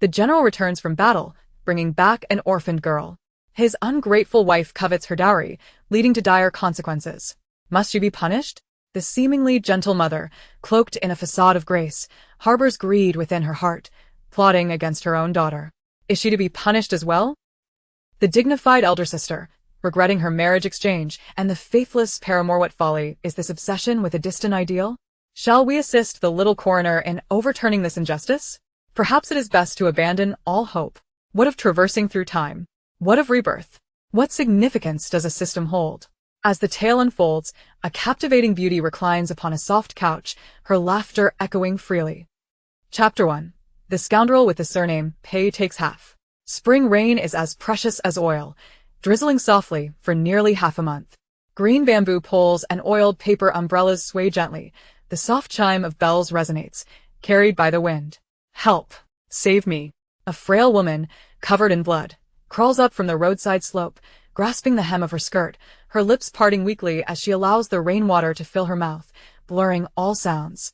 The general returns from battle, bringing back an orphaned girl. His ungrateful wife covets her dowry, leading to dire consequences. Must she be punished? The seemingly gentle mother, cloaked in a facade of grace, harbors greed within her heart, plotting against her own daughter. Is she to be punished as well? The dignified elder sister, regretting her marriage exchange, and the faithless paramour. What folly is this obsession with a distant ideal? Shall we assist the little coroner in overturning this injustice? Perhaps it is best to abandon all hope. What of traversing through time? What of rebirth? What significance does a system hold? As the tale unfolds, a captivating beauty reclines upon a soft couch, her laughter echoing freely. Chapter 1. The scoundrel with the surname Pei takes half. Spring rain is as precious as oil, drizzling softly for nearly half a month. Green bamboo poles and oiled paper umbrellas sway gently. The soft chime of bells resonates, carried by the wind. Help! Save me! A frail woman, covered in blood, crawls up from the roadside slope, grasping the hem of her skirt, her lips parting weakly as she allows the rainwater to fill her mouth, blurring all sounds.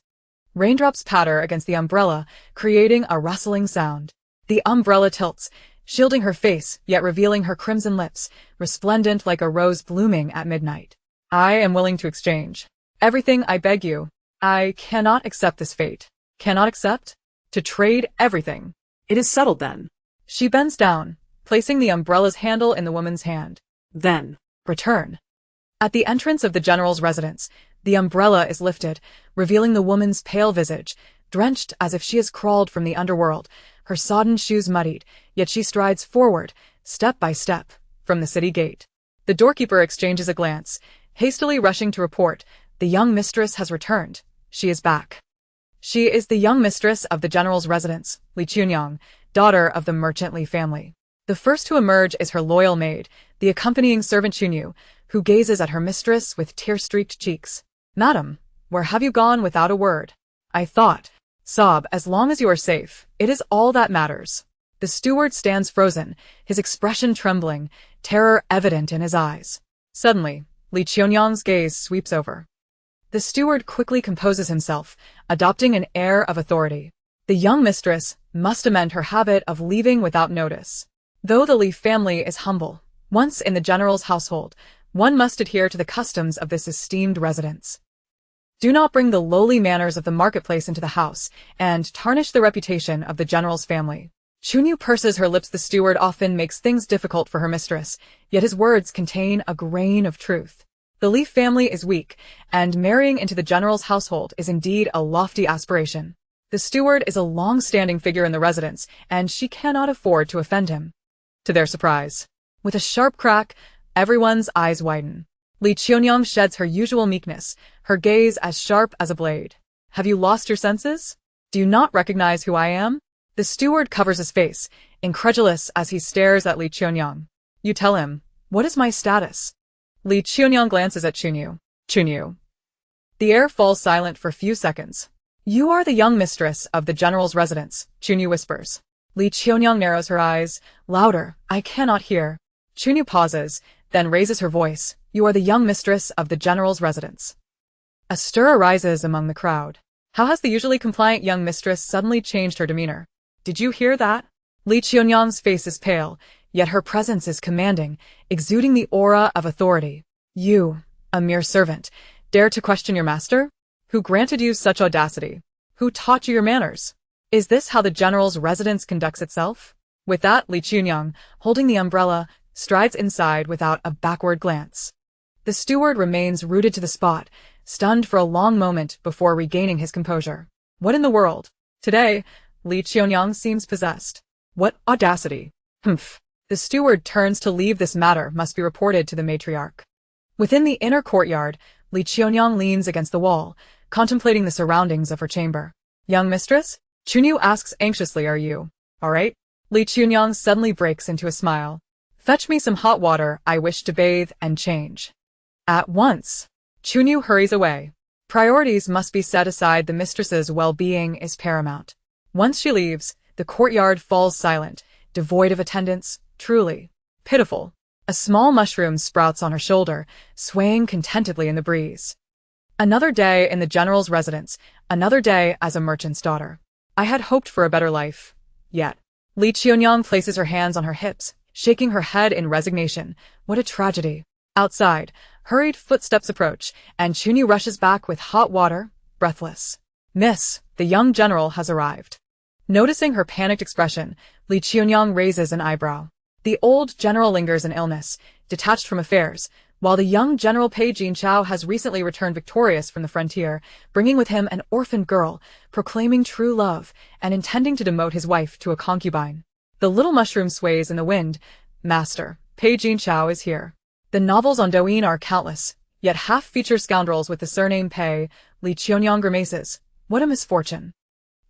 Raindrops patter against the umbrella, creating a rustling sound. The umbrella tilts, shielding her face, yet revealing her crimson lips, resplendent like a rose blooming at midnight. I am willing to exchange everything, I beg you. I cannot accept this fate. Cannot accept? To trade everything. It is settled then. She bends down, placing the umbrella's handle in the woman's hand. Then, return. At the entrance of the general's residence, the umbrella is lifted, revealing the woman's pale visage, drenched as if she has crawled from the underworld, her sodden shoes muddied, yet she strides forward, step by step, from the city gate. The doorkeeper exchanges a glance, hastily rushing to report, the young mistress has returned. She is back. She is the young mistress of the general's residence, Qiuniang, daughter of the merchant Li family. The first to emerge is her loyal maid, the accompanying servant Qiuniang, who gazes at her mistress with tear-streaked cheeks. Madam, where have you gone without a word? I thought. Sob, as long as you are safe, it is all that matters. The steward stands frozen, his expression trembling, terror evident in his eyes. Suddenly, Qiuniang's gaze sweeps over. The steward quickly composes himself, adopting an air of authority. The young mistress must amend her habit of leaving without notice. Though the Li family is humble, once in the general's household, one must adhere to the customs of this esteemed residence. Do not bring the lowly manners of the marketplace into the house, and tarnish the reputation of the general's family. Qiuniang purses her lips. The steward often makes things difficult for her mistress, yet his words contain a grain of truth. The Li family is weak, and marrying into the general's household is indeed a lofty aspiration. The steward is a long-standing figure in the residence, and she cannot afford to offend him. To their surprise, with a sharp crack, everyone's eyes widen. Qiuniang sheds her usual meekness, her gaze as sharp as a blade. Have you lost your senses? Do you not recognize who I am? The steward covers his face, incredulous as he stares at Qiuniang. You tell him, what is my status? Qiuniang glances at Qiuniang. The air falls silent for a few seconds. You are the young mistress of the general's residence, Qiuniang whispers. Qiuniang narrows her eyes. Louder, I cannot hear. Qiuniang pauses, then raises her voice. You are the young mistress of the general's residence. A stir arises among the crowd. How has the usually compliant young mistress suddenly changed her demeanor? Did you hear that? Qiuniang's face is pale, yet her presence is commanding, exuding the aura of authority. You, a mere servant, dare to question your master? Who granted you such audacity? Who taught you your manners? Is this how the general's residence conducts itself? With that, Qiuniang, holding the umbrella, strides inside without a backward glance. The steward remains rooted to the spot, stunned for a long moment before regaining his composure. What in the world? Today, Qiuniang seems possessed. What audacity! Humph. The steward turns to leave. This matter must be reported to the matriarch. Within the inner courtyard, Qiuniang leans against the wall, contemplating the surroundings of her chamber. Young mistress? Qiuniang asks anxiously. Are you all right? Qiuniang suddenly breaks into a smile. Fetch me some hot water. I wish to bathe and change. At once. Qiuniang hurries away. Priorities must be set aside. The mistress's well-being is paramount. Once she leaves, the courtyard falls silent, devoid of attendants, truly pitiful. A small mushroom sprouts on her shoulder, swaying contentedly in the breeze. Another day in the general's residence, another day as a merchant's daughter. I had hoped for a better life. Yet, Qiuniang places her hands on her hips, shaking her head in resignation. What a tragedy. Outside, hurried footsteps approach, and Qiuniang rushes back with hot water, breathless. Miss, the young general has arrived. Noticing her panicked expression, Qiuniang raises an eyebrow. The old general lingers in illness, detached from affairs, while the young General Pei Jinchao has recently returned victorious from the frontier, bringing with him an orphaned girl, proclaiming true love, and intending to demote his wife to a concubine. The little mushroom sways in the wind. Master, Pei Jinchao is here. The novels on Douyin are countless, yet half-feature scoundrels with the surname Pei. Qiuniang grimaces. What a misfortune.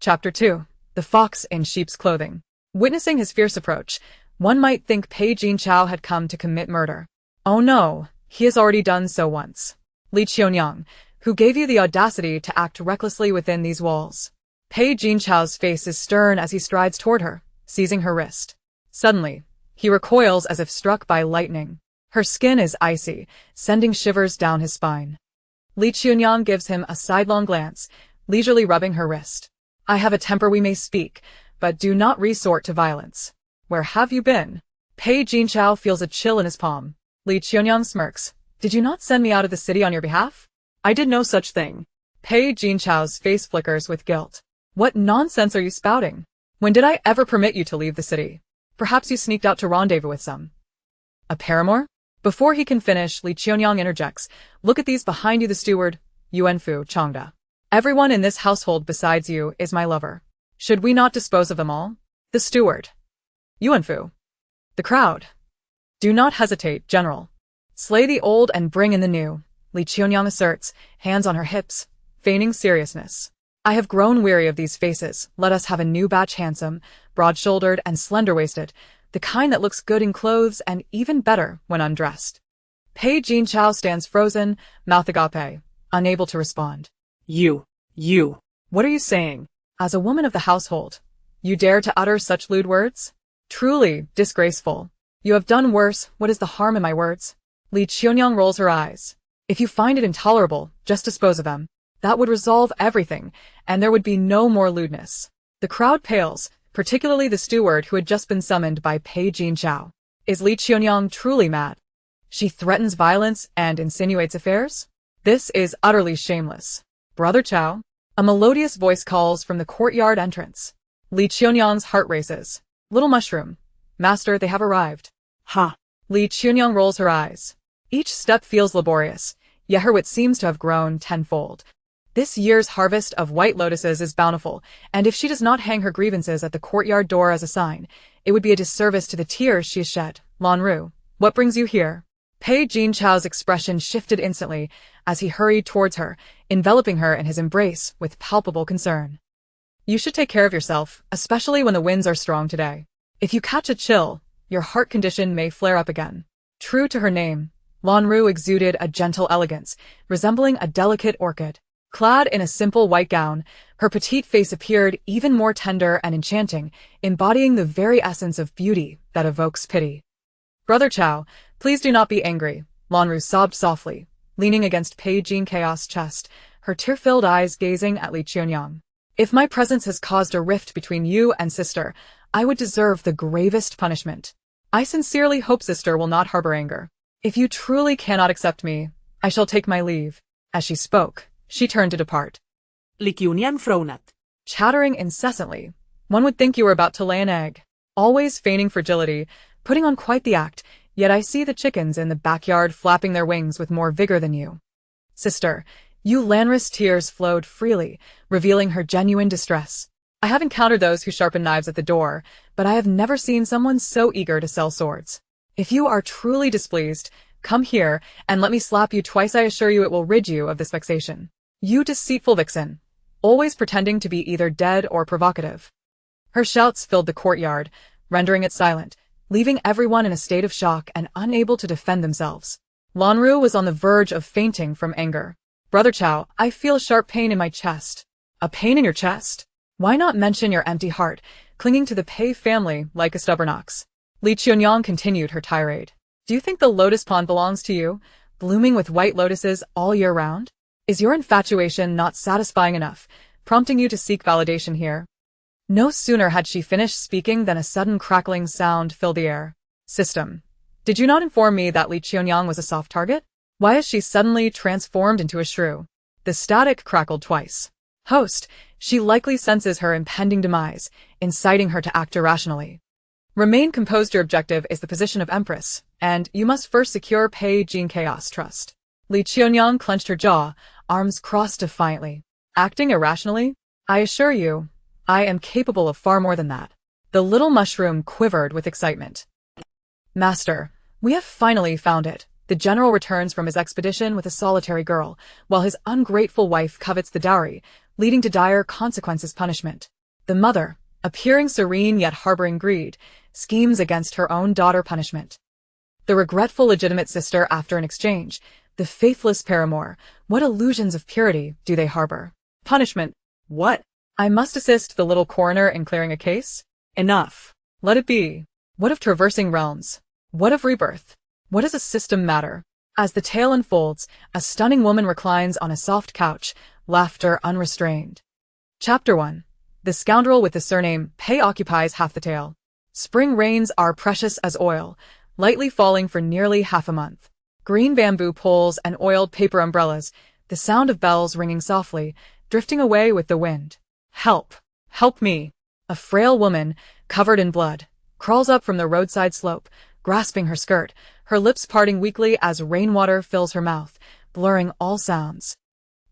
Chapter 2. The Fox in Sheep's Clothing. Witnessing his fierce approach, one might think Pei Jinchao had come to commit murder. Oh no, he has already done so once. Qiuniang, who gave you the audacity to act recklessly within these walls? Pei Jinchao's face is stern as he strides toward her, seizing her wrist. Suddenly, he recoils as if struck by lightning. Her skin is icy, sending shivers down his spine. Qiuniang gives him a sidelong glance, leisurely rubbing her wrist. I have a temper, we may speak, but do not resort to violence. Where have you been? Pei Jinchao feels a chill in his palm. Qiuniang smirks. Did you not send me out of the city on your behalf? I did no such thing. Pei Jinchao's face flickers with guilt. What nonsense are you spouting? When did I ever permit you to leave the city? Perhaps you sneaked out to rendezvous with a paramour? Before he can finish, Qiuniang interjects. Look at these behind you, the steward, Yuanfu, Changda. Everyone in this household besides you is my lover. Should we not dispose of them all? The steward. Yuanfu. The crowd. Do not hesitate, General. Slay the old and bring in the new, Qiuniang asserts, hands on her hips, feigning seriousness. I have grown weary of these faces. Let us have a new batch, handsome, broad-shouldered and slender-waisted, the kind that looks good in clothes and even better when undressed. Pei Jinchao stands frozen, mouth agape, unable to respond. You. What are you saying? As a woman of the household, you dare to utter such lewd words? Truly disgraceful. You have done worse. What is the harm in my words? Qiuniang rolls her eyes. If you find it intolerable, just dispose of them. That would resolve everything, and there would be no more lewdness. The crowd pales, particularly the steward who had just been summoned by Pei Jinchao. Is Qiuniang truly mad? She threatens violence and insinuates affairs? This is utterly shameless. Brother Chao? A melodious voice calls from the courtyard entrance. Qiuniang's heart races. Little mushroom. Master, they have arrived. Ha! Qiuniang rolls her eyes. Each step feels laborious, yet her wit seems to have grown tenfold. This year's harvest of white lotuses is bountiful, and if she does not hang her grievances at the courtyard door as a sign, it would be a disservice to the tears she has shed. Lanru, what brings you here? Pei Jinchao's expression shifted instantly as he hurried towards her, enveloping her in his embrace with palpable concern. You should take care of yourself, especially when the winds are strong today. If you catch a chill, your heart condition may flare up again. True to her name, Lanru exuded a gentle elegance, resembling a delicate orchid. Clad in a simple white gown, her petite face appeared even more tender and enchanting, embodying the very essence of beauty that evokes pity. Brother Chao, please do not be angry, Lanru sobbed softly, leaning against Pei Jinchao's chest, her tear-filled eyes gazing at Qiuniang. If my presence has caused a rift between you and sister, I would deserve the gravest punishment. I sincerely hope sister will not harbor anger. If you truly cannot accept me, I shall take my leave. As she spoke, she turned to depart. Qiuniang frowned. Chattering incessantly, one would think you were about to lay an egg. Always feigning fragility, putting on quite the act, yet I see the chickens in the backyard flapping their wings with more vigor than you. Sister, Lanru's tears flowed freely, revealing her genuine distress. I have encountered those who sharpen knives at the door, but I have never seen someone so eager to sell swords. If you are truly displeased, come here and let me slap you twice. I assure you it will rid you of this vexation. You deceitful vixen, always pretending to be either dead or provocative. Her shouts filled the courtyard, rendering it silent, leaving everyone in a state of shock and unable to defend themselves. Lanru was on the verge of fainting from anger. Brother Chao, I feel a sharp pain in my chest. A pain in your chest? Why not mention your empty heart, clinging to the Pei family like a stubborn ox? Qiuniang continued her tirade. Do you think the lotus pond belongs to you, blooming with white lotuses all year round? Is your infatuation not satisfying enough, prompting you to seek validation here? No sooner had she finished speaking than a sudden crackling sound filled the air. System. Did you not inform me that Qiuniang was a soft target? Why is she suddenly transformed into a shrew? The static crackled twice. Host, she likely senses her impending demise, inciting her to act irrationally. Remain composed. Your objective is the position of Empress, and you must first secure Pei Jin Chaos Trust. Qiuniang clenched her jaw, arms crossed defiantly. Acting irrationally? I assure you, I am capable of far more than that. The little mushroom quivered with excitement. Master, we have finally found it. The general returns from his expedition with a solitary girl, while his ungrateful wife covets the dowry, leading to dire consequences. Punishment. The mother, appearing serene yet harboring greed, schemes against her own daughter. Punishment. The regretful legitimate sister after an exchange, the faithless paramour, what illusions of purity do they harbor? Punishment. What? I must assist the little coroner in clearing a case? Enough. Let it be. What of traversing realms? What of rebirth? What does a system matter? As the tale unfolds, a stunning woman reclines on a soft couch, laughter unrestrained. Chapter 1. The scoundrel with the surname Pei occupies half the tale. Spring rains are precious as oil, lightly falling for nearly half a month. Green bamboo poles and oiled paper umbrellas, the sound of bells ringing softly, drifting away with the wind. Help! Help me! A frail woman, covered in blood, crawls up from the roadside slope, grasping her skirt, her lips parting weakly as rainwater fills her mouth, blurring all sounds.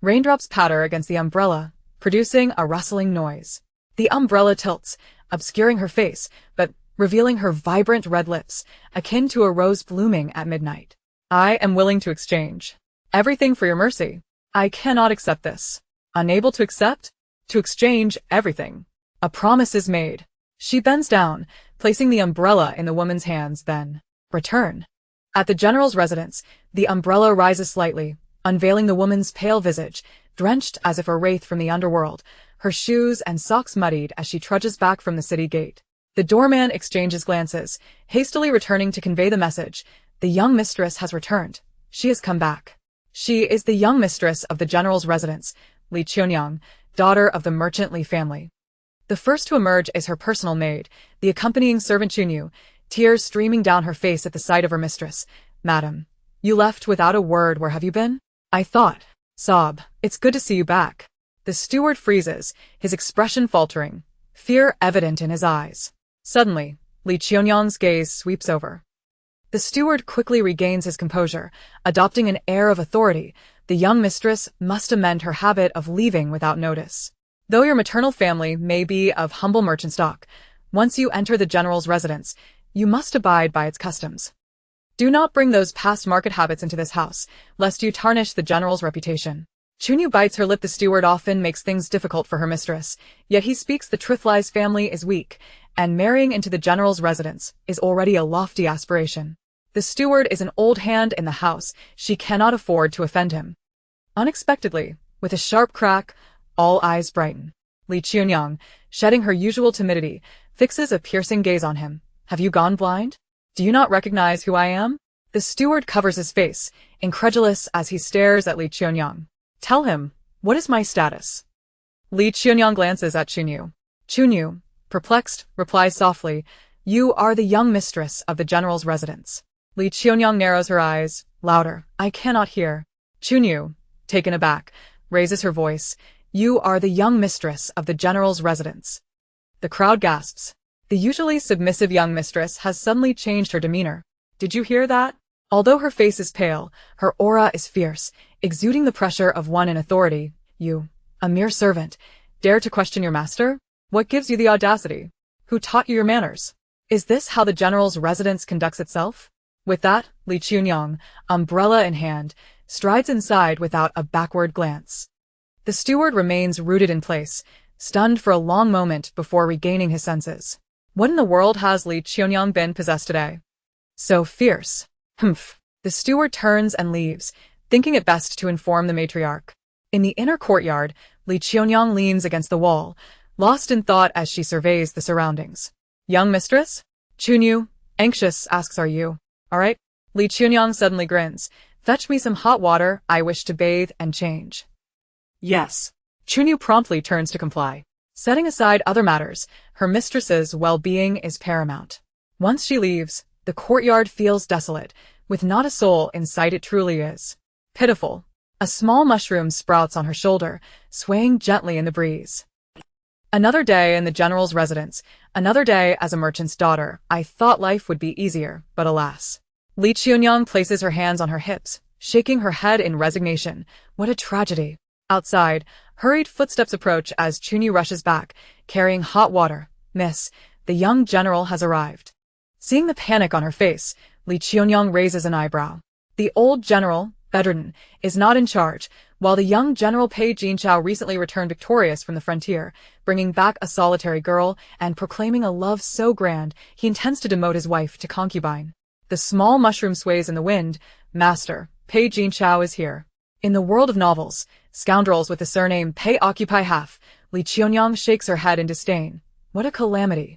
Raindrops patter against the umbrella, producing a rustling noise. The umbrella tilts, obscuring her face, but revealing her vibrant red lips, akin to a rose blooming at midnight. I am willing to exchange everything for your mercy. I cannot accept this. Unable to accept? To exchange everything. A promise is made. She bends down, placing the umbrella in the woman's hands, then, return. At the general's residence, the umbrella rises slightly, unveiling the woman's pale visage, drenched as if a wraith from the underworld, her shoes and socks muddied as she trudges back from the city gate. The doorman exchanges glances, hastily returning to convey the message. The young mistress has returned. She has come back. She is the young mistress of the general's residence, Qiuniang, daughter of the merchant Li family. The first to emerge is her personal maid, the accompanying servant Qiuniang, tears streaming down her face at the sight of her mistress. Madam, you left without a word. Where have you been? I thought. Sob. It's good to see you back. The steward freezes, his expression faltering, fear evident in his eyes. Suddenly, Qiuniang's gaze sweeps over. The steward quickly regains his composure, adopting an air of authority. The young mistress must amend her habit of leaving without notice. Though your maternal family may be of humble merchant stock, once you enter the general's residence, you must abide by its customs. Do not bring those past market habits into this house, lest you tarnish the general's reputation. Qiuniang bites her lip. The steward often makes things difficult for her mistress, yet he speaks the truth. Li's family is weak, and marrying into the general's residence is already a lofty aspiration. The steward is an old hand in the house. She cannot afford to offend him. Unexpectedly, with a sharp crack, all eyes brighten. Qiuniang, shedding her usual timidity, fixes a piercing gaze on him. Have you gone blind? Do you not recognize who I am? The steward covers his face, incredulous as he stares at Qiuniang. Tell him, what is my status? Qiuniang glances at Qiuniang. Qiuniang, perplexed, replies softly, you are the young mistress of the general's residence. Qiuniang narrows her eyes, louder, I cannot hear. Qiuniang, taken aback, raises her voice, you are the young mistress of the general's residence. The crowd gasps. The usually submissive young mistress has suddenly changed her demeanor. Did you hear that? Although her face is pale, her aura is fierce, exuding the pressure of one in authority. You, a mere servant, dare to question your master? What gives you the audacity? Who taught you your manners? Is this how the general's residence conducts itself? With that, Qiuniang, umbrella in hand, strides inside without a backward glance. The steward remains rooted in place, stunned for a long moment before regaining his senses. What in the world has Qiuniang been possessed today? So fierce. Humph. The steward turns and leaves, thinking it best to inform the matriarch. In the inner courtyard, Qiuniang leans against the wall, lost in thought as she surveys the surroundings. Young mistress? Qiuniang, anxious, asks, are you all right? Qiuniang suddenly grins. Fetch me some hot water, I wish to bathe and change. Yes. Qiuniang promptly turns to comply. Setting aside other matters, her mistress's well-being is paramount. Once she leaves, the courtyard feels desolate, with not a soul in sight. It truly is pitiful. A small mushroom sprouts on her shoulder, swaying gently in the breeze. Another day in the general's residence, another day as a merchant's daughter. I thought life would be easier, but alas. Qiuniang places her hands on her hips, shaking her head in resignation. What a tragedy. Outside, hurried footsteps approach as Qiuniang rushes back, carrying hot water. Miss, the young general has arrived. Seeing the panic on her face, Qiuniang raises an eyebrow. The old general, bedridden, is not in charge, while the young General Pei Jinchao recently returned victorious from the frontier, bringing back a solitary girl and proclaiming a love so grand he intends to demote his wife to concubine. The small mushroom sways in the wind. Master, Pei Jinchao is here. In the world of novels, scoundrels with the surname Pei occupy half. Qiuniang shakes her head in disdain. What a calamity.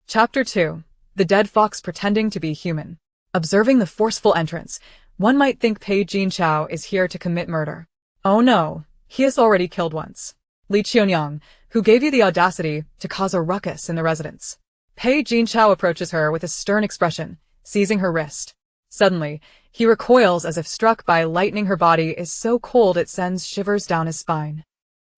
Chapter 2. The Dead Fox Pretending to be Human. Observing the forceful entrance, one might think Pei Jinchao is here to commit murder. Oh no, he has already killed once. Qiuniang, who gave you the audacity to cause a ruckus in the residence? Pei Jinchao approaches her with a stern expression, seizing her wrist. Suddenly, he recoils as if struck by lightning. Her body is so cold it sends shivers down his spine.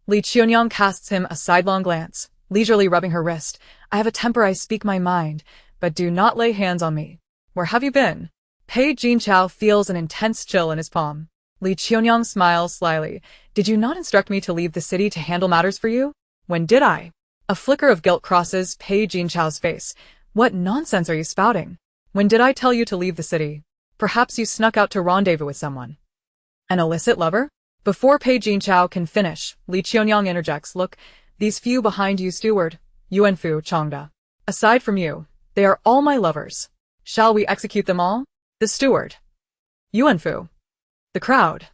Qiuniang casts him a sidelong glance, leisurely rubbing her wrist. I have a temper, I speak my mind, but do not lay hands on me. Where have you been? Pei Jinchao feels an intense chill in his palm. Qiuniang smiles slyly. Did you not instruct me to leave the city to handle matters for you? When did I? A flicker of guilt crosses Pei Jinchao's face. What nonsense are you spouting? When did I tell you to leave the city? Perhaps you snuck out to rendezvous with someone. An illicit lover? Before Pei Jinchao can finish, Qiuniang interjects. Look, these few behind you, steward, Yuanfu, Changda. Aside from you, they are all my lovers. Shall we execute them all? The steward. Yuanfu. The crowd.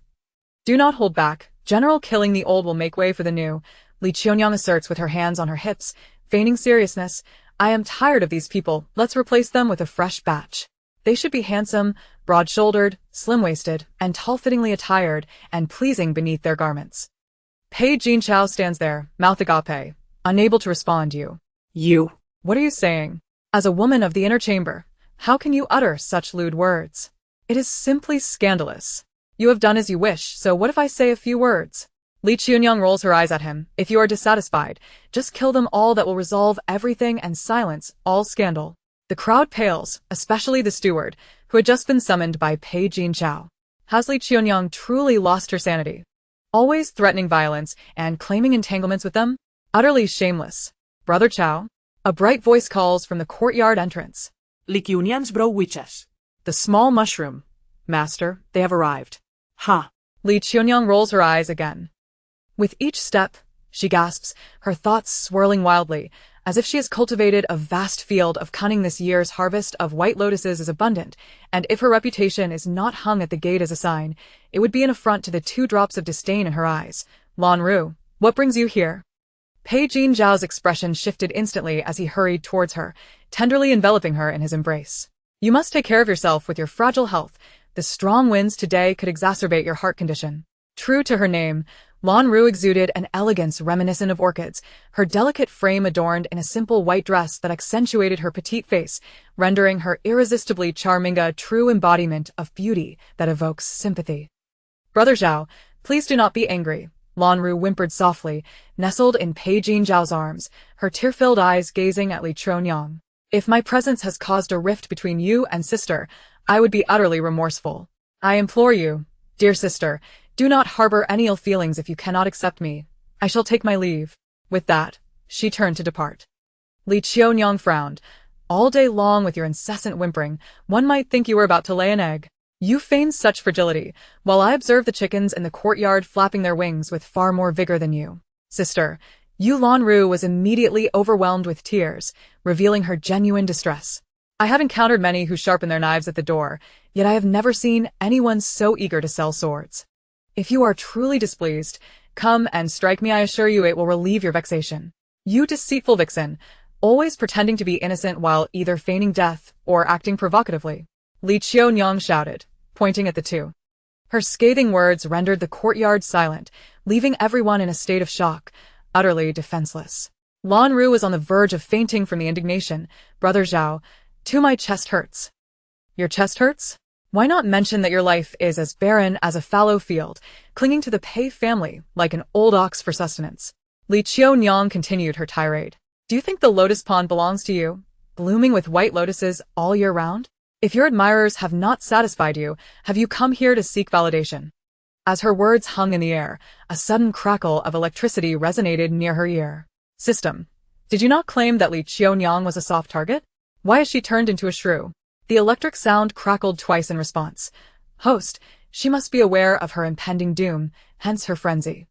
Do not hold back. General, killing the old will make way for the new. Qiuniang asserts with her hands on her hips, feigning seriousness. I am tired of these people. Let's replace them with a fresh batch. They should be handsome, broad-shouldered, slim-waisted, and tall-fittingly attired, and pleasing beneath their garments. Pei Jinchao stands there, mouth agape, unable to respond. You. What are you saying? As a woman of the inner chamber, how can you utter such lewd words? It is simply scandalous. You have done as you wish, so what if I say a few words? Qiuniang rolls her eyes at him. If you are dissatisfied, just kill them all. That will resolve everything and silence all scandal. The crowd pales, especially the steward, who had just been summoned by Pei Jinchao. Has Qiuniang truly lost her sanity? Always threatening violence and claiming entanglements with them? Utterly shameless. Brother Chow? A bright voice calls from the courtyard entrance. Qiuniang's bro witches. The small mushroom. Master, they have arrived. Ha! Qiuniang rolls her eyes again. With each step, she gasps, her thoughts swirling wildly, as if she has cultivated a vast field of cunning. This year's harvest of white lotuses is abundant, and if her reputation is not hung at the gate as a sign, it would be an affront to the 2 drops of disdain in her eyes. Lan Ru, what brings you here? Pei Jinchao's expression shifted instantly as he hurried towards her, tenderly enveloping her in his embrace. You must take care of yourself with your fragile health. The strong winds today could exacerbate your heart condition. True to her name, Lan Ru exuded an elegance reminiscent of orchids, her delicate frame adorned in a simple white dress that accentuated her petite face, rendering her irresistibly charming, a true embodiment of beauty that evokes sympathy. Brother Zhao, please do not be angry, Lan Ru whimpered softly, nestled in Pei Jinchao's arms, her tear-filled eyes gazing at Qiuniang. If my presence has caused a rift between you and sister, I would be utterly remorseful. I implore you, dear sister, do not harbor any ill feelings. If you cannot accept me, I shall take my leave. With that, she turned to depart. Qiuniang frowned. All day long with your incessant whimpering, one might think you were about to lay an egg. You feign such fragility, while I observe the chickens in the courtyard flapping their wings with far more vigor than you. Sister, Lan Ru was immediately overwhelmed with tears, revealing her genuine distress. I have encountered many who sharpen their knives at the door, yet I have never seen anyone so eager to sell swords. If you are truly displeased, come and strike me. I assure you it will relieve your vexation. You deceitful vixen, always pretending to be innocent while either feigning death or acting provocatively. Qiuniang shouted, pointing at the 2. Her scathing words rendered the courtyard silent, leaving everyone in a state of shock, utterly defenseless. Lan Ru was on the verge of fainting from the indignation. Brother Zhao, too, my chest hurts. Your chest hurts? Why not mention that your life is as barren as a fallow field, clinging to the Pei family like an old ox for sustenance? Qiuniang continued her tirade. Do you think the lotus pond belongs to you, blooming with white lotuses all year round? If your admirers have not satisfied you, have you come here to seek validation? As her words hung in the air, a sudden crackle of electricity resonated near her ear. System. Did you not claim that Qiuniang was a soft target? Why has she turned into a shrew? The electric sound crackled twice in response. Host, she must be aware of her impending doom, hence her frenzy.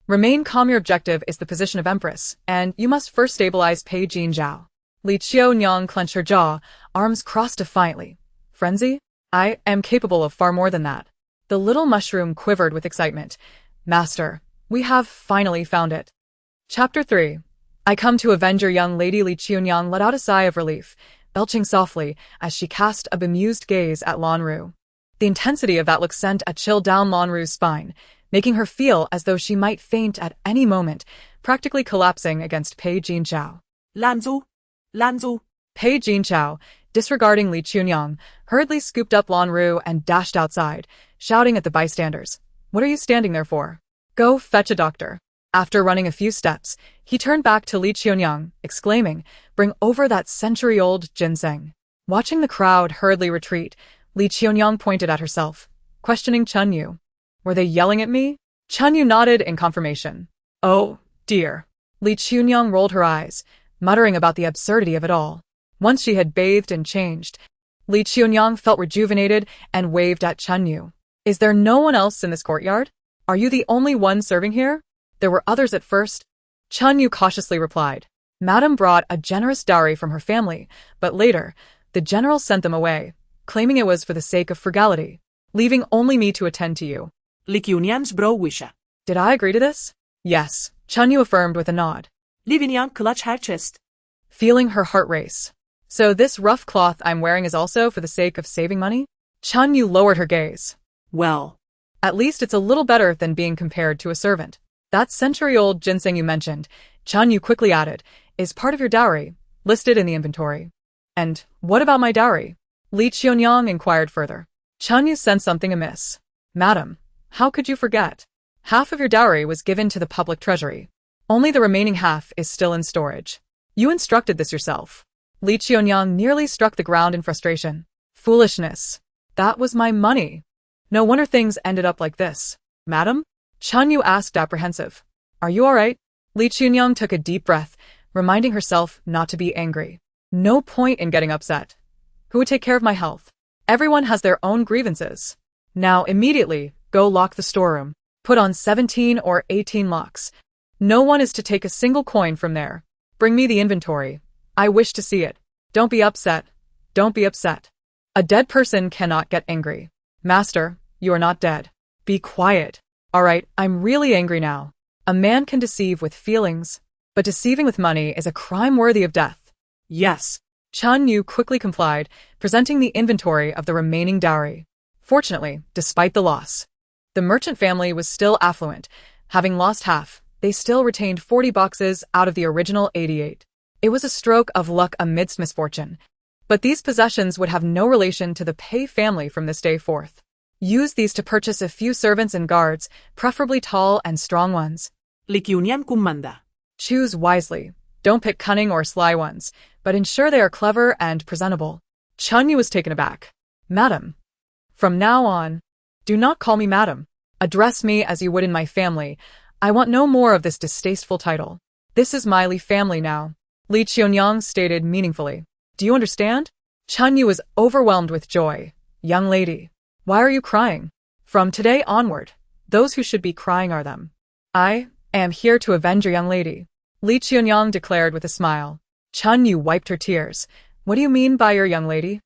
Remain calm. Your objective is the position of Empress, and you must first stabilize Pei Jinzhao. Qiuniang clenched her jaw, arms crossed defiantly. Frenzy? I am capable of far more than that. The little mushroom quivered with excitement. Master, we have finally found it. Chapter 3. I come to avenge your young lady. Qiuniang let out a sigh of relief, belching softly as she cast a bemused gaze at Lan Ru. The intensity of that look sent a chill down Lan Ru's spine, making her feel as though she might faint at any moment, practically collapsing against Pei Jinzhao. Lanzu. Pei Jinzhao, disregarding Qiuniang, hurriedly scooped up Lan Ru and dashed outside, shouting at the bystanders. What are you standing there for? Go fetch a doctor. After running a few steps, he turned back to Qiuniang, exclaiming, Bring over that century-old ginseng. Watching the crowd hurriedly retreat, Qiuniang pointed at herself, questioning Chun Yu. Were they yelling at me? Chun Yu nodded in confirmation. Oh, dear. Qiuniang rolled her eyes, muttering about the absurdity of it all. Once she had bathed and changed, Qiuniang felt rejuvenated and waved at Chun Yu. Is there no one else in this courtyard? Are you the only one serving here? There were others at first. Chun Yu cautiously replied. Madam brought a generous dowry from her family, but later, the general sent them away, claiming it was for the sake of frugality, leaving only me to attend to you. Qiuniang's bro wisha. Did I agree to this? Yes, Chun Yu affirmed with a nod. Qiuniang clutched her chest, feeling her heart race. So this rough cloth I'm wearing is also for the sake of saving money? Chun Yu lowered her gaze. Well, at least it's a little better than being compared to a servant. That century-old ginseng you mentioned, Chun Yu quickly added, is part of your dowry, listed in the inventory. And what about my dowry? Qiuniang inquired further. Chun Yu sensed something amiss. Madam, how could you forget? Half of your dowry was given to the public treasury. Only the remaining half is still in storage. You instructed this yourself. Qiuniang nearly struck the ground in frustration. Foolishness. That was my money. No wonder things ended up like this. Madam? Chun Yu asked apprehensive. Are you all right? Qiuniang took a deep breath, reminding herself not to be angry. No point in getting upset. Who would take care of my health? Everyone has their own grievances. Now immediately, go lock the storeroom. Put on 17 or 18 locks. No one is to take a single coin from there. Bring me the inventory. I wish to see it. Don't be upset. Don't be upset. A dead person cannot get angry. Master, you are not dead. Be quiet. All right, I'm really angry now. A man can deceive with feelings, but deceiving with money is a crime worthy of death. Yes. Chun Yu quickly complied, presenting the inventory of the remaining dowry. Fortunately, despite the loss, the merchant family was still affluent. Having lost half, they still retained 40 boxes out of the original 88. It was a stroke of luck amidst misfortune. But these possessions would have no relation to the Pei family from this day forth. Use these to purchase a few servants and guards, preferably tall and strong ones. Qiuniang commanda. Choose wisely. Don't pick cunning or sly ones, but ensure they are clever and presentable. Chun Yu was taken aback. Madam. From now on, do not call me madam. Address me as you would in my family. I want no more of this distasteful title. This is my Li family now. Qiuniang stated meaningfully. Do you understand? Chun Yu was overwhelmed with joy. Young lady. Why are you crying? From today onward, those who should be crying are them. I am here to avenge your young lady. Qiuniang declared with a smile. Chun Yu wiped her tears. What do you mean by your young lady?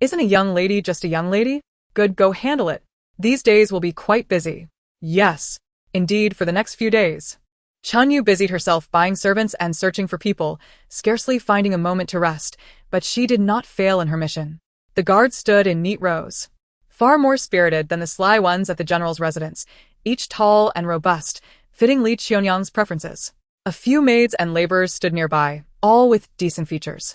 Isn't a young lady just a young lady? Good, go handle it. These days will be quite busy. Yes, indeed, for the next few days. Chun Yu busied herself buying servants and searching for people, scarcely finding a moment to rest, but she did not fail in her mission. The guards stood in neat rows, far more spirited than the sly ones at the general's residence, each tall and robust, fitting Qiuniang's preferences. A few maids and laborers stood nearby, all with decent features.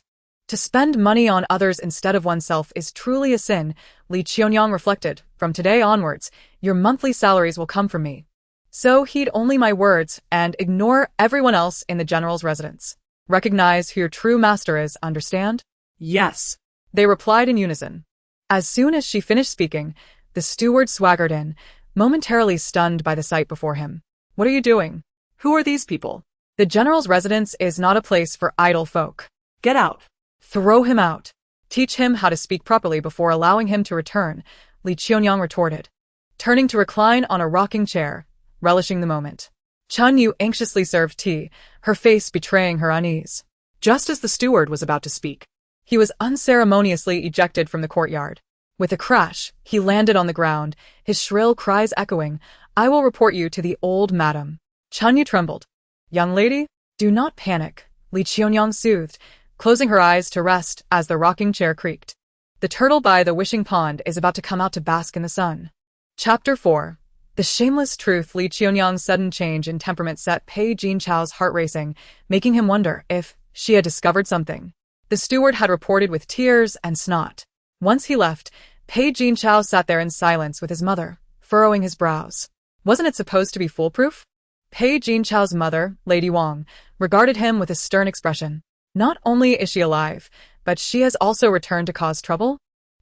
To spend money on others instead of oneself is truly a sin, Qiuniang reflected. From today onwards, your monthly salaries will come from me. So heed only my words and ignore everyone else in the general's residence. Recognize who your true master is, understand? Yes. They replied in unison. As soon as she finished speaking, the steward swaggered in, momentarily stunned by the sight before him. What are you doing? Who are these people? The general's residence is not a place for idle folk. Get out. Throw him out. Teach him how to speak properly before allowing him to return, Qiuniang retorted, turning to recline on a rocking chair, relishing the moment. Qiuniang anxiously served tea, her face betraying her unease. Just as the steward was about to speak, he was unceremoniously ejected from the courtyard. With a crash, he landed on the ground, his shrill cries echoing, "I will report you to the old madam." Qiuniang trembled. "Young lady, do not panic," Qiuniang soothed, closing her eyes to rest as the rocking chair creaked. The turtle by the wishing pond is about to come out to bask in the sun. Chapter 4. The shameless truth. Qiuniang's sudden change in temperament set Pei Jinchao's heart racing, making him wonder if she had discovered something. The steward had reported with tears and snot. Once he left, Pei Jinchao sat there in silence with his mother, furrowing his brows. Wasn't it supposed to be foolproof? Pei Jinchao's mother, Lady Wang, regarded him with a stern expression. Not only is she alive, but she has also returned to cause trouble?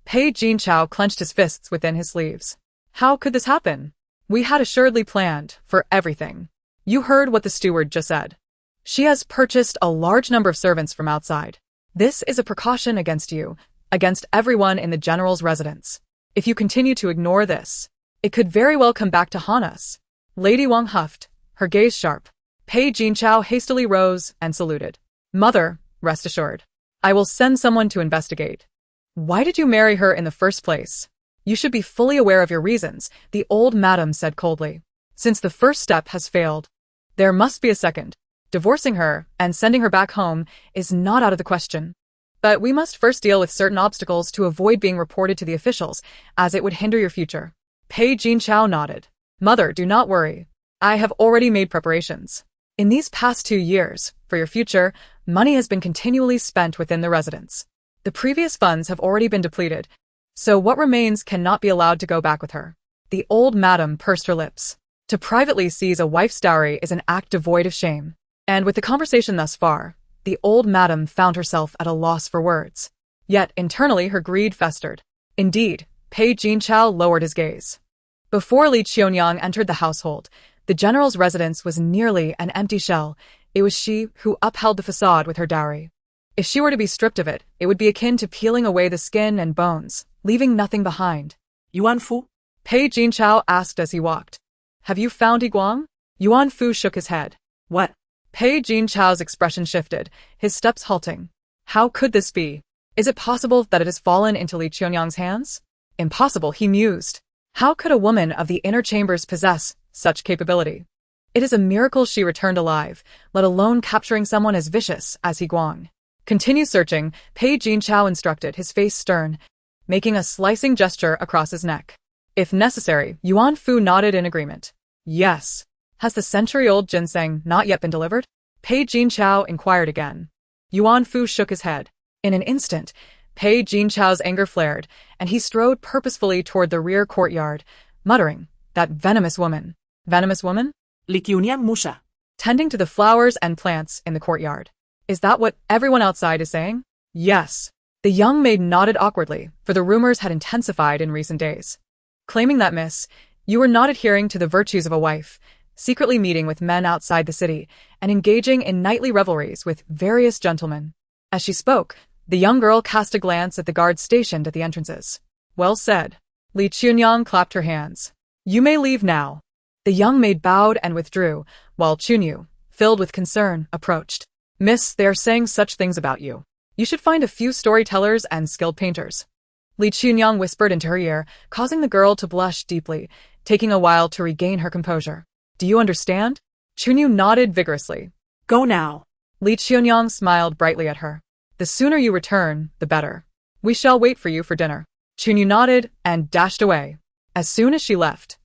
Pei Jinchao clenched his fists within his sleeves. How could this happen? We had assuredly planned for everything. You heard what the steward just said. She has purchased a large number of servants from outside. This is a precaution against you, against everyone in the general's residence. If you continue to ignore this, it could very well come back to haunt us. Lady Wang huffed, her gaze sharp. Pei Jinchao hastily rose and saluted. Mother, rest assured. I will send someone to investigate. Why did you marry her in the first place? You should be fully aware of your reasons, the old madam said coldly. Since the first step has failed, there must be a second. Divorcing her and sending her back home is not out of the question. But we must first deal with certain obstacles to avoid being reported to the officials, as it would hinder your future. Pei Jinchao nodded. Mother, do not worry. I have already made preparations. In these past 2 years, for your future, money has been continually spent within the residence. The previous funds have already been depleted, so what remains cannot be allowed to go back with her. The old madam pursed her lips. To privately seize a wife's dowry is an act devoid of shame. And with the conversation thus far, the old madam found herself at a loss for words. Yet internally her greed festered. Indeed, Pei Jinchao lowered his gaze. Before Qiuniang entered the household, the general's residence was nearly an empty shell. It was she who upheld the facade with her dowry. If she were to be stripped of it, it would be akin to peeling away the skin and bones, leaving nothing behind. Yuan Fu? Pei Jinchao asked as he walked. Have you found Yiguang? Yuan Fu shook his head. What? Pei Jinchao's expression shifted, his steps halting. How could this be? Is it possible that it has fallen into Qiuniang's hands? Impossible, he mused. How could a woman of the inner chambers possess such capability? It is a miracle she returned alive, let alone capturing someone as vicious as Yiguang. Continue searching, Pei Jinchao instructed, his face stern, making a slicing gesture across his neck. If necessary, Yuan Fu nodded in agreement. Yes. Has the century-old ginseng not yet been delivered? Pei Jinchao inquired again. Yuan Fu shook his head. In an instant, Pei Jinchao's anger flared, and he strode purposefully toward the rear courtyard, muttering, that venomous woman. Venomous woman? Qiuniang Musha. Tending to the flowers and plants in the courtyard. Is that what everyone outside is saying? Yes. The young maid nodded awkwardly, for the rumors had intensified in recent days. Claiming that, miss, you were not adhering to the virtues of a wife, secretly meeting with men outside the city, and engaging in nightly revelries with various gentlemen. As she spoke, the young girl cast a glance at the guards stationed at the entrances. Well said. Qiuniang clapped her hands. You may leave now. The young maid bowed and withdrew, while Qiuniang, filled with concern, approached. Miss, they are saying such things about you. You should find a few storytellers and skilled painters. Qiuniang whispered into her ear, causing the girl to blush deeply, taking a while to regain her composure. Do you understand? Qiuniang nodded vigorously. Go now. Qiuniang smiled brightly at her. The sooner you return, the better. We shall wait for you for dinner. Qiuniang nodded and dashed away. As soon as she left,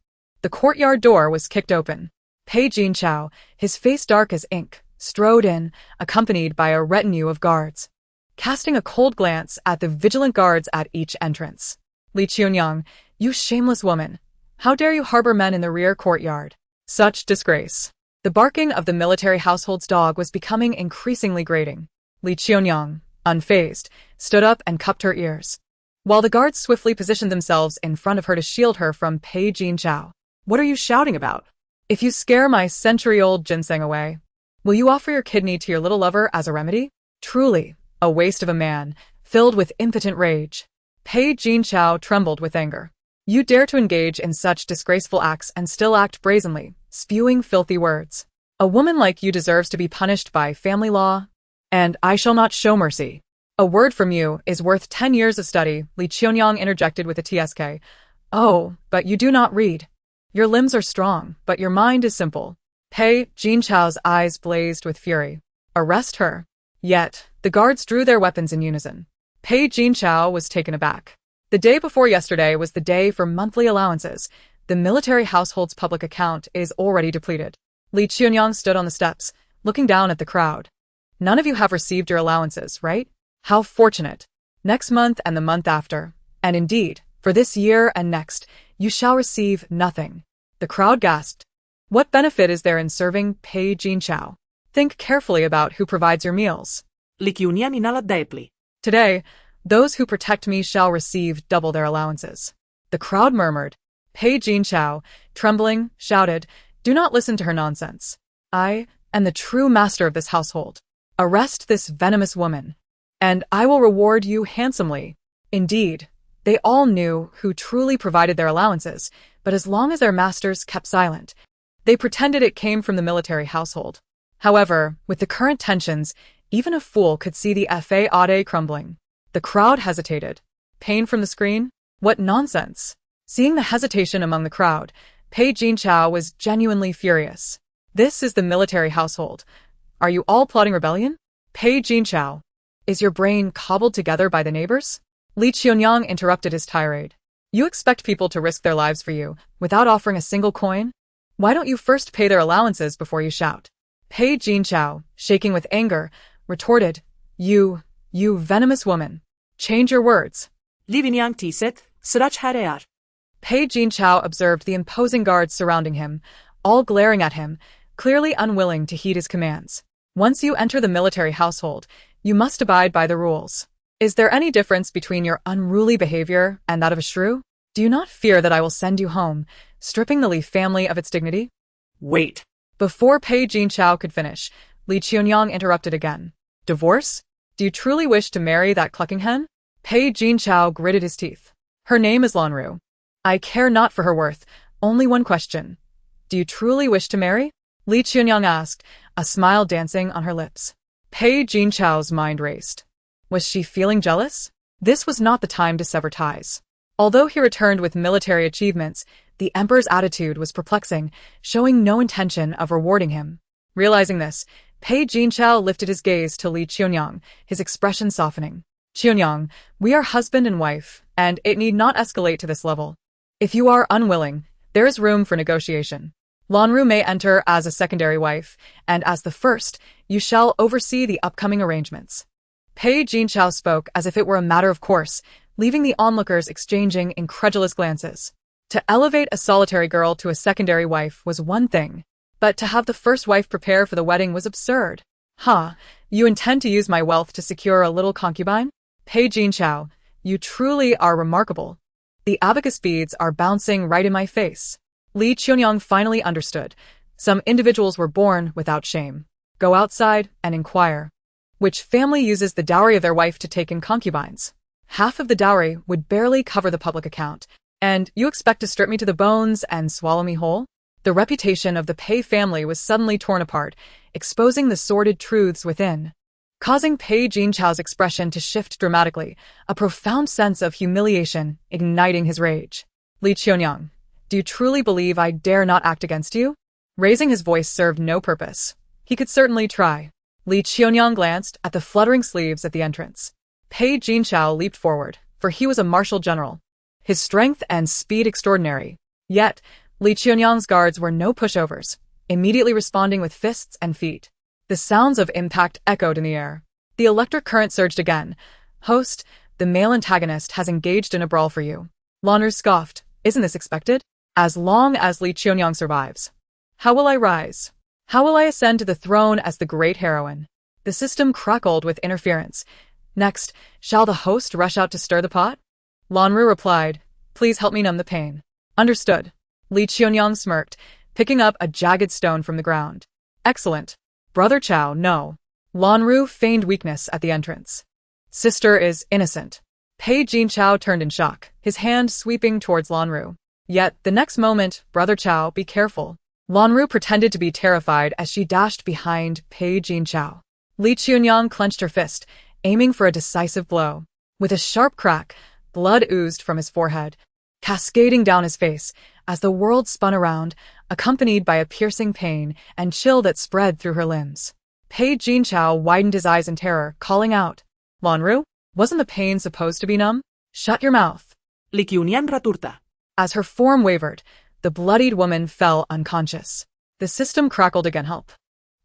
the courtyard door was kicked open. Pei Jinchao, his face dark as ink, strode in, accompanied by a retinue of guards. Casting a cold glance at the vigilant guards at each entrance. Qiuniang, you shameless woman. How dare you harbor men in the rear courtyard? Such disgrace. The barking of the military household's dog was becoming increasingly grating. Qiuniang, unfazed, stood up and cupped her ears, while the guards swiftly positioned themselves in front of her to shield her from Pei Jinchao. What are you shouting about? If you scare my century-old ginseng away, will you offer your kidney to your little lover as a remedy? Truly, a waste of a man, filled with impotent rage. Pei Jinchao trembled with anger. You dare to engage in such disgraceful acts and still act brazenly, spewing filthy words. A woman like you deserves to be punished by family law, and I shall not show mercy. A word from you is worth 10 years of study, Qiuniang interjected with a TSK. Oh, but you do not read. Your limbs are strong, but your mind is simple. Pei Jinchao's eyes blazed with fury. Arrest her. Yet, the guards drew their weapons in unison. Pei Jinchao was taken aback. The day before yesterday was the day for monthly allowances. The military household's public account is already depleted. Qiuniang stood on the steps, looking down at the crowd. None of you have received your allowances, right? How fortunate. Next month and the month after, and indeed, for this year and next, you shall receive nothing. The crowd gasped. What benefit is there in serving Pei Jinchao? Think carefully about who provides your meals. Qiuniang inhaled deeply. Today, those who protect me shall receive double their allowances. The crowd murmured. Pei Jinchao, trembling, shouted, Do not listen to her nonsense. I am the true master of this household. Arrest this venomous woman, and I will reward you handsomely. Indeed, they all knew who truly provided their allowances, but as long as their masters kept silent, they pretended it came from the military household. However, with the current tensions, even a fool could see the facade crumbling. The crowd hesitated. Pain from the screen? What nonsense! Seeing the hesitation among the crowd, Pei Jinchao was genuinely furious. This is the military household. Are you all plotting rebellion? Pei Jinchao, is your brain cobbled together by the neighbors? Qiuniang interrupted his tirade. You expect people to risk their lives for you, without offering a single coin? Why don't you first pay their allowances before you shout? Pei Jinchao, shaking with anger, retorted, You venomous woman. Change your words. Qiuniang tisit, srach harear. Pei Jinchao observed the imposing guards surrounding him, all glaring at him, clearly unwilling to heed his commands. Once you enter the military household, you must abide by the rules. Is there any difference between your unruly behavior and that of a shrew? Do you not fear that I will send you home, stripping the Li family of its dignity? Wait. Before Pei Jinchao could finish, Qiuniang interrupted again. Divorce? Do you truly wish to marry that clucking hen? Pei Jinchao gritted his teeth. Her name is Lanru. I care not for her worth. Only one question. Do you truly wish to marry? Qiuniang asked, a smile dancing on her lips. Pei Jinchao's mind raced. Was she feeling jealous? This was not the time to sever ties. Although he returned with military achievements, the emperor's attitude was perplexing, showing no intention of rewarding him. Realizing this, Pei Jinchao lifted his gaze to Qiuniang, his expression softening. Qiuniang, we are husband and wife, and it need not escalate to this level. If you are unwilling, there is room for negotiation. Lanru may enter as a secondary wife, and as the first, you shall oversee the upcoming arrangements. Pei Jinchao spoke as if it were a matter of course, leaving the onlookers exchanging incredulous glances. To elevate a solitary girl to a secondary wife was one thing, but to have the first wife prepare for the wedding was absurd. You intend to use my wealth to secure a little concubine? Pei Jinchao, you truly are remarkable. The abacus beads are bouncing right in my face. Qiuniang finally understood. Some individuals were born without shame. Go outside and inquire. Which family uses the dowry of their wife to take in concubines? Half of the dowry would barely cover the public account, and you expect to strip me to the bones and swallow me whole? The reputation of the Pei family was suddenly torn apart, exposing the sordid truths within, causing Pei Jinchao's expression to shift dramatically, a profound sense of humiliation igniting his rage. Qiuniang, do you truly believe I dare not act against you? Raising his voice served no purpose. He could certainly try. Qiuniang glanced at the fluttering sleeves at the entrance. Pei Jinchao leaped forward, for he was a martial general. His strength and speed extraordinary. Yet, Qiuniang's guards were no pushovers, immediately responding with fists and feet. The sounds of impact echoed in the air. The electric current surged again. Host, the male antagonist has engaged in a brawl for you. Lanru scoffed. Isn't this expected? As long as Qiuniang survives. How will I rise? How will I ascend to the throne as the great heroine? The system crackled with interference. Next, shall the host rush out to stir the pot? Lanru replied, please help me numb the pain. Understood. Qiuniang smirked, picking up a jagged stone from the ground. Excellent. Brother Chow, no. Lanru feigned weakness at the entrance. Sister is innocent. Pei Jinchao turned in shock, his hand sweeping towards Lanru. Yet, the next moment, Brother Chow, be careful. Lanru pretended to be terrified as she dashed behind Pei Jinchao. Qiuniang clenched her fist, aiming for a decisive blow. With a sharp crack, blood oozed from his forehead, cascading down his face as the world spun around, accompanied by a piercing pain and chill that spread through her limbs. Pei Jinchao widened his eyes in terror, calling out, Lanru, wasn't the pain supposed to be numb? Shut your mouth. Qiuniang returta. As her form wavered, the bloodied woman fell unconscious. The system crackled again. Help.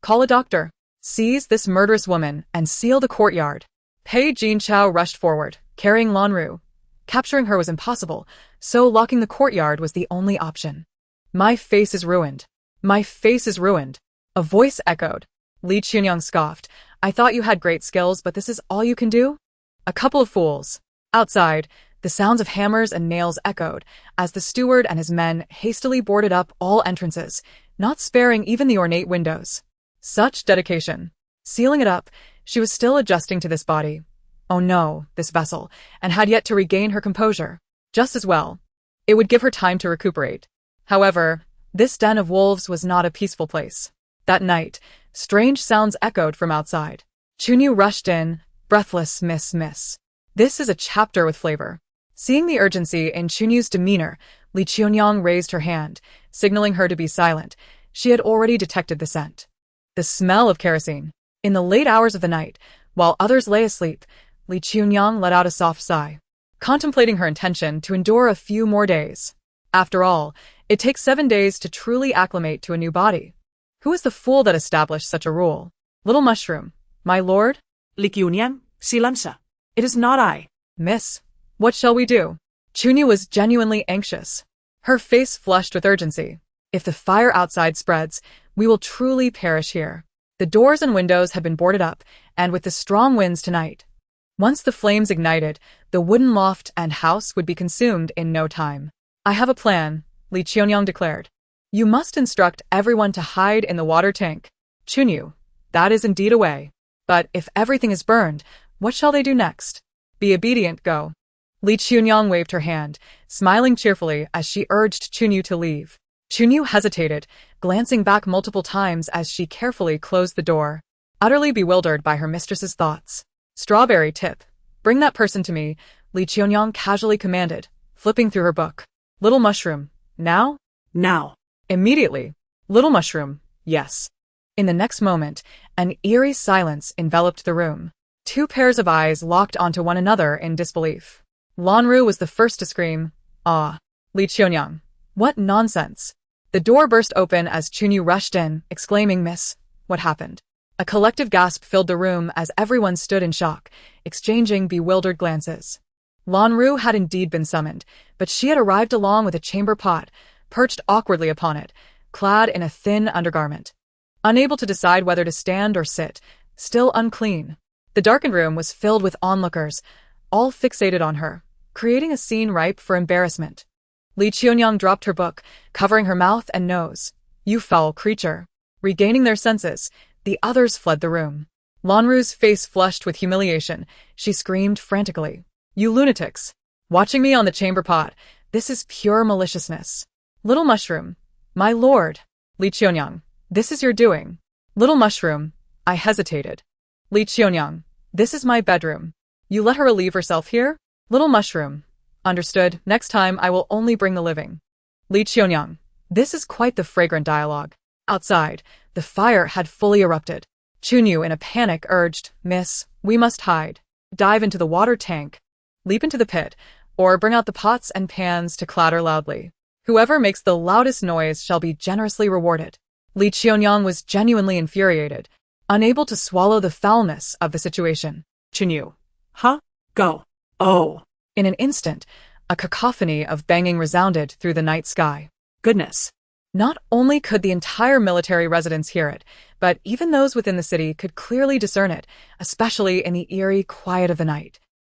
Call a doctor. Seize this murderous woman and seal the courtyard. Pei Jinchao rushed forward, carrying Lanru. Capturing her was impossible, so locking the courtyard was the only option. My face is ruined. My face is ruined. A voice echoed. Qiuniang scoffed. I thought you had great skills, but this is all you can do? A couple of fools. Outside, the sounds of hammers and nails echoed as the steward and his men hastily boarded up all entrances, not sparing even the ornate windows. Such dedication. Sealing it up, she was still adjusting to this body. Oh no, this vessel, and had yet to regain her composure. Just as well. It would give her time to recuperate. However, this den of wolves was not a peaceful place. That night, strange sounds echoed from outside. Qiuniang rushed in, breathless. Miss. This is a chapter with flavor. Seeing the urgency in Qiuniang's demeanor, Qiuniang raised her hand, signaling her to be silent. She had already detected the scent. The smell of kerosene. In the late hours of the night, while others lay asleep, Qiuniang let out a soft sigh, contemplating her intention to endure a few more days. After all, it takes 7 days to truly acclimate to a new body. Who is the fool that established such a rule? Little mushroom, my lord? Qiuniang, silenza. It is not I. Miss, what shall we do? Qiuniang was genuinely anxious. Her face flushed with urgency. If the fire outside spreads, we will truly perish here. The doors and windows had been boarded up, and with the strong winds tonight. Once the flames ignited, the wooden loft and house would be consumed in no time. I have a plan, Qiuniang declared. You must instruct everyone to hide in the water tank. Qiuniang, that is indeed a way. But if everything is burned, what shall they do next? Be obedient, go. Qiuniang waved her hand, smiling cheerfully as she urged Qiuniang to leave. Qiuniang hesitated, glancing back multiple times as she carefully closed the door, utterly bewildered by her mistress's thoughts. Strawberry tip. Bring that person to me, Qiuniang casually commanded, flipping through her book. Little mushroom. Now? Now. Immediately. Little mushroom. Yes. In the next moment, an eerie silence enveloped the room. 2 pairs of eyes locked onto one another in disbelief. Lanru was the first to scream, ah. Qiuniang. What nonsense. The door burst open as Qiuniang rushed in, exclaiming, Miss, what happened? A collective gasp filled the room as everyone stood in shock, exchanging bewildered glances. Lanru had indeed been summoned, but she had arrived along with a chamber pot, perched awkwardly upon it, clad in a thin undergarment. Unable to decide whether to stand or sit, still unclean. The darkened room was filled with onlookers, all fixated on her, creating a scene ripe for embarrassment. Qiuniang dropped her book, covering her mouth and nose. You foul creature. Regaining their senses, the others fled the room. Lanru's face flushed with humiliation. She screamed frantically. You lunatics. Watching me on the chamber pot. This is pure maliciousness. Little mushroom. My lord. Qiuniang. This is your doing. Little mushroom. I hesitated. Qiuniang. This is my bedroom. You let her relieve herself here? Little mushroom. Understood. Next time I will only bring the living. Qiuniang. This is quite the fragrant dialogue. Outside, the fire had fully erupted. Qiuniang in a panic urged, Miss, we must hide. Dive into the water tank. Leap into the pit, or bring out the pots and pans to clatter loudly. Whoever makes the loudest noise shall be generously rewarded. Qiuniang was genuinely infuriated. unable to swallow the foulness of the situation. Qiuniang. Huh? Go. Oh. In an instant, a cacophony of banging resounded through the night sky. Goodness. Not only could the entire military residence hear it, but even those within the city could clearly discern it, especially in the eerie quiet of the night.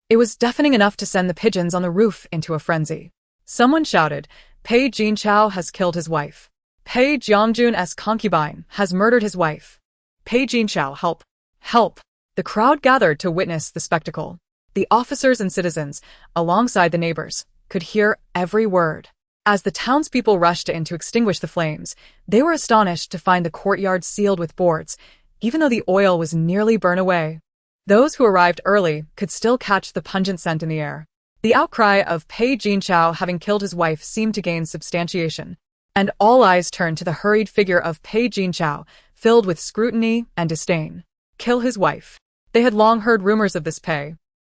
It was deafening enough to send the pigeons on the roof into a frenzy. Someone shouted, Pei Jinchao has killed his wife. Pei Jiangjun's concubine has murdered his wife. Pei Jinchao, help. Help! The crowd gathered to witness the spectacle. The officers and citizens, alongside the neighbors, could hear every word. As the townspeople rushed in to extinguish the flames, they were astonished to find the courtyard sealed with boards, even though the oil was nearly burned away. Those who arrived early could still catch the pungent scent in the air. The outcry of Pei Jinchao having killed his wife seemed to gain substantiation, and all eyes turned to the hurried figure of Pei Jinchao, filled with scrutiny and disdain. Kill his wife. They had long heard rumors of this Pei,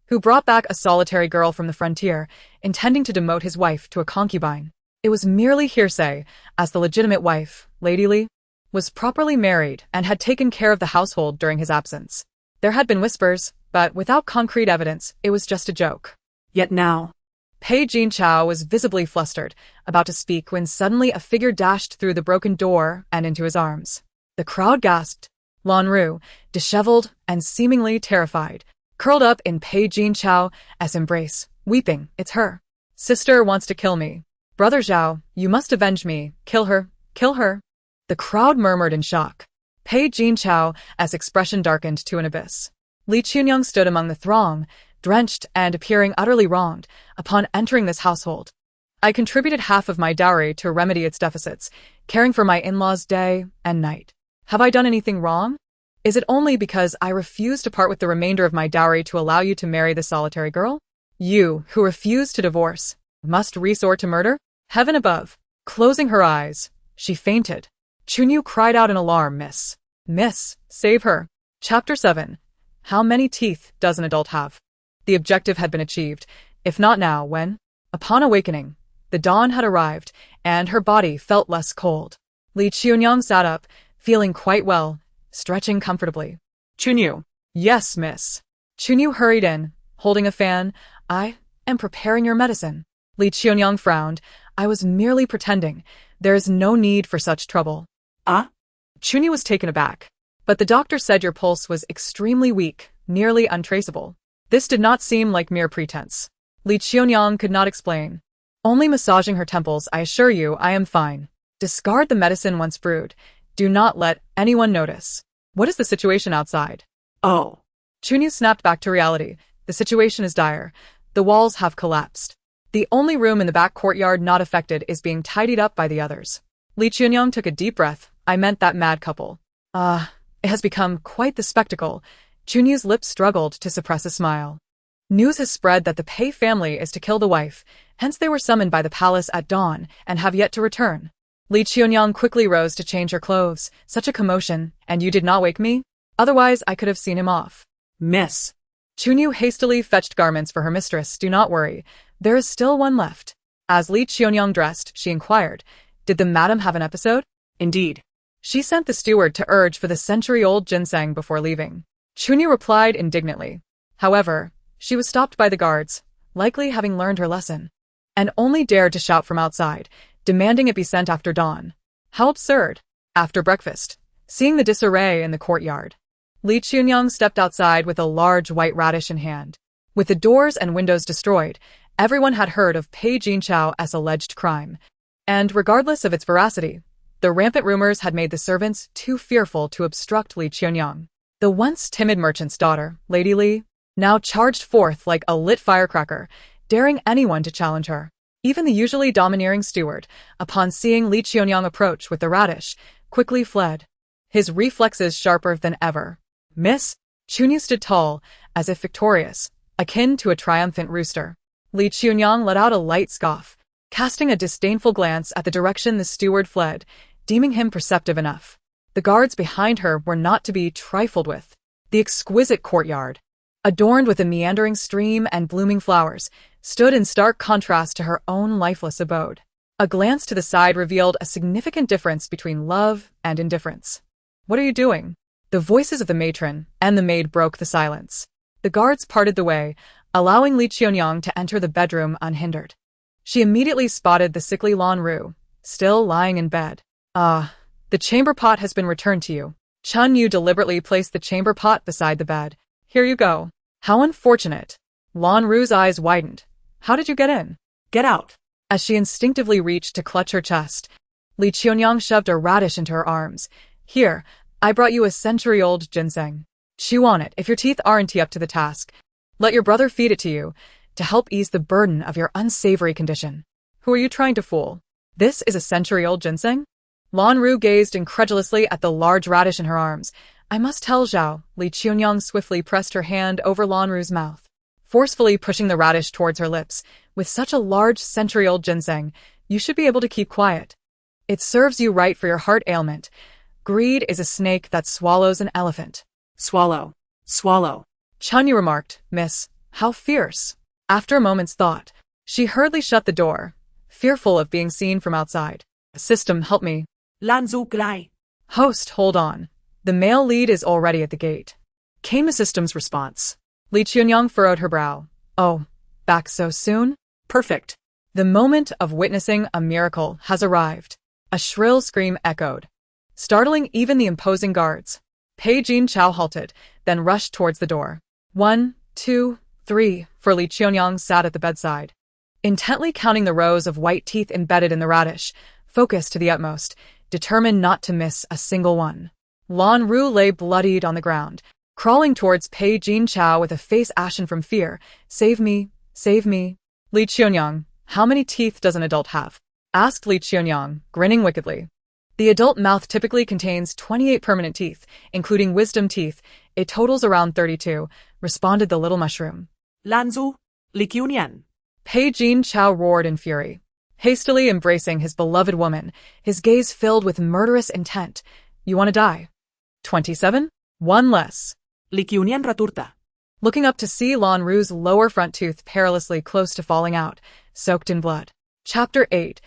who brought back a solitary girl from the frontier, intending to demote his wife to a concubine. It was merely hearsay, as the legitimate wife, Lady Li, was properly married and had taken care of the household during his absence. There had been whispers, but without concrete evidence, it was just a joke. Yet now, Pei Jinchao was visibly flustered, about to speak when suddenly a figure dashed through the broken door and into his arms. The crowd gasped. Lan Ru, disheveled and seemingly terrified, curled up in Pei Jinchao's embrace, weeping, It's her. Sister wants to kill me. Brother Zhao, you must avenge me. Kill her. Kill her. The crowd murmured in shock. Pei Jinchao's expression darkened to an abyss. Qiuniang stood among the throng, drenched and appearing utterly wronged, upon entering this household. I contributed half of my dowry to remedy its deficits, caring for my in-laws day and night. Have I done anything wrong? Is it only because I refuse to part with the remainder of my dowry to allow you to marry the solitary girl? You, who refuse to divorce, must resort to murder? Heaven above. Closing her eyes, she fainted. Qiuniang cried out in alarm, Miss, save her. Chapter 7. How many teeth does an adult have? The objective had been achieved, if not now, when? Upon awakening, the dawn had arrived, and her body felt less cold. Qiuniang sat up, feeling quite well, stretching comfortably. Qiuniang. Yes, miss. Qiuniang hurried in, holding a fan. I am preparing your medicine. Qiuniang frowned. I was merely pretending. There is no need for such trouble. Ah? Qiuniang was taken aback. But the doctor said your pulse was extremely weak, nearly untraceable. This did not seem like mere pretense. Qiuniang could not explain. Only massaging her temples, I assure you, I am fine. Discard the medicine once brewed. Do not let anyone notice. What is the situation outside? Oh. Qiuniang snapped back to reality. The situation is dire. The walls have collapsed. The only room in the back courtyard not affected is being tidied up by the others. Qiuniang took a deep breath. I meant that mad couple. It has become quite the spectacle. Qiuniang's lips struggled to suppress a smile. News has spread that the Pei family is to kill the wife, hence they were summoned by the palace at dawn and have yet to return. Qiuniang quickly rose to change her clothes. Such a commotion, and you did not wake me? Otherwise I could have seen him off. Miss. Qiuniang hastily fetched garments for her mistress. Do not worry. There is still one left. As Qiuniang dressed, she inquired, Did the madam have an episode? Indeed. She sent the steward to urge for the century-old ginseng before leaving. Qiuniang replied indignantly. However, she was stopped by the guards, likely having learned her lesson, and only dared to shout from outside, demanding it be sent after dawn. How absurd! After breakfast, seeing the disarray in the courtyard, Qiuniang stepped outside with a large white radish in hand. With the doors and windows destroyed, everyone had heard of Pei Jinchao's alleged crime, and regardless of its veracity, the rampant rumors had made the servants too fearful to obstruct Qiuniang. The once timid merchant's daughter, Lady Li, now charged forth like a lit firecracker, daring anyone to challenge her. Even the usually domineering steward, upon seeing Qiuniang approach with the radish, quickly fled, his reflexes sharper than ever. Miss? Qiuniang stood tall, as if victorious, akin to a triumphant rooster. Qiuniang let out a light scoff, casting a disdainful glance at the direction the steward fled, deeming him perceptive enough. The guards behind her were not to be trifled with. The exquisite courtyard, adorned with a meandering stream and blooming flowers, stood in stark contrast to her own lifeless abode. A glance to the side revealed a significant difference between love and indifference. What are you doing? The voices of the matron and the maid broke the silence. The guards parted the way, allowing Qiuniang to enter the bedroom unhindered. She immediately spotted the sickly Lan Ru, still lying in bed. The chamber pot has been returned to you. Chun Yu deliberately placed the chamber pot beside the bed. Here you go. How unfortunate. Lan Ru's eyes widened. How did you get in? Get out. As she instinctively reached to clutch her chest, Qiuniang shoved a radish into her arms. Here, I brought you a century-old ginseng. Chew on it if your teeth aren't up to the task. Let your brother feed it to you, to help ease the burden of your unsavory condition. Who are you trying to fool? This is a century-old ginseng? Lan Ru gazed incredulously at the large radish in her arms. I must tell Zhao. Qiuniang swiftly pressed her hand over Lan Ru's mouth, forcefully pushing the radish towards her lips. With such a large century-old ginseng, you should be able to keep quiet. It serves you right for your heart ailment. Greed is a snake that swallows an elephant. Swallow. Swallow. Chun Yu remarked, Miss, how fierce. After a moment's thought, she hurriedly shut the door, fearful of being seen from outside. System, help me. Lanzu Glai. Host, hold on. The male lead is already at the gate. Came the system's response. Qiuniang furrowed her brow. Oh, back so soon? Perfect. The moment of witnessing a miracle has arrived. A shrill scream echoed, startling even the imposing guards. Pei Jin Chao halted, then rushed towards the door. 1, 2, 3, for Qiuniang sat at the bedside, intently counting the rows of white teeth embedded in the radish, focused to the utmost, determined not to miss a single one. Lan Ru lay bloodied on the ground, crawling towards Pei Jin Chao with a face ashen from fear. Save me, save me. Qiuniang, how many teeth does an adult have? Asked Qiuniang, grinning wickedly. The adult mouth typically contains 28 permanent teeth, including wisdom teeth. It totals around 32, responded the little mushroom. Lanzu, Qiuniang. Pei Jin Chao roared in fury, hastily embracing his beloved woman, his gaze filled with murderous intent. You want to die? 27? One less. Qiuniang raturta. Looking up to see Lan Ru's lower front tooth perilously close to falling out, soaked in blood. Chapter 8.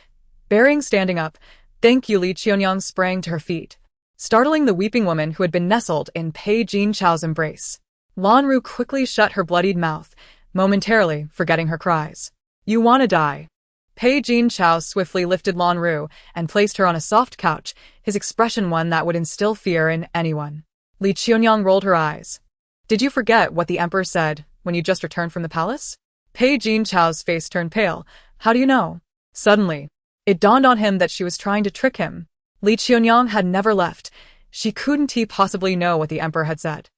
Bearing standing up. Thank you. Qiuniang sprang to her feet, startling the weeping woman who had been nestled in Pei Jin Chao's embrace. Lan Ru quickly shut her bloodied mouth, momentarily forgetting her cries. You want to die? Pei Jin Chao swiftly lifted Lan Ru and placed her on a soft couch, his expression one that would instill fear in anyone. Qiuniang rolled her eyes. Did you forget what the emperor said when you just returned from the palace? Pei Jin Chao's face turned pale. How do you know? Suddenly, it dawned on him that she was trying to trick him. Qiuniang had never left. She couldn't possibly know what the emperor had said.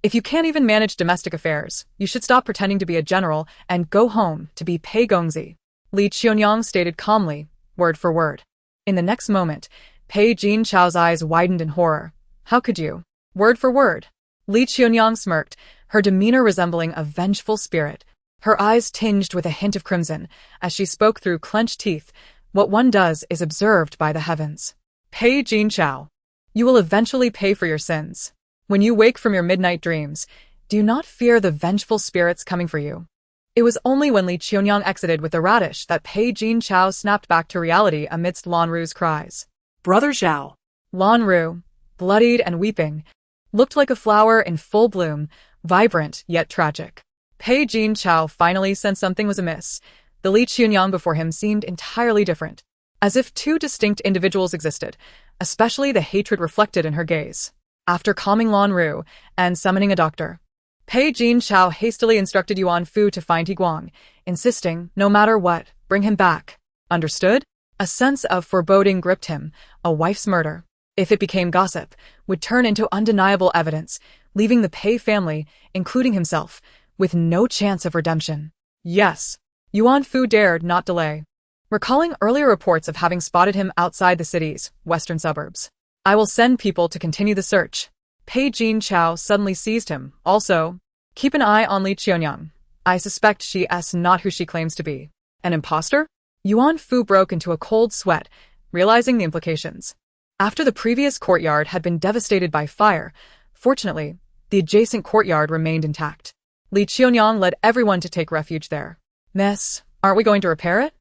If you can't even manage domestic affairs, you should stop pretending to be a general and go home to be Pei Gongzi. Qiuniang stated calmly, word for word. In the next moment, Pei Jin Chao's eyes widened in horror. How could you? Word for word. Qiuniang smirked, her demeanor resembling a vengeful spirit. Her eyes tinged with a hint of crimson, as she spoke through clenched teeth. What one does is observed by the heavens. Pei Jin Chao, you will eventually pay for your sins. When you wake from your midnight dreams, do you not fear the vengeful spirits coming for you? It was only when Qiuniang exited with the radish that Pei Jin Chao snapped back to reality amidst Lan Ru's cries. Brother Zhao. Lan Ru, bloodied and weeping, looked like a flower in full bloom, vibrant yet tragic. Pei Jin Chao finally sensed something was amiss. The Qiuniang before him seemed entirely different, as if two distinct individuals existed, especially the hatred reflected in her gaze. After calming Lan Ru and summoning a doctor, Pei Jin Chao hastily instructed Yuan Fu to find Guang, insisting, no matter what, bring him back. Understood? A sense of foreboding gripped him. A wife's murder, if it became gossip, would turn into undeniable evidence, leaving the Pei family, including himself, with no chance of redemption. Yes. Yuan Fu dared not delay, recalling earlier reports of having spotted him outside the city's western suburbs. I will send people to continue the search. Pei Jin Chao suddenly seized him. Also, keep an eye on Qiuniang. I suspect she is not who she claims to be. An imposter? Yuan Fu broke into a cold sweat, realizing the implications. After the previous courtyard had been devastated by fire, fortunately, the adjacent courtyard remained intact. Qiuniang led everyone to take refuge there. Miss, aren't we going to repair it?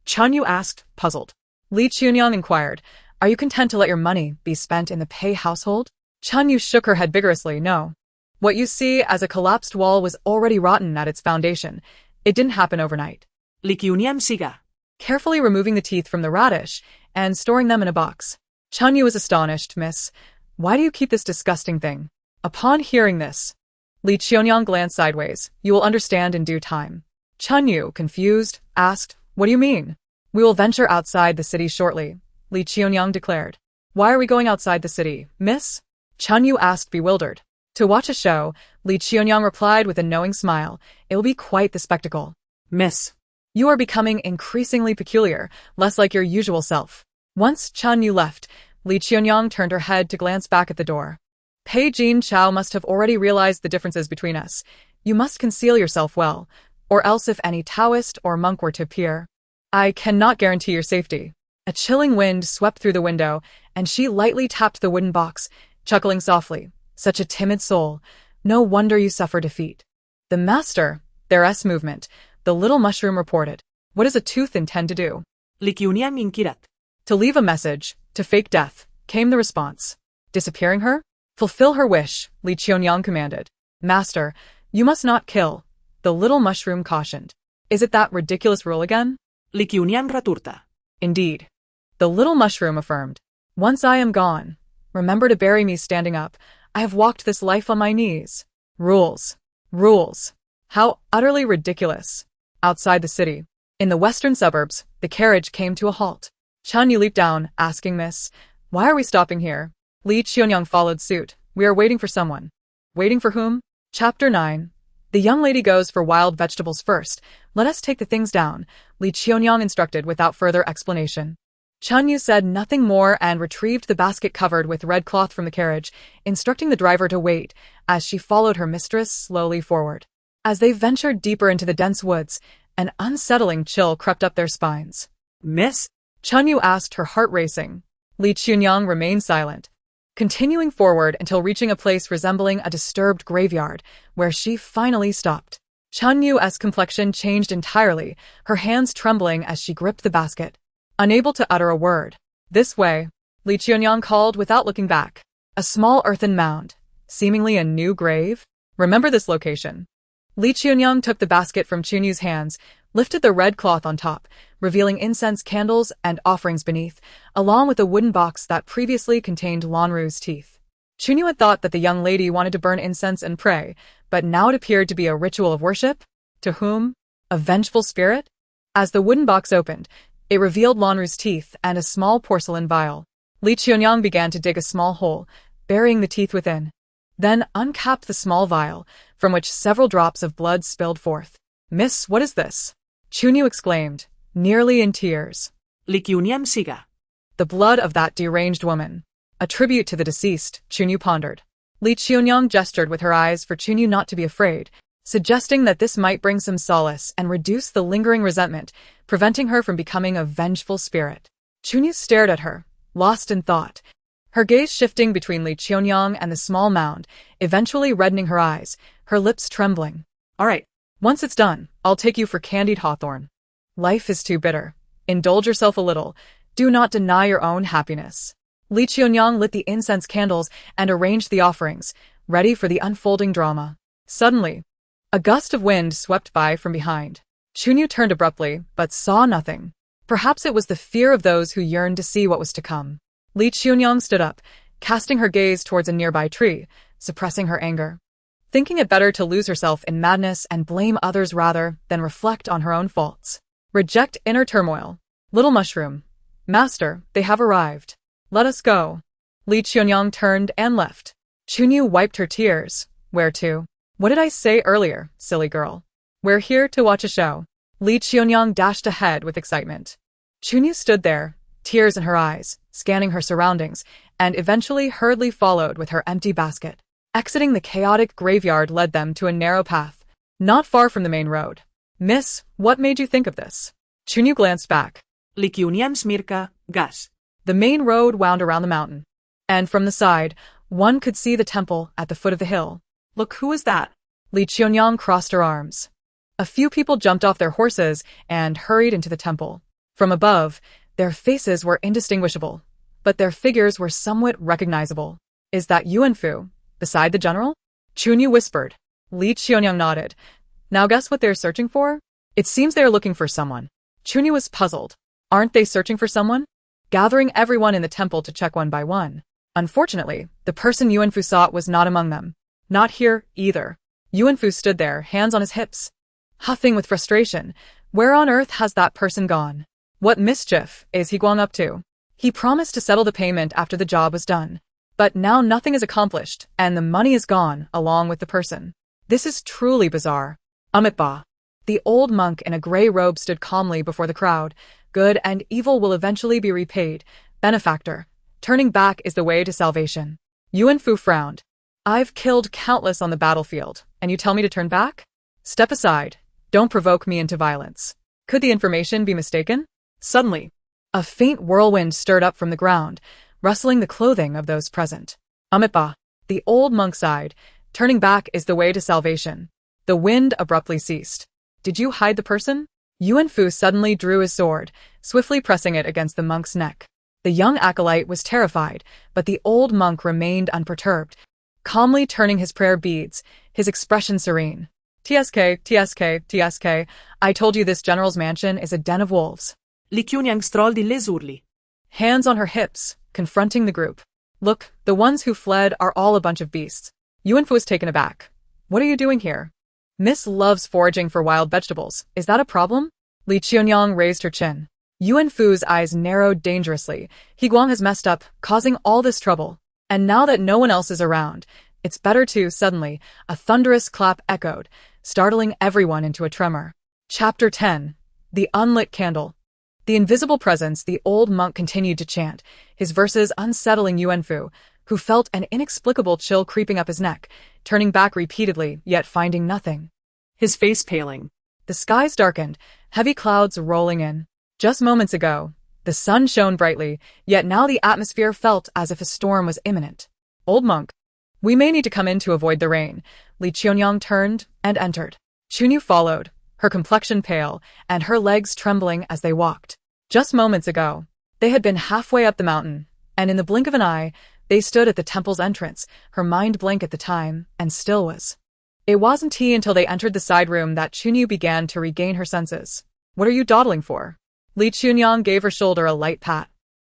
Chun Yu asked, puzzled. Qiuniang inquired, are you content to let your money be spent in the Pei household? Qiuniang shook her head vigorously. No. What you see as a collapsed wall was already rotten at its foundation. It didn't happen overnight. Qiuniang siga. Carefully removing the teeth from the radish and storing them in a box. Qiuniang was astonished. Miss, why do you keep this disgusting thing? Upon hearing this, Qiuniang glanced sideways. You will understand in due time. Qiuniang, confused, asked, what do you mean? We will venture outside the city shortly, Qiuniang declared. Why are we going outside the city, miss? Qiuniang asked, bewildered. To watch a show, Qiuniang replied with a knowing smile. It will be quite the spectacle. Miss. You are becoming increasingly peculiar, less like your usual self. Once Qiuniang left, Qiuniang turned her head to glance back at the door. Pei Jin Chao must have already realized the differences between us. You must conceal yourself well, or else if any Taoist or monk were to appear, I cannot guarantee your safety. A chilling wind swept through the window, and she lightly tapped the wooden box, chuckling softly. Such a timid soul. No wonder you suffer defeat. The master, their S movement, the little mushroom reported. What does a tooth intend to do? Qiuniang inquirat. To leave a message, to fake death, came the response. Disappearing her? Fulfill her wish, Qiuniang commanded. Master, you must not kill, the little mushroom cautioned. Is it that ridiculous rule again? Qiuniang returta. Indeed. The little mushroom affirmed. Once I am gone, remember to bury me standing up. I have walked this life on my knees. Rules. Rules. How utterly ridiculous. Outside the city, in the western suburbs, the carriage came to a halt. Qiuniang leaped down, asking Miss, why are we stopping here? Qiuniang followed suit. We are waiting for someone. Waiting for whom? Chapter 9. The young lady goes for wild vegetables first. Let us take the things down, Qiuniang instructed without further explanation. Qiuniang said nothing more and retrieved the basket covered with red cloth from the carriage, instructing the driver to wait, as she followed her mistress slowly forward. As they ventured deeper into the dense woods, an unsettling chill crept up their spines. Miss? Qiuniang asked, her heart racing. Qiuniang remained silent, continuing forward until reaching a place resembling a disturbed graveyard, where she finally stopped. Qiuniang's complexion changed entirely, her hands trembling as she gripped the basket. Unable to utter a word. This way, Qiuniang called without looking back. A small earthen mound, seemingly a new grave? Remember this location. Qiuniang took the basket from Qiuniang's hands, lifted the red cloth on top, revealing incense candles and offerings beneath, along with a wooden box that previously contained Lanru's teeth. Qiuniang had thought that the young lady wanted to burn incense and pray, but now it appeared to be a ritual of worship? To whom? A vengeful spirit? As the wooden box opened, it revealed Lanru's teeth and a small porcelain vial. Qiuniang began to dig a small hole, burying the teeth within. Then uncapped the small vial, from which several drops of blood spilled forth. Miss, what is this? Qiuniang exclaimed, nearly in tears. Qiuniang siga. The blood of that deranged woman. A tribute to the deceased, Qiuniang pondered. Qiuniang gestured with her eyes for Qiuniang not to be afraid, suggesting that this might bring some solace and reduce the lingering resentment, preventing her from becoming a vengeful spirit. Qiuniang stared at her, lost in thought, her gaze shifting between Qiuniang and the small mound, eventually reddening her eyes, her lips trembling. All right, once it's done, I'll take you for candied hawthorn. Life is too bitter. Indulge yourself a little. Do not deny your own happiness. Qiuniang lit the incense candles and arranged the offerings, ready for the unfolding drama. Suddenly, a gust of wind swept by from behind. Qiuniang turned abruptly, but saw nothing. Perhaps it was the fear of those who yearned to see what was to come. Qiuniang stood up, casting her gaze towards a nearby tree, suppressing her anger. Thinking it better to lose herself in madness and blame others rather than reflect on her own faults. Reject inner turmoil. Little mushroom. Master, they have arrived. Let us go. Qiuniang turned and left. Qiuniang wiped her tears. Where to? What did I say earlier, silly girl? We're here to watch a show. Qiuniang dashed ahead with excitement. Qiuniang stood there, tears in her eyes, scanning her surroundings, and eventually hurriedly followed with her empty basket. Exiting the chaotic graveyard led them to a narrow path, not far from the main road. Miss, what made you think of this? Qiuniang glanced back. Qiuniang smirka, gas. The main road wound around the mountain, and from the side, one could see the temple at the foot of the hill. Look, who is that? Qiuniang crossed her arms. A few people jumped off their horses and hurried into the temple. From above, their faces were indistinguishable, but their figures were somewhat recognizable. Is that Yuanfu, beside the general? Qiuniang whispered. Qiuniang nodded. Now guess what they're searching for? It seems they're looking for someone. Qiuniang was puzzled. Aren't they searching for someone? Gathering everyone in the temple to check one by one. Unfortunately, the person Yuanfu sought was not among them. Not here, either. Yuanfu stood there, hands on his hips, huffing with frustration. Where on earth has that person gone? What mischief is he Qiuniang up to? He promised to settle the payment after the job was done. But now nothing is accomplished, and the money is gone, along with the person. This is truly bizarre. Amitabha. The old monk in a grey robe stood calmly before the crowd. Good and evil will eventually be repaid. Benefactor. Turning back is the way to salvation. Yuanfu frowned. I've killed countless on the battlefield, and you tell me to turn back? Step aside. Don't provoke me into violence. Could the information be mistaken? Suddenly, a faint whirlwind stirred up from the ground, rustling the clothing of those present. Amitabha. The old monk sighed. Turning back is the way to salvation. The wind abruptly ceased. Did you hide the person? Yuanfu suddenly drew his sword, swiftly pressing it against the monk's neck. The young acolyte was terrified, but the old monk remained unperturbed, calmly turning his prayer beads, his expression serene. TSK, TSK, TSK, I told you this general's mansion is a den of wolves. Qiuniang strolled in les urli. Hands on her hips, confronting the group. Look, the ones who fled are all a bunch of beasts. Yuanfu was taken aback. What are you doing here? Miss loves foraging for wild vegetables. Is that a problem? Qiuniang raised her chin. Yuanfu's eyes narrowed dangerously. Qiuniang has messed up, causing all this trouble. And now that no one else is around, it's better to, suddenly, a thunderous clap echoed, startling everyone into a tremor. Chapter 10. The Unlit Candle. The invisible presence, the old monk continued to chant, his verses unsettling Yuanfu, who felt an inexplicable chill creeping up his neck, turning back repeatedly, yet finding nothing. His face paling. The skies darkened, heavy clouds rolling in. Just moments ago, the sun shone brightly, yet now the atmosphere felt as if a storm was imminent. Old monk. We may need to come in to avoid the rain. Qiuniang turned and entered. Qiuniang followed, her complexion pale, and her legs trembling as they walked. Just moments ago, they had been halfway up the mountain, and in the blink of an eye, they stood at the temple's entrance, her mind blank at the time, and still was. It wasn't until they entered the side room that Qiuniang began to regain her senses. What are you dawdling for? Qiuniang gave her shoulder a light pat.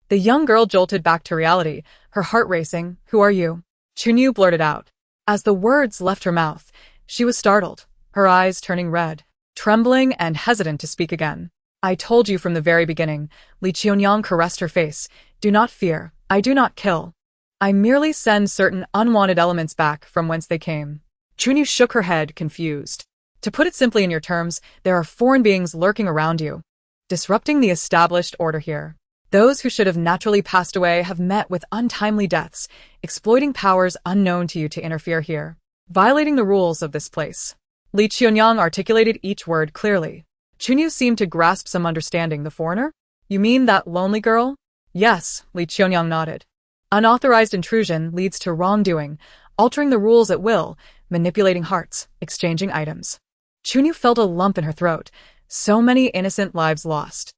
The young girl jolted back to reality, her heart racing. Who are you? Qiuniang blurted out. As the words left her mouth, she was startled, her eyes turning red, trembling and hesitant to speak again. I told you from the very beginning. Qiuniang caressed her face. Do not fear. I do not kill. I merely send certain unwanted elements back from whence they came. Qiuniang shook her head, confused. To put it simply in your terms, there are foreign beings lurking around you, disrupting the established order here. Those who should have naturally passed away have met with untimely deaths, exploiting powers unknown to you to interfere here, violating the rules of this place. Qiuniang articulated each word clearly. Qiuniang seemed to grasp some understanding. The foreigner? You mean that lonely girl? Yes, Qiuniang nodded. Unauthorized intrusion leads to wrongdoing, altering the rules at will, manipulating hearts, exchanging items. Qiuniang felt a lump in her throat. So many innocent lives lost.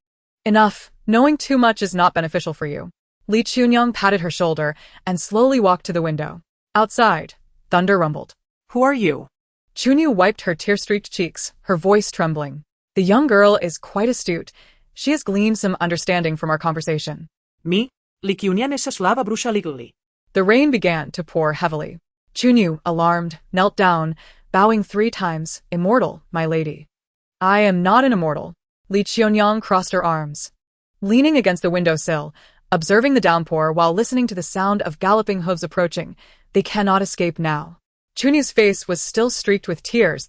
Enough. Knowing too much is not beneficial for you. Qiuniang patted her shoulder and slowly walked to the window. Outside, thunder rumbled. Who are you? Qiuniang wiped her tear-streaked cheeks, her voice trembling. The young girl is quite astute. She has gleaned some understanding from our conversation. Me? Qiuniang is a slava brusha legally. The rain began to pour heavily. Qiuniang, alarmed, knelt down, bowing 3 times. Immortal, my lady. I am not an immortal. Qiuniang crossed her arms, leaning against the windowsill, observing the downpour while listening to the sound of galloping hooves approaching. They cannot escape now. Qiuniang's face was still streaked with tears.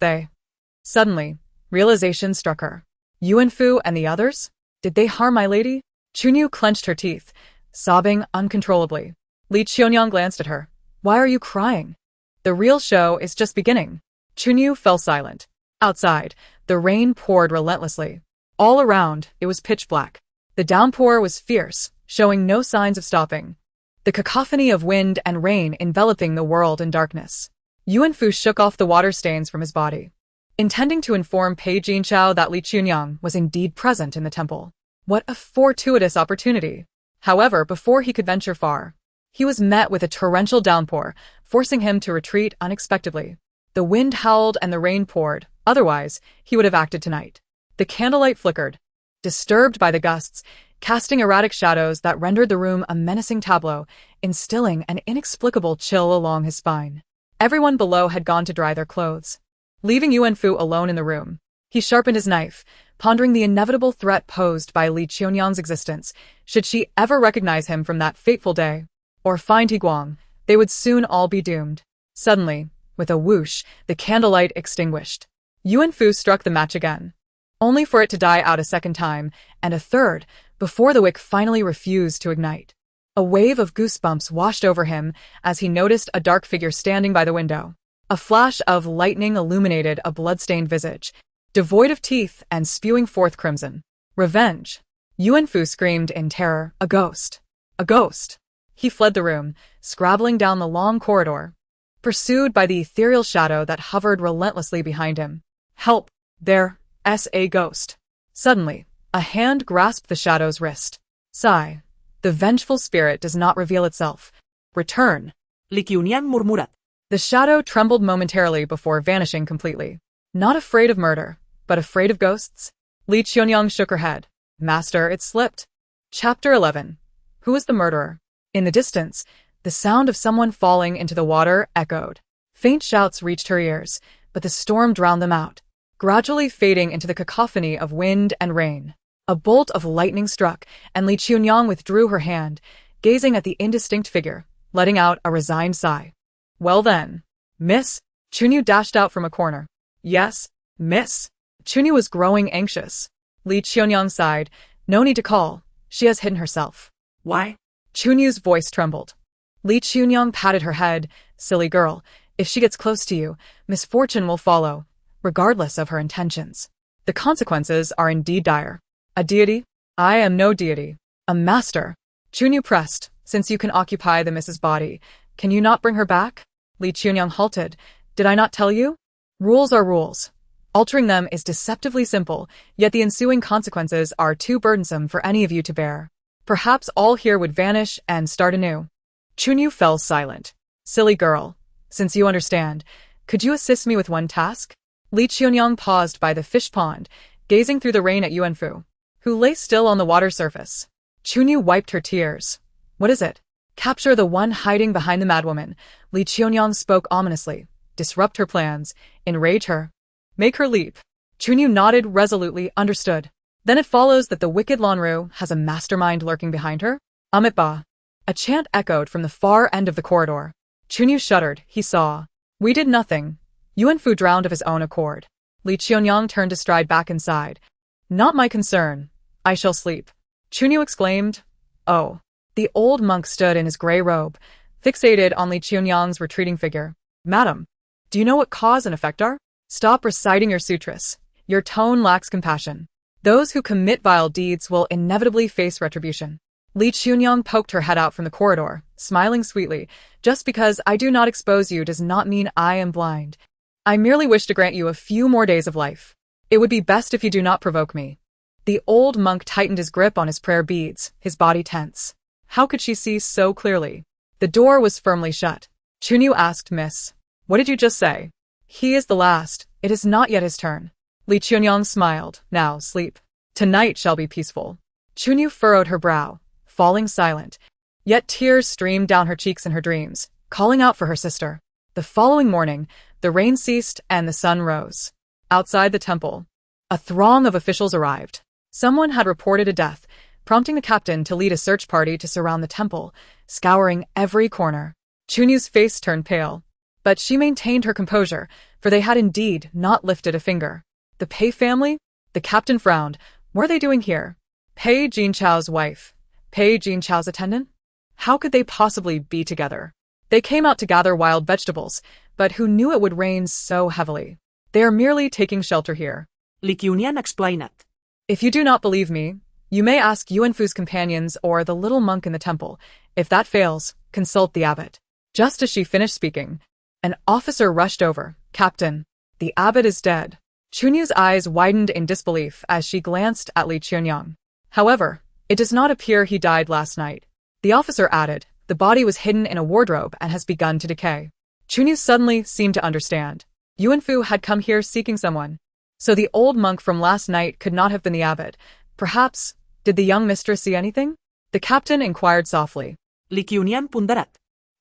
Suddenly, realization struck her. Yuanfu and the others? Did they harm my lady? Qiuniang clenched her teeth, sobbing uncontrollably. Qiuniang glanced at her. Why are you crying? The real show is just beginning. Qiuniang fell silent. Outside, the rain poured relentlessly. All around, it was pitch black. The downpour was fierce, showing no signs of stopping. The cacophony of wind and rain enveloping the world in darkness. Yuanfu shook off the water stains from his body, intending to inform Pei Jinchao that Qiuniang was indeed present in the temple. What a fortuitous opportunity! However, before he could venture far, He was met with a torrential downpour, forcing him to retreat unexpectedly. The wind howled and the rain poured, otherwise he would have acted tonight. The candlelight flickered, disturbed by the gusts, casting erratic shadows that rendered the room a menacing tableau, instilling an inexplicable chill along his spine. Everyone below had gone to dry their clothes, leaving Yuanfu alone in the room. He sharpened his knife, pondering the inevitable threat posed by Qiuniang's existence, should she ever recognize him from that fateful day, or find Qiuniang. They would soon all be doomed. Suddenly, with a whoosh, the candlelight extinguished. Yuanfu struck the match again, only for it to die out a second time, and a third, before the wick finally refused to ignite. A wave of goosebumps washed over him as he noticed a dark figure standing by the window. A flash of lightning illuminated a blood-stained visage, devoid of teeth and spewing forth crimson. Revenge! Yuanfu screamed in terror. A ghost! A ghost! He fled the room, scrabbling down the long corridor, pursued by the ethereal shadow that hovered relentlessly behind him. Help! There's a ghost! Suddenly, a hand grasped the shadow's wrist. Sigh. The vengeful spirit does not reveal itself. Return! Qiuniang murmurat. The shadow trembled momentarily before vanishing completely. Not afraid of murder, but afraid of ghosts? Qiuniang shook her head. Master, it slipped. Chapter 11. Who is the murderer? In the distance, the sound of someone falling into the water echoed. Faint shouts reached her ears, but the storm drowned them out, gradually fading into the cacophony of wind and rain. A bolt of lightning struck, and Qiuniang withdrew her hand, gazing at the indistinct figure, letting out a resigned sigh. Well then, miss? Qiuniang dashed out from a corner. Yes, miss. Qiuniang was growing anxious. Qiuniang sighed. No need to call. She has hidden herself. Why? Qiuniang's voice trembled. Qiuniang patted her head. Silly girl, if she gets close to you, misfortune will follow, regardless of her intentions. The consequences are indeed dire. A deity? I am no deity. A master. Qiuniang pressed. Since you can occupy the miss's body, can you not bring her back? Qiuniang halted. Did I not tell you? Rules are rules. Altering them is deceptively simple, yet the ensuing consequences are too burdensome for any of you to bear. Perhaps all here would vanish and start anew. Qiuniang fell silent. Silly girl. Since you understand, could you assist me with one task? Qiuniang paused by the fish pond, gazing through the rain at Yuanfu, who lay still on the water surface. Qiuniang wiped her tears. What is it? Capture the one hiding behind the madwoman. Qiuniang spoke ominously. Disrupt her plans. Enrage her. Make her leap. Qiuniang nodded resolutely. Understood. Then it follows that the wicked Lanru has a mastermind lurking behind her? Amitba. A chant echoed from the far end of the corridor. Qiuniang shuddered. He saw. We did nothing. Yuanfu drowned of his own accord. Qiuniang turned to stride back inside. Not my concern. I shall sleep. Qiuniang exclaimed. Oh. The old monk stood in his grey robe, fixated on Qiuniang's retreating figure. Madam, do you know what cause and effect are? Stop reciting your sutras. Your tone lacks compassion. Those who commit vile deeds will inevitably face retribution. Qiuniang poked her head out from the corridor, smiling sweetly. Just because I do not expose you does not mean I am blind. I merely wish to grant you a few more days of life. It would be best if you do not provoke me. The old monk tightened his grip on his prayer beads, his body tense. How could she see so clearly? The door was firmly shut. Qiuniang asked, Miss, what did you just say? He is the last. It is not yet his turn. Qiuniang smiled. Now, sleep. Tonight shall be peaceful. Qiuniang furrowed her brow, falling silent. Yet tears streamed down her cheeks in her dreams, calling out for her sister. The following morning, the rain ceased and the sun rose. Outside the temple, a throng of officials arrived. Someone had reported a death, prompting the captain to lead a search party to surround the temple, scouring every corner. Qiuniang's face turned pale, but she maintained her composure, for they had indeed not lifted a finger. The Pei family? The captain frowned. What are they doing here? Pei Jinchao's wife. Pei Jinchao's attendant? How could they possibly be together? They came out to gather wild vegetables, but who knew it would rain so heavily? They are merely taking shelter here. Qiuniang explained. If you do not believe me, you may ask Yuanfu's companions or the little monk in the temple. If that fails, consult the abbot. Just as she finished speaking, an officer rushed over. Captain, the abbot is dead. Qiuniang's eyes widened in disbelief as she glanced at Qiuniang. However, it does not appear he died last night. The officer added, The body was hidden in a wardrobe and has begun to decay. Qiuniang suddenly seemed to understand. Yuanfu had come here seeking someone. So the old monk from last night could not have been the abbot. Perhaps, did the young mistress see anything? The captain inquired softly. Qiuniang ponderat.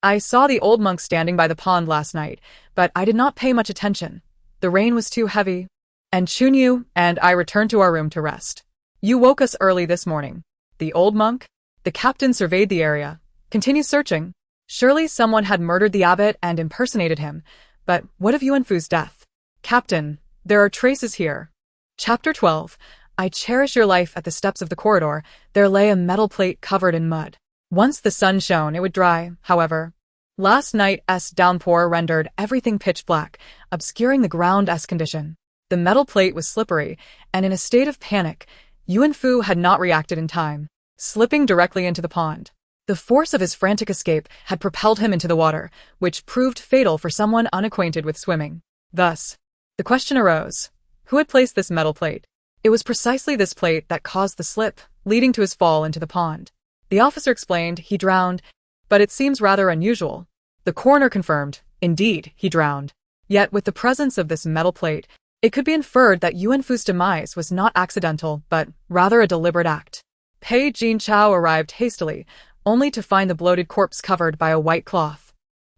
I saw the old monk standing by the pond last night, but I did not pay much attention. The rain was too heavy. And Qiuniang and I returned to our room to rest. You woke us early this morning. The old monk? The captain surveyed the area. Continue searching. Surely someone had murdered the abbot and impersonated him. But what of Yuanfu's death? Captain, there are traces here. Chapter 12. I cherish your life. At the steps of the corridor, there lay a metal plate covered in mud. Once the sun shone, it would dry, however. Last night's downpour rendered everything pitch black, obscuring the ground's condition. The metal plate was slippery, and in a state of panic, Yuanfu had not reacted in time, slipping directly into the pond. The force of his frantic escape had propelled him into the water, which proved fatal for someone unacquainted with swimming. Thus, the question arose, who had placed this metal plate? It was precisely this plate that caused the slip, leading to his fall into the pond. The officer explained he drowned, but it seems rather unusual. The coroner confirmed, indeed, he drowned. Yet with the presence of this metal plate, it could be inferred that Yuanfu's demise was not accidental, but rather a deliberate act. Pei Jinchao arrived hastily, only to find the bloated corpse covered by a white cloth.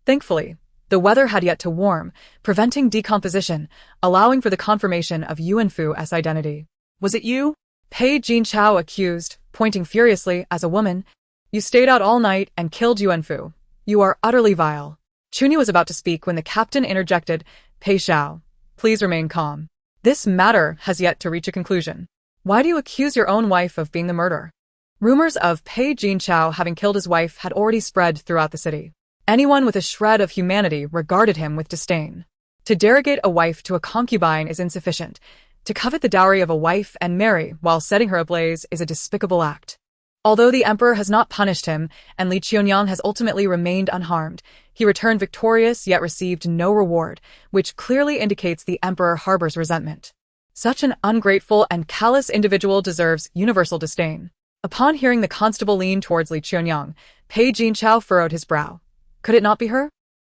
Thankfully, the weather had yet to warm, preventing decomposition, allowing for the confirmation of Yuanfu's identity. Was it you? Pei Jinchao accused, pointing furiously as a woman. You stayed out all night and killed Yuanfu. You are utterly vile. Qiuniang was about to speak when the captain interjected, Pei Xiao, please remain calm. This matter has yet to reach a conclusion. Why do you accuse your own wife of being the murderer? Rumors of Pei Jinchao having killed his wife had already spread throughout the city. Anyone with a shred of humanity regarded him with disdain. To derogate a wife to a concubine is insufficient. To covet the dowry of a wife and marry while setting her ablaze is a despicable act. Although the emperor has not punished him, and Qiuniang has ultimately remained unharmed, he returned victorious yet received no reward, which clearly indicates the emperor harbors resentment. Such an ungrateful and callous individual deserves universal disdain. Upon hearing the constable lean towards Qiuniang, Pei Jinchao furrowed his brow. Could it not be her?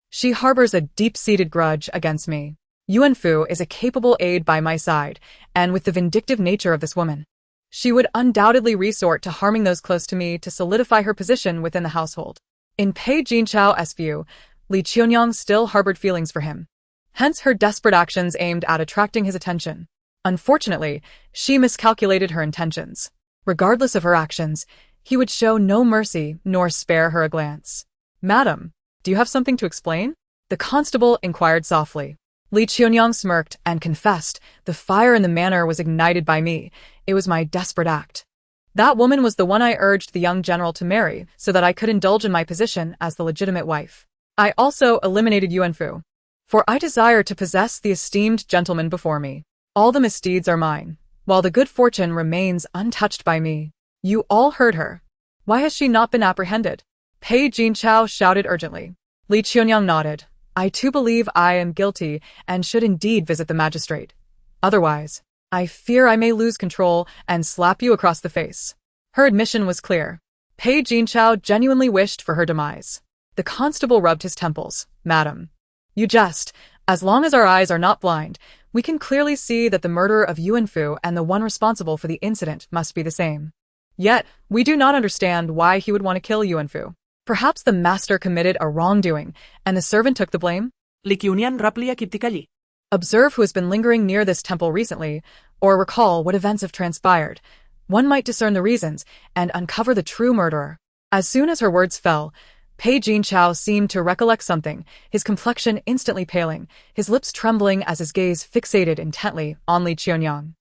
She harbors a deep-seated grudge against me. Yuanfu is a capable aide by my side, and with the vindictive nature of this woman, she would undoubtedly resort to harming those close to me to solidify her position within the household. In Pei Jinchao's view, Qiuniang still harbored feelings for him. Hence her desperate actions aimed at attracting his attention. Unfortunately, she miscalculated her intentions. Regardless of her actions, he would show no mercy nor spare her a glance. Madam, do you have something to explain? The constable inquired softly. Qiuniang smirked and confessed, the fire in the manor was ignited by me. It was my desperate act. That woman was the one I urged the young general to marry, so that I could indulge in my position as the legitimate wife. I also eliminated Yuanfu, for I desire to possess the esteemed gentleman before me. All the misdeeds are mine, while the good fortune remains untouched by me. You all heard her. Why has she not been apprehended? Pei Jinchao shouted urgently. Qiuniang nodded. I too believe I am guilty and should indeed visit the magistrate. Otherwise, I fear I may lose control and slap you across the face. Her admission was clear. Pei Jinchao genuinely wished for her demise. The constable rubbed his temples. Madam, you jest. As long as our eyes are not blind, we can clearly see that the murderer of Yuanfu and the one responsible for the incident must be the same. Yet, we do not understand why he would want to kill Yuanfu. Perhaps the master committed a wrongdoing, and the servant took the blame? Qiuniang raplia kiptikalli. Observe who has been lingering near this temple recently, or recall what events have transpired. One might discern the reasons, and uncover the true murderer. As soon as her words fell, Pei Jinchao seemed to recollect something, his complexion instantly paling, his lips trembling as his gaze fixated intently on Qiuniang.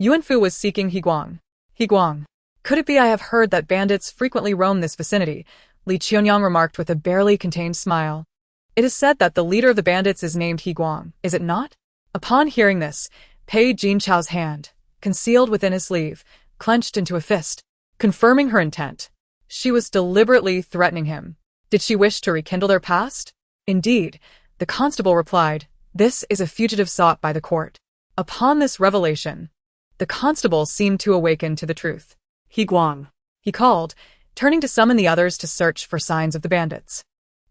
Yuanfu was seeking Higuang. Higuang. Could it be I have heard that bandits frequently roam this vicinity? Qiuniang remarked with a barely contained smile. It is said that the leader of the bandits is named Higuang, is it not? Upon hearing this, Pei Jinchao's hand, concealed within his sleeve, clenched into a fist, confirming her intent. She was deliberately threatening him. Did she wish to rekindle their past? Indeed, the constable replied, this is a fugitive sought by the court. Upon this revelation, the constable seemed to awaken to the truth. Higuang, he called, turning to summon the others to search for signs of the bandits.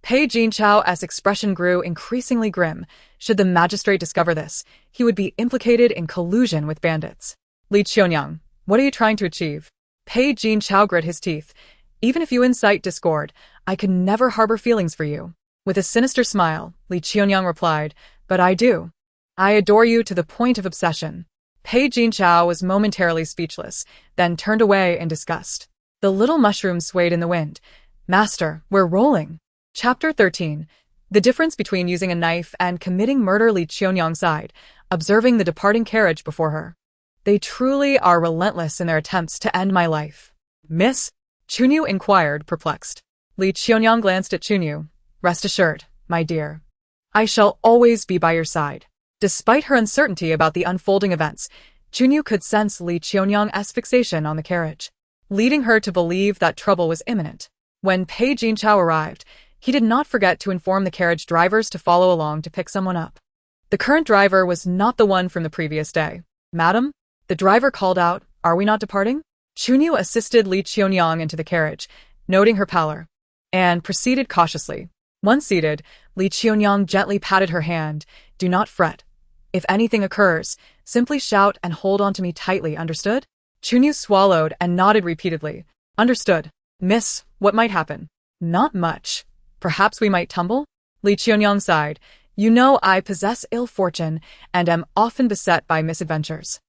Pei Jinchao's expression grew increasingly grim. Should the magistrate discover this, he would be implicated in collusion with bandits. Li Qiuniang, what are you trying to achieve? Pei Jinchao grit his teeth. Even if you incite discord, I could never harbor feelings for you. With a sinister smile, Li Qiuniang replied, but I do. I adore you to the point of obsession. Pei Jinchao was momentarily speechless, then turned away in disgust. The little mushroom swayed in the wind. Master, we're rolling. Chapter 13. The difference between using a knife and committing murder. Li Qiuniang sighed, observing the departing carriage before her. They truly are relentless in their attempts to end my life. Miss? Qiuniang inquired, perplexed. Li Qiuniang glanced at Qiuniang. Rest assured, my dear. I shall always be by your side. Despite her uncertainty about the unfolding events, Qiuniang could sense Li Qiuniang's fixation on the carriage, leading her to believe that trouble was imminent. When Pei Jinchao arrived, he did not forget to inform the carriage drivers to follow along to pick someone up. The current driver was not the one from the previous day. Madam? The driver called out, are we not departing? Qiuniang assisted Li Qiuniang into the carriage, noting her pallor, and proceeded cautiously. Once seated, Li Qiuniang gently patted her hand. Do not fret. If anything occurs, simply shout and hold on to me tightly, understood? Qiuniang swallowed and nodded repeatedly. Understood. Miss, what might happen? Not much. Perhaps we might tumble? Li Qiuniang sighed. You know I possess ill fortune and am often beset by misadventures.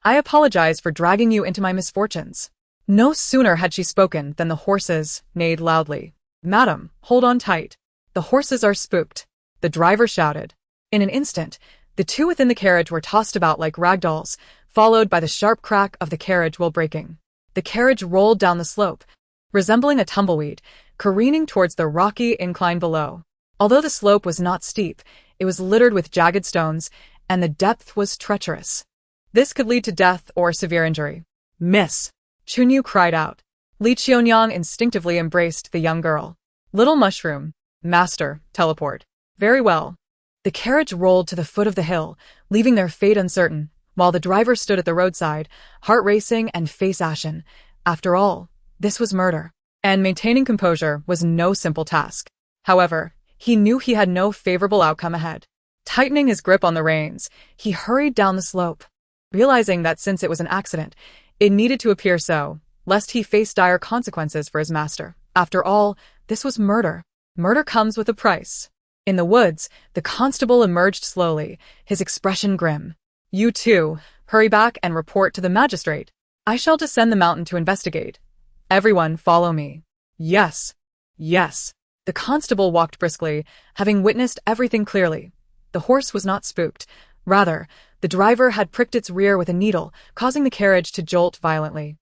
I apologize for dragging you into my misfortunes. No sooner had she spoken than the horses neighed loudly. Madam, hold on tight. The horses are spooked, the driver shouted. In an instant, the two within the carriage were tossed about like rag dolls, followed by the sharp crack of the carriage wheel braking. The carriage rolled down the slope, resembling a tumbleweed, careening towards the rocky incline below. Although the slope was not steep, it was littered with jagged stones, and the depth was treacherous. This could lead to death or severe injury. Miss! Qiuniang cried out. Li Qiuniang instinctively embraced the young girl. Little mushroom. Master, teleport. Very well. The carriage rolled to the foot of the hill, leaving their fate uncertain, while the driver stood at the roadside, heart racing and face ashen. After all, this was murder, and maintaining composure was no simple task. However, he knew he had no favorable outcome ahead. Tightening his grip on the reins, he hurried down the slope, realizing that since it was an accident, it needed to appear so, lest he face dire consequences for his master. After all, this was murder. Murder comes with a price. In the woods, the constable emerged slowly, his expression grim. You too, hurry back and report to the magistrate. I shall descend the mountain to investigate. Everyone follow me. Yes. Yes. The constable walked briskly, having witnessed everything clearly. The horse was not spooked. Rather, the driver had pricked its rear with a needle, causing the carriage to jolt violently.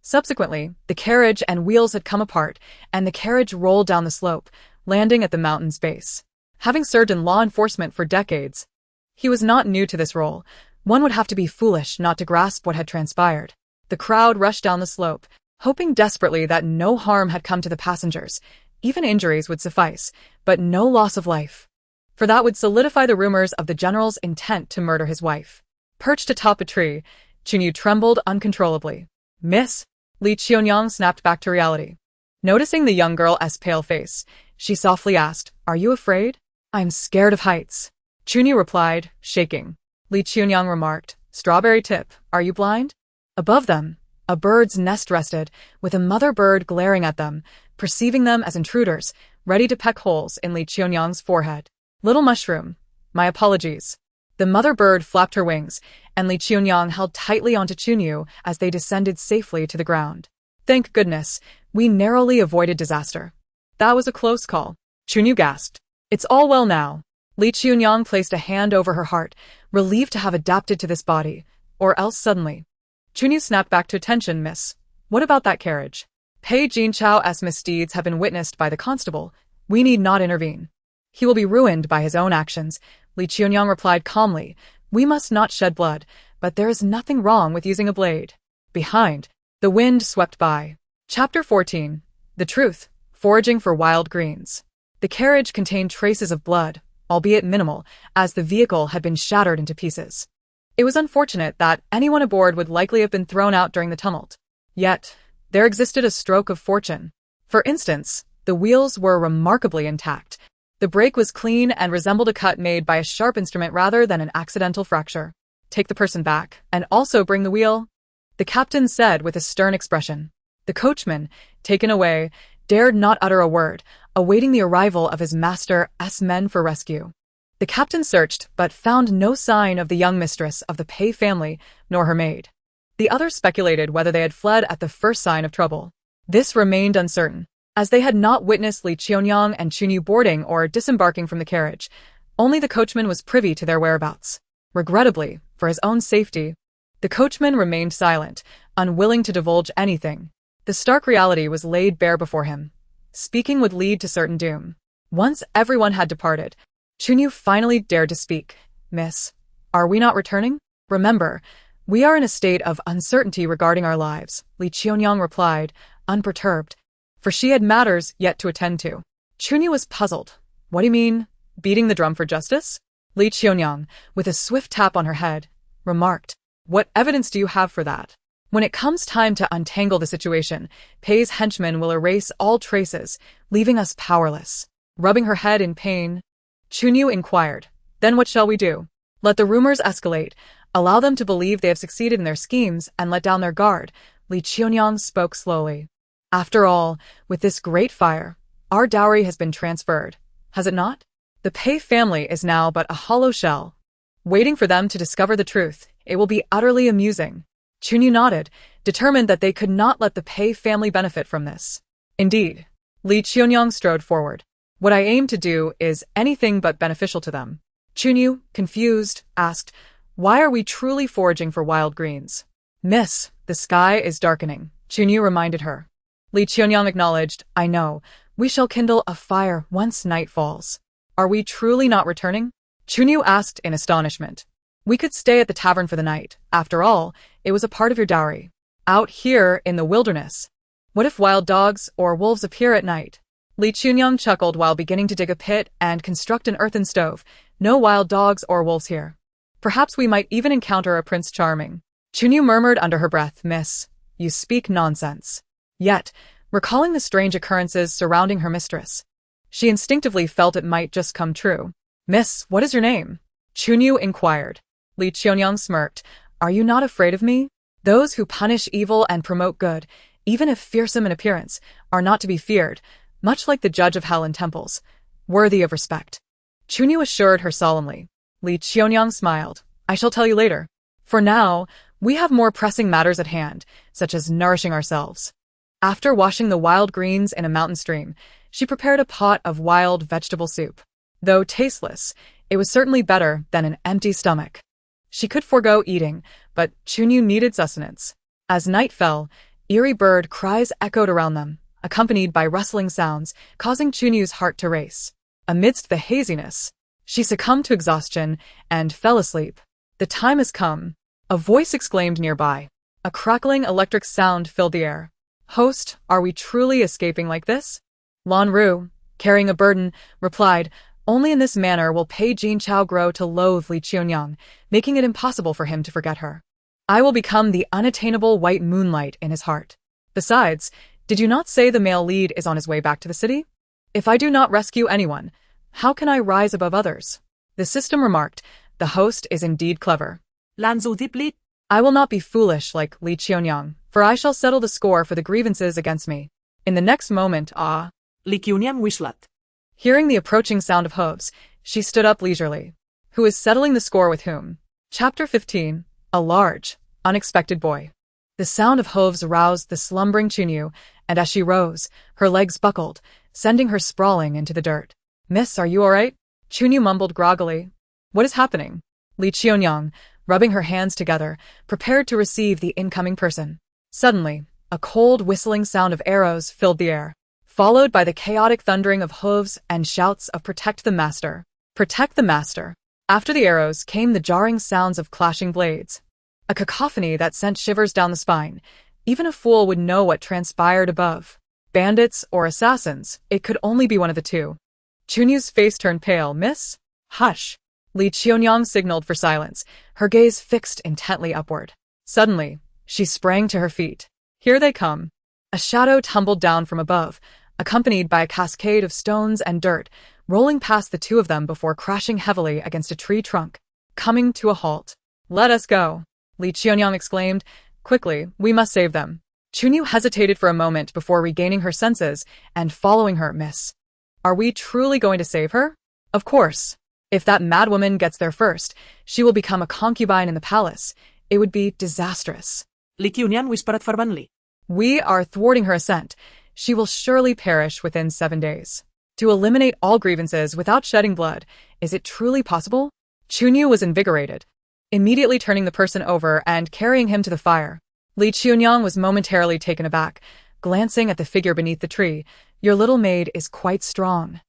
Subsequently, the carriage and wheels had come apart, and the carriage rolled down the slope, landing at the mountain's base. Having served in law enforcement for decades, he was not new to this role. One would have to be foolish not to grasp what had transpired. The crowd rushed down the slope, hoping desperately that no harm had come to the passengers. Even injuries would suffice, but no loss of life, for that would solidify the rumors of the general's intent to murder his wife. Perched atop a tree, Qiuniang trembled uncontrollably. Miss? Li Qiuniang snapped back to reality. Noticing the young girl's pale face, she softly asked, Are you afraid? I'm scared of heights. Qiuniang replied, shaking. Li Qiuniang remarked, Strawberry tip, are you blind? Above them, a bird's nest rested, with a mother bird glaring at them, perceiving them as intruders, ready to peck holes in Li Qiuniang's forehead. Little mushroom, my apologies. The mother bird flapped her wings, and Li Qiuniang held tightly onto Qiuniang as they descended safely to the ground. Thank goodness, we narrowly avoided disaster. That was a close call. Qiuniang gasped. It's all well now. Li Qiuniang placed a hand over her heart, relieved to have adapted to this body, or else suddenly. Qiuniang snapped back to attention, miss. What about that carriage? Pei Jinchao's misdeeds have been witnessed by the constable. We need not intervene. He will be ruined by his own actions. Li Qiuniang replied calmly, We must not shed blood, but there is nothing wrong with using a blade. Behind, the wind swept by. Chapter 14. The Truth. Foraging for Wild Greens. The carriage contained traces of blood, albeit minimal, as the vehicle had been shattered into pieces. It was unfortunate that anyone aboard would likely have been thrown out during the tumult. Yet, there existed a stroke of fortune. For instance, the wheels were remarkably intact. The brake was clean and resembled a cut made by a sharp instrument rather than an accidental fracture. Take the person back, and also bring the wheel, the captain said with a stern expression. The coachman, taken away, dared not utter a word, awaiting the arrival of his master's men for rescue. The captain searched, but found no sign of the young mistress of the Pei family, nor her maid. The others speculated whether they had fled at the first sign of trouble. This remained uncertain, as they had not witnessed Qiuniang and Qiuniang boarding or disembarking from the carriage. Only the coachman was privy to their whereabouts. Regrettably, for his own safety, the coachman remained silent, unwilling to divulge anything. The stark reality was laid bare before him. Speaking would lead to certain doom. Once everyone had departed, Qiuniang finally dared to speak. Miss, are we not returning? Remember, we are in a state of uncertainty regarding our lives, Qiuniang replied, unperturbed, for she had matters yet to attend to. Qiuniang was puzzled. What do you mean, beating the drum for justice? Qiuniang, with a swift tap on her head, remarked, what evidence do you have for that? When it comes time to untangle the situation, Pei's henchmen will erase all traces, leaving us powerless. Rubbing her head in pain, Qiuniang inquired, then what shall we do? Let the rumors escalate, allow them to believe they have succeeded in their schemes, and let down their guard. Qiuniang spoke slowly. After all, with this great fire, our dowry has been transferred, has it not? The Pei family is now but a hollow shell. Waiting for them to discover the truth, it will be utterly amusing. Qiuniang nodded, determined that they could not let the Pei family benefit from this. Indeed, Qiuniang strode forward. What I aim to do is anything but beneficial to them. Qiuniang, confused, asked, why are we truly foraging for wild greens? Miss, the sky is darkening, Qiuniang reminded her. Qiuniang acknowledged, I know, we shall kindle a fire once night falls. Are we truly not returning? Qiuniang asked in astonishment. We could stay at the tavern for the night. After all, it was a part of your dowry. Out here in the wilderness. What if wild dogs or wolves appear at night? Qiuniang chuckled while beginning to dig a pit and construct an earthen stove. No wild dogs or wolves here. Perhaps we might even encounter a Prince Charming. Qiuniang murmured under her breath, Miss, you speak nonsense. Yet, recalling the strange occurrences surrounding her mistress, she instinctively felt it might just come true. Miss, what is your name? Qiuniang inquired. Qiuniang smirked. Are you not afraid of me? Those who punish evil and promote good, even if fearsome in appearance, are not to be feared, much like the judge of hell in temples, worthy of respect. Qiuniang assured her solemnly. Qiuniang smiled. I shall tell you later. For now, we have more pressing matters at hand, such as nourishing ourselves. After washing the wild greens in a mountain stream, she prepared a pot of wild vegetable soup. Though tasteless, it was certainly better than an empty stomach. She could forego eating, but Qiuniang needed sustenance. As night fell, eerie bird cries echoed around them, accompanied by rustling sounds, causing Qiuniang's heart to race. Amidst the haziness, she succumbed to exhaustion and fell asleep. The time has come, a voice exclaimed nearby. A crackling electric sound filled the air. Host, are we truly escaping like this? Lan Ru, carrying a burden, replied, only in this manner will Pei Jinchao grow to loathe Qiuniang, making it impossible for him to forget her. I will become the unattainable white moonlight in his heart. Besides, did you not say the male lead is on his way back to the city? If I do not rescue anyone, how can I rise above others? The system remarked, the host is indeed clever. Lan Zu deeply. I will not be foolish like Qiuniang, for I shall settle the score for the grievances against me. In the next moment, Qiuniang wishlet. Hearing the approaching sound of hooves, she stood up leisurely. Who is settling the score with whom? Chapter 15. A large, unexpected boy. The sound of hooves roused the slumbering Qiuniang, and as she rose, her legs buckled, sending her sprawling into the dirt. Miss, are you all right? Qiuniang mumbled groggily. What is happening? Qiuniang, rubbing her hands together, prepared to receive the incoming person. Suddenly, a cold whistling sound of arrows filled the air, followed by the chaotic thundering of hooves and shouts of protect the master. Protect the master. After the arrows came the jarring sounds of clashing blades. A cacophony that sent shivers down the spine. Even a fool would know what transpired above. Bandits or assassins, it could only be one of the two. Qiuniang's face turned pale. Miss? Hush. Qiuniang signaled for silence, her gaze fixed intently upward. Suddenly, she sprang to her feet. Here they come. A shadow tumbled down from above, accompanied by a cascade of stones and dirt, rolling past the two of them before crashing heavily against a tree trunk, coming to a halt. "Let us go," Qiuniang exclaimed. "Quickly, we must save them." Chunyu hesitated for a moment before regaining her senses and following her. "Miss, are we truly going to save her?" "Of course. If that madwoman gets there first, she will become a concubine in the palace. It would be disastrous." Qiuniang whispered fervently. "We are thwarting her ascent. She will surely perish within 7 days. To eliminate all grievances without shedding blood, is it truly possible?" Chunyu was invigorated, immediately turning the person over and carrying him to the fire. Qiuniang was momentarily taken aback, glancing at the figure beneath the tree. "Your little maid is quite strong."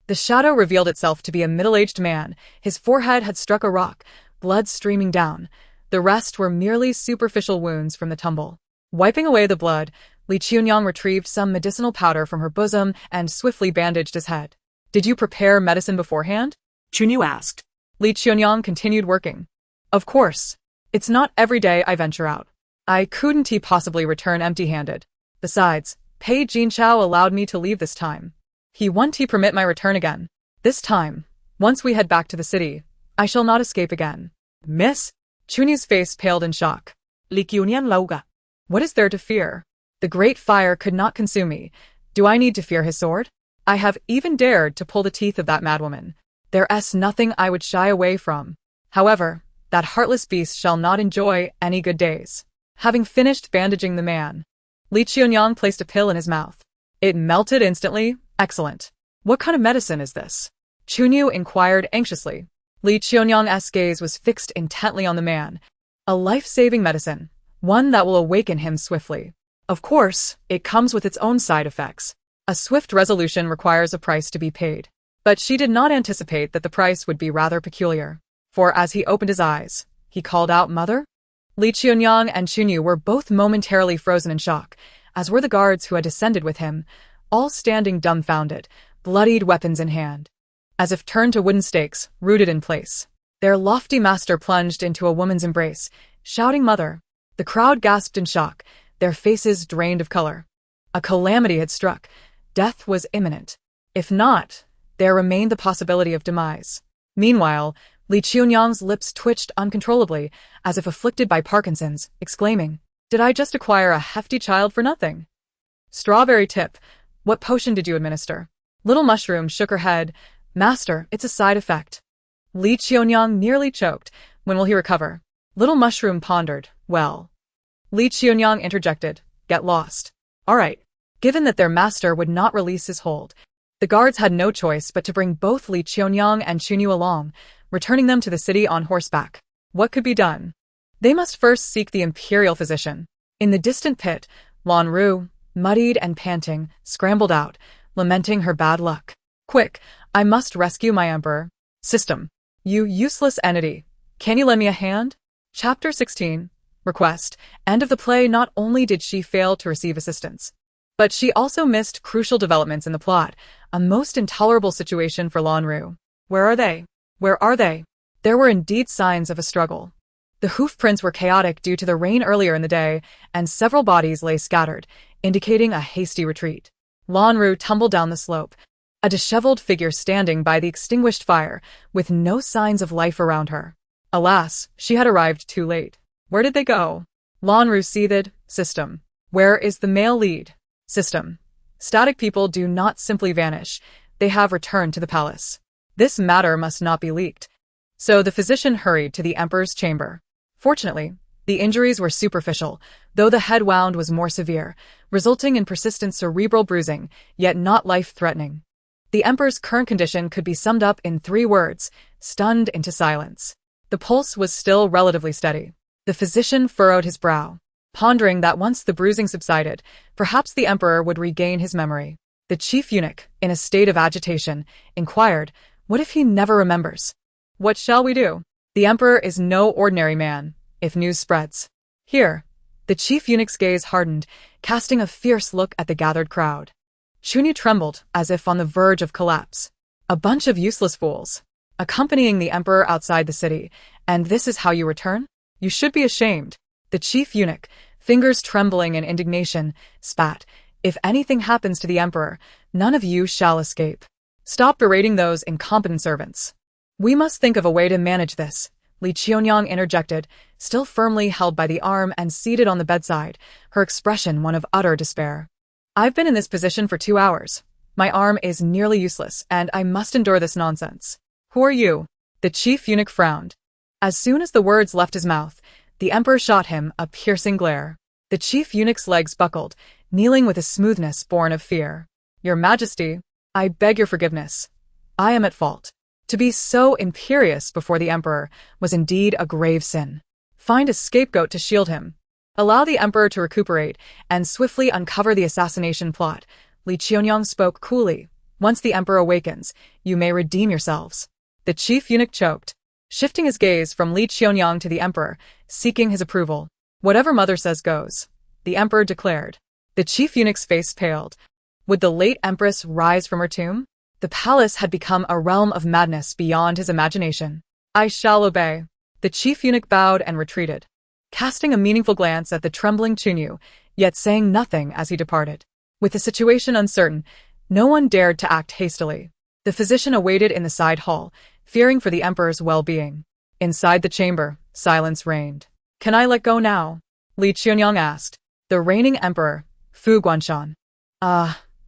The shadow revealed itself to be a middle-aged man. His forehead had struck a rock, blood streaming down. The rest were merely superficial wounds from the tumble. Wiping away the blood, Qiuniang retrieved some medicinal powder from her bosom and swiftly bandaged his head. "Did you prepare medicine beforehand?" Chunyu asked. Qiuniang continued working. "Of course. It's not every day I venture out. I couldn't possibly return empty-handed. Besides, Pei Jinchao allowed me to leave this time. He won't permit my return again. This time, once we head back to the city, I shall not escape again." "Miss?" Chunyu's face paled in shock. Qiuniang lauga. "What is there to fear? The great fire could not consume me. Do I need to fear his sword? I have even dared to pull the teeth of that madwoman. There's nothing I would shy away from. However, that heartless beast shall not enjoy any good days." Having finished bandaging the man, Qiuniang placed a pill in his mouth. It melted instantly. "Excellent. What kind of medicine is this?" Chunyu inquired anxiously. Qiuniang's gaze was fixed intently on the man. "A life-saving medicine, one that will awaken him swiftly. Of course, it comes with its own side effects. A swift resolution requires a price to be paid." But she did not anticipate that the price would be rather peculiar. For as he opened his eyes, he called out, "Mother?" Qiuniang and Chunyu were both momentarily frozen in shock, as were the guards who had descended with him, all standing dumbfounded, bloodied weapons in hand. As if turned to wooden stakes, rooted in place. Their lofty master plunged into a woman's embrace, shouting, "Mother!" The crowd gasped in shock, their faces drained of color. A calamity had struck. Death was imminent. If not, there remained the possibility of demise. Meanwhile, Qiuniang's lips twitched uncontrollably, as if afflicted by Parkinson's, exclaiming, "Did I just acquire a hefty child for nothing?" "Strawberry tip, what potion did you administer?" Little Mushroom shook her head. "Master, it's a side effect." Qiuniang nearly choked. "When will he recover?" Little Mushroom pondered. "Well." Qiuniang interjected, "Get lost." "All right." Given that their master would not release his hold, the guards had no choice but to bring both Qiuniang and Chunyu along, returning them to the city on horseback. What could be done? They must first seek the imperial physician. In the distant pit, Lan Ru, muddied and panting, scrambled out, lamenting her bad luck. "Quick, I must rescue my emperor." "System. You useless entity. Can you lend me a hand?" Chapter 16. Request. End of the play. Not only did she fail to receive assistance, but she also missed crucial developments in the plot, a most intolerable situation for Lan Ru. Where are they? Where are they? There were indeed signs of a struggle. The hoof prints were chaotic due to the rain earlier in the day, and several bodies lay scattered, indicating a hasty retreat. Lan Ru tumbled down the slope, a disheveled figure standing by the extinguished fire, with no signs of life around her. Alas, she had arrived too late. Where did they go? Lan Ru seethed. System. Where is the male lead? System. Static people do not simply vanish. They have returned to the palace. This matter must not be leaked. So the physician hurried to the emperor's chamber. Fortunately, the injuries were superficial, though the head wound was more severe, resulting in persistent cerebral bruising, yet not life-threatening. The emperor's current condition could be summed up in 3 words: stunned into silence. The pulse was still relatively steady. The physician furrowed his brow, pondering that once the bruising subsided, perhaps the emperor would regain his memory. The chief eunuch, in a state of agitation, inquired, "What if he never remembers? What shall we do? The emperor is no ordinary man, if news spreads." Here, the chief eunuch's gaze hardened, casting a fierce look at the gathered crowd. Chunyu trembled, as if on the verge of collapse. A bunch of useless fools, accompanying the emperor outside the city, and this is how you return? You should be ashamed. The chief eunuch, fingers trembling in indignation, spat, If anything happens to the emperor, none of you shall escape. Stop berating those incompetent servants. We must think of a way to manage this, Qiuniang interjected, still firmly held by the arm and seated on the bedside, her expression one of utter despair. I've been in this position for 2 hours. My arm is nearly useless, and I must endure this nonsense. Who are you? The chief eunuch frowned. As soon as the words left his mouth, the emperor shot him a piercing glare. The chief eunuch's legs buckled, kneeling with a smoothness born of fear. Your Majesty, I beg your forgiveness. I am at fault. To be so imperious before the emperor was indeed a grave sin. Find a scapegoat to shield him. Allow the emperor to recuperate and swiftly uncover the assassination plot. Qiuniang spoke coolly. Once the emperor awakens, you may redeem yourselves. The chief eunuch choked, shifting his gaze from Qiuniang to the emperor, seeking his approval. Whatever mother says goes, the emperor declared. The chief eunuch's face paled. Would the late empress rise from her tomb? The palace had become a realm of madness beyond his imagination. I shall obey. The chief eunuch bowed and retreated, casting a meaningful glance at the trembling Qiuniang, yet saying nothing as he departed. With the situation uncertain, no one dared to act hastily. The physician awaited in the side hall, fearing for the emperor's well-being. Inside the chamber, silence reigned. Can I let go now? Qiuniang asked. The reigning emperor, Fu Guanshan.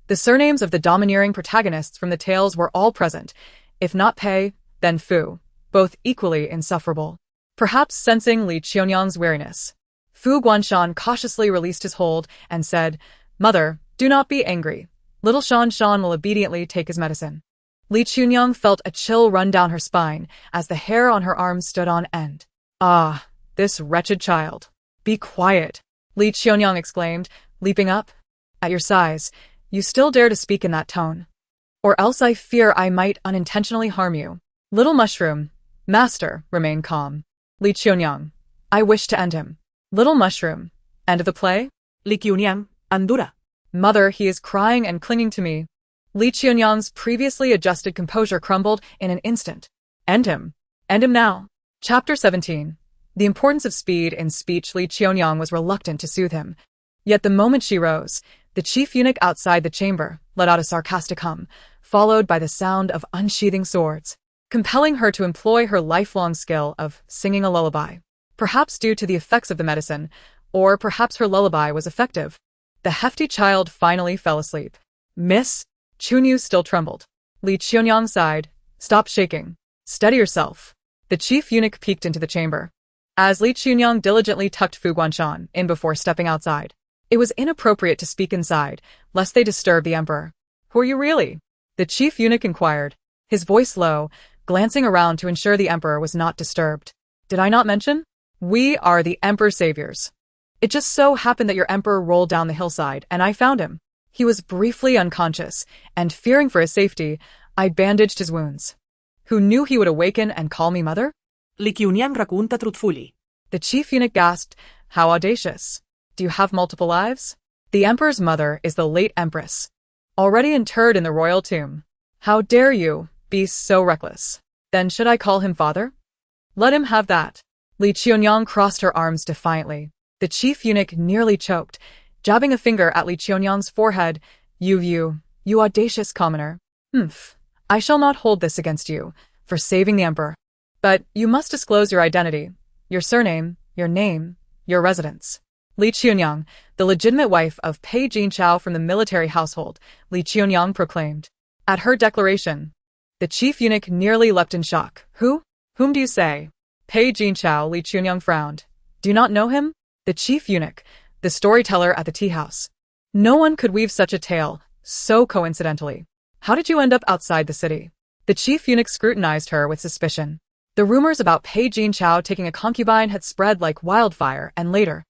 The surnames of the domineering protagonists from the tales were all present. If not Pei, then Fu, both equally insufferable. Perhaps sensing Qiuniang's weariness, Fu Guanshan cautiously released his hold and said, Mother, do not be angry. Little Shan will obediently take his medicine. Qiuniang felt a chill run down her spine as the hair on her arms stood on end. Ah, this wretched child. Be quiet, Qiuniang exclaimed, leaping up. At your size, you still dare to speak in that tone. Or else I fear I might unintentionally harm you. Little Mushroom, Master, remain calm. Qiuniang, I wish to end him. Little Mushroom, end of the play? Qiuniang, andura. Mother, he is crying and clinging to me. Qiuniang's previously adjusted composure crumbled in an instant. End him. End him now. Chapter 17. The importance of speed in speech. Qiuniang was reluctant to soothe him. Yet the moment she rose, the chief eunuch outside the chamber let out a sarcastic hum, followed by the sound of unsheathing swords, compelling her to employ her lifelong skill of singing a lullaby. Perhaps due to the effects of the medicine, or perhaps her lullaby was effective. The hefty child finally fell asleep. Miss? Qiuniang still trembled. Qiuniang sighed. Stop shaking. Steady yourself. The chief eunuch peeked into the chamber. As Qiuniang diligently tucked Fu Guanshan in before stepping outside, it was inappropriate to speak inside, lest they disturb the emperor. Who are you really? The chief eunuch inquired, his voice low, glancing around to ensure the emperor was not disturbed. Did I not mention? We are the emperor's saviors. It just so happened that your emperor rolled down the hillside, and I found him. He was briefly unconscious, and fearing for his safety, I bandaged his wounds. Who knew he would awaken and call me mother? Qiuniang racunta truthfully. The chief eunuch gasped, How audacious. Do you have multiple lives? The emperor's mother is the late empress, already interred in the royal tomb. How dare you be so reckless? Then should I call him father? Let him have that. Qiuniang crossed her arms defiantly. The chief eunuch nearly choked, jabbing a finger at Qiuniang's forehead. You audacious commoner. I shall not hold this against you, for saving the emperor. But you must disclose your identity, your surname, your name, your residence. Qiuniang, the legitimate wife of Pei Jinchao from the military household, Qiuniang proclaimed. At her declaration, the chief eunuch nearly leapt in shock. Who? Whom do you say? Pei Jinchao, Qiuniang frowned. Do you not know him? The chief eunuch, the storyteller at the tea house. No one could weave such a tale, so coincidentally. How did you end up outside the city? The chief eunuch scrutinized her with suspicion. The rumors about Pei Jinchao taking a concubine had spread like wildfire, and later,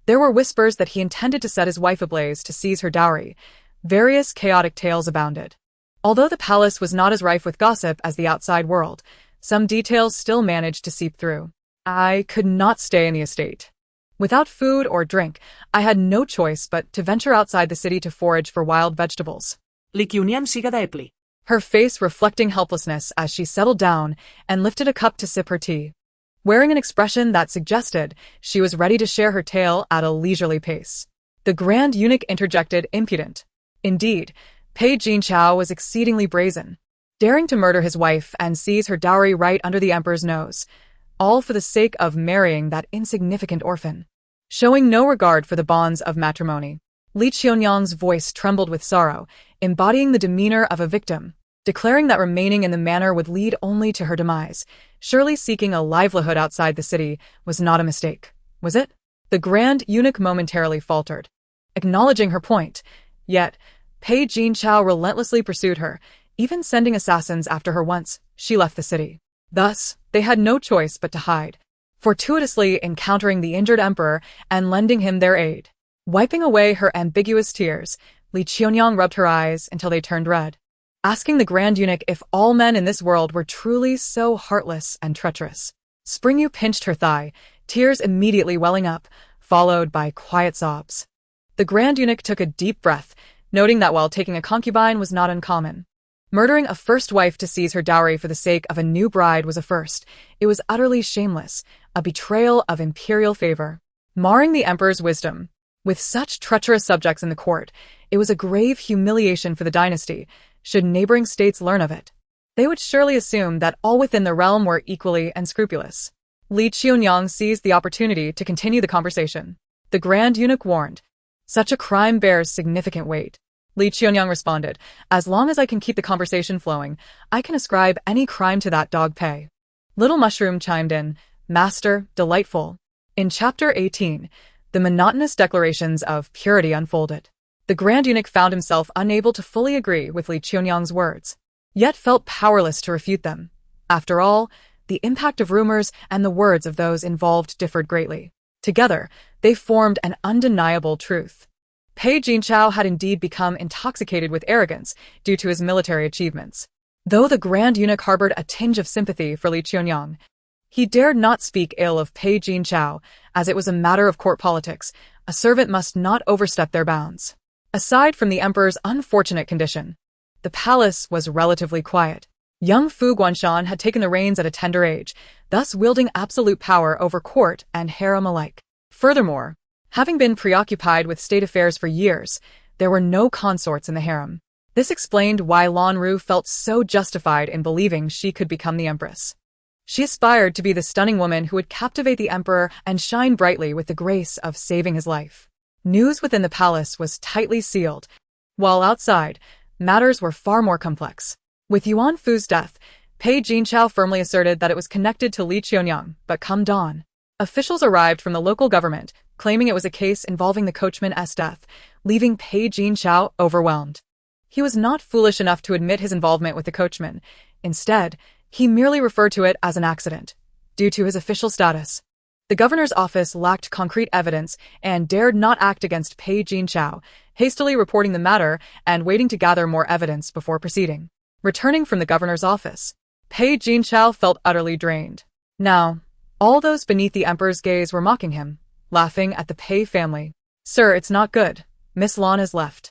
there were whispers that he intended to set his wife ablaze to seize her dowry. Various chaotic tales abounded. Although the palace was not as rife with gossip as the outside world, some details still managed to seep through. I could not stay in the estate. Without food or drink, I had no choice but to venture outside the city to forage for wild vegetables. Qiuniang siga daepli. Her face reflecting helplessness as she settled down and lifted a cup to sip her tea, wearing an expression that suggested she was ready to share her tale at a leisurely pace. The Grand Eunuch interjected, impudent. Indeed, Pei Jinchao was exceedingly brazen, daring to murder his wife and seize her dowry right under the emperor's nose, all for the sake of marrying that insignificant orphan. Showing no regard for the bonds of matrimony, Qiuniang's voice trembled with sorrow, embodying the demeanor of a victim, declaring that remaining in the manor would lead only to her demise. Surely seeking a livelihood outside the city was not a mistake, was it? The Grand Eunuch momentarily faltered, acknowledging her point, yet Pei Jinchao relentlessly pursued her, even sending assassins after her once she left the city. Thus, they had no choice but to hide, fortuitously encountering the injured emperor and lending him their aid. Wiping away her ambiguous tears, Qiuniang rubbed her eyes until they turned red, asking the Grand Eunuch if all men in this world were truly so heartless and treacherous. Springyu pinched her thigh, tears immediately welling up, followed by quiet sobs. The Grand Eunuch took a deep breath, noting that while taking a concubine was not uncommon, murdering a first wife to seize her dowry for the sake of a new bride was a first. It was utterly shameless, a betrayal of imperial favor, marring the emperor's wisdom. With such treacherous subjects in the court, it was a grave humiliation for the dynasty. Should neighboring states learn of it, they would surely assume that all within the realm were equally unscrupulous. Qiuniang seized the opportunity to continue the conversation. The Grand Eunuch warned, "Such a crime bears significant weight." Qiuniang responded, "As long as I can keep the conversation flowing, I can ascribe any crime to that dog Pei." Little Mushroom chimed in, "Master, delightful." In Chapter 18, the monotonous declarations of purity unfolded. The Grand Eunuch found himself unable to fully agree with Qiuniang's words, yet felt powerless to refute them. After all, the impact of rumors and the words of those involved differed greatly. Together, they formed an undeniable truth. Pei Jinchao had indeed become intoxicated with arrogance due to his military achievements. Though the Grand Eunuch harbored a tinge of sympathy for Qiuniang, he dared not speak ill of Pei Jinchao, as it was a matter of court politics. A servant must not overstep their bounds. Aside from the emperor's unfortunate condition, the palace was relatively quiet. Young Fu Guanshan had taken the reins at a tender age, thus wielding absolute power over court and harem alike. Furthermore, having been preoccupied with state affairs for years, there were no consorts in the harem. This explained why Lan Ru felt so justified in believing she could become the empress. She aspired to be the stunning woman who would captivate the emperor and shine brightly with the grace of saving his life. News within the palace was tightly sealed, while outside, matters were far more complex. With Yuan Fu's death, Pei Jinchao firmly asserted that it was connected to Qiuniang, but come dawn, officials arrived from the local government, claiming it was a case involving the coachman's death, leaving Pei Jinchao overwhelmed. He was not foolish enough to admit his involvement with the coachman. Instead, he merely referred to it as an accident, due to his official status. The governor's office lacked concrete evidence and dared not act against Pei Jinchao, hastily reporting the matter and waiting to gather more evidence before proceeding. Returning from the governor's office, Pei Jinchao felt utterly drained. Now, all those beneath the emperor's gaze were mocking him, laughing at the Pei family. "Sir, it's not good. Miss Lan has left."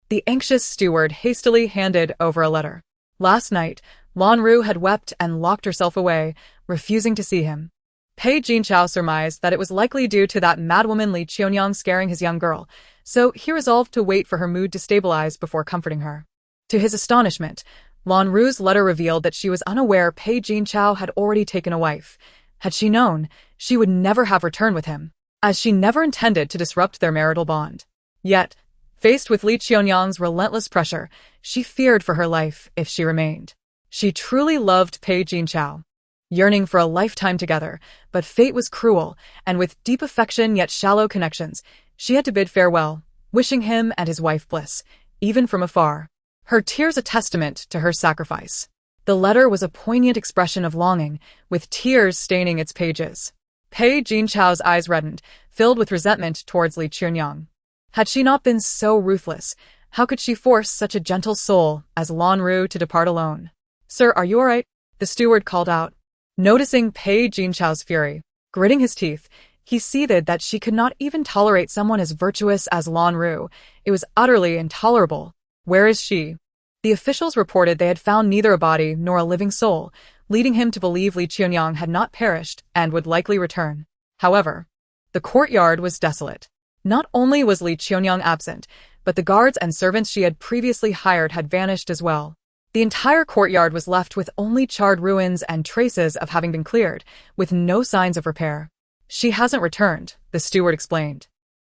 The anxious steward hastily handed over a letter. Last night, Lan Ru had wept and locked herself away, refusing to see him. Pei Jinchao surmised that it was likely due to that madwoman Qiuniang scaring his young girl, so he resolved to wait for her mood to stabilize before comforting her. To his astonishment, Lan Ru's letter revealed that she was unaware Pei Jinchao had already taken a wife. Had she known, she would never have returned with him, as she never intended to disrupt their marital bond. Yet, faced with Qiuniang's relentless pressure, she feared for her life if she remained. She truly loved Pei Jinchao, yearning for a lifetime together, but fate was cruel, and with deep affection yet shallow connections, she had to bid farewell, wishing him and his wife bliss, even from afar. Her tears a testament to her sacrifice. The letter was a poignant expression of longing, with tears staining its pages. Pei Jinchao's eyes reddened, filled with resentment towards Qiuniang. Had she not been so ruthless, how could she force such a gentle soul as Lan Ru to depart alone? "Sir, are you all right?" the steward called out. Noticing Pei Jinchao's fury, gritting his teeth, he seethed that she could not even tolerate someone as virtuous as Lan Ru. It was utterly intolerable. "Where is she?" The officials reported they had found neither a body nor a living soul, leading him to believe Qiuniang had not perished and would likely return. However, the courtyard was desolate. Not only was Li Qiuniang absent, but the guards and servants she had previously hired had vanished as well. The entire courtyard was left with only charred ruins and traces of having been cleared, with no signs of repair. She hasn't returned, the steward explained.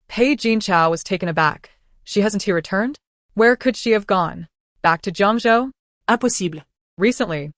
Pei Jinchao was taken aback. She hasn't he returned? Where could she have gone? Back to Jiangzhou? Impossible. Recently,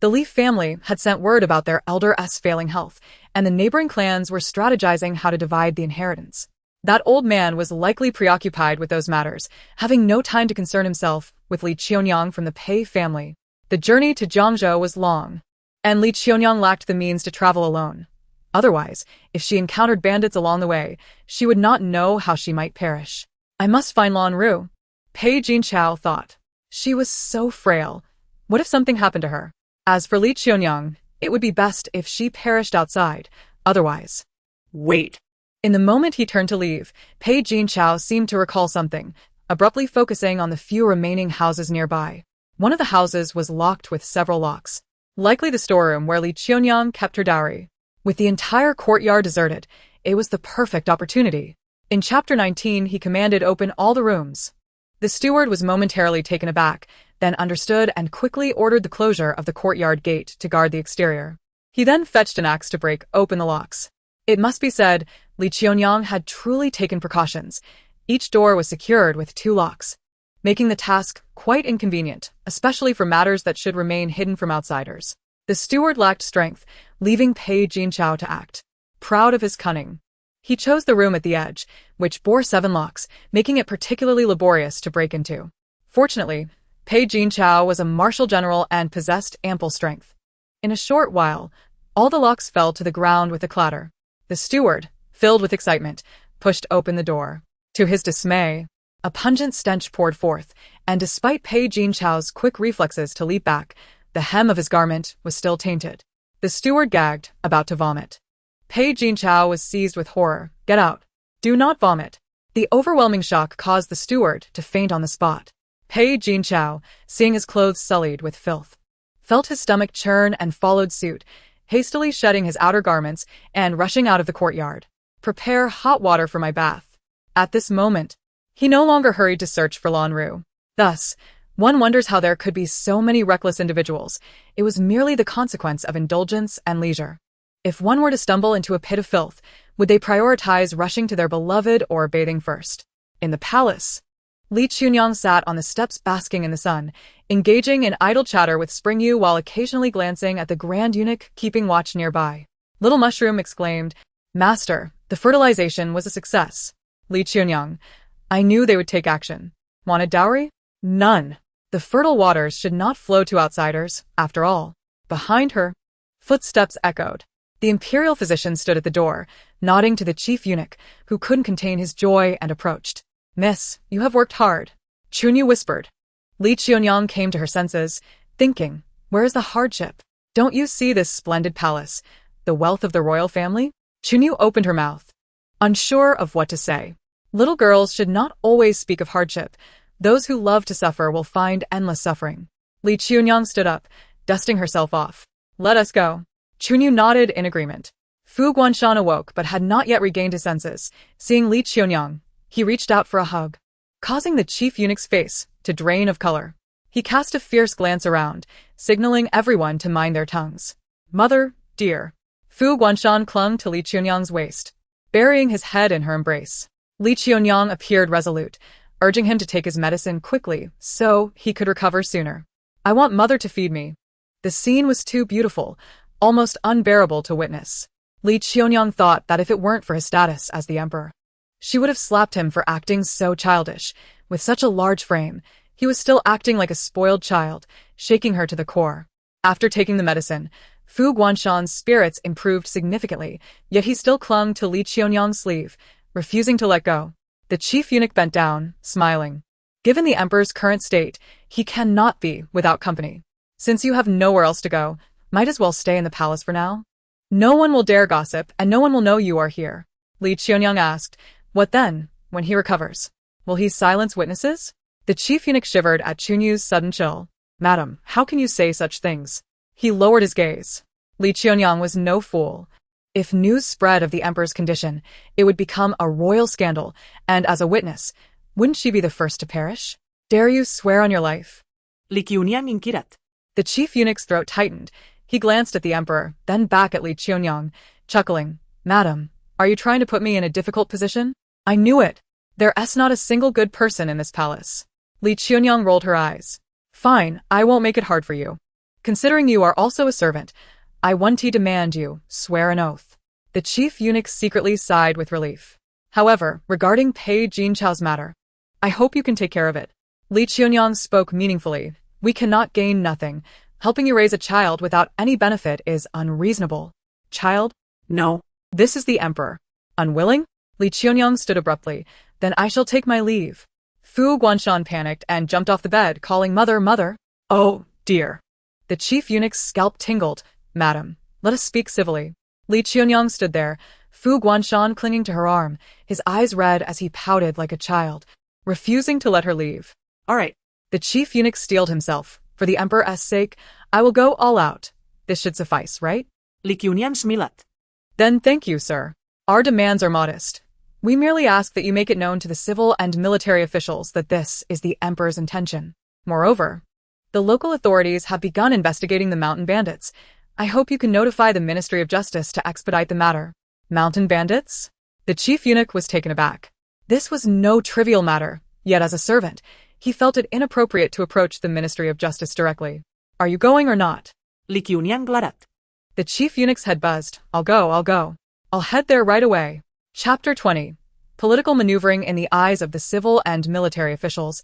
the Li family had sent word about their elder's failing health, and the neighboring clans were strategizing how to divide the inheritance. That old man was likely preoccupied with those matters, having no time to concern himself with Li Qiuniang from the Pei family. The journey to Jiangzhou was long, and Li Qiuniang lacked the means to travel alone. Otherwise, if she encountered bandits along the way, she would not know how she might perish. I must find Lan Ru, Pei Jinchao thought. She was so frail. What if something happened to her? As for Li Qiuniang, it would be best if she perished outside. Otherwise. Wait. In the moment he turned to leave, Pei Jinchao seemed to recall something, abruptly focusing on the few remaining houses nearby. One of the houses was locked with several locks. Likely the storeroom where Li Qiuniang kept her dowry. With the entire courtyard deserted, it was the perfect opportunity. In Chapter 19 he commanded open all the rooms. The steward was momentarily taken aback, then understood and quickly ordered the closure of the courtyard gate to guard the exterior. He then fetched an axe to break open the locks. It must be said, Li Qiuniang had truly taken precautions. Each door was secured with 2 locks, making the task quite inconvenient, especially for matters that should remain hidden from outsiders. The steward lacked strength, leaving Pei Jinchao to act. Proud of his cunning, he chose the room at the edge, which bore 7 locks, making it particularly laborious to break into. Fortunately, Pei Jinchao was a martial general and possessed ample strength. In a short while, all the locks fell to the ground with a clatter. The steward, filled with excitement, pushed open the door. To his dismay, a pungent stench poured forth, and despite Pei Jinchao's quick reflexes to leap back, the hem of his garment was still tainted. The steward gagged, about to vomit. Pei Jinchao was seized with horror. Get out. Do not vomit. The overwhelming shock caused the steward to faint on the spot. Pei Jinchao, seeing his clothes sullied with filth, felt his stomach churn and followed suit, hastily shedding his outer garments and rushing out of the courtyard. Prepare hot water for my bath. At this moment, he no longer hurried to search for Lan Ru. Thus, one wonders how there could be so many reckless individuals. It was merely the consequence of indulgence and leisure. If one were to stumble into a pit of filth, would they prioritize rushing to their beloved or bathing first? In the palace, Li Qiuniang sat on the steps basking in the sun, engaging in idle chatter with Spring Yu while occasionally glancing at the Grand Eunuch keeping watch nearby. Little Mushroom exclaimed, "Master, the fertilization was a success." Li Qiuniang, "I knew they would take action. Want a dowry?" "None. The fertile waters should not flow to outsiders, after all." Behind her, footsteps echoed. The imperial physician stood at the door, nodding to the chief eunuch, who couldn't contain his joy and approached. "Miss, you have worked hard," Qiuniang whispered. Li Qiuniang came to her senses, thinking, where is the hardship? Don't you see this splendid palace, the wealth of the royal family? Qiuniang opened her mouth, unsure of what to say. Little girls should not always speak of hardship. Those who love to suffer will find endless suffering. Li Qiuniang stood up, dusting herself off. "Let us go." Qiuniang nodded in agreement. Fu Guanshan awoke but had not yet regained his senses. Seeing Li Qiuniang, he reached out for a hug, causing the chief eunuch's face to drain of color. He cast a fierce glance around, signaling everyone to mind their tongues. "Mother, dear." Fu Guanshan clung to Li Qiuniang's waist, burying his head in her embrace. Li Qiuniang appeared resolute, urging him to take his medicine quickly so he could recover sooner. "I want Mother to feed me." The scene was too beautiful, almost unbearable to witness. Li Qiuniang thought that if it weren't for his status as the emperor, she would have slapped him for acting so childish. With such a large frame, he was still acting like a spoiled child, shaking her to the core. After taking the medicine, Fu Guanshan's spirits improved significantly, yet he still clung to Li Qiuniang's sleeve, refusing to let go. The chief eunuch bent down, smiling. Given the emperor's current state, he cannot be without company. "Since you have nowhere else to go, might as well stay in the palace for now. No one will dare gossip, and no one will know you are here." Li Qiuniang asked, "What then, when he recovers? Will he silence witnesses?" The chief eunuch shivered at Qiuniang's sudden chill. "Madam, how can you say such things?" He lowered his gaze. Li Qiuniang was no fool. If news spread of the emperor's condition, it would become a royal scandal, and as a witness, wouldn't she be the first to perish? Dare you swear on your life? Qiuniang inquirat. The chief eunuch's throat tightened. He glanced at the emperor, then back at Qiuniang, chuckling. Madam, are you trying to put me in a difficult position? I knew it. There's not a single good person in this palace. Qiuniang rolled her eyes. Fine, I won't make it hard for you. Considering you are also a servant, I want to demand you swear an oath. The chief eunuch secretly sighed with relief. However, regarding Pei Jinchao's matter, I hope you can take care of it. Qiuniang spoke meaningfully. We cannot gain nothing. Helping you raise a child without any benefit is unreasonable. Child? No. This is the emperor. Unwilling? Qiuniang stood abruptly. Then I shall take my leave. Fu Guanshan panicked and jumped off the bed, calling mother, mother. Oh, dear. The chief eunuch's scalp tingled. Madam, let us speak civilly. Qiuniang stood there, Fu Guanshan clinging to her arm, his eyes red as he pouted like a child, refusing to let her leave. All right. The chief eunuch steeled himself. For the emperor's sake, I will go all out. This should suffice, right? Qiuniang smilat. Then thank you, sir. Our demands are modest. We merely ask that you make it known to the civil and military officials that this is the emperor's intention. Moreover, the local authorities have begun investigating the mountain bandits. I hope you can notify the Ministry of Justice to expedite the matter. Mountain bandits? The chief eunuch was taken aback. This was no trivial matter, yet as a servant, he felt it inappropriate to approach the Ministry of Justice directly. Are you going or not? Qiuniang glarat. The chief eunuch's head buzzed. I'll go. I'll head there right away. Chapter 20. Political maneuvering in the eyes of the civil and military officials.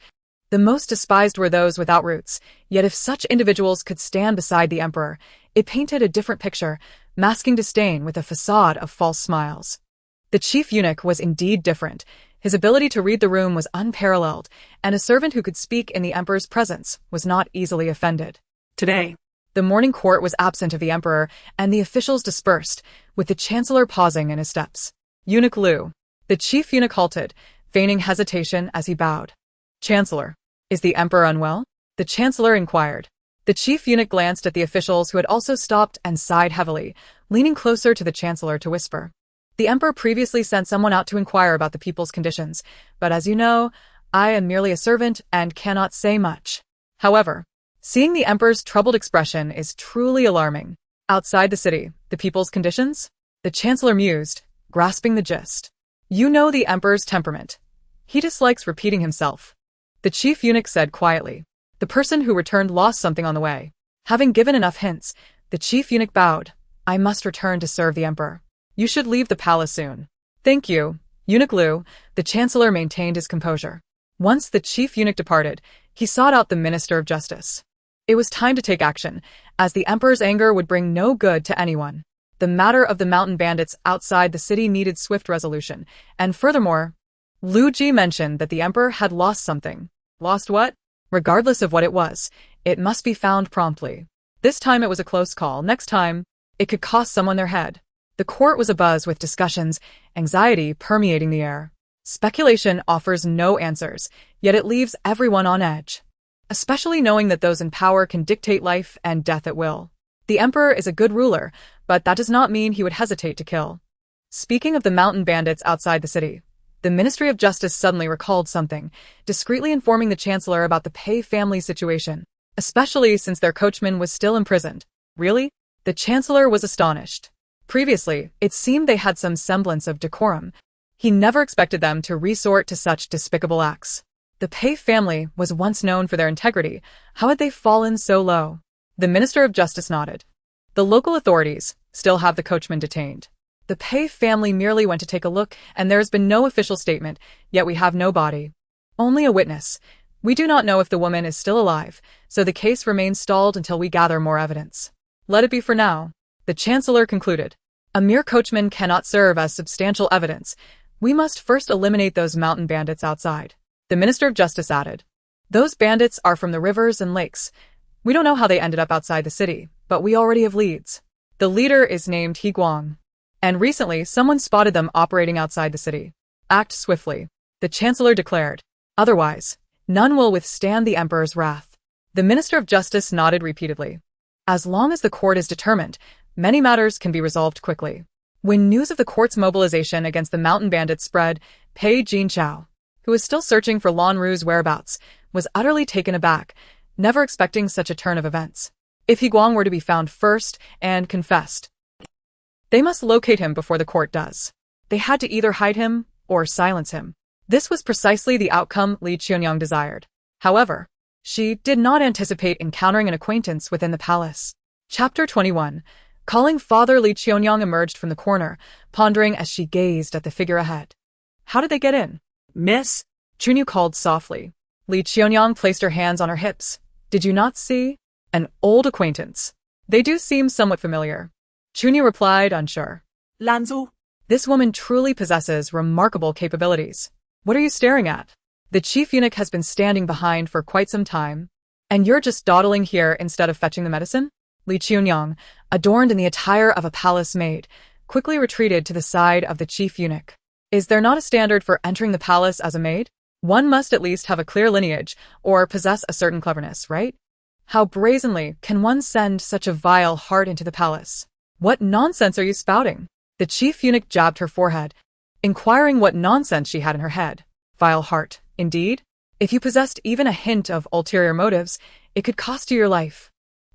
The most despised were those without roots, yet if such individuals could stand beside the emperor, it painted a different picture, masking disdain with a facade of false smiles. The chief eunuch was indeed different. His ability to read the room was unparalleled, and a servant who could speak in the emperor's presence was not easily offended. Today, the morning court was absent of the emperor, and the officials dispersed, with the chancellor pausing in his steps. Eunuch Lu. The chief eunuch halted, feigning hesitation as he bowed. Chancellor, is the emperor unwell? The chancellor inquired. The chief eunuch glanced at the officials who had also stopped and sighed heavily, leaning closer to the chancellor to whisper. The emperor previously sent someone out to inquire about the people's conditions, but as you know, I am merely a servant and cannot say much. However, seeing the emperor's troubled expression is truly alarming. Outside the city, the people's conditions? The chancellor mused, grasping the gist. You know the emperor's temperament. He dislikes repeating himself. The chief eunuch said quietly. The person who returned lost something on the way. Having given enough hints, the chief eunuch bowed. I must return to serve the emperor. You should leave the palace soon. Thank you, Eunuch Lu. The chancellor maintained his composure. Once the chief eunuch departed, he sought out the Minister of Justice. It was time to take action, as the emperor's anger would bring no good to anyone. The matter of the mountain bandits outside the city needed swift resolution, and furthermore, Lu Ji mentioned that the emperor had lost something. Lost what? Regardless of what it was, it must be found promptly. This time it was a close call. Next time, it could cost someone their head. The court was abuzz with discussions, anxiety permeating the air. Speculation offers no answers, yet it leaves everyone on edge. Especially knowing that those in power can dictate life and death at will. The emperor is a good ruler, but that does not mean he would hesitate to kill. Speaking of the mountain bandits outside the city, the Ministry of Justice suddenly recalled something, discreetly informing the chancellor about the Pei family situation, especially since their coachman was still imprisoned. Really? The chancellor was astonished. Previously, it seemed they had some semblance of decorum. He never expected them to resort to such despicable acts. The Pei family was once known for their integrity. How had they fallen so low? The Minister of Justice nodded. The local authorities still have the coachman detained. The Pei family merely went to take a look, and there has been no official statement, yet we have no body. Only a witness. We do not know if the woman is still alive, so the case remains stalled until we gather more evidence. Let it be for now, the chancellor concluded. A mere coachman cannot serve as substantial evidence. We must first eliminate those mountain bandits outside. The Minister of Justice added. Those bandits are from the rivers and lakes. We don't know how they ended up outside the city, but we already have leads. The leader is named Guang. And recently, someone spotted them operating outside the city. Act swiftly, the chancellor declared. Otherwise, none will withstand the emperor's wrath. The Minister of Justice nodded repeatedly. As long as the court is determined, many matters can be resolved quickly. When news of the court's mobilization against the mountain bandits spread, Pei Jinchao, who was still searching for Lan Ru's whereabouts, was utterly taken aback, never expecting such a turn of events. If Guang were to be found first and confessed, they must locate him before the court does. They had to either hide him or silence him. This was precisely the outcome Qiuniang desired. However, she did not anticipate encountering an acquaintance within the palace. Chapter 21. Calling Father Qiuniang emerged from the corner, pondering as she gazed at the figure ahead. How did they get in? Miss? Qiuniang called softly. Qiuniang placed her hands on her hips. Did you not see? An old acquaintance. They do seem somewhat familiar. Qiuniang replied, unsure. Lanzu? This woman truly possesses remarkable capabilities. What are you staring at? The chief eunuch has been standing behind for quite some time. And you're just dawdling here instead of fetching the medicine? Qiuniang, adorned in the attire of a palace maid, quickly retreated to the side of the chief eunuch. Is there not a standard for entering the palace as a maid? One must at least have a clear lineage or possess a certain cleverness, right? How brazenly can one send such a vile heart into the palace? What nonsense are you spouting? The chief eunuch jabbed her forehead, inquiring what nonsense she had in her head. Vile heart, indeed? If you possessed even a hint of ulterior motives, it could cost you your life.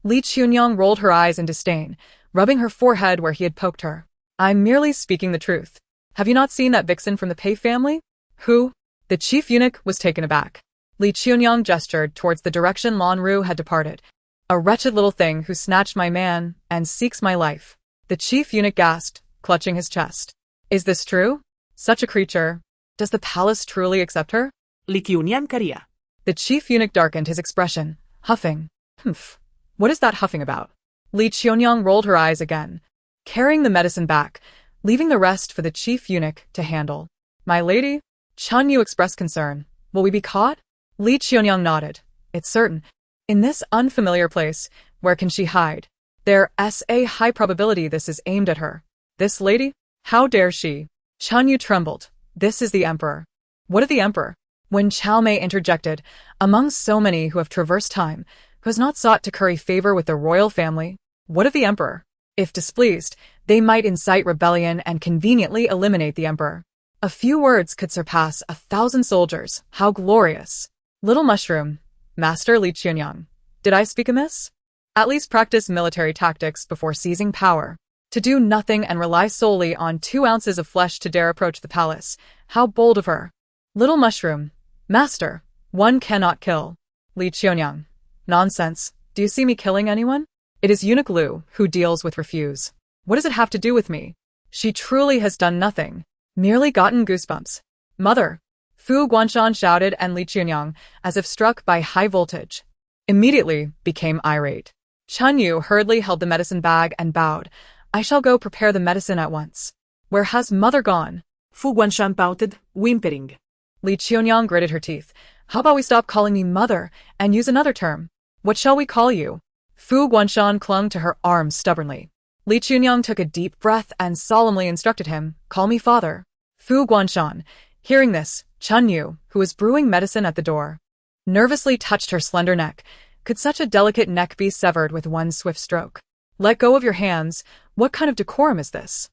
Qiuniang rolled her eyes in disdain, rubbing her forehead where he had poked her. I'm merely speaking the truth. Have you not seen that vixen from the Pei family? Who? The chief eunuch was taken aback. Qiuniang gestured towards the direction Lan Ru had departed. A wretched little thing who snatched my man and seeks my life. The chief eunuch gasped, clutching his chest. Is this true? Such a creature. Does the palace truly accept her? Qiuniang quería. The chief eunuch darkened his expression, huffing. Humph. What is that huffing about? Qiuniang rolled her eyes again, carrying the medicine back, leaving the rest for the chief eunuch to handle. My lady? Chun Yu expressed concern. Will we be caught? Qiuniang nodded. It's certain. In this unfamiliar place, where can she hide? There's a high probability this is aimed at her. This lady? How dare she? Chun Yu trembled. This is the emperor. What of the emperor? When Chao Mei interjected, among so many who have traversed time, who has not sought to curry favor with the royal family, what of the emperor? If displeased, they might incite rebellion and conveniently eliminate the emperor. A few words could surpass 1,000 soldiers. How glorious! Little mushroom, Master Qiuniang, did I speak amiss? At least practice military tactics before seizing power. To do nothing and rely solely on 2 ounces of flesh to dare approach the palace. How bold of her! Little mushroom, Master, one cannot kill. Qiuniang. Nonsense. Do you see me killing anyone? It is Eunuch Lu who deals with refuse. What does it have to do with me? She truly has done nothing. Merely gotten goosebumps. Mother! Fu Guanshan shouted, and Qiuniang, as if struck by high voltage, immediately became irate. Chun Yu hurriedly held the medicine bag and bowed. I shall go prepare the medicine at once. Where has mother gone? Fu Guanshan pouted, whimpering. Qiuniang gritted her teeth. How about we stop calling me mother and use another term? What shall we call you? Fu Guanshan clung to her arms stubbornly. Qiuniang took a deep breath and solemnly instructed him, call me father. Fu Guanshan, hearing this, Chun Yu, who was brewing medicine at the door, nervously touched her slender neck. Could such a delicate neck be severed with one swift stroke? Let go of your hands. What kind of decorum is this?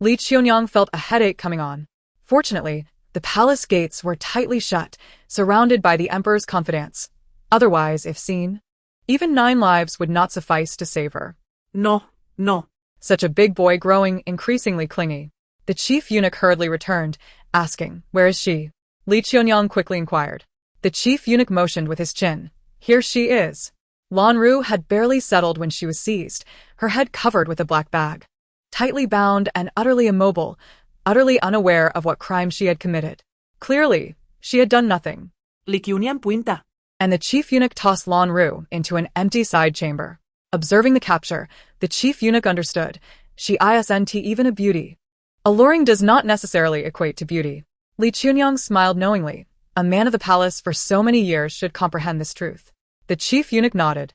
Qiuniang felt a headache coming on. Fortunately, the palace gates were tightly shut, surrounded by the emperor's confidants. Otherwise, if seen, even 9 lives would not suffice to save her. No, no. Such a big boy growing increasingly clingy. The chief eunuch hurriedly returned, asking, where is she? Qiuniang quickly inquired. The chief eunuch motioned with his chin. Here she is. Lan Ru had barely settled when she was seized, her head covered with a black bag. Tightly bound and utterly immobile, utterly unaware of what crime she had committed. Clearly, she had done nothing. Qiuniang puinta. And the chief eunuch tossed Lan Ru into an empty side chamber. Observing the capture, the chief eunuch understood. She isn't even a beauty. Alluring does not necessarily equate to beauty. Qiuniang smiled knowingly. A man of the palace for so many years should comprehend this truth. The chief eunuch nodded.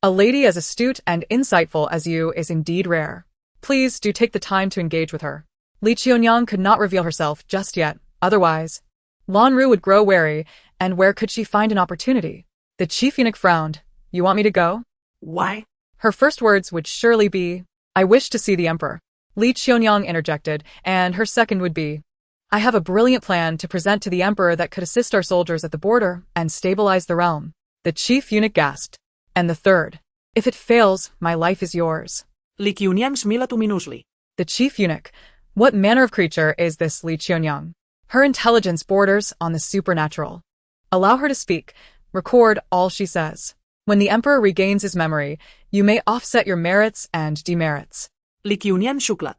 A lady as astute and insightful as you is indeed rare. Please do take the time to engage with her. Qiuniang could not reveal herself just yet, otherwise Lan Ru would grow wary, and where could she find an opportunity? The chief eunuch frowned. You want me to go? Why? Her first words would surely be, I wish to see the emperor. Li Qiuniang interjected, and her second would be, I have a brilliant plan to present to the emperor that could assist our soldiers at the border and stabilize the realm. The chief eunuch gasped. And the third, if it fails, my life is yours. Li Qiuniang smiled luminously. The chief eunuch, what manner of creature is this Li Qiuniang? Her intelligence borders on the supernatural. Allow her to speak, record all she says. When the emperor regains his memory, you may offset your merits and demerits. Li Qiuniang chuckled.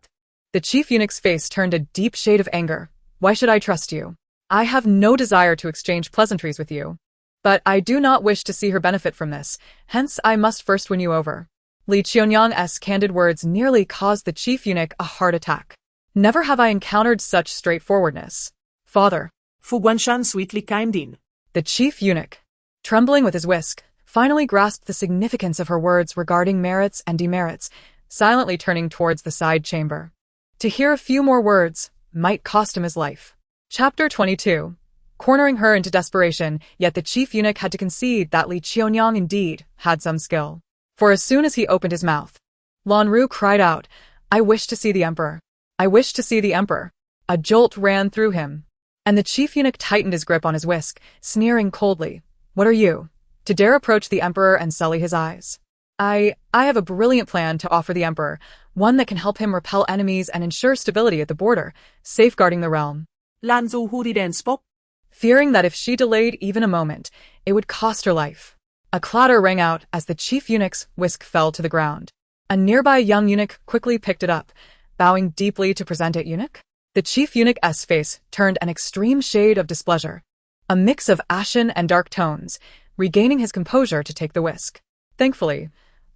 The chief eunuch's face turned a deep shade of anger. Why should I trust you? I have no desire to exchange pleasantries with you. But I do not wish to see her benefit from this, hence I must first win you over. Li Qiuniang's candid words nearly caused the chief eunuch a heart attack. Never have I encountered such straightforwardness. Father. Fu Guanshan sweetly chimed in. The chief eunuch, trembling with his whisk, finally grasped the significance of her words regarding merits and demerits, silently turning towards the side chamber. To hear a few more words might cost him his life. Chapter 22. Cornering her into desperation, yet the chief eunuch had to concede that Li Qiuniang indeed had some skill. For as soon as he opened his mouth, Lan Ru cried out, I wish to see the emperor. I wish to see the emperor. A jolt ran through him, and the chief eunuch tightened his grip on his whisk, sneering coldly. What are you? To dare approach the emperor and sully his eyes? I have a brilliant plan to offer the emperor, one that can help him repel enemies and ensure stability at the border, safeguarding the realm. Lan Zu hooded and spoke. Fearing that if she delayed even a moment, it would cost her life. A clatter rang out as the chief eunuch's whisk fell to the ground. A nearby young eunuch quickly picked it up, bowing deeply to present it. Eunuch? The chief eunuch's face turned an extreme shade of displeasure, a mix of ashen and dark tones, regaining his composure to take the whisk. Thankfully,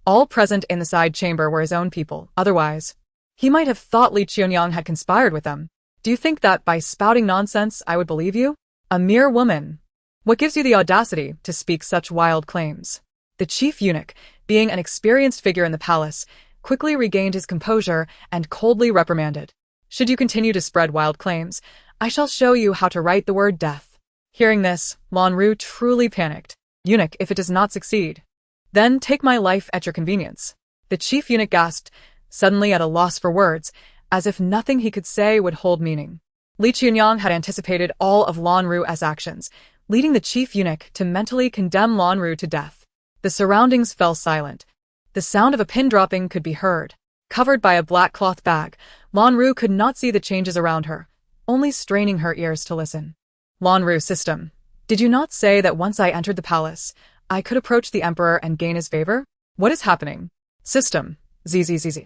all present in the side chamber were his own people, otherwise, he might have thought Li Qiuniang had conspired with them. Do you think that by spouting nonsense I would believe you? A mere woman. What gives you the audacity to speak such wild claims? The chief eunuch, being an experienced figure in the palace, quickly regained his composure and coldly reprimanded. Should you continue to spread wild claims, I shall show you how to write the word death. Hearing this, Lan Ru truly panicked. Eunuch, if it does not succeed, then take my life at your convenience. The chief eunuch gasped, suddenly at a loss for words, as if nothing he could say would hold meaning. Li Qiuniang had anticipated all of Lan Ru's actions, leading the chief eunuch to mentally condemn Lan Ru to death. The surroundings fell silent. The sound of a pin dropping could be heard. Covered by a black cloth bag, Lan Ru could not see the changes around her, only straining her ears to listen. Lan Ru, system. Did you not say that once I entered the palace, I could approach the emperor and gain his favor? What is happening? System. Zzz.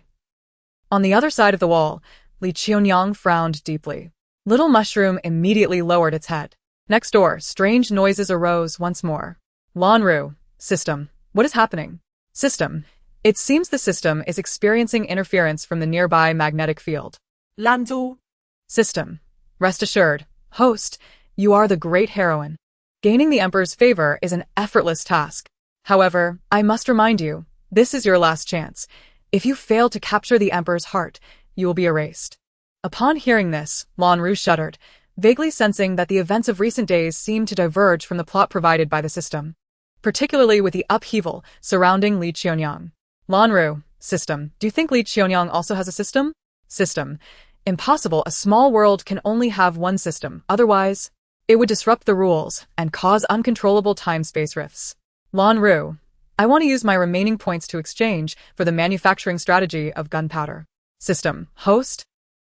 On the other side of the wall, Li Qiuniang frowned deeply. Little Mushroom immediately lowered its head. Next door, strange noises arose once more. Lan Ru, system. What is happening? System. It seems the system is experiencing interference from the nearby magnetic field. Lan Zu. System. Rest assured, host, you are the great heroine. Gaining the emperor's favor is an effortless task. However, I must remind you, this is your last chance. If you fail to capture the emperor's heart, you will be erased. Upon hearing this, Lan Ru shuddered, vaguely sensing that the events of recent days seemed to diverge from the plot provided by the system, particularly with the upheaval surrounding Li Qiuniang. Lan Ru, system. Do you think Li Qiuniang also has a system? System. Impossible. A small world can only have one system, otherwise, it would disrupt the rules and cause uncontrollable time-space rifts. Lan Ru, I want to use my remaining points to exchange for the manufacturing strategy of gunpowder. System. Host?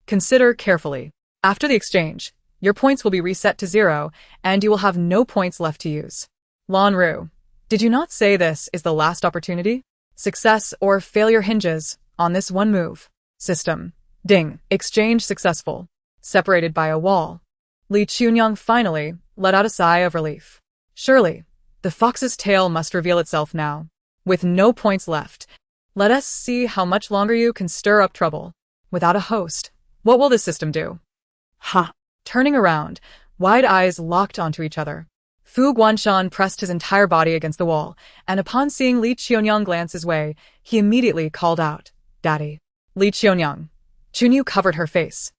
Consider carefully. After the exchange, your points will be reset to 0, and you will have no points left to use. Lan Ru, did you not say this is the last opportunity? Success or failure hinges on this one move. System. Ding. Exchange successful. Separated by a wall. Li Qiuniang finally let out a sigh of relief. Surely, the fox's tail must reveal itself now. With no points left, let us see how much longer you can stir up trouble. Without a host, what will this system do? Ha! Turning around, wide eyes locked onto each other. Fu Guanshan pressed his entire body against the wall, and upon seeing Li Qiuniang glance his way, he immediately called out, Daddy. Li Qiuniang. Chunyu covered her face,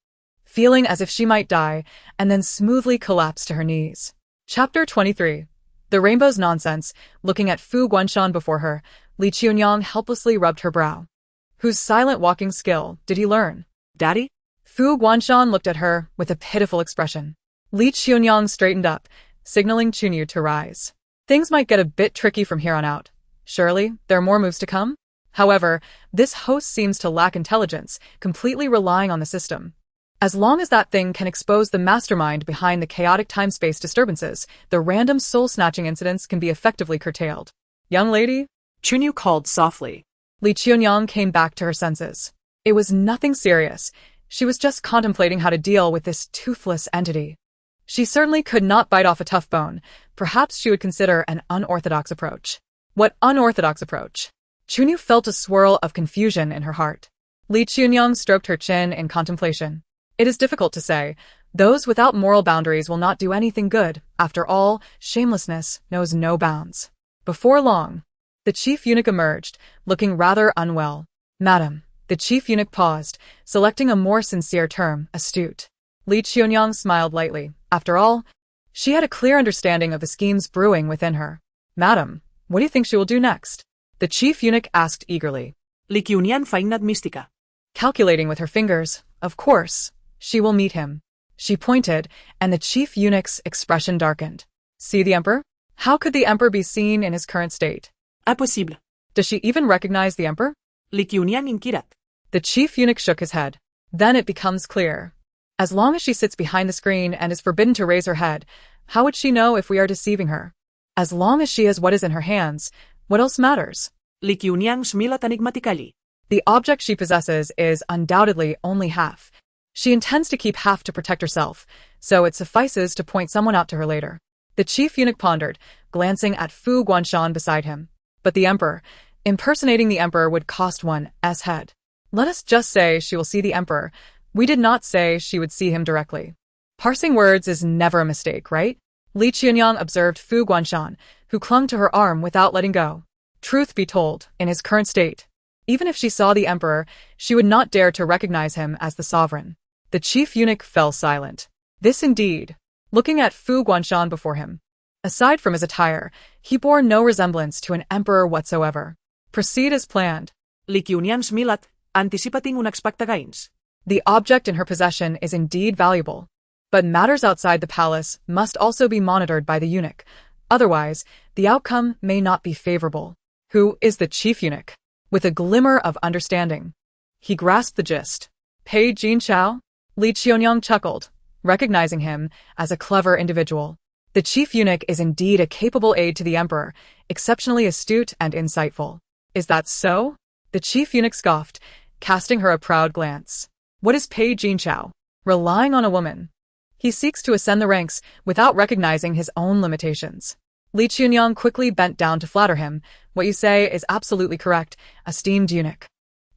feeling as if she might die, and then smoothly collapsed to her knees. Chapter 23. The rainbow's nonsense. Looking at Fu Guanshan before her, Li Qiuniang helplessly rubbed her brow. Whose silent walking skill did he learn? Daddy? Fu Guanshan looked at her with a pitiful expression. Li Qiuniang straightened up, signaling Chunyu to rise. Things might get a bit tricky from here on out. Surely, there are more moves to come? However, this host seems to lack intelligence, completely relying on the system. As long as that thing can expose the mastermind behind the chaotic time-space disturbances, the random soul-snatching incidents can be effectively curtailed. Young lady? Chunyu called softly. Li Qiuniang came back to her senses. It was nothing serious. She was just contemplating how to deal with this toothless entity. She certainly could not bite off a tough bone. Perhaps she would consider an unorthodox approach. What unorthodox approach? Chunyu felt a swirl of confusion in her heart. Li Qiuniang stroked her chin in contemplation. It is difficult to say. Those without moral boundaries will not do anything good. After all, shamelessness knows no bounds. Before long, the chief eunuch emerged, looking rather unwell. Madam. The chief eunuch paused, selecting a more sincere term, astute. Li Qiuniang smiled lightly. After all, she had a clear understanding of the schemes brewing within her. Madam, what do you think she will do next? The chief eunuch asked eagerly. Li Qiuniang feigned mística. Calculating with her fingers, of course, she will meet him. She pointed, and the chief eunuch's expression darkened. See the emperor? How could the emperor be seen in his current state? Impossible. Does she even recognize the emperor? Li Qiuniang inquirat. The chief eunuch shook his head. Then it becomes clear. As long as she sits behind the screen and is forbidden to raise her head, how would she know if we are deceiving her? As long as she has what is in her hands, what else matters? Li Qiuniang smilat enigmatically. The object she possesses is undoubtedly only half. She intends to keep half to protect herself, so it suffices to point someone out to her later. The chief eunuch pondered, glancing at Fu Guanshan beside him. But the emperor, impersonating the emperor would cost one's head. Let us just say she will see the emperor. We did not say she would see him directly. Parsing words is never a mistake, right? Li Qiuniang observed Fu Guanshan, who clung to her arm without letting go. Truth be told, in his current state, even if she saw the emperor, she would not dare to recognize him as the sovereign. The chief eunuch fell silent. This indeed. Looking at Fu Guanshan before him. Aside from his attire, he bore no resemblance to an emperor whatsoever. Proceed as planned. Li Qiuniang smilat, anticipating unexpected gains. The object in her possession is indeed valuable. But matters outside the palace must also be monitored by the eunuch. Otherwise, the outcome may not be favorable. Who is the chief eunuch? With a glimmer of understanding. He grasped the gist. Pei Jinchao? Li Qiuniang chuckled, recognizing him as a clever individual. The chief eunuch is indeed a capable aide to the emperor, exceptionally astute and insightful. Is that so? The chief eunuch scoffed, casting her a proud glance. What is Pei Jinchao? Relying on a woman. He seeks to ascend the ranks without recognizing his own limitations. Li Qiuniang quickly bent down to flatter him. What you say is absolutely correct, esteemed eunuch.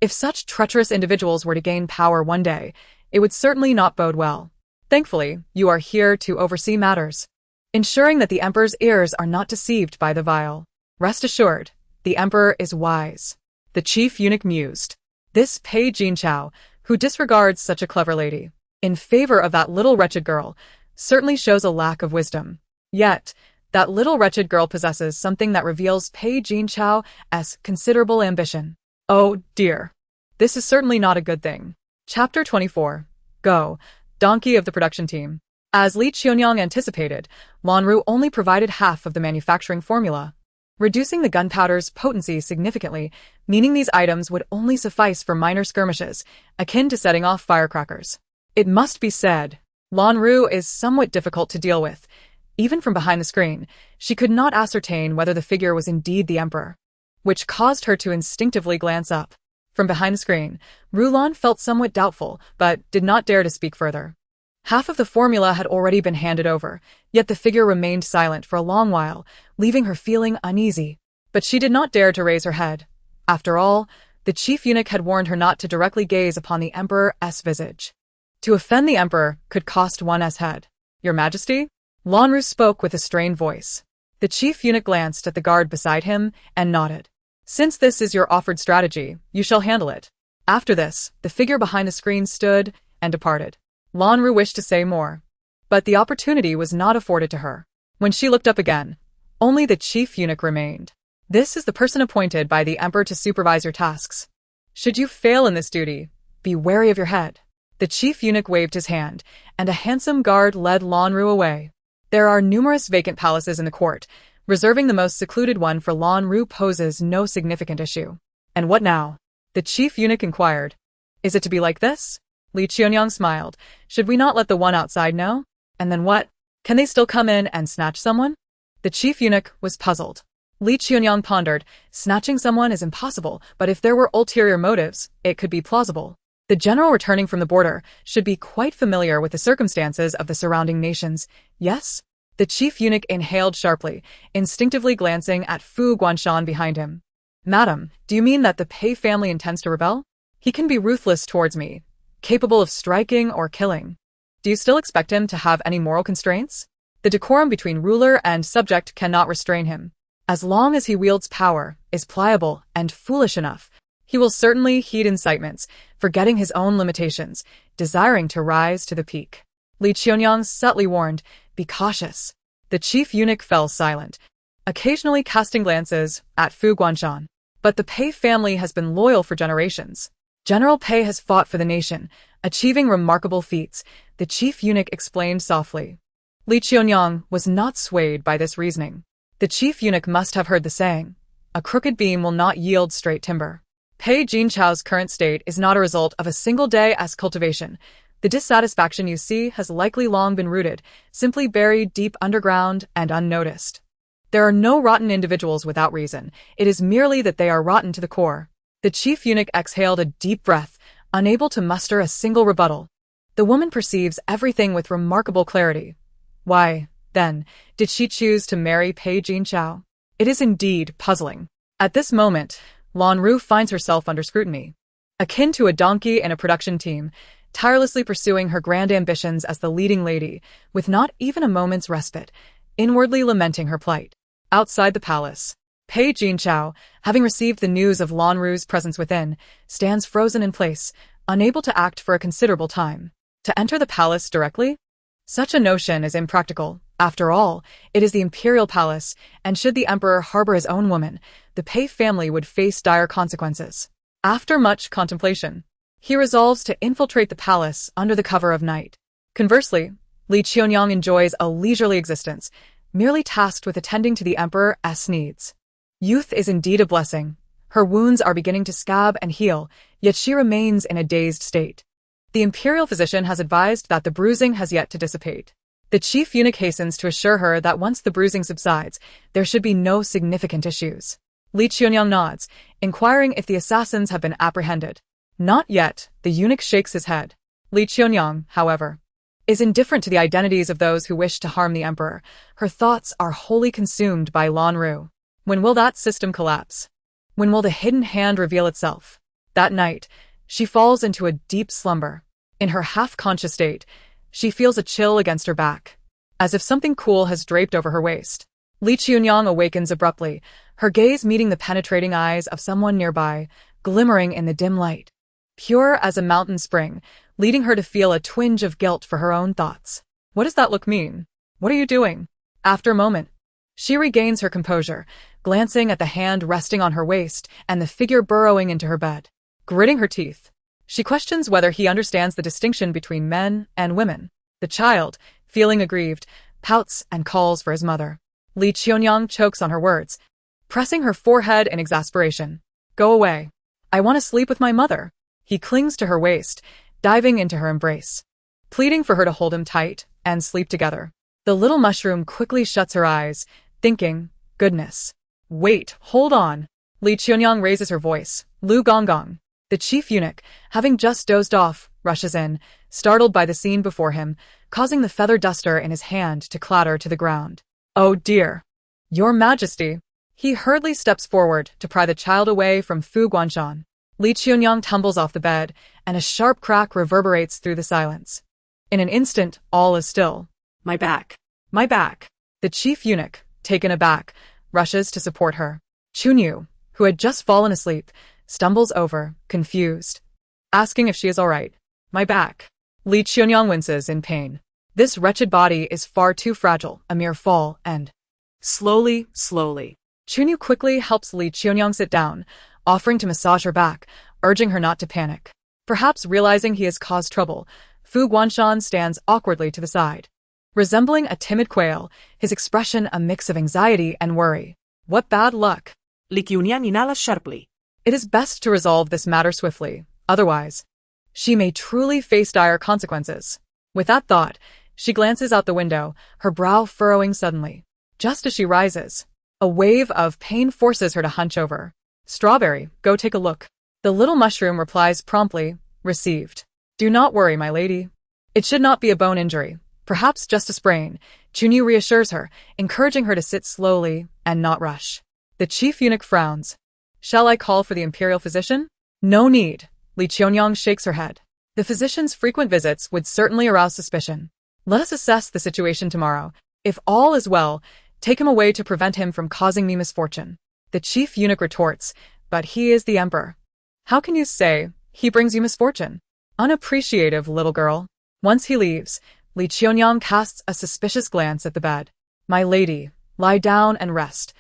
If such treacherous individuals were to gain power one day, it would certainly not bode well. Thankfully, you are here to oversee matters, ensuring that the emperor's ears are not deceived by the vile. Rest assured, the emperor is wise. The chief eunuch mused. This Pei Jinchao, who disregards such a clever lady, in favor of that little wretched girl, certainly shows a lack of wisdom. Yet, that little wretched girl possesses something that reveals Pei Jinchao's considerable ambition. Oh dear. This is certainly not a good thing. Chapter 24. Go, donkey of the production team. As Li Qiuniang anticipated, Lanru only provided half of the manufacturing formula, reducing the gunpowder's potency significantly, meaning these items would only suffice for minor skirmishes, akin to setting off firecrackers. It must be said, Lanru is somewhat difficult to deal with. Even from behind the screen, she could not ascertain whether the figure was indeed the emperor, which caused her to instinctively glance up. From behind the screen, Rulan felt somewhat doubtful, but did not dare to speak further. Half of the formula had already been handed over, yet the figure remained silent for a long while, leaving her feeling uneasy. But she did not dare to raise her head. After all, the chief eunuch had warned her not to directly gaze upon the emperor's visage. To offend the emperor could cost one's head. Your Majesty? Lanru spoke with a strained voice. The chief eunuch glanced at the guard beside him and nodded. Since this is your offered strategy, you shall handle it. After this, the figure behind the screen stood and departed. Lanru wished to say more, but the opportunity was not afforded to her. When she looked up again, only the chief eunuch remained. This is the person appointed by the emperor to supervise your tasks. Should you fail in this duty, be wary of your head. The chief eunuch waved his hand, and a handsome guard led Lanru away. There are numerous vacant palaces in the court. Reserving the most secluded one for Lanru poses no significant issue. And what now? The chief eunuch inquired. Is it to be like this? Qiuniang smiled. Should we not let the one outside know? And then what? Can they still come in and snatch someone? The chief eunuch was puzzled. Qiuniang pondered. Snatching someone is impossible, but if there were ulterior motives, it could be plausible. The general returning from the border should be quite familiar with the circumstances of the surrounding nations. Yes? The chief eunuch inhaled sharply, instinctively glancing at Fu Guanshan behind him. Madam, do you mean that the Pei family intends to rebel? He can be ruthless towards me, capable of striking or killing. Do you still expect him to have any moral constraints? The decorum between ruler and subject cannot restrain him. As long as he wields power, is pliable, and foolish enough, he will certainly heed incitements, forgetting his own limitations, desiring to rise to the peak. Qiuniang subtly warned, be cautious. The chief eunuch fell silent, occasionally casting glances at Fu Guanshan. But the Pei family has been loyal for generations. General Pei has fought for the nation, achieving remarkable feats, the chief eunuch explained softly. Qiuniang was not swayed by this reasoning. The chief eunuch must have heard the saying, a crooked beam will not yield straight timber. Pei Jinchao's current state is not a result of a single day as cultivation. The dissatisfaction you see has likely long been rooted, simply buried deep underground and unnoticed. There are no rotten individuals without reason. It is merely that they are rotten to the core. The chief eunuch exhaled a deep breath, unable to muster a single rebuttal. The woman perceives everything with remarkable clarity. Why, then, did she choose to marry Pei Jinchao? It is indeed puzzling. At this moment, Lanru finds herself under scrutiny. Akin to a donkey in a production team, tirelessly pursuing her grand ambitions as the leading lady, with not even a moment's respite, inwardly lamenting her plight. Outside the palace, Pei Jinchao, having received the news of Lanru's presence within, stands frozen in place, unable to act for a considerable time. To enter the palace directly? Such a notion is impractical. After all, it is the imperial palace, and should the emperor harbor his own woman, the Pei family would face dire consequences. After much contemplation, he resolves to infiltrate the palace under the cover of night. Conversely, Qiuniang enjoys a leisurely existence, merely tasked with attending to the emperor's needs. Youth is indeed a blessing. Her wounds are beginning to scab and heal, yet she remains in a dazed state. The imperial physician has advised that the bruising has yet to dissipate. The chief eunuch hastens to assure her that once the bruising subsides, there should be no significant issues. Qiuniang nods, inquiring if the assassins have been apprehended. Not yet, the eunuch shakes his head. Qiuniang, however, is indifferent to the identities of those who wish to harm the emperor. Her thoughts are wholly consumed by Lanru. When will that system collapse? When will the hidden hand reveal itself? That night, she falls into a deep slumber. In her half-conscious state, she feels a chill against her back, as if something cool has draped over her waist. Qiuniang awakens abruptly, her gaze meeting the penetrating eyes of someone nearby, glimmering in the dim light. Pure as a mountain spring, leading her to feel a twinge of guilt for her own thoughts. What does that look mean? What are you doing? After a moment, she regains her composure, glancing at the hand resting on her waist and the figure burrowing into her bed. Gritting her teeth, she questions whether he understands the distinction between men and women. The child, feeling aggrieved, pouts and calls for his mother. Qiuniang chokes on her words, pressing her forehead in exasperation. Go away. I want to sleep with my mother. He clings to her waist, diving into her embrace, pleading for her to hold him tight and sleep together. The little mushroom quickly shuts her eyes, thinking, goodness. Wait, hold on. Qiuniang raises her voice. Lu Gonggong, the chief eunuch, having just dozed off, rushes in, startled by the scene before him, causing the feather duster in his hand to clatter to the ground. Oh dear. Your Majesty. He hurriedly steps forward to pry the child away from Fu Guanshan. Qiuniang tumbles off the bed, and a sharp crack reverberates through the silence. In an instant, all is still. My back. My back. The chief eunuch, taken aback, rushes to support her. Qiuniang, who had just fallen asleep, stumbles over, confused, asking if she is all right. My back. Qiuniang winces in pain. This wretched body is far too fragile, a mere fall, and... Slowly. Qiuniang quickly helps Qiuniang sit down, offering to massage her back, urging her not to panic. Perhaps realizing he has caused trouble, Fu Guanshan stands awkwardly to the side. Resembling a timid quail, his expression a mix of anxiety and worry. What bad luck! Qiuniang inhales sharply. It is best to resolve this matter swiftly, otherwise, she may truly face dire consequences. With that thought, she glances out the window, her brow furrowing suddenly. Just as she rises, a wave of pain forces her to hunch over. Strawberry, go take a look. The little mushroom replies promptly, received. Do not worry, my lady. It should not be a bone injury, perhaps just a sprain. Qiuniang reassures her, encouraging her to sit slowly and not rush. The chief eunuch frowns. Shall I call for the imperial physician? No need. Qiuniang shakes her head. The physician's frequent visits would certainly arouse suspicion. Let us assess the situation tomorrow. If all is well, take him away to prevent him from causing me misfortune. The chief eunuch retorts, but he is the emperor. How can you say he brings you misfortune? Unappreciative little girl. Once he leaves, Qiuniang casts a suspicious glance at the bed. My lady, lie down and rest.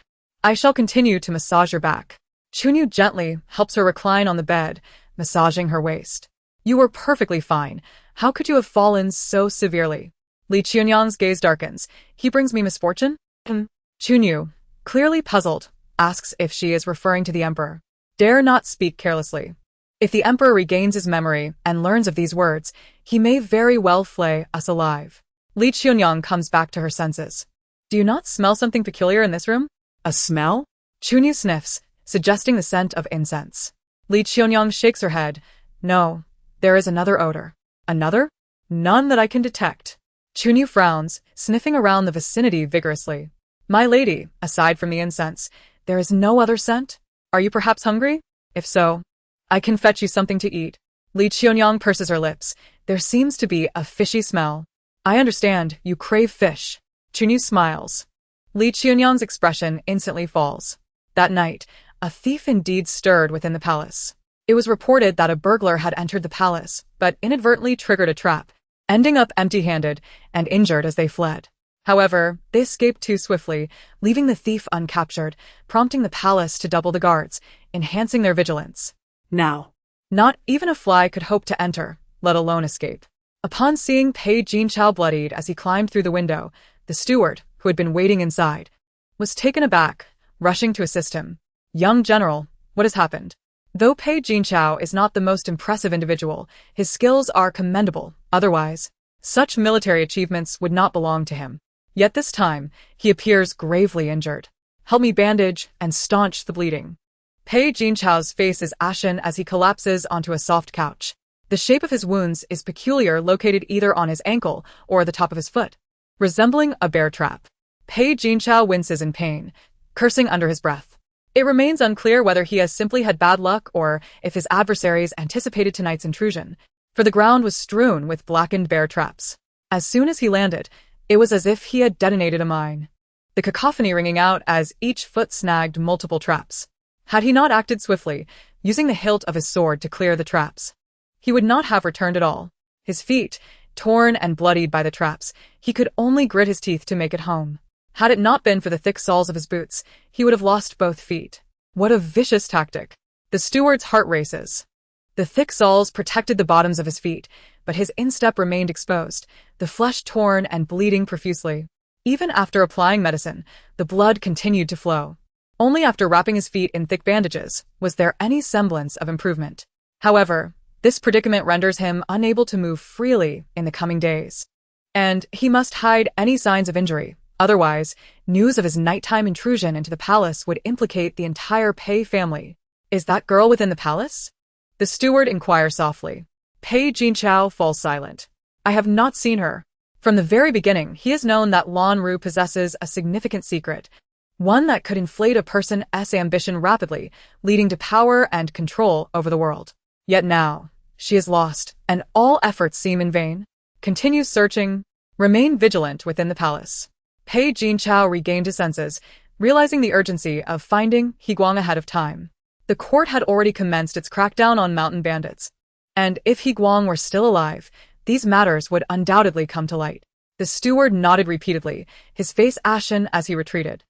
I shall continue to massage your back. Qiuniang gently helps her recline on the bed, massaging her waist. You were perfectly fine. How could you have fallen so severely? Qiuniang's gaze darkens. He brings me misfortune? Qiuniang, clearly puzzled, asks if she is referring to the emperor. Dare not speak carelessly. If the emperor regains his memory and learns of these words, he may very well flay us alive. Qiuniang comes back to her senses. Do you not smell something peculiar in this room? A smell? Qiuniang sniffs, suggesting the scent of incense. Qiuniang shakes her head. No, there is another odor. Another? None that I can detect. Qiuniang frowns, sniffing around the vicinity vigorously. My lady, aside from the incense, there is no other scent? Are you perhaps hungry? If so, I can fetch you something to eat. Qiuniang purses her lips. There seems to be a fishy smell. I understand, you crave fish. Qiuniang smiles. Qiuniang's expression instantly falls. That night, a thief indeed stirred within the palace. It was reported that a burglar had entered the palace, but inadvertently triggered a trap, ending up empty-handed and injured as they fled. However, they escaped too swiftly, leaving the thief uncaptured, prompting the palace to double the guards, enhancing their vigilance. Now, not even a fly could hope to enter, let alone escape. Upon seeing Pei Jinchao bloodied as he climbed through the window, the steward, who had been waiting inside, was taken aback, rushing to assist him. Young general, what has happened? Though Pei Jinchao is not the most impressive individual, his skills are commendable. Otherwise, such military achievements would not belong to him. Yet this time, he appears gravely injured. Help me bandage and staunch the bleeding. Pei Jinchao's face is ashen as he collapses onto a soft couch. The shape of his wounds is peculiar, located either on his ankle or the top of his foot, resembling a bear trap. Pei Jinchao winces in pain, cursing under his breath. It remains unclear whether he has simply had bad luck or if his adversaries anticipated tonight's intrusion, for the ground was strewn with blackened bear traps. As soon as he landed, it was as if he had detonated a mine, the cacophony ringing out as each foot snagged multiple traps. Had he not acted swiftly, using the hilt of his sword to clear the traps, he would not have returned at all. His feet, torn and bloodied by the traps, he could only grit his teeth to make it home. Had it not been for the thick soles of his boots, he would have lost both feet. What a vicious tactic. The steward's heart races. The thick soles protected the bottoms of his feet, but his instep remained exposed, the flesh torn and bleeding profusely. Even after applying medicine, the blood continued to flow. Only after wrapping his feet in thick bandages was there any semblance of improvement. However, this predicament renders him unable to move freely in the coming days. And he must hide any signs of injury. Otherwise, news of his nighttime intrusion into the palace would implicate the entire Pei family. Is that girl within the palace? The steward inquires softly. Pei Jinchao falls silent. I have not seen her. From the very beginning, he has known that Lan Ru possesses a significant secret, one that could inflate a person's ambition rapidly, leading to power and control over the world. Yet now, she is lost, and all efforts seem in vain. Continue searching. Remain vigilant within the palace. Pei Jinchao regained his senses, realizing the urgency of finding Qiuniang ahead of time. The court had already commenced its crackdown on mountain bandits, and if Qiuniang were still alive, these matters would undoubtedly come to light. The steward nodded repeatedly, his face ashen as he retreated.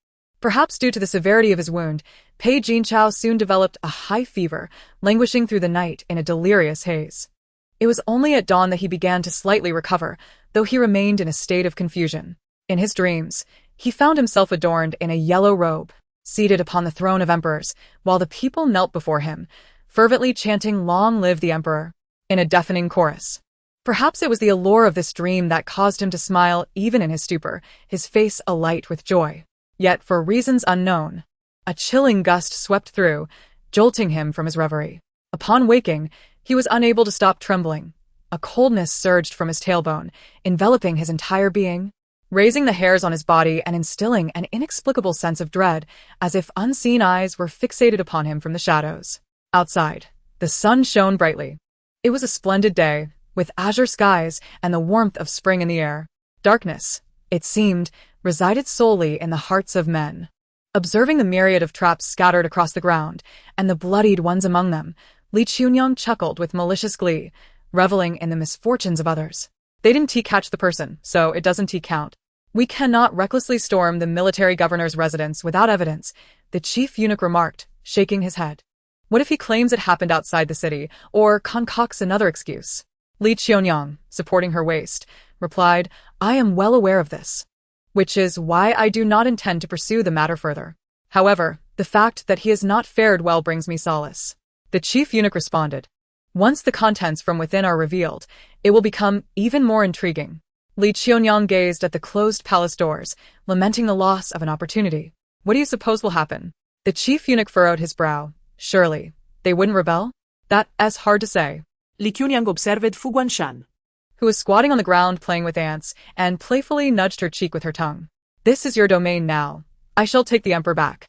Perhaps due to the severity of his wound, Pei Jinchao soon developed a high fever, languishing through the night in a delirious haze. It was only at dawn that he began to slightly recover, though he remained in a state of confusion. In his dreams, he found himself adorned in a yellow robe, seated upon the throne of emperors, while the people knelt before him, fervently chanting "Long live the Emperor," in a deafening chorus. Perhaps it was the allure of this dream that caused him to smile even in his stupor, his face alight with joy. Yet, for reasons unknown, a chilling gust swept through, jolting him from his reverie. Upon waking, he was unable to stop trembling. A coldness surged from his tailbone, enveloping his entire being, raising the hairs on his body and instilling an inexplicable sense of dread, as if unseen eyes were fixated upon him from the shadows. Outside, the sun shone brightly. It was a splendid day, with azure skies and the warmth of spring in the air. Darkness, it seemed, resided solely in the hearts of men. Observing the myriad of traps scattered across the ground, and the bloodied ones among them, Qiuniang chuckled with malicious glee, reveling in the misfortunes of others. They didn't catch the person, so it doesn't count. We cannot recklessly storm the military governor's residence without evidence, the chief eunuch remarked, shaking his head. What if he claims it happened outside the city, or concocts another excuse? Qiuniang, supporting her waist, replied, I am well aware of this, which is why I do not intend to pursue the matter further. However, the fact that he has not fared well brings me solace. The chief eunuch responded. Once the contents from within are revealed, it will become even more intriguing. Qiuniang gazed at the closed palace doors, lamenting the loss of an opportunity. What do you suppose will happen? The chief eunuch furrowed his brow. Surely, they wouldn't rebel? That's hard to say. Qiuniang observed Fu Guanshan, who was squatting on the ground playing with ants, and playfully nudged her cheek with her tongue. This is your domain now. I shall take the emperor back.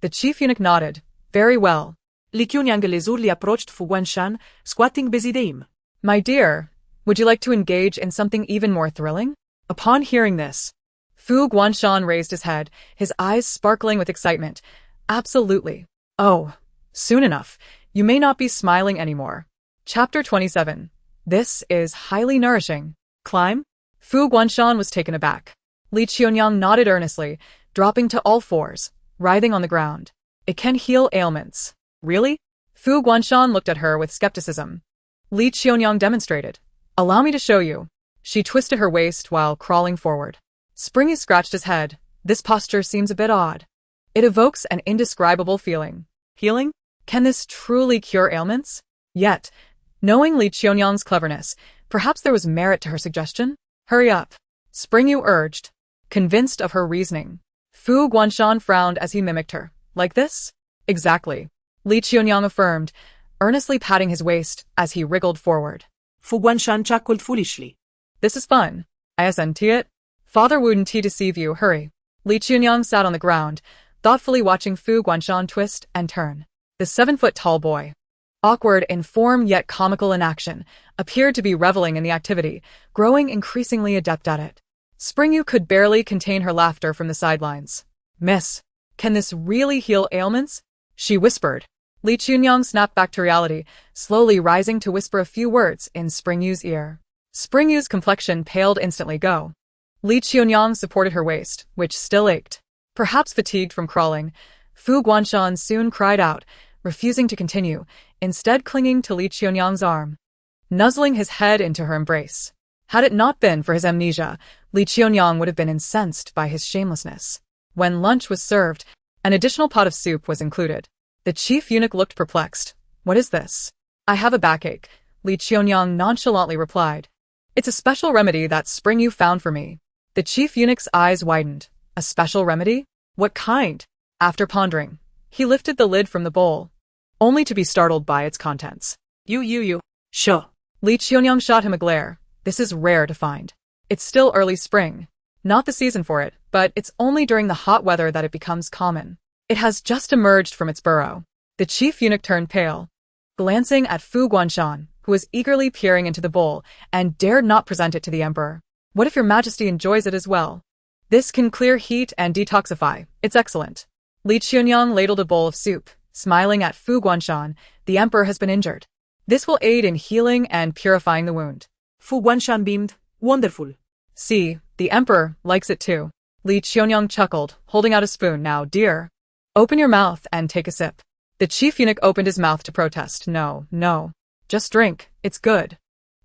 The chief eunuch nodded. Very well. Qiuniang leisurely approached Fu Guanshan, squatting beside him. My dear, would you like to engage in something even more thrilling? Upon hearing this, Fu Guanshan raised his head, his eyes sparkling with excitement. Absolutely. Oh, soon enough. You may not be smiling anymore. Chapter 27. This is highly nourishing. Climb? Fu Guanshan was taken aback. Qiuniang nodded earnestly, dropping to all fours, writhing on the ground. It can heal ailments. Really? Fu Guanshan looked at her with skepticism. Qiuniang demonstrated. Allow me to show you. She twisted her waist while crawling forward. Springy scratched his head. This posture seems a bit odd. It evokes an indescribable feeling. Healing? Can this truly cure ailments? Yet, knowing Qiuniang's cleverness, perhaps there was merit to her suggestion? Hurry up. Springy urged, convinced of her reasoning. Fu Guanshan frowned as he mimicked her. Like this? Exactly. Qiuniang affirmed, earnestly patting his waist as he wriggled forward. Fu Guanshan chuckled foolishly. This is fun. Isn't it? Father wouldn't deceive you, hurry. Qiuniang sat on the ground, thoughtfully watching Fu Guanshan twist and turn. The 7-foot-tall boy, awkward in form yet comical in action, appeared to be reveling in the activity, growing increasingly adept at it. Springy could barely contain her laughter from the sidelines. Miss, can this really heal ailments? She whispered. Qiuniang snapped back to reality, slowly rising to whisper a few words in Springy's ear. Springy's complexion paled instantly. Go. Qiuniang supported her waist, which still ached. Perhaps fatigued from crawling, Fu Guanshan soon cried out, refusing to continue, instead clinging to Qiuniang's arm, nuzzling his head into her embrace. Had it not been for his amnesia, Qiuniang would have been incensed by his shamelessness. When lunch was served, an additional pot of soup was included. The chief eunuch looked perplexed. What is this? I have a backache, Qiuniang nonchalantly replied. It's a special remedy that Springy found for me. The chief eunuch's eyes widened. A special remedy? What kind? After pondering, he lifted the lid from the bowl, only to be startled by its contents. You. Sure. Qiuniang shot him a glare. This is rare to find. It's still early spring. Not the season for it, but it's only during the hot weather that it becomes common. It has just emerged from its burrow. The chief eunuch turned pale, glancing at Fu Guanshan, who was eagerly peering into the bowl and dared not present it to the emperor. What if your majesty enjoys it as well? This can clear heat and detoxify. It's excellent. Qiuniang ladled a bowl of soup, smiling at Fu Guanshan. The emperor has been injured. This will aid in healing and purifying the wound. Fu Guanshan beamed. Wonderful. See, the emperor likes it too. Li Qiuniang chuckled, holding out a spoon. Now, dear. Open your mouth and take a sip. The chief eunuch opened his mouth to protest. No, no. Just drink. It's good.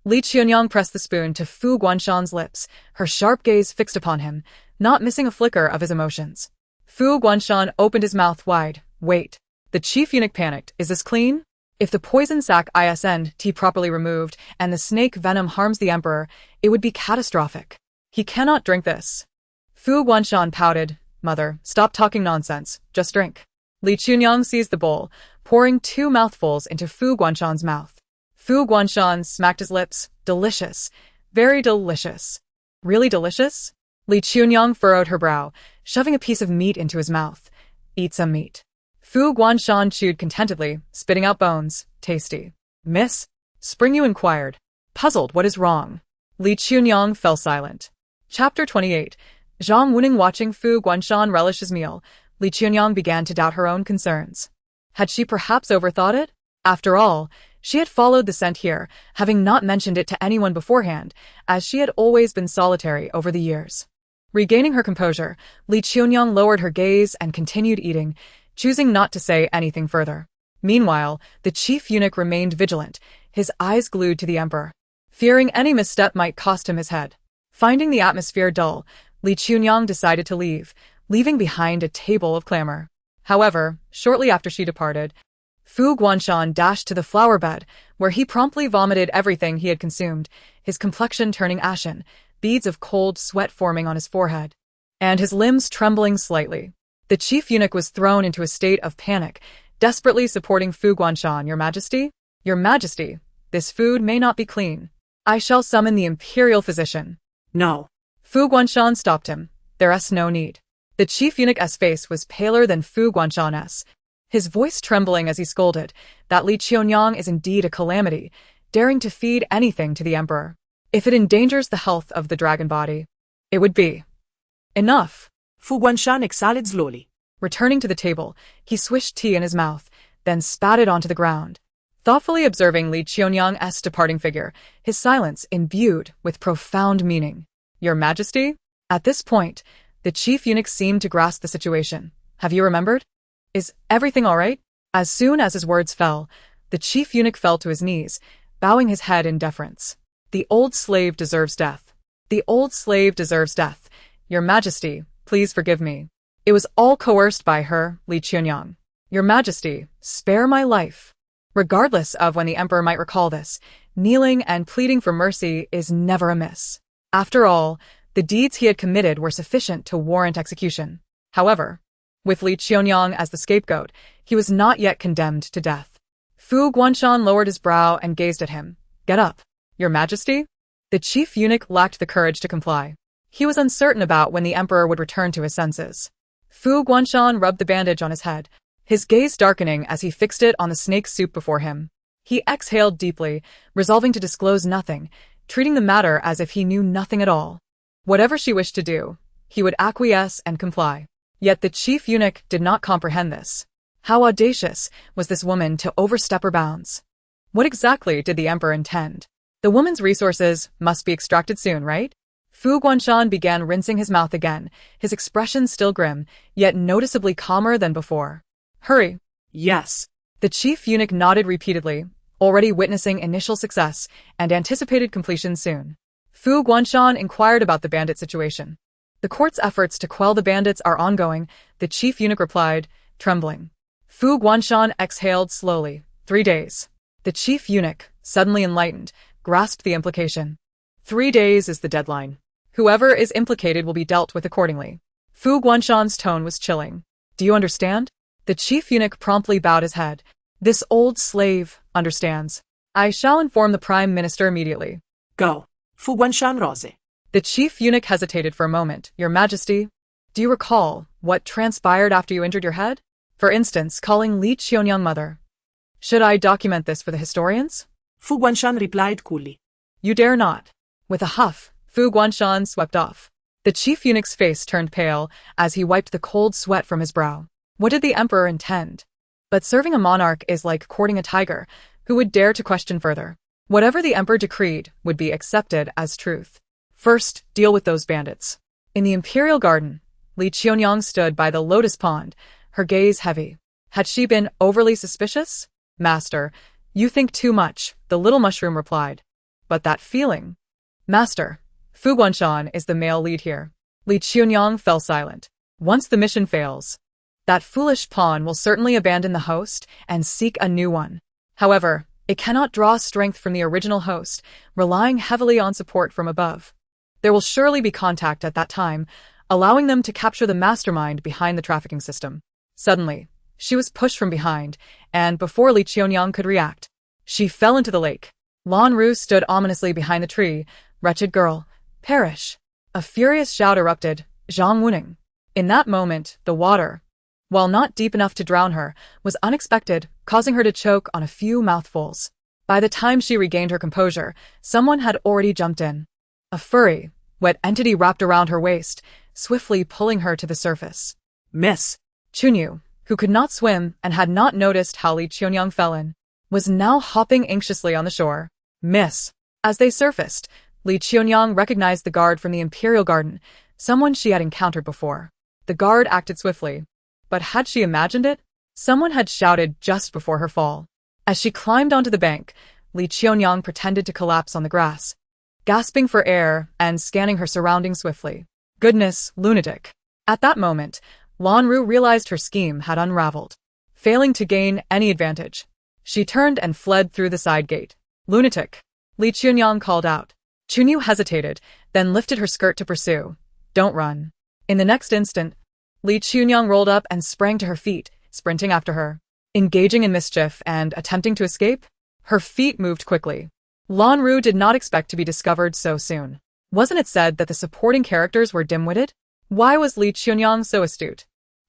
Li Qiuniang pressed the spoon to Fu Guanshan's lips, her sharp gaze fixed upon him, not missing a flicker of his emotions. Fu Guanshan opened his mouth wide. Wait. The chief eunuch panicked. Is this clean? If the poison sac isn't properly removed and the snake venom harms the emperor, it would be catastrophic. He cannot drink this. Fu Guanshan pouted. Mother, stop talking nonsense. Just drink. Li Qiuniang seized the bowl, pouring 2 mouthfuls into Fu Guanshan's mouth. Fu Guanshan smacked his lips. Delicious. Very delicious. Really delicious? Li Qiuniang furrowed her brow, shoving a piece of meat into his mouth. Eat some meat. Fu Guanshan chewed contentedly, spitting out bones. Tasty. Miss? Spring Yu inquired. Puzzled, what is wrong? Li Qiuniang fell silent. Chapter 28. Zhang Wuning watching Fu Guanshan relish his meal, Li Qiuniang began to doubt her own concerns. Had she perhaps overthought it? After all, she had followed the scent here, having not mentioned it to anyone beforehand, as she had always been solitary over the years. Regaining her composure, Li Qiuniang lowered her gaze and continued eating, choosing not to say anything further. Meanwhile, the chief eunuch remained vigilant, his eyes glued to the emperor, fearing any misstep might cost him his head. Finding the atmosphere dull, Li Qiuniang decided to leave, leaving behind a table of clamor. However, shortly after she departed, Fu Guanshan dashed to the flower bed, where he promptly vomited everything he had consumed, his complexion turning ashen, beads of cold sweat forming on his forehead, and his limbs trembling slightly. The chief eunuch was thrown into a state of panic, desperately supporting Fu Guanshan. Your Majesty? Your Majesty, this food may not be clean. I shall summon the imperial physician. No. Fu Guanshan stopped him. There's no need. The chief eunuch's face was paler than Fu Guanshan's, his voice trembling as he scolded that Li Qiuniang is indeed a calamity, daring to feed anything to the emperor. If it endangers the health of the dragon body, it would be enough. Fu Guanshan exhaled slowly. Returning to the table, he swished tea in his mouth, then spat it onto the ground. Thoughtfully observing Li Qiuniang's departing figure, his silence imbued with profound meaning. Your Majesty? At this point, the chief eunuch seemed to grasp the situation. Have you remembered? Is everything all right? As soon as his words fell, the chief eunuch fell to his knees, bowing his head in deference. The old slave deserves death. The old slave deserves death. Your Majesty, please forgive me. It was all coerced by her, Li Qiuniang. Your Majesty, spare my life. Regardless of when the emperor might recall this, kneeling and pleading for mercy is never amiss. After all, the deeds he had committed were sufficient to warrant execution. However, with Li Qiuniang as the scapegoat, he was not yet condemned to death. Fu Guanshan lowered his brow and gazed at him. Get up. Your Majesty? The chief eunuch lacked the courage to comply. He was uncertain about when the emperor would return to his senses. Fu Guanshan rubbed the bandage on his head, his gaze darkening as he fixed it on the snake soup before him. He exhaled deeply, resolving to disclose nothing, treating the matter as if he knew nothing at all. Whatever she wished to do, he would acquiesce and comply. Yet the chief eunuch did not comprehend this. How audacious was this woman to overstep her bounds? What exactly did the emperor intend? The woman's resources must be extracted soon, right? Fu Guanshan began rinsing his mouth again, his expression still grim, yet noticeably calmer than before. Hurry. Yes. The chief eunuch nodded repeatedly, already witnessing initial success and anticipated completion soon. Fu Guanshan inquired about the bandit situation. The court's efforts to quell the bandits are ongoing, the chief eunuch replied, trembling. Fu Guanshan exhaled slowly. 3 days. The chief eunuch, suddenly enlightened, grasped the implication. 3 days is the deadline. Whoever is implicated will be dealt with accordingly. Fu Guanshan's tone was chilling. Do you understand? The chief eunuch promptly bowed his head. This old slave understands. I shall inform the prime minister immediately. Go. Fu Guanshan rose. The chief eunuch hesitated for a moment. Your Majesty, do you recall what transpired after you injured your head? For instance, calling Li Qiuniang mother. Should I document this for the historians? Fu Guanshan replied coolly. You dare not. With a huff, Fu Guanshan swept off. The chief eunuch's face turned pale as he wiped the cold sweat from his brow. What did the emperor intend? But serving a monarch is like courting a tiger, who would dare to question further. Whatever the emperor decreed would be accepted as truth. First, deal with those bandits. In the imperial garden, Li Qiuniang stood by the lotus pond, her gaze heavy. Had she been overly suspicious? Master, you think too much, the little mushroom replied. But that feeling. Master, Fu Guanshan is the male lead here. Li Qiuniang fell silent. Once the mission fails, that foolish pawn will certainly abandon the host and seek a new one. However, it cannot draw strength from the original host, relying heavily on support from above. There will surely be contact at that time, allowing them to capture the mastermind behind the trafficking system. Suddenly, she was pushed from behind, and before Li Qiuniang could react, she fell into the lake. Lan Ru stood ominously behind the tree. Wretched girl, perish. A furious shout erupted, Zhang Wuning. In that moment, the water, while not deep enough to drown her, was unexpected, causing her to choke on a few mouthfuls. By the time she regained her composure, someone had already jumped in. A furry, wet entity wrapped around her waist, swiftly pulling her to the surface. Miss. Qiuniang, who could not swim and had not noticed how Li Qiuniang fell in, was now hopping anxiously on the shore. Miss. As they surfaced, Li Qiuniang recognized the guard from the Imperial Garden, someone she had encountered before. The guard acted swiftly. But had she imagined it? Someone had shouted just before her fall. As she climbed onto the bank, Li Qiuniang pretended to collapse on the grass, gasping for air and scanning her surroundings swiftly. Goodness, lunatic. At that moment, Lan Ru realized her scheme had unraveled. Failing to gain any advantage, she turned and fled through the side gate. Lunatic. Li Qiuniang called out. Qiuniang hesitated, then lifted her skirt to pursue. Don't run. In the next instant, Li Qiuniang rolled up and sprang to her feet, sprinting after her. Engaging in mischief and attempting to escape, her feet moved quickly. Lan Ru did not expect to be discovered so soon. Wasn't it said that the supporting characters were dim-witted? Why was Li Qiuniang so astute?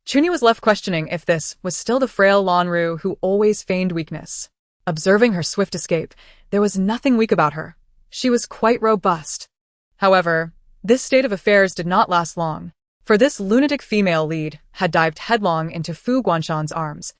Qiuniang was left questioning if this was still the frail Lan Ru who always feigned weakness. Observing her swift escape, there was nothing weak about her. She was quite robust. However, this state of affairs did not last long, for this lunatic female lead had dived headlong into Fu Guanshan's arms.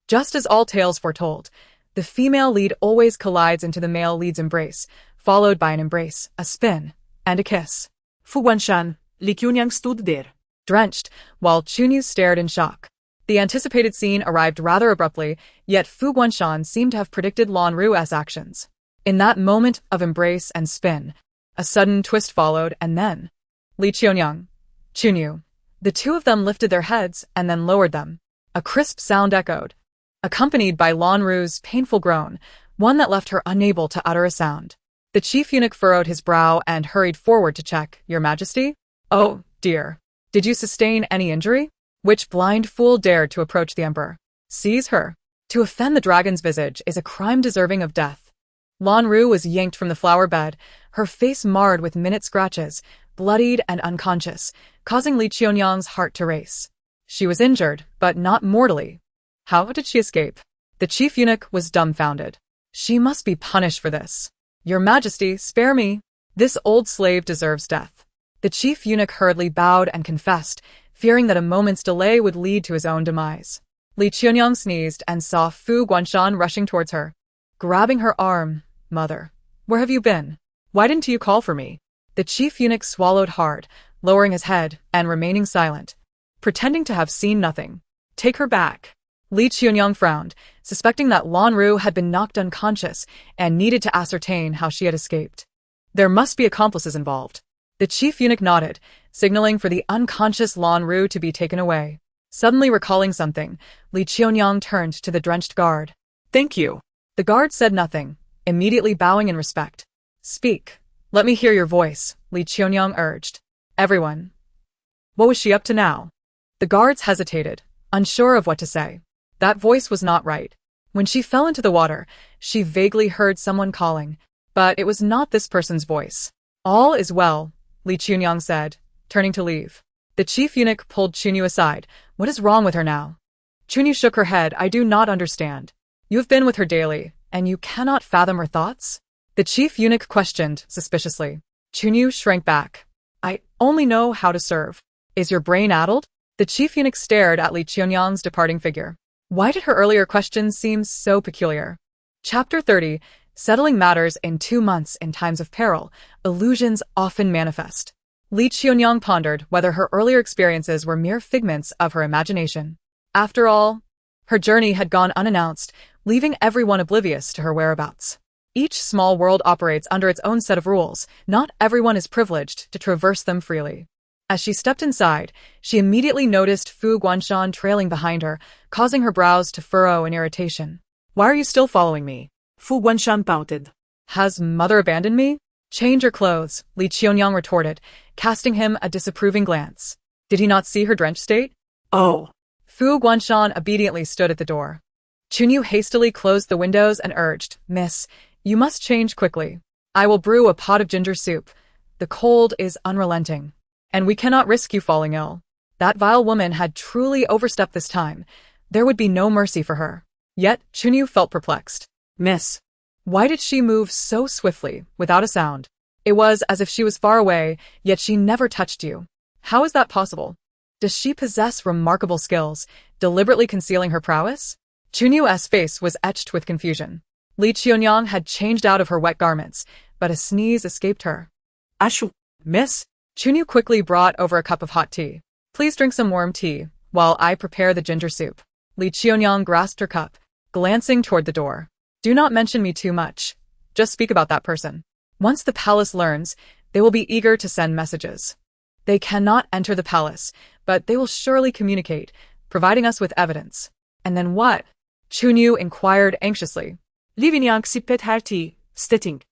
Just as all tales foretold, the female lead always collides into the male lead's embrace, followed by an embrace, a spin, and a kiss. Fu Guanshan, Li Qiuniang stood there, drenched, while Qiuniang stared in shock. The anticipated scene arrived rather abruptly, yet Fu Guanshan seemed to have predicted Lan Ru's actions. In that moment of embrace and spin, a sudden twist followed, and then Li Qiuniang, Qiuniang. The two of them lifted their heads and then lowered them. A crisp sound echoed, accompanied by Lan Ru's painful groan, one that left her unable to utter a sound. The chief eunuch furrowed his brow and hurried forward to check. Your Majesty? Oh, dear. Did you sustain any injury? Which blind fool dared to approach the emperor? Seize her. To offend the dragon's visage is a crime deserving of death. Lan Ru was yanked from the flower bed, her face marred with minute scratches, bloodied and unconscious, causing Li Qiuniang's heart to race. She was injured, but not mortally. How did she escape? The chief eunuch was dumbfounded. She must be punished for this. Your Majesty, spare me. This old slave deserves death. The chief eunuch hurriedly bowed and confessed, fearing that a moment's delay would lead to his own demise. Li Qiuniang sneezed and saw Fu Guanshan rushing towards her. Grabbing her arm, Mother, where have you been? Why didn't you call for me? The chief eunuch swallowed hard, lowering his head and remaining silent, pretending to have seen nothing. Take her back. Li Qiuniang frowned, suspecting that Lan Ru had been knocked unconscious and needed to ascertain how she had escaped. There must be accomplices involved. The chief eunuch nodded, signaling for the unconscious Lan Ru to be taken away. Suddenly recalling something, Li Qiuniang turned to the drenched guard. Thank you. The guard said nothing, immediately bowing in respect. Speak. Let me hear your voice, Li Qiuniang urged. Everyone. What was she up to now? The guards hesitated, unsure of what to say. That voice was not right. When she fell into the water, she vaguely heard someone calling, but it was not this person's voice. All is well, Li Qiuniang said, turning to leave. The chief eunuch pulled Qiuniang aside. What is wrong with her now? Qiuniang shook her head. I do not understand. You have been with her daily, and you cannot fathom her thoughts? The chief eunuch questioned suspiciously. Qiuniang shrank back. I only know how to serve. Is your brain addled? The chief eunuch stared at Li Qiuniang's departing figure. Why did her earlier questions seem so peculiar? Chapter 30. Settling matters in 2 months in times of peril. Illusions often manifest. Li Qiuniang pondered whether her earlier experiences were mere figments of her imagination. After all, her journey had gone unannounced, leaving everyone oblivious to her whereabouts. Each small world operates under its own set of rules. Not everyone is privileged to traverse them freely. As she stepped inside, she immediately noticed Fu Guanshan trailing behind her, causing her brows to furrow in irritation. "Why are you still following me?" Fu Guanshan pouted. "Has mother abandoned me?" "Change your clothes," Li Qiuniang retorted, casting him a disapproving glance. Did he not see her drenched state? Oh. Fu Guanshan obediently stood at the door. Qiuniang hastily closed the windows and urged, "Miss, you must change quickly. I will brew a pot of ginger soup. The cold is unrelenting, and we cannot risk you falling ill." That vile woman had truly overstepped this time. There would be no mercy for her. Yet Qiuniang felt perplexed. "Miss." Why did she move so swiftly, without a sound? It was as if she was far away, yet she never touched you. How is that possible? Does she possess remarkable skills, deliberately concealing her prowess? Qiuniang's face was etched with confusion. Li Qiuniang had changed out of her wet garments, but a sneeze escaped her. "Ashu." "Miss?" Qiuniang quickly brought over a cup of hot tea. "Please drink some warm tea, while I prepare the ginger soup." Li Qiuniang grasped her cup, glancing toward the door. "Do not mention me too much. Just speak about that person. Once the palace learns, they will be eager to send messages. They cannot enter the palace, but they will surely communicate, providing us with evidence. And then what?" Qiuniang inquired anxiously. "Qiuniang sipped her tea, stitting."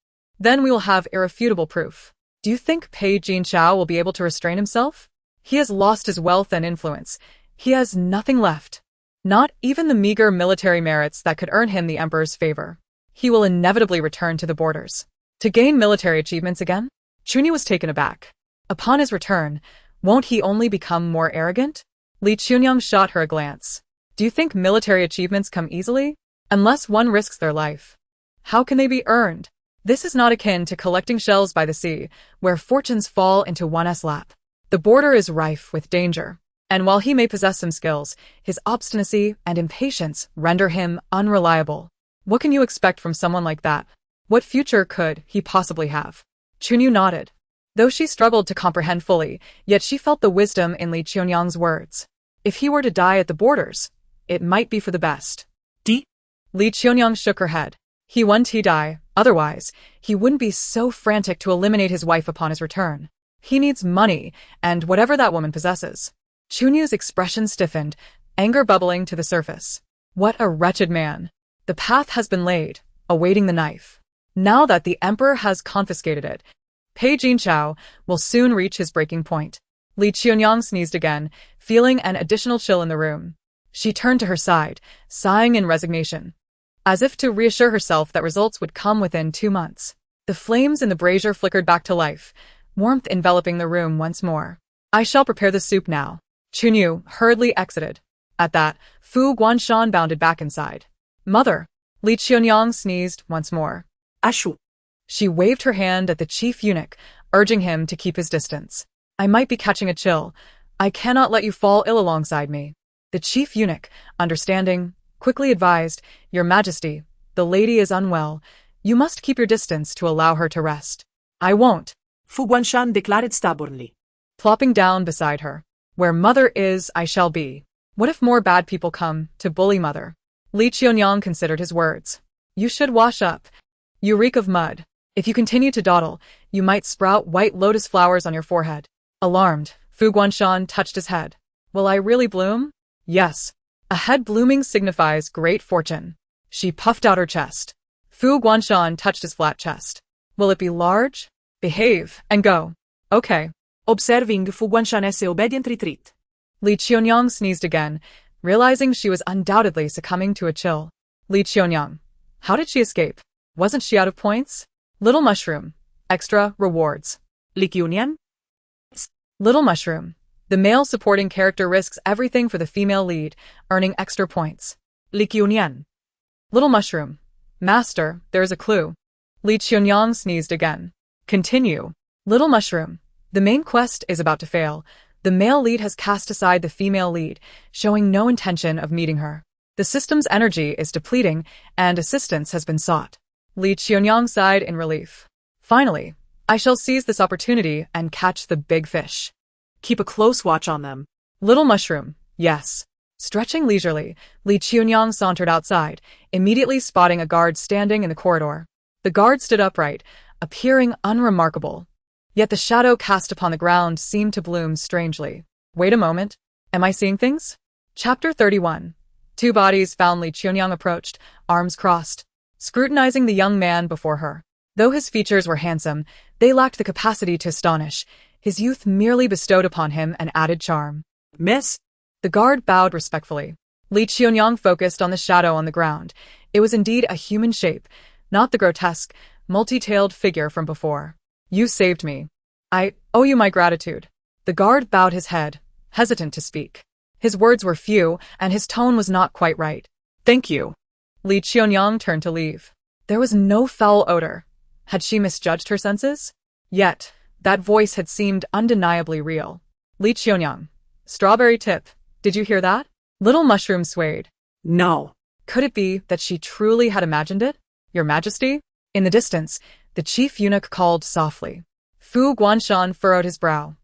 "Then we will have irrefutable proof. Do you think Pei Jinchao will be able to restrain himself? He has lost his wealth and influence. He has nothing left. Not even the meager military merits that could earn him the emperor's favor. He will inevitably return to the borders. To gain military achievements again?" Qiuniang was taken aback. Upon his return, won't he only become more arrogant? Li Qiuniang shot her a glance. "Do you think military achievements come easily? Unless one risks their life. How can they be earned? This is not akin to collecting shells by the sea, where fortunes fall into one's lap. The border is rife with danger. And while he may possess some skills, his obstinacy and impatience render him unreliable. What can you expect from someone like that? What future could he possibly have?" Qiuniang nodded. Though she struggled to comprehend fully, yet she felt the wisdom in Li Qiuniang's words. If he were to die at the borders, it might be for the best. "Tea?" Li Qiuniang shook her head. He wouldn't die, otherwise, he wouldn't be so frantic to eliminate his wife upon his return. He needs money, and whatever that woman possesses. Qiuniang's expression stiffened, anger bubbling to the surface. What a wretched man. The path has been laid, awaiting the knife. Now that the emperor has confiscated it, Pei Jinchao will soon reach his breaking point. Li Qiuniang sneezed again, feeling an additional chill in the room. She turned to her side, sighing in resignation, as if to reassure herself that results would come within 2 months. The flames in the brazier flickered back to life, warmth enveloping the room once more. "I shall prepare the soup now." Qiuniang hurriedly exited. At that, Fu Guanshan bounded back inside. "Mother!" Li Qiuniang sneezed once more. "Ashu." She waved her hand at the chief eunuch, urging him to keep his distance. "I might be catching a chill. I cannot let you fall ill alongside me." The chief eunuch, understanding, quickly advised, "Your Majesty, the lady is unwell. You must keep your distance to allow her to rest." "I won't," Fu Guanshan declared stubbornly. Plopping down beside her. "Where mother is, I shall be. What if more bad people come to bully mother?" Li Qiuniang considered his words. "You should wash up. You reek of mud. If you continue to dawdle, you might sprout white lotus flowers on your forehead." Alarmed, Fu Guanshan touched his head. "Will I really bloom?" "Yes. A head blooming signifies great fortune." She puffed out her chest. Fu Guanshan touched his flat chest. "Will it be large? Behave, and go." "Okay." Observing Fu Guanshan's obedient retreat, Li Qiuniang sneezed again, realizing she was undoubtedly succumbing to a chill. Li Qiuniang. How did she escape? Wasn't she out of points? Little mushroom. Extra rewards. Li Qiuniang? Little mushroom. The male supporting character risks everything for the female lead, earning extra points. Li Qiuniang. Little mushroom. Master, there is a clue. Li Qiuniang sneezed again. Continue. Little mushroom. The main quest is about to fail. The male lead has cast aside the female lead, showing no intention of meeting her. The system's energy is depleting, and assistance has been sought. Li Qiuniang sighed in relief. Finally, I shall seize this opportunity and catch the big fish. Keep a close watch on them. Little mushroom, yes. Stretching leisurely, Qiuniang sauntered outside, immediately spotting a guard standing in the corridor. The guard stood upright, appearing unremarkable. Yet the shadow cast upon the ground seemed to bloom strangely. Wait a moment. Am I seeing things? Chapter 31. Two bodies found Qiuniang approached, arms crossed, scrutinizing the young man before her. Though his features were handsome, they lacked the capacity to astonish. His youth merely bestowed upon him an added charm. Miss? The guard bowed respectfully. Qiuniang focused on the shadow on the ground. It was indeed a human shape, not the grotesque, multi-tailed figure from before. You saved me. I owe you my gratitude. The guard bowed his head, hesitant to speak. His words were few, and his tone was not quite right. Thank you. Qiuniang turned to leave. There was no foul odor. Had she misjudged her senses? Yet, that voice had seemed undeniably real. Qiuniang. Strawberry tip. Did you hear that? Little mushroom swayed. No. Could it be that she truly had imagined it? Your Majesty? In the distance, the chief eunuch called softly. Fu Guanshan furrowed his brow,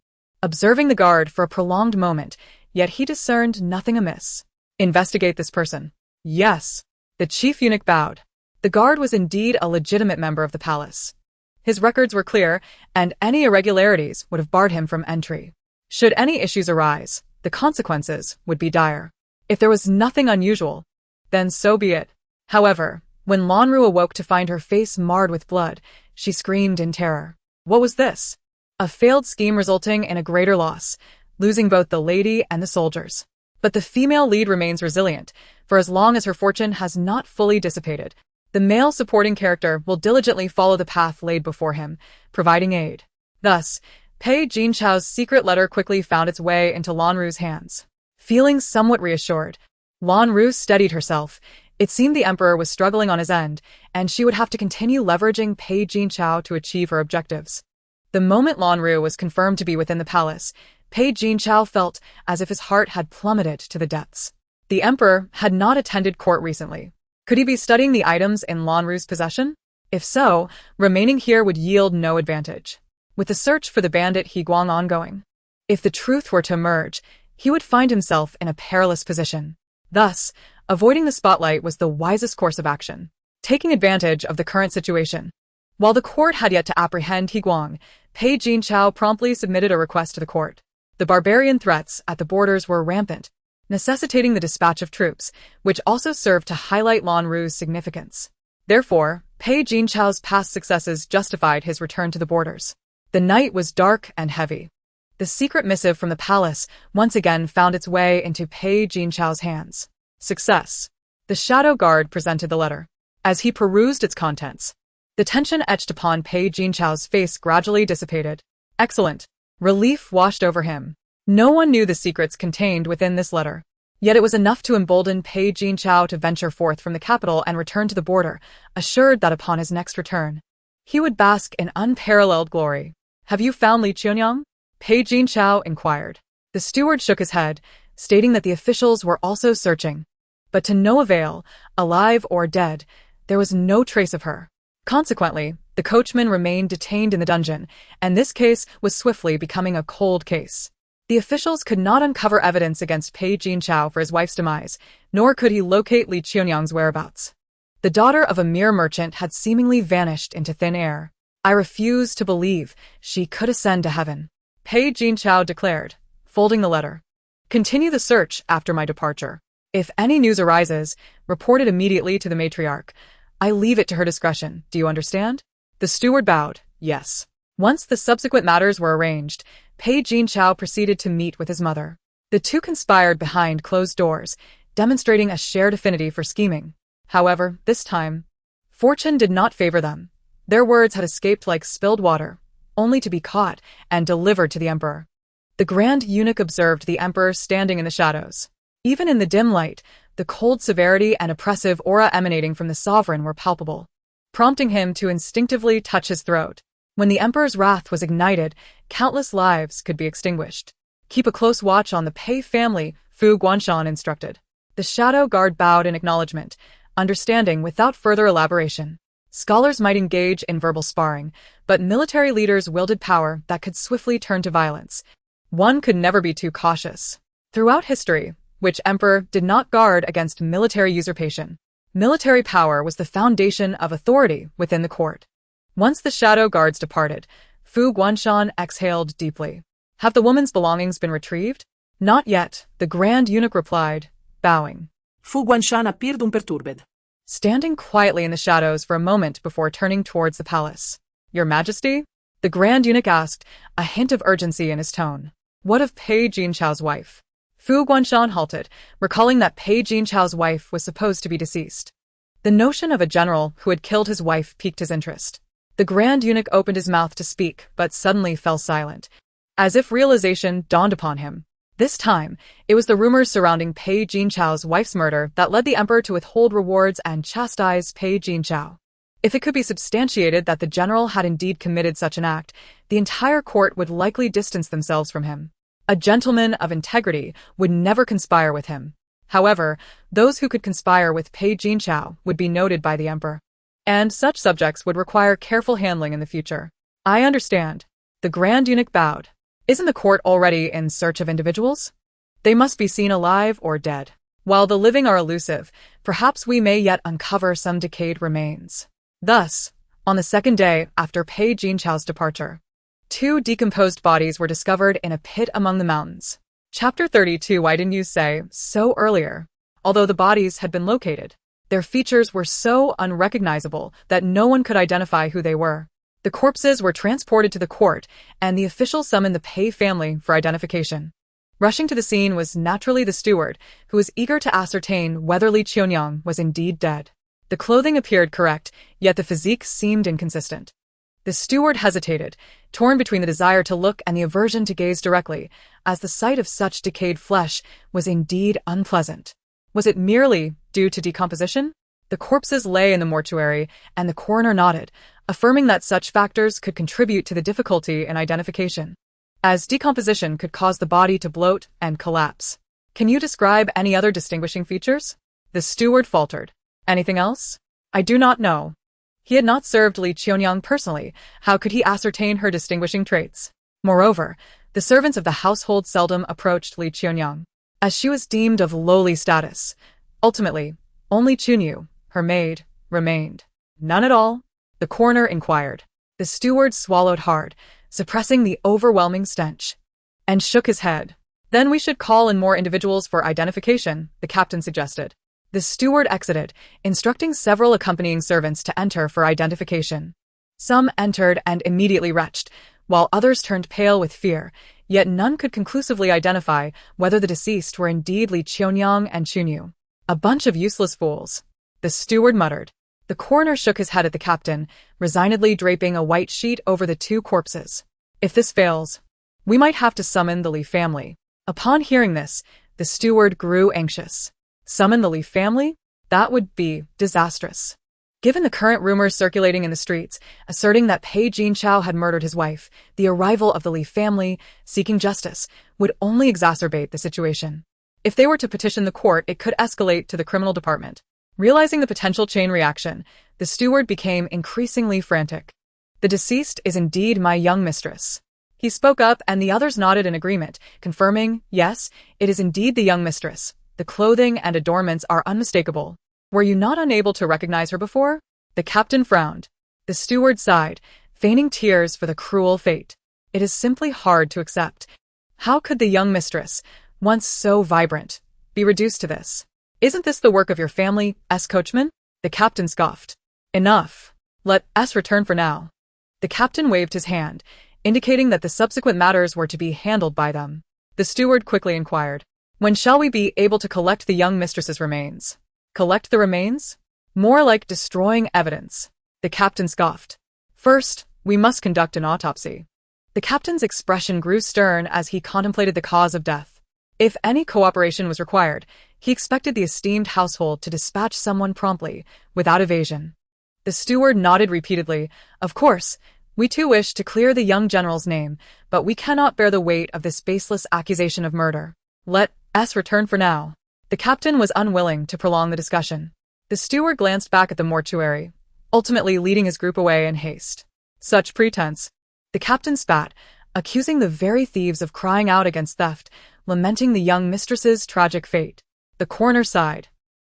observing the guard for a prolonged moment, yet he discerned nothing amiss. Investigate this person. Yes. The chief eunuch bowed. The guard was indeed a legitimate member of the palace. His records were clear, and any irregularities would have barred him from entry. Should any issues arise, the consequences would be dire. If there was nothing unusual, then so be it. However, when Lanru awoke to find her face marred with blood, she screamed in terror. What was this? A failed scheme resulting in a greater loss, losing both the lady and the soldiers. But the female lead remains resilient, for as long as her fortune has not fully dissipated, the male supporting character will diligently follow the path laid before him, providing aid. Thus, Pei Jinchao's secret letter quickly found its way into Lanru's hands. Feeling somewhat reassured, Lanru steadied herself. It seemed the emperor was struggling on his end, and she would have to continue leveraging Pei Jinchao to achieve her objectives. The moment Lanru was confirmed to be within the palace, Pei Jinchao felt as if his heart had plummeted to the depths. The emperor had not attended court recently. Could he be studying the items in Lanru's possession? If so, remaining here would yield no advantage. With the search for the bandit Higuang ongoing, if the truth were to emerge, he would find himself in a perilous position. Thus, avoiding the spotlight was the wisest course of action, taking advantage of the current situation. While the court had yet to apprehend Higuang, Pei Jinchao promptly submitted a request to the court. The barbarian threats at the borders were rampant, necessitating the dispatch of troops, which also served to highlight Lanru's significance. Therefore, Pei Jinchao's past successes justified his return to the borders. The night was dark and heavy. The secret missive from the palace once again found its way into Pei Jinchao's hands. Success. The shadow guard presented the letter. As he perused its contents, the tension etched upon Pei Jinchao's face gradually dissipated. Excellent. Relief washed over him. No one knew the secrets contained within this letter. Yet it was enough to embolden Pei Jinchao to venture forth from the capital and return to the border, assured that upon his next return, he would bask in unparalleled glory. Have you found Qiuniang? Pei Jinchao inquired. The steward shook his head, stating that the officials were also searching. But to no avail, alive or dead, there was no trace of her. Consequently, the coachman remained detained in the dungeon, and this case was swiftly becoming a cold case. The officials could not uncover evidence against Pei Jinchao for his wife's demise, nor could he locate Qiuniang's whereabouts. The daughter of a mere merchant had seemingly vanished into thin air. I refuse to believe she could ascend to heaven, Pei Jinchao declared, folding the letter. Continue the search after my departure. If any news arises, report it immediately to the matriarch. I leave it to her discretion, do you understand? The steward bowed, yes. Once the subsequent matters were arranged, Pei Jinchao proceeded to meet with his mother. The two conspired behind closed doors, demonstrating a shared affinity for scheming. However, this time, fortune did not favor them. Their words had escaped like spilled water, only to be caught and delivered to the emperor. The grand eunuch observed the emperor standing in the shadows. Even in the dim light, the cold severity and oppressive aura emanating from the sovereign were palpable, prompting him to instinctively touch his throat. When the emperor's wrath was ignited, countless lives could be extinguished. Keep a close watch on the Pei family, Fu Guanshan instructed. The shadow guard bowed in acknowledgement, understanding without further elaboration. Scholars might engage in verbal sparring, but military leaders wielded power that could swiftly turn to violence. One could never be too cautious. Throughout history, which emperor did not guard against military usurpation? Military power was the foundation of authority within the court. Once the shadow guards departed, Fu Guanshan exhaled deeply. Have the woman's belongings been retrieved? Not yet, the Grand Eunuch replied, bowing. Fu Guanshan appeared unperturbed. Standing quietly in the shadows for a moment before turning towards the palace. Your Majesty? The Grand Eunuch asked, a hint of urgency in his tone. What of Pei Jinchao's wife? Fu Guanshan halted, recalling that Pei Jinchao's wife was supposed to be deceased. The notion of a general who had killed his wife piqued his interest. The Grand Eunuch opened his mouth to speak, but suddenly fell silent, as if realization dawned upon him. This time, it was the rumors surrounding Pei Jinchao's wife's murder that led the emperor to withhold rewards and chastise Pei Jinchao. If it could be substantiated that the general had indeed committed such an act, the entire court would likely distance themselves from him. A gentleman of integrity would never conspire with him. However, those who could conspire with Pei Jinchao would be noted by the emperor. And such subjects would require careful handling in the future. I understand. The Grand Eunuch bowed. Isn't the court already in search of individuals? They must be seen alive or dead. While the living are elusive, perhaps we may yet uncover some decayed remains. Thus, on the second day after Pei Jinchao's departure, 2 decomposed bodies were discovered in a pit among the mountains. Chapter 32. Why didn't you say so earlier? Although the bodies had been located, their features were so unrecognizable that no one could identify who they were. The corpses were transported to the court, and the official summoned the Pei family for identification. Rushing to the scene was naturally the steward, who was eager to ascertain whether Qiuniang was indeed dead. The clothing appeared correct, yet the physique seemed inconsistent. The steward hesitated, torn between the desire to look and the aversion to gaze directly, as the sight of such decayed flesh was indeed unpleasant. Was it merely due to decomposition? The corpses lay in the mortuary, and the coroner nodded, affirming that such factors could contribute to the difficulty in identification, as decomposition could cause the body to bloat and collapse. Can you describe any other distinguishing features? The steward faltered. Anything else? I do not know. He had not served Qiuniang personally. How could he ascertain her distinguishing traits? Moreover, the servants of the household seldom approached Qiuniang, as she was deemed of lowly status. Ultimately, only Chunyu, her maid, remained. None at all? The coroner inquired. The steward swallowed hard, suppressing the overwhelming stench, and shook his head. Then we should call in more individuals for identification, the captain suggested. The steward exited, instructing several accompanying servants to enter for identification. Some entered and immediately retched, while others turned pale with fear, yet none could conclusively identify whether the deceased were indeed Qiuniang and Chunyu. A bunch of useless fools, the steward muttered. The coroner shook his head at the captain, resignedly draping a white sheet over the 2 corpses. If this fails, we might have to summon the Li family. Upon hearing this, the steward grew anxious. Summon the Li family? That would be disastrous. Given the current rumors circulating in the streets, asserting that Pei Jinchao had murdered his wife, the arrival of the Li family, seeking justice, would only exacerbate the situation. If they were to petition the court, it could escalate to the criminal department. Realizing the potential chain reaction, the steward became increasingly frantic. The deceased is indeed my young mistress. He spoke up and the others nodded in agreement, confirming, yes, it is indeed the young mistress. The clothing and adornments are unmistakable. Were you not unable to recognize her before? The captain frowned. The steward sighed, feigning tears for the cruel fate. It is simply hard to accept. How could the young mistress, once so vibrant, be reduced to this? Isn't this the work of your family, coachman? The captain scoffed. Enough. Let us return for now. The captain waved his hand, indicating that the subsequent matters were to be handled by them. The steward quickly inquired, when shall we be able to collect the young mistress's remains? Collect the remains? More like destroying evidence. The captain scoffed. First, we must conduct an autopsy. The captain's expression grew stern as he contemplated the cause of death. If any cooperation was required, he expected the esteemed household to dispatch someone promptly, without evasion. The steward nodded repeatedly. Of course, we too wish to clear the young general's name, but we cannot bear the weight of this baseless accusation of murder. Let us return for now. The captain was unwilling to prolong the discussion. The steward glanced back at the mortuary, ultimately leading his group away in haste. Such pretense. The captain spat, accusing the very thieves of crying out against theft, lamenting the young mistress's tragic fate. The coroner sighed,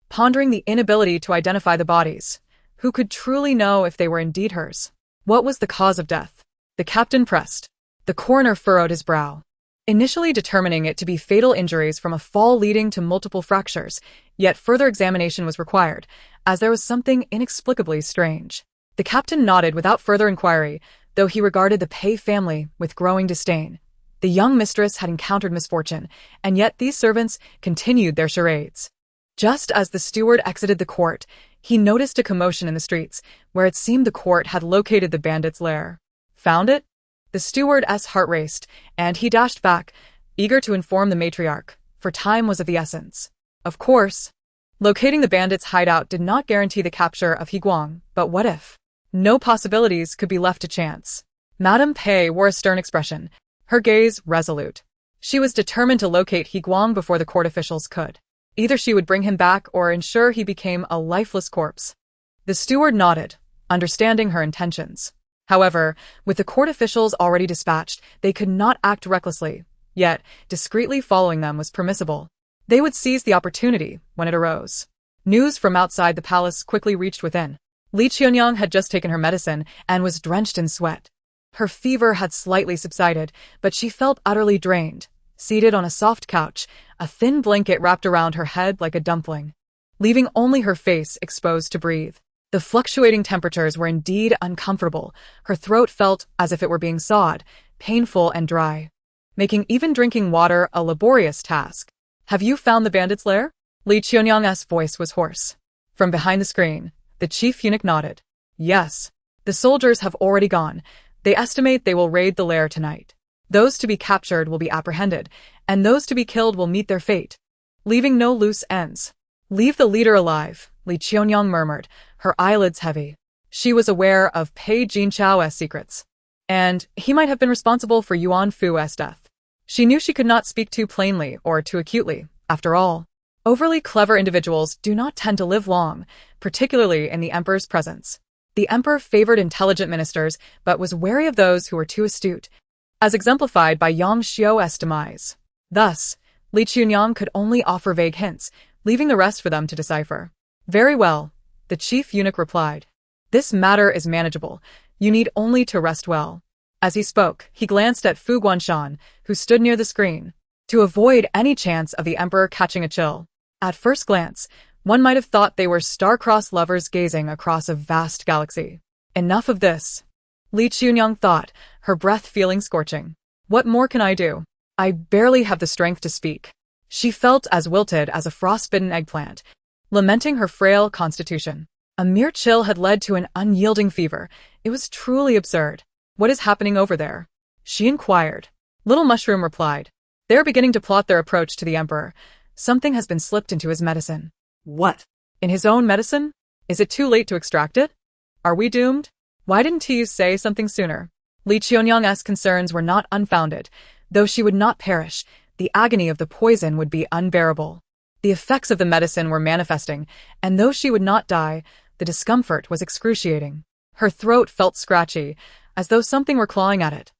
pondering the inability to identify the bodies. Who could truly know if they were indeed hers? What was the cause of death? The captain pressed. The coroner furrowed his brow, initially determining it to be fatal injuries from a fall leading to multiple fractures, yet further examination was required, as there was something inexplicably strange. The captain nodded without further inquiry, though he regarded the Pei family with growing disdain. The young mistress had encountered misfortune, and yet these servants continued their charades. Just as the steward exited the court, he noticed a commotion in the streets, where it seemed the court had located the bandits' lair. Found it? The steward's heart raced, and he dashed back, eager to inform the matriarch, for time was of the essence. Of course, locating the bandits' hideout did not guarantee the capture of Qiuniang, but what if? No possibilities could be left to chance. Madame Pei wore a stern expression, her gaze resolute. She was determined to locate Qiuniang before the court officials could. Either she would bring him back or ensure he became a lifeless corpse. The steward nodded, understanding her intentions. However, with the court officials already dispatched, they could not act recklessly, yet discreetly following them was permissible. They would seize the opportunity when it arose. News from outside the palace quickly reached within. Qiuniang had just taken her medicine and was drenched in sweat. Her fever had slightly subsided, but she felt utterly drained, seated on a soft couch, a thin blanket wrapped around her head like a dumpling, leaving only her face exposed to breathe. The fluctuating temperatures were indeed uncomfortable. Her throat felt as if it were being sawed, painful and dry, making even drinking water a laborious task. "Have you found the bandits' lair?" Qiuniang's voice was hoarse. From behind the screen, the chief eunuch nodded. "Yes. The soldiers have already gone. They estimate they will raid the lair tonight. Those to be captured will be apprehended, and those to be killed will meet their fate, leaving no loose ends." "Leave the leader alive," Qiuniang murmured, her eyelids heavy. She was aware of Pei Jinchao's secrets, and he might have been responsible for Yuan Fu's death. She knew she could not speak too plainly or too acutely. After all, overly clever individuals do not tend to live long, particularly in the emperor's presence. The emperor favored intelligent ministers, but was wary of those who were too astute, as exemplified by Yang Xiu's demise. Thus, Qiuniang could only offer vague hints, leaving the rest for them to decipher. "Very well," the chief eunuch replied. "This matter is manageable. You need only to rest well." As he spoke, he glanced at Fu Guanshan, who stood near the screen, to avoid any chance of the emperor catching a chill. At first glance, one might have thought they were star-crossed lovers gazing across a vast galaxy. Enough of this, Qiuniang thought, her breath feeling scorching. What more can I do? I barely have the strength to speak. She felt as wilted as a frostbitten eggplant, lamenting her frail constitution. A mere chill had led to an unyielding fever. It was truly absurd. "What is happening over there?" she inquired. Little Mushroom replied. "They're beginning to plot their approach to the emperor. Something has been slipped into his medicine." What? "In his own medicine? Is it too late to extract it? Are we doomed? Why didn't he say something sooner?" Qiuniang's concerns were not unfounded. Though she would not perish, the agony of the poison would be unbearable. The effects of the medicine were manifesting, and though she would not die, the discomfort was excruciating. Her throat felt scratchy, as though something were clawing at it,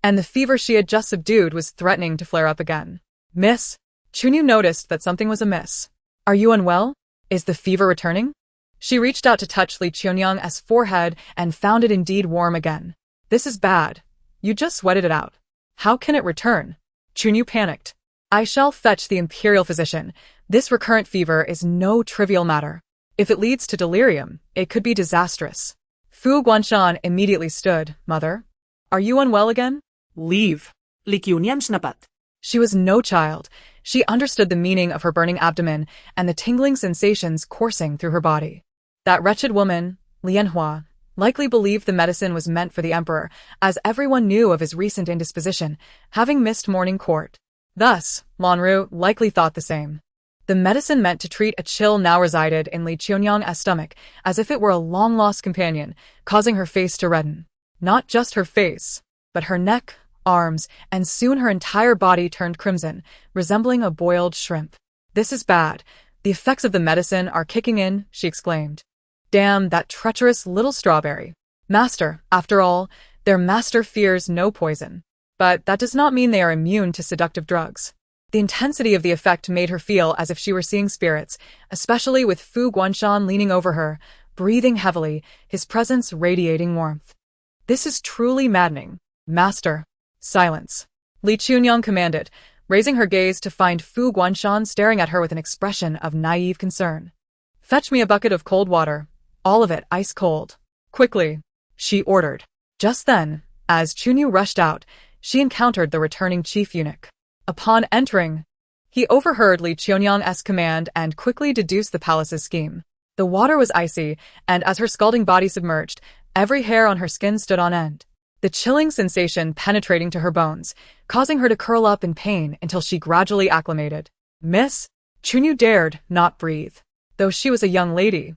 and the fever she had just subdued was threatening to flare up again. "Miss?" Qiuniang noticed that something was amiss. "Are you unwell? Is the fever returning?" She reached out to touch Qiuniang's forehead and found it indeed warm again. "This is bad. You just sweated it out. How can it return?" Qiuniang panicked. "I shall fetch the imperial physician. This recurrent fever is no trivial matter. If it leads to delirium, it could be disastrous." Fu Guanshan immediately stood. "Mother? Are you unwell again?" Leave. Qiuniang snapat. She was no child. She understood the meaning of her burning abdomen and the tingling sensations coursing through her body. That wretched woman, Lianhua, likely believed the medicine was meant for the emperor, as everyone knew of his recent indisposition, having missed morning court. Thus, Lanru likely thought the same. The medicine meant to treat a chill now resided in Qiuniang's stomach, as if it were a long-lost companion, causing her face to redden. Not just her face, but her neck, arms, and soon her entire body turned crimson, resembling a boiled shrimp. "This is bad. The effects of the medicine are kicking in," she exclaimed. Damn, that treacherous little strawberry. Master, after all, their master fears no poison. But that does not mean they are immune to seductive drugs. The intensity of the effect made her feel as if she were seeing spirits, especially with Fu Guanshan leaning over her, breathing heavily, his presence radiating warmth. This is truly maddening. Master. Silence. Qiuniang commanded, raising her gaze to find Fu Guanshan staring at her with an expression of naive concern. Fetch me a bucket of cold water, all of it ice cold. Quickly, she ordered. Just then, as Qiuniang rushed out, she encountered the returning chief eunuch. Upon entering, he overheard Qiuniang's command and quickly deduced the palace's scheme. The water was icy, and as her scalding body submerged, every hair on her skin stood on end. The chilling sensation penetrating to her bones, causing her to curl up in pain until she gradually acclimated. Miss? Qiuniang dared not breathe. Though she was a young lady,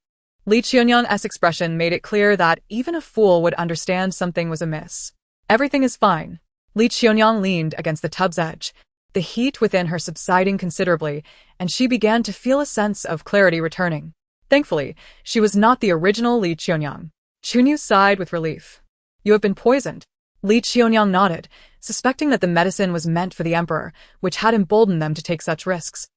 Qiuniang's expression made it clear that even a fool would understand something was amiss. Everything is fine. Qiuniang leaned against the tub's edge, the heat within her subsiding considerably, and she began to feel a sense of clarity returning. Thankfully, she was not the original Qiuniang. Qiuniang sighed with relief. You have been poisoned. Qiuniang nodded, suspecting that the medicine was meant for the emperor, which had emboldened them to take such risks,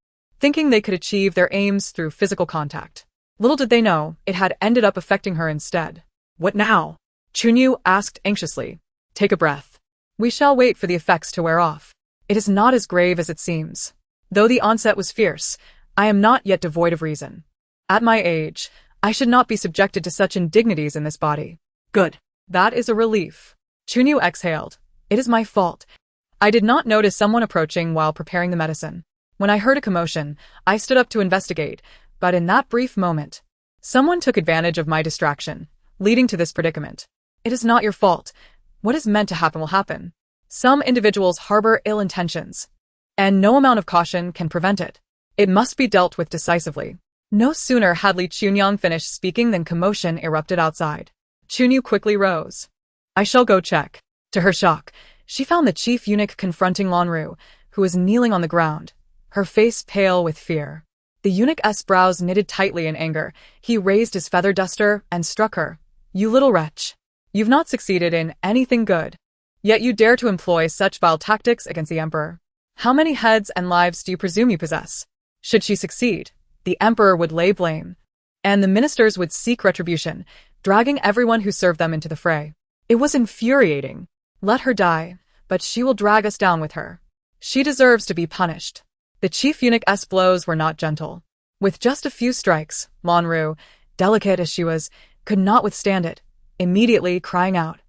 thinking they could achieve their aims through physical contact. Little did they know, it had ended up affecting her instead. What now? Qiuniang asked anxiously. Take a breath. We shall wait for the effects to wear off. It is not as grave as it seems. Though the onset was fierce, I am not yet devoid of reason. At my age, I should not be subjected to such indignities in this body. Good. That is a relief. Qiuniang exhaled. It is my fault. I did not notice someone approaching while preparing the medicine. When I heard a commotion, I stood up to investigate, but in that brief moment, someone took advantage of my distraction, leading to this predicament. It is not your fault. What is meant to happen will happen. Some individuals harbor ill intentions, and no amount of caution can prevent it. It must be dealt with decisively. No sooner had Qiuniang finished speaking than commotion erupted outside. Qiuniang quickly rose. I shall go check. To her shock, she found the chief eunuch confronting Lanru, who was kneeling on the ground, her face pale with fear. The eunuch's brows knitted tightly in anger. He raised his feather duster and struck her. You little wretch. You've not succeeded in anything good. Yet you dare to employ such vile tactics against the emperor. How many heads and lives do you presume you possess? Should she succeed, the emperor would lay blame, and the ministers would seek retribution, dragging everyone who served them into the fray. It was infuriating. Let her die, but she will drag us down with her. She deserves to be punished. The chief eunuch's blows were not gentle. With just a few strikes, Lanru, delicate as she was, could not withstand it, immediately crying out.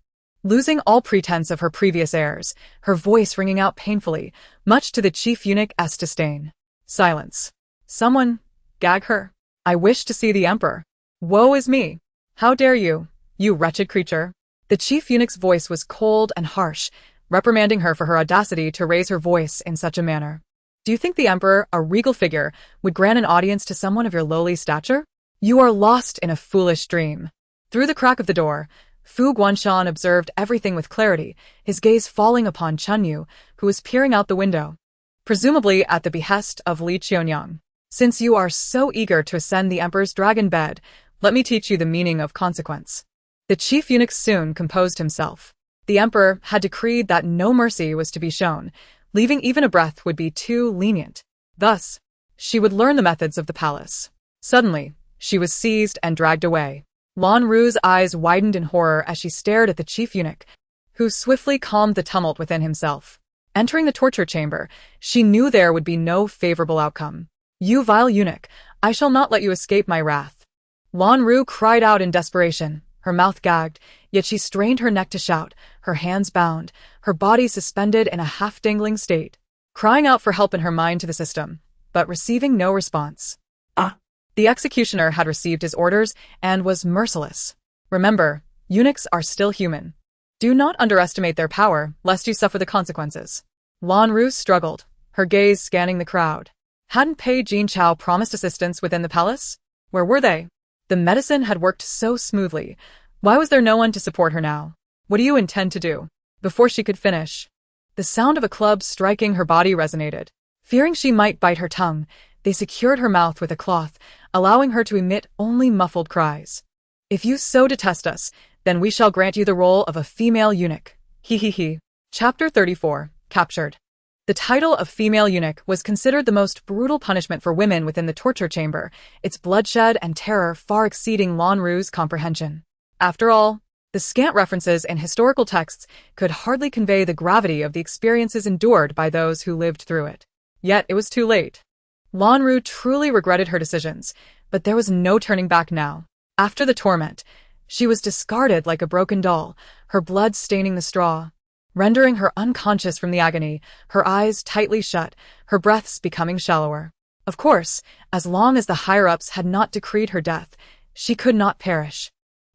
Losing all pretense of her previous airs, her voice ringing out painfully, much to the chief eunuch's disdain. Silence. Someone, gag her. I wish to see the emperor. Woe is me. How dare you, you wretched creature? The chief eunuch's voice was cold and harsh, reprimanding her for her audacity to raise her voice in such a manner. Do you think the emperor, a regal figure, would grant an audience to someone of your lowly stature? You are lost in a foolish dream. Through the crack of the door, Fu Guanshan observed everything with clarity, his gaze falling upon Qiuniang, who was peering out the window, presumably at the behest of Qiuniang. Since you are so eager to ascend the emperor's dragon bed, let me teach you the meaning of consequence. The chief eunuch soon composed himself. The emperor had decreed that no mercy was to be shown, leaving even a breath would be too lenient. Thus, she would learn the methods of the palace. Suddenly, she was seized and dragged away. Lanru's eyes widened in horror as she stared at the chief eunuch, who swiftly calmed the tumult within himself. Entering the torture chamber, she knew there would be no favorable outcome. You vile eunuch, I shall not let you escape my wrath. Lanru cried out in desperation, her mouth gagged, yet she strained her neck to shout, her hands bound, her body suspended in a half-dangling state, crying out for help in her mind to the system, but receiving no response. The executioner had received his orders and was merciless. Remember, eunuchs are still human. Do not underestimate their power, lest you suffer the consequences. Lanru struggled, her gaze scanning the crowd. Hadn't Pei Jinchao promised assistance within the palace? Where were they? The medicine had worked so smoothly. Why was there no one to support her now? What do you intend to do? Before she could finish, the sound of a club striking her body resonated. Fearing she might bite her tongue, they secured her mouth with a cloth, allowing her to emit only muffled cries. If you so detest us, then we shall grant you the role of a female eunuch. He he he. Chapter 34. Captured. The title of female eunuch was considered the most brutal punishment for women within the torture chamber, its bloodshed and terror far exceeding Lanru's comprehension. After all, the scant references in historical texts could hardly convey the gravity of the experiences endured by those who lived through it. Yet it was too late. Lanru truly regretted her decisions, but there was no turning back now. After the torment, she was discarded like a broken doll, her blood staining the straw, rendering her unconscious from the agony, her eyes tightly shut, her breaths becoming shallower. Of course, as long as the higher-ups had not decreed her death, she could not perish.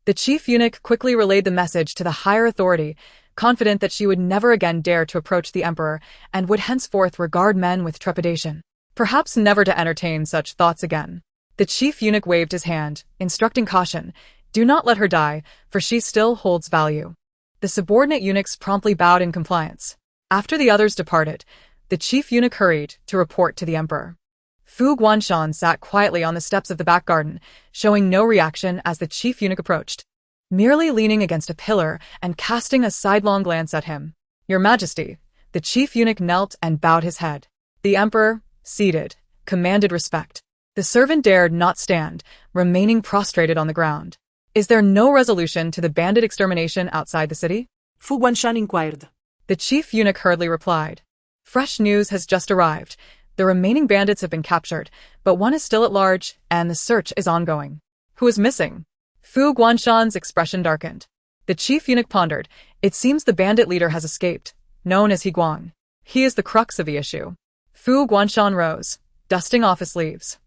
The chief eunuch quickly relayed the message to the higher authority, confident that she would never again dare to approach the emperor and would henceforth regard men with trepidation, perhaps never to entertain such thoughts again. The chief eunuch waved his hand, instructing caution, "Do not let her die, for she still holds value." The subordinate eunuchs promptly bowed in compliance. After the others departed, the chief eunuch hurried to report to the emperor. Fu Guanshan sat quietly on the steps of the back garden, showing no reaction as the chief eunuch approached, merely leaning against a pillar and casting a sidelong glance at him. "Your Majesty." The chief eunuch knelt and bowed his head. The emperor, seated, commanded respect. The servant dared not stand, remaining prostrated on the ground. "Is there no resolution to the bandit extermination outside the city?" Fu Guanshan inquired. The chief eunuch hurriedly replied. "Fresh news has just arrived. The remaining bandits have been captured, but one is still at large, and the search is ongoing." "Who is missing?" Fu Guanshan's expression darkened. The chief eunuch pondered. "It seems the bandit leader has escaped, known as Qiuniang. He is the crux of the issue." Fu Guanshan rose, dusting off his sleeves.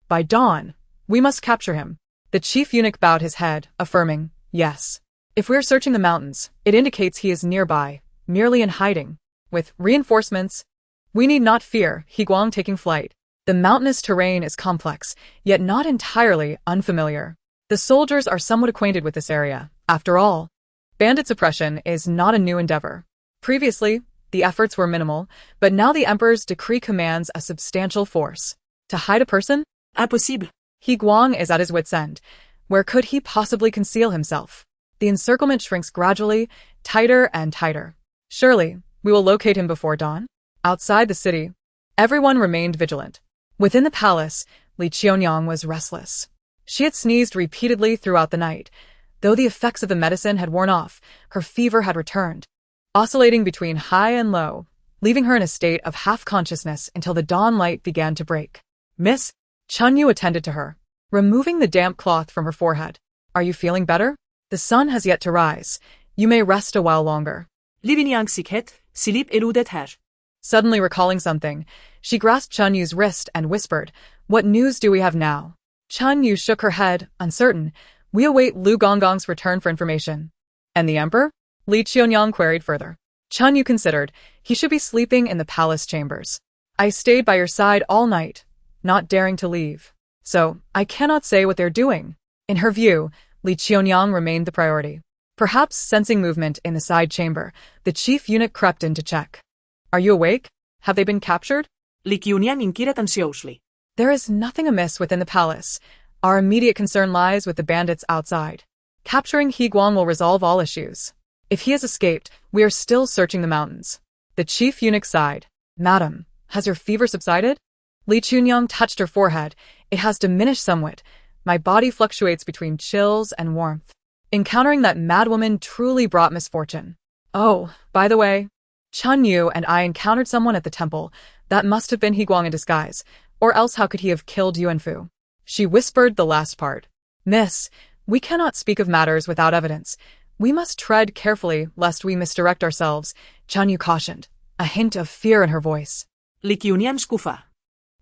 "By dawn, we must capture him." The chief eunuch bowed his head, affirming, "Yes. If we're searching the mountains, it indicates he is nearby, merely in hiding. With reinforcements, we need not fear Qiuniang taking flight. The mountainous terrain is complex, yet not entirely unfamiliar. The soldiers are somewhat acquainted with this area. After all, bandit suppression is not a new endeavor. Previously, the efforts were minimal, but now the emperor's decree commands a substantial force. To hide a person? Impossible. Qiuniang is at his wit's end. Where could he possibly conceal himself? The encirclement shrinks gradually, tighter and tighter. Surely, we will locate him before dawn? Outside the city, everyone remained vigilant. Within the palace, Qiuniang was restless. She had sneezed repeatedly throughout the night. Though the effects of the medicine had worn off, her fever had returned, oscillating between high and low, leaving her in a state of half-consciousness until the dawn light began to break. "Miss?" Qiuniang attended to her, removing the damp cloth from her forehead. "Are you feeling better? The sun has yet to rise. You may rest a while longer." Qiuniang sikhet, silip erudet her. Suddenly recalling something, she grasped Qiuniang's wrist and whispered, "What news do we have now?" Qiuniang shook her head, uncertain. "We await Lu Gonggong's return for information." "And the emperor?" Qiuniang queried further. Qiuniang considered. "He should be sleeping in the palace chambers. I stayed by your side all night, not daring to leave. So, I cannot say what they're doing." In her view, Qiuniang remained the priority. Perhaps sensing movement in the side chamber, the chief eunuch crept in to check. "Are you awake? Have they been captured?" Qiuniang inquired anxiously. "There is nothing amiss within the palace. Our immediate concern lies with the bandits outside. Capturing Qiuniang will resolve all issues. If he has escaped, we are still searching the mountains." The chief eunuch sighed. "Madam, has your fever subsided?" Qiuniang touched her forehead. "It has diminished somewhat. My body fluctuates between chills and warmth. Encountering that madwoman truly brought misfortune. Oh, by the way, Qiuniang and I encountered someone at the temple. That must have been Qiuniang in disguise, or else how could he have killed Yuanfu?" She whispered the last part. "Miss, we cannot speak of matters without evidence. We must tread carefully lest we misdirect ourselves," Qiuniang cautioned, a hint of fear in her voice. Qiuniang scufa.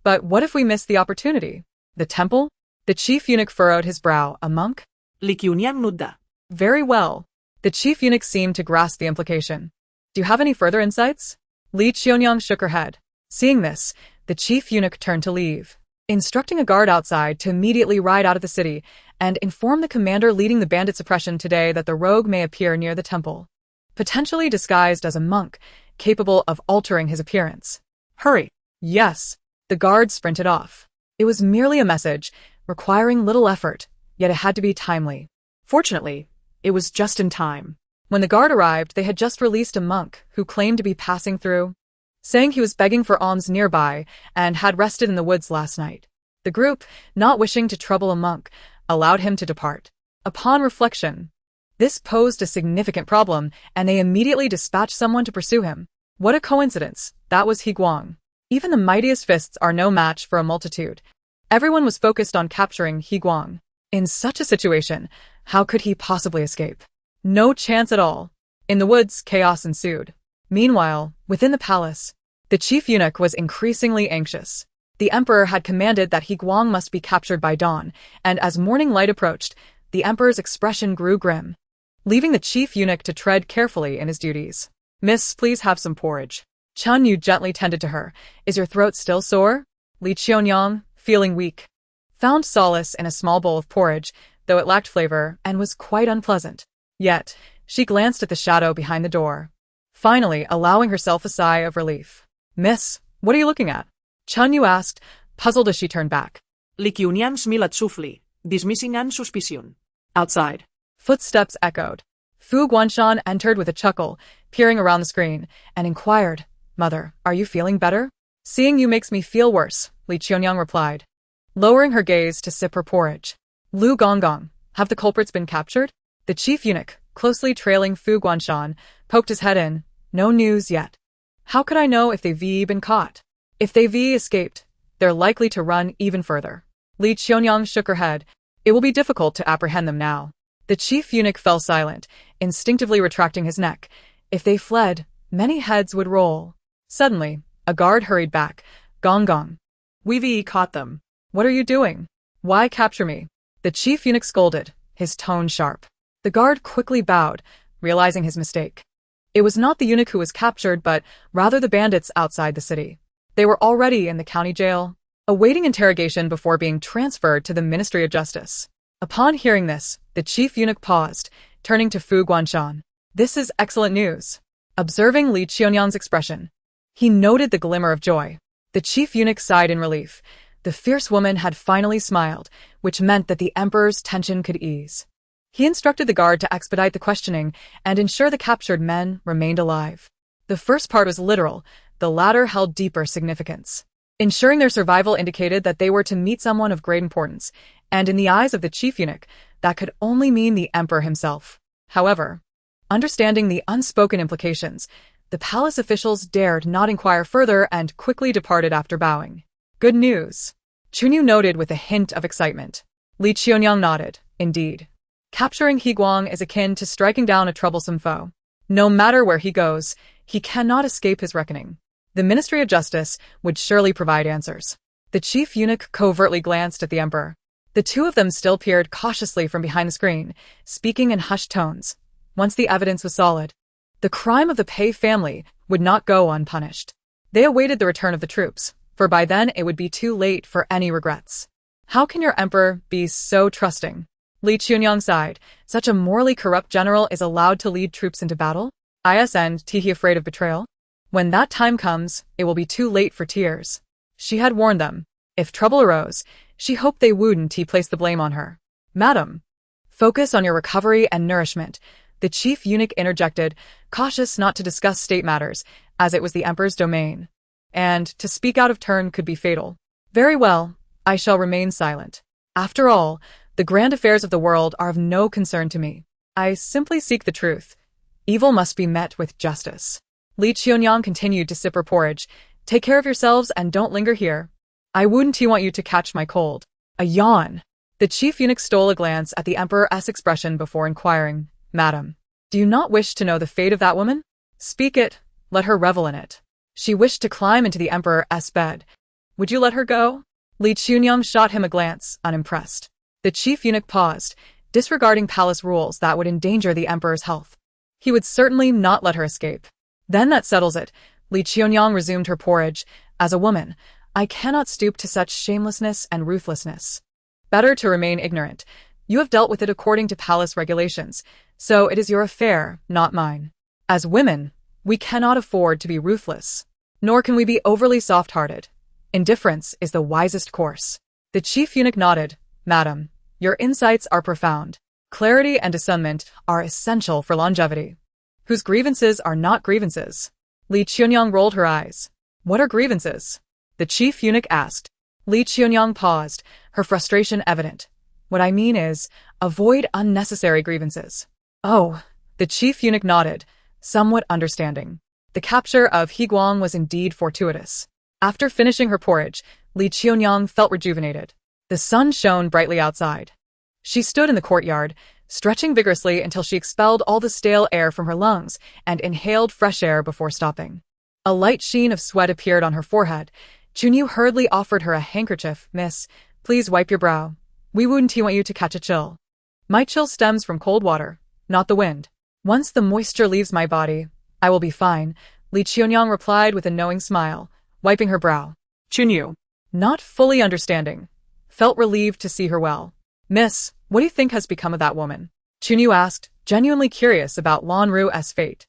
"But what if we miss the opportunity? The temple?" The chief eunuch furrowed his brow. "A monk?" Qiuniang nudda. "Very well." The chief eunuch seemed to grasp the implication. "Do you have any further insights?" Qiuniang shook her head. Seeing this, the chief eunuch turned to leave, instructing a guard outside to immediately ride out of the city and inform the commander leading the bandit suppression today that the rogue may appear near the temple, potentially disguised as a monk, capable of altering his appearance. "Hurry." "Yes." The guard sprinted off. It was merely a message, requiring little effort, yet it had to be timely. Fortunately, it was just in time. When the guard arrived, they had just released a monk who claimed to be passing through, saying he was begging for alms nearby and had rested in the woods last night. The group, not wishing to trouble a monk, allowed him to depart. Upon reflection, this posed a significant problem, and they immediately dispatched someone to pursue him. What a coincidence! That was Qiuniang. Even the mightiest fists are no match for a multitude. Everyone was focused on capturing Qiuniang. In such a situation, how could he possibly escape? No chance at all. In the woods, chaos ensued. Meanwhile, within the palace, the chief eunuch was increasingly anxious. The emperor had commanded that Qiuniang must be captured by dawn, and as morning light approached, the emperor's expression grew grim, leaving the chief eunuch to tread carefully in his duties. "Miss, please have some porridge." Qiuniang gently tended to her. "Is your throat still sore?" Qiuniang, feeling weak, found solace in a small bowl of porridge, though it lacked flavor and was quite unpleasant. Yet, she glanced at the shadow behind the door, finally allowing herself a sigh of relief. "Miss, what are you looking at?" Qiuniang asked, puzzled as she turned back. Qiuniang smilat softly, dismissing an suspicion. Outside, footsteps echoed. Fu Guanshan entered with a chuckle, peering around the screen, and inquired, "Mother, are you feeling better?" "Seeing you makes me feel worse," Qiuniang replied, lowering her gaze to sip her porridge. "Lu Gonggong, have the culprits been captured?" The chief eunuch, closely trailing Fu Guanshan, poked his head in. "No news yet." "How could I know if they've been caught?" "If they've escaped, they're likely to run even further." Qiuniang shook her head. "It will be difficult to apprehend them now." The chief eunuch fell silent, instinctively retracting his neck. If they fled, many heads would roll. Suddenly, a guard hurried back. "Gonggong, we've caught them." "What are you doing? Why capture me?" The chief eunuch scolded, his tone sharp. The guard quickly bowed, realizing his mistake. It was not the eunuch who was captured, but rather the bandits outside the city. They were already in the county jail, awaiting interrogation before being transferred to the Ministry of Justice. Upon hearing this, the chief eunuch paused, turning to Fu Guanshan. "This is excellent news." Observing Qiuniang's expression, he noted the glimmer of joy. The chief eunuch sighed in relief. The fierce woman had finally smiled, which meant that the emperor's tension could ease. He instructed the guard to expedite the questioning and ensure the captured men remained alive. The first part was literal, the latter held deeper significance. Ensuring their survival indicated that they were to meet someone of great importance, and in the eyes of the chief eunuch, that could only mean the emperor himself. However, understanding the unspoken implications, the palace officials dared not inquire further and quickly departed after bowing. "Good news," Qiuniang noted with a hint of excitement. Qiuniang nodded. "Indeed. Capturing Qiuniang is akin to striking down a troublesome foe. No matter where he goes, he cannot escape his reckoning. The Ministry of Justice would surely provide answers." The chief eunuch covertly glanced at the emperor. The two of them still peered cautiously from behind the screen, speaking in hushed tones. Once the evidence was solid, the crime of the Pei family would not go unpunished. They awaited the return of the troops, for by then it would be too late for any regrets. "How can your emperor be so trusting?" Qiuniang sighed. "Such a morally corrupt general is allowed to lead troops into battle? Isn't he afraid of betrayal? When that time comes, it will be too late for tears." She had warned them. If trouble arose, she hoped they wouldn't place the blame on her. "Madam, focus on your recovery and nourishment," the chief eunuch interjected, cautious not to discuss state matters, as it was the emperor's domain. And to speak out of turn could be fatal. "Very well, I shall remain silent. After all, the grand affairs of the world are of no concern to me. I simply seek the truth. Evil must be met with justice." Qiuniang continued to sip her porridge. "Take care of yourselves and don't linger here. I wouldn't want you to catch my cold." A yawn. The chief eunuch stole a glance at the emperor's expression before inquiring, "Madam, do you not wish to know the fate of that woman? Speak it, let her revel in it." She wished to climb into the emperor's bed. "Would you let her go?" Qiuniang shot him a glance, unimpressed. The chief eunuch paused, disregarding palace rules that would endanger the emperor's health. He would certainly not let her escape. "Then that settles it." Qiuniang resumed her porridge. "As a woman, I cannot stoop to such shamelessness and ruthlessness. Better to remain ignorant. You have dealt with it according to palace regulations, so it is your affair, not mine. As women, we cannot afford to be ruthless, nor can we be overly soft-hearted. Indifference is the wisest course." The chief eunuch nodded. "Madam, your insights are profound. Clarity and discernment are essential for longevity. Whose grievances are not grievances? Qiuniang rolled her eyes. What are grievances? The chief eunuch asked. Qiuniang paused, her frustration evident. What I mean is, avoid unnecessary grievances. Oh, the chief eunuch nodded, somewhat understanding. The capture of Qiuniang was indeed fortuitous. After finishing her porridge, Qiuniang felt rejuvenated. The sun shone brightly outside. She stood in the courtyard, stretching vigorously until she expelled all the stale air from her lungs and inhaled fresh air before stopping. A light sheen of sweat appeared on her forehead. Qiuniang hurriedly offered her a handkerchief. Miss, please wipe your brow. We wouldn't want you to catch a chill. My chill stems from cold water, not the wind. Once the moisture leaves my body, I will be fine, Qiuniang replied with a knowing smile, wiping her brow. Qiuniang, not fully understanding, felt relieved to see her well. Miss, what do you think has become of that woman? Qiuniang asked, genuinely curious about Lan Ru's fate.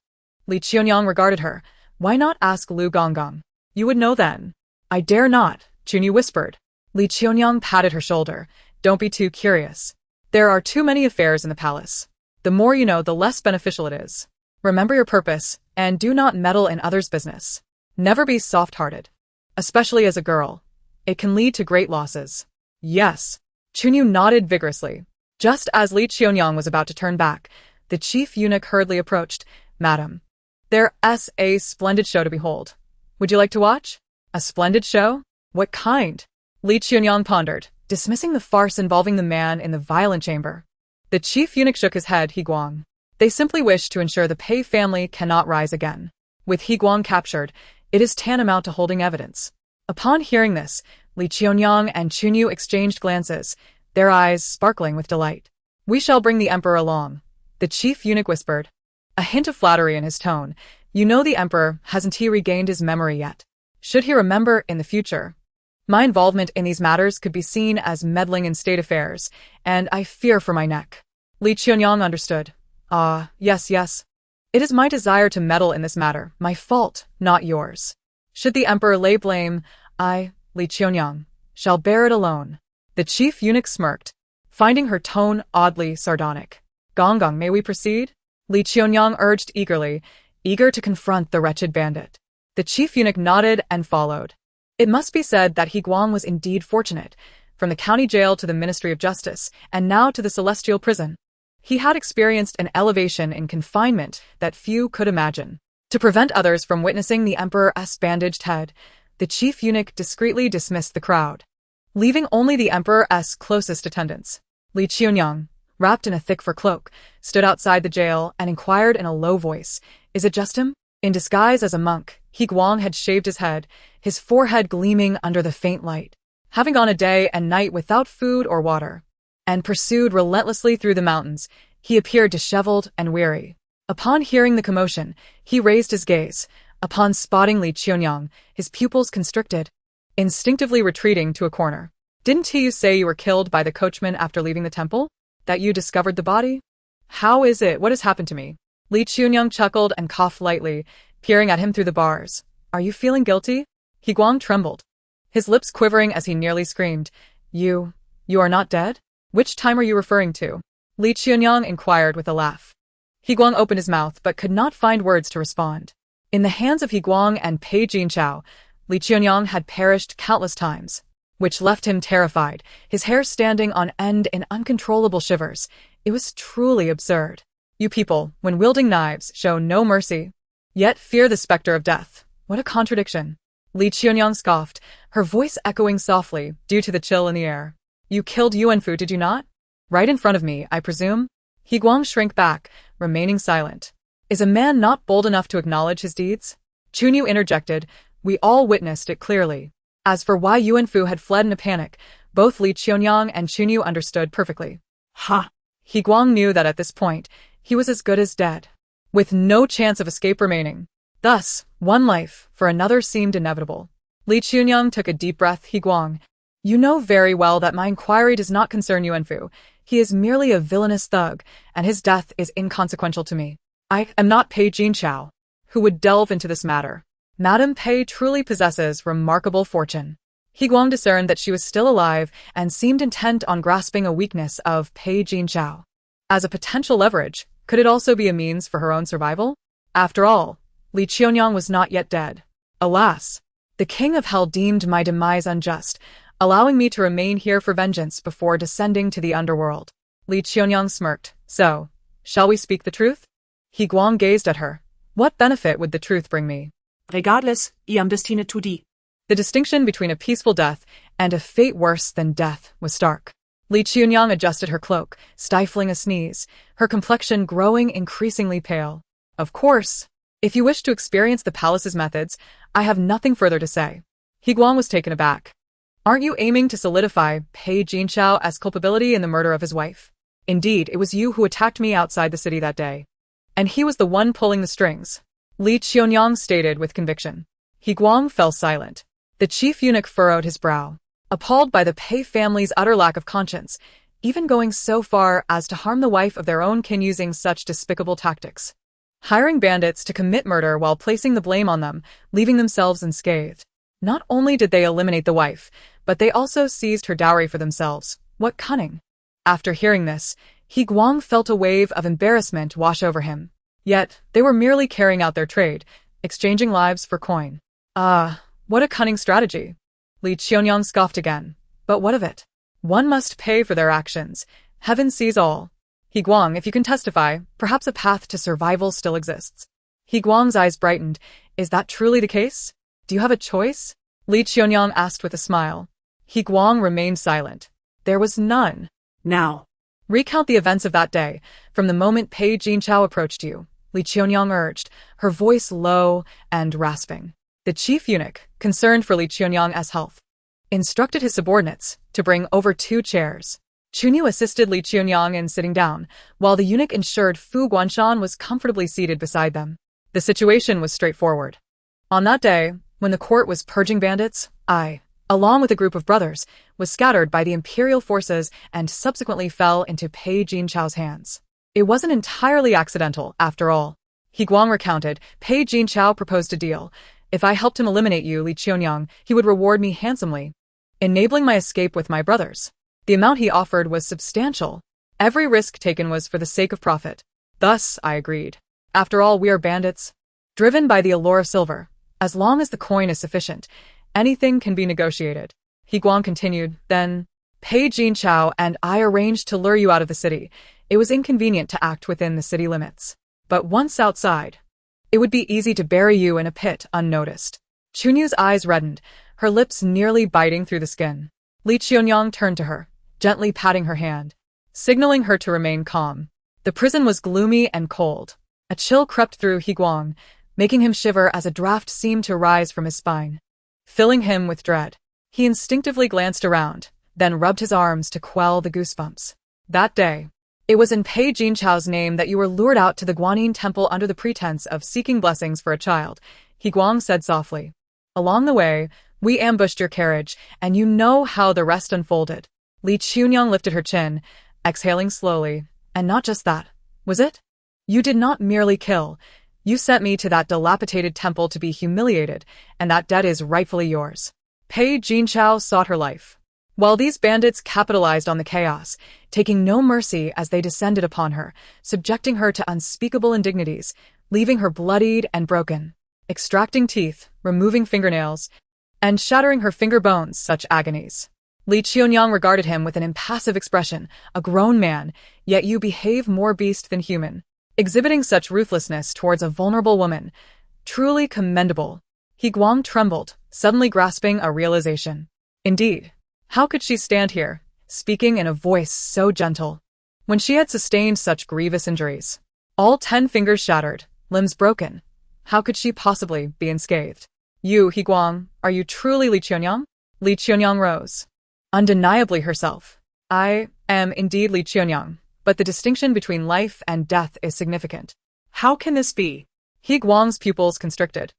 Qiuniang regarded her. Why not ask Lu Gonggong? You would know then. I dare not, Qiuniang whispered. Qiuniang patted her shoulder. Don't be too curious. There are too many affairs in the palace. The more you know, the less beneficial it is. Remember your purpose, and do not meddle in others' business. Never be soft-hearted. Especially as a girl. It can lead to great losses. Yes. Qiuniang nodded vigorously. Just as Qiuniang was about to turn back, the chief eunuch hurriedly approached. Madam, there's a splendid show to behold. Would you like to watch? A splendid show? What kind? Qiuniang pondered, dismissing the farce involving the man in the violent chamber. The chief eunuch shook his head. Qiuniang. They simply wish to ensure the Pei family cannot rise again. With Qiuniang captured, it is tantamount to holding evidence. Upon hearing this, Qiuniang and Qiuniang exchanged glances, their eyes sparkling with delight. We shall bring the emperor along, the chief eunuch whispered. A hint of flattery in his tone. You know the emperor, hasn't he regained his memory yet? Should he remember in the future? My involvement in these matters could be seen as meddling in state affairs, and I fear for my neck. Qiuniang understood. Yes. It is my desire to meddle in this matter, my fault, not yours. Should the emperor lay blame, I, Qiuniang, shall bear it alone. The chief eunuch smirked, finding her tone oddly sardonic. Gonggong, may we proceed? Qiuniang urged eagerly, eager to confront the wretched bandit. The chief eunuch nodded and followed. It must be said that Qiuniang was indeed fortunate, from the county jail to the Ministry of Justice, and now to the celestial prison. He had experienced an elevation in confinement that few could imagine. To prevent others from witnessing the emperor's bandaged head, the chief eunuch discreetly dismissed the crowd, leaving only the emperor's closest attendants. Qiuniang, wrapped in a thick fur cloak, stood outside the jail and inquired in a low voice, Is it just him? In disguise as a monk, Qiuniang had shaved his head, his forehead gleaming under the faint light. Having gone a day and night without food or water, and pursued relentlessly through the mountains, he appeared disheveled and weary. Upon hearing the commotion, he raised his gaze. Upon spotting Qiuniang, his pupils constricted, instinctively retreating to a corner. Didn't you say you were killed by the coachman after leaving the temple? That you discovered the body? How is it? What has happened to me? Qiuniang chuckled and coughed lightly, peering at him through the bars. Are you feeling guilty? Qiuniang trembled, his lips quivering as he nearly screamed. You are not dead? Which time are you referring to? Qiuniang inquired with a laugh. Qiuniang opened his mouth but could not find words to respond. In the hands of Qiuniang and Pei Jinchao, Qiuniang had perished countless times, which left him terrified, his hair standing on end in uncontrollable shivers. It was truly absurd. You people, when wielding knives, show no mercy, yet fear the specter of death. What a contradiction. Qiuniang scoffed, her voice echoing softly due to the chill in the air. You killed Yuanfu, did you not? Right in front of me, I presume? Qiuniang shrank back, remaining silent. Is a man not bold enough to acknowledge his deeds? Qiuniang interjected. We all witnessed it clearly. As for why Yuanfu had fled in a panic, both Qiuniang and Qiuniang understood perfectly. Ha! Qiuniang knew that at this point, he was as good as dead, with no chance of escape remaining. Thus, one life for another seemed inevitable. Qiuniang took a deep breath. Qiuniang, you know very well that my inquiry does not concern Yuanfu. He is merely a villainous thug, and his death is inconsequential to me. I am not Pei Jinchao, who would delve into this matter. Madame Pei truly possesses remarkable fortune. Qiuniang discerned that she was still alive and seemed intent on grasping a weakness of Pei Jinchao. As a potential leverage, could it also be a means for her own survival? After all, Qiuniang was not yet dead. Alas, the king of hell deemed my demise unjust, allowing me to remain here for vengeance before descending to the underworld. Qiuniang smirked. So, shall we speak the truth? Qiuniang gazed at her. What benefit would the truth bring me? Regardless, iam destined to die. The distinction between a peaceful death and a fate worse than death was stark. Qiuniang adjusted her cloak, stifling a sneeze, her complexion growing increasingly pale. Of course, if you wish to experience the palace's methods, I have nothing further to say. Qiuniang was taken aback. Aren't you aiming to solidify Pei Jinchao as culpability in the murder of his wife? Indeed, it was you who attacked me outside the city that day. And he was the one pulling the strings. Qiuniang stated with conviction. Qiuniang fell silent. The chief eunuch furrowed his brow, appalled by the Pei family's utter lack of conscience, even going so far as to harm the wife of their own kin using such despicable tactics. Hiring bandits to commit murder while placing the blame on them, leaving themselves unscathed. Not only did they eliminate the wife, but they also seized her dowry for themselves. What cunning! After hearing this, Qiuniang felt a wave of embarrassment wash over him. Yet, they were merely carrying out their trade, exchanging lives for coin. What a cunning strategy. Qiuniang scoffed again. But what of it? One must pay for their actions. Heaven sees all. Qiuniang, if you can testify, perhaps a path to survival still exists. Qiuniang's eyes brightened. Is that truly the case? Do you have a choice? Qiuniang asked with a smile. Qiuniang remained silent. There was none. Now. Recount the events of that day, from the moment Pei Jinchao approached you, Qiuniang urged, her voice low and rasping. The chief eunuch, concerned for Qiuniang's health, instructed his subordinates to bring over 2 chairs. Chunyu assisted Qiuniang in sitting down, while the eunuch ensured Fu Guanshan was comfortably seated beside them. The situation was straightforward. On that day, when the court was purging bandits, I, along with a group of brothers, was scattered by the imperial forces and subsequently fell into Pei Jinchao's hands. It wasn't entirely accidental, after all. Qiuniang recounted. Pei Jinchao proposed a deal. If I helped him eliminate you, Qiuniang, he would reward me handsomely, enabling my escape with my brothers. The amount he offered was substantial. Every risk taken was for the sake of profit. Thus, I agreed. After all, we are bandits, driven by the allure of silver. As long as the coin is sufficient, anything can be negotiated. Qiuniang continued. Then, Pei Jinchao and I arranged to lure you out of the city. It was inconvenient to act within the city limits. But once outside, it would be easy to bury you in a pit unnoticed. Chunyu's eyes reddened, her lips nearly biting through the skin. Qiuniang turned to her, gently patting her hand, signaling her to remain calm. The prison was gloomy and cold. A chill crept through Qiuniang, making him shiver as a draft seemed to rise from his spine, filling him with dread. He instinctively glanced around, then rubbed his arms to quell the goosebumps. That day, it was in Pei Jinchao's name that you were lured out to the Guanyin temple under the pretense of seeking blessings for a child, Qiuniang said softly. Along the way, we ambushed your carriage, and you know how the rest unfolded. Qiuniang lifted her chin, exhaling slowly. And not just that, was it? You did not merely kill. You sent me to that dilapidated temple to be humiliated, and that debt is rightfully yours. Pei Jinchao sought her life, while these bandits capitalized on the chaos, taking no mercy as they descended upon her, subjecting her to unspeakable indignities, leaving her bloodied and broken, extracting teeth, removing fingernails, and shattering her finger bones. Such agonies. Qiuniang regarded him with an impassive expression. A grown man, yet you behave more beast than human, exhibiting such ruthlessness towards a vulnerable woman. Truly commendable. Qiuniang trembled, suddenly grasping a realization. Indeed, how could she stand here, speaking in a voice so gentle, when she had sustained such grievous injuries? All 10 fingers shattered, limbs broken. How could she possibly be unscathed? You, Qiuniang, are you truly Qiuniang? Qiuniang rose, undeniably herself. I am indeed Qiuniang, but the distinction between life and death is significant. How can this be? Qiuniang's pupils constricted.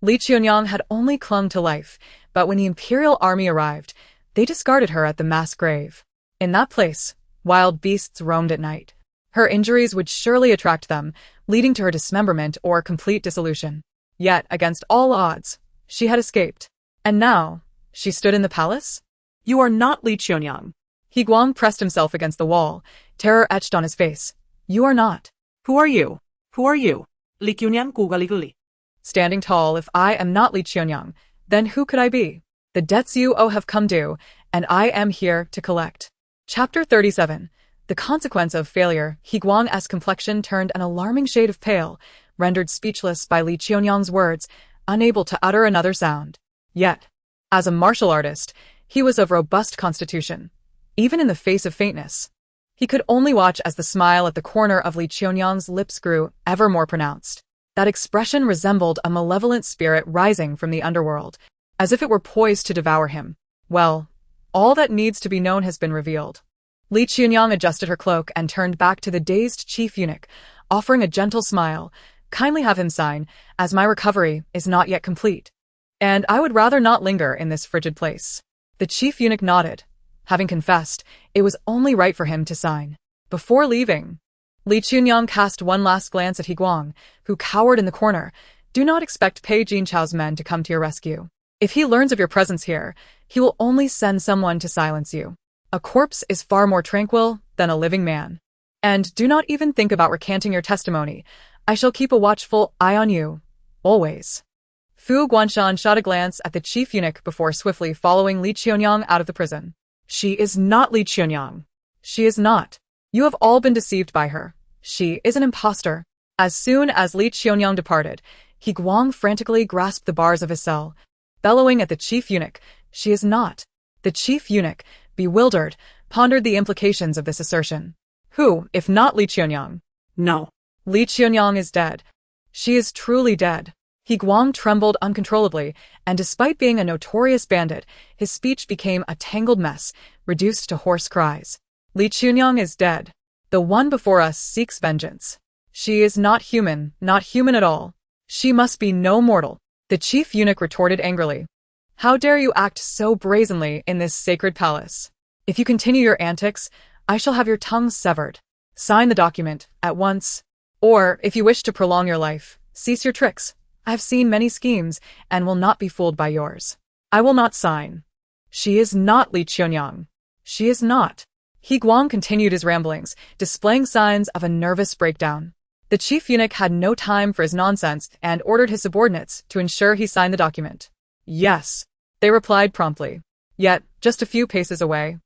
Qiuniang had only clung to life, but when the imperial army arrived, they discarded her at the mass grave. In that place, wild beasts roamed at night. Her injuries would surely attract them, leading to her dismemberment or complete dissolution. Yet, against all odds, she had escaped. And now, she stood in the palace? You are not Qiuniang. Qiuniang pressed himself against the wall, terror etched on his face. You are not. Who are you? Who are you? Qiuniang kugaliguli. Standing tall, if I am not Qiuniang, then who could I be? The debts you owe have come due, and I am here to collect. Chapter 37. The consequence of failure. Qiuniang's complexion turned an alarming shade of pale, rendered speechless by Qiuniang's words, unable to utter another sound. Yet, as a martial artist, he was of robust constitution, even in the face of faintness. He could only watch as the smile at the corner of Qiuniang's lips grew ever more pronounced. That expression resembled a malevolent spirit rising from the underworld, as if it were poised to devour him. Well, all that needs to be known has been revealed. Qiuniang adjusted her cloak and turned back to the dazed chief eunuch, offering a gentle smile. Kindly have him sign, as my recovery is not yet complete. And I would rather not linger in this frigid place. The chief eunuch nodded. Having confessed, it was only right for him to sign. Before leaving, Qiuniang cast one last glance at Qiuniang, who cowered in the corner. Do not expect Pei Jinchao's men to come to your rescue. If he learns of your presence here, he will only send someone to silence you. A corpse is far more tranquil than a living man. And do not even think about recanting your testimony. I shall keep a watchful eye on you, always. Fu Guanshan shot a glance at the chief eunuch before swiftly following Qiuniang out of the prison. She is not Qiuniang. She is not. You have all been deceived by her. She is an impostor. As soon as Qiuniang departed, Qiuniang frantically grasped the bars of his cell, bellowing at the chief eunuch. She is not. The chief eunuch, bewildered, pondered the implications of this assertion. Who, if not Qiuniang? No. Qiuniang is dead. She is truly dead. Qiuniang trembled uncontrollably, and despite being a notorious bandit, his speech became a tangled mess, reduced to hoarse cries. Qiuniang is dead. The one before us seeks vengeance. She is not human at all. She must be no mortal. The chief eunuch retorted angrily. How dare you act so brazenly in this sacred palace? If you continue your antics, I shall have your tongue severed. Sign the document, at once. Or, if you wish to prolong your life, cease your tricks. I have seen many schemes, and will not be fooled by yours. I will not sign. She is not Qiuniang. She is not. Qiuniang continued his ramblings, displaying signs of a nervous breakdown. The chief eunuch had no time for his nonsense and ordered his subordinates to ensure he signed the document. Yes, they replied promptly. Yet, just a few paces away,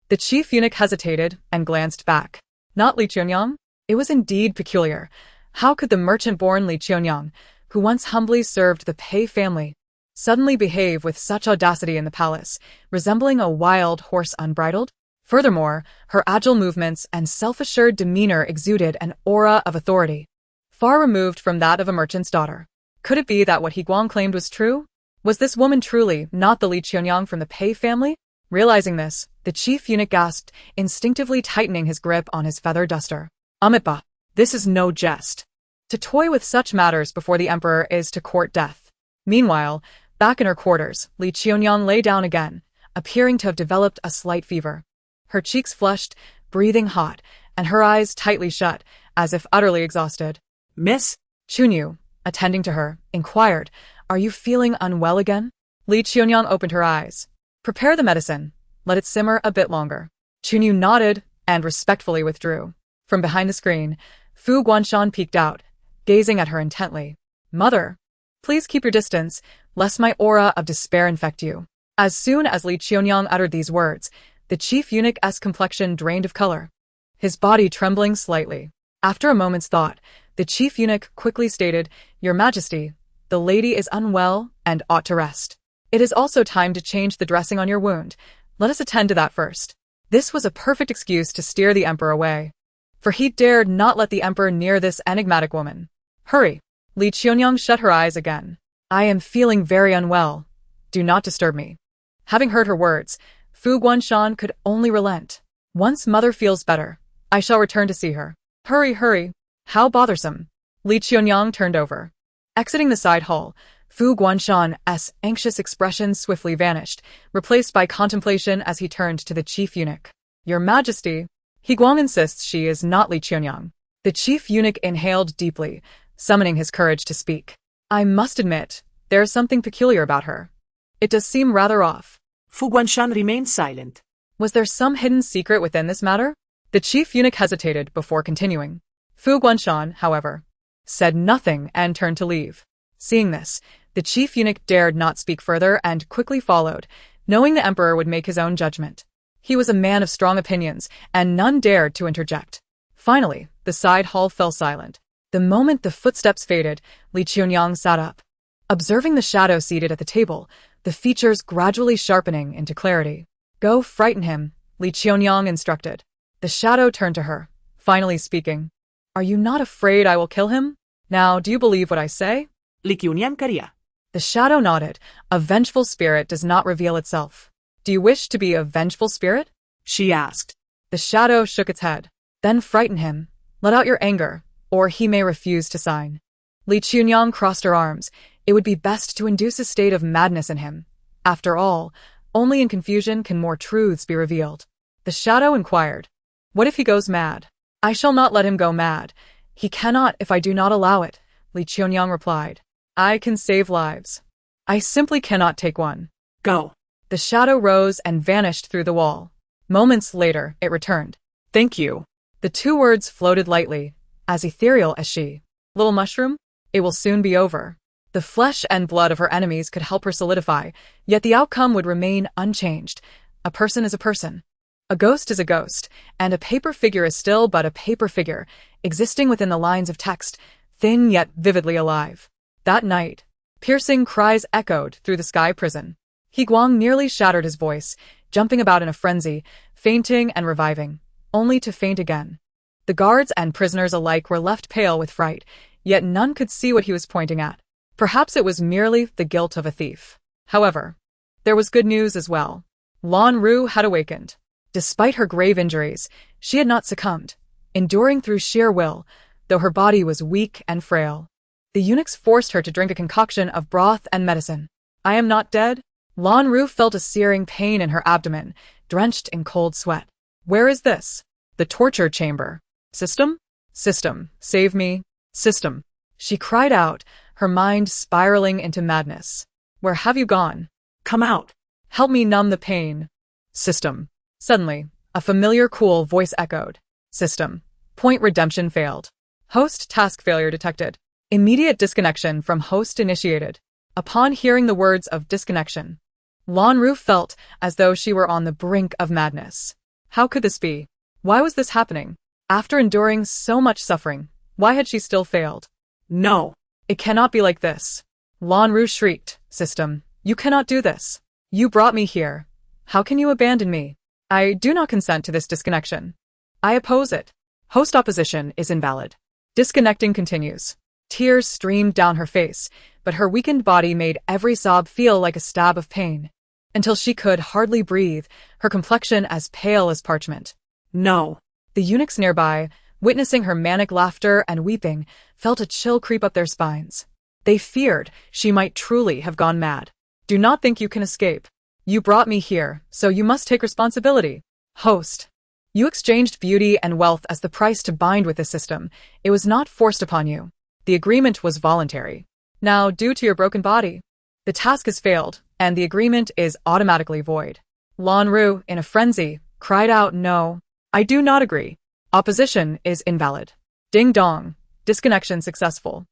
the chief eunuch hesitated and glanced back. Not Qiuniang? It was indeed peculiar. How could the merchant-born Qiuniang, who once humbly served the Pei family, suddenly behave with such audacity in the palace, resembling a wild horse unbridled? Furthermore, her agile movements and self-assured demeanor exuded an aura of authority, far removed from that of a merchant's daughter. Could it be that what Qiuniang claimed was true? Was this woman truly not the Qiuniang from the Pei family? Realizing this, the chief eunuch gasped, instinctively tightening his grip on his feather duster. Amitba, this is no jest. To toy with such matters before the emperor is to court death. Meanwhile, back in her quarters, Qiuniang lay down again, appearing to have developed a slight fever. Her cheeks flushed, breathing hot, and her eyes tightly shut, as if utterly exhausted. Miss? Qiuniang, attending to her, inquired, Are you feeling unwell again? Qiuniang opened her eyes. Prepare the medicine. Let it simmer a bit longer. Qiuniang nodded and respectfully withdrew. From behind the screen, Fu Guanshan peeked out, gazing at her intently. Mother, please keep your distance, lest my aura of despair infect you. As soon as Qiuniang uttered these words, the chief eunuch's complexion drained of color, his body trembling slightly. After a moment's thought, the chief eunuch quickly stated, Your Majesty, the lady is unwell and ought to rest. It is also time to change the dressing on your wound. Let us attend to that first. This was a perfect excuse to steer the emperor away, for he dared not let the emperor near this enigmatic woman. Hurry. Qiuniang shut her eyes again. I am feeling very unwell. Do not disturb me. Having heard her words, Fu Guanshan could only relent. Once mother feels better, I shall return to see her. Hurry, hurry. How bothersome. Qiuniang turned over. Exiting the side hall, Fu Guanshan's anxious expression swiftly vanished, replaced by contemplation as he turned to the chief eunuch. Your Majesty, Qiuniang insists she is not Qiuniang. The chief eunuch inhaled deeply, summoning his courage to speak. I must admit, there is something peculiar about her. It does seem rather off. Fu Guanshan remained silent. Was there some hidden secret within this matter? The chief eunuch hesitated before continuing. Fu Guanshan, however, said nothing and turned to leave. Seeing this, the chief eunuch dared not speak further and quickly followed, knowing the emperor would make his own judgment. He was a man of strong opinions, and none dared to interject. Finally, the side hall fell silent. The moment the footsteps faded, Qiuniang sat up. Observing the shadow seated at the table, the features gradually sharpening into clarity. Go frighten him, Qiuniang instructed. The shadow turned to her, finally speaking. Are you not afraid I will kill him? Now, do you believe what I say? Qiuniang quería. The shadow nodded. A vengeful spirit does not reveal itself. Do you wish to be a vengeful spirit? She asked. The shadow shook its head. Then frighten him. Let out your anger, or he may refuse to sign. Qiuniang crossed her arms. It would be best to induce a state of madness in him. After all, only in confusion can more truths be revealed. The shadow inquired. What if he goes mad? I shall not let him go mad. He cannot if I do not allow it, Qiuniang replied. I can save lives. I simply cannot take one. Go. The shadow rose and vanished through the wall. Moments later, it returned. Thank you. The two words floated lightly, as ethereal as she. Little mushroom, it will soon be over. The flesh and blood of her enemies could help her solidify, yet the outcome would remain unchanged. A person is a person. A ghost is a ghost, and a paper figure is still but a paper figure, existing within the lines of text, thin yet vividly alive. That night, piercing cries echoed through the sky prison. Guang nearly shattered his voice, jumping about in a frenzy, fainting and reviving, only to faint again. The guards and prisoners alike were left pale with fright, yet none could see what he was pointing at. Perhaps it was merely the guilt of a thief. However, there was good news as well. Lan Ru had awakened. Despite her grave injuries, she had not succumbed, enduring through sheer will, though her body was weak and frail. The eunuchs forced her to drink a concoction of broth and medicine. I am not dead? Lan Ru felt a searing pain in her abdomen, drenched in cold sweat. Where is this? The torture chamber. System? System, save me. System. She cried out, her mind spiraling into madness. Where have you gone? Come out. Help me numb the pain. System. Suddenly, a familiar cool voice echoed. System. Point redemption failed. Host task failure detected. Immediate disconnection from host initiated. Upon hearing the words of disconnection, Lan Ru felt as though she were on the brink of madness. How could this be? Why was this happening? After enduring so much suffering, why had she still failed? No. It cannot be like this. Lan Ru shrieked. System, you cannot do this. You brought me here. How can you abandon me? I do not consent to this disconnection. I oppose it. Host opposition is invalid. Disconnecting continues. Tears streamed down her face, but her weakened body made every sob feel like a stab of pain. Until she could hardly breathe, her complexion as pale as parchment. No. The eunuchs nearby, witnessing her manic laughter and weeping, felt a chill creep up their spines. They feared she might truly have gone mad. Do not think you can escape. You brought me here, so you must take responsibility. Host. You exchanged beauty and wealth as the price to bind with the system. It was not forced upon you. The agreement was voluntary. Now, due to your broken body, the task has failed, and the agreement is automatically void. Lan Ru, in a frenzy, cried out, No, I do not agree. Opposition is invalid. Ding dong. Disconnection successful.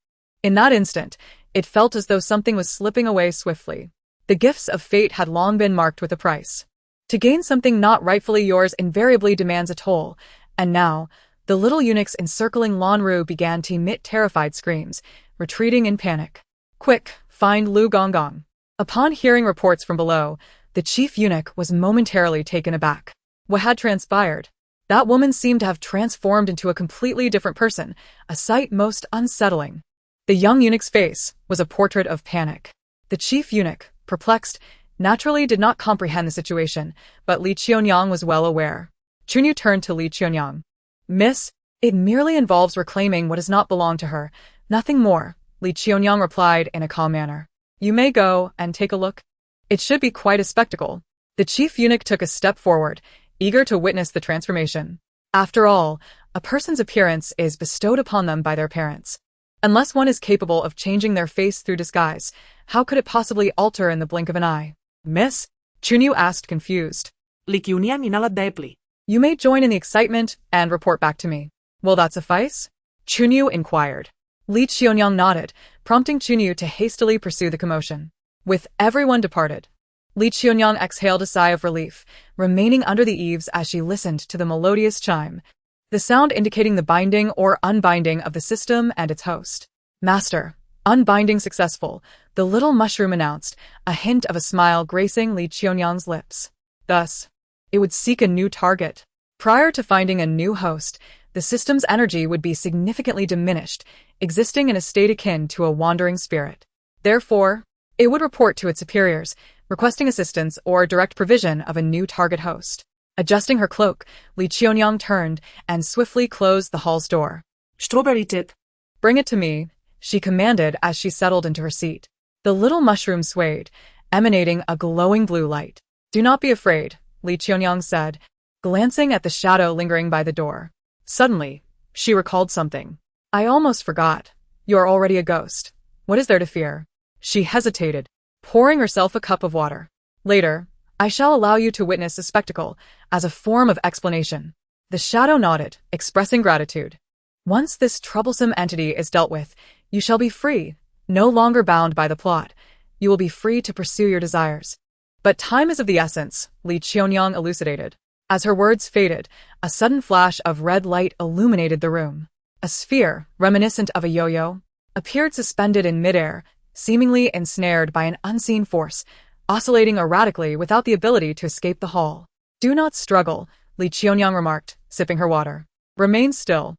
In that instant, it felt as though something was slipping away swiftly. The gifts of fate had long been marked with a price. To gain something not rightfully yours invariably demands a toll, and now, the little eunuchs encircling Lan Ru began to emit terrified screams, retreating in panic. Quick, find Lu Gonggong. Upon hearing reports from below, the chief eunuch was momentarily taken aback. What had transpired? That woman seemed to have transformed into a completely different person, a sight most unsettling. The young eunuch's face was a portrait of panic. The chief eunuch, perplexed, naturally did not comprehend the situation, but Qiuniang was well aware. Chunyu turned to Qiuniang. Miss, it merely involves reclaiming what does not belong to her, nothing more, Qiuniang replied in a calm manner. You may go and take a look. It should be quite a spectacle. The chief eunuch took a step forward, eager to witness the transformation. After all, a person's appearance is bestowed upon them by their parents. Unless one is capable of changing their face through disguise, how could it possibly alter in the blink of an eye? Miss? Chunyu asked, confused. Qiuniang inhalad deeply. You may join in the excitement and report back to me. Will that suffice? Qiuniang inquired. Li Qiuniang nodded, prompting Qiuniang to hastily pursue the commotion. With everyone departed, Li Qiuniang exhaled a sigh of relief, remaining under the eaves as she listened to the melodious chime, the sound indicating the binding or unbinding of the system and its host. Master, unbinding successful, the little mushroom announced, a hint of a smile gracing Li Qiuniang's lips. Thus, it would seek a new target. Prior to finding a new host, the system's energy would be significantly diminished, existing in a state akin to a wandering spirit. Therefore, it would report to its superiors, requesting assistance or direct provision of a new target host. Adjusting her cloak, Li Qiuniang turned and swiftly closed the hall's door. Strawberry tip. Bring it to me, she commanded as she settled into her seat. The little mushroom swayed, emanating a glowing blue light. Do not be afraid, Li Qiuniang said, glancing at the shadow lingering by the door. Suddenly, she recalled something. I almost forgot. You are already a ghost. What is there to fear? She hesitated, pouring herself a cup of water. Later, I shall allow you to witness a spectacle as a form of explanation. The shadow nodded, expressing gratitude. Once this troublesome entity is dealt with, you shall be free, no longer bound by the plot. You will be free to pursue your desires. But time is of the essence, Li Qiuniang elucidated. As her words faded, a sudden flash of red light illuminated the room. A sphere, reminiscent of a yo-yo, appeared suspended in midair, seemingly ensnared by an unseen force, oscillating erratically without the ability to escape the hall. Do not struggle, Li Qiuniang remarked, sipping her water. Remain still.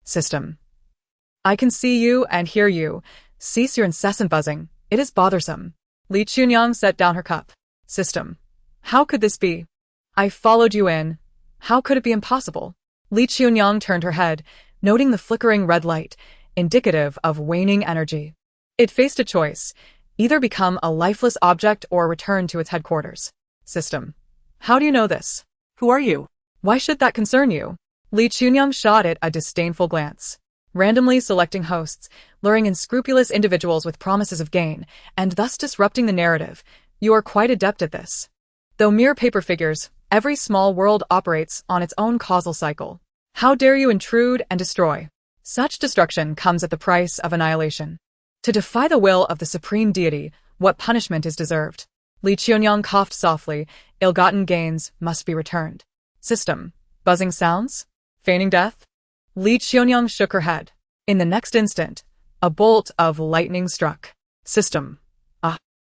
System. I can see you and hear you. Cease your incessant buzzing. It is bothersome. Li Qiuniang set down her cup. System. How could this be? I followed you in. How could it be impossible? Li Qiuniang turned her head, noting the flickering red light, indicative of waning energy. It faced a choice, either become a lifeless object or return to its headquarters. System. How do you know this? Who are you? Why should that concern you? Li Qiuniang shot it a disdainful glance. Randomly selecting hosts, luring unscrupulous individuals with promises of gain, and thus disrupting the narrative. You are quite adept at this. Though mere paper figures, every small world operates on its own causal cycle. How dare you intrude and destroy? Such destruction comes at the price of annihilation. To defy the will of the supreme deity, what punishment is deserved? Li Qiuniang coughed softly. Ill-gotten gains must be returned. System. Buzzing sounds? Feigning death? Li Qiuniang shook her head. In the next instant, a bolt of lightning struck. System.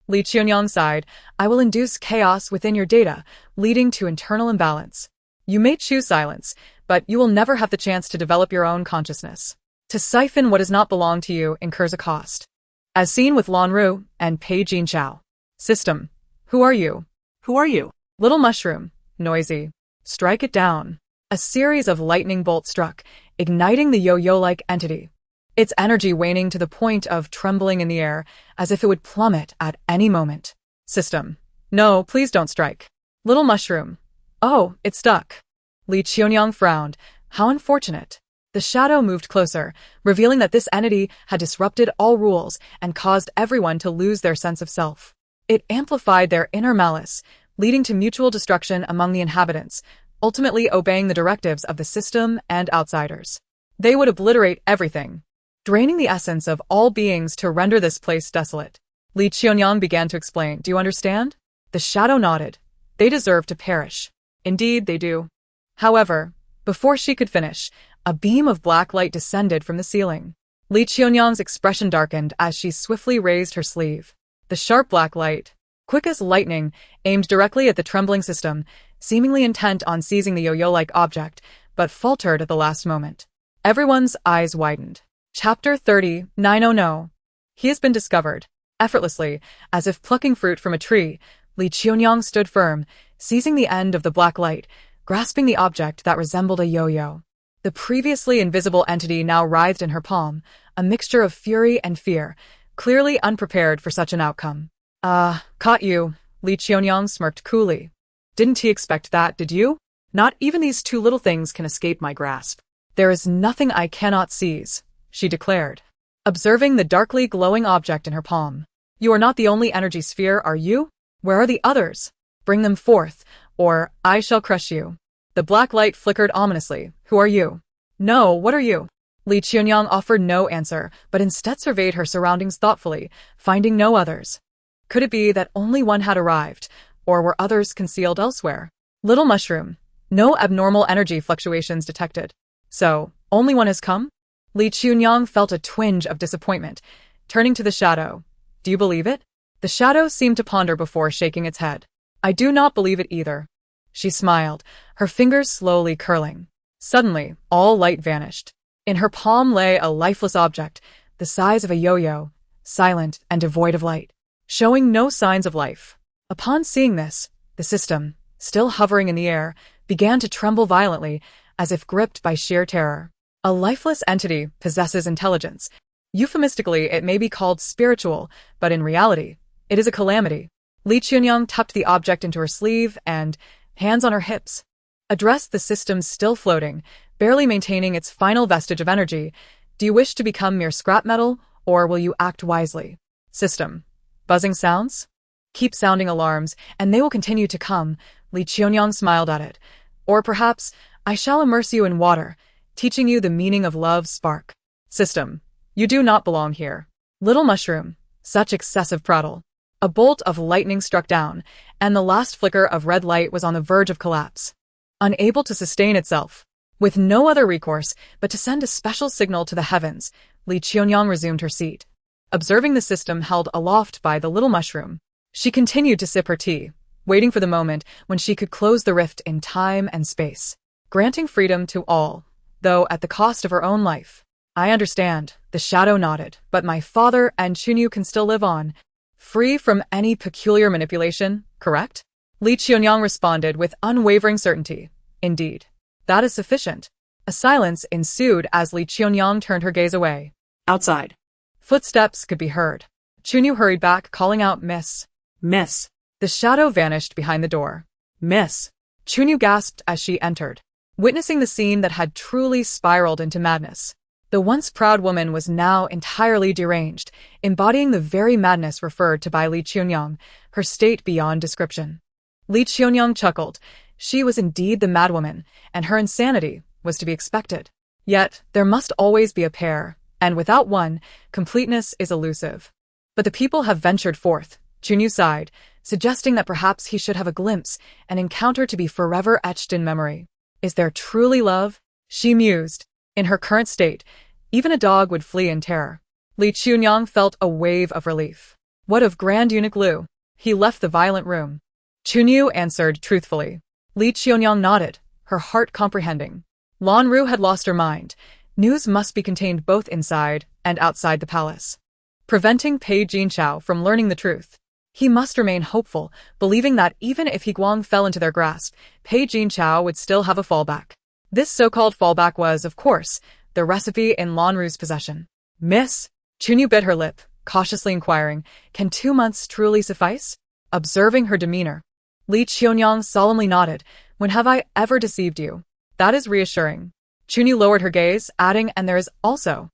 Li Qiuniang sighed. I will induce chaos within your data, leading to internal imbalance. You may choose silence, but you will never have the chance to develop your own consciousness. To siphon what does not belong to you incurs a cost. As seen with Lan Ru and Pei Jinchao. System. Who are you? Who are you? Little mushroom. Noisy. Strike it down. A series of lightning bolts struck, igniting the yo-yo-like entity. Its energy waning to the point of trembling in the air, as if it would plummet at any moment. System. No, please don't strike. Little mushroom. Oh, it stuck. Li Qiuniang frowned. How unfortunate. The shadow moved closer, revealing that this entity had disrupted all rules and caused everyone to lose their sense of self. It amplified their inner malice, leading to mutual destruction among the inhabitants, ultimately obeying the directives of the system and outsiders. They would obliterate everything, draining the essence of all beings to render this place desolate. Li Qiuniang began to explain. Do you understand? The shadow nodded. They deserve to perish. Indeed, they do. However, before she could finish, a beam of black light descended from the ceiling. Li Qiuniang's expression darkened as she swiftly raised her sleeve. The sharp black light, quick as lightning, aimed directly at the trembling system, seemingly intent on seizing the yo-yo-like object, but faltered at the last moment. Everyone's eyes widened. Chapter 30, 900. He has been discovered. Effortlessly, as if plucking fruit from a tree, Li Qiuniang stood firm, seizing the end of the black light, grasping the object that resembled a yo-yo. The previously invisible entity now writhed in her palm, a mixture of fury and fear, clearly unprepared for such an outcome. Caught you, Li Qiuniang smirked coolly. Didn't he expect that, did you? Not even these two little things can escape my grasp. There is nothing I cannot seize, she declared, observing the darkly glowing object in her palm. You are not the only energy sphere, are you? Where are the others? Bring them forth, or I shall crush you. The black light flickered ominously. Who are you? No, what are you? Li Qiuniang offered no answer, but instead surveyed her surroundings thoughtfully, finding no others. Could it be that only one had arrived, or were others concealed elsewhere? Little mushroom. No abnormal energy fluctuations detected. So, only one has come? Li Qiuniang felt a twinge of disappointment, turning to the shadow. Do you believe it? The shadow seemed to ponder before shaking its head. I do not believe it either. She smiled, her fingers slowly curling. Suddenly, all light vanished. In her palm lay a lifeless object, the size of a yo-yo, silent and devoid of light, showing no signs of life. Upon seeing this, the system, still hovering in the air, began to tremble violently, as if gripped by sheer terror. A lifeless entity possesses intelligence. Euphemistically, it may be called spiritual, but in reality, it is a calamity. Li Qiuniang tucked the object into her sleeve and, hands on her hips, addressed the system still floating, barely maintaining its final vestige of energy. Do you wish to become mere scrap metal, or will you act wisely? System. Buzzing sounds? Keep sounding alarms, and they will continue to come. Li Qiuniang smiled at it. Or perhaps, I shall immerse you in water, teaching you the meaning of love's spark. System. You do not belong here. Little mushroom. Such excessive prattle. A bolt of lightning struck down, and the last flicker of red light was on the verge of collapse. Unable to sustain itself, with no other recourse but to send a special signal to the heavens, Li Qiuniang resumed her seat. Observing the system held aloft by the little mushroom, she continued to sip her tea, waiting for the moment when she could close the rift in time and space, granting freedom to all, though at the cost of her own life. I understand, the shadow nodded, but my father and Qiuniang can still live on, free from any peculiar manipulation, correct? Li Qiuniang responded with unwavering certainty. Indeed. That is sufficient. A silence ensued as Li Qiuniang turned her gaze away. Outside. Footsteps could be heard. Qiuniang hurried back, calling out, Miss. Miss. The shadow vanished behind the door. Miss. Qiuniang gasped as she entered, witnessing the scene that had truly spiraled into madness. The once proud woman was now entirely deranged, embodying the very madness referred to by Li Qiuniang, her state beyond description. Li Qiuniang chuckled. She was indeed the madwoman, and her insanity was to be expected. Yet, there must always be a pair, and without one, completeness is elusive. But the people have ventured forth, Qiuniang sighed, suggesting that perhaps he should have a glimpse, an encounter to be forever etched in memory. Is there truly love? She mused. In her current state, even a dog would flee in terror. Li Qiuniang felt a wave of relief. What of Grand Eunuch Lu? He left the violent room. Qiuniang answered truthfully. Li Qiuniang nodded, her heart comprehending. Lan Ru had lost her mind. News must be contained both inside and outside the palace, preventing Pei Jinchao from learning the truth. He must remain hopeful, believing that even if Guang fell into their grasp, Pei Jinchao would still have a fallback. This so-called fallback was, of course, the recipe in Lan Ru's possession. Miss? Qiuniang bit her lip, cautiously inquiring, can 2 months truly suffice? Observing her demeanor, Li Qiuniang solemnly nodded. When have I ever deceived you? That is reassuring. Qiuniang lowered her gaze, adding, and there is also.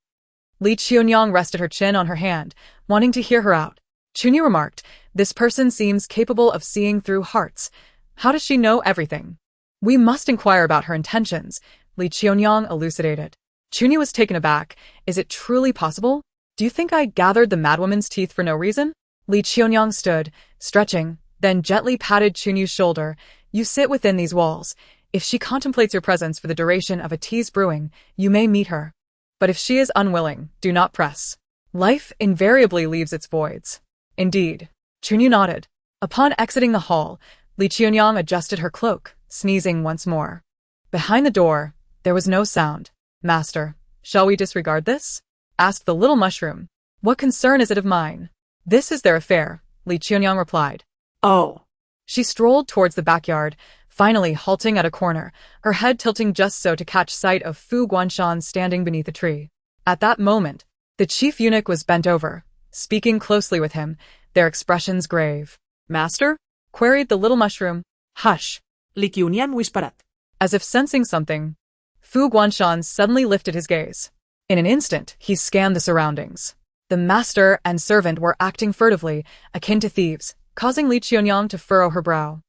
Li Qiuniang rested her chin on her hand, wanting to hear her out. Qiuniang remarked, this person seems capable of seeing through hearts. How does she know everything? We must inquire about her intentions, Li Qiuniang elucidated. Qiuniang was taken aback. Is it truly possible? Do you think I gathered the madwoman's teeth for no reason? Li Qiuniang stood, stretching, then gently patted Qiuniang's shoulder. You sit within these walls. If she contemplates your presence for the duration of a tea's brewing, you may meet her. But if she is unwilling, do not press. Life invariably leaves its voids. Indeed. Qiuniang nodded. Upon exiting the hall, Li Qiuniang adjusted her cloak, sneezing once more. Behind the door, there was no sound. Master, shall we disregard this? Asked the little mushroom. What concern is it of mine? This is their affair, Li Qiuniang replied. Oh. She strolled towards the backyard, finally halting at a corner, her head tilting just so to catch sight of Fu Guanshan standing beneath a tree. At that moment, the chief eunuch was bent over, speaking closely with him, their expressions grave. Master? Queried the little mushroom. Hush. Li Qiuniang whispered. As if sensing something, Fu Guanshan suddenly lifted his gaze. In an instant, he scanned the surroundings. The master and servant were acting furtively, akin to thieves, causing Li Qiuniang to furrow her brow,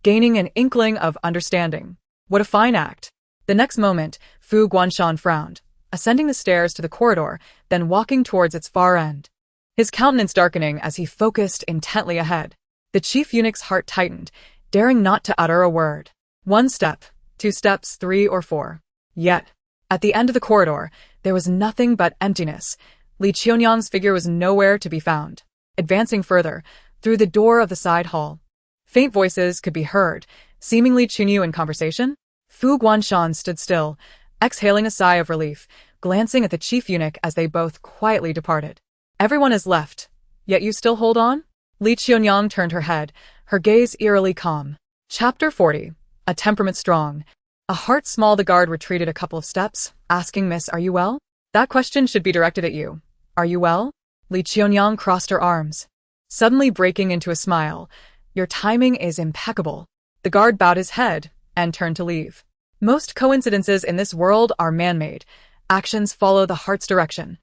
gaining an inkling of understanding. What a fine act. The next moment, Fu Guanshan frowned, ascending the stairs to the corridor, then walking towards its far end. His countenance darkening as he focused intently ahead. The chief eunuch's heart tightened, daring not to utter a word. 1 step, 2 steps, 3 or 4. Yet, at the end of the corridor, there was nothing but emptiness. Qiuniang's figure was nowhere to be found. Advancing further, through the door of the side hall, faint voices could be heard, seemingly Qiuniang in conversation. Fu Guanshan stood still, exhaling a sigh of relief, glancing at the chief eunuch as they both quietly departed. Everyone has left, yet you still hold on? Qiuniang turned her head, her gaze eerily calm. Chapter 40. A temperament strong. A heart small. The guard retreated a couple of steps, asking, Miss, are you well? That question should be directed at you. Are you well? Qiuniang crossed her arms, suddenly breaking into a smile. Your timing is impeccable. The guard bowed his head and turned to leave. Most coincidences in this world are man-made. Actions follow the heart's direction.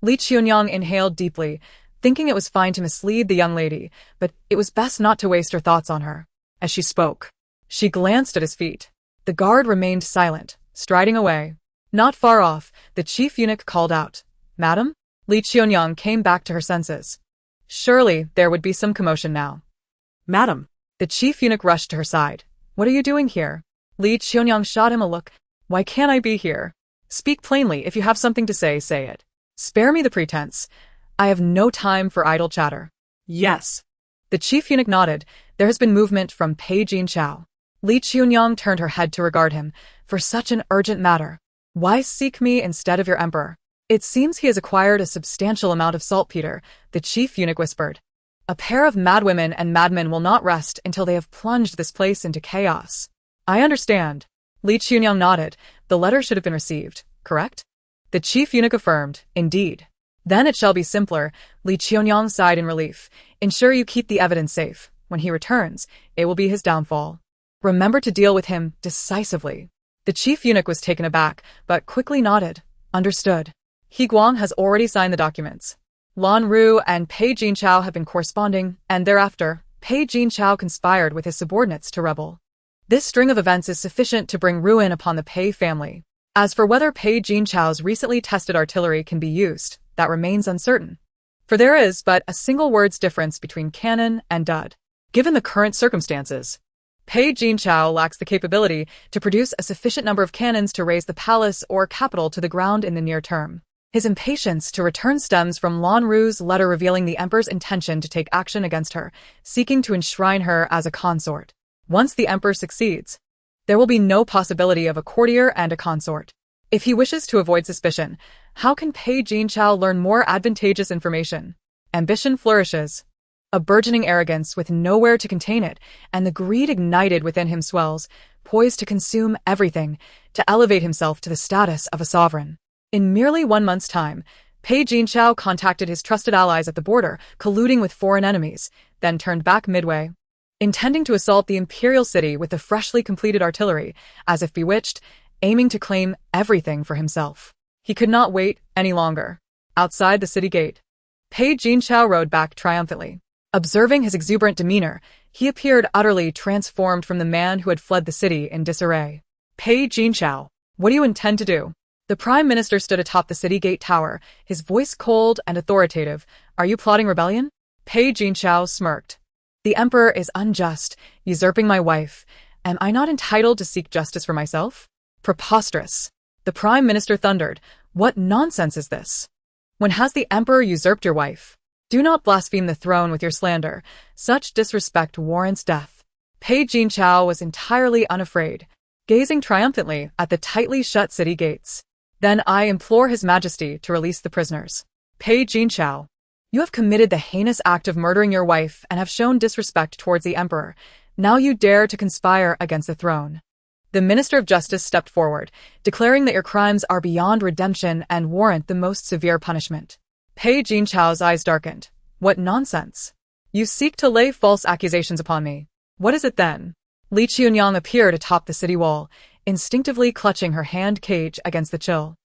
Qiuniang inhaled deeply, thinking it was fine to mislead the young lady, but it was best not to waste her thoughts on her. As she spoke, she glanced at his feet. The guard remained silent, striding away. Not far off, the chief eunuch called out, Madam? Qiuniang came back to her senses. Surely there would be some commotion now. Madam. The chief eunuch rushed to her side. What are you doing here? Qiuniang shot him a look. Why can't I be here? Speak plainly. If you have something to say, say it. Spare me the pretense. I have no time for idle chatter. Yes. The chief eunuch nodded. There has been movement from Pei Jinchao. Qiuniang turned her head to regard him. For such an urgent matter, why seek me instead of your emperor? It seems he has acquired a substantial amount of saltpeter, the chief eunuch whispered. A pair of madwomen and madmen will not rest until they have plunged this place into chaos. I understand. Qiuniang nodded. The letter should have been received, correct? The chief eunuch affirmed, indeed. Then it shall be simpler. Qiuniang sighed in relief. Ensure you keep the evidence safe. When he returns, it will be his downfall. Remember to deal with him decisively. The chief eunuch was taken aback, but quickly nodded. Understood. He Guang has already signed the documents. Lan Ru and Pei Jinchao have been corresponding, and thereafter, Pei Jinchao conspired with his subordinates to rebel. This string of events is sufficient to bring ruin upon the Pei family. As for whether Pei Jinchao's recently tested artillery can be used, that remains uncertain. For there is but a single word's difference between cannon and dud. Given the current circumstances, Pei Jinchao lacks the capability to produce a sufficient number of cannons to raise the palace or capital to the ground in the near term. His impatience to return stems from Lan Ru's letter revealing the emperor's intention to take action against her, seeking to enshrine her as a consort. Once the emperor succeeds, there will be no possibility of a courtier and a consort. If he wishes to avoid suspicion, how can Pei Jinchao learn more advantageous information? Ambition flourishes. A burgeoning arrogance with nowhere to contain it, and the greed ignited within him swells, poised to consume everything, to elevate himself to the status of a sovereign. In merely 1 month's time, Pei Jinchao contacted his trusted allies at the border, colluding with foreign enemies, then turned back midway, intending to assault the imperial city with the freshly completed artillery, as if bewitched, aiming to claim everything for himself. He could not wait any longer. Outside the city gate, Pei Jinchao rode back triumphantly. Observing his exuberant demeanor, he appeared utterly transformed from the man who had fled the city in disarray. Pei Jinchao, what do you intend to do? The Prime Minister stood atop the city gate tower, his voice cold and authoritative. Are you plotting rebellion? Pei Jinchao smirked. The Emperor is unjust, usurping my wife. Am I not entitled to seek justice for myself? Preposterous. The Prime Minister thundered. What nonsense is this? When has the Emperor usurped your wife? Do not blaspheme the throne with your slander. Such disrespect warrants death. Pei Jinchao was entirely unafraid, gazing triumphantly at the tightly shut city gates. Then I implore His Majesty to release the prisoners. Pei Jinchao, you have committed the heinous act of murdering your wife and have shown disrespect towards the Emperor. Now you dare to conspire against the throne. The Minister of Justice stepped forward, declaring that your crimes are beyond redemption and warrant the most severe punishment. Pei Jinchao's eyes darkened. What nonsense! You seek to lay false accusations upon me. What is it then? Qiuniang appeared atop the city wall, instinctively clutching her hand cage against the chill.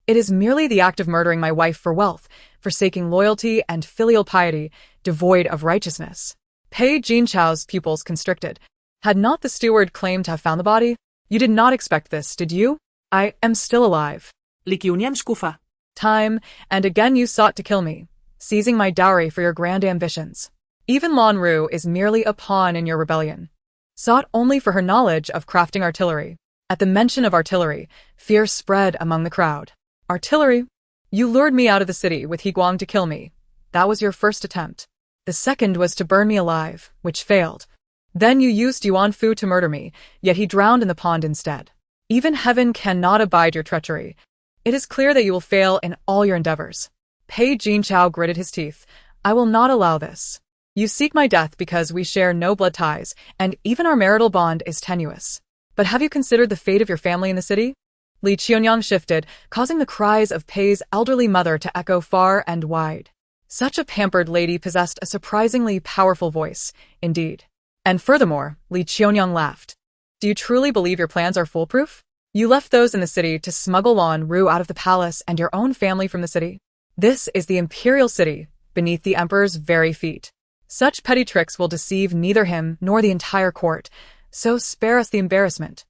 It is merely the act of murdering my wife for wealth, forsaking loyalty and filial piety, devoid of righteousness. Pei Jinchao's pupils constricted. Had not the steward claimed to have found the body? You did not expect this, did you? I am still alive. Qiuniang skufa. Time, and again you sought to kill me, seizing my dowry for your grand ambitions. Even Lan Ru is merely a pawn in your rebellion. Sought only for her knowledge of crafting artillery. At the mention of artillery, fear spread among the crowd. Artillery? You lured me out of the city with Qiuniang to kill me. That was your first attempt. The second was to burn me alive, which failed. Then you used Yuan Fu to murder me, yet he drowned in the pond instead. Even heaven cannot abide your treachery. It is clear that you will fail in all your endeavors. Pei Jinchao gritted his teeth. I will not allow this. You seek my death because we share no blood ties, and even our marital bond is tenuous. But have you considered the fate of your family in the city? Qiuniang shifted, causing the cries of Pei's elderly mother to echo far and wide. Such a pampered lady possessed a surprisingly powerful voice, indeed. And furthermore, Qiuniang laughed. Do you truly believe your plans are foolproof? You left those in the city to smuggle Lan Ru out of the palace and your own family from the city. This is the imperial city, beneath the emperor's very feet. Such petty tricks will deceive neither him nor the entire court, so spare us the embarrassment.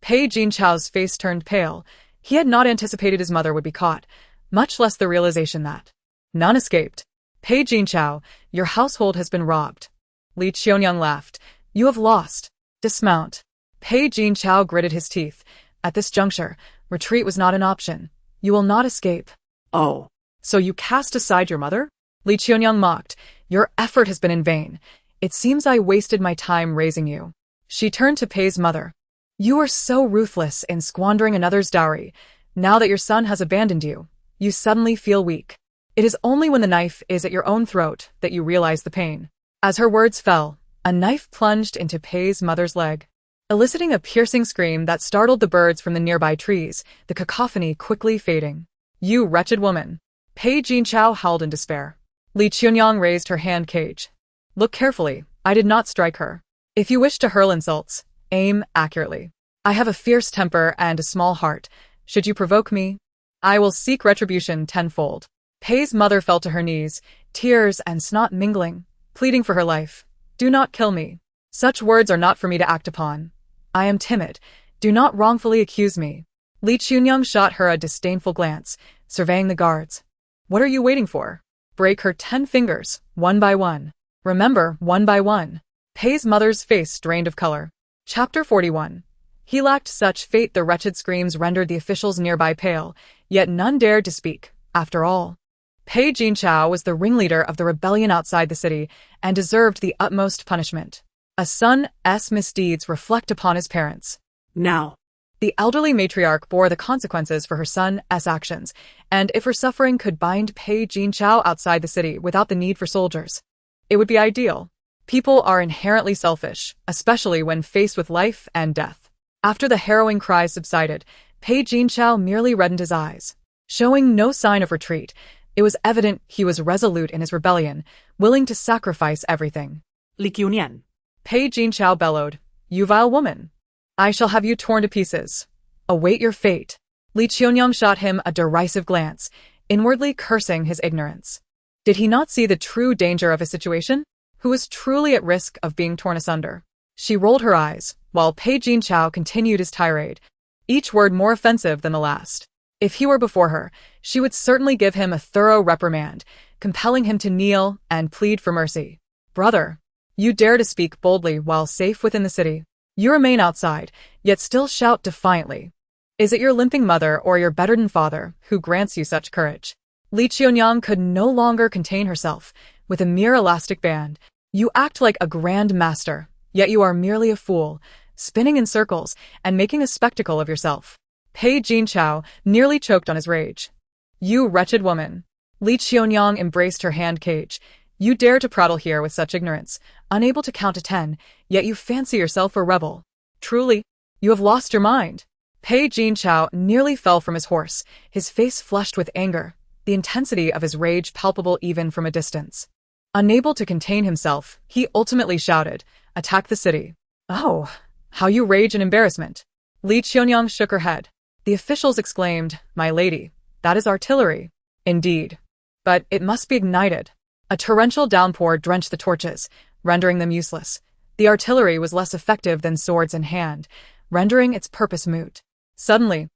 Pei Jinchao's face turned pale. He had not anticipated his mother would be caught, much less the realization that none escaped. Pei Jinchao, your household has been robbed. Qiuniang laughed. You have lost. Dismount. Pei Jinchao gritted his teeth. At this juncture, retreat was not an option. You will not escape. Oh. So you cast aside your mother? Qiuniang mocked. Your effort has been in vain. It seems I wasted my time raising you. She turned to Pei's mother. You are so ruthless in squandering another's dowry. Now that your son has abandoned you, you suddenly feel weak. It is only when the knife is at your own throat that you realize the pain. As her words fell, a knife plunged into Pei's mother's leg, eliciting a piercing scream that startled the birds from the nearby trees, the cacophony quickly fading. You wretched woman. Pei Jinchao howled in despair. Qiuniang raised her hand cage. Look carefully, I did not strike her. If you wish to hurl insults, aim accurately. I have a fierce temper and a small heart. Should you provoke me, I will seek retribution tenfold. Pei's mother fell to her knees, tears and snot mingling, pleading for her life. Do not kill me. Such words are not for me to act upon. I am timid. Do not wrongfully accuse me. Qiuniang shot her a disdainful glance, surveying the guards. What are you waiting for? Break her 10 fingers, one by one. Remember, one by one. Pei's mother's face drained of color. Chapter 41. He lacked such fate the wretched screams rendered the officials nearby pale, yet none dared to speak, after all. Pei Jinchao was the ringleader of the rebellion outside the city, and deserved the utmost punishment. A son's misdeeds reflect upon his parents. Now. The elderly matriarch bore the consequences for her son's actions, and if her suffering could bind Pei Jinchao outside the city without the need for soldiers, it would be ideal. People are inherently selfish, especially when faced with life and death. After the harrowing cries subsided, Pei Jinchao merely reddened his eyes. Showing no sign of retreat, it was evident he was resolute in his rebellion, willing to sacrifice everything. Qiuniang. Pei Jinchao bellowed, You vile woman! I shall have you torn to pieces. Await your fate. Qiuniang shot him a derisive glance, inwardly cursing his ignorance. Did he not see the true danger of his situation? Who was truly at risk of being torn asunder? She rolled her eyes, while Pei Jinchao continued his tirade, each word more offensive than the last. If he were before her, she would certainly give him a thorough reprimand, compelling him to kneel and plead for mercy. Brother, you dare to speak boldly while safe within the city. You remain outside, yet still shout defiantly. Is it your limping mother or your bedridden father who grants you such courage? Qiuniang could no longer contain herself. With a mere elastic band, you act like a grand master, yet you are merely a fool, spinning in circles and making a spectacle of yourself. Pei Jinchao nearly choked on his rage. You wretched woman. Qiuniang embraced her hand cage. You dare to prattle here with such ignorance, unable to count to 10, yet you fancy yourself a rebel. Truly, you have lost your mind. Pei Jinchao nearly fell from his horse, his face flushed with anger, the intensity of his rage palpable even from a distance. Unable to contain himself, he ultimately shouted, Attack the city. Oh, how you rage in embarrassment. Qiuniang shook her head. The officials exclaimed, My lady, that is artillery. Indeed. But it must be ignited. A torrential downpour drenched the torches, rendering them useless. The artillery was less effective than swords in hand, rendering its purpose moot. Suddenly,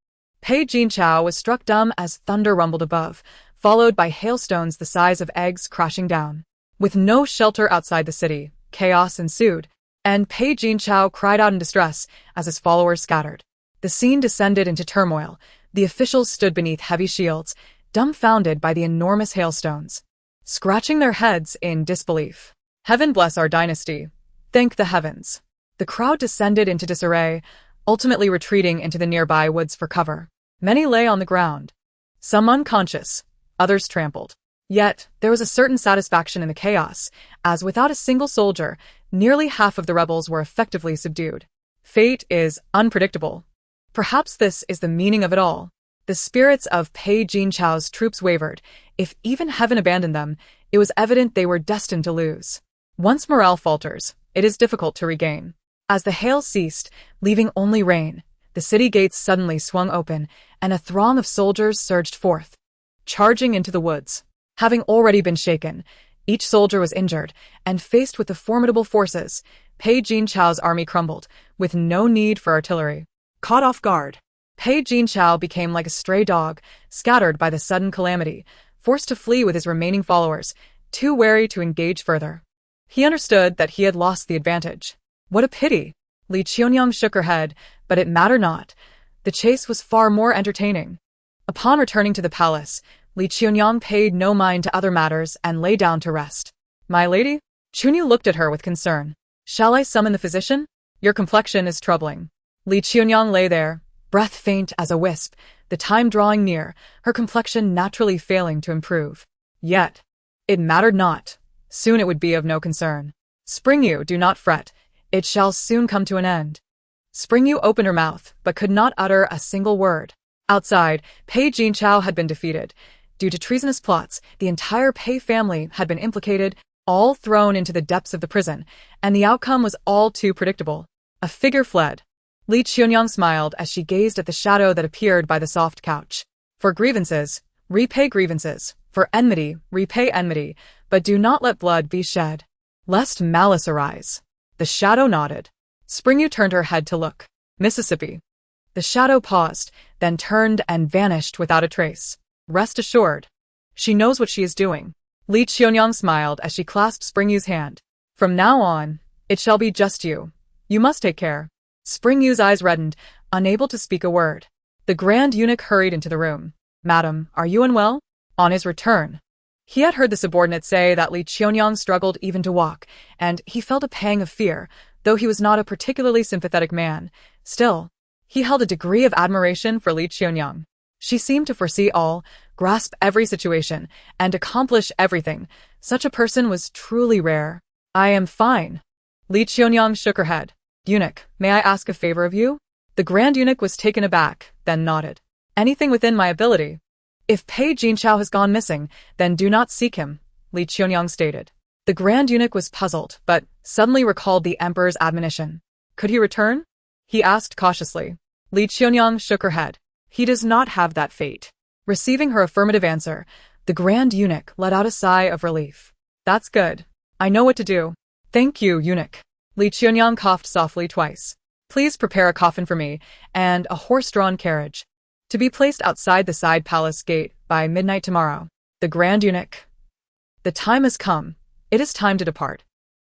Pei Jinchao was struck dumb as thunder rumbled above, followed by hailstones the size of eggs crashing down. With no shelter outside the city, chaos ensued, and Pei Jinchao cried out in distress as his followers scattered. The scene descended into turmoil. The officials stood beneath heavy shields, dumbfounded by the enormous hailstones, scratching their heads in disbelief. Heaven bless our dynasty. Thank the heavens. The crowd descended into disarray, ultimately retreating into the nearby woods for cover. Many lay on the ground, some unconscious, others trampled. Yet, there was a certain satisfaction in the chaos, as without a single soldier, nearly half of the rebels were effectively subdued. Fate is unpredictable. Perhaps this is the meaning of it all. The spirits of Pei Jinchao's troops wavered. If even heaven abandoned them, it was evident they were destined to lose. Once morale falters, it is difficult to regain. As the hail ceased, leaving only rain, the city gates suddenly swung open, and a throng of soldiers surged forth, charging into the woods. Having already been shaken, each soldier was injured, and faced with the formidable forces, Pei Jinchao's army crumbled, with no need for artillery. Caught off guard, Pei Jinchao became like a stray dog, scattered by the sudden calamity, forced to flee with his remaining followers, too wary to engage further. He understood that he had lost the advantage. What a pity! Qiuniang shook her head, but it mattered not. The chase was far more entertaining. Upon returning to the palace, Qiuniang paid no mind to other matters and lay down to rest. My lady? Qiuniang looked at her with concern. Shall I summon the physician? Your complexion is troubling. Qiuniang lay there, breath faint as a wisp, the time drawing near, her complexion naturally failing to improve. Yet, it mattered not. Soon it would be of no concern. Springyu, do not fret. It shall soon come to an end. Springyu opened her mouth, but could not utter a single word. Outside, Pei Jinchao had been defeated. Due to treasonous plots, the entire Pei family had been implicated, all thrown into the depths of the prison, and the outcome was all too predictable. A figure fled. Qiuniang smiled as she gazed at the shadow that appeared by the soft couch. For grievances, repay grievances. For enmity, repay enmity, but do not let blood be shed, lest malice arise. The shadow nodded. Springyu turned her head to look. Mississippi. The shadow paused, then turned and vanished without a trace. Rest assured. She knows what she is doing. Qiuniang smiled as she clasped Springyu's hand. From now on, it shall be just you. You must take care. Springyu's eyes reddened, unable to speak a word. The Grand Eunuch hurried into the room. Madam, are you unwell? On his return, he had heard the subordinate say that Qiuniang struggled even to walk, and he felt a pang of fear, though he was not a particularly sympathetic man. Still, he held a degree of admiration for Qiuniang. She seemed to foresee all, grasp every situation, and accomplish everything. Such a person was truly rare. I am fine. Qiuniang shook her head. Eunuch, may I ask a favor of you? The Grand Eunuch was taken aback, then nodded. Anything within my ability. If Pei Jinchao has gone missing, then do not seek him, Qiuniang stated. The Grand Eunuch was puzzled, but suddenly recalled the Emperor's admonition. Could he return? He asked cautiously. Qiuniang shook her head. He does not have that fate. Receiving her affirmative answer, the Grand Eunuch let out a sigh of relief. That's good. I know what to do. Thank you, Eunuch. Qiuniang coughed softly twice. Please prepare a coffin for me, and a horse-drawn carriage, to be placed outside the side palace gate by midnight tomorrow. The Grand Eunuch. The time has come. It is time to depart.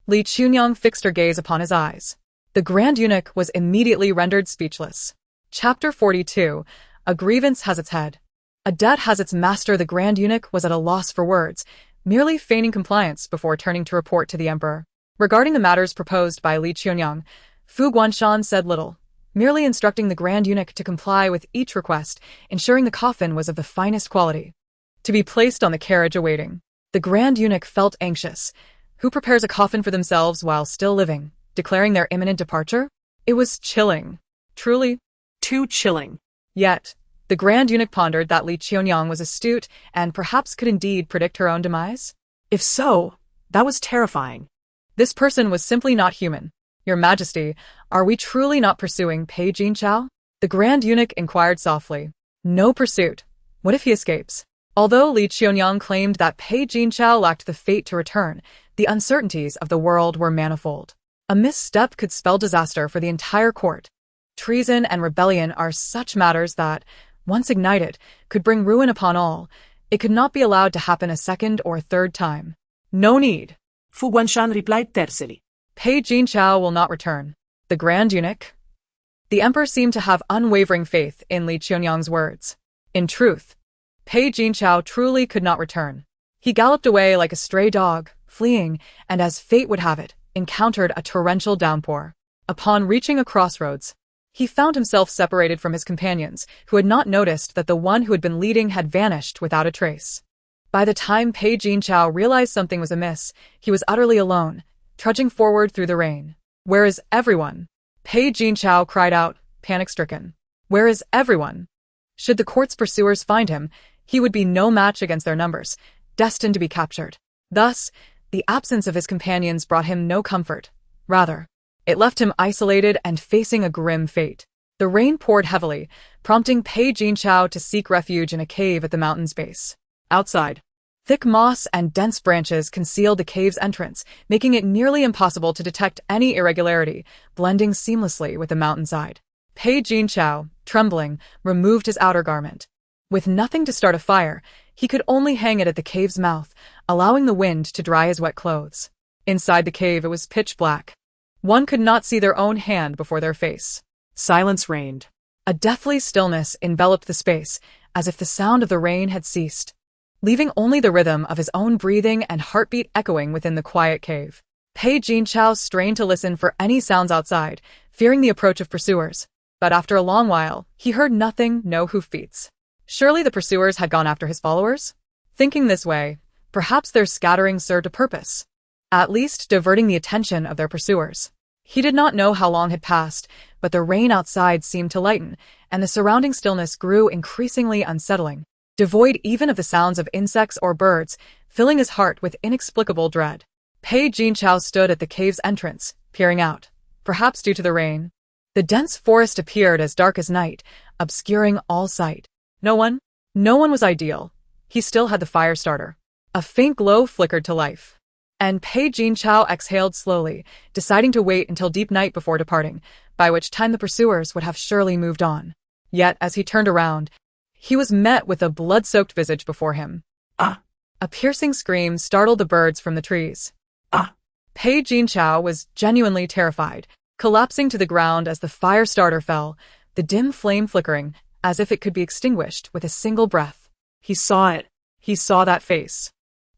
Qiuniang fixed her gaze upon his eyes. The Grand Eunuch was immediately rendered speechless. Chapter 42. A grievance has its head. A debt has its master. The Grand Eunuch was at a loss for words, merely feigning compliance before turning to report to the Emperor. Regarding the matters proposed by Qiuniang, Fu Guanshan said little, merely instructing the Grand Eunuch to comply with each request, ensuring the coffin was of the finest quality, to be placed on the carriage awaiting. The Grand Eunuch felt anxious. Who prepares a coffin for themselves while still living, declaring their imminent departure? It was chilling. Truly, too chilling. Yet, the Grand Eunuch pondered that Qiuniang was astute and perhaps could indeed predict her own demise. If so, that was terrifying. This person was simply not human. Your Majesty, are we truly not pursuing Pei Jinchao? The Grand Eunuch inquired softly. No pursuit. What if he escapes? Although Qiuniang claimed that Pei Jinchao lacked the fate to return, the uncertainties of the world were manifold. A misstep could spell disaster for the entire court. Treason and rebellion are such matters that, once ignited, could bring ruin upon all. It could not be allowed to happen a second or a third time. No need. Fu Guanshan replied tersely. Pei Jinchao will not return. The Grand Eunuch? The emperor seemed to have unwavering faith in Qiuniang's words. In truth, Pei Jinchao truly could not return. He galloped away like a stray dog, fleeing, and as fate would have it, encountered a torrential downpour. Upon reaching a crossroads, he found himself separated from his companions, who had not noticed that the one who had been leading had vanished without a trace. By the time Pei Jinchao realized something was amiss, he was utterly alone, trudging forward through the rain. Where is everyone? Pei Jinchao cried out, panic-stricken. Where is everyone? Should the court's pursuers find him, he would be no match against their numbers, destined to be captured. Thus, the absence of his companions brought him no comfort. Rather, it left him isolated and facing a grim fate. The rain poured heavily, prompting Pei Jinchao to seek refuge in a cave at the mountain's base. Outside, thick moss and dense branches concealed the cave's entrance, making it nearly impossible to detect any irregularity, blending seamlessly with the mountainside. Pei Jinchao, trembling, removed his outer garment. With nothing to start a fire, he could only hang it at the cave's mouth, allowing the wind to dry his wet clothes. Inside the cave it was pitch black. One could not see their own hand before their face. Silence reigned. A deathly stillness enveloped the space, as if the sound of the rain had ceased, leaving only the rhythm of his own breathing and heartbeat echoing within the quiet cave. Pei Jinchao strained to listen for any sounds outside, fearing the approach of pursuers. But after a long while, he heard nothing, no hoofbeats. Surely the pursuers had gone after his followers? Thinking this way, perhaps their scattering served a purpose, at least diverting the attention of their pursuers. He did not know how long had passed, but the rain outside seemed to lighten, and the surrounding stillness grew increasingly unsettling, devoid even of the sounds of insects or birds, filling his heart with inexplicable dread. Pei Jinchao stood at the cave's entrance, peering out. Perhaps due to the rain, the dense forest appeared as dark as night, obscuring all sight. No one was ideal. He still had the fire starter. A faint glow flickered to life. And Pei Jinchao exhaled slowly, deciding to wait until deep night before departing, by which time the pursuers would have surely moved on. Yet, as he turned around, he was met with a blood-soaked visage before him. Ah! A piercing scream startled the birds from the trees. Ah! Pei Jinchao was genuinely terrified, collapsing to the ground as the fire starter fell, the dim flame flickering, as if it could be extinguished with a single breath. He saw it. He saw that face.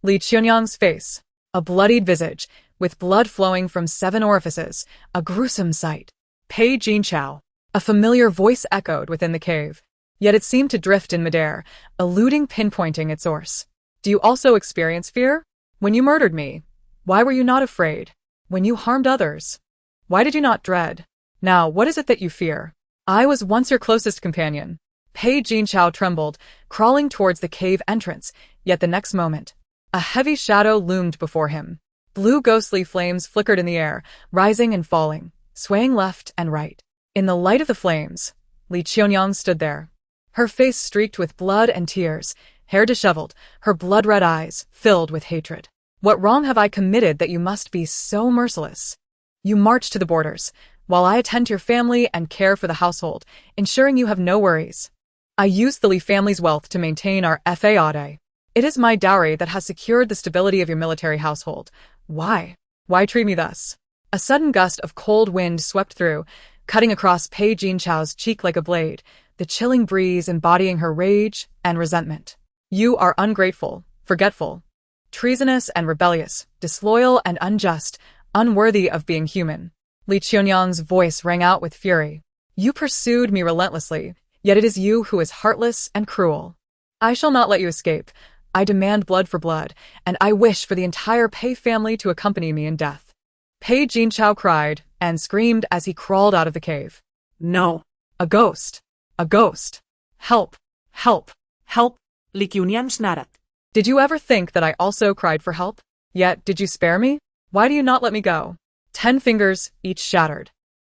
Qiuniang's face. A bloodied visage, with blood flowing from 7 orifices, a gruesome sight. Pei Jinchao. A familiar voice echoed within the cave, yet it seemed to drift in midair, eluding pinpointing its source. Do you also experience fear? When you murdered me, why were you not afraid? When you harmed others, why did you not dread? Now, what is it that you fear? I was once your closest companion. Pei Jinchao trembled, crawling towards the cave entrance, yet the next moment, a heavy shadow loomed before him. Blue ghostly flames flickered in the air, rising and falling, swaying left and right. In the light of the flames, Qiuniang stood there, her face streaked with blood and tears, hair disheveled, her blood-red eyes filled with hatred. What wrong have I committed that you must be so merciless? You march to the borders, while I attend to your family and care for the household, ensuring you have no worries. I use the Li family's wealth to maintain our facade. It is my dowry that has secured the stability of your military household. Why? Why treat me thus? A sudden gust of cold wind swept through, cutting across Pei Jinchao's cheek like a blade, the chilling breeze embodying her rage and resentment. You are ungrateful, forgetful, treasonous and rebellious, disloyal and unjust, unworthy of being human. Qiuniang's voice rang out with fury. You pursued me relentlessly, yet it is you who is heartless and cruel. I shall not let you escape. I demand blood for blood, and I wish for the entire Pei family to accompany me in death. Pei Jinchao cried and screamed as he crawled out of the cave. No. A ghost! A ghost! Help! Help! Help! Qiuniang snarled. Did you ever think that I also cried for help? Yet did you spare me? Why do you not let me go? 10 fingers, each shattered,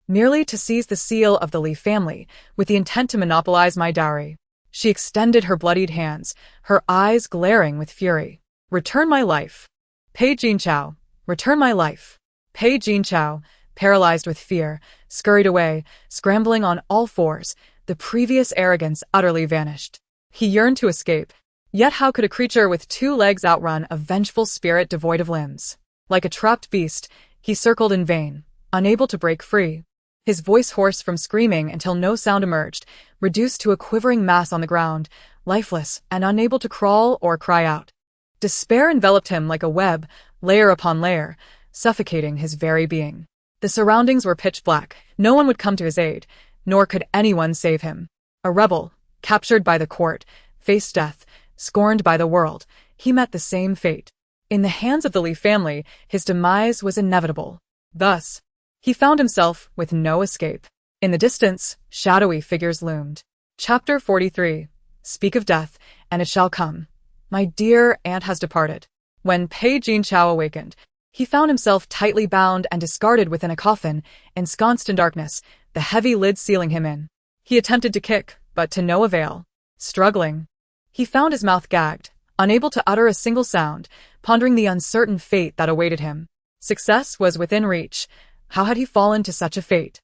merely to seize the seal of the Li family, with the intent to monopolize my dowry. She extended her bloodied hands, her eyes glaring with fury. Return my life. Pei Jinchao, return my life. Pei Jinchao, paralyzed with fear, scurried away, scrambling on all fours, the previous arrogance utterly vanished. He yearned to escape. Yet how could a creature with 2 legs outrun a vengeful spirit devoid of limbs? Like a trapped beast, he circled in vain, unable to break free. His voice hoarse from screaming until no sound emerged, reduced to a quivering mass on the ground, lifeless and unable to crawl or cry out. Despair enveloped him like a web, layer upon layer, suffocating his very being. The surroundings were pitch black. No one would come to his aid, nor could anyone save him. A rebel, captured by the court, faced death, scorned by the world. He met the same fate. In the hands of the Lee family, his demise was inevitable. Thus, he found himself with no escape. In the distance, shadowy figures loomed. Chapter 43. Speak of death, and it shall come. My dear aunt has departed. When Pei Jinchao awakened, he found himself tightly bound and discarded within a coffin, ensconced in darkness, the heavy lid sealing him in. He attempted to kick, but to no avail. Struggling, he found his mouth gagged, unable to utter a single sound, pondering the uncertain fate that awaited him. Success was within reach. How had he fallen to such a fate?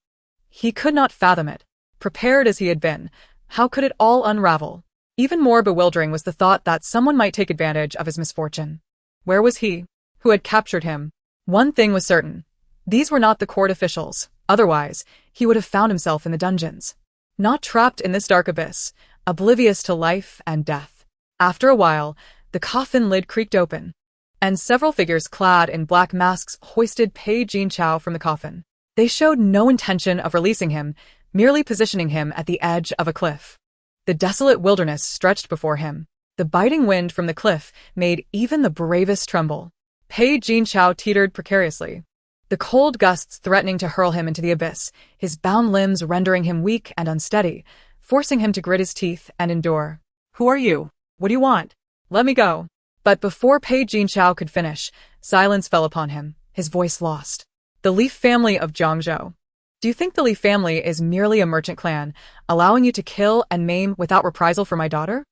He could not fathom it. Prepared as he had been, how could it all unravel? Even more bewildering was the thought that someone might take advantage of his misfortune. Where was he, who had captured him? One thing was certain. These were not the court officials. Otherwise, he would have found himself in the dungeons. Not trapped in this dark abyss, oblivious to life and death. After a while, the coffin lid creaked open, and several figures clad in black masks hoisted Pei Jinchao from the coffin. They showed no intention of releasing him, merely positioning him at the edge of a cliff. The desolate wilderness stretched before him. The biting wind from the cliff made even the bravest tremble. Pei Jinchao teetered precariously, the cold gusts threatening to hurl him into the abyss, his bound limbs rendering him weak and unsteady, forcing him to grit his teeth and endure. Who are you? What do you want? Let me go. But before Pei Jinchao could finish, silence fell upon him, his voice lost. The Leaf family of Zhangzhou. Do you think the Leaf family is merely a merchant clan, allowing you to kill and maim without reprisal for my daughter?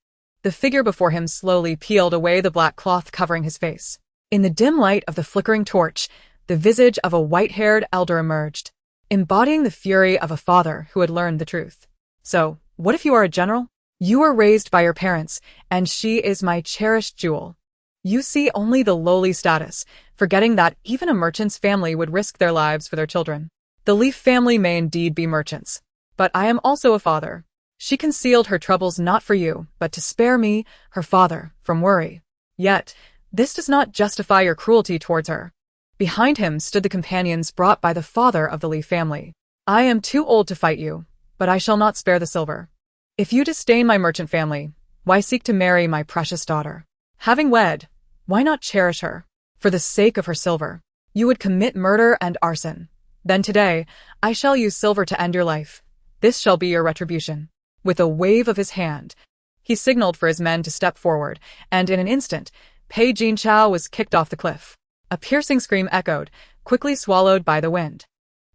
The figure before him slowly peeled away the black cloth covering his face. In the dim light of the flickering torch, the visage of a white-haired elder emerged, embodying the fury of a father who had learned the truth. So, what if you are a general? You were raised by your parents, and she is my cherished jewel. You see only the lowly status, forgetting that even a merchant's family would risk their lives for their children. The Leaf family may indeed be merchants, but I am also a father. She concealed her troubles not for you, but to spare me, her father, from worry. Yet, this does not justify your cruelty towards her. Behind him stood the companions brought by the father of the Leaf family. I am too old to fight you, but I shall not spare the silver. If you disdain my merchant family, why seek to marry my precious daughter? Having wed, why not cherish her? For the sake of her silver, you would commit murder and arson. Then today, I shall use silver to end your life. This shall be your retribution. With a wave of his hand, he signaled for his men to step forward, and in an instant, Pei Jinchao was kicked off the cliff. A piercing scream echoed, quickly swallowed by the wind.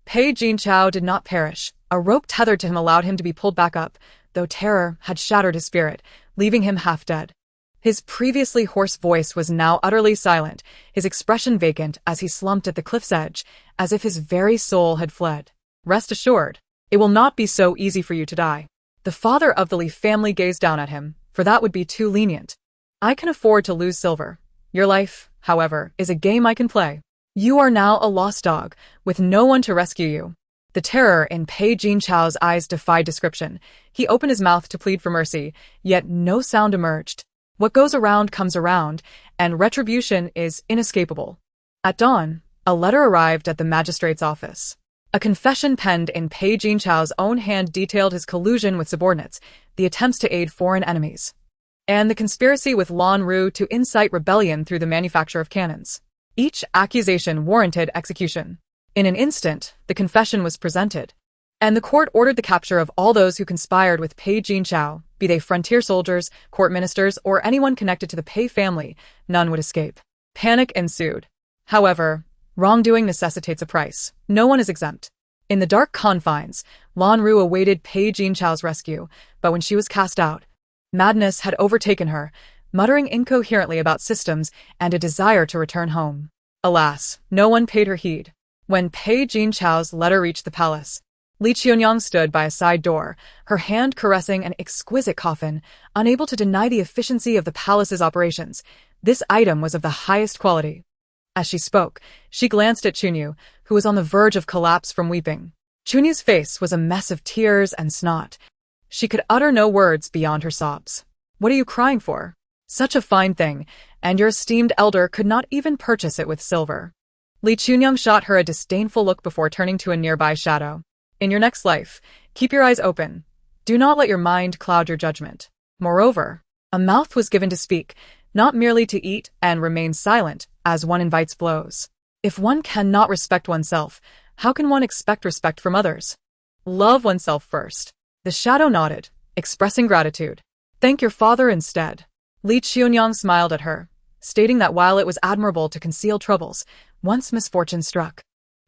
Pei Jinchao did not perish. A rope tethered to him allowed him to be pulled back up, though terror had shattered his spirit, leaving him half dead. His previously hoarse voice was now utterly silent, his expression vacant as he slumped at the cliff's edge, as if his very soul had fled. Rest assured, it will not be so easy for you to die. The father of the Leaf family gazed down at him, for that would be too lenient. I can afford to lose silver. Your life, however, is a game I can play. You are now a lost dog, with no one to rescue you. The terror in Pei Jinchao's eyes defied description. He opened his mouth to plead for mercy, yet no sound emerged. What goes around comes around, and retribution is inescapable. At dawn, a letter arrived at the magistrate's office. A confession penned in Pei Jinchao's own hand detailed his collusion with subordinates, the attempts to aid foreign enemies, and the conspiracy with Lan Ru to incite rebellion through the manufacture of cannons. Each accusation warranted execution. In an instant, the confession was presented, and the court ordered the capture of all those who conspired with Pei Jinchao, be they frontier soldiers, court ministers, or anyone connected to the Pei family. None would escape. Panic ensued. However, wrongdoing necessitates a price. No one is exempt. In the dark confines, Lan Ru awaited Pei Jinchao's rescue, but when she was cast out, madness had overtaken her, muttering incoherently about systems and a desire to return home. Alas, no one paid her heed. When Pei Jinchao's letter reached the palace, Li Qiuniang stood by a side door, her hand caressing an exquisite coffin, unable to deny the efficiency of the palace's operations. This item was of the highest quality. As she spoke, she glanced at Qiuniang, who was on the verge of collapse from weeping. Qiuniang's face was a mess of tears and snot. She could utter no words beyond her sobs. "What are you crying for? Such a fine thing, and your esteemed elder could not even purchase it with silver." Li Qiuniang shot her a disdainful look before turning to a nearby shadow. "In your next life, keep your eyes open. Do not let your mind cloud your judgment." Moreover, a mouth was given to speak, not merely to eat and remain silent as one invites blows. If one cannot respect oneself, how can one expect respect from others? Love oneself first. The shadow nodded, expressing gratitude. "Thank your father instead." Li Qiuniang smiled at her, stating that while it was admirable to conceal troubles, once misfortune struck,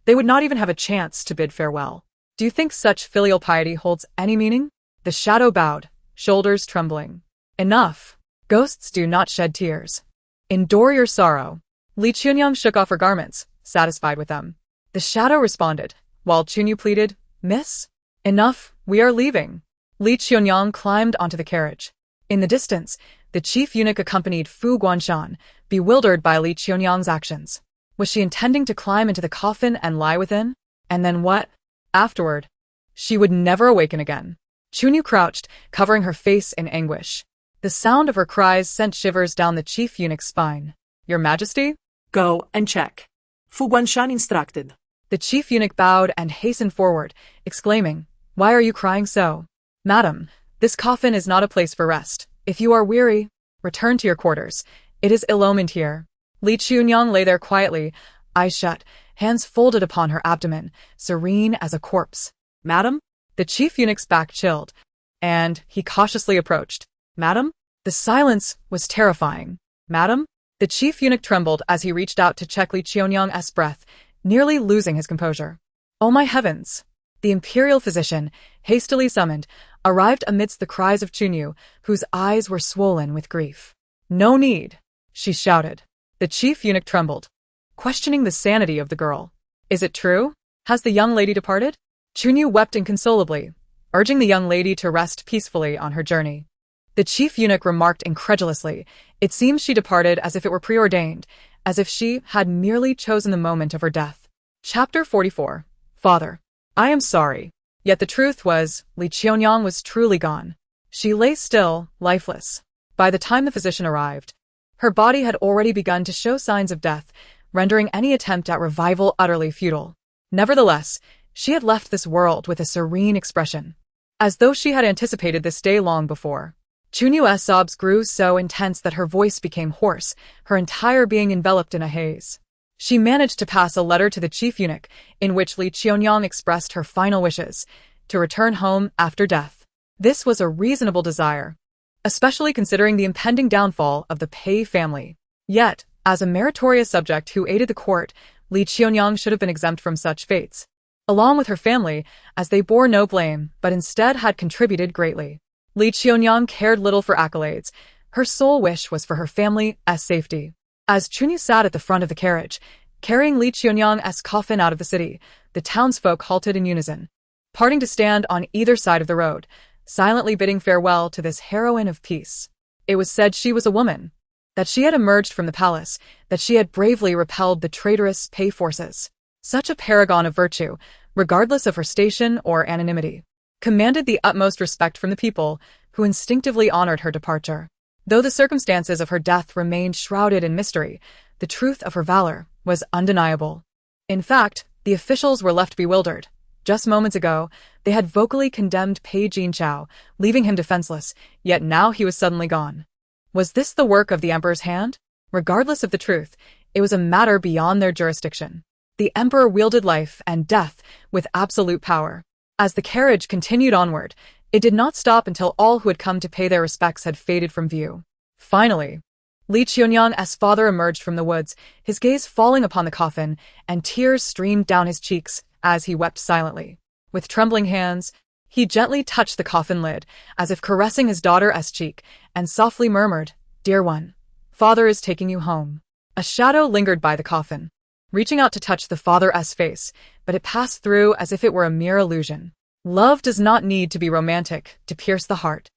they would not even have a chance to bid farewell. "Do you think such filial piety holds any meaning?" The shadow bowed, shoulders trembling. "Enough. Ghosts do not shed tears. Endure your sorrow." Li Qiuniang shook off her garments, satisfied with them. The shadow responded, while Qiuniang pleaded, "Miss? Enough, we are leaving." Li Qiuniang climbed onto the carriage. In the distance, the chief eunuch accompanied Fu Guanshan, bewildered by Li Qiuniang's actions. Was she intending to climb into the coffin and lie within? And then what? Afterward, she would never awaken again. Qiuniang crouched, covering her face in anguish. The sound of her cries sent shivers down the chief eunuch's spine. "Your Majesty?" Go and check. Fu Guanshan instructed. The chief eunuch bowed and hastened forward, exclaiming, "Why are you crying so? Madam, this coffin is not a place for rest. If you are weary, return to your quarters. It is ill-omened here." Li Qiuniang lay there quietly, eyes shut, hands folded upon her abdomen, serene as a corpse. "Madam?" The chief eunuch's back chilled, and he cautiously approached. "Madam?" The silence was terrifying. "Madam?" The chief eunuch trembled as he reached out to check Li Qiuniang's breath, nearly losing his composure. "Oh my heavens!" The imperial physician, hastily summoned, arrived amidst the cries of Qiuniang, whose eyes were swollen with grief. "No need," she shouted. The chief eunuch trembled, questioning the sanity of the girl. "Is it true? Has the young lady departed?" Qiuniang wept inconsolably, urging the young lady to rest peacefully on her journey. The chief eunuch remarked incredulously, "It seems she departed as if it were preordained, as if she had merely chosen the moment of her death." Chapter 44. Father. "I am sorry." Yet the truth was, Li Qiuniang was truly gone. She lay still, lifeless. By the time the physician arrived, her body had already begun to show signs of death, rendering any attempt at revival utterly futile. Nevertheless, she had left this world with a serene expression, as though she had anticipated this day long before. Qiuniang's sobs grew so intense that her voice became hoarse, her entire being enveloped in a haze. She managed to pass a letter to the chief eunuch, in which Li Qiuniang expressed her final wishes, to return home after death. This was a reasonable desire, especially considering the impending downfall of the Pei family. Yet, as a meritorious subject who aided the court, Li Qiuniang should have been exempt from such fates, along with her family, as they bore no blame, but instead had contributed greatly. Li Qiuniang cared little for accolades. Her sole wish was for her family's safety. As Qiuniang sat at the front of the carriage, carrying Li Qiuniang's coffin out of the city, the townsfolk halted in unison, parting to stand on either side of the road, silently bidding farewell to this heroine of peace. It was said she was a woman, that she had emerged from the palace, that she had bravely repelled the traitorous Pei forces. Such a paragon of virtue, regardless of her station or anonymity, commanded the utmost respect from the people, who instinctively honored her departure. Though the circumstances of her death remained shrouded in mystery, the truth of her valor was undeniable. In fact, the officials were left bewildered. Just moments ago, they had vocally condemned Pei Jinchao, leaving him defenseless, yet now he was suddenly gone. Was this the work of the emperor's hand? Regardless of the truth, it was a matter beyond their jurisdiction. The emperor wielded life and death with absolute power. As the carriage continued onward, it did not stop until all who had come to pay their respects had faded from view. Finally, Li Qiuniang's father emerged from the woods, his gaze falling upon the coffin, and tears streamed down his cheeks as he wept silently. With trembling hands, he gently touched the coffin lid, as if caressing his daughter's cheek, and softly murmured, "Dear one, father is taking you home." A shadow lingered by the coffin, reaching out to touch the father's face, but it passed through as if it were a mere illusion. Love does not need to be romantic to pierce the heart.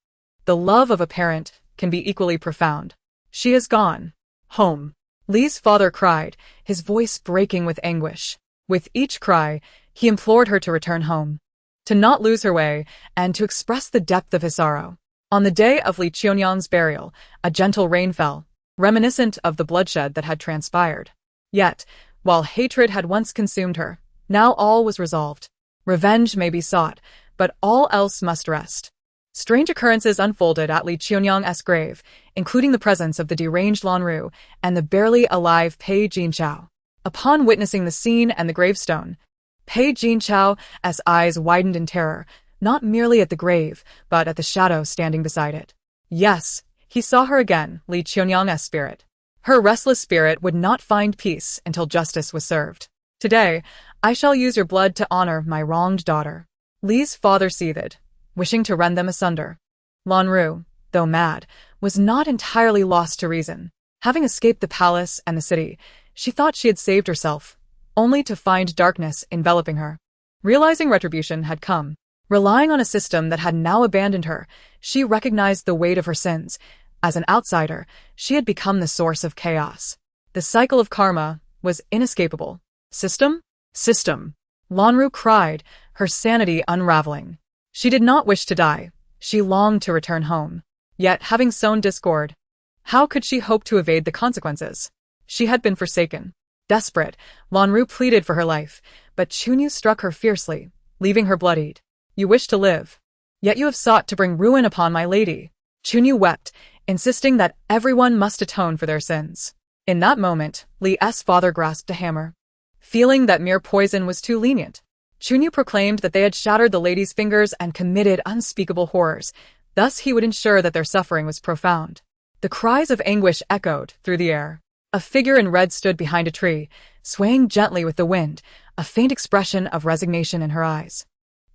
The love of a parent can be equally profound. She is gone. Home. Li's father cried, his voice breaking with anguish. With each cry, he implored her to return home, to not lose her way, and to express the depth of his sorrow. On the day of Qiuniang's burial, a gentle rain fell, reminiscent of the bloodshed that had transpired. Yet, while hatred had once consumed her, now all was resolved. Revenge may be sought, but all else must rest. Strange occurrences unfolded at Qiuniang's grave, including the presence of the deranged Lanru and the barely alive Pei Jinchao. Upon witnessing the scene and the gravestone, Pei Jinchao's eyes widened in terror, not merely at the grave, but at the shadow standing beside it. Yes, he saw her again, Qiuniang's spirit. Her restless spirit would not find peace until justice was served. Today, I shall use your blood to honor my wronged daughter. Li's father seethed, wishing to rend them asunder. Lanru, though mad, was not entirely lost to reason. Having escaped the palace and the city, she thought she had saved herself, only to find darkness enveloping her. Realizing retribution had come, relying on a system that had now abandoned her, she recognized the weight of her sins. As an outsider, she had become the source of chaos. The cycle of karma was inescapable. System? System. Lanru cried, her sanity unraveling. She did not wish to die. She longed to return home. Yet, having sown discord, how could she hope to evade the consequences? She had been forsaken. Desperate, Lanru pleaded for her life, but Qiuniang struck her fiercely, leaving her bloodied. You wish to live, yet you have sought to bring ruin upon my lady. Qiuniang wept, insisting that everyone must atone for their sins. In that moment, Li's father grasped a hammer. Feeling that mere poison was too lenient, Qiuniang proclaimed that they had shattered the lady's fingers and committed unspeakable horrors. Thus he would ensure that their suffering was profound. The cries of anguish echoed through the air. A figure in red stood behind a tree, swaying gently with the wind, a faint expression of resignation in her eyes.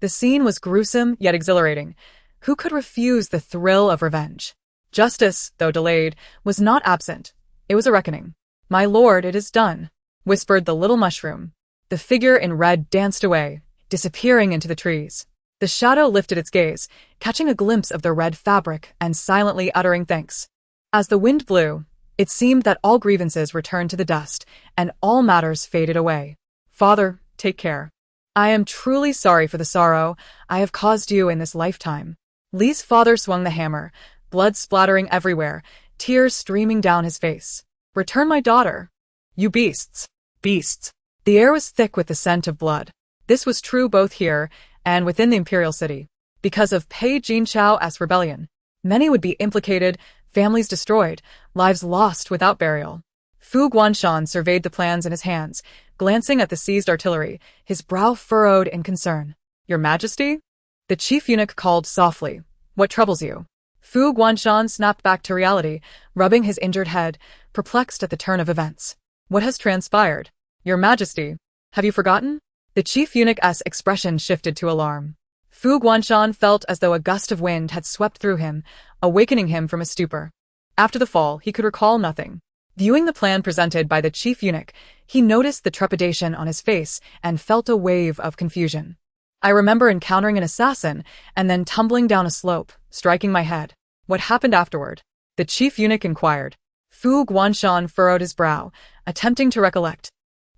The scene was gruesome yet exhilarating. Who could refuse the thrill of revenge? Justice, though delayed, was not absent. It was a reckoning. My lord, it is done, whispered the little mushroom. The figure in red danced away, disappearing into the trees. The shadow lifted its gaze, catching a glimpse of the red fabric and silently uttering thanks. As the wind blew, it seemed that all grievances returned to the dust, and all matters faded away. Father, take care. I am truly sorry for the sorrow I have caused you in this lifetime. Li's father swung the hammer, blood splattering everywhere, tears streaming down his face. Return my daughter. You beasts. Beasts. The air was thick with the scent of blood. This was true both here and within the imperial city. Because of Pei Jinchao's rebellion, many would be implicated, families destroyed, lives lost without burial. Fu Guanshan surveyed the plans in his hands, glancing at the seized artillery, his brow furrowed in concern. Your Majesty? The chief eunuch called softly. What troubles you? Fu Guanshan snapped back to reality, rubbing his injured head, perplexed at the turn of events. What has transpired? Your Majesty, have you forgotten? The chief eunuch's expression shifted to alarm. Fu Guanshan felt as though a gust of wind had swept through him, awakening him from a stupor. After the fall, he could recall nothing. Viewing the plan presented by the chief eunuch, he noticed the trepidation on his face and felt a wave of confusion. I remember encountering an assassin and then tumbling down a slope, striking my head. What happened afterward? The chief eunuch inquired. Fu Guanshan furrowed his brow, attempting to recollect,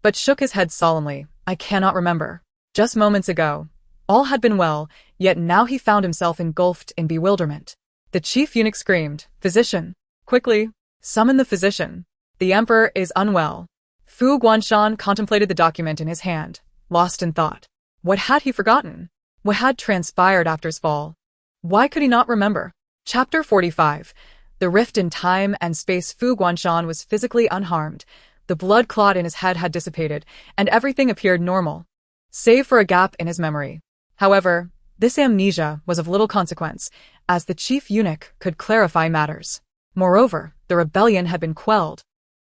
but shook his head solemnly. I cannot remember. Just moments ago, all had been well, yet now he found himself engulfed in bewilderment. The chief eunuch screamed, Physician! Quickly! Summon the physician! The emperor is unwell. Fu Guanshan contemplated the document in his hand, lost in thought. What had he forgotten? What had transpired after his fall? Why could he not remember? Chapter 45. The rift in time and space. Fu Guanshan was physically unharmed. The blood clot in his head had dissipated, and everything appeared normal, save for a gap in his memory. However, this amnesia was of little consequence, as the chief eunuch could clarify matters. Moreover, the rebellion had been quelled,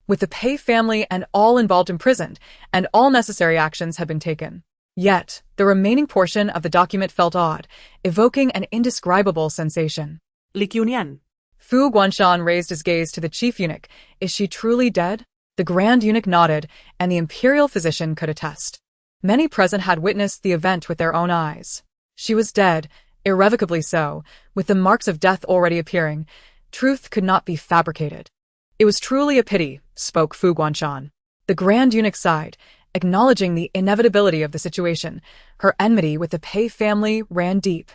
with the Pei family and all involved imprisoned, and all necessary actions had been taken. Yet, the remaining portion of the document felt odd, evoking an indescribable sensation. Qiuniang. Fu Guanshan raised his gaze to the chief eunuch. Is she truly dead? The grand eunuch nodded, and the imperial physician could attest. Many present had witnessed the event with their own eyes. She was dead, irrevocably so, with the marks of death already appearing. Truth could not be fabricated. It was truly a pity, spoke Fu Guanshan. The Grand Eunuch sighed, acknowledging the inevitability of the situation. Her enmity with the Pei family ran deep.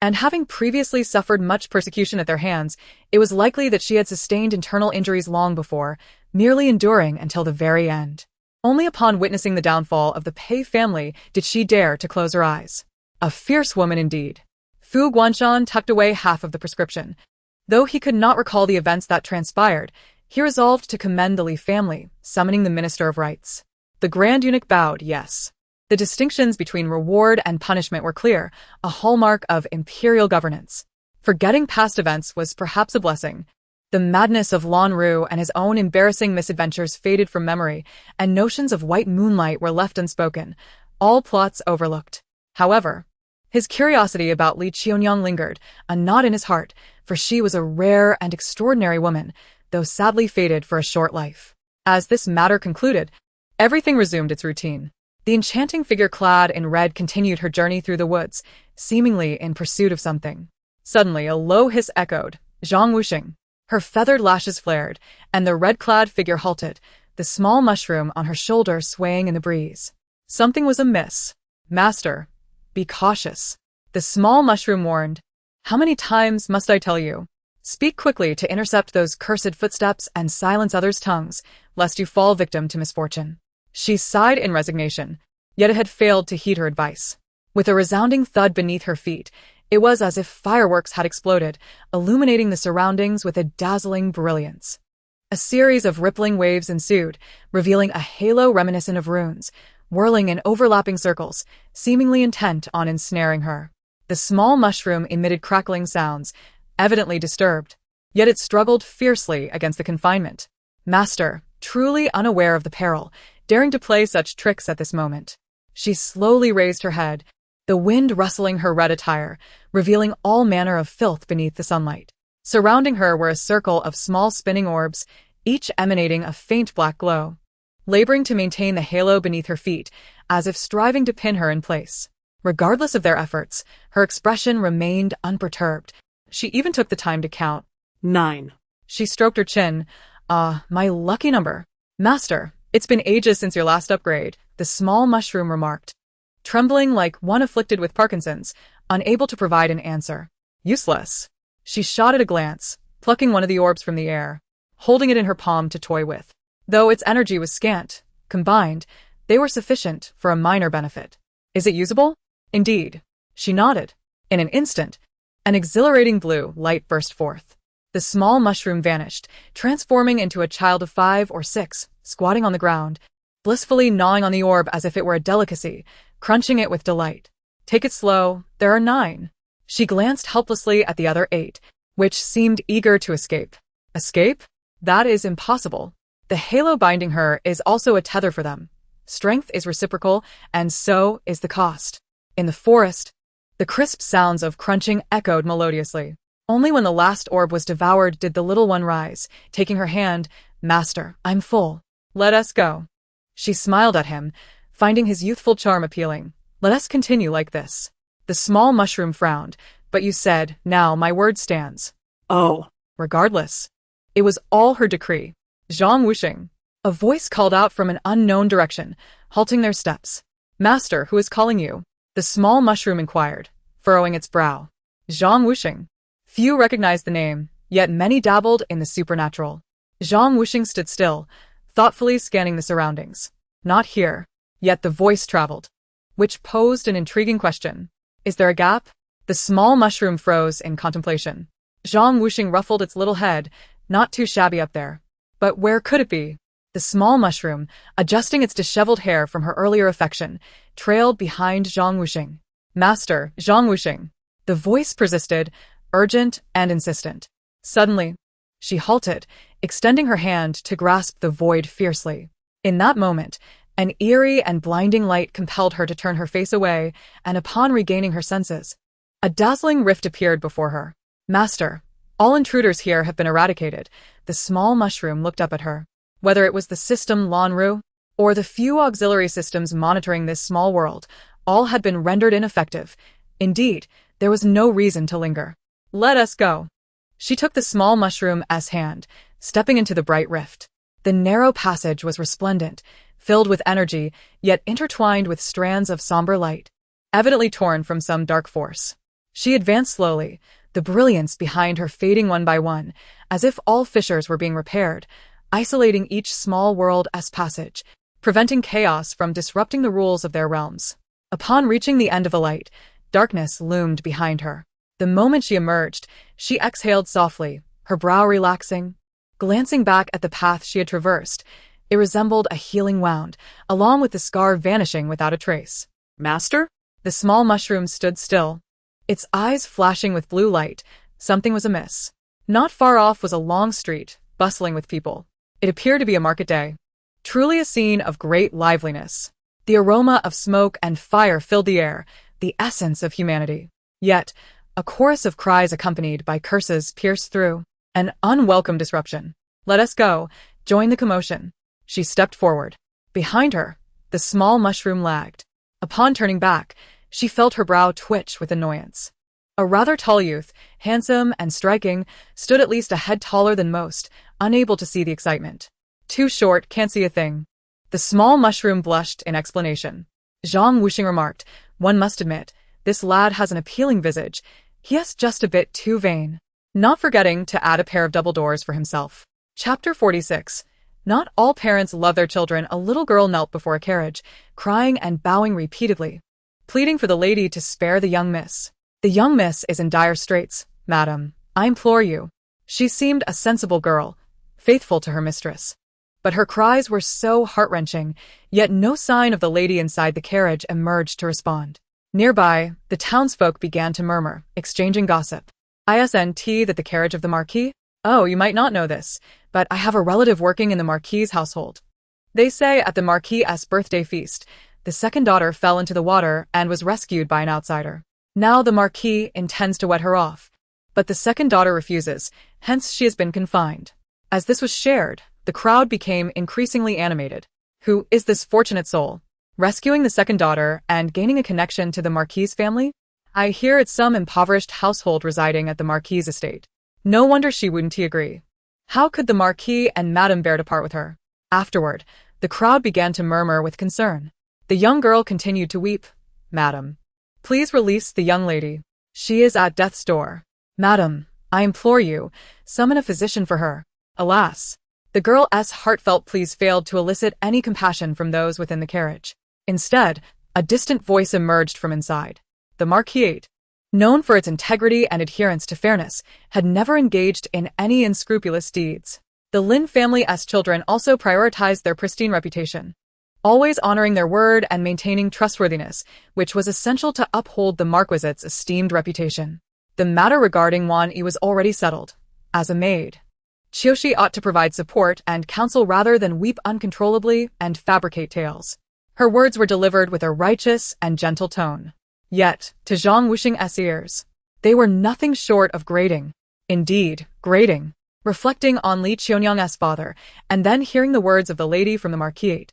And having previously suffered much persecution at their hands, it was likely that she had sustained internal injuries long before, merely enduring until the very end. Only upon witnessing the downfall of the Pei family did she dare to close her eyes. A fierce woman indeed. Fu Guanshan tucked away half of the prescription. Though he could not recall the events that transpired, he resolved to commend the Li family, summoning the Minister of Rites. The Grand Eunuch bowed, yes. The distinctions between reward and punishment were clear, a hallmark of imperial governance. Forgetting past events was perhaps a blessing. The madness of Lan Ru and his own embarrassing misadventures faded from memory, and notions of white moonlight were left unspoken, all plots overlooked. However, his curiosity about Li Qiuniang lingered, a knot in his heart, for she was a rare and extraordinary woman, though sadly fated for a short life. As this matter concluded, everything resumed its routine. The enchanting figure clad in red continued her journey through the woods, seemingly in pursuit of something. Suddenly, a low hiss echoed, Zhang Wuxing. Her feathered lashes flared, and the red-clad figure halted, the small mushroom on her shoulder swaying in the breeze. Something was amiss. Master, be cautious. The small mushroom warned. How many times must I tell you? Speak quickly to intercept those cursed footsteps and silence others' tongues, lest you fall victim to misfortune. She sighed in resignation, yet it had failed to heed her advice. With a resounding thud beneath her feet, it was as if fireworks had exploded, illuminating the surroundings with a dazzling brilliance. A series of rippling waves ensued, revealing a halo reminiscent of runes, whirling in overlapping circles, seemingly intent on ensnaring her. The small mushroom emitted crackling sounds, evidently disturbed, yet it struggled fiercely against the confinement. Master, truly unaware of the peril, daring to play such tricks at this moment. She slowly raised her head, the wind rustling her red attire, revealing all manner of filth beneath the sunlight. Surrounding her were a circle of small spinning orbs, each emanating a faint black glow, laboring to maintain the halo beneath her feet, as if striving to pin her in place. Regardless of their efforts, her expression remained unperturbed. She even took the time to count. 9. She stroked her chin. My lucky number. Master, it's been ages since your last upgrade, the small mushroom remarked, trembling like one afflicted with Parkinson's, unable to provide an answer. Useless. She shot it a glance, plucking one of the orbs from the air, holding it in her palm to toy with. Though its energy was scant, combined, they were sufficient for a minor benefit. Is it usable? Indeed. She nodded. In an instant, an exhilarating blue light burst forth. The small mushroom vanished, transforming into a child of 5 or 6, squatting on the ground, blissfully gnawing on the orb as if it were a delicacy, crunching it with delight. Take it slow, there are 9. She glanced helplessly at the other 8, which seemed eager to escape. Escape? That is impossible. The halo binding her is also a tether for them. Strength is reciprocal, and so is the cost. In the forest, the crisp sounds of crunching echoed melodiously. Only when the last orb was devoured did the little one rise, taking her hand. Master, I'm full. Let us go. She smiled at him, finding his youthful charm appealing. Let us continue like this. The small mushroom frowned, but you said, now my word stands. Oh. Regardless. It was all her decree. Zhang Wuxing. A voice called out from an unknown direction, halting their steps. Master, who is calling you? The small mushroom inquired, furrowing its brow. Zhang Wuxing. Few recognized the name, yet many dabbled in the supernatural. Zhang Wuxing stood still, thoughtfully scanning the surroundings. Not here. Yet the voice traveled, which posed an intriguing question. Is there a gap? The small mushroom froze in contemplation. Zhang Wuxing ruffled its little head, not too shabby up there. But where could it be? The small mushroom, adjusting its disheveled hair from her earlier affection, trailed behind Zhang Wuxing. Master, Zhang Wuxing. The voice persisted, urgent and insistent. Suddenly, she halted, extending her hand to grasp the void fiercely. In that moment, an eerie and blinding light compelled her to turn her face away, and upon regaining her senses, a dazzling rift appeared before her. Master, all intruders here have been eradicated. The small mushroom looked up at her. Whether it was the system Lan Ru, or the few auxiliary systems monitoring this small world, all had been rendered ineffective. Indeed, there was no reason to linger. Let us go. She took the small mushroom's hand, stepping into the bright rift. The narrow passage was resplendent, filled with energy, yet intertwined with strands of somber light, evidently torn from some dark force. She advanced slowly, the brilliance behind her fading one by one, as if all fissures were being repaired, isolating each small world's passage, preventing chaos from disrupting the rules of their realms. Upon reaching the end of the light, darkness loomed behind her. The moment she emerged, she exhaled softly, her brow relaxing. Glancing back at the path she had traversed, it resembled a healing wound, along with the scar vanishing without a trace. Master? The small mushroom stood still, its eyes flashing with blue light. Something was amiss. Not far off was a long street, bustling with people. It appeared to be a market day. Truly a scene of great liveliness. The aroma of smoke and fire filled the air, the essence of humanity. Yet, a chorus of cries accompanied by curses pierced through. An unwelcome disruption. Let us go. Join the commotion. She stepped forward. Behind her, the small mushroom lagged. Upon turning back, she felt her brow twitch with annoyance. A rather tall youth, handsome and striking, stood at least a head taller than most, unable to see the excitement. Too short, can't see a thing. The small mushroom blushed in explanation. Zhang Wuxing remarked, one must admit, this lad has an appealing visage. He is just a bit too vain. Not forgetting to add a pair of double doors for himself. Chapter 46. Not all parents love their children. A little girl knelt before a carriage, crying and bowing repeatedly, pleading for the lady to spare the young miss. The young miss is in dire straits, madam. I implore you. She seemed a sensible girl, faithful to her mistress. But her cries were so heart-wrenching, yet no sign of the lady inside the carriage emerged to respond. Nearby, the townsfolk began to murmur, exchanging gossip. Isn't that the carriage of the Marquis? Oh, you might not know this, but I have a relative working in the Marquis's household. They say at the Marquis's birthday feast, the second daughter fell into the water and was rescued by an outsider. Now the Marquis intends to wed her off, but the second daughter refuses, hence she has been confined. As this was shared, the crowd became increasingly animated. Who is this fortunate soul, rescuing the second daughter and gaining a connection to the Marquis's family? I hear it's some impoverished household residing at the Marquis's estate. No wonder she wouldn't agree. How could the Marquis and Madame bear to part with her? Afterward, the crowd began to murmur with concern. The young girl continued to weep. Madam, please release the young lady. She is at death's door. Madam, I implore you, summon a physician for her. Alas, the girl's heartfelt pleas failed to elicit any compassion from those within the carriage. Instead, a distant voice emerged from inside. The Marquis, known for its integrity and adherence to fairness, had never engaged in any unscrupulous deeds. The Lin family's children also prioritized their pristine reputation, always honoring their word and maintaining trustworthiness, which was essential to uphold the Marquisate's esteemed reputation. The matter regarding Wan Yi was already settled. As a maid, Qiushi ought to provide support and counsel rather than weep uncontrollably and fabricate tales. Her words were delivered with a righteous and gentle tone. Yet, to Zhang Wuxing's ears, they were nothing short of grating. Indeed, grating. Reflecting on Li Qiuniang's father, and then hearing the words of the lady from the Marquis,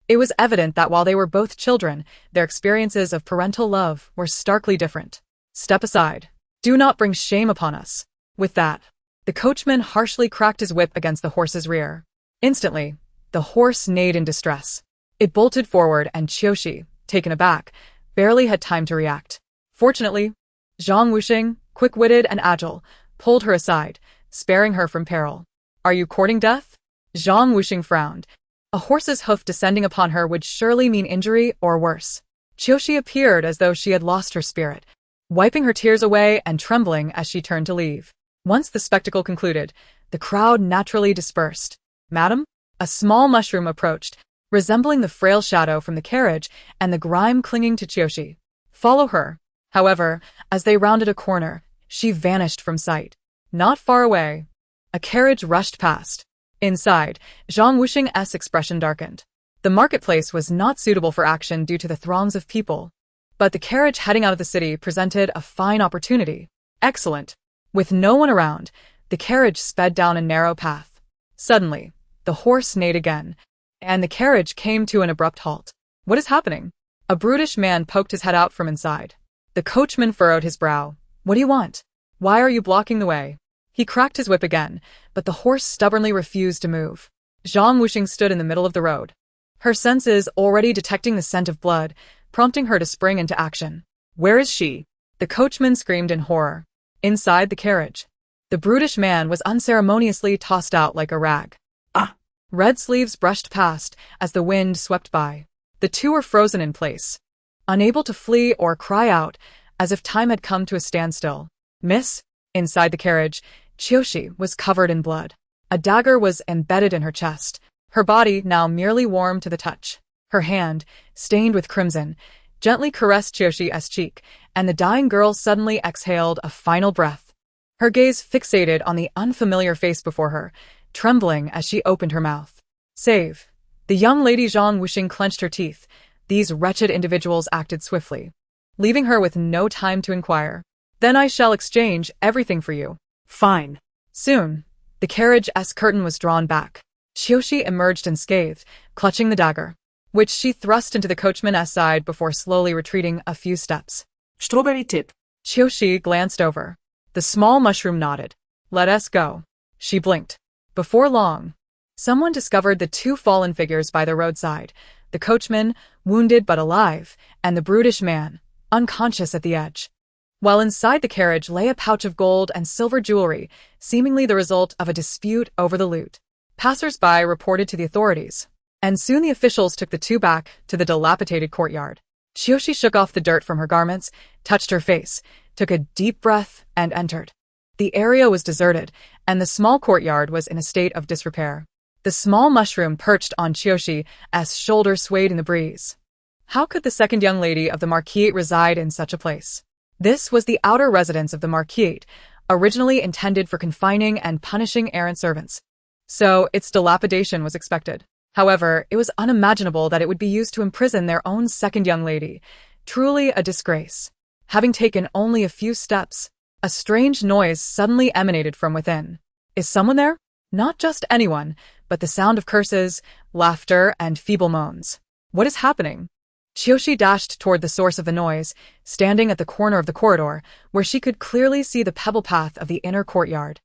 it was evident that while they were both children, their experiences of parental love were starkly different. Step aside. Do not bring shame upon us. With that, the coachman harshly cracked his whip against the horse's rear. Instantly, the horse neighed in distress. It bolted forward and Qiushi, taken aback, barely had time to react. Fortunately, Zhang Wuxing, quick-witted and agile, pulled her aside, sparing her from peril. Are you courting death? Zhang Wuxing frowned. A horse's hoof descending upon her would surely mean injury or worse. Qiushi appeared as though she had lost her spirit, wiping her tears away and trembling as she turned to leave. Once the spectacle concluded, the crowd naturally dispersed. Madam? A small mushroom approached, resembling the frail shadow from the carriage and the grime clinging to Qiushi. Follow her. However, as they rounded a corner, she vanished from sight. Not far away, a carriage rushed past. Inside, Zhang Wuxing's expression darkened. The marketplace was not suitable for action due to the throngs of people, but the carriage heading out of the city presented a fine opportunity. Excellent. With no one around, the carriage sped down a narrow path. Suddenly, the horse neighed again, and the carriage came to an abrupt halt. What is happening? A brutish man poked his head out from inside. The coachman furrowed his brow. What do you want? Why are you blocking the way? He cracked his whip again, but the horse stubbornly refused to move. Zhang Wuxing stood in the middle of the road, her senses already detecting the scent of blood, prompting her to spring into action. Where is she? The coachman screamed in horror. Inside the carriage. The brutish man was unceremoniously tossed out like a rag. Ah! Red sleeves brushed past as the wind swept by. The two were frozen in place, unable to flee or cry out, as if time had come to a standstill. Miss? Inside the carriage, Qiushi was covered in blood. A dagger was embedded in her chest, her body now merely warm to the touch. Her hand, stained with crimson, gently caressed Qiushi's cheek, and the dying girl suddenly exhaled a final breath. Her gaze fixated on the unfamiliar face before her, trembling as she opened her mouth. Save. The young lady Zhang Wuxing clenched her teeth. These wretched individuals acted swiftly, leaving her with no time to inquire. Then I shall exchange everything for you. Fine. Soon, the carriage's curtain was drawn back. Qiushi emerged unscathed, clutching the dagger, which she thrust into the coachman's side before slowly retreating a few steps. Strawberry tip. Qiushi glanced over. The small mushroom nodded. Let us go. She blinked. Before long, someone discovered the two fallen figures by the roadside, the coachman, wounded but alive, and the brutish man, unconscious at the edge. While inside the carriage lay a pouch of gold and silver jewelry, seemingly the result of a dispute over the loot. Passers-by reported to the authorities, and soon the officials took the two back to the dilapidated courtyard. Qiushi shook off the dirt from her garments, touched her face, took a deep breath, and entered. The area was deserted, and the small courtyard was in a state of disrepair. The small mushroom perched on Qiushi's shoulder swayed in the breeze. How could the second young lady of the Marquise reside in such a place? This was the outer residence of the Marquise, originally intended for confining and punishing errant servants. So its dilapidation was expected. However, it was unimaginable that it would be used to imprison their own second young lady. Truly a disgrace. Having taken only a few steps, a strange noise suddenly emanated from within. Is someone there? Not just anyone, but the sound of curses, laughter, and feeble moans. What is happening? Qiushi dashed toward the source of the noise, standing at the corner of the corridor, where she could clearly see the pebble path of the inner courtyard.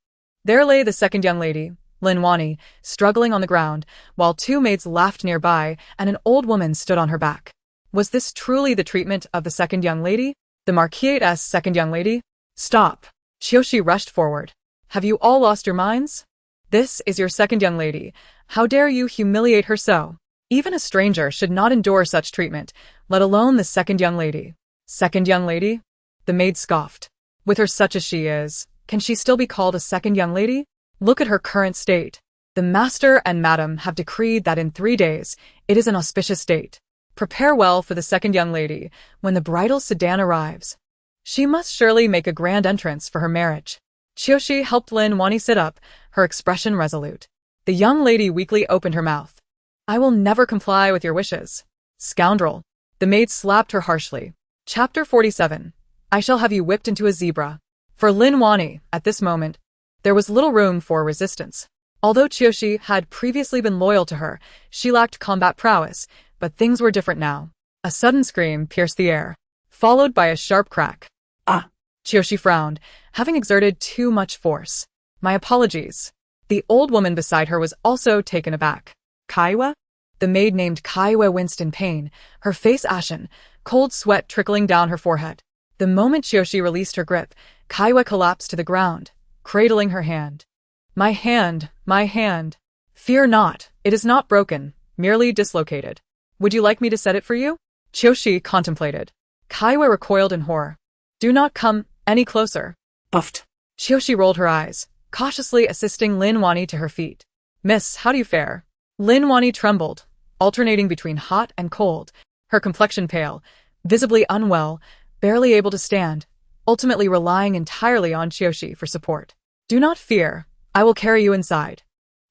There lay the second young lady, Lin Wani, struggling on the ground, while two maids laughed nearby and an old woman stood on her back. Was this truly the treatment of the second young lady? The Marquise's second young lady? Stop! Qiushi rushed forward. Have you all lost your minds? This is your second young lady. How dare you humiliate her so? Even a stranger should not endure such treatment, let alone the second young lady. Second young lady? The maid scoffed. With her such as she is, can she still be called a second young lady? Look at her current state. The master and madam have decreed that in 3 days, it is an auspicious date. Prepare well for the second young lady when the bridal sedan arrives. She must surely make a grand entrance for her marriage. Qiushi helped Lin Wani sit up, her expression resolute. The young lady weakly opened her mouth. I will never comply with your wishes. Scoundrel. The maid slapped her harshly. Chapter 47. I shall have you whipped into a zebra. For Lin Wani, at this moment, there was little room for resistance. Although Qiushi had previously been loyal to her, she lacked combat prowess, but things were different now. A sudden scream pierced the air, followed by a sharp crack. Ah! Qiushi frowned, having exerted too much force. My apologies. The old woman beside her was also taken aback. Kaiwa? The maid named Kaiwa winced in pain, her face ashen, cold sweat trickling down her forehead. The moment Qiushi released her grip, Kaiwa collapsed to the ground, cradling her hand. My hand, my hand. Fear not, it is not broken, merely dislocated. Would you like me to set it for you? Qiushi contemplated. Kaiwa recoiled in horror. Do not come any closer. Puffed. Qiushi rolled her eyes, cautiously assisting Lin Wani to her feet. Miss, how do you fare? Lin Wani trembled, alternating between hot and cold, her complexion pale, visibly unwell, barely able to stand, ultimately relying entirely on Qiushi for support. Do not fear, I will carry you inside.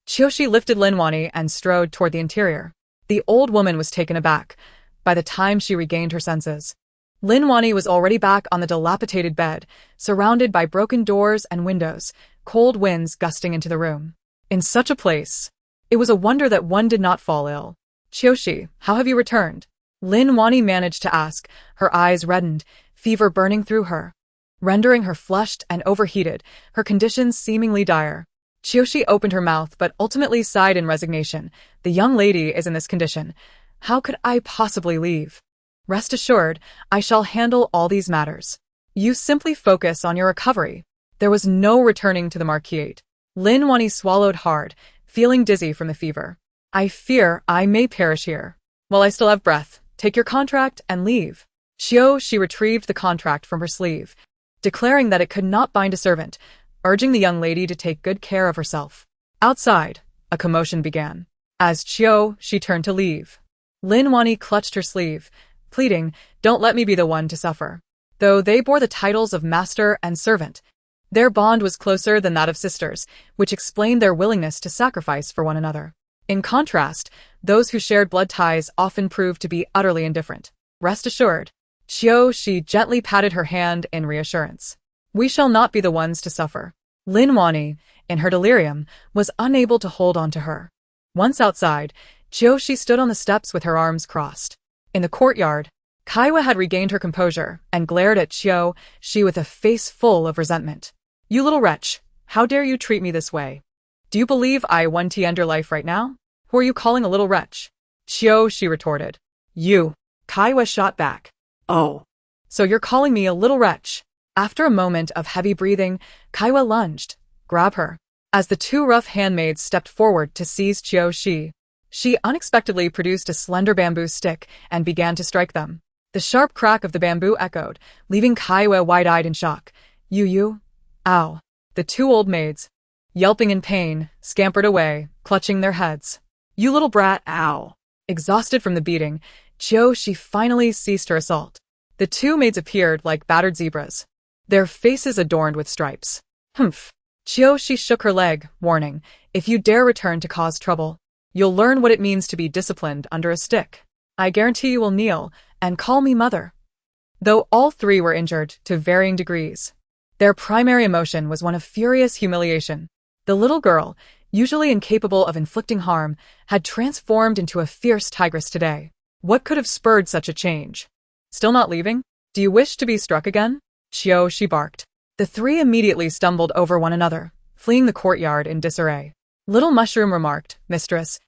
Qiushi lifted Lin Wani and strode toward the interior. The old woman was taken aback by the time she regained her senses. Lin Wani was already back on the dilapidated bed, surrounded by broken doors and windows, cold winds gusting into the room. In such a place, it was a wonder that one did not fall ill. Qiushi, how have you returned? Lin Wani managed to ask, her eyes reddened, fever burning through her, rendering her flushed and overheated, her conditions seemingly dire. Qiushi opened her mouth but ultimately sighed in resignation. The young lady is in this condition. How could I possibly leave? Rest assured, I shall handle all these matters. You simply focus on your recovery. There was no returning to the Marquise. Lin Wani swallowed hard, feeling dizzy from the fever. I fear I may perish here. While I still have breath, take your contract and leave. She retrieved the contract from her sleeve, declaring that it could not bind a servant, urging the young lady to take good care of herself. Outside, a commotion began. As she turned to leave. Lin Wani clutched her sleeve, pleading, don't let me be the one to suffer. Though they bore the titles of master and servant, their bond was closer than that of sisters, which explained their willingness to sacrifice for one another. In contrast, those who shared blood ties often proved to be utterly indifferent. Rest assured. She gently patted her hand in reassurance. We shall not be the ones to suffer. Lin Wani, in her delirium, was unable to hold on to her. Once outside, she stood on the steps with her arms crossed. In the courtyard, Kaiwa had regained her composure and glared at she with a face full of resentment. You little wretch, how dare you treat me this way? Do you believe I want to end your life right now? Who are you calling a little wretch? She retorted. You. Kaiwa shot back. Oh. So you're calling me a little wretch? After a moment of heavy breathing, Kaiwa lunged. Grab her. As the two rough handmaids stepped forward to seize she unexpectedly produced a slender bamboo stick and began to strike them. The sharp crack of the bamboo echoed, leaving Kaiwa wide-eyed in shock. You. Ow. The two old maids, yelping in pain, scampered away, clutching their heads. You little brat, ow. Exhausted from the beating, she finally ceased her assault. The two maids appeared like battered zebras, their faces adorned with stripes. Humph. She shook her leg, warning, if you dare return to cause trouble, you'll learn what it means to be disciplined under a stick. I guarantee you will kneel and call me mother. Though all three were injured to varying degrees, their primary emotion was one of furious humiliation. The little girl, usually incapable of inflicting harm, had transformed into a fierce tigress today. What could have spurred such a change? Still not leaving? Do you wish to be struck again? She barked. The three immediately stumbled over one another, fleeing the courtyard in disarray. Little Mushroom remarked, Mistress,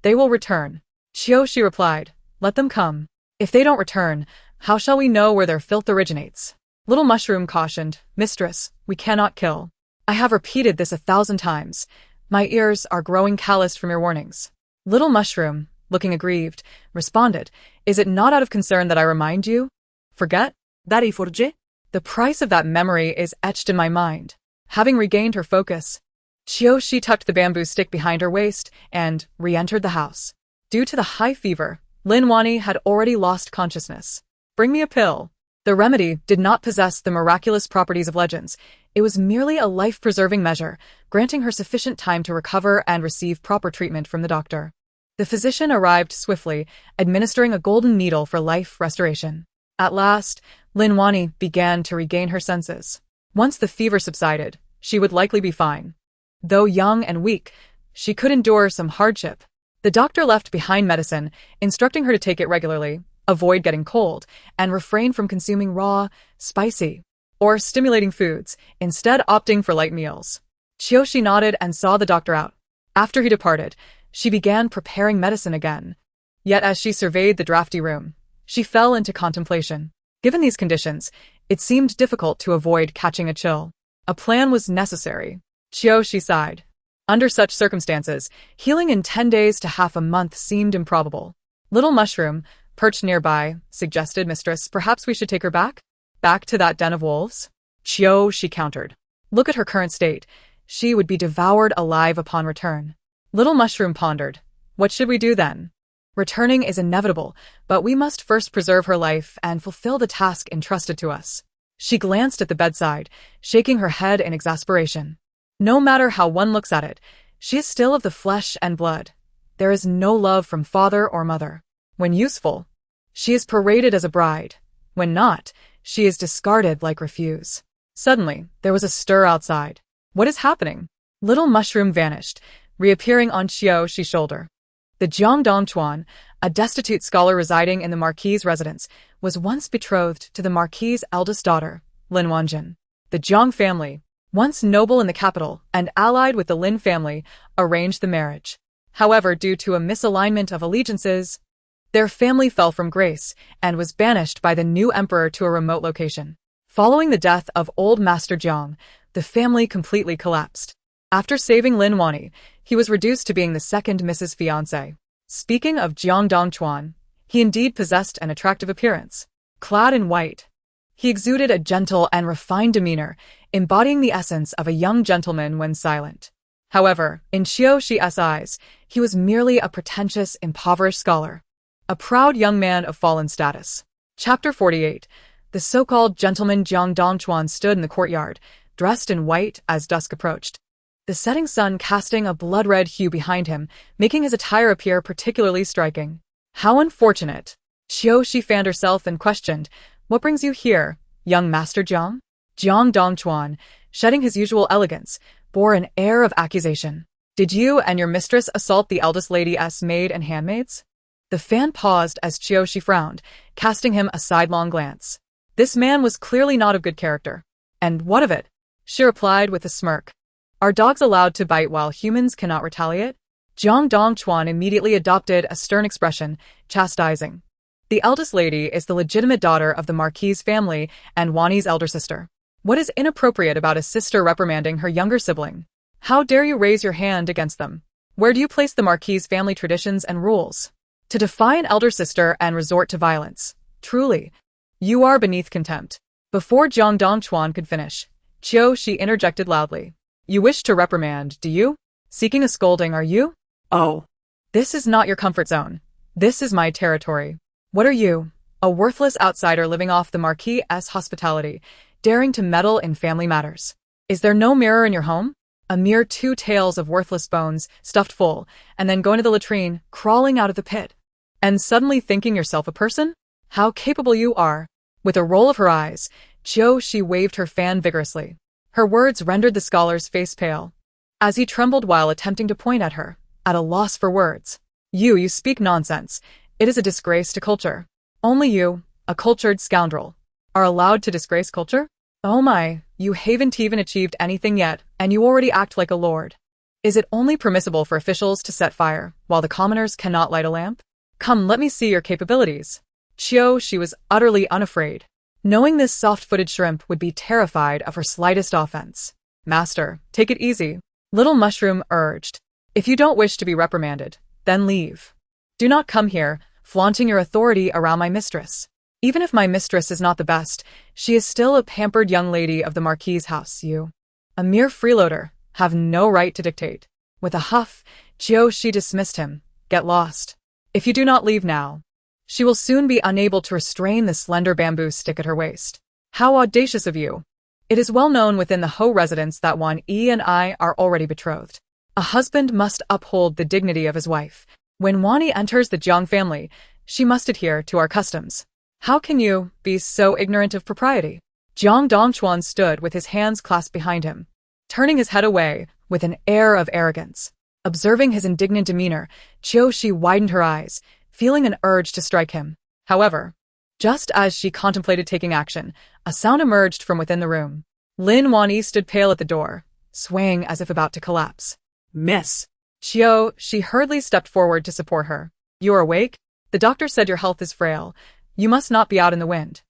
they will return. She replied, let them come. If they don't return, how shall we know where their filth originates? Little Mushroom cautioned, Mistress, we cannot kill. I have repeated this 1,000 times. My ears are growing calloused from your warnings. Little Mushroom, looking aggrieved, responded, is it not out of concern that I remind you? Forget? Daddy Forge? The price of that memory is etched in my mind. Having regained her focus, she tucked the bamboo stick behind her waist and re-entered the house. Due to the high fever, Lin Wani had already lost consciousness. Bring me a pill. The remedy did not possess the miraculous properties of legends. It was merely a life-preserving measure, granting her sufficient time to recover and receive proper treatment from the doctor. The physician arrived swiftly, administering a golden needle for life restoration. At last, Lin Wani began to regain her senses. Once the fever subsided, she would likely be fine. Though young and weak, she could endure some hardship. The doctor left behind medicine, instructing her to take it regularly, avoid getting cold, and refrain from consuming raw, spicy, or stimulating foods, instead opting for light meals. She nodded and saw the doctor out. After he departed, she began preparing medicine again. Yet as she surveyed the drafty room, she fell into contemplation. Given these conditions, it seemed difficult to avoid catching a chill. A plan was necessary. She sighed. Under such circumstances, healing in 10 days to half a month seemed improbable. Little Mushroom, perched nearby, suggested, Mistress, perhaps we should take her back? Back to that den of wolves? She countered. Look at her current state. She would be devoured alive upon return. Little Mushroom pondered. What should we do then? Returning is inevitable, but we must first preserve her life and fulfill the task entrusted to us. She glanced at the bedside, shaking her head in exasperation. No matter how one looks at it, she is still of the flesh and blood. There is no love from father or mother. When useful, she is paraded as a bride. When not, she is discarded like refuse. Suddenly, there was a stir outside. What is happening? Little Mushroom vanished, reappearing on Qiuxi's shoulder. The Qiuniang, a destitute scholar residing in the Marquis's residence, was once betrothed to the Marquis's eldest daughter, Lin Wanjin. The Jiang family, once noble in the capital and allied with the Lin family, arranged the marriage. However, due to a misalignment of allegiances, their family fell from grace and was banished by the new emperor to a remote location. Following the death of old Master Jiang, the family completely collapsed. After saving Lin Wani, he was reduced to being the second Mrs. Fiancé. Speaking of Qiuniang, he indeed possessed an attractive appearance. Clad in white, he exuded a gentle and refined demeanor, embodying the essence of a young gentleman when silent. However, in Qiuxi's eyes, he was merely a pretentious, impoverished scholar. A proud young man of fallen status. Chapter 48. The so-called gentleman Qiuniang stood in the courtyard, dressed in white as dusk approached. The setting sun casting a blood-red hue behind him, making his attire appear particularly striking. How unfortunate! Qiuxi fanned herself and questioned, "What brings you here, young Master Jiang?" Qiuniang, shedding his usual elegance, bore an air of accusation. "Did you and your mistress assault the eldest lady's maid and handmaids?" The fan paused as Qiuxi frowned, casting him a sidelong glance. This man was clearly not of good character. "And what of it?" she replied with a smirk. "Are dogs allowed to bite while humans cannot retaliate?" Qiuniang immediately adopted a stern expression, chastising. "The eldest lady is the legitimate daughter of the Marquis's family and Wani's elder sister. What is inappropriate about a sister reprimanding her younger sibling? How dare you raise your hand against them? Where do you place the Marquis's family traditions and rules? To defy an elder sister and resort to violence. Truly, you are beneath contempt." Before Qiuniang could finish, Qiuxi interjected loudly. "You wish to reprimand, do you? Seeking a scolding, are you?" Oh. "This is not your comfort zone. This is my territory. What are you, a worthless outsider living off the Marquis's hospitality, daring to meddle in family matters? Is there no mirror in your home? A mere 2 tails of worthless bones, stuffed full, and then going to the latrine, crawling out of the pit. And suddenly thinking yourself a person? How capable you are." With a roll of her eyes, Qiuxi waved her fan vigorously. Her words rendered the scholar's face pale, as he trembled while attempting to point at her, at a loss for words. You speak nonsense. It is a disgrace to culture. Only you, a cultured scoundrel, are allowed to disgrace culture? Oh my, you haven't even achieved anything yet, and you already act like a lord. Is it only permissible for officials to set fire, while the commoners cannot light a lamp? Come, let me see your capabilities. Qiuxi was utterly unafraid, knowing this soft-footed shrimp would be terrified of her slightest offense. "Master, take it easy," Little Mushroom urged. "If you don't wish to be reprimanded, then leave. Do not come here, flaunting your authority around my mistress. Even if my mistress is not the best, she is still a pampered young lady of the Marquis's house. You, a mere freeloader, have no right to dictate." With a huff, Qiuxi dismissed him. "Get lost. If you do not leave now, she will soon be unable to restrain the slender bamboo stick at her waist. How audacious of you! It is well known within the Ho residence that Wani and I are already betrothed. A husband must uphold the dignity of his wife. When Wani enters the Jiang family, she must adhere to our customs. How can you be so ignorant of propriety?" Qiuniang stood with his hands clasped behind him, turning his head away with an air of arrogance. Observing his indignant demeanor, Qiuxi widened her eyes, feeling an urge to strike him. However, just as she contemplated taking action, a sound emerged from within the room. Lin Wani stood pale at the door, swaying as if about to collapse. "Miss." She hurriedly stepped forward to support her. "You are awake? The doctor said your health is frail. You must not be out in the wind.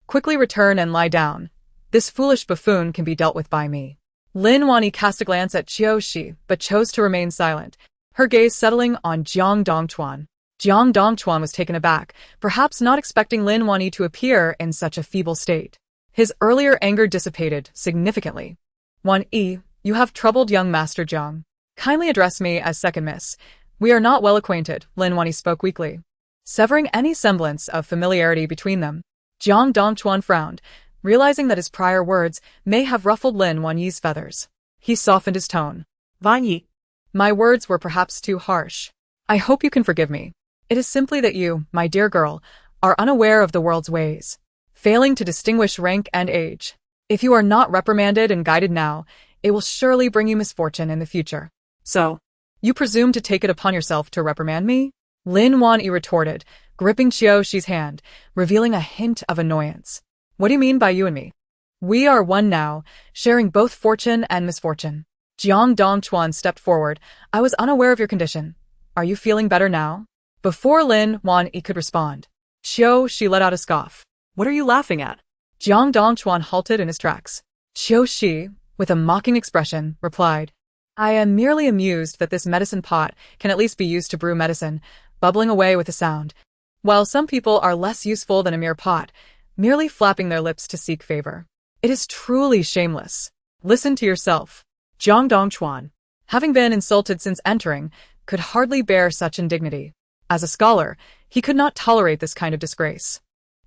Quickly return and lie down. This foolish buffoon can be dealt with by me." Lin Wani cast a glance at Qiuxi, but chose to remain silent, her gaze settling on Qiuniang. Qiuniang was taken aback, perhaps not expecting Lin Wani to appear in such a feeble state. His earlier anger dissipated significantly. "Wani, you have troubled young Master Jiang. Kindly address me as second miss. We are not well acquainted," Lin Wani spoke weakly, severing any semblance of familiarity between them. Qiuniang frowned, realizing that his prior words may have ruffled Lin Wani's feathers. He softened his tone. "Vanyi." "My words were perhaps too harsh. I hope you can forgive me. It is simply that you, my dear girl, are unaware of the world's ways, failing to distinguish rank and age. If you are not reprimanded and guided now, it will surely bring you misfortune in the future." "So, You presume to take it upon yourself to reprimand me? Lin Wanyi retorted, gripping Qiuxi's hand, revealing a hint of annoyance. What do you mean by you and me? We are one now, sharing both fortune and misfortune. Jiang Dongchuan stepped forward. I was unaware of your condition. Are you feeling better now? Before Lin Wanyi could respond, Qiuxi let out a scoff. What are you laughing at? Jiang Dongchuan halted in his tracks. Qiuxi, with a mocking expression, replied, I am merely amused that this medicine pot can at least be used to brew medicine, bubbling away with a sound. While some people are less useful than a mere pot, merely flapping their lips to seek favor. It is truly shameless. Listen to yourself. Jiang Dongchuan, having been insulted since entering, could hardly bear such indignity. As a scholar, he could not tolerate this kind of disgrace.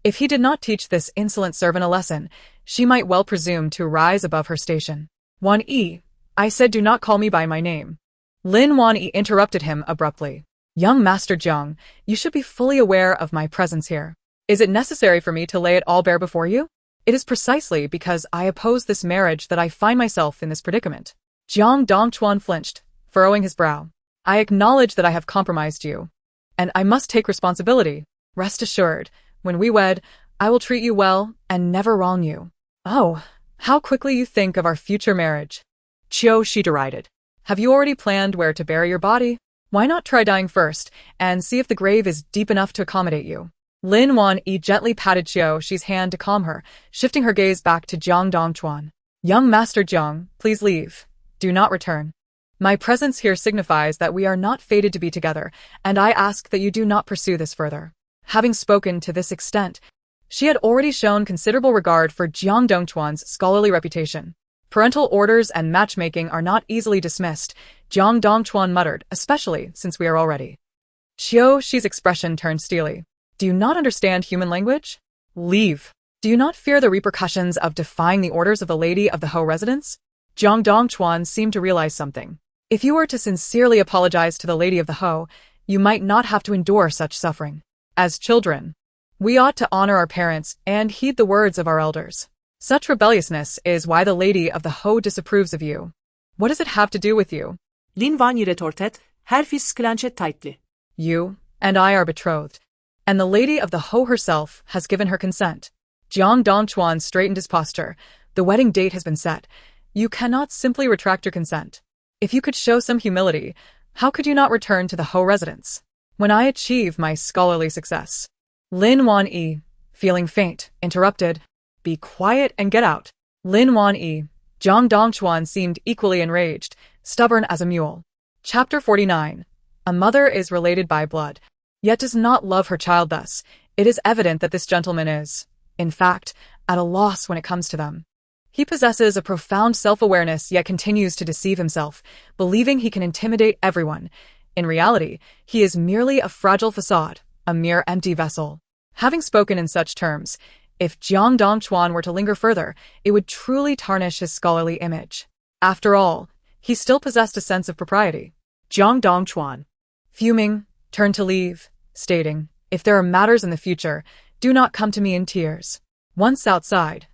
If he did not teach this insolent servant a lesson, she might well presume to rise above her station. Wanyi, I said do not call me by my name. Lin Wanyi interrupted him abruptly. Young Master Jiang, you should be fully aware of my presence here. Is it necessary for me to lay it all bare before you? It is precisely because I oppose this marriage that I find myself in this predicament. Jiang Dongchuan flinched, furrowing his brow. I acknowledge that I have compromised you. And I must take responsibility. Rest assured, when we wed, I will treat you well and never wrong you. Oh, how quickly you think of our future marriage. Qiuxi derided. Have you already planned where to bury your body? Why not try dying first, and see if the grave is deep enough to accommodate you? Lin Wanyi gently patted Qiuxi's hand to calm her, shifting her gaze back to Jiang Dongchuan. Young Master Jiang, please leave. Do not return. My presence here signifies that we are not fated to be together, and I ask that you do not pursue this further. Having spoken to this extent, she had already shown considerable regard for Jiang Dongchuan's scholarly reputation. Parental orders and matchmaking are not easily dismissed, Jiang Dongchuan muttered, especially since we are already. Qiuxi's expression turned steely. Do you not understand human language? Leave. Do you not fear the repercussions of defying the orders of the lady of the Ho residence? Jiang Dongchuan seemed to realize something. If you were to sincerely apologize to the lady of the Ho, you might not have to endure such suffering. As children, we ought to honor our parents and heed the words of our elders. Such rebelliousness is why the lady of the Ho disapproves of you. What does it have to do with you? Lin Wanyi retorted, herfis sklanche tightly. You and I are betrothed, and the lady of the Ho herself has given her consent. Jiang Dongchuan straightened his posture. The wedding date has been set. You cannot simply retract your consent. If you could show some humility, how could you not return to the Ho residence? When I achieve my scholarly success. Lin Wanyi, feeling faint, interrupted. Be quiet and get out. Lin Wanyi, Jiang Dongchuan seemed equally enraged, stubborn as a mule. Chapter 49. A mother is related by blood, yet does not love her child thus. It is evident that this gentleman is, in fact, at a loss when it comes to them. He possesses a profound self-awareness yet continues to deceive himself, believing he can intimidate everyone. In reality, he is merely a fragile facade, a mere empty vessel. Having spoken in such terms, if Jiang Dongchuan were to linger further, it would truly tarnish his scholarly image. After all, he still possessed a sense of propriety. Jiang Dongchuan, fuming, turned to leave, stating, if there are matters in the future, do not come to me in tears. Once outside,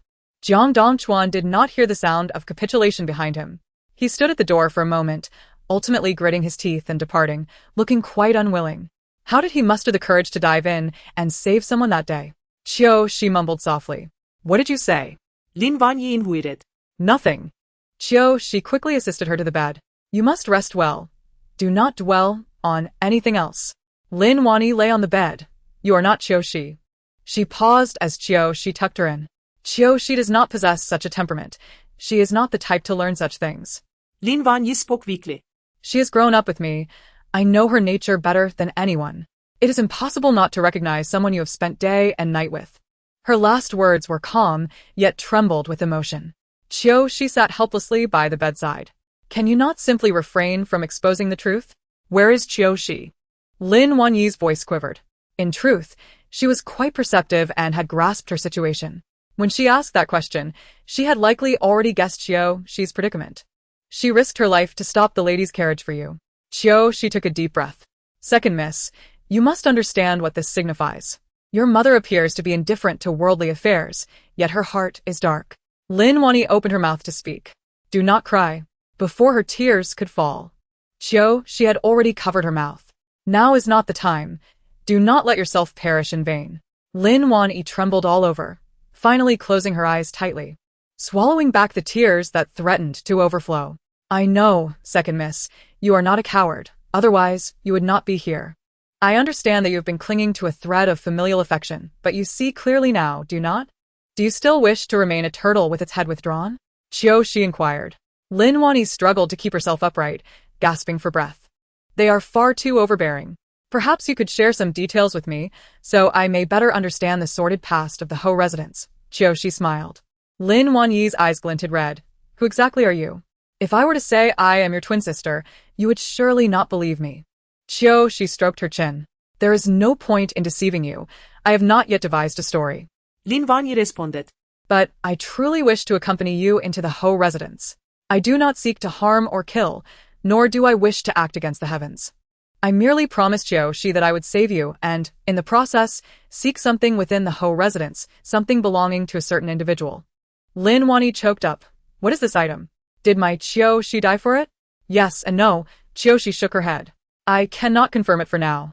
Jiang Dongchuan did not hear the sound of capitulation behind him. He stood at the door for a moment, ultimately gritting his teeth and departing, looking quite unwilling. How did he muster the courage to dive in and save someone that day? Qiuxi mumbled softly. What did you say? Lin Wanyi inhuited. Nothing. Qiuxi quickly assisted her to the bed. You must rest well. Do not dwell on anything else. Lin Wanyi lay on the bed. You are not Qiuxi. She paused as Qiuxi tucked her in. Qiuxi does not possess such a temperament. She is not the type to learn such things. Lin Wanyi spoke weakly. She has grown up with me. I know her nature better than anyone. It is impossible not to recognize someone you have spent day and night with. Her last words were calm, yet trembled with emotion. Qiuxi sat helplessly by the bedside. Can you not simply refrain from exposing the truth? Where is Qiuxi? Lin Wanyi's voice quivered. In truth, she was quite perceptive and had grasped her situation. When she asked that question, she had likely already guessed Qiuxi's predicament. She risked her life to stop the lady's carriage for you. Qiuxi took a deep breath. Second miss, you must understand what this signifies. Your mother appears to be indifferent to worldly affairs, yet her heart is dark. Lin Wanyi opened her mouth to speak. Do not cry. Before her tears could fall, She had already covered her mouth. Now is not the time. Do not let yourself perish in vain. Lin Wanyi trembled all over, finally closing her eyes tightly, swallowing back the tears that threatened to overflow. I know, second miss, you are not a coward, otherwise you would not be here. I understand that you have been clinging to a thread of familial affection, but you see clearly now, do you not? Do you still wish to remain a turtle with its head withdrawn? She inquired. Lin Wanyi struggled to keep herself upright, gasping for breath. They are far too overbearing. Perhaps you could share some details with me, so I may better understand the sordid past of the Ho residence. She smiled. Lin Wanyi's eyes glinted red. Who exactly are you? If I were to say I am your twin sister, you would surely not believe me. She stroked her chin. There is no point in deceiving you. I have not yet devised a story. Lin Wanyi responded. But I truly wish to accompany you into the Ho residence. I do not seek to harm or kill, nor do I wish to act against the heavens. I merely promised She that I would save you and, in the process, seek something within the Ho residence, something belonging to a certain individual. Lin Wanyi choked up. What is this item? Did my She die for it? Yes and no. She shook her head. I cannot confirm it for now.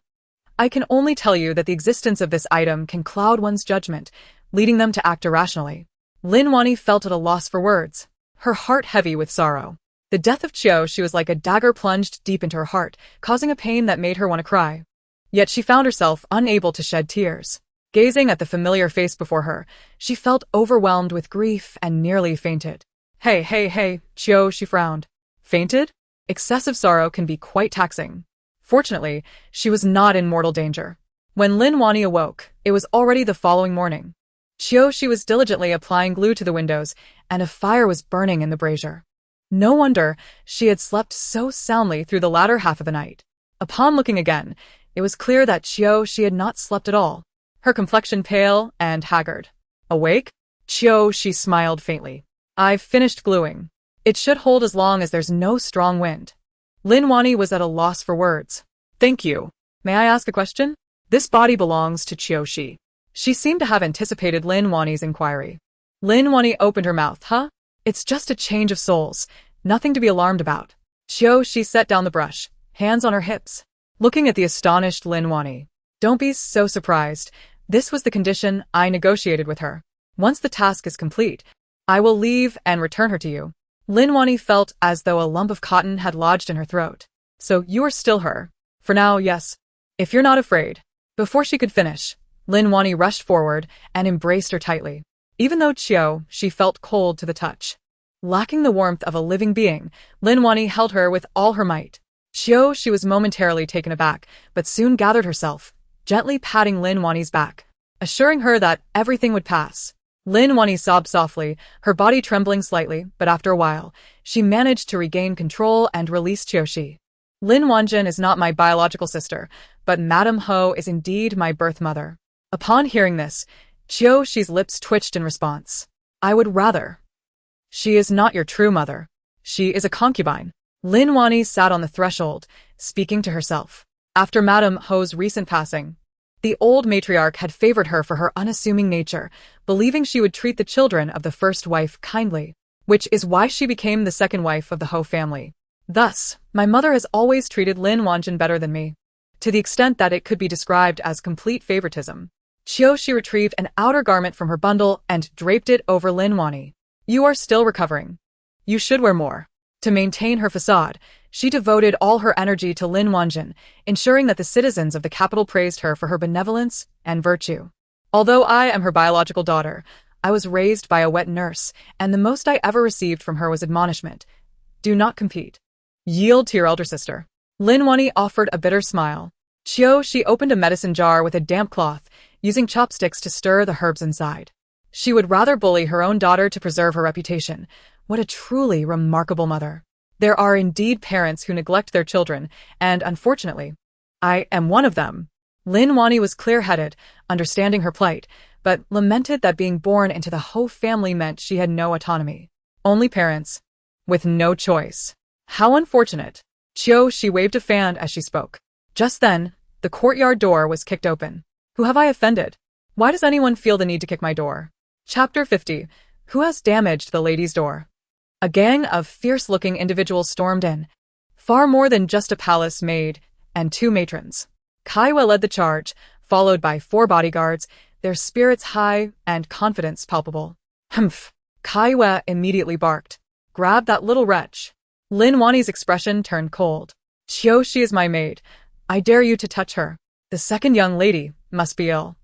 I can only tell you that the existence of this item can cloud one's judgment, leading them to act irrationally. Lin Wanyi felt at a loss for words, her heart heavy with sorrow. The death of She was like a dagger plunged deep into her heart, causing a pain that made her want to cry. Yet she found herself unable to shed tears. Gazing at the familiar face before her, she felt overwhelmed with grief and nearly fainted. Hey, she frowned. Fainted? Excessive sorrow can be quite taxing. Fortunately, she was not in mortal danger. When Lin Wanyi awoke, it was already the following morning. She was diligently applying glue to the windows, and a fire was burning in the brazier. No wonder she had slept so soundly through the latter half of the night. Upon looking again, it was clear that she had not slept at all, her complexion pale and haggard. Awake? She smiled faintly. I've finished gluing. It should hold as long as there's no strong wind. Lin Wanyi was at a loss for words. Thank you. May I ask a question? This body belongs to She. She seemed to have anticipated Lin Wanyi's inquiry. Lin Wanyi opened her mouth. Huh? It's just a change of souls. Nothing to be alarmed about. She set down the brush, hands on her hips, looking at the astonished Lin Wanyi. Don't be so surprised. This was the condition I negotiated with her. Once the task is complete, I will leave and return her to you. Lin Wanyi felt as though a lump of cotton had lodged in her throat. So you are still her? For now, yes. If you're not afraid. Before she could finish, Lin Wanyi rushed forward and embraced her tightly. Even though she felt cold to the touch. Lacking the warmth of a living being, Lin Wanyi held her with all her might. She was momentarily taken aback, but soon gathered herself, gently patting Lin Wanyi's back, assuring her that everything would pass. Lin Wanyi sobbed softly, her body trembling slightly, but after a while, she managed to regain control and release Qiushi. Lin Wanjin is not my biological sister, but Madame Ho is indeed my birth mother. Upon hearing this, Qiushi's lips twitched in response. I would rather. She is not your true mother. She is a concubine. Lin Wanyi sat on the threshold, speaking to herself. After Madame Ho's recent passing, the old matriarch had favored her for her unassuming nature, believing she would treat the children of the first wife kindly, which is why she became the second wife of the Ho family. Thus, my mother has always treated Lin Wanjin better than me, to the extent that it could be described as complete favoritism. Qiushi retrieved an outer garment from her bundle and draped it over Lin Wanyi. You are still recovering. You should wear more. To maintain her facade, she devoted all her energy to Lin Wanjin, ensuring that the citizens of the capital praised her for her benevolence and virtue. Although I am her biological daughter, I was raised by a wet nurse, and the most I ever received from her was admonishment. Do not compete. Yield to your elder sister. Lin Wanyi offered a bitter smile. She opened a medicine jar with a damp cloth, using chopsticks to stir the herbs inside. She would rather bully her own daughter to preserve her reputation. What a truly remarkable mother. There are indeed parents who neglect their children, and unfortunately, I am one of them. Lin Wanyi was clear-headed, understanding her plight, but lamented that being born into the Ho family meant she had no autonomy. Only parents, with no choice. How unfortunate. She waved a fan as she spoke. Just then, the courtyard door was kicked open. Who have I offended? Why does anyone feel the need to kick my door? Chapter 50. Who has damaged the lady's door? A gang of fierce-looking individuals stormed in, Far more than just a palace maid and 2 matrons. Kaiwa led the charge, followed by 4 bodyguards, their spirits high and confidence palpable. Humph! Kaiwa immediately barked. Grab that little wretch. Lin Wani's expression turned cold. Qiushi is my maid. I dare you to touch her. The second young lady must be ill.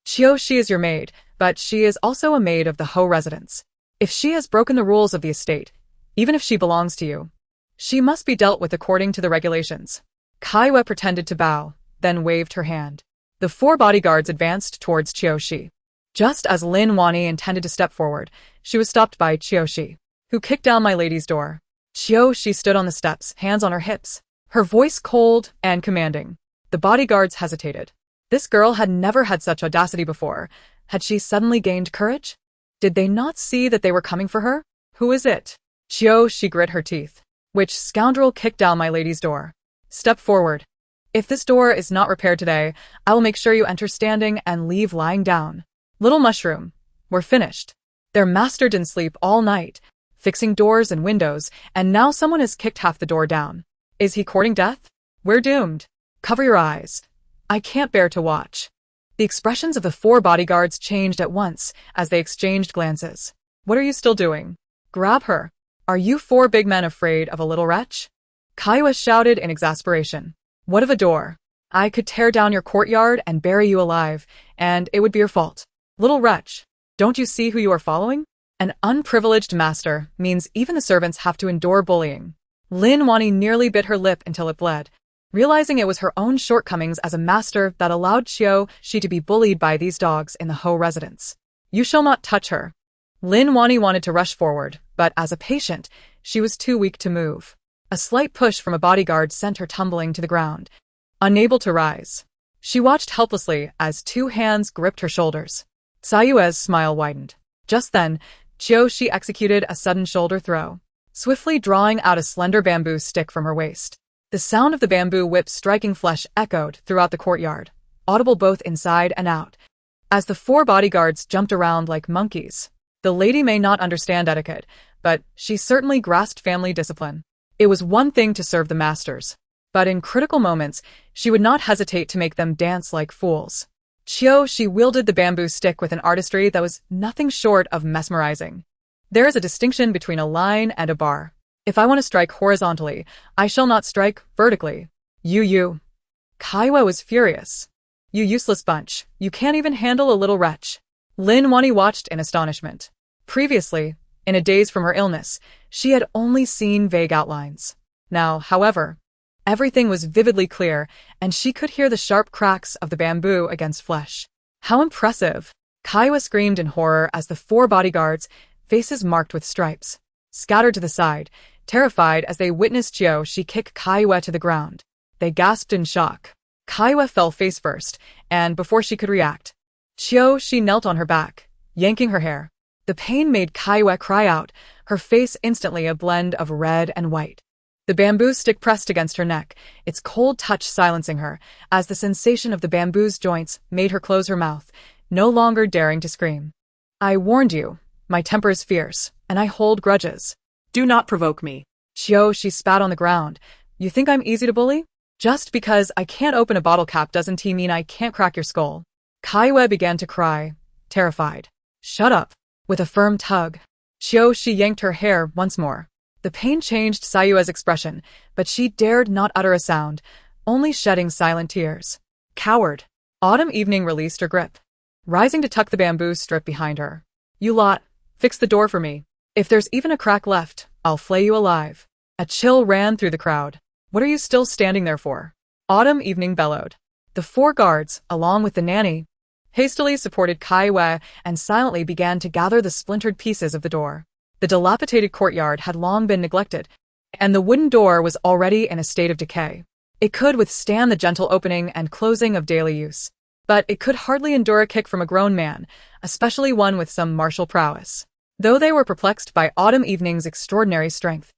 Qiushi is your maid, but she is also a maid of the Ho residence. If she has broken the rules of the estate, even if she belongs to you, she must be dealt with according to the regulations. Kaiwa pretended to bow, then waved her hand. The 4 bodyguards advanced towards Qiushi. Just as Lin Wani intended to step forward, she was stopped by Qiushi, who kicked down my lady's door. Qiushi stood on the steps, hands on her hips, her voice cold and commanding. The bodyguards hesitated. This girl had never had such audacity before. Had she suddenly gained courage? Did they not see that they were coming for her? Who is it? Qiushi grit her teeth. Which scoundrel kicked down my lady's door? Step forward. If this door is not repaired today, I will make sure you enter standing and leave lying down. Little mushroom, we're finished. Their master didn't sleep all night, fixing doors and windows, and now someone has kicked half the door down. Is he courting death? We're doomed. Cover your eyes. I can't bear to watch. The expressions of the 4 bodyguards changed at once as they exchanged glances. What are you still doing? Grab her. Are you 4 big men afraid of a little wretch? Kaiwa shouted in exasperation. What of a door? I could tear down your courtyard and bury you alive, and it would be your fault. Little wretch, don't you see who you are following? An unprivileged master means even the servants have to endure bullying. Lin Wani nearly bit her lip until it bled, realizing it was her own shortcomings as a master that allowed Qiushi to be bullied by these dogs in the Ho residence. You shall not touch her. Lin Wani wanted to rush forward, but as a patient, she was too weak to move. A slight push from a bodyguard sent her tumbling to the ground. Unable to rise, she watched helplessly as 2 hands gripped her shoulders. Sayue's smile widened. Just then, Qiushi executed a sudden shoulder throw, swiftly drawing out a slender bamboo stick from her waist. The sound of the bamboo whip striking flesh echoed throughout the courtyard, audible both inside and out, as the 4 bodyguards jumped around like monkeys. The lady may not understand etiquette, but she certainly grasped family discipline. It was one thing to serve the masters, but in critical moments, she would not hesitate to make them dance like fools. Qiushi wielded the bamboo stick with an artistry that was nothing short of mesmerizing. There is a distinction between a line and a bar. If I want to strike horizontally, I shall not strike vertically. You. Kaiwa was furious. You useless bunch, you can't even handle a little wretch. Lin Wani watched in astonishment. Previously, in a daze from her illness, she had only seen vague outlines. Now, however, everything was vividly clear, and she could hear the sharp cracks of the bamboo against flesh. How impressive! Kaiwa screamed in horror as the 4 bodyguards, faces marked with stripes, scattered to the side, terrified as they witnessed Qiushi kick Kaiwa to the ground. They gasped in shock. Kaiwa fell face first, and before she could react, Qiushi knelt on her back, yanking her hair. The pain made Kaiwa cry out, her face instantly a blend of red and white. The bamboo stick pressed against her neck, its cold touch silencing her, as the sensation of the bamboo's joints made her close her mouth, no longer daring to scream. I warned you. My temper is fierce, and I hold grudges. Do not provoke me. Qiushi spat on the ground. You think I'm easy to bully? Just because I can't open a bottle cap doesn't mean I can't crack your skull. Kaiwa began to cry, terrified. Shut up. With a firm tug, Qiushi yanked her hair once more. The pain changed Sayue's expression, but she dared not utter a sound, only shedding silent tears. Coward. Autumn Evening released her grip, rising to tuck the bamboo strip behind her. You lot, fix the door for me. If there's even a crack left, I'll flay you alive. A chill ran through the crowd. What are you still standing there for? Autumn Evening bellowed. The 4 guards, along with the nanny, hastily supported Kaiwa and silently began to gather the splintered pieces of the door. The dilapidated courtyard had long been neglected, and the wooden door was already in a state of decay. It could withstand the gentle opening and closing of daily use, but it could hardly endure a kick from a grown man, especially one with some martial prowess. Though they were perplexed by Autumn Evening's extraordinary strength,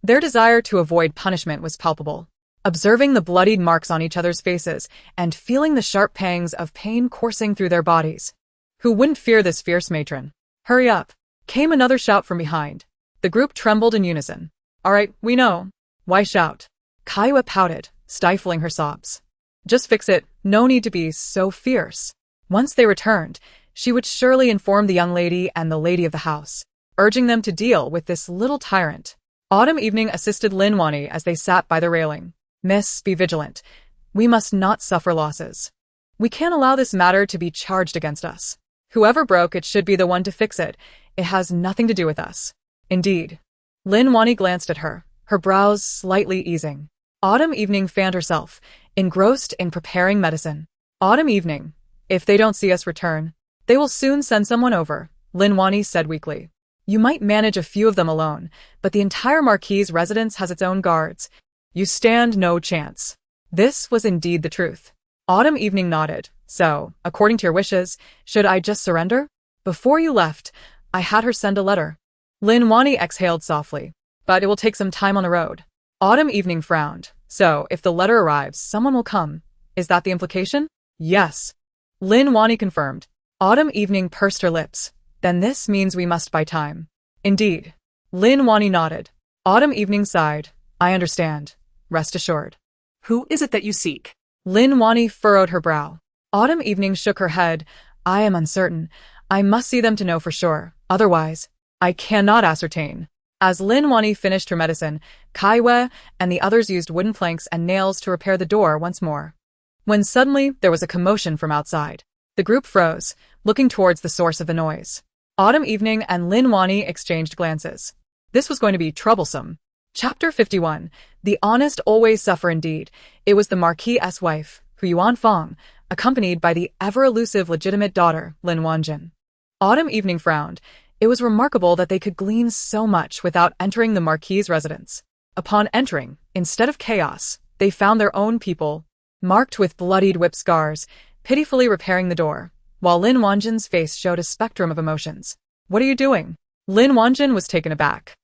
their desire to avoid punishment was palpable. Observing the bloodied marks on each other's faces and feeling the sharp pangs of pain coursing through their bodies. Who wouldn't fear this fierce matron? Hurry up! Came another shout from behind. The group trembled in unison. All right, we know. Why shout? Kaiwa pouted, stifling her sobs. Just fix it, no need to be so fierce. Once they returned, she would surely inform the young lady and the lady of the house, urging them to deal with this little tyrant. Autumn Evening assisted Lin Wani as they sat by the railing. Miss, be vigilant. We must not suffer losses. We can't allow this matter to be charged against us. Whoever broke it should be the one to fix it. It has nothing to do with us. Indeed. Lin Wani glanced at her, her brows slightly easing. Autumn Evening fanned herself, engrossed in preparing medicine. Autumn Evening. If they don't see us return, they will soon send someone over, Lin Wani said weakly. You might manage a few of them alone, but the entire Marquis' residence has its own guards. You stand no chance. This was indeed the truth. Autumn Evening nodded. So, according to your wishes, should I just surrender? Before you left, I had her send a letter. Lin Wani exhaled softly. But it will take some time on the road. Autumn Evening frowned. So, if the letter arrives, someone will come. Is that the implication? Yes. Lin Wani confirmed. Autumn Evening pursed her lips. Then this means we must buy time. Indeed. Lin Wani nodded. Autumn Evening sighed. I understand. Rest assured. Who is it that you seek? Lin Wani furrowed her brow. Autumn Evening shook her head. I am uncertain. I must see them to know for sure. Otherwise, I cannot ascertain. As Lin Wani finished her medicine, Kaiwe and the others used wooden planks and nails to repair the door once more. When suddenly there was a commotion from outside. The group froze, looking towards the source of the noise. Autumn Evening and Lin Wani exchanged glances. This was going to be troublesome. Chapter 51. The honest always suffer indeed. It was the Marquis' wife, Qiuniang Fong, accompanied by the ever-elusive legitimate daughter, Lin Wanjin. Autumn Evening frowned. It was remarkable that they could glean so much without entering the Marquis' residence. Upon entering, instead of chaos, they found their own people, marked with bloodied whip scars, pitifully repairing the door, while Lin Wanjin's face showed a spectrum of emotions. What are you doing? Lin Wanjin was taken aback.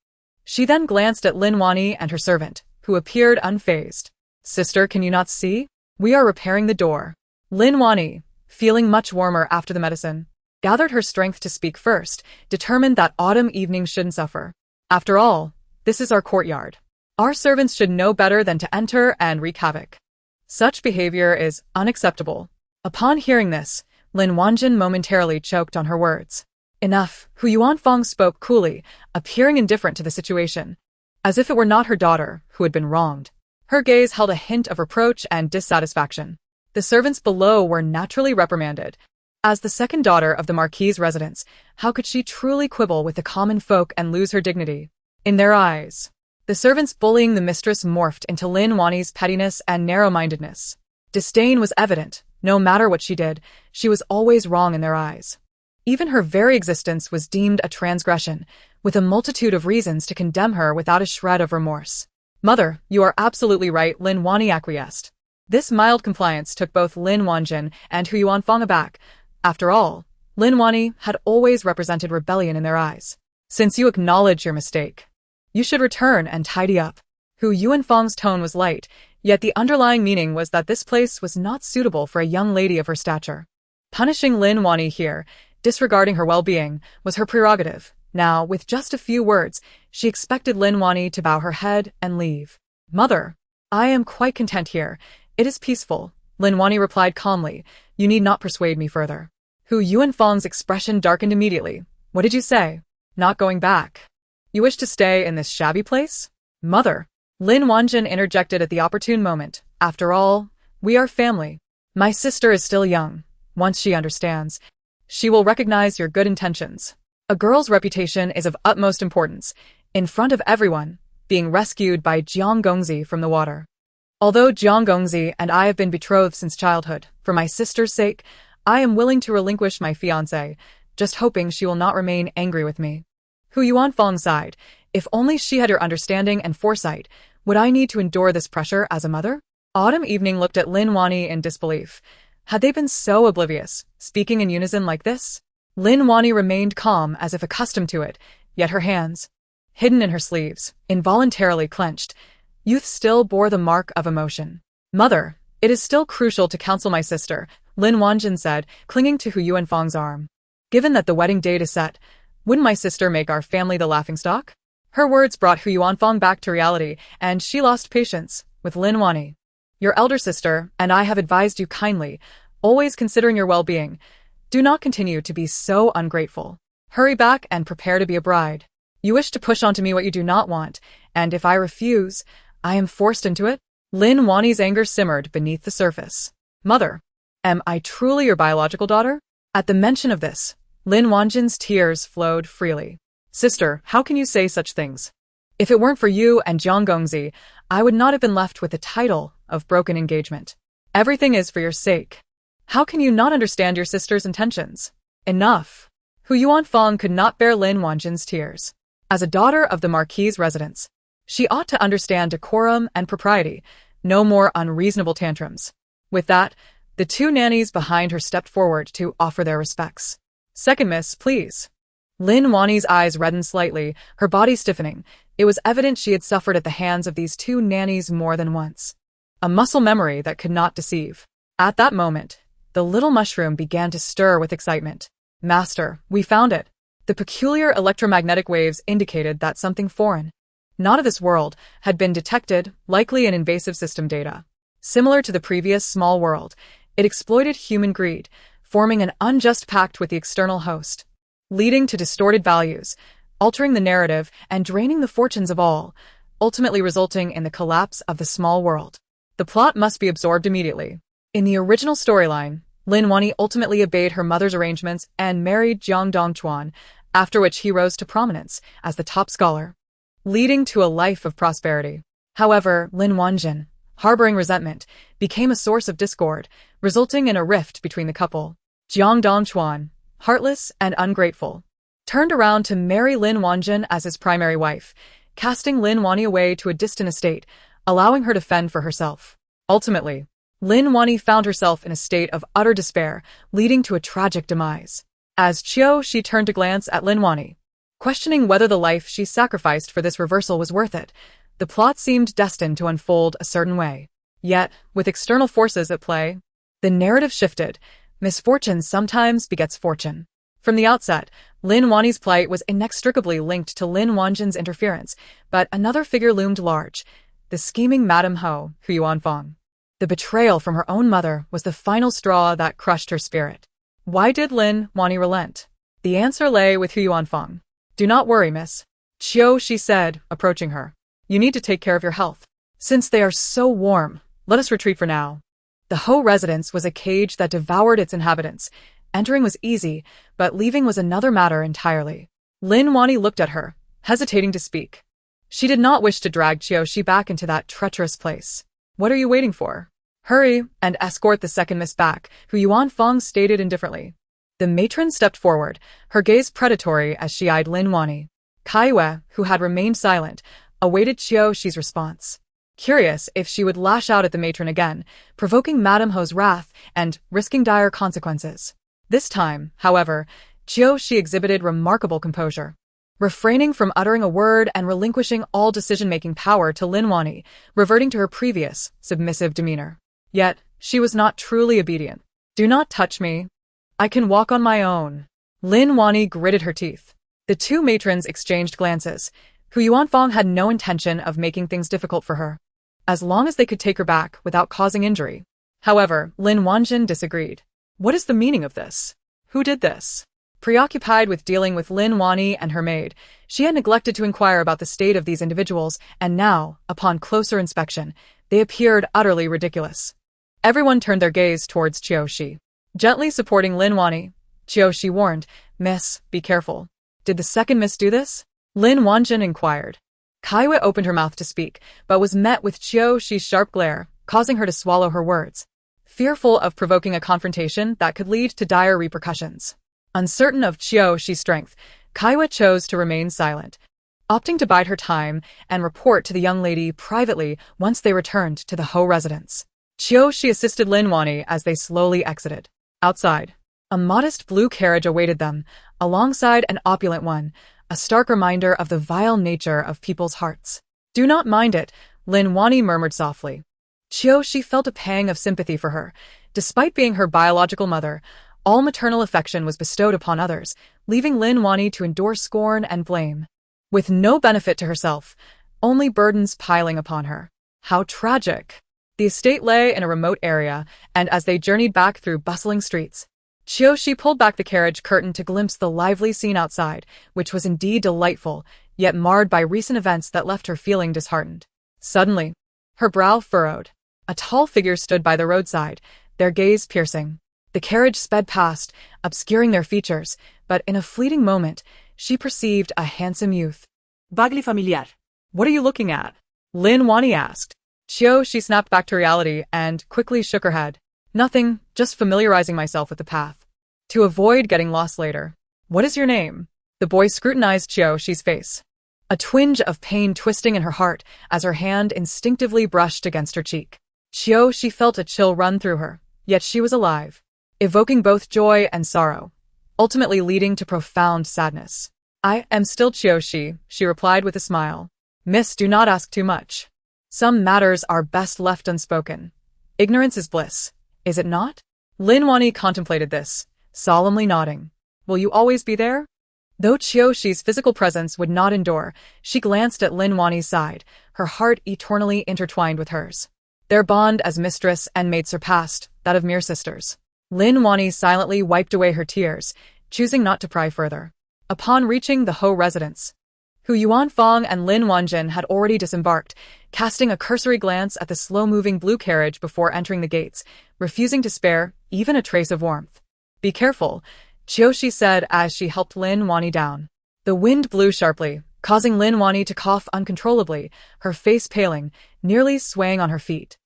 She then glanced at Lin Wani and her servant, who appeared unfazed. Sister, can you not see? We are repairing the door. Lin Wani, feeling much warmer after the medicine, gathered her strength to speak first, determined that Autumn Evening shouldn't suffer. After all, this is our courtyard. Our servants should know better than to enter and wreak havoc. Such behavior is unacceptable. Upon hearing this, Lin Wanjin momentarily choked on her words. Enough, Qiuniang Fong spoke coolly, appearing indifferent to the situation, as if it were not her daughter who had been wronged. Her gaze held a hint of reproach and dissatisfaction. The servants below were naturally reprimanded. As the second daughter of the Marquis' residence, how could she truly quibble with the common folk and lose her dignity? In their eyes, the servants bullying the mistress morphed into Lin Wani's pettiness and narrow-mindedness. Disdain was evident. No matter what she did, she was always wrong in their eyes. Even her very existence was deemed a transgression, with a multitude of reasons to condemn her without a shred of remorse. Mother, you are absolutely right, Lin Wani acquiesced. This mild compliance took both Lin Wanjin and Qiuniang Fong aback. After all, Lin Wani had always represented rebellion in their eyes. Since you acknowledge your mistake, you should return and tidy up. Qiuniang Fong's tone was light, yet the underlying meaning was that this place was not suitable for a young lady of her stature. Punishing Lin Wani here, disregarding her well-being, was her prerogative. Now, with just a few words, she expected Lin Wani to bow her head and leave. Mother, I am quite content here. It is peaceful, Lin Wani replied calmly. You need not persuade me further. Qiuniang Fong's expression darkened immediately. What did you say? Not going back. You wish to stay in this shabby place? Mother, Lin Wanjin interjected at the opportune moment. After all, we are family. My sister is still young. Once she understands, she will recognize your good intentions. A girl's reputation is of utmost importance. In front of everyone, being rescued by Jiang Gongzi from the water. Although Jiang Gongzi and I have been betrothed since childhood, for my sister's sake, I am willing to relinquish my fiancé, just hoping she will not remain angry with me. Qiuniang Fong sighed. If only she had your understanding and foresight, would I need to endure this pressure as a mother? Autumn Evening looked at Lin Wani in disbelief. Had they been so oblivious, speaking in unison like this? Lin Wani remained calm as if accustomed to it, yet her hands, hidden in her sleeves, involuntarily clenched. Youth still bore the mark of emotion. Mother, it is still crucial to counsel my sister, Lin Wanjin said, clinging to Qiuniang Fong's arm. Given that the wedding date is set, wouldn't my sister make our family the laughingstock? Her words brought Qiuniang Fong back to reality, and she lost patience. with Lin Wani. Your elder sister and I have advised you kindly, always considering your well-being. Do not continue to be so ungrateful. Hurry back and prepare to be a bride. You wish to push onto me what you do not want, and if I refuse, I am forced into it? Lin Wani's anger simmered beneath the surface. Mother, am I truly your biological daughter? At the mention of this, Lin Wanjin's tears flowed freely. Sister, how can you say such things? If it weren't for you and Jiang Gongzi, I would not have been left with the title of broken engagement. Everything is for your sake. How can you not understand your sister's intentions? Enough. Hu Yuanfang could not bear Lin Wanjin's tears. As a daughter of the Marquis's residence, she ought to understand decorum and propriety, no more unreasonable tantrums. With that, the two nannies behind her stepped forward to offer their respects. Second miss, please. Lin Wani's eyes reddened slightly, her body stiffening. It was evident she had suffered at the hands of these two nannies more than once. A muscle memory that could not deceive. At that moment, the little mushroom began to stir with excitement. Master, we found it. The peculiar electromagnetic waves indicated that something foreign, not of this world, had been detected, likely in invasive system data. Similar to the previous small world, it exploited human greed, forming an unjust pact with the external host, leading to distorted values, altering the narrative and draining the fortunes of all, ultimately resulting in the collapse of the small world. The plot must be absorbed immediately. In the original storyline, Lin Wani ultimately obeyed her mother's arrangements and married Jiang Dongchuan, after which he rose to prominence as the top scholar, leading to a life of prosperity. However, Lin Wanjin, harboring resentment, became a source of discord, resulting in a rift between the couple. Jiang Dongchuan, heartless and ungrateful, turned around to marry Lin Wanjin as his primary wife, casting Lin Wani away to a distant estate, allowing her to fend for herself. Ultimately, Lin Wani found herself in a state of utter despair, leading to a tragic demise. As she turned to glance at Lin Wani, questioning whether the life she sacrificed for this reversal was worth it. The plot seemed destined to unfold a certain way. Yet, with external forces at play, the narrative shifted. Misfortune sometimes begets fortune. From the outset, Lin Wani's plight was inextricably linked to Lin Wanjin's interference, but another figure loomed large, the scheming Madame Hu Yuanfang. The betrayal from her own mother was the final straw that crushed her spirit. Why did Lin Wani relent? The answer lay with Hu Yuanfang. Do not worry, miss. She said, approaching her. You need to take care of your health. Since they are so warm, let us retreat for now. The Ho residence was a cage that devoured its inhabitants. Entering was easy, but leaving was another matter entirely. Lin Wani looked at her, hesitating to speak. She did not wish to drag Qiushi back into that treacherous place. What are you waiting for? Hurry and escort the second miss back, Hu Yuanfang stated indifferently. The matron stepped forward, her gaze predatory as she eyed Lin Wani. Kaiyue, who had remained silent, awaited Qiushi's response, curious if she would lash out at the matron again, provoking Madame Ho's wrath and risking dire consequences. This time, however, Qiushi exhibited remarkable composure, refraining from uttering a word and relinquishing all decision-making power to Lin Wani, reverting to her previous, submissive demeanor. Yet, she was not truly obedient. Do not touch me. I can walk on my own. Lin Wani gritted her teeth. The two matrons exchanged glances. Hu Yuanfang had no intention of making things difficult for her, as long as they could take her back without causing injury. However, Lin Wanjin disagreed. What is the meaning of this? Who did this? Preoccupied with dealing with Lin Wani and her maid, she had neglected to inquire about the state of these individuals, and now, upon closer inspection, they appeared utterly ridiculous. Everyone turned their gaze towards Qiushi. Gently supporting Lin Wani, Qiushi warned, Miss, be careful. Did the second miss do this? Lin Wanjin inquired. Kaiyue opened her mouth to speak, but was met with Qiushi's sharp glare, causing her to swallow her words. Fearful of provoking a confrontation that could lead to dire repercussions. Uncertain of Qiushi's strength, Kaiyue chose to remain silent, opting to bide her time and report to the young lady privately once they returned to the Ho residence. Qiushi assisted Lin Wani as they slowly exited. Outside, a modest blue carriage awaited them, alongside an opulent one, a stark reminder of the vile nature of people's hearts. Do not mind it, Lin Wani murmured softly. Qiushi felt a pang of sympathy for her. Despite being her biological mother, all maternal affection was bestowed upon others, leaving Lin Wani to endure scorn and blame, with no benefit to herself, only burdens piling upon her. How tragic. The estate lay in a remote area, and as they journeyed back through bustling streets, Qiushi pulled back the carriage curtain to glimpse the lively scene outside, which was indeed delightful, yet marred by recent events that left her feeling disheartened. Suddenly, her brow furrowed. A tall figure stood by the roadside, their gaze piercing. The carriage sped past, obscuring their features, but in a fleeting moment, she perceived a handsome youth. Vaguely familiar. What are you looking at? Lin Wani asked. Qiushi snapped back to reality and quickly shook her head. Nothing, just familiarizing myself with the path. To avoid getting lost later. What is your name? The boy scrutinized Qiushi's face. A twinge of pain twisting in her heart as her hand instinctively brushed against her cheek. Qiushi felt a chill run through her, yet she was alive, evoking both joy and sorrow, ultimately leading to profound sadness. I am still Qiushi, she replied with a smile. Miss, do not ask too much. Some matters are best left unspoken. Ignorance is bliss, is it not? Lin Wani contemplated this, solemnly nodding. Will you always be there? Though Qiushi's physical presence would not endure, she glanced at Lin Wani's side, her heart eternally intertwined with hers. Their bond as mistress and maid surpassed that of mere sisters. Lin Wani silently wiped away her tears, choosing not to pry further. Upon reaching the Ho residence, Hu Yuanfang and Lin Wanjin had already disembarked, casting a cursory glance at the slow-moving blue carriage before entering the gates, refusing to spare even a trace of warmth. Be careful, Qiushi said as she helped Lin Wani down. The wind blew sharply, causing Lin Wani to cough uncontrollably, her face paling, nearly swaying on her feet.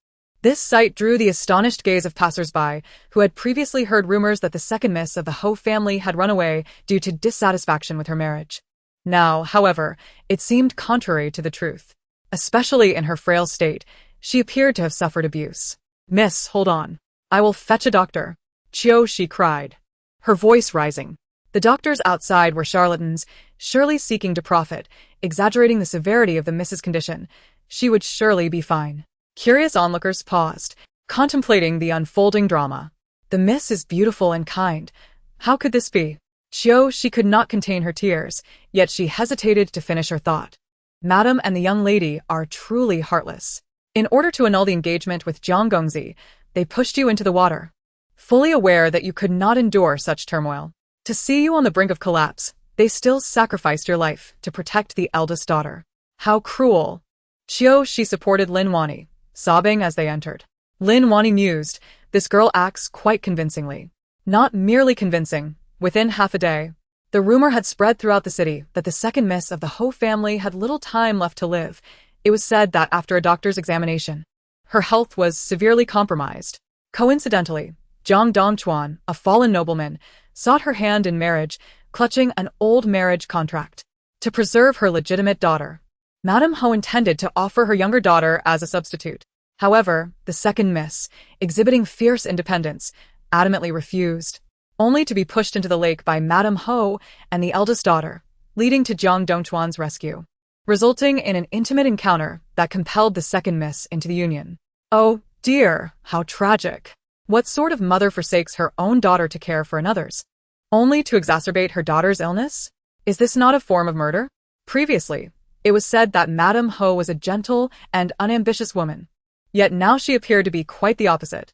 This sight drew the astonished gaze of passers-by, who had previously heard rumors that the second miss of the Ho family had run away due to dissatisfaction with her marriage. Now, however, it seemed contrary to the truth. Especially in her frail state, she appeared to have suffered abuse. Miss, hold on. I will fetch a doctor. Qiushi cried, her voice rising. The doctors outside were charlatans, surely seeking to profit, exaggerating the severity of the miss's condition. She would surely be fine. Curious onlookers paused, contemplating the unfolding drama. The miss is beautiful and kind. How could this be? Qiushi could not contain her tears, yet she hesitated to finish her thought. Madam and the young lady are truly heartless. In order to annul the engagement with Jiang Gongzi, they pushed you into the water, fully aware that you could not endure such turmoil. To see you on the brink of collapse, they still sacrificed your life to protect the eldest daughter. How cruel. Qiushi supported Lin Wani, sobbing as they entered. Lin Wani mused, this girl acts quite convincingly. Not merely convincing. Within half a day, the rumor had spread throughout the city that the second miss of the Ho family had little time left to live. It was said that after a doctor's examination, her health was severely compromised. Coincidentally, Zhang Dongchuan, a fallen nobleman, sought her hand in marriage, clutching an old marriage contract. To preserve her legitimate daughter, Madame Ho intended to offer her younger daughter as a substitute. However, the second miss, exhibiting fierce independence, adamantly refused, only to be pushed into the lake by Madame Ho and the eldest daughter, leading to Zhang Dongchuan's rescue, resulting in an intimate encounter that compelled the second miss into the union. Oh, dear, how tragic. What sort of mother forsakes her own daughter to care for another's, only to exacerbate her daughter's illness? Is this not a form of murder? Previously, it was said that Madame Ho was a gentle and unambitious woman, yet now she appeared to be quite the opposite.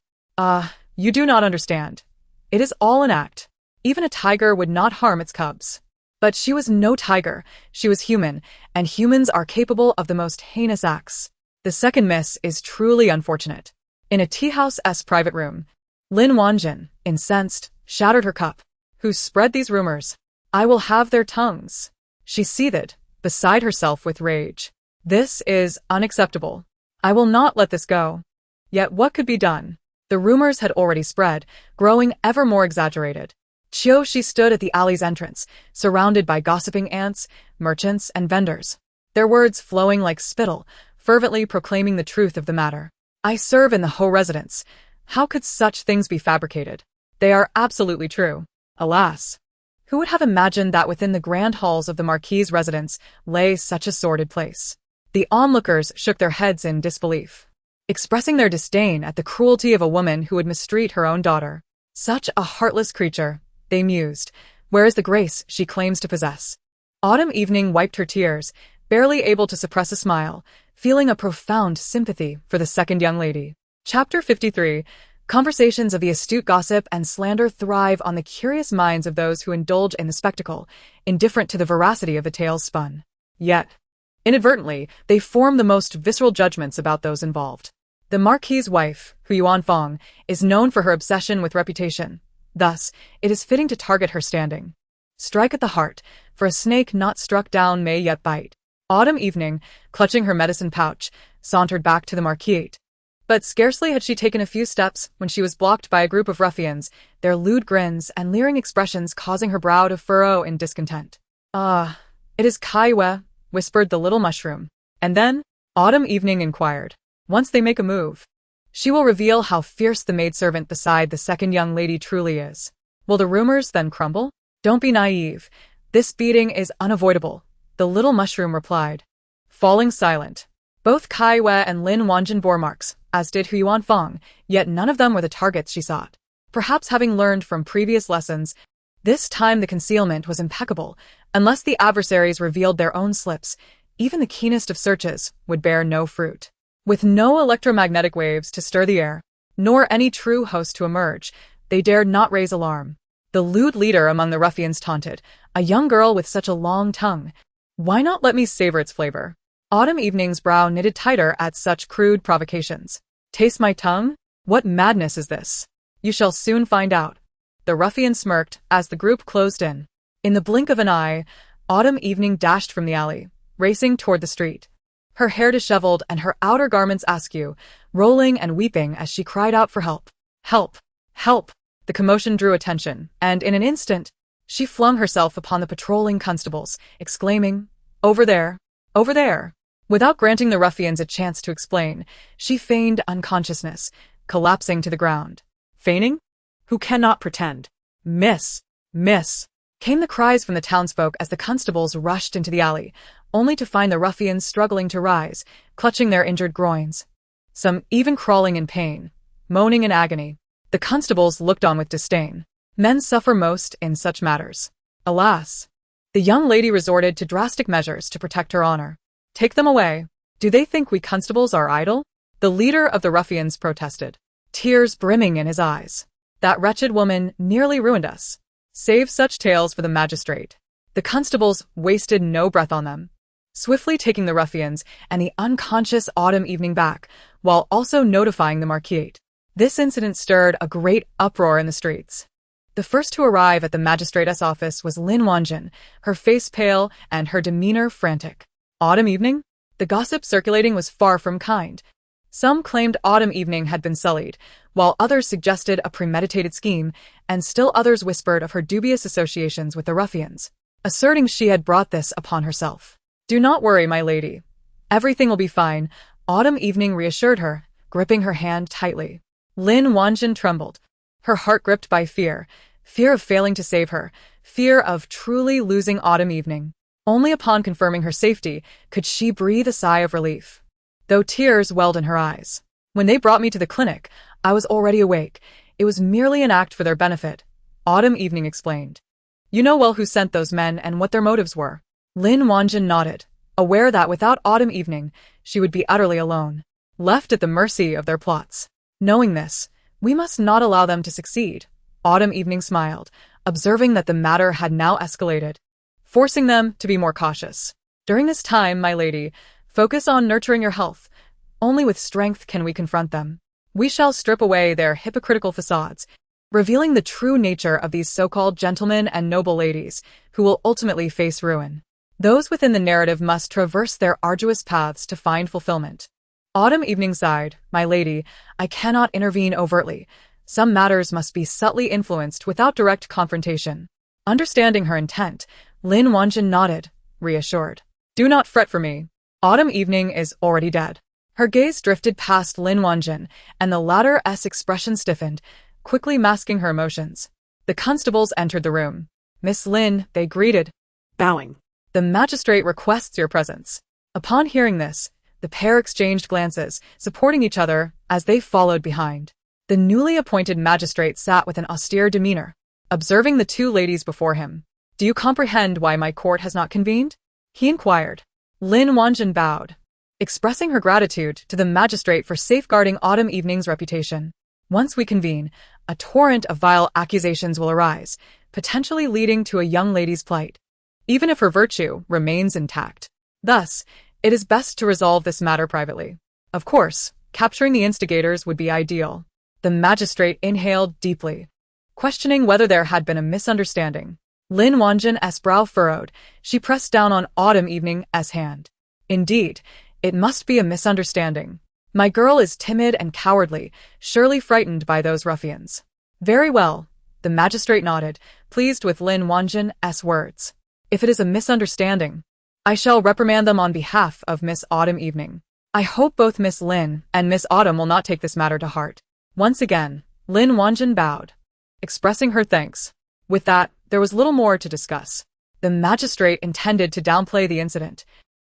You do not understand. It is all an act. Even a tiger would not harm its cubs. But she was no tiger, she was human, and humans are capable of the most heinous acts. The second miss is truly unfortunate. In a tea-house-esque private room, Lin Wanjin, incensed, shattered her cup. Who spread these rumors? I will have their tongues. She seethed, beside herself with rage. This is unacceptable. I will not let this go. Yet what could be done? The rumors had already spread, growing ever more exaggerated. Qiushi stood at the alley's entrance, surrounded by gossiping aunts, merchants, and vendors, their words flowing like spittle, fervently proclaiming the truth of the matter. I serve in the Ho residence. How could such things be fabricated? They are absolutely true. Alas, who would have imagined that within the grand halls of the Marquis's residence lay such a sordid place? The onlookers shook their heads in disbelief, expressing their disdain at the cruelty of a woman who would mistreat her own daughter. Such a heartless creature, they mused. Where is the grace she claims to possess? Autumn Evening wiped her tears, barely able to suppress a smile, feeling a profound sympathy for the second young lady. Chapter 53. Conversations of the astute gossip and slander thrive on the curious minds of those who indulge in the spectacle, indifferent to the veracity of the tales spun. Yet, inadvertently, they form the most visceral judgments about those involved. The Marquis's wife, Qiuniang, is known for her obsession with reputation. Thus, it is fitting to target her standing. Strike at the heart, for a snake not struck down may yet bite. Autumn evening, clutching her medicine pouch, sauntered back to the marquise. But scarcely had she taken a few steps when she was blocked by a group of ruffians, their lewd grins and leering expressions causing her brow to furrow in discontent. "Ah, it is Qiuniang," whispered the little mushroom. And then, Autumn evening inquired, "Once they make a move, she will reveal how fierce the maidservant beside the second young lady truly is. Will the rumors then crumble? Don't be naive. This beating is unavoidable," the little mushroom replied. Falling silent. Both Qiuniang and Lin Wanjin bore marks, as did Qiuniang, yet none of them were the targets she sought. Perhaps having learned from previous lessons, this time the concealment was impeccable. Unless the adversaries revealed their own slips, even the keenest of searches would bear no fruit. With no electromagnetic waves to stir the air, nor any true host to emerge, they dared not raise alarm. The lewd leader among the ruffians taunted, "A young girl with such a long tongue. Why not let me savor its flavor?" Autumn evening's brow knitted tighter at such crude provocations. "Taste my tongue? What madness is this? You shall soon find out." The ruffian smirked as the group closed in. In the blink of an eye, Autumn evening dashed from the alley, racing toward the street. Her hair disheveled and her outer garments askew, rolling and weeping as she cried out for help. "Help! Help!" The commotion drew attention, and in an instant, she flung herself upon the patrolling constables, exclaiming, "Over there! Over there!" Without granting the ruffians a chance to explain, she feigned unconsciousness, collapsing to the ground. "Feigning? Who cannot pretend?" "Miss! Miss!" came the cries from the townsfolk as the constables rushed into the alley, only to find the ruffians struggling to rise, clutching their injured groins. Some even crawling in pain, moaning in agony. The constables looked on with disdain. Men suffer most in such matters. Alas! The young lady resorted to drastic measures to protect her honor. "Take them away. Do they think we constables are idle?" The leader of the ruffians protested, tears brimming in his eyes. "That wretched woman nearly ruined us. Save such tales for the magistrate." The constables wasted no breath on them, swiftly taking the ruffians and the unconscious Autumn evening back, while also notifying the marquise. This incident stirred a great uproar in the streets. The first to arrive at the magistrate's office was Lin Wanjin, her face pale and her demeanor frantic. Autumn evening? The gossip circulating was far from kind. Some claimed Autumn evening had been sullied, while others suggested a premeditated scheme, and still others whispered of her dubious associations with the ruffians, asserting she had brought this upon herself. "Do not worry, my lady. Everything will be fine," Autumn evening reassured her, gripping her hand tightly. Lin Wanjin trembled, her heart gripped by fear of failing to save her, fear of truly losing Autumn evening. Only upon confirming her safety could she breathe a sigh of relief, though tears welled in her eyes. "When they brought me to the clinic, I was already awake. It was merely an act for their benefit," Autumn evening explained. "You know well who sent those men and what their motives were." Lin Wanjin nodded, aware that without Autumn evening, she would be utterly alone, left at the mercy of their plots. "Knowing this, we must not allow them to succeed," Autumn evening smiled, observing that the matter had now escalated, forcing them to be more cautious. "During this time, my lady, focus on nurturing your health. Only with strength can we confront them. We shall strip away their hypocritical facades, revealing the true nature of these so-called gentlemen and noble ladies, who will ultimately face ruin. Those within the narrative must traverse their arduous paths to find fulfillment." Autumn evening sighed, "My lady, I cannot intervene overtly. Some matters must be subtly influenced without direct confrontation." Understanding her intent, Lin Wanjin nodded, reassured. "Do not fret for me. Autumn evening is already dead." Her gaze drifted past Lin Wanjin, and the latter's expression stiffened, quickly masking her emotions. The constables entered the room. "Miss Lin," they greeted, Bowing. "The magistrate requests your presence." Upon hearing this, the pair exchanged glances, supporting each other as they followed behind. The newly appointed magistrate sat with an austere demeanor, observing the two ladies before him. "Do you comprehend why my court has not convened?" he inquired. Lin Wanjin bowed. expressing her gratitude to the magistrate for safeguarding Autumn Evening's reputation. Once we convene, a torrent of vile accusations will arise, potentially leading to a young lady's plight, even if her virtue remains intact. Thus, it is best to resolve this matter privately. Of course, capturing the instigators would be ideal. The magistrate inhaled deeply, questioning whether there had been a misunderstanding. Lin Wanjin's brow furrowed. She pressed down on Autumn Evening's hand. Indeed, it must be a misunderstanding. My girl is timid and cowardly, surely frightened by those ruffians. Very well, the magistrate nodded, pleased with Lin Wanjin's words. If it is a misunderstanding, I shall reprimand them on behalf of Miss Autumn Evening. I hope both Miss Lin and Miss Autumn will not take this matter to heart. Once again, Lin Wanjin bowed, expressing her thanks. With that, there was little more to discuss. The magistrate intended to downplay the incident,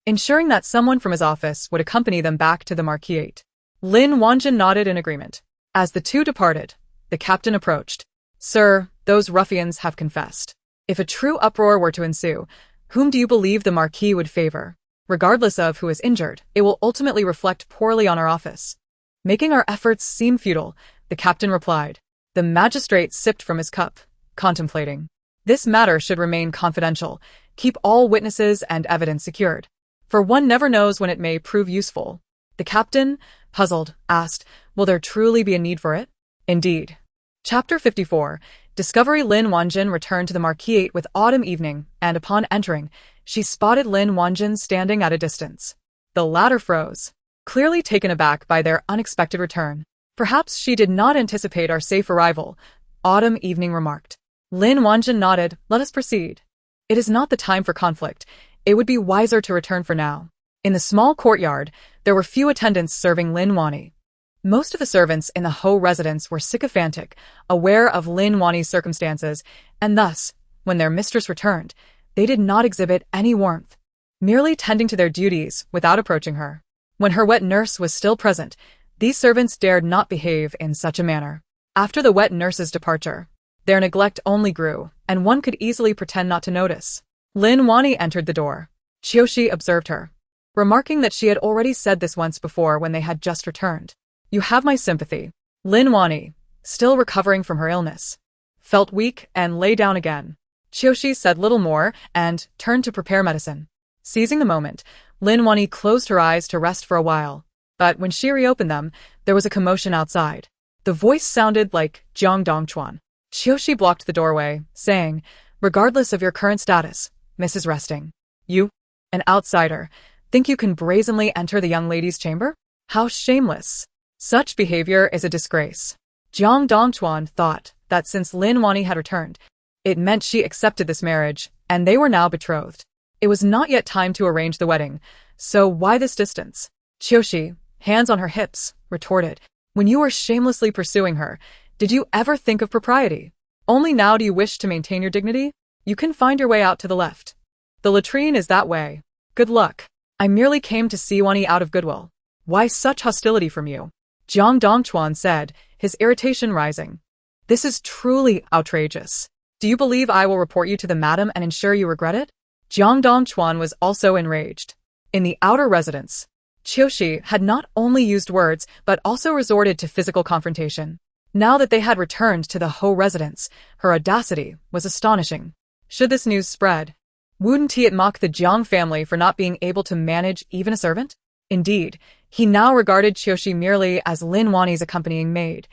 ensuring that someone from his office would accompany them back to the Marquisate. Lin Wanjin nodded in agreement. As the two departed, the captain approached. Sir, those ruffians have confessed. If a true uproar were to ensue, whom do you believe the Marquis would favor? Regardless of who is injured, it will ultimately reflect poorly on our office. Making our efforts seem futile, the captain replied. The magistrate sipped from his cup, contemplating. This matter should remain confidential. Keep all witnesses and evidence secured, for one never knows when it may prove useful. The captain, puzzled, asked, will there truly be a need for it? Indeed. Chapter 54. Discovery. Lin Wanjin returned to the Marquisate with Autumn Evening, and upon entering, she spotted Lin Wanjin standing at a distance. The latter froze, clearly taken aback by their unexpected return. Perhaps she did not anticipate our safe arrival, Autumn Evening remarked. Lin Wanjin nodded. Let us proceed. It is not the time for conflict. It would be wiser to return for now. In the small courtyard, there were few attendants serving Lin Wani. Most of the servants in the Ho residence were sycophantic, aware of Lin Wani's circumstances, and thus, when their mistress returned, they did not exhibit any warmth, merely tending to their duties without approaching her. When her wet nurse was still present, these servants dared not behave in such a manner. After the wet nurse's departure, their neglect only grew, and one could easily pretend not to notice. Lin Wani entered the door. Qiushi observed her, remarking that she had already said this once before when they had just returned. You have my sympathy. Lin Wani, still recovering from her illness, felt weak and lay down again. Qiushi said little more and turned to prepare medicine. Seizing the moment, Lin Wani closed her eyes to rest for a while, but when she reopened them, there was a commotion outside. The voice sounded like Jiang Dongchuan. Qiushi blocked the doorway, saying, regardless of your current status, Mrs. Resting, you, an outsider, think you can brazenly enter the young lady's chamber? How shameless! Such behavior is a disgrace. Jiang Dongchuan thought that since Lin Wani had returned, it meant she accepted this marriage, and they were now betrothed. It was not yet time to arrange the wedding, so why this distance? Qiushi, hands on her hips, retorted, when you were shamelessly pursuing her, did you ever think of propriety? Only now do you wish to maintain your dignity? You can find your way out to the left. The latrine is that way. Good luck. I merely came to see Wani out of goodwill. Why such hostility from you? Jiang Dongchuan said, his irritation rising. This is truly outrageous. Do you believe I will report you to the madam and ensure you regret it? Jiang Dongchuan was also enraged. In the outer residence, Qiushi had not only used words but also resorted to physical confrontation. Now that they had returned to the Ho residence, her audacity was astonishing. Should this news spread, wouldn't it mock the Jiang family for not being able to manage even a servant? Indeed, he now regarded Qiushi merely as Lin Wani's accompanying maid,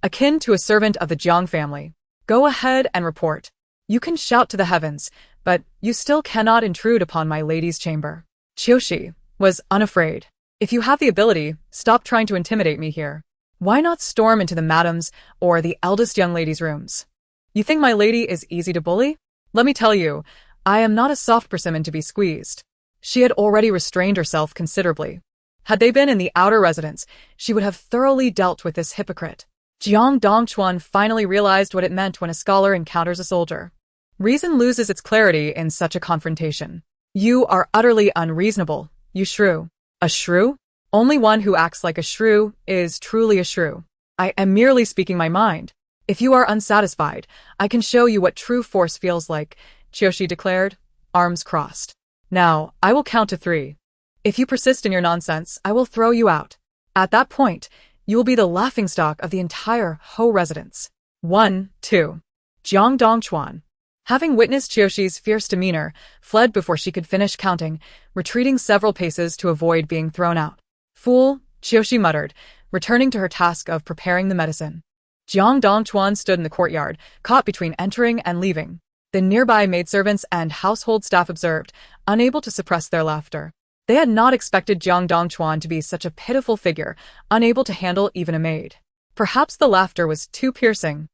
akin to a servant of the Jiang family. Go ahead and report. You can shout to the heavens, but you still cannot intrude upon my lady's chamber. Qiushi was unafraid. If you have the ability, stop trying to intimidate me here. Why not storm into the madam's or the eldest young lady's rooms? You think my lady is easy to bully? Let me tell you, I am not a soft persimmon to be squeezed. She had already restrained herself considerably. Had they been in the outer residence, she would have thoroughly dealt with this hypocrite. Jiang Dongchuan finally realized what it meant when a scholar encounters a soldier. Reason loses its clarity in such a confrontation. You are utterly unreasonable, you shrew. A shrew? Only one who acts like a shrew is truly a shrew. I am merely speaking my mind. If you are unsatisfied, I can show you what true force feels like, Qiushi declared, arms crossed. Now, I will count to 3. If you persist in your nonsense, I will throw you out. At that point, you will be the laughingstock of the entire Ho residence. 1, 2. Jiang Dongchuan, having witnessed Qiushi's fierce demeanor, fled before she could finish counting, retreating several paces to avoid being thrown out. Fool, Qiushi muttered, returning to her task of preparing the medicine. Jiang Dongchuan stood in the courtyard, caught between entering and leaving. The nearby maidservants and household staff observed, unable to suppress their laughter. They had not expected Jiang Dongchuan to be such a pitiful figure, unable to handle even a maid. Perhaps the laughter was too piercing.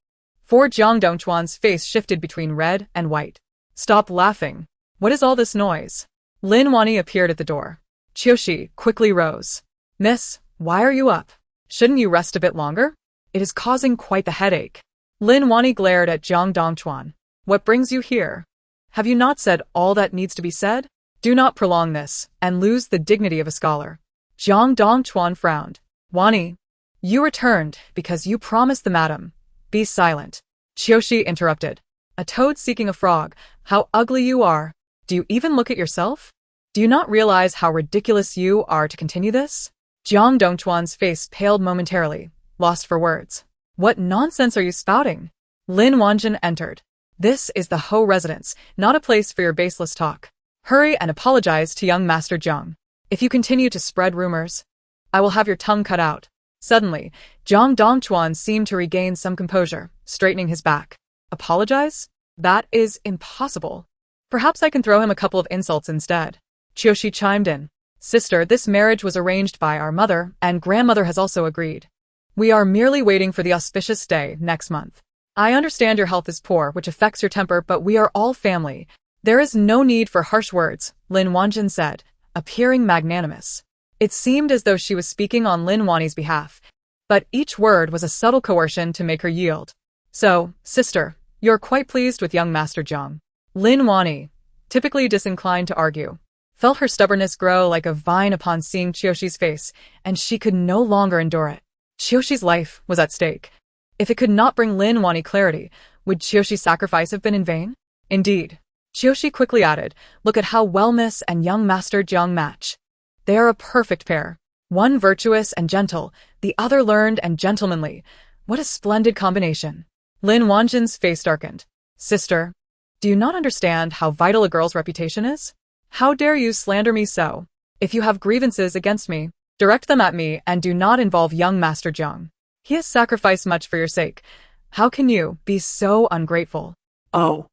For Jiang Dongchuan's face shifted between red and white. Stop laughing. What is all this noise? Lin Wani appeared at the door. Qiushi quickly rose. Miss, why are you up? Shouldn't you rest a bit longer? It is causing quite the headache. Lin Wani glared at Jiang Dongchuan. What brings you here? Have you not said all that needs to be said? Do not prolong this, and lose the dignity of a scholar. Jiang Dongchuan frowned. Wani, you returned because you promised the madam. Be silent. Qiushi interrupted. A toad seeking a frog. How ugly you are. Do you even look at yourself? Do you not realize how ridiculous you are to continue this? Jiang Dongchuan's face paled momentarily, lost for words. What nonsense are you spouting? Lin Wanjin entered. This is the Ho residence, not a place for your baseless talk. Hurry and apologize to young Master Jiang. If you continue to spread rumors, I will have your tongue cut out. Suddenly, Jiang Dongchuan seemed to regain some composure, straightening his back. Apologize? That is impossible. Perhaps I can throw him a couple of insults instead. Qiushi chimed in. Sister, this marriage was arranged by our mother, and grandmother has also agreed. We are merely waiting for the auspicious day next month. I understand your health is poor, which affects your temper, but we are all family. There is no need for harsh words, Lin Wanjin said, appearing magnanimous. It seemed as though she was speaking on Lin Wani's behalf, but each word was a subtle coercion to make her yield. So, sister, you're quite pleased with young Master Jiang. Lin Wani, typically disinclined to argue, felt her stubbornness grow like a vine upon seeing Qiushi's face, and she could no longer endure it. Qiushi's life was at stake. If it could not bring Lin Wani clarity, would Qiushi's sacrifice have been in vain? Indeed. Qiushi quickly added, look at how well Miss and young Master Jiang match. They are a perfect pair. One virtuous and gentle, the other learned and gentlemanly. What a splendid combination. Lin Wanjin's face darkened. Sister, do you not understand how vital a girl's reputation is? How dare you slander me so? If you have grievances against me, direct them at me and do not involve young Master Jiang. He has sacrificed much for your sake. How can you be so ungrateful? Oh.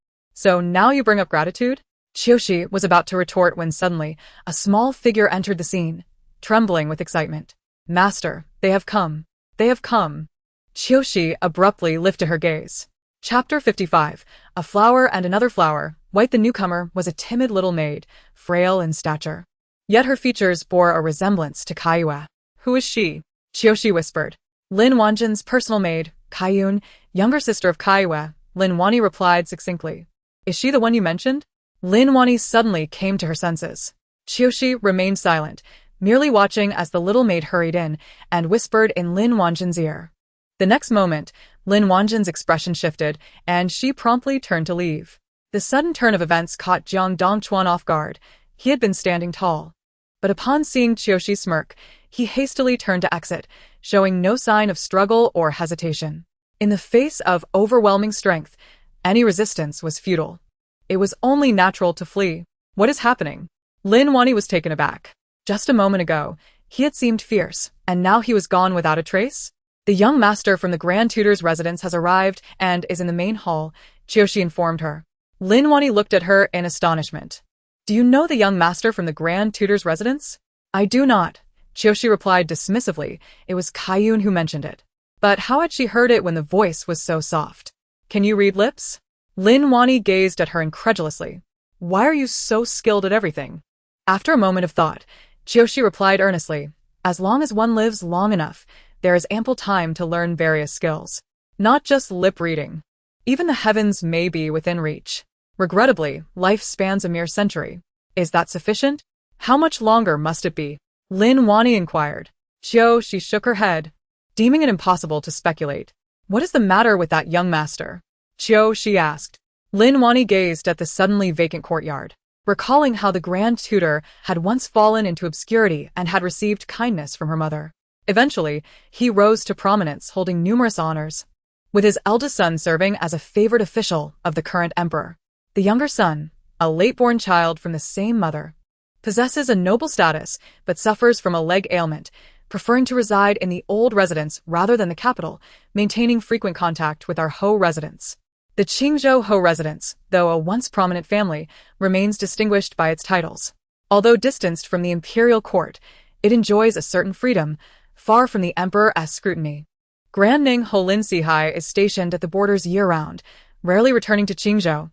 So now you bring up gratitude? Qiushi was about to retort when suddenly a small figure entered the scene, trembling with excitement. Master, they have come. They have come. Qiushi abruptly lifted her gaze. Chapter 55. A flower and another flower. White the newcomer was a timid little maid, frail in stature. Yet her features bore a resemblance to Qiuyang. Who is she? Qiushi whispered. Lin Wanjin's personal maid, Qiuyang, younger sister of Qiuyang, Lin Wani replied succinctly. Is she the one you mentioned? Lin Wani suddenly came to her senses. Qiushi remained silent, merely watching as the little maid hurried in and whispered in Lin Wanjin's ear. The next moment, Lin Wanjin's expression shifted, and she promptly turned to leave. The sudden turn of events caught Jiang Dongchuan off guard. He had been standing tall. But upon seeing Qiushi smirk, he hastily turned to exit, showing no sign of struggle or hesitation. In the face of overwhelming strength, any resistance was futile. It was only natural to flee. What is happening? Lin Wani was taken aback. Just a moment ago, he had seemed fierce, and now he was gone without a trace? The young master from the Grand Tutor's residence has arrived and is in the main hall, Qiushi informed her. Lin Wani looked at her in astonishment. Do you know the young master from the Grand Tutor's residence? I do not, Qiushi replied dismissively. It was Qiuyang who mentioned it. But how had she heard it when the voice was so soft? Can you read lips? Lin Wani gazed at her incredulously. Why are you so skilled at everything? After a moment of thought, Qiushi replied earnestly, as long as one lives long enough, there is ample time to learn various skills. Not just lip reading. Even the heavens may be within reach. Regrettably, life spans a mere century. Is that sufficient? How much longer must it be? Lin Wani inquired. Qiushi shook her head, deeming it impossible to speculate. What is the matter with that young master? Qiushi asked. Lin Wani gazed at the suddenly vacant courtyard. recalling how the Grand Tutor had once fallen into obscurity and had received kindness from her mother. Eventually, he rose to prominence, holding numerous honors, with his eldest son serving as a favored official of the current emperor. The younger son, a late-born child from the same mother, possesses a noble status but suffers from a leg ailment, preferring to reside in the old residence rather than the capital, maintaining frequent contact with our Ho residents. The Qingzhou Ho residence, though a once prominent family, remains distinguished by its titles. Although distanced from the imperial court, it enjoys a certain freedom, far from the emperor's scrutiny. Grand Ning Ho Lin Sihai is stationed at the borders year-round, rarely returning to Qingzhou,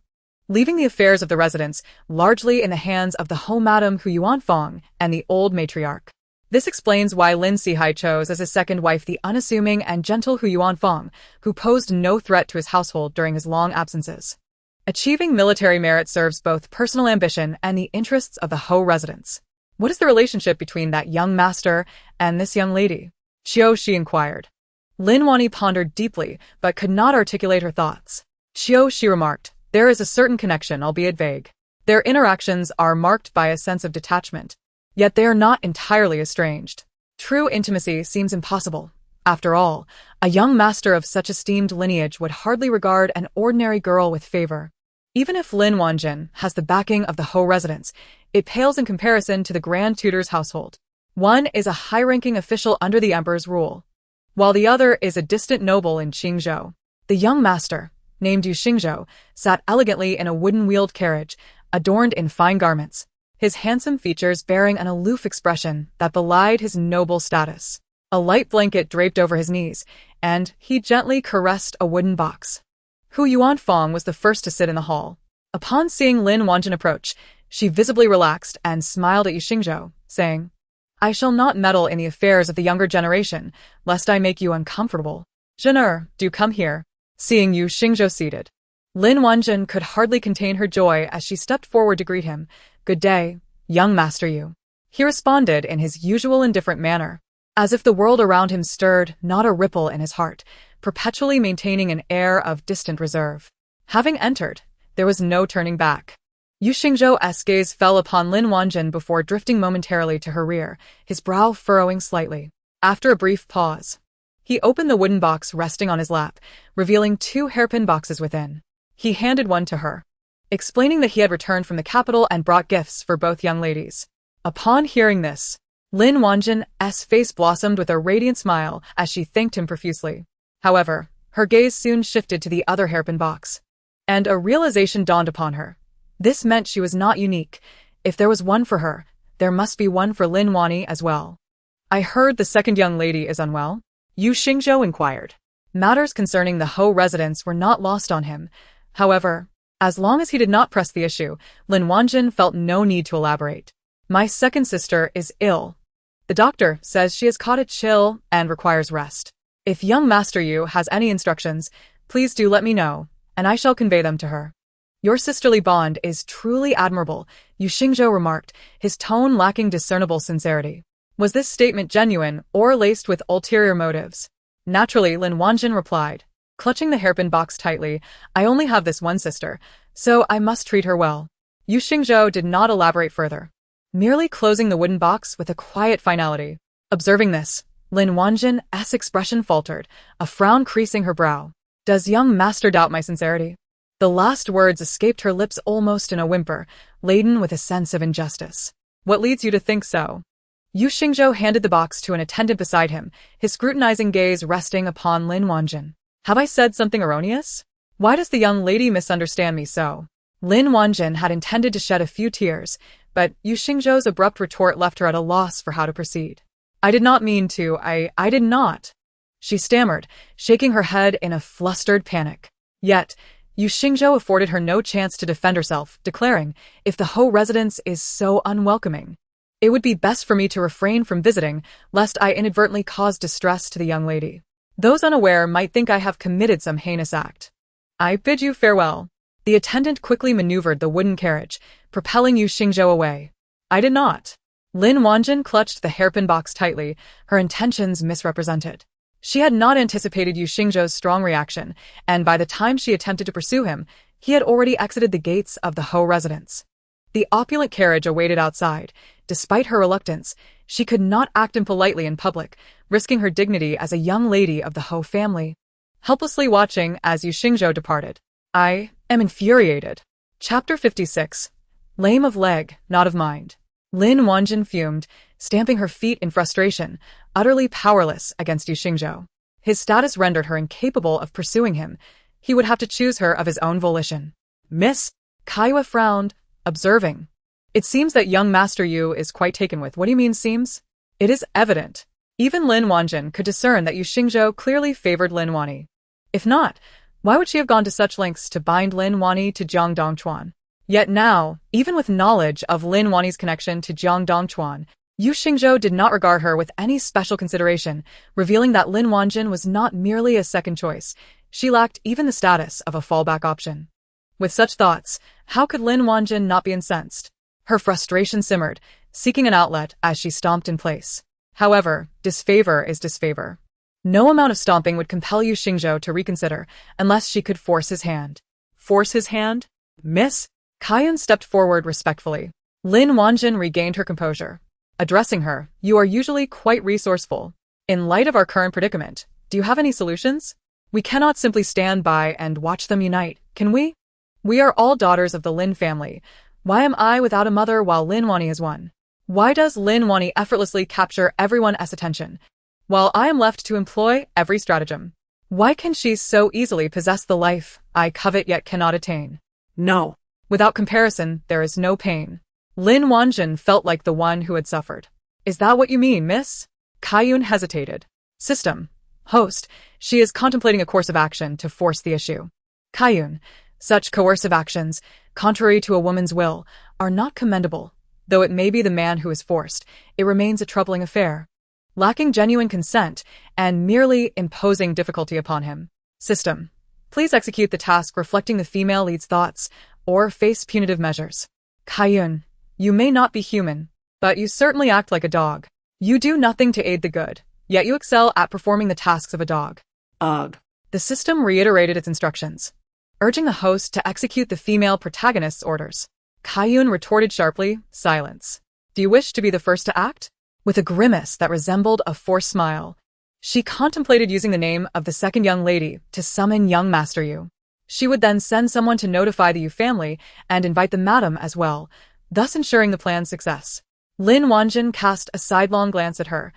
leaving the affairs of the residence largely in the hands of the Ho Madam Qiuniang Fong and the old matriarch. This explains why Lin Sihai chose as his second wife the unassuming and gentle Qiuniang Fong, who posed no threat to his household during his long absences. Achieving military merit serves both personal ambition and the interests of the Ho residents. What is the relationship between that young master and this young lady? Xiao Shi inquired. Lin Wani pondered deeply, but could not articulate her thoughts. Xiao Shi remarked, there is a certain connection, albeit vague. Their interactions are marked by a sense of detachment, yet they are not entirely estranged. True intimacy seems impossible. After all, a young master of such esteemed lineage would hardly regard an ordinary girl with favor. Even if Lin Wanjin has the backing of the Ho residents, it pales in comparison to the Grand Tutor's household. One is a high-ranking official under the emperor's rule, while the other is a distant noble in Qingzhou. The young master, named Yu Xingzhou, sat elegantly in a wooden-wheeled carriage, adorned in fine garments, his handsome features bearing an aloof expression that belied his noble status. A light blanket draped over his knees, and he gently caressed a wooden box. Qiuniang Fong was the first to sit in the hall. Upon seeing Lin Wanjin approach, she visibly relaxed and smiled at Yu Xingzhou, saying, I shall not meddle in the affairs of the younger generation, lest I make you uncomfortable. Zhener, do come here. Seeing Yu Xingzhou seated, Lin Wanjin could hardly contain her joy as she stepped forward to greet him. Good day, young Master Yu. He responded in his usual indifferent manner, as if the world around him stirred not a ripple in his heart, perpetually maintaining an air of distant reserve. Having entered, there was no turning back. Yu Xingzhou's gaze fell upon Lin Wanjin before drifting momentarily to her rear, his brow furrowing slightly. After a brief pause, he opened the wooden box resting on his lap, revealing 2 hairpin boxes within. He handed one to her, explaining that he had returned from the capital and brought gifts for both young ladies. Upon hearing this, Lin Wanjin's face blossomed with a radiant smile as she thanked him profusely. However, her gaze soon shifted to the other hairpin box, and a realization dawned upon her. This meant she was not unique. If there was one for her, there must be one for Lin Wani as well. I heard the second young lady is unwell? Yu Xingzhou inquired. Matters concerning the Ho residents were not lost on him. However, as long as he did not press the issue, Lin Wanjin felt no need to elaborate. My second sister is ill. The doctor says she has caught a chill and requires rest. If young Master Yu has any instructions, please do let me know, and I shall convey them to her. Your sisterly bond is truly admirable, Yu Xingzhou remarked, his tone lacking discernible sincerity. Was this statement genuine or laced with ulterior motives? Naturally, Lin Wanjin replied, clutching the hairpin box tightly, I only have this one sister, so I must treat her well. Yu Xingzhou did not elaborate further, merely closing the wooden box with a quiet finality. Observing this, Lin Wanjin's expression faltered, a frown creasing her brow. Does young master doubt my sincerity? The last words escaped her lips almost in a whimper, laden with a sense of injustice. What leads you to think so? Yu Xingzhou handed the box to an attendant beside him, his scrutinizing gaze resting upon Lin Wanjin. Have I said something erroneous? Why does the young lady misunderstand me so? Lin Wanjin had intended to shed a few tears, but Yu Xingzhou's abrupt retort left her at a loss for how to proceed. I did not mean to, I did not. She stammered, shaking her head in a flustered panic. Yet, Yu Xingzhou afforded her no chance to defend herself, declaring, if the Ho residence is so unwelcoming, it would be best for me to refrain from visiting, lest I inadvertently cause distress to the young lady. Those unaware might think I have committed some heinous act. I bid you farewell. The attendant quickly maneuvered the wooden carriage, propelling Yu Xingzhou away. I did not. Lin Wanjin clutched the hairpin box tightly, her intentions misrepresented. She had not anticipated Yu Xingzhou's strong reaction, and by the time she attempted to pursue him, he had already exited the gates of the Ho residence. The opulent carriage awaited outside. Despite her reluctance, she could not act impolitely in public, risking her dignity as a young lady of the Ho family. Helplessly watching as Yu Xingzhou departed. I am infuriated. Chapter 56. Lame of leg, not of mind. Lin Wanjin fumed, stamping her feet in frustration, utterly powerless against Yu Xingzhou. His status rendered her incapable of pursuing him. He would have to choose her of his own volition. Miss? Kaiwa frowned, observing. It seems that young Master Yu is quite taken with. What do you mean seems? It is evident. Even Lin Wanjin could discern that Yu Xingzhou clearly favored Lin Wani. If not, why would she have gone to such lengths to bind Lin Wani to Jiang Dongchuan? Yet now, even with knowledge of Lin Wani's connection to Jiang Dongchuan, Yu Xingzhou did not regard her with any special consideration, revealing that Lin Wanjin was not merely a second choice. She lacked even the status of a fallback option. With such thoughts, how could Lin Wanjin not be incensed? Her frustration simmered, seeking an outlet as she stomped in place. However, disfavor is disfavor. No amount of stomping would compel Yu Xingzhou to reconsider unless she could force his hand. Force his hand? Miss? Qiuniang stepped forward respectfully. Lin Wanjin regained her composure. Addressing her, you are usually quite resourceful. In light of our current predicament, do you have any solutions? We cannot simply stand by and watch them unite, can we? We are all daughters of the Lin family. Why am I without a mother while Lin Wani is one? Why does Lin Wani effortlessly capture everyone's attention, while I am left to employ every stratagem? Why can she so easily possess the life I covet yet cannot attain? No. Without comparison, there is no pain. Lin Wanjin felt like the one who had suffered. Is that what you mean, miss? Qiuniang hesitated. System. Host. She is contemplating a course of action to force the issue. Qiuniang. Such coercive actions, contrary to a woman's will, are not commendable. Though it may be the man who is forced, it remains a troubling affair. Lacking genuine consent and merely imposing difficulty upon him. System. Please execute the task reflecting the female lead's thoughts, or face punitive measures. Qiuniang. You may not be human, but you certainly act like a dog. You do nothing to aid the good, yet you excel at performing the tasks of a dog. Ugh. The system reiterated its instructions, urging the host to execute the female protagonist's orders. Qiuniang retorted sharply, silence. Do you wish to be the first to act? With a grimace that resembled a forced smile, she contemplated using the name of the second young lady to summon young Master Yu. She would then send someone to notify the Yu family and invite the madam as well, thus ensuring the plan's success. Lin Wanjin cast a sidelong glance at her.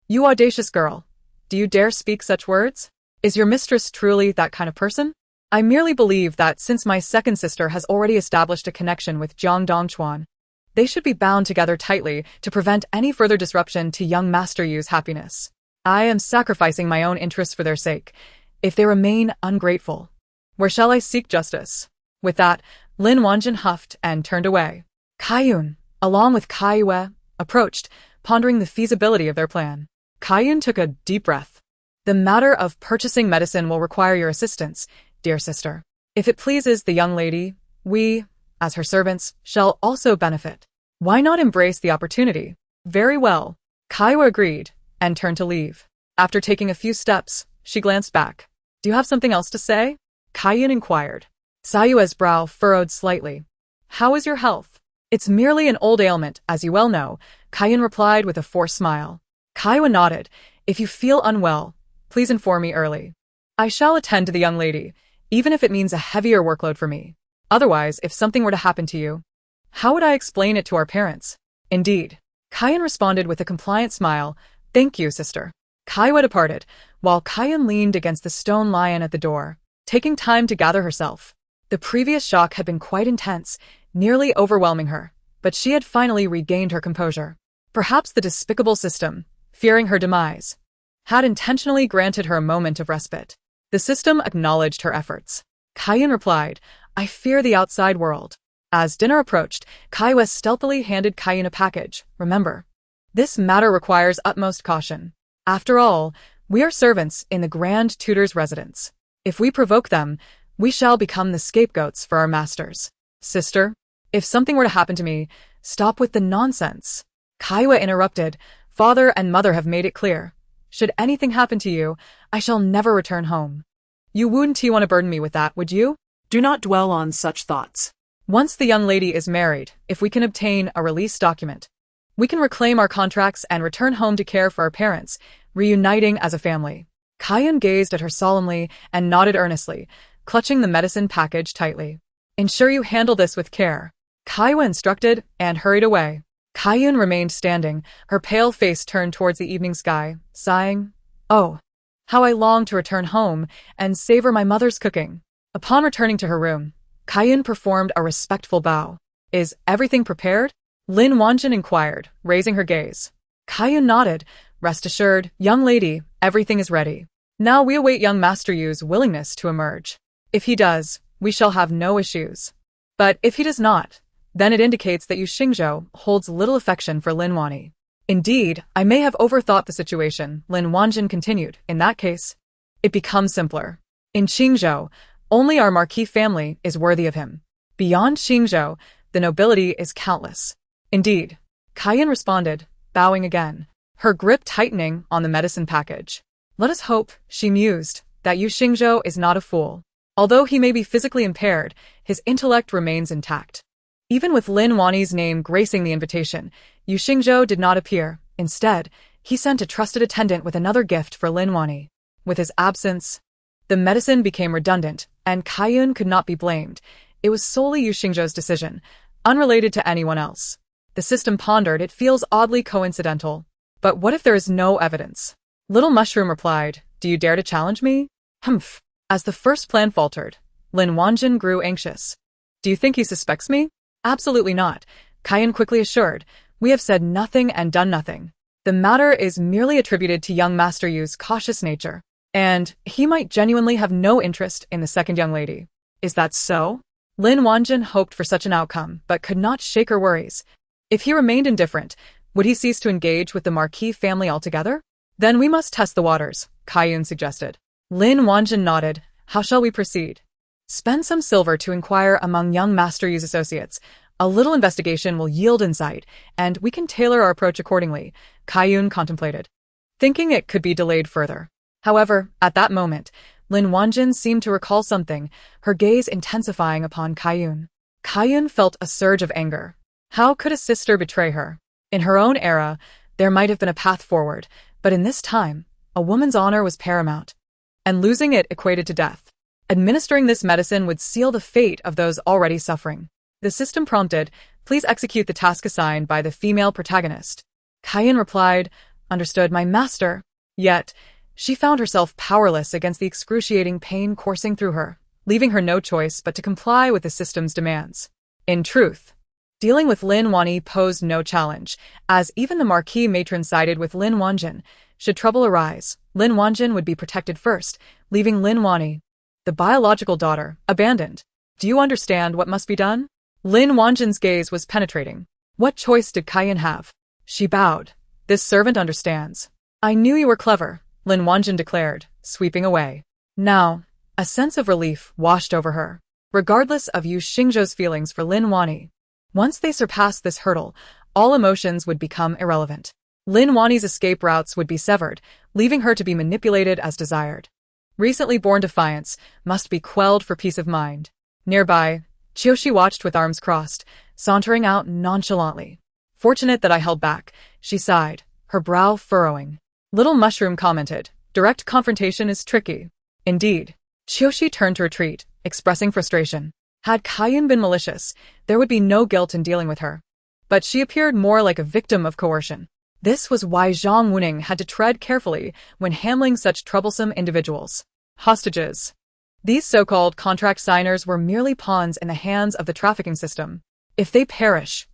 You audacious girl. Do you dare speak such words? Is your mistress truly that kind of person? I merely believe that since my second sister has already established a connection with Jiang Dongchuan, they should be bound together tightly to prevent any further disruption to young Master Yu's happiness. I am sacrificing my own interests for their sake, if they remain ungrateful. Where shall I seek justice? With that, Lin Wanjin huffed and turned away. Qiuniang, along with Kaiwa, approached, pondering the feasibility of their plan. Qiuniang took a deep breath. The matter of purchasing medicine will require your assistance, dear sister. If it pleases the young lady, we, as her servants, shall also benefit. Why not embrace the opportunity? Very well. Kaiwa agreed, and turned to leave. After taking a few steps, she glanced back. Do you have something else to say? Qiuniang inquired. Sayue's brow furrowed slightly. How is your health? It's merely an old ailment, as you well know, Qiuniang replied with a forced smile. Kaiwa nodded. If you feel unwell, please inform me early. I shall attend to the young lady, even if it means a heavier workload for me. Otherwise, if something were to happen to you, how would I explain it to our parents? Indeed. Qiuniang responded with a compliant smile. Thank you, sister. Kaiwa departed, while Qiuniang leaned against the stone lion at the door, taking time to gather herself. The previous shock had been quite intense, nearly overwhelming her, but she had finally regained her composure. Perhaps the despicable system, fearing her demise, had intentionally granted her a moment of respite. The system acknowledged her efforts. Qiuniang replied, I fear the outside world. As dinner approached, Kaiwa stealthily handed Qiuniang a package. Remember, this matter requires utmost caution. After all, we are servants in the Grand Tutor's residence. If we provoke them, we shall become the scapegoats for our masters. Sister, if something were to happen to me, stop with the nonsense. Kaiwa interrupted. Father and mother have made it clear. Should anything happen to you, I shall never return home. You wouldn't want to burden me with that, would you? Do not dwell on such thoughts. Once the young lady is married, if we can obtain a release document, we can reclaim our contracts and return home to care for our parents, reuniting as a family. Qiuniang gazed at her solemnly and nodded earnestly, clutching the medicine package tightly. Ensure you handle this with care. Qiuniang instructed and hurried away. Qiuniang remained standing, her pale face turned towards the evening sky, sighing, "Oh, how I long to return home and savor my mother's cooking." Upon returning to her room, Qiuniang performed a respectful bow. "Is everything prepared?" Lin Wanjin inquired, raising her gaze. Qiuniang nodded. "Rest assured, young lady, everything is ready. Now we await young Master Yu's willingness to emerge. If he does, we shall have no issues. But if he does not, then it indicates that Yu Xingzhou holds little affection for Lin Wani." "Indeed, I may have overthought the situation," Lin Wanjin continued. "In that case, it becomes simpler. In Xingzhou, only our marquis family is worthy of him. Beyond Xingzhou, the nobility is countless." "Indeed," Qiuniang responded, bowing again, her grip tightening on the medicine package. "Let us hope," she mused, "that Yu Xingzhou is not a fool. Although he may be physically impaired, his intellect remains intact." Even with Lin Wani's name gracing the invitation, Yu Xingzhou did not appear. Instead, he sent a trusted attendant with another gift for Lin Wani. With his absence, the medicine became redundant, and Qiuniang could not be blamed. It was solely Yu Xingzhou's decision, unrelated to anyone else. The system pondered. It feels oddly coincidental. But what if there is no evidence? Little Mushroom replied, "Do you dare to challenge me?" "Humph." As the first plan faltered, Lin Wanjin grew anxious. "Do you think he suspects me?" "Absolutely not," Qiuniang quickly assured. "We have said nothing and done nothing. The matter is merely attributed to young Master Yu's cautious nature, and he might genuinely have no interest in the second young lady." "Is that so?" Lin Wanjin hoped for such an outcome, but could not shake her worries. If he remained indifferent, would he cease to engage with the Marquis family altogether? "Then we must test the waters," Qiuniang suggested. Lin Wanjin nodded. "How shall we proceed?" "Spend some silver to inquire among young Master Yu's associates. A little investigation will yield insight, and we can tailor our approach accordingly," Qiuniang contemplated, thinking it could be delayed further. However, at that moment, Lin Wanjin seemed to recall something, her gaze intensifying upon Qiuniang. Qiuniang felt a surge of anger. How could a sister betray her? In her own era, there might have been a path forward, but in this time, a woman's honor was paramount, and losing it equated to death. Administering this medicine would seal the fate of those already suffering. The system prompted, "Please execute the task assigned by the female protagonist." Qiuniang replied, "Understood, my master." Yet, she found herself powerless against the excruciating pain coursing through her, leaving her no choice but to comply with the system's demands. In truth, dealing with Lin Wani posed no challenge, as even the Marquis matron sided with Lin Wanjin. Should trouble arise, Lin Wanjin would be protected first, leaving Lin Wani, the biological daughter, abandoned. "Do you understand what must be done?" Lin Wanjin's gaze was penetrating. What choice did Qiuniang have? She bowed. "This servant understands." "I knew you were clever," Lin Wanjin declared, sweeping away. Now, a sense of relief washed over her, regardless of Yu Xingzhou's feelings for Lin Wani. Once they surpassed this hurdle, all emotions would become irrelevant. Lin Wani's escape routes would be severed, leaving her to be manipulated as desired. Recently born defiance must be quelled for peace of mind. Nearby, Qiushi watched with arms crossed, sauntering out nonchalantly. "Fortunate that I held back," she sighed, her brow furrowing. Little Mushroom commented, "Direct confrontation is tricky." Indeed. Qiushi turned to retreat, expressing frustration. Had Qiuniang been malicious, there would be no guilt in dealing with her. But she appeared more like a victim of coercion. This was why Zhang Wuning had to tread carefully when handling such troublesome individuals. Hostages. These so-called contract signers were merely pawns in the hands of the trafficking system. If they perish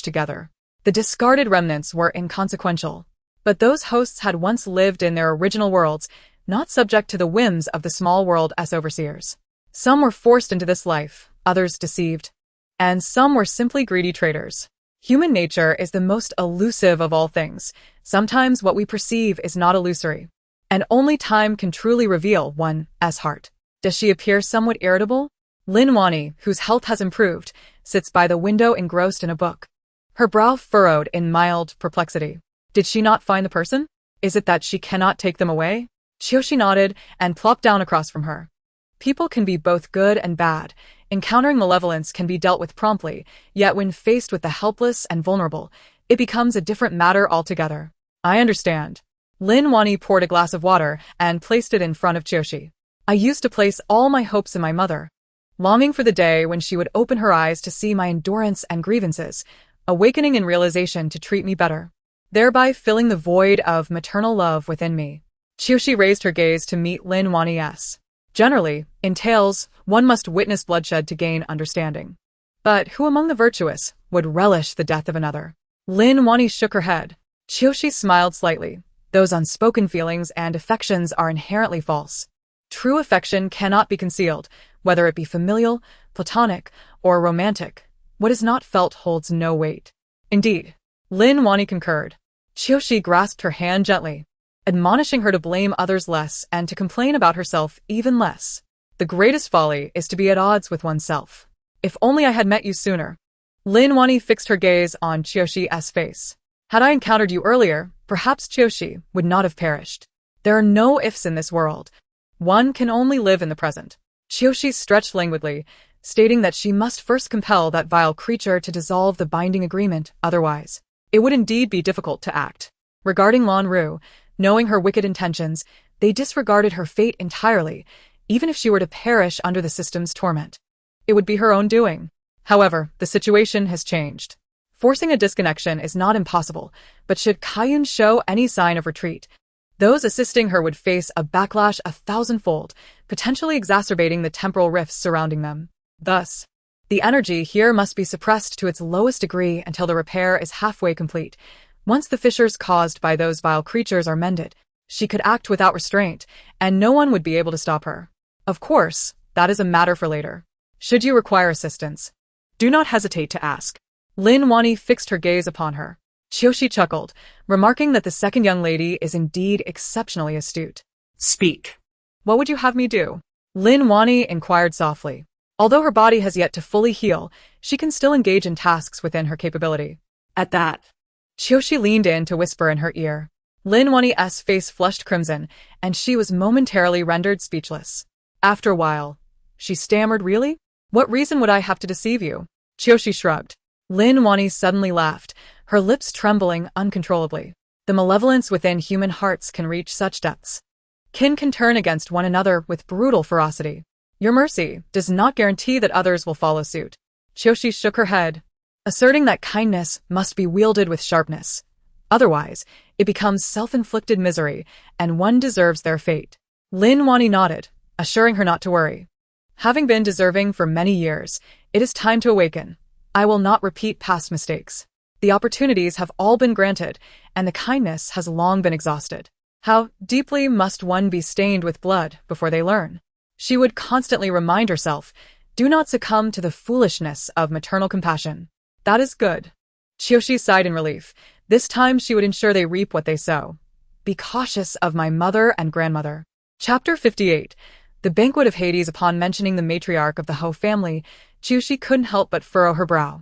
together. The discarded remnants were inconsequential. But those hosts had once lived in their original worlds, not subject to the whims of the small world as overseers. Some were forced into this life, others deceived, and some were simply greedy traitors. Human nature is the most elusive of all things. Sometimes what we perceive is not illusory, and only time can truly reveal one's heart. Does she appear somewhat irritable? Lin Wani, whose health has improved, sits by the window engrossed in a book, her brow furrowed in mild perplexity. Did she not find the person? Is it that she cannot take them away? Qiushi nodded and plopped down across from her. People can be both good and bad. Encountering malevolence can be dealt with promptly, yet when faced with the helpless and vulnerable, it becomes a different matter altogether. I understand. Lin Wani poured a glass of water and placed it in front of Qiushi. I used to place all my hopes in my mother, longing for the day when she would open her eyes to see my endurance and grievances, awakening in realization to treat me better, thereby filling the void of maternal love within me. Qiushi raised her gaze to meet Lin Wani's. Generally, in tales, one must witness bloodshed to gain understanding. But who among the virtuous would relish the death of another? Lin Wani shook her head. Qiushi smiled slightly. Those unspoken feelings and affections are inherently false. True affection cannot be concealed, whether it be familial, platonic, or romantic. What is not felt holds no weight. Indeed. Lin Wani concurred. Qiushi grasped her hand gently, admonishing her to blame others less and to complain about herself even less. The greatest folly is to be at odds with oneself. If only I had met you sooner. Lin Wani fixed her gaze on Qiushi's face. Had I encountered you earlier, perhaps Qiushi would not have perished. There are no ifs in this world. One can only live in the present. Qiushi stretched languidly, stating that she must first compel that vile creature to dissolve the binding agreement, otherwise it would indeed be difficult to act. Regarding Lan Ru, knowing her wicked intentions, they disregarded her fate entirely. Even if she were to perish under the system's torment, it would be her own doing. However, the situation has changed. Forcing a disconnection is not impossible, but should Qiuniang show any sign of retreat, those assisting her would face a backlash 1,000-fold, potentially exacerbating the temporal rifts surrounding them. Thus, the energy here must be suppressed to its lowest degree until the repair is halfway complete. Once the fissures caused by those vile creatures are mended, she could act without restraint, and no one would be able to stop her. Of course, that is a matter for later. Should you require assistance, do not hesitate to ask. Lin Wani fixed her gaze upon her. Qiushi chuckled, remarking that the second young lady is indeed exceptionally astute. Speak. What would you have me do? Lin Wani inquired softly. Although her body has yet to fully heal, she can still engage in tasks within her capability. At that, Qiushi leaned in to whisper in her ear. Lin Wani's face flushed crimson, and she was momentarily rendered speechless. After a while, she stammered, "Really? What reason would I have to deceive you?" Qiushi shrugged. Lin Wani suddenly laughed, her lips trembling uncontrollably. The malevolence within human hearts can reach such depths. Kin can turn against one another with brutal ferocity. Your mercy does not guarantee that others will follow suit. Qiushi shook her head, asserting that kindness must be wielded with sharpness. Otherwise, it becomes self-inflicted misery, and one deserves their fate. Lin Wani nodded, assuring her not to worry. Having been deserving for many years, it is time to awaken. I will not repeat past mistakes. The opportunities have all been granted, and the kindness has long been exhausted. How deeply must one be stained with blood before they learn? She would constantly remind herself, do not succumb to the foolishness of maternal compassion. That is good. Qiushi sighed in relief. This time she would ensure they reap what they sow. Be cautious of my mother and grandmother. Chapter 58. The Banquet of Hades. Upon mentioning the matriarch of the Ho family, Qiushi couldn't help but furrow her brow.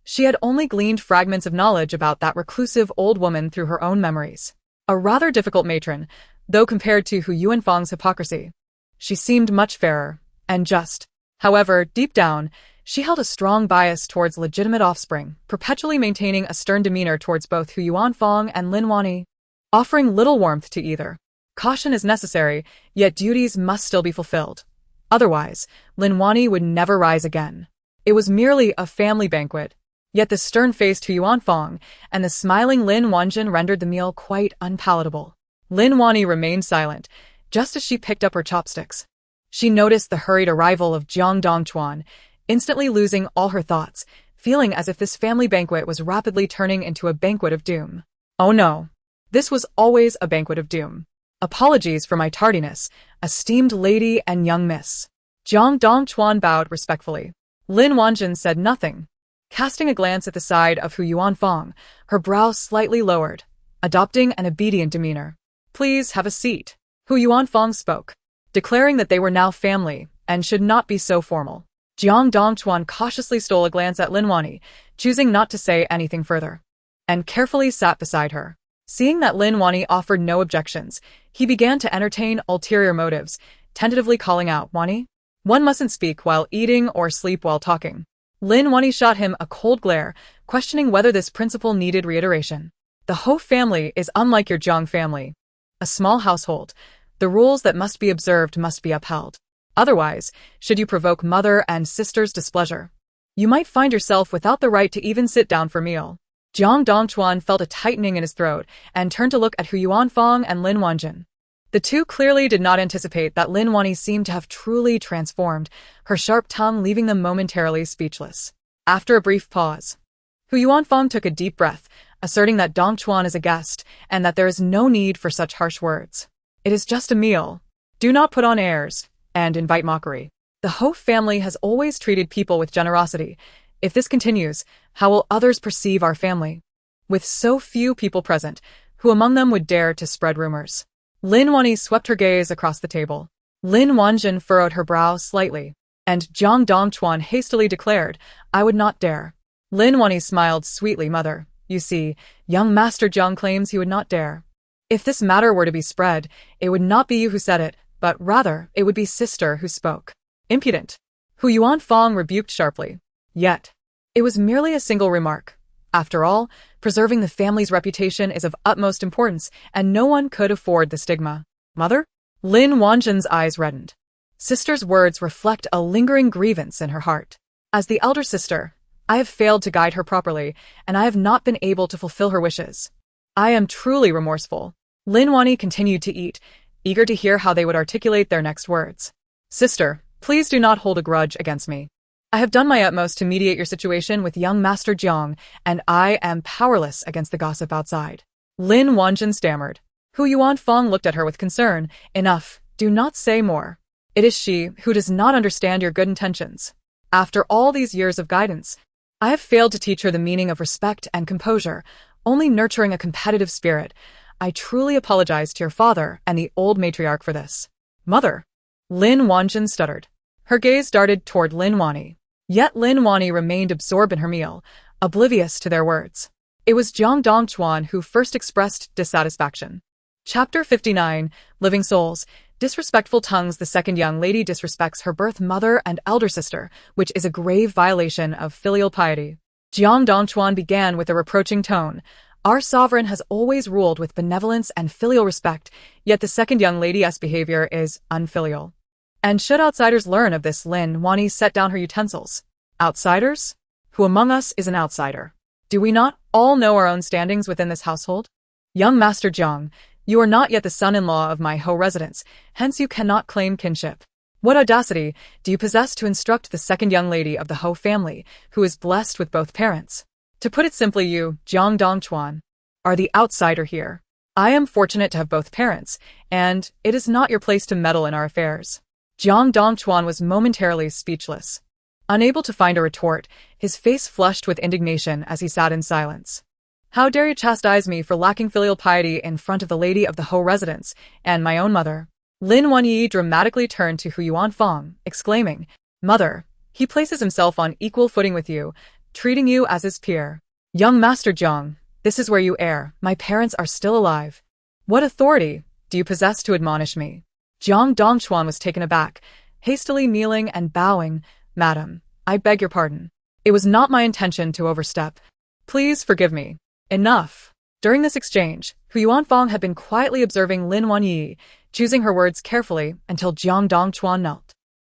She had only gleaned fragments of knowledge about that reclusive old woman through her own memories. A rather difficult matron, though compared to Hu Yuanfang's hypocrisy, she seemed much fairer and just. However, deep down, she held a strong bias towards legitimate offspring, perpetually maintaining a stern demeanor towards both Hu Yuanfang and Lin Wani, offering little warmth to either. Caution is necessary, yet duties must still be fulfilled. Otherwise, Lin Wani would never rise again. It was merely a family banquet, yet the stern-faced Hu Yuanfang and the smiling Lin Wanjin rendered the meal quite unpalatable. Lin Wani remained silent, just as she picked up her chopsticks. She noticed the hurried arrival of Jiang Dongchuan, instantly losing all her thoughts, feeling as if this family banquet was rapidly turning into a banquet of doom. Oh no. This was always a banquet of doom. Apologies for my tardiness, esteemed lady and young miss. Jiang Dongchuan bowed respectfully. Lin Wanjin said nothing. Casting a glance at the side of Hu Yuanfang, her brow slightly lowered, adopting an obedient demeanor. Please have a seat. Hu Yuanfang spoke, declaring that they were now family and should not be so formal. Jiang Dongchuan cautiously stole a glance at Lin Wani, choosing not to say anything further, and carefully sat beside her. Seeing that Lin Wani offered no objections, he began to entertain ulterior motives, tentatively calling out, "Wani? One mustn't speak while eating or sleep while talking. Lin Wanyi shot him a cold glare, questioning whether this principle needed reiteration. The Ho family is unlike your Jiang family. A small household. The rules that must be observed must be upheld. Otherwise, should you provoke mother and sister's displeasure, you might find yourself without the right to even sit down for meal. Jiang Dongchuan felt a tightening in his throat and turned to look at Hu Yuanfang and Lin Wanjin. The two clearly did not anticipate that Lin Wanyi seemed to have truly transformed, her sharp tongue leaving them momentarily speechless. After a brief pause, Hu Yuanfang took a deep breath, asserting that Dongchuan is a guest and that there is no need for such harsh words. It is just a meal. Do not put on airs and invite mockery. The Ho family has always treated people with generosity. If this continues, how will others perceive our family? With so few people present, who among them would dare to spread rumors? Lin Wanyi swept her gaze across the table. Lin Wanjin furrowed her brow slightly, and Jiang Dongchuan hastily declared, I would not dare. Lin Wanyi smiled sweetly, mother. You see, young Master Jiang claims he would not dare. If this matter were to be spread, it would not be you who said it, but rather it would be sister who spoke. Impudent. Hu Yuanfang rebuked sharply. Yet, it was merely a single remark. After all, preserving the family's reputation is of utmost importance, and no one could afford the stigma. Mother? Lin Wanjin's eyes reddened. Sister's words reflect a lingering grievance in her heart. As the elder sister, I have failed to guide her properly, and I have not been able to fulfill her wishes. I am truly remorseful. Lin Wanyi continued to eat, eager to hear how they would articulate their next words. Sister, please do not hold a grudge against me. I have done my utmost to mediate your situation with young Master Jiang, and I am powerless against the gossip outside. Lin Wanjin stammered. Hu Yuanfang looked at her with concern. Enough, do not say more. It is she who does not understand your good intentions. After all these years of guidance, I have failed to teach her the meaning of respect and composure, only nurturing a competitive spirit. I truly apologize to your father and the old matriarch for this. Mother. Lin Wanjin stuttered. Her gaze darted toward Lin Wanyi. Yet Lin Wanyi remained absorbed in her meal, oblivious to their words. It was Jiang Dongchuan who first expressed dissatisfaction. Chapter 59, Living Souls. Disrespectful tongues. The second young lady disrespects her birth mother and elder sister, which is a grave violation of filial piety. Jiang Dongchuan began with a reproaching tone. Our sovereign has always ruled with benevolence and filial respect, yet the second young lady's behavior is unfilial. And should outsiders learn of this? Lin Wanyi set down her utensils. Outsiders? Who among us is an outsider? Do we not all know our own standings within this household? Young Master Jiang, you are not yet the son-in-law of my Ho residence, hence you cannot claim kinship. What audacity do you possess to instruct the second young lady of the Ho family, who is blessed with both parents? To put it simply, you, Jiang Dongchuan, are the outsider here. I am fortunate to have both parents, and it is not your place to meddle in our affairs. Jiang Dongchuan was momentarily speechless. Unable to find a retort, his face flushed with indignation as he sat in silence. How dare you chastise me for lacking filial piety in front of the lady of the Ho residence, and my own mother? Lin Wanyi dramatically turned to Hu Yuanfang, exclaiming, Mother, he places himself on equal footing with you, treating you as his peer. Young Master Jiang, this is where you err. My parents are still alive. What authority do you possess to admonish me? Jiang Dongchuan was taken aback, hastily kneeling and bowing. Madam, I beg your pardon. It was not my intention to overstep. Please forgive me. Enough. During this exchange, Hu Yuanfang had been quietly observing Lin Wanyi, choosing her words carefully until Jiang Dongchuan knelt.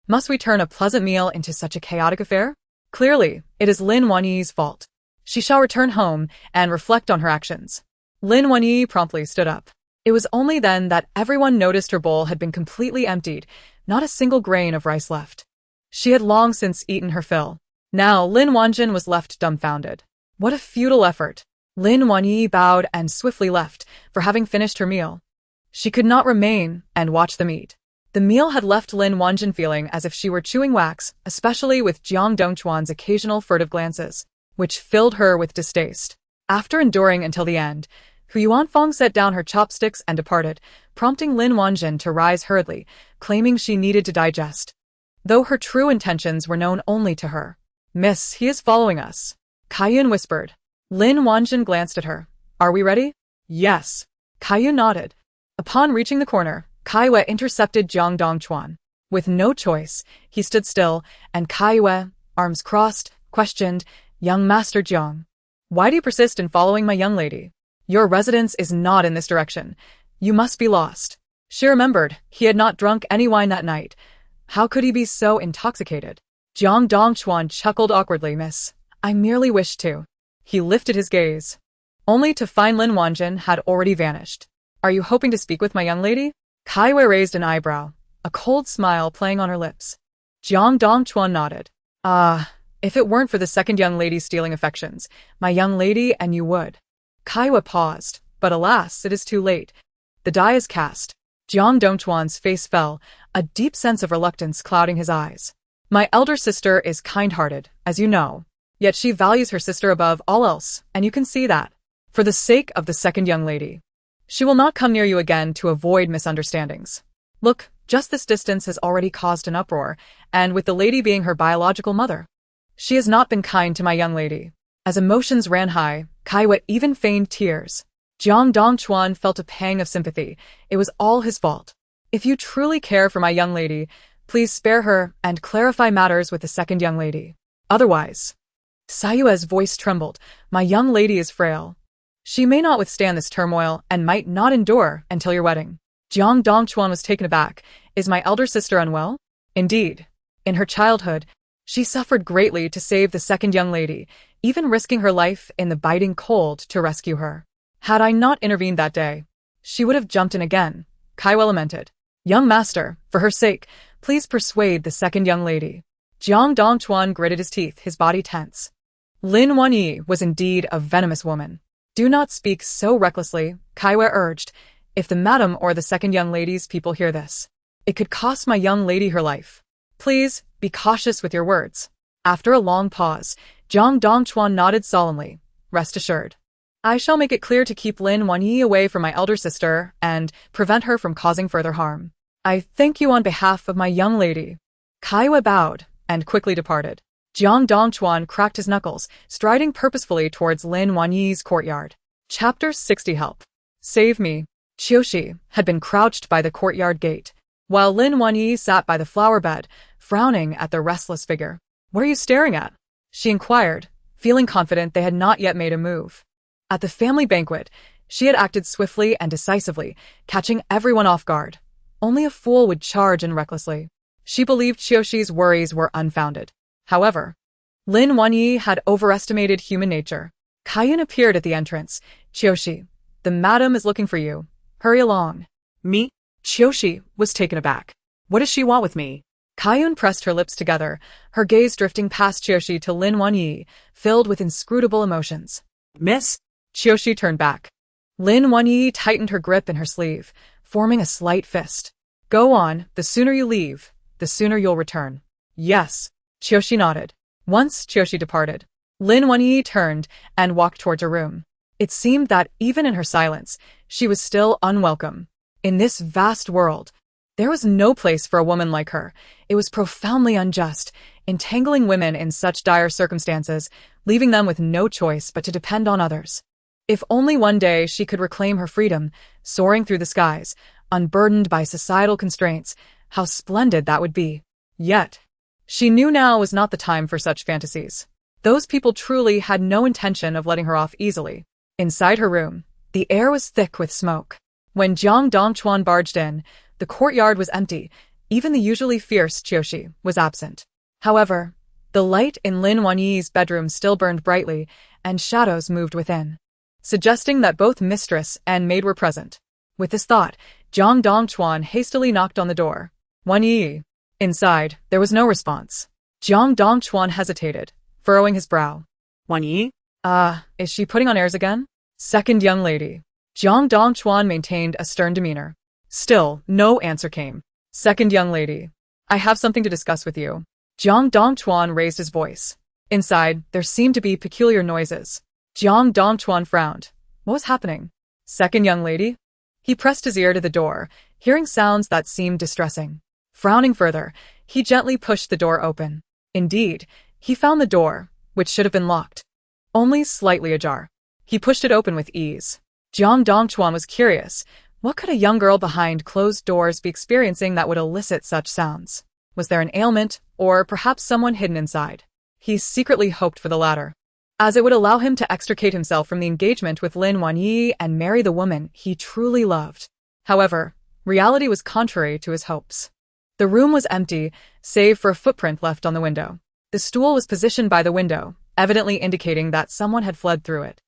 Must we turn a pleasant meal into such a chaotic affair? Clearly, it is Lin Wanyi's fault. She shall return home and reflect on her actions. Lin Wanyi promptly stood up. It was only then that everyone noticed her bowl had been completely emptied, not a single grain of rice left. She had long since eaten her fill. Now Lin Wanjin was left dumbfounded. What a futile effort. Lin Wanyi bowed and swiftly left, for having finished her meal. She could not remain and watch them eat. The meal had left Lin Wanjin feeling as if she were chewing wax, especially with Jiang Dongchuan's occasional furtive glances, which filled her with distaste. After enduring until the end, Hu Yuanfang set down her chopsticks and departed, prompting Lin Wanjin to rise hurriedly, claiming she needed to digest. Though her true intentions were known only to her. Miss, he is following us. Qiuyang whispered. Lin Wanjin glanced at her. Are we ready? Yes. Qiuyang nodded. Upon reaching the corner, Qiuyang intercepted Jiang Dongchuan. With no choice, he stood still, and Kaiyue, arms crossed, questioned, "Young Master Qiuniang, why do you persist in following my young lady? Your residence is not in this direction. You must be lost." She remembered he had not drunk any wine that night. How could he be so intoxicated? Jiang Dongchuan chuckled awkwardly. "Miss, I merely wished to." He lifted his gaze, only to find Lin Wanjin had already vanished. "Are you hoping to speak with my young lady?" Kaiyue raised an eyebrow, a cold smile playing on her lips. Jiang Dongchuan nodded. If it weren't for the second young lady stealing affections, my young lady and you would." Kaiyue paused, but alas, it is too late. The die is cast. Jiang Dongchuan's face fell, a deep sense of reluctance clouding his eyes. "My elder sister is kind-hearted, as you know. Yet she values her sister above all else, and you can see that. For the sake of the second young lady, she will not come near you again to avoid misunderstandings. Look, just this distance has already caused an uproar, and with the lady being her biological mother, she has not been kind to my young lady." As emotions ran high, Kaiyue even feigned tears. Jiang Dongchuan felt a pang of sympathy. It was all his fault. "If you truly care for my young lady, please spare her and clarify matters with the second young lady. Otherwise..." Sayue's voice trembled. "My young lady is frail. She may not withstand this turmoil and might not endure until your wedding." Jiang Dongchuan was taken aback. "Is my elder sister unwell?" "Indeed. In her childhood, she suffered greatly to save the second young lady, even risking her life in the biting cold to rescue her. Had I not intervened that day, she would have jumped in again," Kaiyue lamented. "Young master, for her sake, please persuade the second young lady." Jiang Dongchuan gritted his teeth, his body tense. Lin Wanyi was indeed a venomous woman. "Do not speak so recklessly," Kaiyue urged. "If the madam or the second young lady's people hear this, it could cost my young lady her life. Please, be cautious with your words." After a long pause, Jiang Dongchuan nodded solemnly. "Rest assured, I shall make it clear to keep Lin Wanyi away from my elder sister and prevent her from causing further harm. I thank you on behalf of my young lady." Kaiyue bowed and quickly departed. Jiang Dongchuan cracked his knuckles, striding purposefully towards Lin Wanyi's courtyard. Chapter 60. Help. Save me. Qiushi had been crouched by the courtyard gate, while Lin Wanyi sat by the flower bed, frowning at the restless figure. "What are you staring at?" she inquired, feeling confident they had not yet made a move. At the family banquet, she had acted swiftly and decisively, catching everyone off guard. Only a fool would charge in recklessly. She believed Qiushi's worries were unfounded. However, Lin Wanyi had overestimated human nature. Qiuniang appeared at the entrance. "Qiushi, the madam is looking for you. Hurry along." "Me?" Qiushi was taken aback. "What does she want with me?" Qiuniang pressed her lips together, her gaze drifting past Qiushi to Lin Wanyi, filled with inscrutable emotions. "Miss?" Qiushi turned back. Lin Wanyi tightened her grip in her sleeve, forming a slight fist. "Go on, the sooner you leave, the sooner you'll return." "Yes." Qiushi nodded. Once Qiushi departed, Lin Wanyi turned and walked towards her room. It seemed that even in her silence, she was still unwelcome. In this vast world, there was no place for a woman like her. It was profoundly unjust, entangling women in such dire circumstances, leaving them with no choice but to depend on others. If only one day she could reclaim her freedom, soaring through the skies, unburdened by societal constraints, how splendid that would be. Yet, she knew now was not the time for such fantasies. Those people truly had no intention of letting her off easily. Inside her room, the air was thick with smoke. When Jiang Dongchuan barged in, the courtyard was empty. Even the usually fierce Qiushi was absent. However, the light in Lin Wanyi's bedroom still burned brightly, and shadows moved within, suggesting that both mistress and maid were present. With this thought, Jiang Dongchuan hastily knocked on the door. "Wanyi." Inside, there was no response. Jiang Dongchuan hesitated, furrowing his brow. "Wanyi?" Is she putting on airs again?" "Second young lady." Jiang Dongchuan maintained a stern demeanor. Still, no answer came. "Second young lady, I have something to discuss with you." Jiang Dongchuan raised his voice. Inside, there seemed to be peculiar noises. Jiang Dongchuan frowned. What was happening? "Second young lady?" He pressed his ear to the door, hearing sounds that seemed distressing. Frowning further, he gently pushed the door open. Indeed, he found the door, which should have been locked, only slightly ajar. He pushed it open with ease. Jiang Dongchuan was curious. What could a young girl behind closed doors be experiencing that would elicit such sounds? Was there an ailment, or perhaps someone hidden inside? He secretly hoped for the latter, as it would allow him to extricate himself from the engagement with Lin Wanyi and marry the woman he truly loved. However, reality was contrary to his hopes. The room was empty, save for a footprint left on the window. The stool was positioned by the window, evidently indicating that someone had fled through it.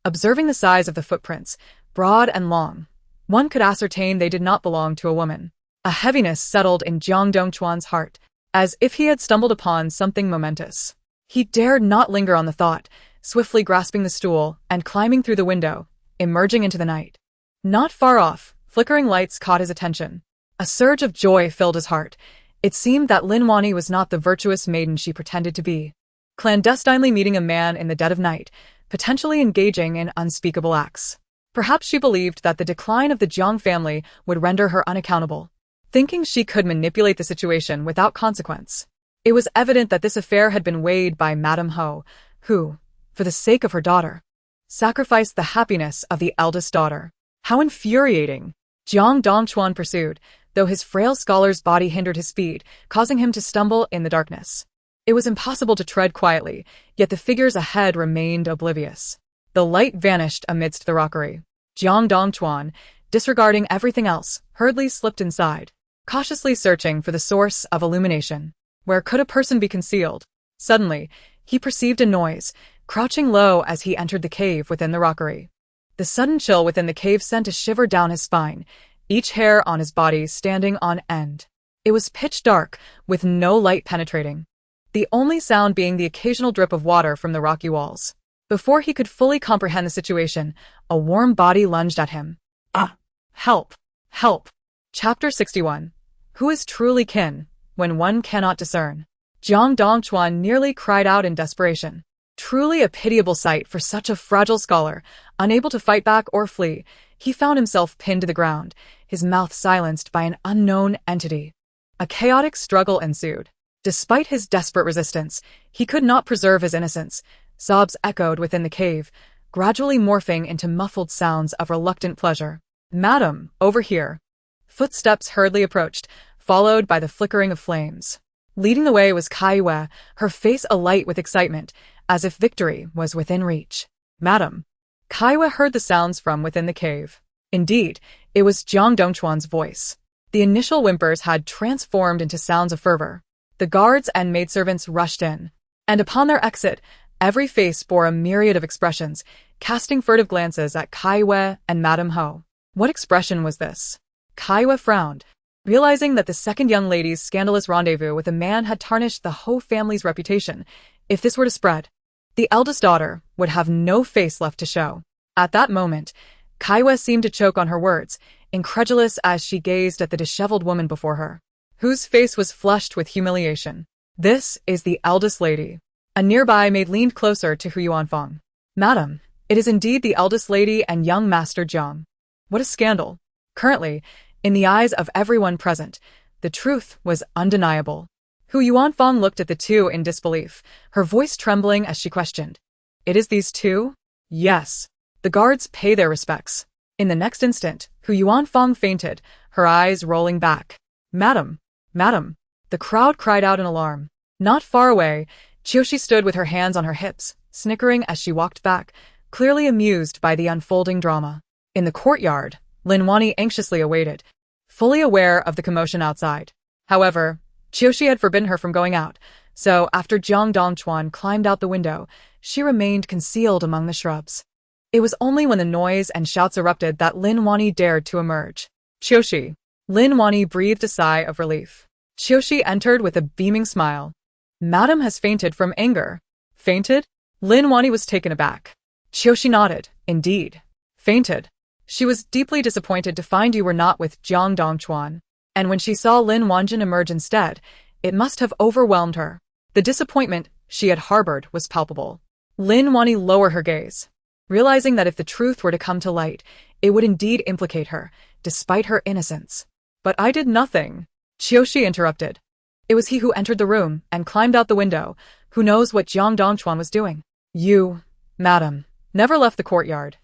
Observing the size of the footprints, broad and long, one could ascertain they did not belong to a woman. A heaviness settled in Jiang Dongquan's heart, as if he had stumbled upon something momentous. He dared not linger on the thought, swiftly grasping the stool and climbing through the window, emerging into the night. Not far off, flickering lights caught his attention. A surge of joy filled his heart. It seemed that Lin Wanyi was not the virtuous maiden she pretended to be. Clandestinely meeting a man in the dead of night, potentially engaging in unspeakable acts. Perhaps she believed that the decline of the Jiang family would render her unaccountable, thinking she could manipulate the situation without consequence. It was evident that this affair had been weighed by Madame Ho, who, for the sake of her daughter, sacrificed the happiness of the eldest daughter. How infuriating! Jiang Dongquan pursued, though his frail scholar's body hindered his speed, causing him to stumble in the darkness. It was impossible to tread quietly, yet the figures ahead remained oblivious. The light vanished amidst the rockery. Jiang Dongquan, disregarding everything else, hurriedly slipped inside, cautiously searching for the source of illumination. Where could a person be concealed? Suddenly, he perceived a noise, crouching low as he entered the cave within the rockery. The sudden chill within the cave sent a shiver down his spine, each hair on his body standing on end. It was pitch dark, with no light penetrating, the only sound being the occasional drip of water from the rocky walls. Before he could fully comprehend the situation, a warm body lunged at him. Ah! Help! Help! Chapter 61. Who is truly kin, when one cannot discern? Jiang Dongquan nearly cried out in desperation. Truly a pitiable sight for such a fragile scholar. Unable to fight back or flee, he found himself pinned to the ground, his mouth silenced by an unknown entity. A chaotic struggle ensued. Despite his desperate resistance, he could not preserve his innocence. Sobs echoed within the cave, gradually morphing into muffled sounds of reluctant pleasure. "Madam, over here." Footsteps hurriedly approached, followed by the flickering of flames. Leading the way was Qiuyang, her face alight with excitement, as if victory was within reach. "Madam." Qiuyang heard the sounds from within the cave. Indeed, it was Jiang Dongquan's voice. The initial whimpers had transformed into sounds of fervor. The guards and maidservants rushed in, and upon their exit, every face bore a myriad of expressions, casting furtive glances at Qiuyang and Madame Ho. What expression was this? Qiuyang frowned, realizing that the second young lady's scandalous rendezvous with a man had tarnished the Ho family's reputation. If this were to spread, the eldest daughter would have no face left to show. At that moment, Qiuyang seemed to choke on her words, incredulous as she gazed at the disheveled woman before her, whose face was flushed with humiliation. "This is the eldest lady." A nearby maid leaned closer to Qiuniang. "Madam, it is indeed the eldest lady and young Master Jiang." What a scandal! Currently, in the eyes of everyone present, the truth was undeniable. Qiuniang looked at the two in disbelief, her voice trembling as she questioned. "It is these two?" "Yes." The guards pay their respects. In the next instant, Qiuniang fainted, her eyes rolling back. "Madam! Madam!" The crowd cried out in alarm. Not far away, Qiushi stood with her hands on her hips, snickering as she walked back, clearly amused by the unfolding drama. In the courtyard, Lin Wanyi anxiously awaited, fully aware of the commotion outside. However, Qiushi had forbidden her from going out, so after Jiang Dongquan climbed out the window, she remained concealed among the shrubs. It was only when the noise and shouts erupted that Lin Wanyi dared to emerge. "Qiushi." Lin Wanyi breathed a sigh of relief. Qiushi entered with a beaming smile. "Madam has fainted from anger." "Fainted?" Lin Wanyi was taken aback. Qiushi nodded. "Indeed. Fainted. She was deeply disappointed to find you were not with Jiang Dongquan, and when she saw Lin Wanjin emerge instead, it must have overwhelmed her. The disappointment she had harbored was palpable." Lin Wanyi lowered her gaze, realizing that if the truth were to come to light, it would indeed implicate her, despite her innocence. "But I did nothing," Qiushi interrupted. "It was he who entered the room and climbed out the window. Who knows what Jiang Dongquan was doing? You, madam, never left the courtyard.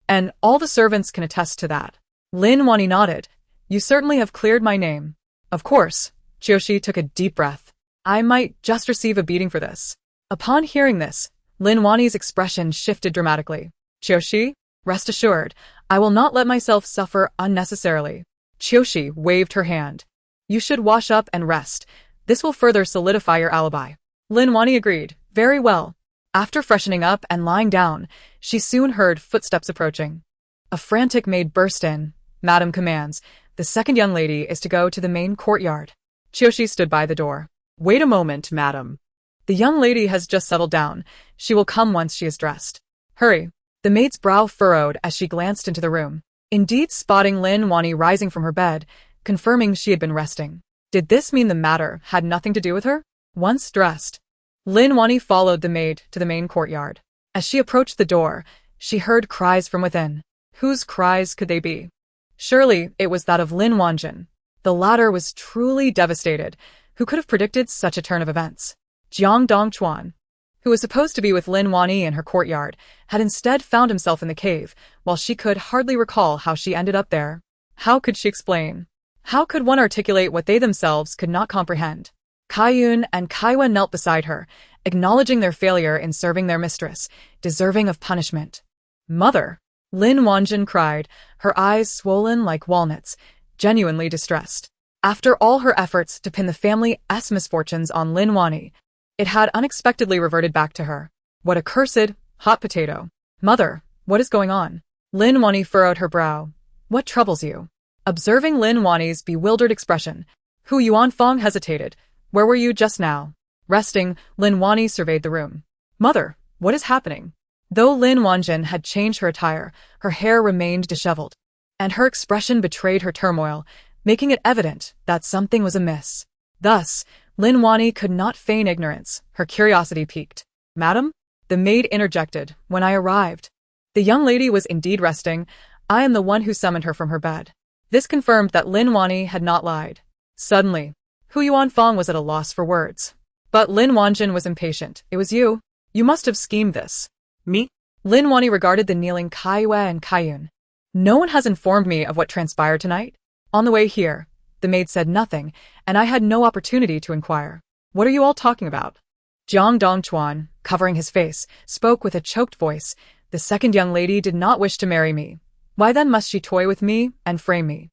And all the servants can attest to that." Lin Wani nodded. You certainly have cleared my name. Of course. Qiushi took a deep breath. I might just receive a beating for this. Upon hearing this, Lin Wani's expression shifted dramatically. Qiushi, rest assured, I will not let myself suffer unnecessarily. Qiushi waved her hand. You should wash up and rest. This will further solidify your alibi. Lin Wani agreed. Very well. After freshening up and lying down, she soon heard footsteps approaching. A frantic maid burst in. Madam commands, the second young lady is to go to the main courtyard. Qiushi stood by the door. Wait a moment, madam. The young lady has just settled down. She will come once she is dressed. Hurry. The maid's brow furrowed as she glanced into the room, indeed spotting Lin Wani rising from her bed, confirming she had been resting. Did this mean the matter had nothing to do with her? Once dressed, Lin Wani followed the maid to the main courtyard. As she approached the door, she heard cries from within. Whose cries could they be? Surely it was that of Lin Wanjin. The latter was truly devastated. Who could have predicted such a turn of events? Jiang Dongchuan, who was supposed to be with Lin Wani in her courtyard, had instead found himself in the cave, while she could hardly recall how she ended up there. How could she explain? How could one articulate what they themselves could not comprehend? Qiuyang and Kaiwa knelt beside her, acknowledging their failure in serving their mistress, deserving of punishment. Mother! Lin Wanjin cried, her eyes swollen like walnuts, genuinely distressed. After all her efforts to pin the family's misfortunes on Lin Wani, it had unexpectedly reverted back to her. What a cursed, hot potato. Mother, what is going on? Lin Wani furrowed her brow. What troubles you? Observing Lin Wani's bewildered expression, Hu Yuanfang hesitated. Where were you just now? Resting, Lin Wani surveyed the room. Mother, what is happening? Though Lin Wanjin had changed her attire, her hair remained disheveled, and her expression betrayed her turmoil, making it evident that something was amiss. Thus, Lin Wani could not feign ignorance. Her curiosity piqued. Madam? The maid interjected. When I arrived, the young lady was indeed resting. I am the one who summoned her from her bed. This confirmed that Lin Wani had not lied. Suddenly, Hu Yuanfang was at a loss for words. But Lin Wanjin was impatient. It was you. You must have schemed this. Me? Lin Wani regarded the kneeling Kaiwa and Qiuyang. No one has informed me of what transpired tonight. On the way here, the maid said nothing, and I had no opportunity to inquire. What are you all talking about? Jiang Dongchuan, covering his face, spoke with a choked voice. The second young lady did not wish to marry me. Why then must she toy with me and frame me?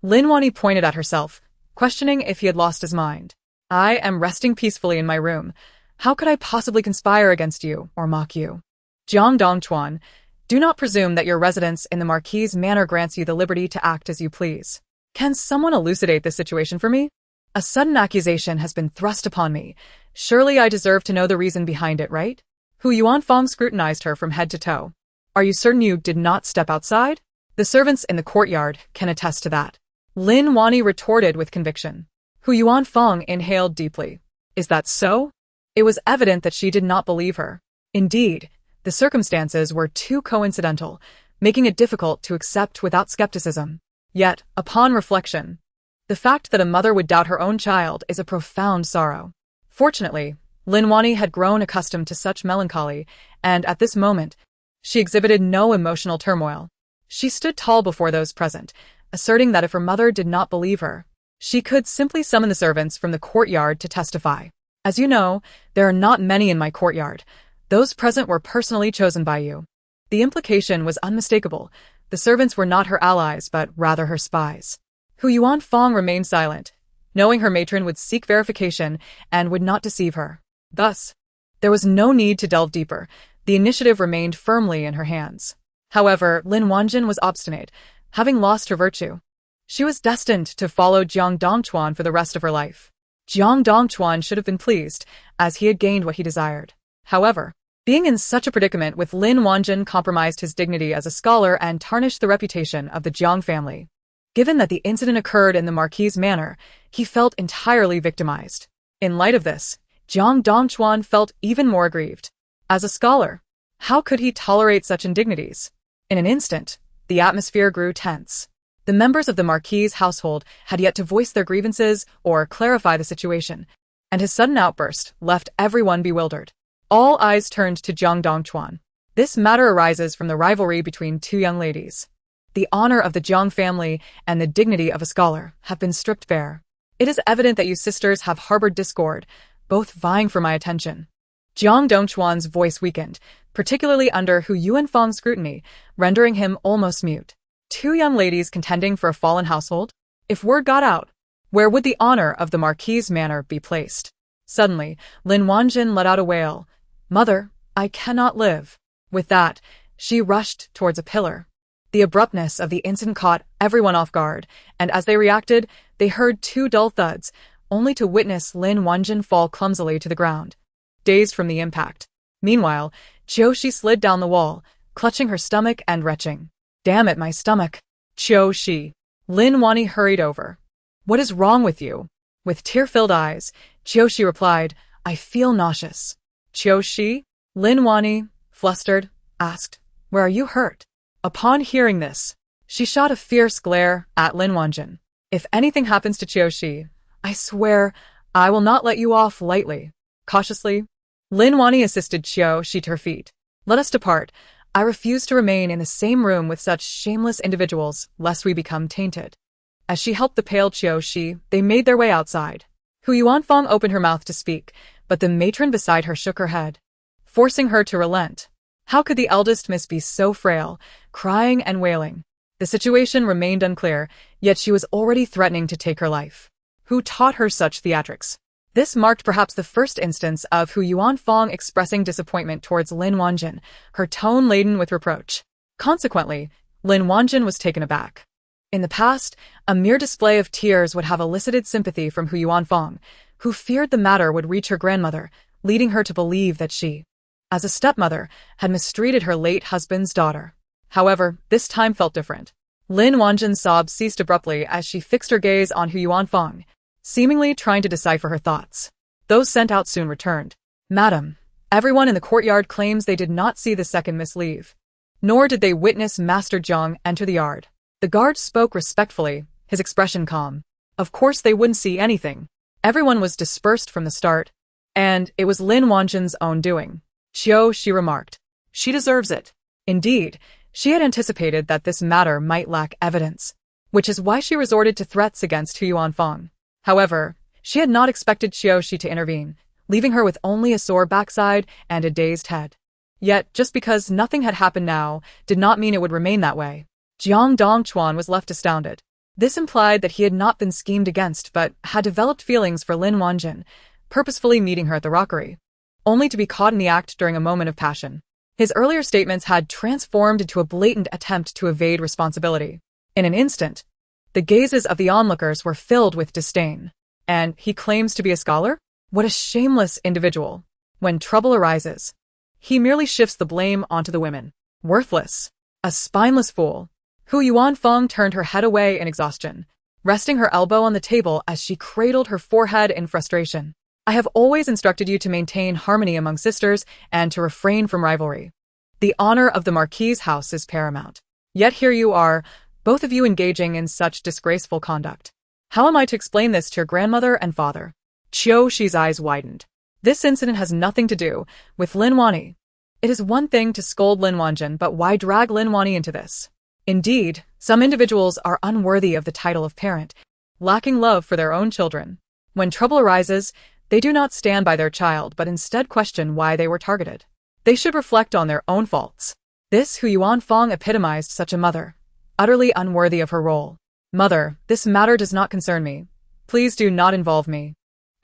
Lin Wani pointed at herself, questioning if he had lost his mind. I am resting peacefully in my room. How could I possibly conspire against you or mock you? Jiang Dongchuan, do not presume that your residence in the Marquis's manor grants you the liberty to act as you please. Can someone elucidate this situation for me? A sudden accusation has been thrust upon me. Surely I deserve to know the reason behind it, right? Hu Yuanfang scrutinized her from head to toe. Are you certain you did not step outside? The servants in the courtyard can attest to that. Lin Wani retorted with conviction. Hu Yuanfang inhaled deeply. Is that so? It was evident that she did not believe her. Indeed, the circumstances were too coincidental, making it difficult to accept without skepticism. Yet, upon reflection, the fact that a mother would doubt her own child is a profound sorrow. Fortunately, Lin Wani had grown accustomed to such melancholy, and at this moment, she exhibited no emotional turmoil. She stood tall before those present, asserting that if her mother did not believe her, she could simply summon the servants from the courtyard to testify. As you know, there are not many in my courtyard. Those present were personally chosen by you. The implication was unmistakable. The servants were not her allies, but rather her spies. Hu Yuanfang remained silent, knowing her matron would seek verification and would not deceive her. Thus, there was no need to delve deeper. The initiative remained firmly in her hands. However, Lin Wanjin was obstinate, having lost her virtue. She was destined to follow Jiang Dongchuan for the rest of her life. Jiang Dongchuan should have been pleased, as he had gained what he desired. However, being in such a predicament with Lin Wanjin compromised his dignity as a scholar and tarnished the reputation of the Jiang family. Given that the incident occurred in the Marquis's manor, he felt entirely victimized. In light of this, Jiang Dongchuan felt even more aggrieved. As a scholar, how could he tolerate such indignities? In an instant, the atmosphere grew tense. The members of the Marquis's household had yet to voice their grievances or clarify the situation, and his sudden outburst left everyone bewildered. All eyes turned to Jiang Dongchuan. This matter arises from the rivalry between two young ladies. The honor of the Jiang family and the dignity of a scholar have been stripped bare. It is evident that you sisters have harbored discord, both vying for my attention. Jiang Dongchuan's voice weakened, particularly under Hu Yuanfang's scrutiny, rendering him almost mute. Two young ladies contending for a fallen household? If word got out, where would the honor of the Marquis's manor be placed? Suddenly, Lin Wanjin let out a wail. Mother, I cannot live. With that, she rushed towards a pillar. The abruptness of the incident caught everyone off guard, and as they reacted, they heard two dull thuds, only to witness Lin Wanjin fall clumsily to the ground, dazed from the impact. Meanwhile, Qiushi slid down the wall, clutching her stomach and retching. Damn it, my stomach. Qiushi. Lin Wani hurried over. What is wrong with you? With tear-filled eyes, Qiushi replied, I feel nauseous. Qiushi? Lin Wani, flustered, asked, Where are you hurt? Upon hearing this, she shot a fierce glare at Lin Wanjin. If anything happens to Qiushi, I swear I will not let you off lightly. Cautiously, Lin Wani assisted Qiushi to her feet. Let us depart. I refuse to remain in the same room with such shameless individuals, lest we become tainted. As she helped the pale Qiushi, they made their way outside. Hu Yuanfang opened her mouth to speak, but the matron beside her shook her head, forcing her to relent. How could the eldest miss be so frail, crying and wailing? The situation remained unclear, yet she was already threatening to take her life. Who taught her such theatrics? This marked perhaps the first instance of Hu Yuanfang expressing disappointment towards Lin Wanjin, her tone laden with reproach. Consequently, Lin Wanjin was taken aback. In the past, a mere display of tears would have elicited sympathy from Hu Yuanfang, who feared the matter would reach her grandmother, leading her to believe that she, as a stepmother, had mistreated her late husband's daughter. However, this time felt different. Lin Wanjin's sobs ceased abruptly as she fixed her gaze on Hu Yuanfang, seemingly trying to decipher her thoughts. Those sent out soon returned. Madam, everyone in the courtyard claims they did not see the second miss leave. Nor did they witness Master Jiang enter the yard. The guard spoke respectfully, his expression calm. Of course they wouldn't see anything. Everyone was dispersed from the start, and it was Lin Wanjin's own doing. Qiushi remarked. She deserves it. Indeed, she had anticipated that this matter might lack evidence, which is why she resorted to threats against Hu Yuanfang. However, she had not expected Qiushi to intervene, leaving her with only a sore backside and a dazed head. Yet, just because nothing had happened now, did not mean it would remain that way. Jiang Dongchuan was left astounded. This implied that he had not been schemed against but had developed feelings for Lin Wanjin, purposefully meeting her at the rockery, only to be caught in the act during a moment of passion. His earlier statements had transformed into a blatant attempt to evade responsibility. In an instant, the gazes of the onlookers were filled with disdain. And he claims to be a scholar? What a shameless individual. When trouble arises, he merely shifts the blame onto the women. Worthless. A spineless fool. Hu Yuanfang turned her head away in exhaustion, resting her elbow on the table as she cradled her forehead in frustration. I have always instructed you to maintain harmony among sisters and to refrain from rivalry. The honor of the Marquis's house is paramount. Yet here you are, both of you engaging in such disgraceful conduct. How am I to explain this to your grandmother and father? Qiushi's eyes widened. This incident has nothing to do with Lin Wani. It is one thing to scold Lin Wanjin, but why drag Lin Wani into this? Indeed, some individuals are unworthy of the title of parent, lacking love for their own children. When trouble arises, they do not stand by their child but instead question why they were targeted. They should reflect on their own faults. This Hu Yuanfang epitomized such a mother, utterly unworthy of her role. Mother, this matter does not concern me. Please do not involve me.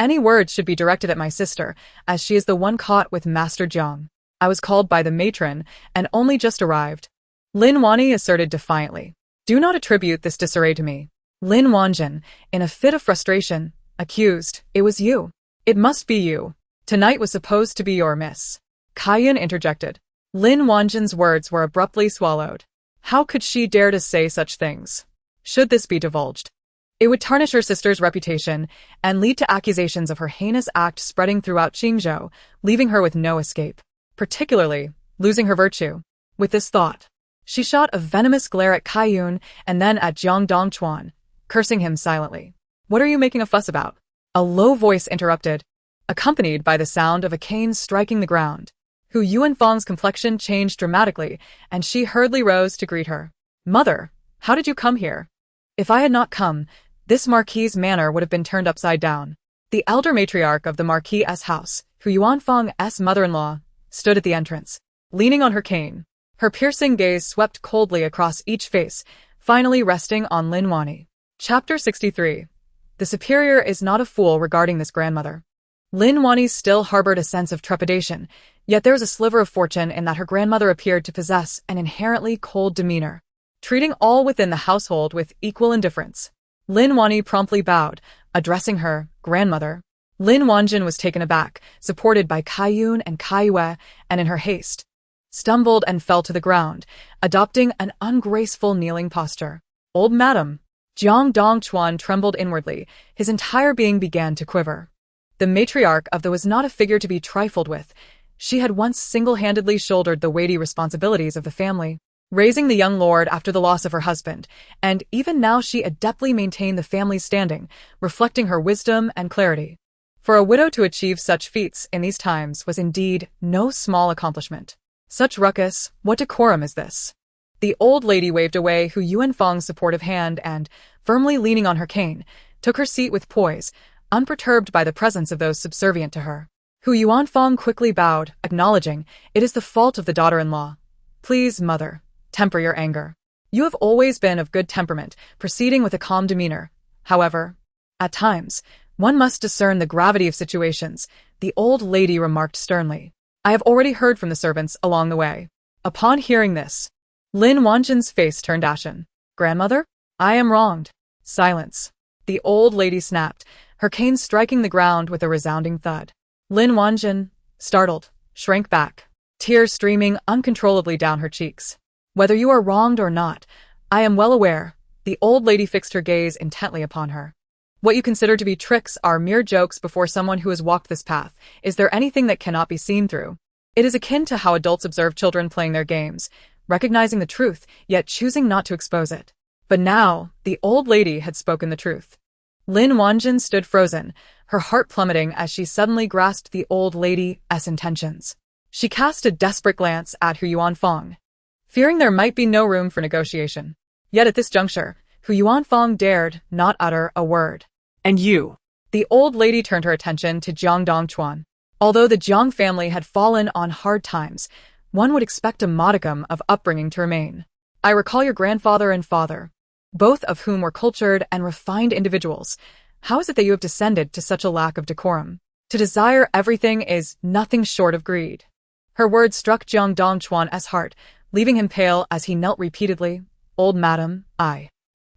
Any words should be directed at my sister, as she is the one caught with Master Jiang. I was called by the matron and only just arrived. Lin Wani asserted defiantly. Do not attribute this disarray to me. Lin Wanjin, in a fit of frustration, accused, It was you. It must be you. Tonight was supposed to be your miss. Qiuniang interjected. Lin Wanjin's words were abruptly swallowed. How could she dare to say such things? Should this be divulged, it would tarnish her sister's reputation and lead to accusations of her heinous act spreading throughout Qingzhou, leaving her with no escape, particularly losing her virtue. With this thought, she shot a venomous glare at Qiuniang and then at Jiang Dongchuan, cursing him silently. What are you making a fuss about? A low voice interrupted, accompanied by the sound of a cane striking the ground. Hu Yuanfang's complexion changed dramatically, and she hurriedly rose to greet her. Mother, How did you come here? If I had not come, this Marquis's manor would have been turned upside down. The elder matriarch of the Marquis's house, Qiuniang's mother-in-law, stood at the entrance, leaning on her cane. Her piercing gaze swept coldly across each face, finally resting on Lin Wani. Chapter 63. The superior is not a fool regarding this grandmother. Lin Wani still harbored a sense of trepidation, yet there was a sliver of fortune in that her grandmother appeared to possess an inherently cold demeanor, treating all within the household with equal indifference. Lin Wani promptly bowed, addressing her grandmother. Lin Wanjin was taken aback, supported by Qiuyang and Qiue, and in her haste, stumbled and fell to the ground, adopting an ungraceful kneeling posture. Old madam. Jiang Dongchuan trembled inwardly, his entire being began to quiver. The matriarch of the was not a figure to be trifled with. She had once single-handedly shouldered the weighty responsibilities of the family, raising the young lord after the loss of her husband, and even now she adeptly maintained the family's standing, reflecting her wisdom and clarity. For a widow to achieve such feats in these times was indeed no small accomplishment. Such ruckus, what decorum is this? The old lady waved away Hu Yuanfang's supportive hand and, firmly leaning on her cane, took her seat with poise, unperturbed by the presence of those subservient to her. Hu Yuanfang quickly bowed, acknowledging, it is the fault of the daughter-in-law. Please, mother, temper your anger. You have always been of good temperament, proceeding with a calm demeanor. However, at times, one must discern the gravity of situations, the old lady remarked sternly. I have already heard from the servants along the way. Upon hearing this, Lin Wanjin's face turned ashen. Grandmother? I am wronged. Silence. The old lady snapped, her cane striking the ground with a resounding thud. Lin Wanjin, startled, shrank back, tears streaming uncontrollably down her cheeks. Whether you are wronged or not, I am well aware. The old lady fixed her gaze intently upon her. What you consider to be tricks are mere jokes before someone who has walked this path. Is there anything that cannot be seen through? It is akin to how adults observe children playing their games, recognizing the truth, yet choosing not to expose it. But now, the old lady had spoken the truth. Lin Wanjin stood frozen, her heart plummeting as she suddenly grasped the old lady's intentions. She cast a desperate glance at Hu Yuanfang, fearing there might be no room for negotiation. Yet at this juncture, Hu Yuanfang dared not utter a word. And you? The old lady turned her attention to Jiang Dongchuan. Although the Jiang family had fallen on hard times, one would expect a modicum of upbringing to remain. I recall your grandfather and father, both of whom were cultured and refined individuals. How is it that you have descended to such a lack of decorum? To desire everything is nothing short of greed. Her words struck Jiang Dongchuan's heart, leaving him pale as he knelt repeatedly. Old madam,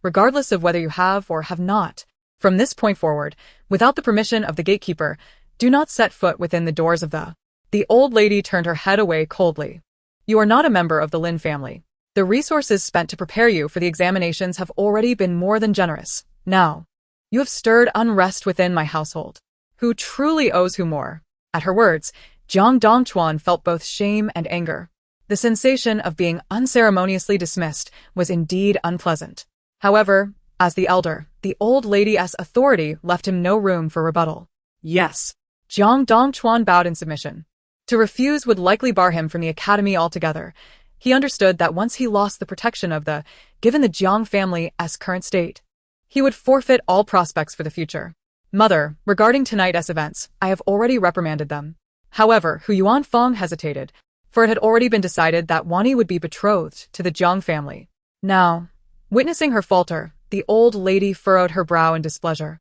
regardless of whether you have or have not, from this point forward, without the permission of the gatekeeper, do not set foot within the doors of the... The old lady turned her head away coldly. You are not a member of the Lin family. The resources spent to prepare you for the examinations have already been more than generous. Now, you have stirred unrest within my household. Who truly owes who more? At her words, Jiang Dongchuan felt both shame and anger. The sensation of being unceremoniously dismissed was indeed unpleasant. However, as the elder, the old lady's authority left him no room for rebuttal. Yes. Jiang Dongchuan bowed in submission. To refuse would likely bar him from the academy altogether. He understood that once he lost the protection of the, given the Jiang family's current state, he would forfeit all prospects for the future. Mother, regarding tonight's events, I have already reprimanded them. However, Hu Yuanfang hesitated, for it had already been decided that Wani would be betrothed to the Jiang family. Now, witnessing her falter, the old lady furrowed her brow in displeasure.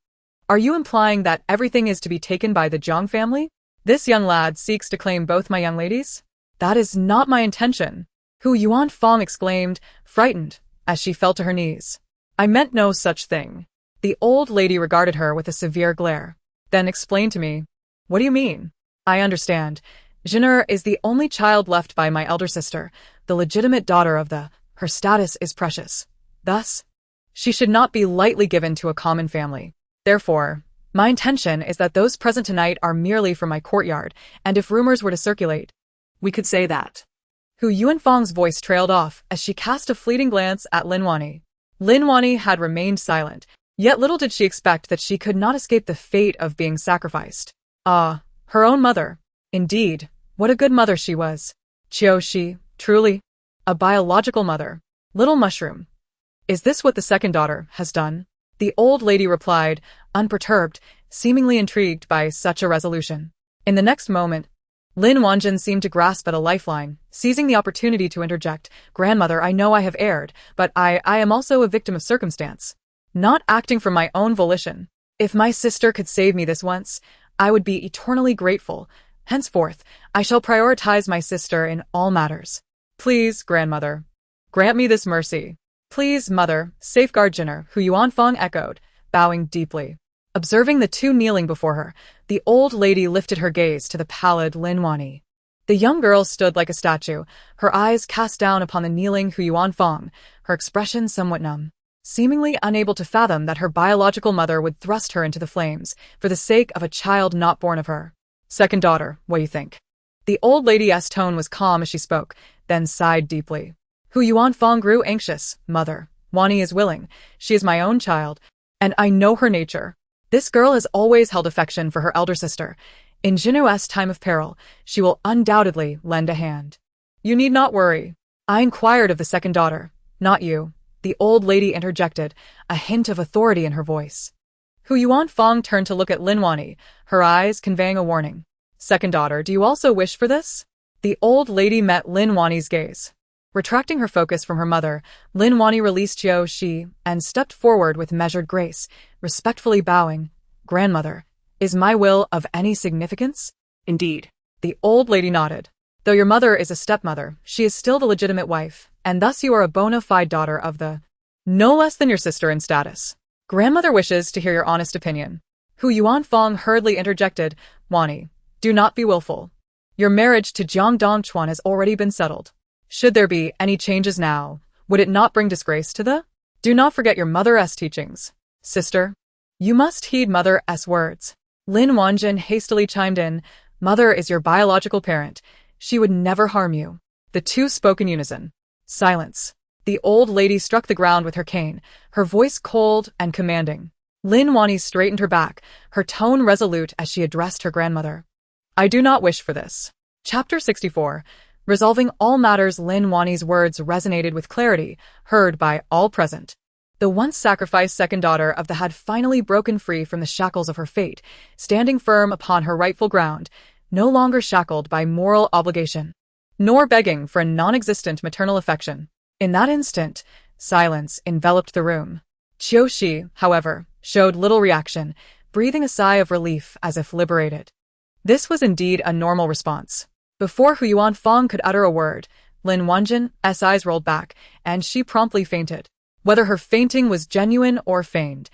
Are you implying that everything is to be taken by the Jiang family? This young lad seeks to claim both my young ladies? That is not my intention. Hu Yuanfang exclaimed, frightened, as she fell to her knees. I meant no such thing. The old lady regarded her with a severe glare. Then explain to me. What do you mean? I understand. Jin'er is the only child left by my elder sister, the legitimate daughter of the... Her status is precious. Thus, she should not be lightly given to a common family. Therefore, my intention is that those present tonight are merely from my courtyard, and if rumors were to circulate, we could say that. Hu Yuanfang's voice trailed off as she cast a fleeting glance at Lin Wani. Lin Wani had remained silent, yet little did she expect that she could not escape the fate of being sacrificed. Ah, her own mother. Indeed, what a good mother she was. Qiu Shi, truly, a biological mother. Little mushroom. Is this what the second daughter has done? The old lady replied, unperturbed, seemingly intrigued by such a resolution. In the next moment, Lin Wanjin seemed to grasp at a lifeline, seizing the opportunity to interject. Grandmother, I know I have erred, but I am also a victim of circumstance. Not acting from my own volition. If my sister could save me this once, I would be eternally grateful. Henceforth, I shall prioritize my sister in all matters. Please, grandmother, grant me this mercy. Please, mother, safeguard Jinner, who Yuanfang echoed, bowing deeply. Observing the two kneeling before her, the old lady lifted her gaze to the pallid Lin Wani. The young girl stood like a statue, her eyes cast down upon the kneeling Hu Yuanfang, her expression somewhat numb, seemingly unable to fathom that her biological mother would thrust her into the flames for the sake of a child not born of her. Second daughter, what do you think? The old lady's tone was calm as she spoke, then sighed deeply. Hu Yuanfang grew anxious. Mother, Wani is willing. She is my own child, and I know her nature. This girl has always held affection for her elder sister. In Jinu's time of peril, she will undoubtedly lend a hand. You need not worry. I inquired of the second daughter, not you. The old lady interjected, a hint of authority in her voice. Hu Yuanfang turned to look at Lin Wani, her eyes conveying a warning. Second daughter, do you also wish for this? The old lady met Lin Wani's gaze. Retracting her focus from her mother, Lin Wani released Qiu Shi and stepped forward with measured grace, respectfully bowing. Grandmother, is my will of any significance? Indeed. The old lady nodded. Though your mother is a stepmother, she is still the legitimate wife, and thus you are a bona fide daughter of the... no less than your sister in status. Grandmother wishes to hear your honest opinion. Hu Yuanfang hurriedly interjected, Wani, do not be willful. Your marriage to Jiang Dongchuan has already been settled. Should there be any changes now, would it not bring disgrace to the... Do not forget your mother's teachings. Sister, you must heed mother's words. Lin Wanjin hastily chimed in, Mother is your biological parent. She would never harm you. The two spoke in unison. Silence. The old lady struck the ground with her cane, her voice cold and commanding. Lin Wani straightened her back, her tone resolute as she addressed her grandmother. I do not wish for this. Chapter 64. Resolving all matters. Lin Wani's words resonated with clarity, heard by all present. The once sacrificed second daughter of the had finally broken free from the shackles of her fate, standing firm upon her rightful ground, no longer shackled by moral obligation, nor begging for a non-existent maternal affection. In that instant, silence enveloped the room. Qiu Shi, however, showed little reaction, breathing a sigh of relief as if liberated. This was indeed a normal response. Before Hu Yuanfang could utter a word, Lin Wanjin's eyes rolled back, and she promptly fainted. Whether her fainting was genuine or feigned,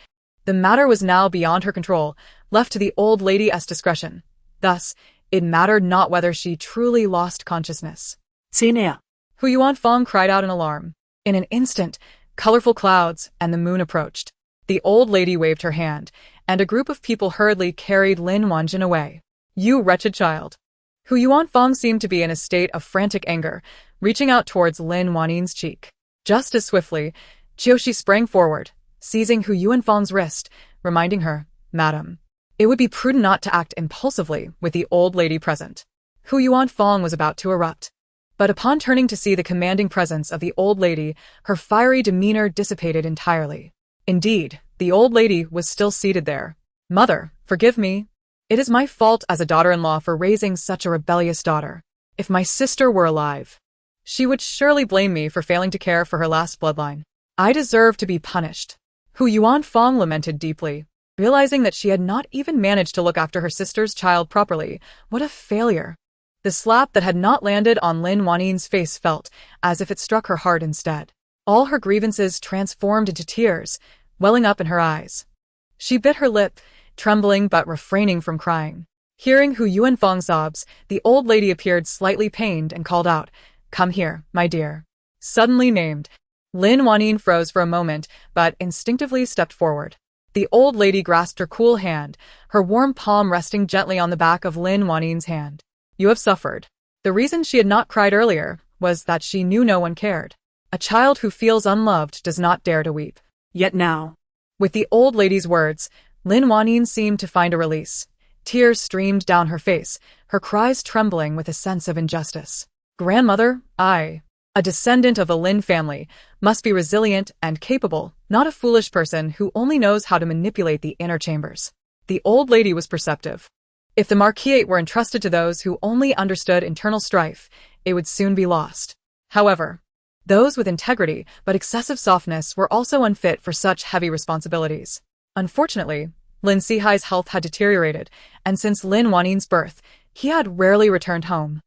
the matter was now beyond her control, left to the old lady's discretion. Thus, it mattered not whether she truly lost consciousness. Qiuniang. Hu Yuanfang cried out in alarm. In an instant, colorful clouds and the moon approached. The old lady waved her hand, and a group of people hurriedly carried Lin Wanjin away. You wretched child. Hu Yuanfang seemed to be in a state of frantic anger, reaching out towards Lin Wanin's cheek. Just as swiftly, Qiu Shi sprang forward, seizing Hu Yuanfang's wrist, reminding her, Madam, it would be prudent not to act impulsively with the old lady present. Hu Yuanfang was about to erupt. But upon turning to see the commanding presence of the old lady, her fiery demeanor dissipated entirely. Indeed, the old lady was still seated there. Mother, forgive me. It is my fault as a daughter-in-law for raising such a rebellious daughter. If my sister were alive, she would surely blame me for failing to care for her last bloodline. I deserve to be punished. Hu Yuanfang lamented deeply, realizing that she had not even managed to look after her sister's child properly. What a failure. The slap that had not landed on Lin Wanin's face felt as if it struck her heart instead. All her grievances transformed into tears, welling up in her eyes. She bit her lip, trembling but refraining from crying. Hearing Hu Yuanfang's sobs, the old lady appeared slightly pained and called out, Come here, my dear. Suddenly named, Lin Wanin froze for a moment, but instinctively stepped forward. The old lady grasped her cool hand, her warm palm resting gently on the back of Lin Wanin's hand. You have suffered. The reason she had not cried earlier was that she knew no one cared. A child who feels unloved does not dare to weep. Yet now. With the old lady's words, Lin Wanin seemed to find a release. Tears streamed down her face, her cries trembling with a sense of injustice. Grandmother, I A descendant of the Lin family must be resilient and capable, not a foolish person who only knows how to manipulate the inner chambers. The old lady was perceptive. If the Marquis were entrusted to those who only understood internal strife, it would soon be lost. However, those with integrity but excessive softness were also unfit for such heavy responsibilities. Unfortunately, Lin Sihai's health had deteriorated, and since Lin Wannin's birth, he had rarely returned home.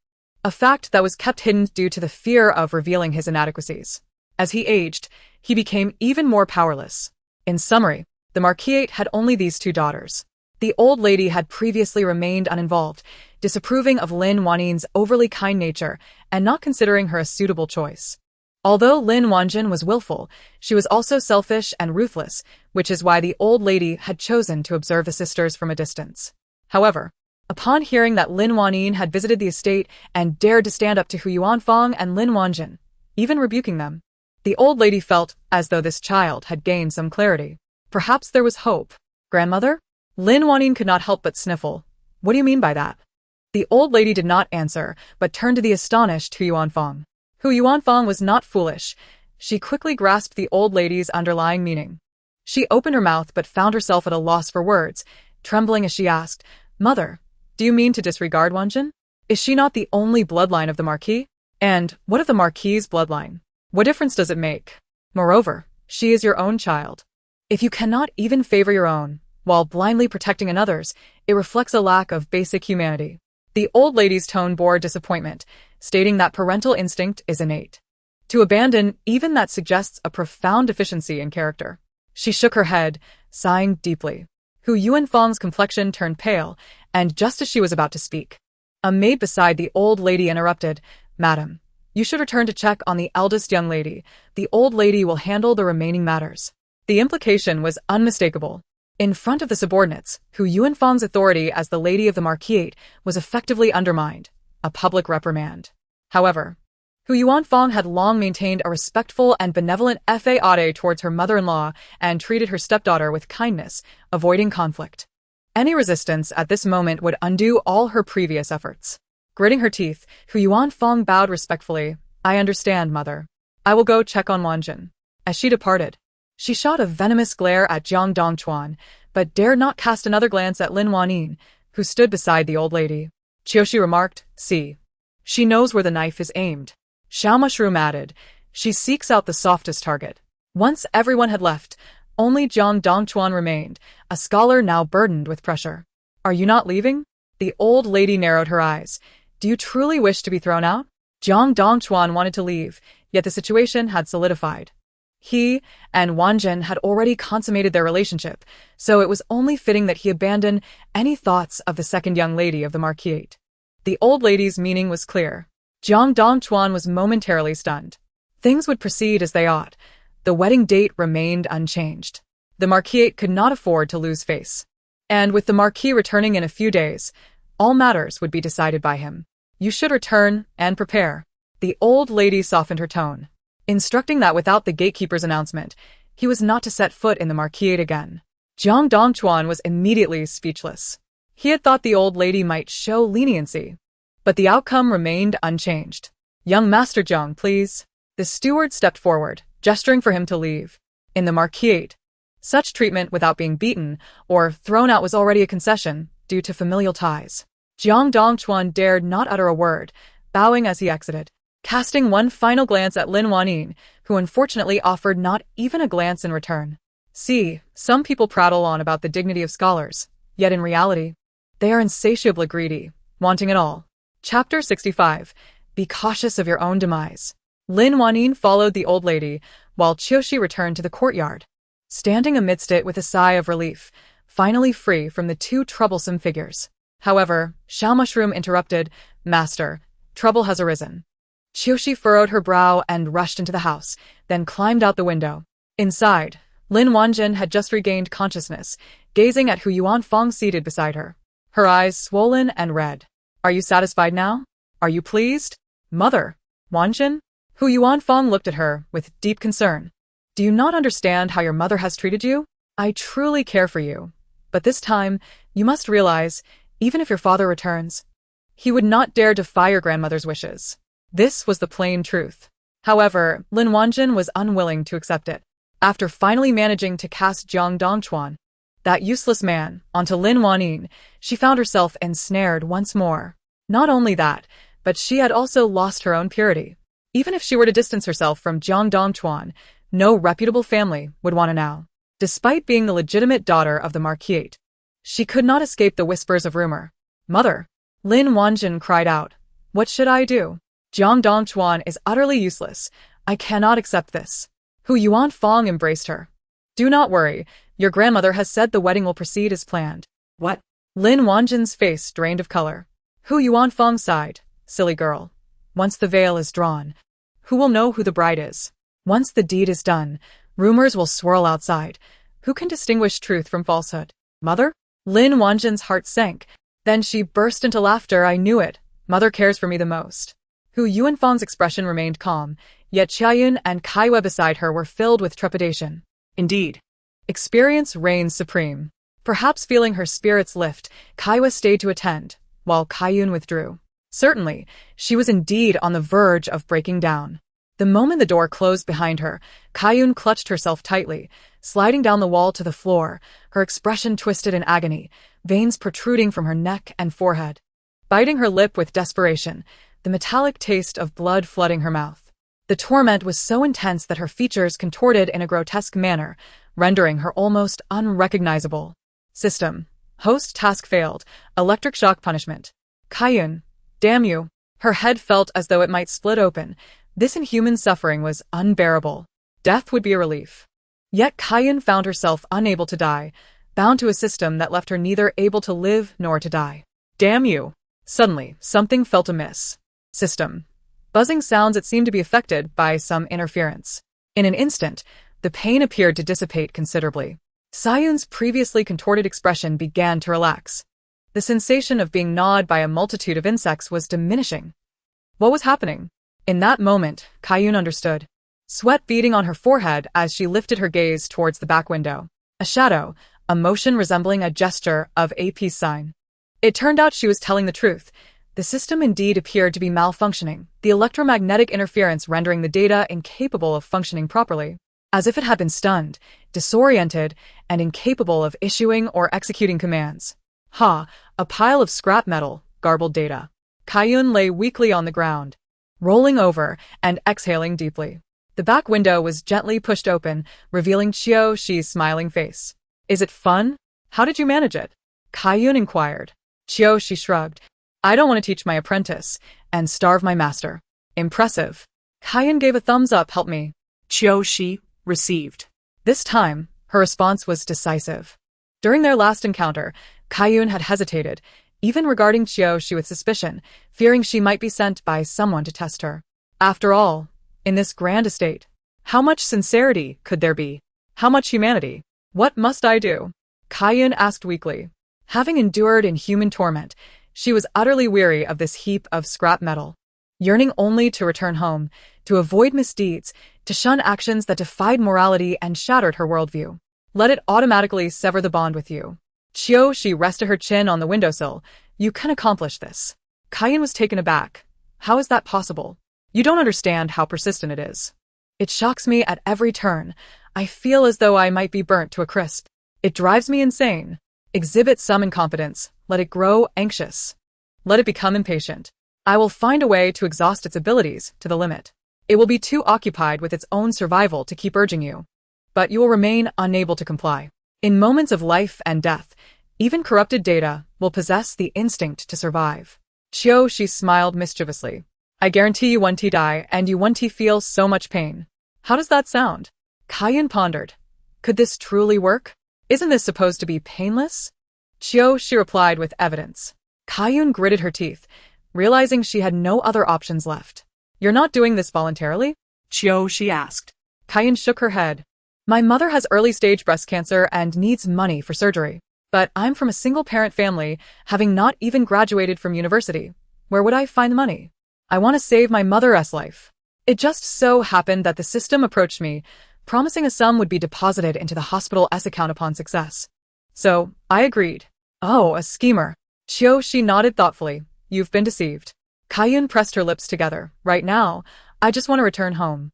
A fact that was kept hidden due to the fear of revealing his inadequacies. As he aged, he became even more powerless. In summary, the Marquis had only these two daughters. The old lady had previously remained uninvolved, disapproving of Lin Wannin's overly kind nature and not considering her a suitable choice. Although Lin Wanjin was willful, she was also selfish and ruthless, which is why the old lady had chosen to observe the sisters from a distance. However, upon hearing that Lin Wannin had visited the estate and dared to stand up to Hu Yuanfang and Lin Wanjin, even rebuking them, the old lady felt as though this child had gained some clarity. Perhaps there was hope. Grandmother? Lin Wannin could not help but sniffle. What do you mean by that? The old lady did not answer, but turned to the astonished Hu Yuanfang. Hu Yuanfang was not foolish. She quickly grasped the old lady's underlying meaning. She opened her mouth but found herself at a loss for words, trembling as she asked, Mother, do you mean to disregard Wanjin? Is she not the only bloodline of the Marquis? And what of the Marquis's bloodline? What difference does it make? Moreover, she is your own child. If you cannot even favor your own, while blindly protecting another's, it reflects a lack of basic humanity. The old lady's tone bore disappointment, stating that parental instinct is innate. To abandon even that suggests a profound deficiency in character. She shook her head, sighing deeply. Hu Yuanfang's complexion turned pale, and just as she was about to speak, a maid beside the old lady interrupted, Madam, you should return to check on the eldest young lady. The old lady will handle the remaining matters. The implication was unmistakable. In front of the subordinates, Hu Yuanfang's authority as the lady of the Marquis was effectively undermined, a public reprimand. However, Hu Yuanfang had long maintained a respectful and benevolent facade towards her mother-in-law and treated her stepdaughter with kindness, avoiding conflict. Any resistance at this moment would undo all her previous efforts. Gritting her teeth, Hu Yuanfang bowed respectfully. I understand, mother. I will go check on Wanjin. As she departed, she shot a venomous glare at Jiang Dongchuan, but dared not cast another glance at Lin Wannin, who stood beside the old lady. Qiushi remarked, See. She knows where the knife is aimed. Xiao Mushroom added, She seeks out the softest target. Once everyone had left, only Jiang Dongchuan remained, a scholar now burdened with pressure. Are you not leaving? The old lady narrowed her eyes. Do you truly wish to be thrown out? Jiang Dongchuan wanted to leave, yet the situation had solidified. He and Wanjin had already consummated their relationship, so it was only fitting that he abandon any thoughts of the second young lady of the Marquis. The old lady's meaning was clear. Jiang Dongchuan was momentarily stunned. Things would proceed as they ought. The wedding date remained unchanged. The Marquis could not afford to lose face. And with the Marquis returning in a few days, all matters would be decided by him. You should return and prepare. The old lady softened her tone, instructing that without the gatekeeper's announcement, he was not to set foot in the Marquis again. Jiang Dongchuan was immediately speechless. He had thought the old lady might show leniency, but the outcome remained unchanged. Young Master Jiang, please. The steward stepped forward, gesturing for him to leave. In the Marquis, such treatment without being beaten or thrown out was already a concession due to familial ties. Jiang Dongchuan dared not utter a word, bowing as he exited, casting one final glance at Lin Wannin, who unfortunately offered not even a glance in return. See, some people prattle on about the dignity of scholars, yet in reality, they are insatiably greedy, wanting it all. Chapter 65. Be cautious of your own demise. Lin Wannin followed the old lady, while Qiushi returned to the courtyard, standing amidst it with a sigh of relief, finally free from the two troublesome figures. However, Xiao Mushroom interrupted, Master, trouble has arisen. Qiushi furrowed her brow and rushed into the house, then climbed out the window. Inside, Lin Wanjin had just regained consciousness, gazing at Hu Yuanfang seated beside her, her eyes swollen and red. Are you satisfied now? Are you pleased? Mother, Wanjin? Hu Yuanfang looked at her with deep concern. Do you not understand how your mother has treated you? I truly care for you. But this time, you must realize, even if your father returns, he would not dare defy your grandmother's wishes. This was the plain truth. However, Lin Wanjin was unwilling to accept it. After finally managing to cast Jiang Dongchuan, that useless man, onto Lin Wanyin, she found herself ensnared once more. Not only that, but she had also lost her own purity. Even if she were to distance herself from Jiang Dongchuan, no reputable family would want to know. Despite being the legitimate daughter of the Marquise, she could not escape the whispers of rumor. Mother! Lin Wanjin cried out. What should I do? Jiang Dongchuan is utterly useless. I cannot accept this. Hu Yuanfang embraced her. Do not worry. Your grandmother has said the wedding will proceed as planned. What? Lin Wanjin's face drained of color. Hu Yuanfang sighed. Silly girl. Once the veil is drawn, who will know who the bride is? Once the deed is done, rumors will swirl outside. Who can distinguish truth from falsehood? Mother? Lin Wanjin's heart sank. Then she burst into laughter. I knew it. Mother cares for me the most. Hu Yuanfang's expression remained calm, yet Qiuyang and Kaiwe beside her were filled with trepidation. Indeed. Experience reigns supreme. Perhaps feeling her spirits lift, Kaiwe stayed to attend, while Qiuyang withdrew. Certainly, she was indeed on the verge of breaking down. The moment the door closed behind her, Qiuyang clutched herself tightly, sliding down the wall to the floor, her expression twisted in agony, veins protruding from her neck and forehead. Biting her lip with desperation, the metallic taste of blood flooding her mouth. The torment was so intense that her features contorted in a grotesque manner, rendering her almost unrecognizable. System. Host task failed. Electric shock punishment. Qiuyang. Damn you. Her head felt as though it might split open. This inhuman suffering was unbearable. Death would be a relief. Yet Qiuyang found herself unable to die, bound to a system that left her neither able to live nor to die. Damn you. Suddenly, something felt amiss. System. Buzzing sounds that seemed to be affected by some interference. In an instant, the pain appeared to dissipate considerably. Qiuyang's previously contorted expression began to relax. The sensation of being gnawed by a multitude of insects was diminishing. What was happening? In that moment, Qiuyang understood. Sweat beading on her forehead as she lifted her gaze towards the back window. A shadow, a motion resembling a gesture of a peace sign. It turned out she was telling the truth. The system indeed appeared to be malfunctioning, the electromagnetic interference rendering the data incapable of functioning properly. As if it had been stunned, disoriented, and incapable of issuing or executing commands. A pile of scrap metal, garbled data. Qiuyang lay weakly on the ground, rolling over and exhaling deeply. The back window was gently pushed open, revealing Qiuxi's smiling face. Is it fun? How did you manage it? Qiuyang inquired. Qiuxi shrugged. I don't want to teach my apprentice and starve my master. Impressive. Qiuyang gave a thumbs up. Help me. Qiuxi received. This time, her response was decisive. During their last encounter, Qiuyang had hesitated, even regarding Qiuxi with suspicion, fearing she might be sent by someone to test her. After all, in this grand estate, how much sincerity could there be? How much humanity? What must I do? Qiuyang asked weakly. Having endured inhuman torment, she was utterly weary of this heap of scrap metal. Yearning only to return home, to avoid misdeeds, to shun actions that defied morality and shattered her worldview. Let it automatically sever the bond with you. Qiuxi rested her chin on the windowsill. You can accomplish this. Qiuyang was taken aback. How is that possible? You don't understand how persistent it is. It shocks me at every turn. I feel as though I might be burnt to a crisp. It drives me insane. Exhibit some incompetence. Let it grow anxious. Let it become impatient. I will find a way to exhaust its abilities to the limit. It will be too occupied with its own survival to keep urging you. But you will remain unable to comply. In moments of life and death, even corrupted data will possess the instinct to survive. Qiuxi smiled mischievously. I guarantee you won't die and you won't feel so much pain. How does that sound? Qiuyang pondered. Could this truly work? Isn't this supposed to be painless? Qiuxi replied with evidence. Qiuyang gritted her teeth, realizing she had no other options left. You're not doing this voluntarily? Qiuxi asked. Qiuyang shook her head. My mother has early-stage breast cancer and needs money for surgery. But I'm from a single-parent family, having not even graduated from university. Where would I find the money? I want to save my mother's life. It just so happened that the system approached me, promising a sum would be deposited into the hospital's account upon success. So, I agreed. Oh, a schemer. Qiuxi nodded thoughtfully. You've been deceived. Qiuniang pressed her lips together. Right now, I just want to return home.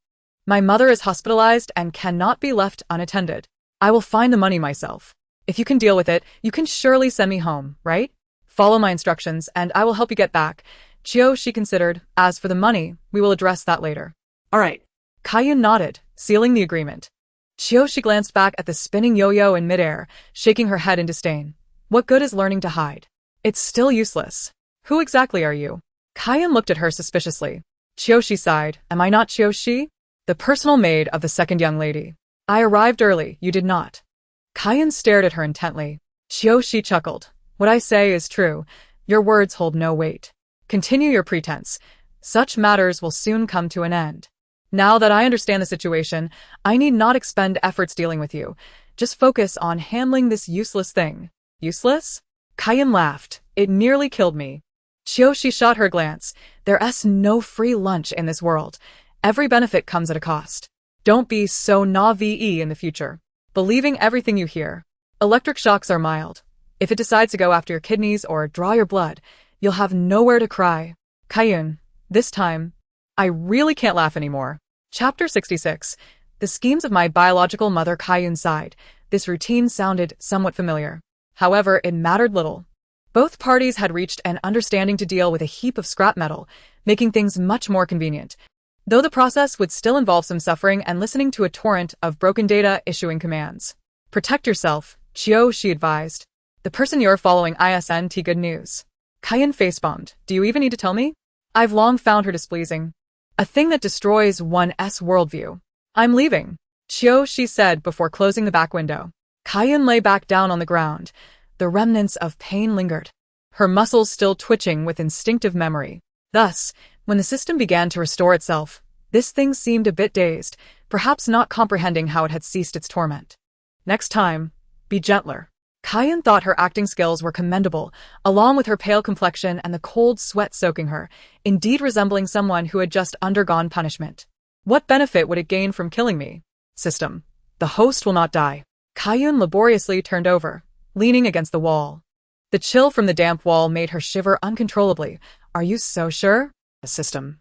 My mother is hospitalized and cannot be left unattended. I will find the money myself. If you can deal with it, you can surely send me home, right? Follow my instructions, and I will help you get back. She considered. As for the money, we will address that later. All right. Qiuniang nodded, sealing the agreement. She glanced back at the spinning yo-yo in midair, shaking her head in disdain. What good is learning to hide? It's still useless. Who exactly are you? Qiuniang looked at her suspiciously. She sighed. Am I not Qiushi? The personal maid of the second young lady. I arrived early, you did not. Qiuniang stared at her intently. She chuckled. What I say is true. Your words hold no weight. Continue your pretense. Such matters will soon come to an end. Now that I understand the situation, I need not expend efforts dealing with you. Just focus on handling this useless thing. Useless? Qiuniang laughed. It nearly killed me. She shot her glance. There's no free lunch in this world. Every benefit comes at a cost. Don't be so naive in the future, believing everything you hear. Electric shocks are mild. If it decides to go after your kidneys or draw your blood, you'll have nowhere to cry. Qiuniang, this time, I really can't laugh anymore. Chapter 66. The schemes of my biological mother. Qiuniang sighed. This routine sounded somewhat familiar. However, it mattered little. Both parties had reached an understanding to deal with a heap of scrap metal, making things much more convenient. Though the process would still involve some suffering and listening to a torrent of broken data issuing commands. Protect yourself, she advised. The person you're following isn't good news. Qiuniang facepalmed. Do you even need to tell me? I've long found her displeasing. A thing that destroys one's worldview. I'm leaving, she said before closing the back window. Qiuniang lay back down on the ground. The remnants of pain lingered, her muscles still twitching with instinctive memory. Thus, when the system began to restore itself, this thing seemed a bit dazed, perhaps not comprehending how it had ceased its torment. Next time, be gentler. Qiuniang thought her acting skills were commendable, along with her pale complexion and the cold sweat soaking her, indeed resembling someone who had just undergone punishment. What benefit would it gain from killing me? System. The host will not die. Qiuniang laboriously turned over, leaning against the wall. The chill from the damp wall made her shiver uncontrollably. Are you so sure? The system.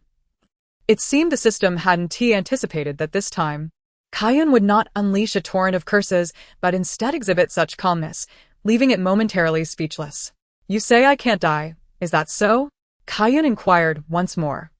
It seemed the system hadn't anticipated that this time, Qiuniang would not unleash a torrent of curses, but instead exhibit such calmness, leaving it momentarily speechless. You say I can't die, is that so? Qiuniang inquired once more.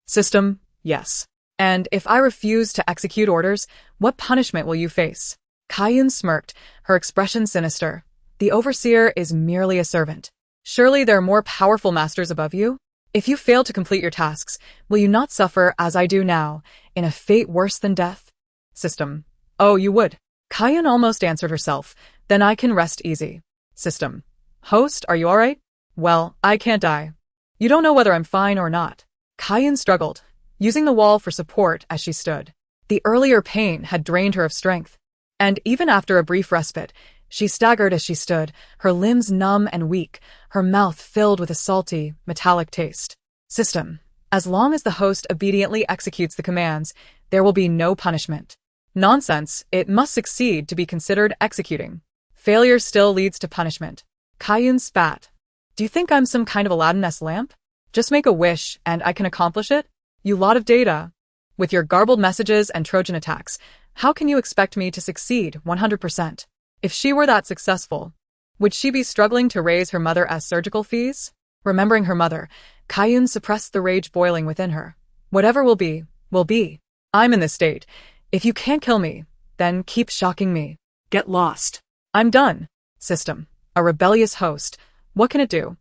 System, yes. And if I refuse to execute orders, what punishment will you face? Qiuniang smirked, her expression sinister. The overseer is merely a servant. Surely there are more powerful masters above you? If you fail to complete your tasks, will you not suffer as I do now, in a fate worse than death? System. Oh, you would. Qiuniang almost answered herself. Then I can rest easy. System. Host, are you alright? Well, I can't die. You don't know whether I'm fine or not. Qiuniang struggled, using the wall for support as she stood. The earlier pain had drained her of strength. And even after a brief respite, she staggered as she stood, her limbs numb and weak, her mouth filled with a salty, metallic taste. System. As long as the host obediently executes the commands, there will be no punishment. Nonsense, it must succeed to be considered executing. Failure still leads to punishment. Qiuniang spat. Do you think I'm some kind of Aladdin-esque lamp? Just make a wish, and I can accomplish it? You lot of data. With your garbled messages and Trojan attacks, how can you expect me to succeed 100%? If she were that successful, would she be struggling to raise her mother's surgical fees? Remembering her mother, Qiuniang suppressed the rage boiling within her. Whatever will be, will be. I'm in this state. If you can't kill me, then keep shocking me. Get lost. I'm done. System. A rebellious host. What can it do?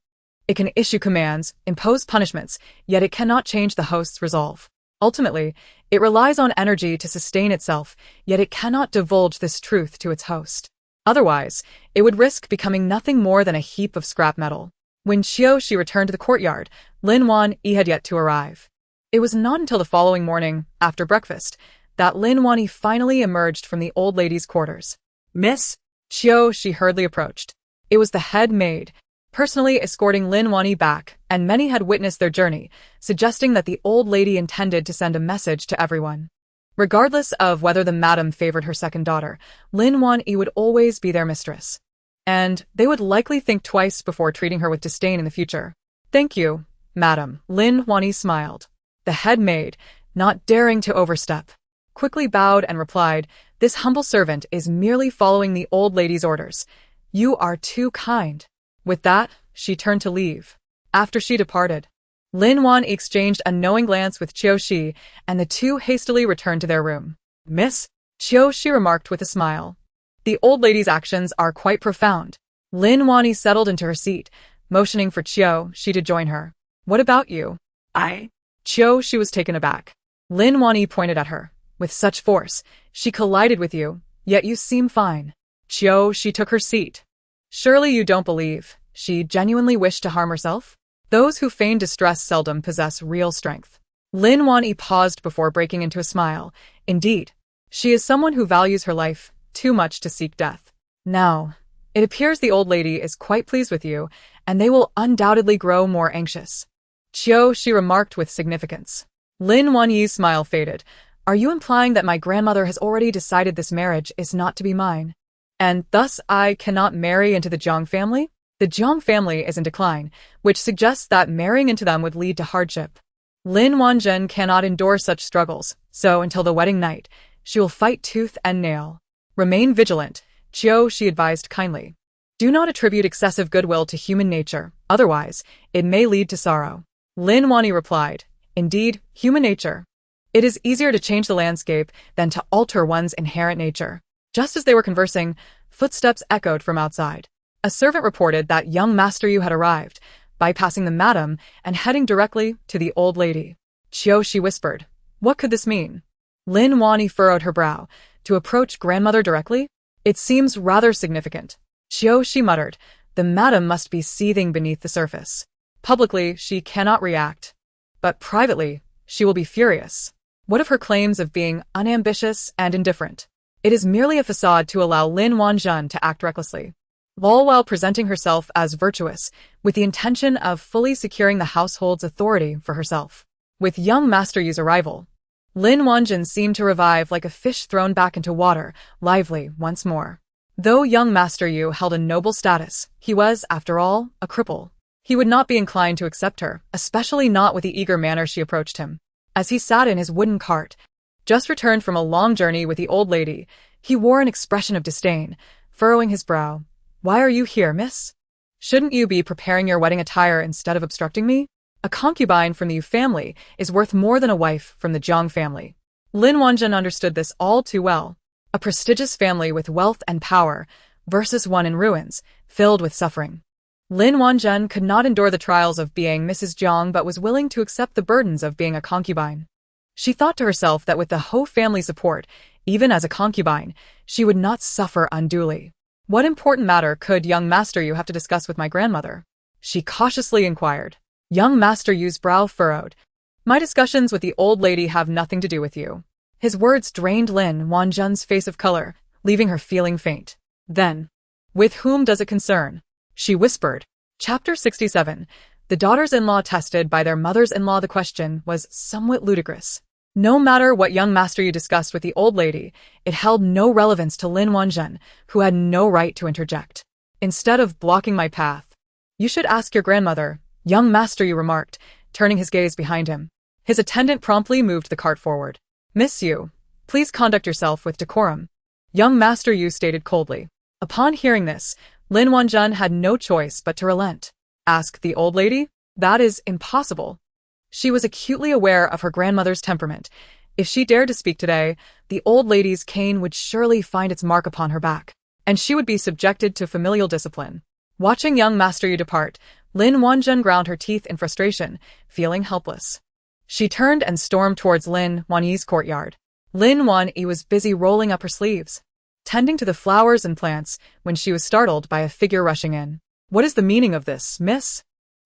It can issue commands, impose punishments, yet it cannot change the host's resolve. Ultimately, it relies on energy to sustain itself, yet it cannot divulge this truth to its host. Otherwise, it would risk becoming nothing more than a heap of scrap metal. When she returned to the courtyard, Lin Wan had yet to arrive. It was not until the following morning, after breakfast, that Lin Wan finally emerged from the old lady's quarters. Miss? She hurriedly approached. It was the head maid, personally escorting Lin Wan back, and many had witnessed their journey, suggesting that the old lady intended to send a message to everyone. Regardless of whether the madam favored her second daughter, Lin Wan would always be their mistress. And they would likely think twice before treating her with disdain in the future. Thank you, Madam, Lin Huanyi smiled. The head maid, not daring to overstep, quickly bowed and replied, "This humble servant is merely following the old lady's orders. You are too kind." With that, she turned to leave. After she departed, Lin Huanyi exchanged a knowing glance with Qiushi, and the two hastily returned to their room. "Miss," Qiushi remarked with a smile, "the old lady's actions are quite profound." Lin Huanyi settled into her seat, motioning for Qiushi to join her. "What about you?" Qiushi was taken aback. Lin Huanyi pointed at her. "With such force, she collided with you, yet you seem fine." Qiushi took her seat. "Surely you don't believe she genuinely wished to harm herself? Those who feign distress seldom possess real strength." Lin Huanyi paused before breaking into a smile. "Indeed, she is someone who values her life too much to seek death. Now, it appears the old lady is quite pleased with you, and they will undoubtedly grow more anxious." Qiushi remarked with significance. Lin Huanyi's smile faded. "Are you implying that my grandmother has already decided this marriage is not to be mine, and thus I cannot marry into the Jiang family? The Jiang family is in decline, which suggests that marrying into them would lead to hardship. Lin Huanzhen cannot endure such struggles, so until the wedding night, she will fight tooth and nail. Remain vigilant," Qiushi advised kindly. "Do not attribute excessive goodwill to human nature, otherwise, it may lead to sorrow." Lin Huanyi replied, "Indeed, human nature. It is easier to change the landscape than to alter one's inherent nature." Just as they were conversing, footsteps echoed from outside. A servant reported that young Master Yu had arrived, bypassing the madam and heading directly to the old lady. Qiushi whispered, "What could this mean?" Lin Huanyi furrowed her brow. "To approach grandmother directly? It seems rather significant." Qiushi muttered, "The madam must be seething beneath the surface. Publicly, she cannot react, but privately, she will be furious. What of her claims of being unambitious and indifferent? It is merely a facade to allow Lin Huanzhen to act recklessly, all while presenting herself as virtuous, with the intention of fully securing the household's authority for herself." With young Master Yu's arrival, Lin Huanzhen seemed to revive like a fish thrown back into water, lively once more. Though young Master Yu held a noble status, he was, after all, a cripple. He would not be inclined to accept her, especially not with the eager manner she approached him. As he sat in his wooden cart, just returned from a long journey with the old lady, he wore an expression of disdain, furrowing his brow. "Why are you here, miss? Shouldn't you be preparing your wedding attire instead of obstructing me? A concubine from the Yu family is worth more than a wife from the Jiang family." Lin Huanzhen understood this all too well. A prestigious family with wealth and power versus one in ruins, filled with suffering. Lin Huanzhen could not endure the trials of being Mrs. Jiang but was willing to accept the burdens of being a concubine. She thought to herself that with the Ho family support, even as a concubine, she would not suffer unduly. "What important matter could young Master Yu have to discuss with my grandmother?" she cautiously inquired. Young Master Yu's brow furrowed. "My discussions with the old lady have nothing to do with you." His words drained Lin Huanzhen's face of color, leaving her feeling faint. Then, "With whom does it concern?" she whispered. Chapter 67. The daughters-in-law tested by their mothers-in-law. The question was somewhat ludicrous. No matter what young Master Yu discussed with the old lady, it held no relevance to Lin Huanzhen, who had no right to interject. "Instead of blocking my path, you should ask your grandmother," young Master Yu remarked, turning his gaze behind him. His attendant promptly moved the cart forward. "Miss Yu, please conduct yourself with decorum," young Master Yu stated coldly. Upon hearing this, Lin Huanzhen had no choice but to relent. "Ask the old lady? That is impossible." She was acutely aware of her grandmother's temperament. If she dared to speak today, the old lady's cane would surely find its mark upon her back, and she would be subjected to familial discipline. Watching young Master Yu depart, Lin Huanzhen ground her teeth in frustration, feeling helpless. She turned and stormed towards Lin Huanyi's courtyard. Lin Huanyi was busy rolling up her sleeves, tending to the flowers and plants, when she was startled by a figure rushing in. "What is the meaning of this, miss?"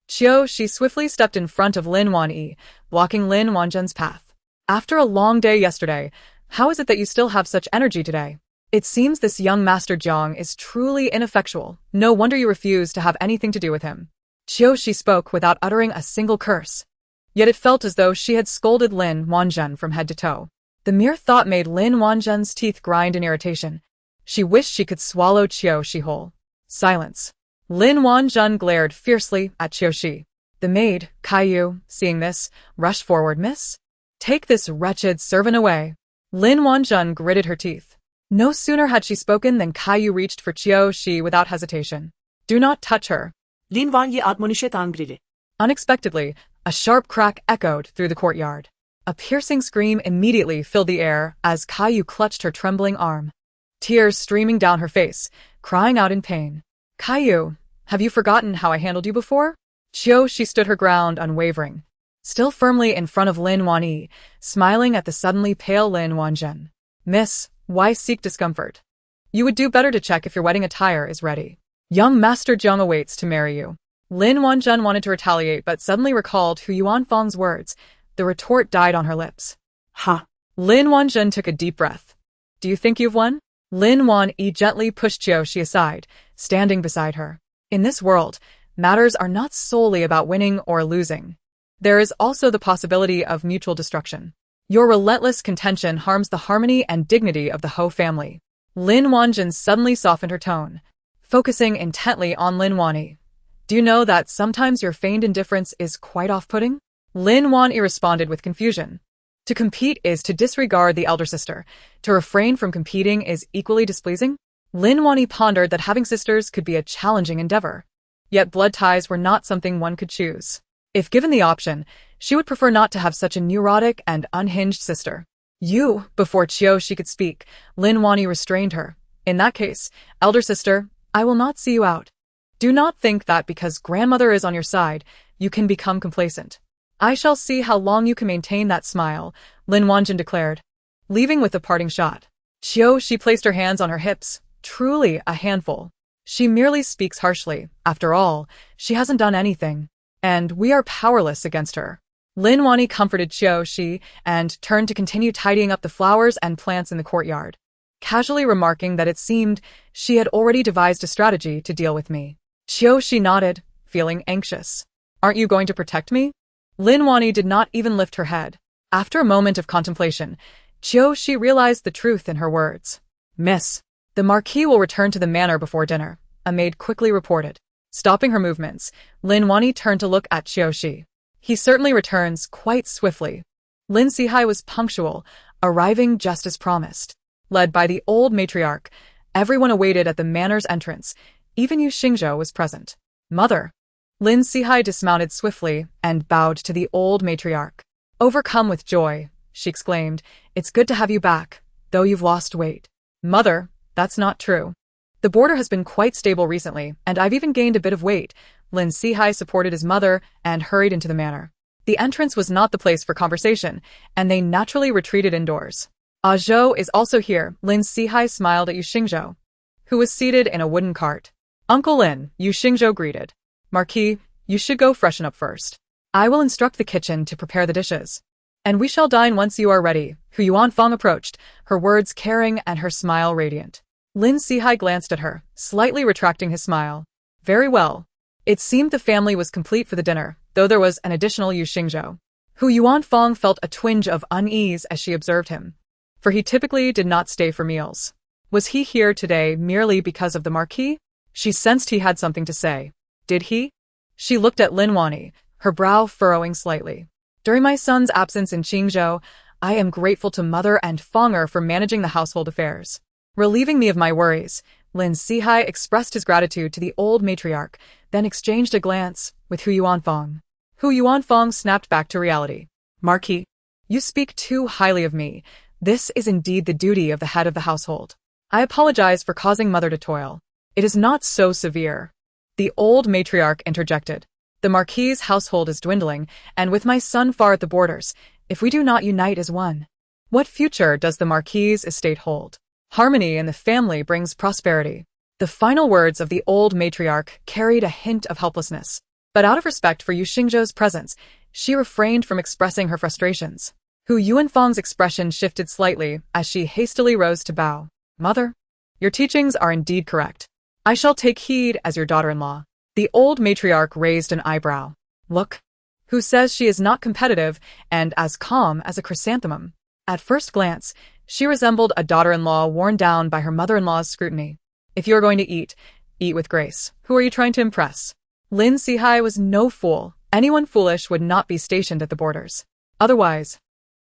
Qiushi swiftly stepped in front of Lin Huanyi, blocking Lin Huanzhen's path. "After a long day yesterday, how is it that you still have such energy today? It seems this young Master Jiang is truly ineffectual. No wonder you refuse to have anything to do with him." Qiushi spoke without uttering a single curse. Yet it felt as though she had scolded Lin Huanzhen from head to toe. The mere thought made Lin Huanzhen's teeth grind in irritation. She wished she could swallow Qiushi whole. Silence. Lin Huanzhen glared fiercely at Qiushi. The maid, Caillou, seeing this, rushed forward. Miss? Take this wretched servant away. Lin Wanzhen gritted her teeth. No sooner had she spoken than Caillou reached for Qiu without hesitation. Do not touch her. Lin Wanyi admonished angrily. Unexpectedly, a sharp crack echoed through the courtyard. A piercing scream immediately filled the air as Caillou clutched her trembling arm. Tears streaming down her face, crying out in pain. Caillou, have you forgotten how I handled you before? She stood her ground unwavering, still firmly in front of Lin Wanyi, smiling at the suddenly pale Lin Wanzhen. Miss, why seek discomfort? You would do better to check if your wedding attire is ready. Young Master Zheng awaits to marry you. Lin Wanzhen wanted to retaliate but suddenly recalled Hu Yuanfang's words. The retort died on her lips. Ha! Lin Wanzhen took a deep breath. Do you think you've won? Lin Wanyi gently pushed Qiu aside, standing beside her. In this world, matters are not solely about winning or losing. There is also the possibility of mutual destruction. Your relentless contention harms the harmony and dignity of the Ho family. Lin Wanzhen suddenly softened her tone, focusing intently on Lin Wanyi. Do you know that sometimes your feigned indifference is quite off-putting? Lin Wanyi responded with confusion. To compete is to disregard the elder sister. To refrain from competing is equally displeasing? Lin Wanyi pondered that having sisters could be a challenging endeavor. Yet blood ties were not something one could choose. If given the option, she would prefer not to have such a neurotic and unhinged sister. Before Qiu could speak, Lin Wanyi restrained her. In that case, elder sister, I will not see you out. Do not think that because grandmother is on your side, you can become complacent. I shall see how long you can maintain that smile, Lin Wanzhen declared, leaving with a parting shot. She placed her hands on her hips, truly a handful. She merely speaks harshly. After all, she hasn't done anything. And we are powerless against her. Lin Wanyi comforted Qiu and turned to continue tidying up the flowers and plants in the courtyard, casually remarking that it seemed she had already devised a strategy to deal with me. Qiu nodded, feeling anxious. Aren't you going to protect me? Lin Wanyi did not even lift her head. After a moment of contemplation, Qiu realized the truth in her words. Miss, the Marquis will return to the manor before dinner, a maid quickly reported. Stopping her movements, Lin Wanyi turned to look at Qiu. He certainly returns quite swiftly. Lin Sihai was punctual, arriving just as promised. Led by the old matriarch, everyone awaited at the manor's entrance. Even Yu Xingzhou was present. Mother. Lin Sihai dismounted swiftly and bowed to the old matriarch. Overcome with joy, she exclaimed, it's good to have you back, though you've lost weight. Mother, that's not true. The border has been quite stable recently, and I've even gained a bit of weight. Lin Sihai supported his mother and hurried into the manor. The entrance was not the place for conversation, and they naturally retreated indoors. Zhou is also here. Lin Sihai smiled at Yu Xingzhou, who was seated in a wooden cart. Uncle Lin, Yu Xingzhou greeted. Marquis, you should go freshen up first. I will instruct the kitchen to prepare the dishes. And we shall dine once you are ready. Hu Yuanfang approached, her words caring and her smile radiant. Lin Sihai glanced at her, slightly retracting his smile. Very well. It seemed the family was complete for the dinner, though there was an additional Yu Xingzhou. Hu Yuanfang felt a twinge of unease as she observed him, for he typically did not stay for meals. Was he here today merely because of the Marquis? She sensed he had something to say. Did he? She looked at Lin Wanyi, her brow furrowing slightly. During my son's absence in Qingzhou, I am grateful to Mother and Fanger for managing the household affairs. Relieving me of my worries, Lin Sihai expressed his gratitude to the old matriarch, then exchanged a glance with Hu Yuanfang. Hu Yuanfang snapped back to reality. Marquis, you speak too highly of me. This is indeed the duty of the head of the household. I apologize for causing Mother to toil. It is not so severe. The old matriarch interjected. The Marquis's household is dwindling, and with my son far at the borders, if we do not unite as one, what future does the Marquis's estate hold? Harmony in the family brings prosperity. The final words of the old matriarch carried a hint of helplessness. But out of respect for Yu Xingzhou's presence, she refrained from expressing her frustrations. Hu Yuanfang's expression shifted slightly as she hastily rose to bow. Mother, your teachings are indeed correct. I shall take heed as your daughter-in-law. The old matriarch raised an eyebrow. Look. Who says she is not competitive and as calm as a chrysanthemum? At first glance, she resembled a daughter-in-law worn down by her mother-in-law's scrutiny. If you are going to eat, eat with grace. Who are you trying to impress? Lin Sihai was no fool. Anyone foolish would not be stationed at the borders. Otherwise,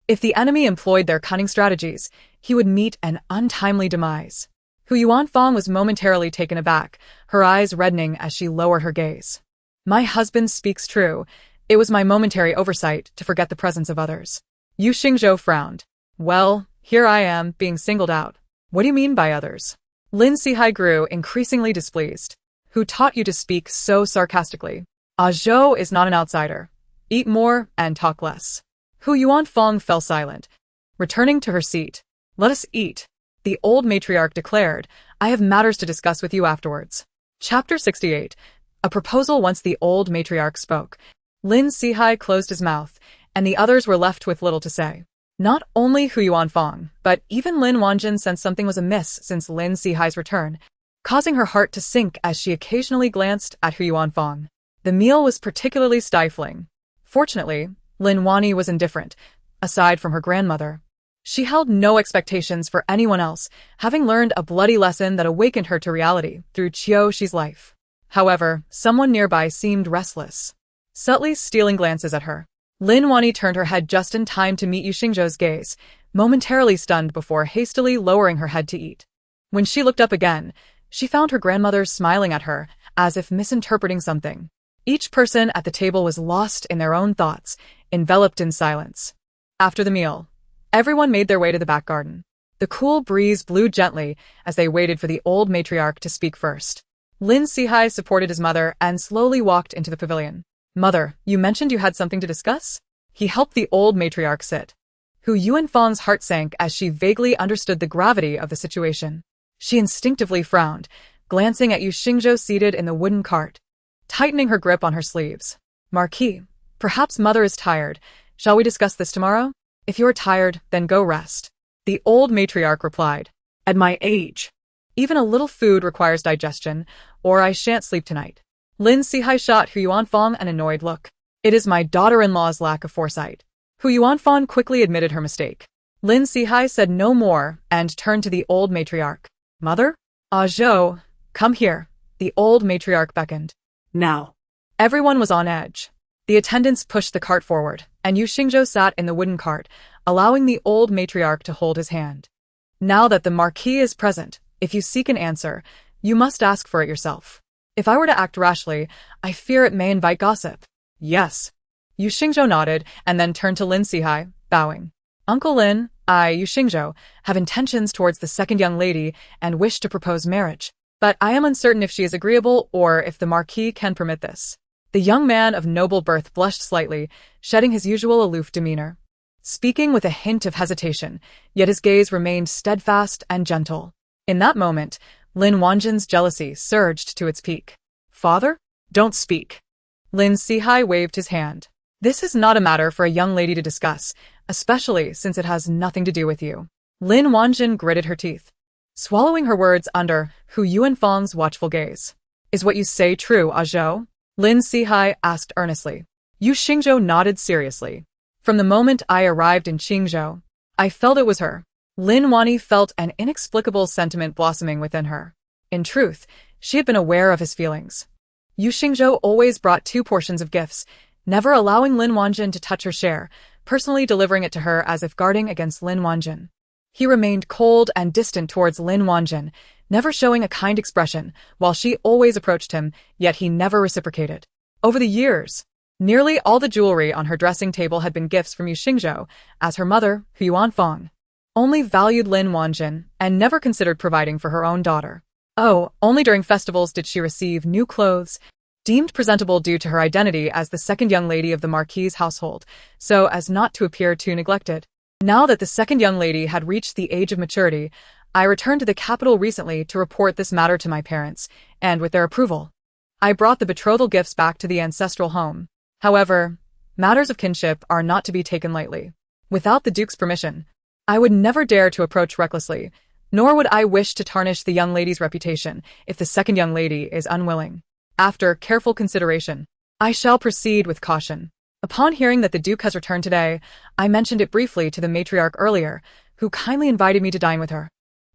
if the enemy employed their cunning strategies, he would meet an untimely demise. Qiuniang was momentarily taken aback, her eyes reddening as she lowered her gaze. My husband speaks true. It was my momentary oversight to forget the presence of others. Yu Xingzhou frowned. Well, here I am, being singled out. What do you mean by others? Lin Sihai grew increasingly displeased. Who taught you to speak so sarcastically? Zhou is not an outsider. Eat more and talk less. Qiuniang fell silent, returning to her seat. Let us eat, the old matriarch declared. I have matters to discuss with you afterwards. Chapter 68. A proposal. Once the old matriarch spoke, Lin Sihai closed his mouth, and the others were left with little to say. Not only Qiuniang, but even Lin Wanjin sensed something was amiss since Lin Sihai's return, causing her heart to sink as she occasionally glanced at Qiuniang. The meal was particularly stifling. Fortunately, Lin Wani was indifferent, aside from her grandmother. She held no expectations for anyone else, having learned a bloody lesson that awakened her to reality through Qiuxi's life. However, someone nearby seemed restless, subtly stealing glances at her. Lin Wani turned her head just in time to meet Yu Xingzhou's gaze, momentarily stunned before hastily lowering her head to eat. When she looked up again, she found her grandmother smiling at her, as if misinterpreting something. Each person at the table was lost in their own thoughts, enveloped in silence. After the meal, everyone made their way to the back garden. The cool breeze blew gently as they waited for the old matriarch to speak first. Lin Sihai supported his mother and slowly walked into the pavilion. Mother, you mentioned you had something to discuss? He helped the old matriarch sit. Qiuniang's heart sank as she vaguely understood the gravity of the situation. She instinctively frowned, glancing at Yu Xingzhou seated in the wooden cart, tightening her grip on her sleeves. Marquis, perhaps mother is tired. Shall we discuss this tomorrow? If you're tired, then go rest. The old matriarch replied. At my age, even a little food requires digestion, or I shan't sleep tonight. Lin Sihai shot Qiuniang an annoyed look. It is my daughter-in-law's lack of foresight. Qiuniang quickly admitted her mistake. Lin Sihai said no more and turned to the old matriarch. Mother? Zhou, come here. The old matriarch beckoned. Now. Everyone was on edge. The attendants pushed the cart forward, and Yu Xingzhou sat in the wooden cart, allowing the old matriarch to hold his hand. Now that the Marquis is present, if you seek an answer, you must ask for it yourself. If I were to act rashly, I fear it may invite gossip. Yes. Yu Xingzhou nodded and then turned to Lin Sihai, bowing. Uncle Lin, I, Yu Xingzhou, have intentions towards the second young lady and wish to propose marriage. But I am uncertain if she is agreeable or if the Marquis can permit this. The young man of noble birth blushed slightly, shedding his usual aloof demeanor, speaking with a hint of hesitation, yet his gaze remained steadfast and gentle. In that moment, Lin Wanjin's jealousy surged to its peak. Father? Don't speak. Lin Sihai waved his hand. This is not a matter for a young lady to discuss, especially since it has nothing to do with you. Lin Wanjin gritted her teeth, swallowing her words under Qiuniang's watchful gaze. Is what you say true, Zhou? Lin Sihai asked earnestly. Yu Xingzhou nodded seriously. From the moment I arrived in Qingzhou, I felt it was her. Lin Wani felt an inexplicable sentiment blossoming within her. In truth, she had been aware of his feelings. Yu Xingzhou always brought 2 portions of gifts, never allowing Lin Wanjin to touch her share, personally delivering it to her as if guarding against Lin Wanjin. He remained cold and distant towards Lin Wanjin, never showing a kind expression, while she always approached him, yet he never reciprocated. Over the years, nearly all the jewelry on her dressing table had been gifts from Yu Xingzhou, as her mother, Qiuniang, only valued Lin Wanjin and never considered providing for her own daughter. Oh, only during festivals did she receive new clothes, deemed presentable due to her identity as the second young lady of the Marquis' household, so as not to appear too neglected. Now that the second young lady had reached the age of maturity, I returned to the capital recently to report this matter to my parents, and with their approval, I brought the betrothal gifts back to the ancestral home. However, matters of kinship are not to be taken lightly. Without the Duke's permission, I would never dare to approach recklessly, nor would I wish to tarnish the young lady's reputation if the second young lady is unwilling. After careful consideration, I shall proceed with caution. Upon hearing that the Duke has returned today, I mentioned it briefly to the matriarch earlier, who kindly invited me to dine with her.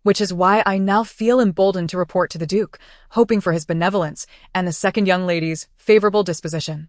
Which is why I now feel emboldened to report to the Duke, hoping for his benevolence and the second young lady's favorable disposition.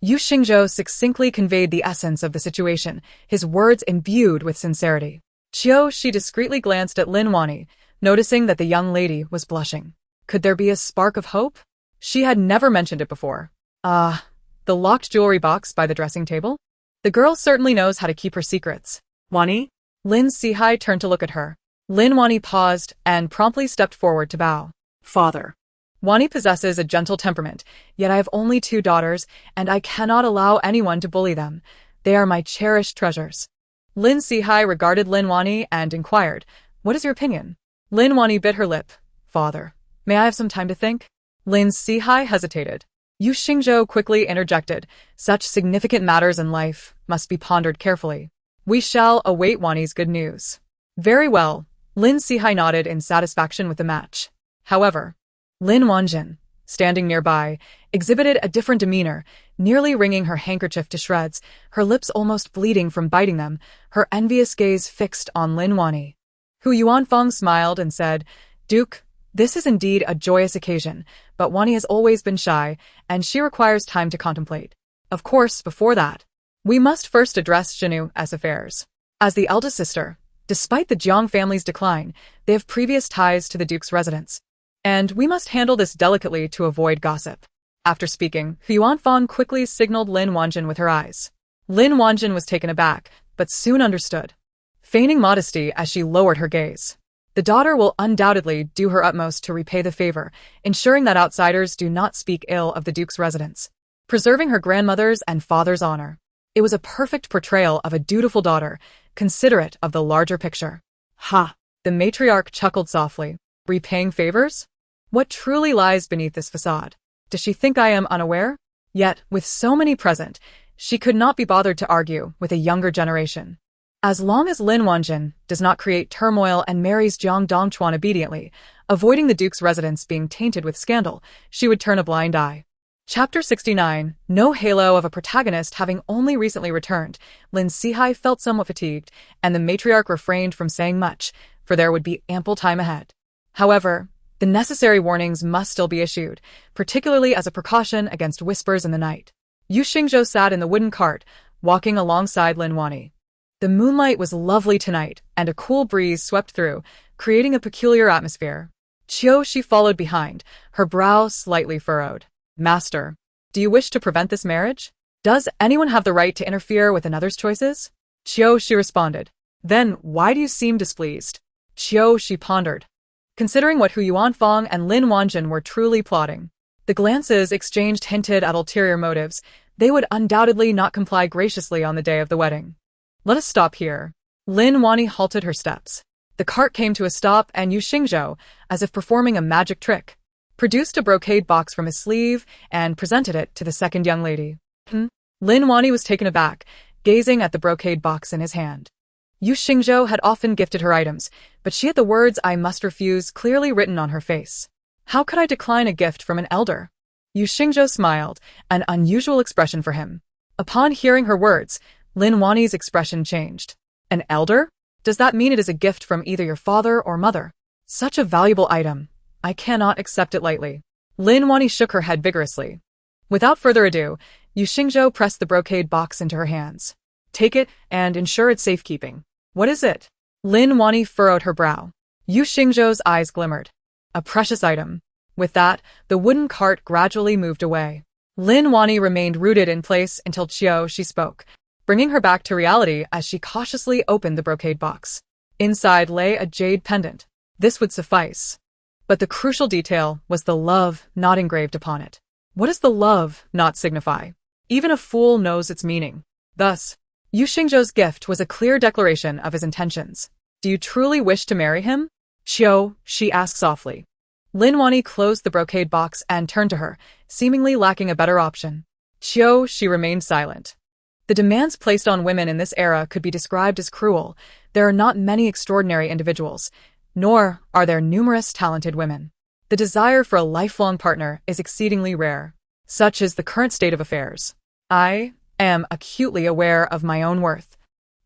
Yu Xingzhou succinctly conveyed the essence of the situation, his words imbued with sincerity. She discreetly glanced at Lin Wani, noticing that the young lady was blushing. Could there be a spark of hope? She had never mentioned it before. The locked jewelry box by the dressing table? The girl certainly knows how to keep her secrets. Wani? Lin Sihai turned to look at her. Lin Wani paused and promptly stepped forward to bow. Father. Wani possesses a gentle temperament, yet I have only 2 daughters, and I cannot allow anyone to bully them. They are my cherished treasures. Lin Sihai regarded Lin Wani and inquired, "What is your opinion?" Lin Wani bit her lip. "Father, may I have some time to think?" Lin Sihai hesitated. Yu Xingzhou quickly interjected, "Such significant matters in life must be pondered carefully. We shall await Wani's good news." "Very well." Lin Sihai nodded in satisfaction with the match. However, Lin Wanjin, standing nearby, exhibited a different demeanor, nearly wringing her handkerchief to shreds, her lips almost bleeding from biting them, her envious gaze fixed on Lin Wani. Hu Yuanfang smiled and said, "Duke, this is indeed a joyous occasion, but Wani has always been shy, and she requires time to contemplate. Of course, before that, we must first address Qiuniang's affairs. As the eldest sister, despite the Jiang family's decline, they have previous ties to the Duke's residence, and we must handle this delicately to avoid gossip." After speaking, Hu Yuanfang quickly signaled Lin Wanjin with her eyes. Lin Wanjin was taken aback, but soon understood, feigning modesty as she lowered her gaze. The daughter will undoubtedly do her utmost to repay the favor, ensuring that outsiders do not speak ill of the Duke's residence, preserving her grandmother's and father's honor. It was a perfect portrayal of a dutiful daughter, considerate of the larger picture. Ha! The matriarch chuckled softly. Repaying favors? What truly lies beneath this facade? Does she think I am unaware? Yet, with so many present, she could not be bothered to argue with a younger generation. As long as Lin Wanjin does not create turmoil and marries Jiang Dongchuan obediently, avoiding the Duke's residence being tainted with scandal, she would turn a blind eye. Chapter 69. No halo of a protagonist having only recently returned, Lin Sihai felt somewhat fatigued, and the matriarch refrained from saying much, for there would be ample time ahead. However, the necessary warnings must still be issued, particularly as a precaution against whispers in the night. Yu Xingzhou sat in the wooden cart, walking alongside Lin Wani. The moonlight was lovely tonight, and a cool breeze swept through, creating a peculiar atmosphere. She followed behind, her brow slightly furrowed. "Master, do you wish to prevent this marriage? Does anyone have the right to interfere with another's choices?" She responded. "Then why do you seem displeased?" She pondered, considering what Hu Yuanfang and Lin Wanjin were truly plotting. The glances exchanged hinted at ulterior motives. They would undoubtedly not comply graciously on the day of the wedding. "Let us stop here." Lin Wani halted her steps. The cart came to a stop and Yu Xingzhou, as if performing a magic trick, produced a brocade box from his sleeve and presented it to the second young lady. Lin Wani was taken aback, gazing at the brocade box in his hand. Yu Xingzhou had often gifted her items, but she had the words "I must refuse" clearly written on her face. How could I decline a gift from an elder? Yu Xingzhou smiled, an unusual expression for him. Upon hearing her words, Lin Wani's expression changed. An elder? Does that mean it is a gift from either your father or mother? Such a valuable item. I cannot accept it lightly. Lin Wani shook her head vigorously. Without further ado, Yu Xingzhou pressed the brocade box into her hands. "Take it and ensure its safekeeping." "What is it?" Lin Wani furrowed her brow. Yu Xingzhou's eyes glimmered. "A precious item." With that, the wooden cart gradually moved away. Lin Wani remained rooted in place until she spoke, bringing her back to reality as she cautiously opened the brocade box. Inside lay a jade pendant. This would suffice. But the crucial detail was the love not engraved upon it. What does the love not signify? Even a fool knows its meaning. Thus, Yu Xingzhou's gift was a clear declaration of his intentions. "Do you truly wish to marry him?" She asked softly. Lin Wani closed the brocade box and turned to her, seemingly lacking a better option. She remained silent. The demands placed on women in this era could be described as cruel. There are not many extraordinary individuals, nor are there numerous talented women. The desire for a lifelong partner is exceedingly rare. Such is the current state of affairs. I am acutely aware of my own worth.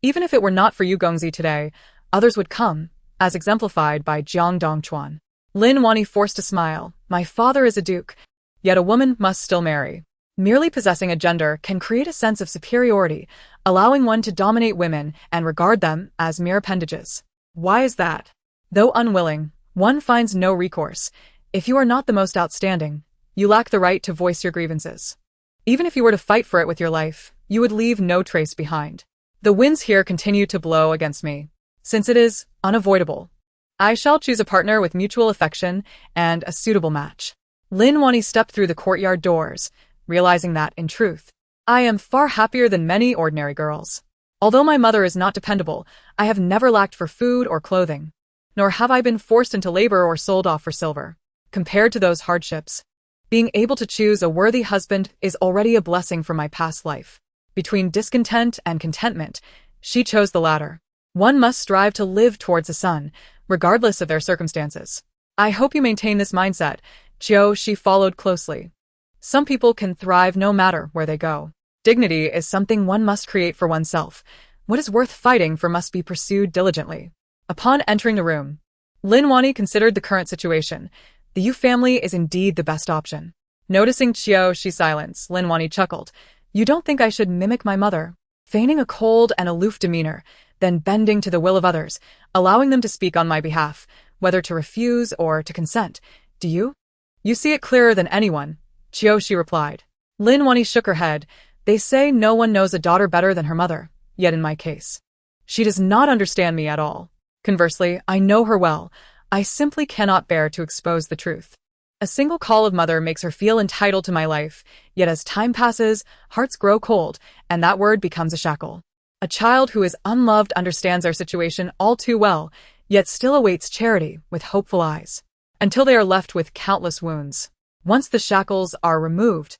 Even if it were not for you Gongzi today, others would come, as exemplified by Jiang Dongchuan. Lin Wani forced a smile. "My father is a duke, yet a woman must still marry." Merely possessing a gender can create a sense of superiority, allowing one to dominate women and regard them as mere appendages. Why is that? Though unwilling, one finds no recourse. If you are not the most outstanding, you lack the right to voice your grievances. Even if you were to fight for it with your life, you would leave no trace behind. The winds here continue to blow against me. Since it is unavoidable, I shall choose a partner with mutual affection and a suitable match. Lin Wani stepped through the courtyard doors, realizing that, in truth, I am far happier than many ordinary girls. Although my mother is not dependable, I have never lacked for food or clothing, nor have I been forced into labor or sold off for silver. Compared to those hardships, being able to choose a worthy husband is already a blessing from my past life. Between discontent and contentment, she chose the latter. One must strive to live towards the sun, regardless of their circumstances. I hope you maintain this mindset. She followed closely. Some people can thrive no matter where they go. Dignity is something one must create for oneself. What is worth fighting for must be pursued diligently. Upon entering the room, Lin Wani considered the current situation. The Yu family is indeed the best option. Noticing Qiush's silence, Lin Wani chuckled. You don't think I should mimic my mother? Feigning a cold and aloof demeanor, then bending to the will of others, allowing them to speak on my behalf, whether to refuse or to consent. Do you? You see it clearer than anyone, Qiushi replied. Lin Wani shook her head. They say no one knows a daughter better than her mother, yet in my case, she does not understand me at all. Conversely, I know her well. I simply cannot bear to expose the truth. A single call of mother makes her feel entitled to my life, yet as time passes, hearts grow cold, and that word becomes a shackle. A child who is unloved understands our situation all too well, yet still awaits charity with hopeful eyes, until they are left with countless wounds. Once the shackles are removed,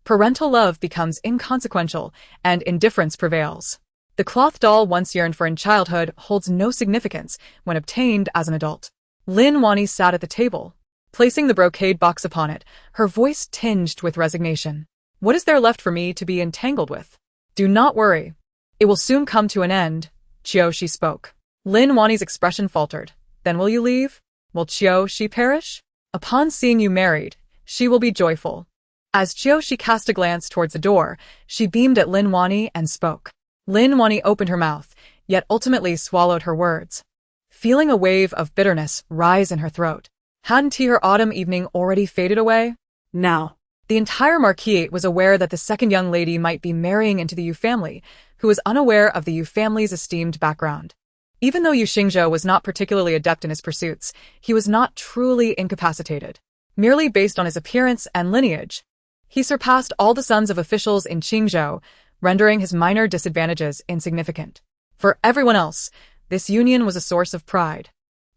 parental love becomes inconsequential, and indifference prevails. The cloth doll once yearned for in childhood holds no significance when obtained as an adult. Lin Wani sat at the table, placing the brocade box upon it, her voice tinged with resignation. What is there left for me to be entangled with? Do not worry. It will soon come to an end, Qiushi spoke. Lin Wani's expression faltered. Then will you leave? Will Qiushi perish? Upon seeing you married, she will be joyful. As Qiushi cast a glance towards the door, she beamed at Lin Wani and spoke. Lin Wani opened her mouth, yet ultimately swallowed her words, feeling a wave of bitterness rise in her throat. Hadn't her autumn evening already faded away? Now, the entire marquise was aware that the second young lady might be marrying into the Yu family, who was unaware of the Yu family's esteemed background. Even though Yu Xingzhou was not particularly adept in his pursuits, he was not truly incapacitated. Merely based on his appearance and lineage, he surpassed all the sons of officials in Qingzhou, rendering his minor disadvantages insignificant. For everyone else, this union was a source of pride.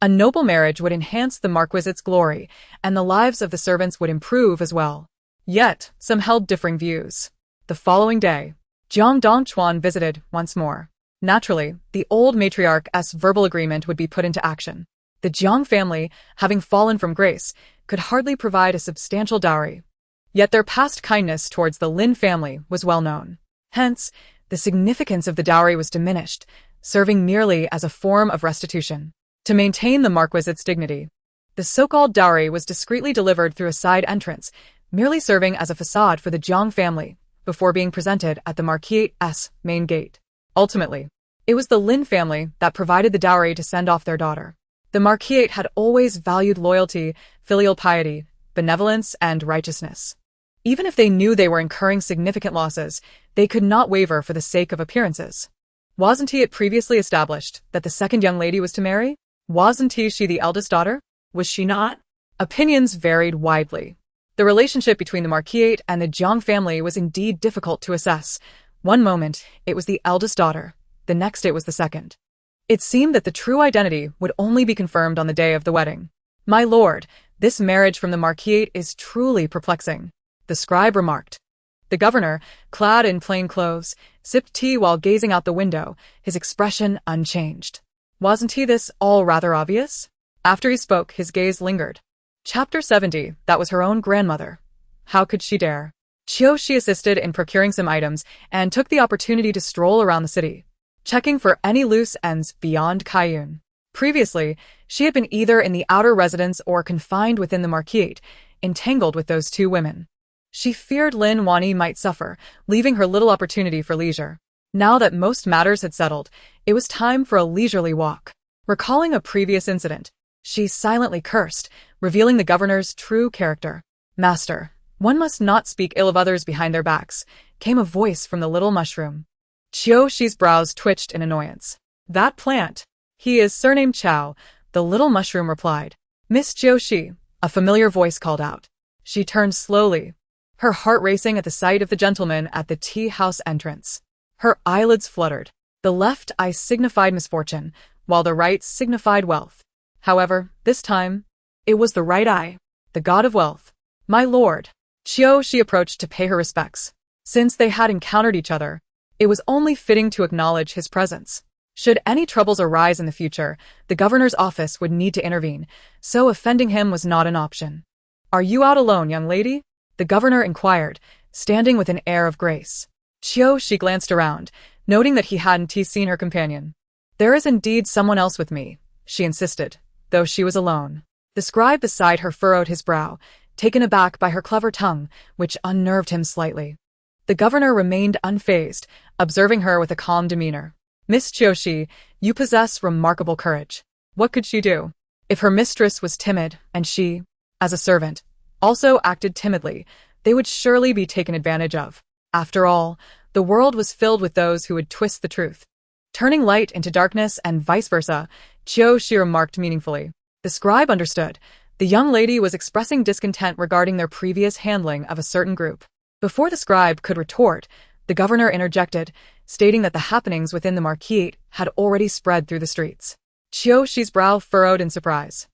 A noble marriage would enhance the marquisate's glory, and the lives of the servants would improve as well. Yet, some held differing views. The following day, Jiang Dongchuan visited once more. Naturally, the old matriarch's verbal agreement would be put into action. The Jiang family, having fallen from grace, could hardly provide a substantial dowry. Yet their past kindness towards the Lin family was well known. Hence, the significance of the dowry was diminished, serving merely as a form of restitution. To maintain the marquisate's dignity, the so-called dowry was discreetly delivered through a side entrance, merely serving as a facade for the Jiang family, before being presented at the marquisate's main gate. Ultimately, it was the Lin family that provided the dowry to send off their daughter. The marquisate had always valued loyalty, filial piety, benevolence, and righteousness. Even if they knew they were incurring significant losses, they could not waver for the sake of appearances. Wasn't it previously established that the second young lady was to marry? Wasn't she the eldest daughter? Was she not? Opinions varied widely. The relationship between the marquisate and the Jiang family was indeed difficult to assess. One moment, it was the eldest daughter. The next, it was the second. It seemed that the true identity would only be confirmed on the day of the wedding. My lord, this marriage from the marquisate is truly perplexing, the scribe remarked. The governor, clad in plain clothes, sipped tea while gazing out the window, his expression unchanged. Wasn't this all rather obvious? After he spoke, his gaze lingered. Chapter 70, that was her own grandmother. How could she dare? Qiushi assisted in procuring some items and took the opportunity to stroll around the city, checking for any loose ends beyond Qiuniang. Previously, she had been either in the outer residence or confined within the marquisate, entangled with those two women. She feared Lin Wani might suffer, leaving her little opportunity for leisure. Now that most matters had settled, it was time for a leisurely walk. Recalling a previous incident, she silently cursed, revealing the governor's true character. Master, one must not speak ill of others behind their backs, came a voice from the little mushroom. Qiuxi's brows twitched in annoyance. That plant. He is surnamed Chao, the little mushroom replied. Miss Qiuxi, a familiar voice called out. She turned slowly, her heart racing at the sight of the gentleman at the tea house entrance. Her eyelids fluttered. The left eye signified misfortune, while the right signified wealth. However, this time, it was the right eye, the god of wealth. My lord. Qiuxi approached to pay her respects. Since they had encountered each other, it was only fitting to acknowledge his presence. Should any troubles arise in the future, the governor's office would need to intervene, so offending him was not an option. Are you out alone, young lady? The governor inquired, standing with an air of grace. Qiuxi glanced around, noting that he hadn't seen her companion. There is indeed someone else with me, she insisted, though she was alone. The scribe beside her furrowed his brow, taken aback by her clever tongue, which unnerved him slightly. The governor remained unfazed, observing her with a calm demeanor. Miss Qiuxi, you possess remarkable courage. What could she do? If her mistress was timid, and she, as a servant, also acted timidly, they would surely be taken advantage of. After all, the world was filled with those who would twist the truth. Turning light into darkness and vice versa, Qiuxi remarked meaningfully. The scribe understood. The young lady was expressing discontent regarding their previous handling of a certain group. Before the scribe could retort, the governor interjected, stating that the happenings within the marquise had already spread through the streets. Qiuxi's brow furrowed in surprise.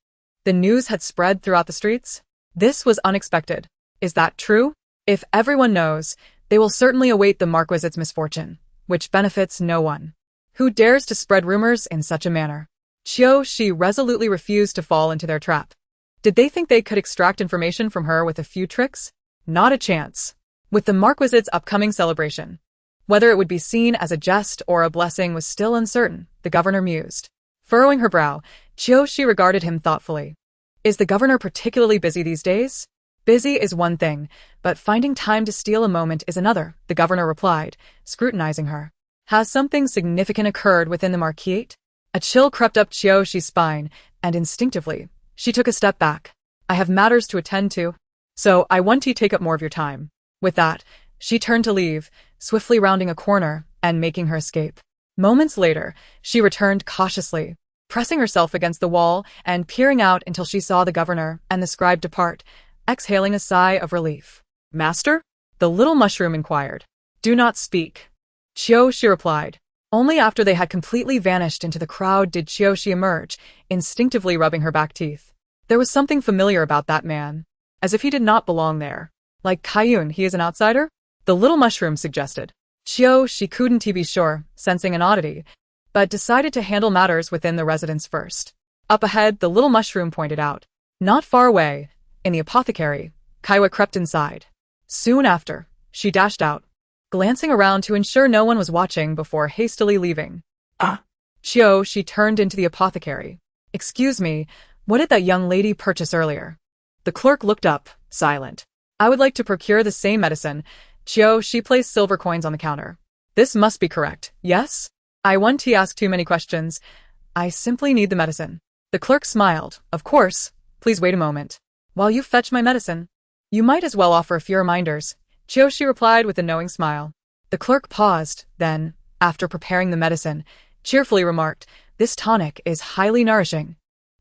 The news had spread throughout the streets? This was unexpected. Is that true? If everyone knows, they will certainly await the marquisate's misfortune, which benefits no one. Who dares to spread rumors in such a manner? Qiuxi resolutely refused to fall into their trap. Did they think they could extract information from her with a few tricks? Not a chance. With the marquisate's upcoming celebration, whether it would be seen as a jest or a blessing was still uncertain, the governor mused. Furrowing her brow, Qiuxi regarded him thoughtfully. Is the governor particularly busy these days? Busy is one thing, but finding time to steal a moment is another, the governor replied, scrutinizing her. Has something significant occurred within the marquise? A chill crept up Qiuxi's spine, and instinctively, she took a step back. I have matters to attend to, so I want to take up more of your time. With that, she turned to leave, swiftly rounding a corner and making her escape. Moments later, she returned cautiously, pressing herself against the wall and peering out until she saw the governor and the scribe depart, exhaling a sigh of relief. Master? The little mushroom inquired. Do not speak. Qiuxi replied. Only after they had completely vanished into the crowd did Qiuxi emerge, instinctively rubbing her back teeth. There was something familiar about that man, as if he did not belong there. Like Qiuniang, he is an outsider? The little mushroom suggested. Qiuxi couldn't be sure, sensing an oddity, but decided to handle matters within the residence first. Up ahead, the little mushroom pointed out. Not far away, in the apothecary, Qiua crept inside. Soon after, she dashed out, glancing around to ensure no one was watching before hastily leaving. Qiuxi turned into the apothecary. Excuse me, what did that young lady purchase earlier? The clerk looked up, silent. I would like to procure the same medicine. Qiuxi placed silver coins on the counter. This must be correct, yes? I want to ask too many questions. I simply need the medicine. The clerk smiled. Of course. Please wait a moment. While you fetch my medicine, you might as well offer a few reminders, Qiuxi replied with a knowing smile. The clerk paused, then, after preparing the medicine, cheerfully remarked, this tonic is highly nourishing.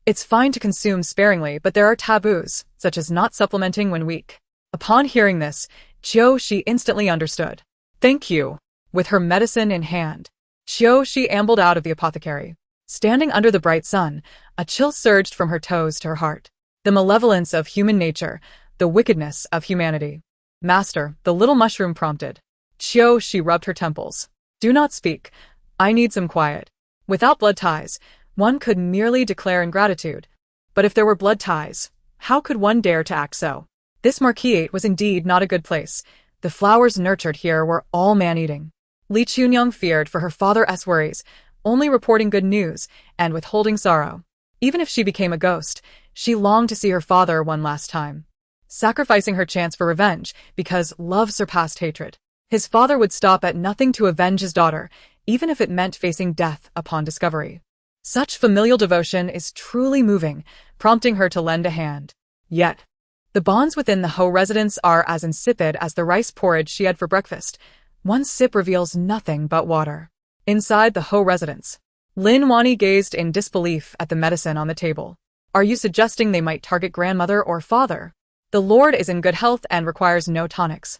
It's fine to consume sparingly, but there are taboos, such as not supplementing when weak. Upon hearing this, Qiuxi instantly understood. Thank you. With her medicine in hand, Qiuxi ambled out of the apothecary. Standing under the bright sun, a chill surged from her toes to her heart. The malevolence of human nature, the wickedness of humanity. Master, the little mushroom prompted. Qiuxi rubbed her temples. Do not speak. I need some quiet. Without blood ties, one could merely declare ingratitude. But if there were blood ties, how could one dare to act so? This marquise was indeed not a good place. The flowers nurtured here were all man-eating. Qiuniang feared for her father's worries, only reporting good news and withholding sorrow. Even if she became a ghost, she longed to see her father one last time. sacrificing her chance for revenge because love surpassed hatred. His father would stop at nothing to avenge his daughter, even if it meant facing death upon discovery. Such familial devotion is truly moving, prompting her to lend a hand. Yet, the bonds within the Ho residence are as insipid as the rice porridge she had for breakfast. One sip reveals nothing but water. Inside the Ho residence, Lin Wani gazed in disbelief at the medicine on the table. Are you suggesting they might target grandmother or father? The lord is in good health and requires no tonics.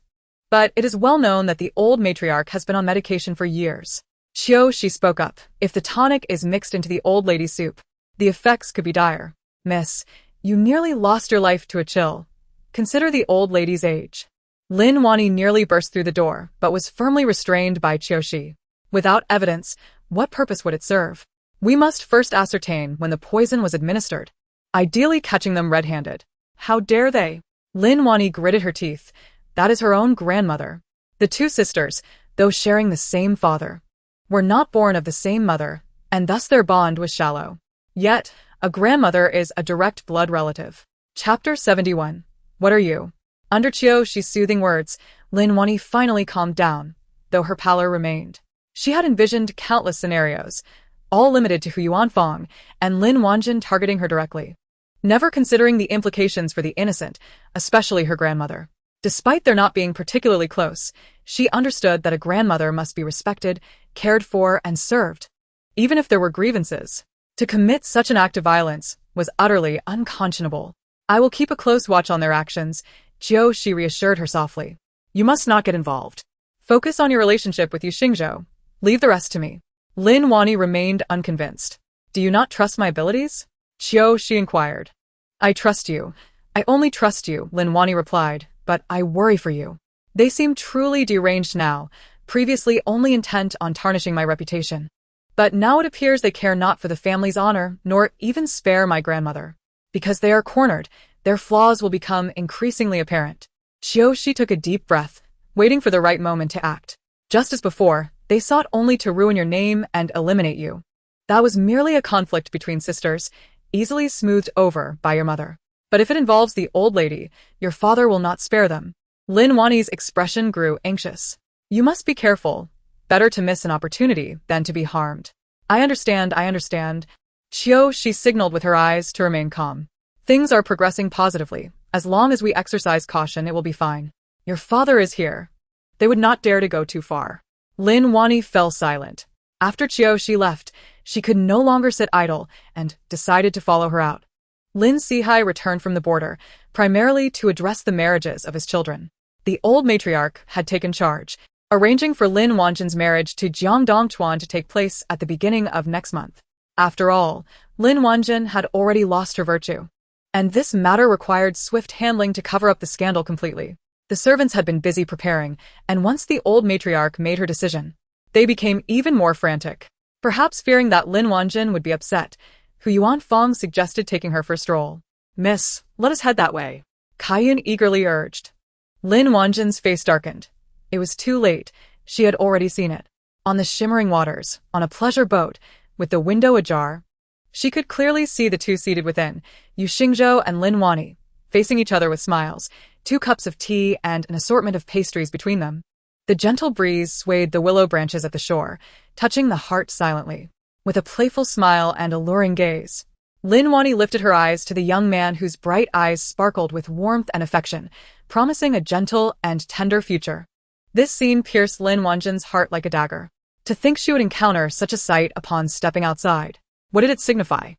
But it is well known that the old matriarch has been on medication for years. She spoke up. If the tonic is mixed into the old lady's soup, the effects could be dire. Miss, you nearly lost your life to a chill. Consider the old lady's age. Lin Wani nearly burst through the door, but was firmly restrained by Qiushi. Without evidence, what purpose would it serve? We must first ascertain when the poison was administered, ideally catching them red-handed. How dare they? Lin Wani gritted her teeth. That is her own grandmother. The two sisters, though sharing the same father, were not born of the same mother, and thus their bond was shallow. Yet, a grandmother is a direct blood relative. Chapter 71. What are you? Under Qiushi's soothing words, Lin Wani finally calmed down, though her pallor remained. She had envisioned countless scenarios, all limited to Qiuanfang and Lin Wanjin targeting her directly, never considering the implications for the innocent, especially her grandmother. Despite their not being particularly close, she understood that a grandmother must be respected, cared for, and served, even if there were grievances. To commit such an act of violence was utterly unconscionable. I will keep a close watch on their actions, she reassured her softly. You must not get involved. Focus on your relationship with Yuxingzhou. Leave the rest to me. Lin Wani remained unconvinced. Do you not trust my abilities? She inquired. I trust you. I only trust you, Lin Wani replied, but I worry for you. They seem truly deranged now, previously only intent on tarnishing my reputation. But now it appears they care not for the family's honor, nor even spare my grandmother. Because they are cornered, their flaws will become increasingly apparent. Qiushi took a deep breath, waiting for the right moment to act. Just as before, they sought only to ruin your name and eliminate you. That was merely a conflict between sisters, easily smoothed over by your mother. But if it involves the old lady, your father will not spare them. Lin Wani's expression grew anxious. You must be careful. Better to miss an opportunity than to be harmed. I understand. She signaled with her eyes to remain calm. Things are progressing positively. As long as we exercise caution, it will be fine. Your father is here. They would not dare to go too far. Lin Wani fell silent. After Qiushi left, she could no longer sit idle and decided to follow her out. Lin Sihai returned from the border, primarily to address the marriages of his children. The old matriarch had taken charge, arranging for Lin Wanjin's marriage to Jiang Dongchuan to take place at the beginning of next month. After all, Lin Wanjin had already lost her virtue, and this matter required swift handling to cover up the scandal completely. The servants had been busy preparing, and once the old matriarch made her decision, they became even more frantic. Perhaps fearing that Lin Wanjin would be upset, Qiuanfang suggested taking her for a stroll. Miss, let us head that way, Qian eagerly urged. Lin Wanjin's face darkened. It was too late. She had already seen it. On the shimmering waters, on a pleasure boat, with the window ajar, she could clearly see the two seated within, Yuxingzhou and Lin Wani, facing each other with smiles, 2 cups of tea and an assortment of pastries between them. The gentle breeze swayed the willow branches at the shore, touching the heart silently. With a playful smile and alluring gaze, Lin Wani lifted her eyes to the young man whose bright eyes sparkled with warmth and affection, promising a gentle and tender future. This scene pierced Lin Wanjin's heart like a dagger. To think she would encounter such a sight upon stepping outside. What did it signify?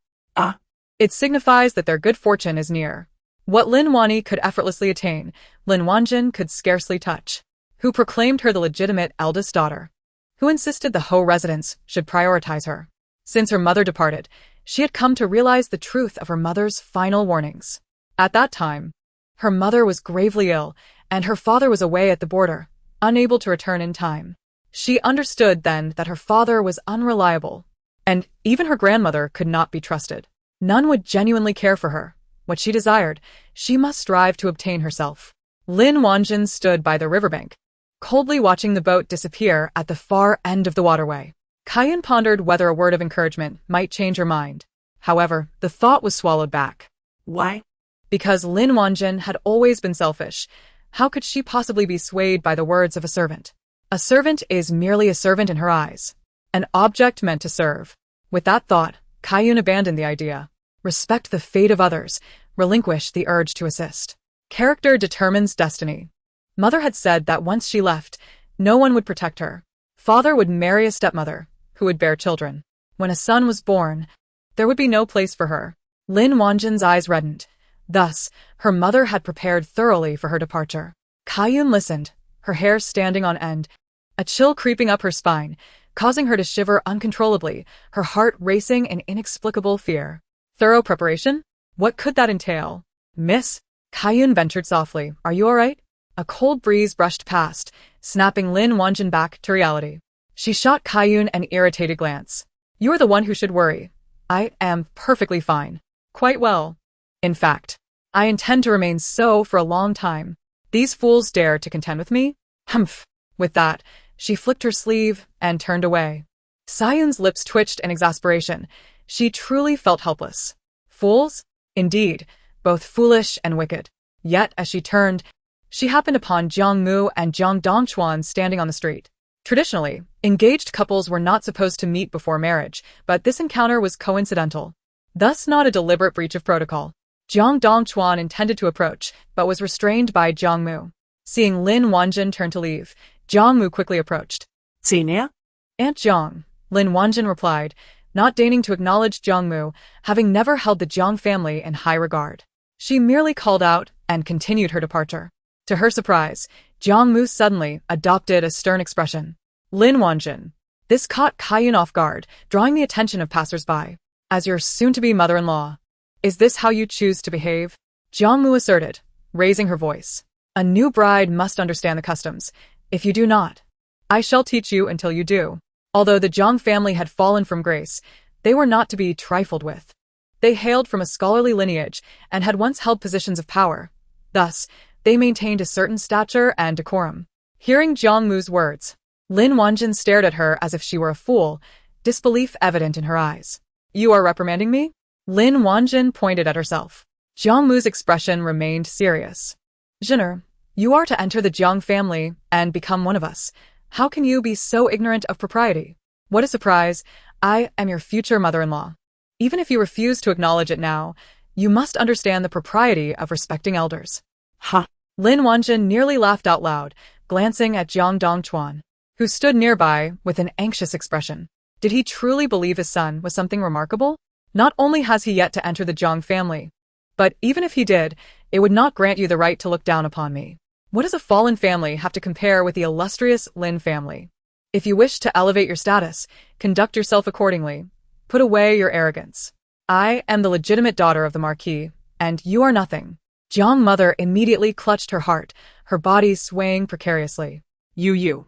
It signifies that their good fortune is near. What Lin Wani could effortlessly attain, Lin Wanjin could scarcely touch. Who proclaimed her the legitimate eldest daughter? Who insisted the Ho residence should prioritize her? Since her mother departed, she had come to realize the truth of her mother's final warnings. At that time, her mother was gravely ill, and her father was away at the border, unable to return in time. She understood then that her father was unreliable, and even her grandmother could not be trusted. None would genuinely care for her. What she desired, she must strive to obtain herself. Lin Wanjin stood by the riverbank, coldly watching the boat disappear at the far end of the waterway. Qian pondered whether a word of encouragement might change her mind. However, the thought was swallowed back. Why? Because Lin Wanjin had always been selfish. How could she possibly be swayed by the words of a servant? A servant is merely a servant in her eyes. An object meant to serve. With that thought, Qiuniang abandoned the idea. Respect the fate of others. Relinquish the urge to assist. Character determines destiny. Mother had said that once she left, no one would protect her. Father would marry a stepmother, who would bear children. When a son was born, there would be no place for her. Lin Wanjin's eyes reddened. Thus, her mother had prepared thoroughly for her departure. Qiuniang listened, her hair standing on end, a chill creeping up her spine, causing her to shiver uncontrollably, her heart racing in inexplicable fear. Thorough preparation? What could that entail? Miss? Qiuniang ventured softly. Are you all right? A cold breeze brushed past, snapping Lin Wanjin back to reality. She shot Qiuniang an irritated glance. You're the one who should worry. I am perfectly fine. Quite well. In fact, I intend to remain so for a long time. These fools dare to contend with me? Humph. With that, she flicked her sleeve and turned away. Qiuniang's lips twitched in exasperation. She truly felt helpless. Fools? Indeed, both foolish and wicked. Yet, as she turned, she happened upon Jiang Mu and Jiang Dongchuan standing on the street. Traditionally, engaged couples were not supposed to meet before marriage, but this encounter was coincidental. Thus not a deliberate breach of protocol. Jiang Dongchuan intended to approach, but was restrained by Jiang Mu. Seeing Lin Wanjin turn to leave, Jiang Mu quickly approached. Qiuniang? Aunt Jiang, Lin Wanjin replied, not deigning to acknowledge Jiang Mu, having never held the Jiang family in high regard. She merely called out and continued her departure. To her surprise, Jiang Mu suddenly adopted a stern expression. Lin Wanjin. This caught Qiuniang off guard, drawing the attention of passers-by. As your soon-to-be mother-in-law, is this how you choose to behave? Jiang Mu asserted, raising her voice. A new bride must understand the customs. If you do not, I shall teach you until you do. Although the Jiang family had fallen from grace, they were not to be trifled with. They hailed from a scholarly lineage and had once held positions of power. Thus, they maintained a certain stature and decorum. Hearing Jiang Mu's words, Lin Wanjin stared at her as if she were a fool, disbelief evident in her eyes. You are reprimanding me? Lin Wanjin pointed at herself. Jiang Mu's expression remained serious. Jinner, you are to enter the Jiang family and become one of us. How can you be so ignorant of propriety? What a surprise. I am your future mother-in-law. Even if you refuse to acknowledge it now, you must understand the propriety of respecting elders. Ha! Lin Wanjin nearly laughed out loud, glancing at Jiang Dongchuan, who stood nearby with an anxious expression. Did he truly believe his son was something remarkable? Not only has he yet to enter the Jiang family, but even if he did, it would not grant you the right to look down upon me. What does a fallen family have to compare with the illustrious Lin family? If you wish to elevate your status, conduct yourself accordingly. Put away your arrogance. I am the legitimate daughter of the Marquis, and you are nothing. Jiang mother immediately clutched her heart, her body swaying precariously. You.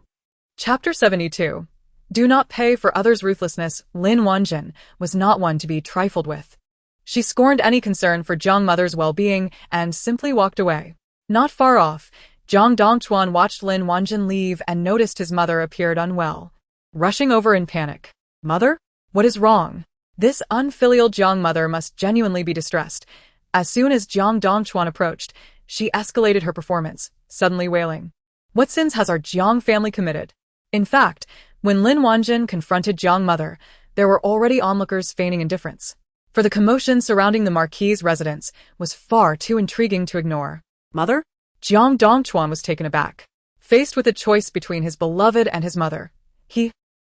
Chapter 72. Do not pay for others' ruthlessness. Lin Wanjin was not one to be trifled with. She scorned any concern for Jiang mother's well-being and simply walked away. Not far off, Jiang Dongchuan watched Lin Wanjin leave and noticed his mother appeared unwell. Rushing over in panic. Mother? What is wrong? This unfilial Jiang mother must genuinely be distressed. As soon as Jiang Dongchuan approached, she escalated her performance, suddenly wailing. What sins has our Jiang family committed? In fact, when Lin Wanjin confronted Jiang mother, there were already onlookers feigning indifference. For the commotion surrounding the Marquis' residence was far too intriguing to ignore. Mother? Jiang Dongchuan was taken aback. Faced with a choice between his beloved and his mother, he,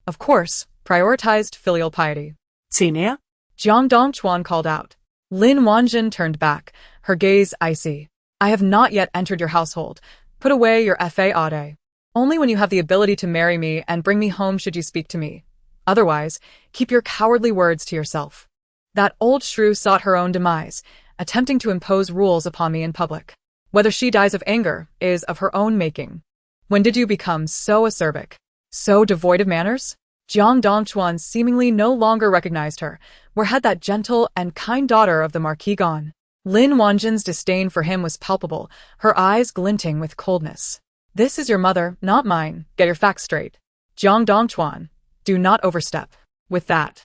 of course, prioritized filial piety. Qiuniang? Jiang Dongchuan called out. Lin Wanjin turned back, her gaze icy. I have not yet entered your household. Put away your facade. Only when you have the ability to marry me and bring me home should you speak to me. Otherwise, keep your cowardly words to yourself. That old shrew sought her own demise, attempting to impose rules upon me in public. Whether she dies of anger is of her own making. When did you become so acerbic? So devoid of manners? Jiang Dongchuan seemingly no longer recognized her. Where had that gentle and kind daughter of the Marquis gone? Lin Wanjin's disdain for him was palpable, her eyes glinting with coldness. This is your mother, not mine. Get your facts straight. Jiang Dongchuan, do not overstep. With that,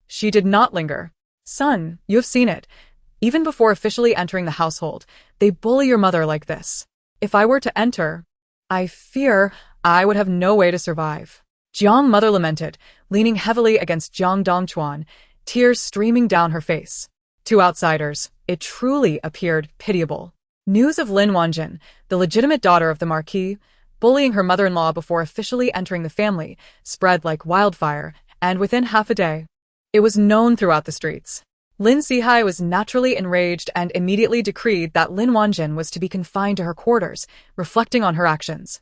she did not linger. Son, you have seen it. Even before officially entering the household, they bully your mother like this. If I were to enter, I fear I would have no way to survive. Jiang mother lamented, leaning heavily against Jiang Dongchuan, tears streaming down her face. To outsiders, it truly appeared pitiable. News of Lin Wanjin, the legitimate daughter of the Marquis, bullying her mother-in-law before officially entering the family, spread like wildfire, and within half a day, it was known throughout the streets. Lin Sihai was naturally enraged and immediately decreed that Lin Wanjin was to be confined to her quarters, reflecting on her actions.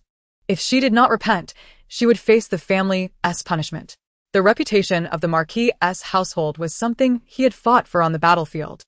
If she did not repent, she would face the family's punishment. The reputation of the Marquis' household was something he had fought for on the battlefield.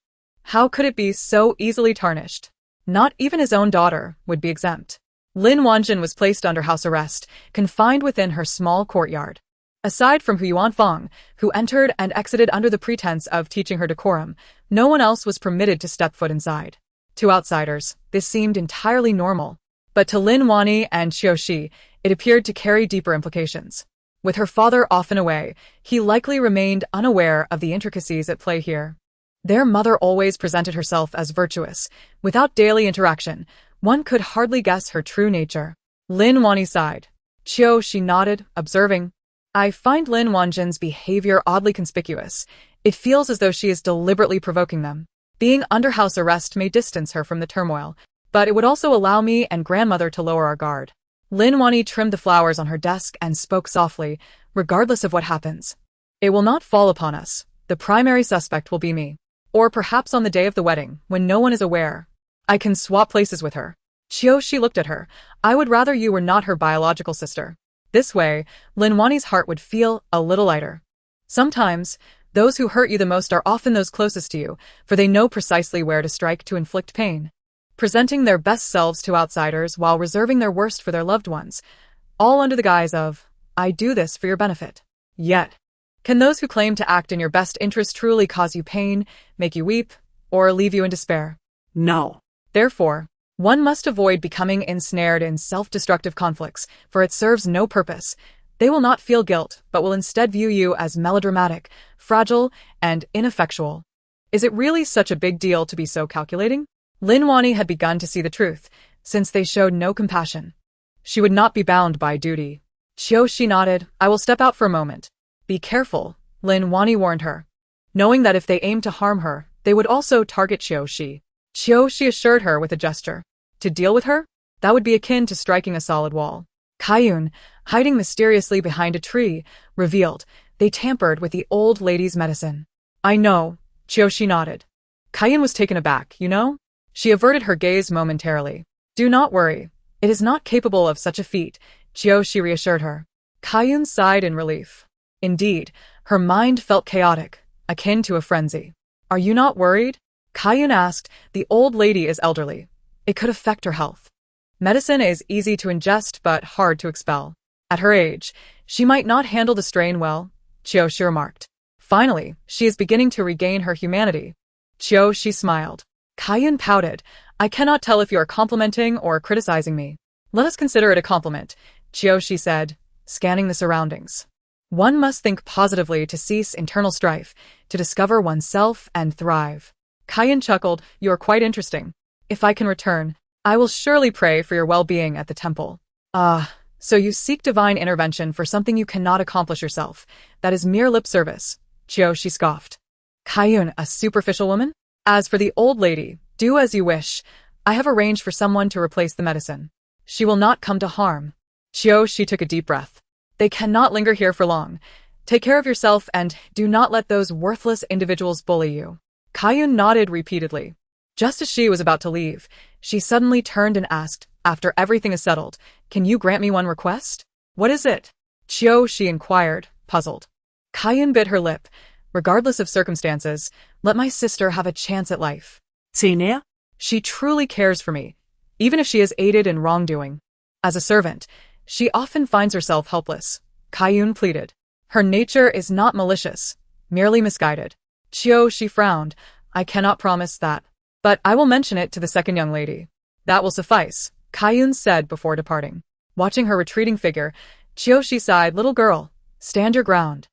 How could it be so easily tarnished? Not even his own daughter would be exempt. Lin Wanjin was placed under house arrest, confined within her small courtyard. Aside from Qiuniang Fang, who entered and exited under the pretense of teaching her decorum, no one else was permitted to step foot inside. To outsiders, this seemed entirely normal. But to Lin Wani and Qiushi, it appeared to carry deeper implications. With her father often away, he likely remained unaware of the intricacies at play here. Their mother always presented herself as virtuous. Without daily interaction, one could hardly guess her true nature. Lin Wani sighed. Qiushi nodded, observing, I find Lin Wanjin's behavior oddly conspicuous. It feels as though she is deliberately provoking them. Being under house arrest may distance her from the turmoil, but it would also allow me and grandmother to lower our guard. Lin Wani trimmed the flowers on her desk and spoke softly, regardless of what happens. It will not fall upon us. The primary suspect will be me. Or perhaps on the day of the wedding, when no one is aware. I can swap places with her. Qiushi looked at her. I would rather you were not her biological sister. This way, Lin Wani's heart would feel a little lighter. Sometimes, those who hurt you the most are often those closest to you, for they know precisely where to strike to inflict pain. Presenting their best selves to outsiders while reserving their worst for their loved ones, all under the guise of, I do this for your benefit. Yet, can those who claim to act in your best interest truly cause you pain, make you weep, or leave you in despair? No. Therefore, one must avoid becoming ensnared in self-destructive conflicts, for it serves no purpose. They will not feel guilt, but will instead view you as melodramatic, fragile, and ineffectual. Is it really such a big deal to be so calculating? Lin Wani had begun to see the truth, since they showed no compassion. She would not be bound by duty. Qiushi nodded. I will step out for a moment. Be careful, Lin Wani warned her, knowing that if they aimed to harm her, they would also target Qiushi. Qiushi assured her with a gesture. To deal with her? That would be akin to striking a solid wall. Qiun, hiding mysteriously behind a tree, revealed they tampered with the old lady's medicine. I know, Qiushi nodded. Qiun was taken aback, you know? She averted her gaze momentarily. Do not worry. It is not capable of such a feat, Qiushi reassured her. Qiun sighed in relief. Indeed, her mind felt chaotic, akin to a frenzy. Are you not worried? Qiun asked. The old lady is elderly. It could affect her health. Medicine is easy to ingest but hard to expel. At her age, she might not handle the strain well, Qiushi remarked. Finally, she is beginning to regain her humanity. Qiushi smiled. Qiun pouted. I cannot tell if you are complimenting or criticizing me. Let us consider it a compliment, Qiushi said, scanning the surroundings. One must think positively to cease internal strife, to discover oneself and thrive. Qiun chuckled. You are quite interesting. If I can return, I will surely pray for your well-being at the temple. Ah, so you seek divine intervention for something you cannot accomplish yourself. That is mere lip service, Qiushi scoffed. Qiun, a superficial woman? As for the old lady, do as you wish. I have arranged for someone to replace the medicine. She will not come to harm. Qiushi took a deep breath. They cannot linger here for long. Take care of yourself and do not let those worthless individuals bully you. Qiun nodded repeatedly. Just as she was about to leave, she suddenly turned and asked, after everything is settled, can you grant me one request? What is it? Qiushi inquired, puzzled. Qiun bit her lip. Regardless of circumstances, let my sister have a chance at life. Qiuniang? She truly cares for me, even if she is aided in wrongdoing. As a servant, she often finds herself helpless, Qiun pleaded. Her nature is not malicious, merely misguided. Qiushi frowned. I cannot promise that. But I will mention it to the second young lady. That will suffice, Qiun said before departing. Watching her retreating figure, Qiushi sighed. Little girl, stand your ground.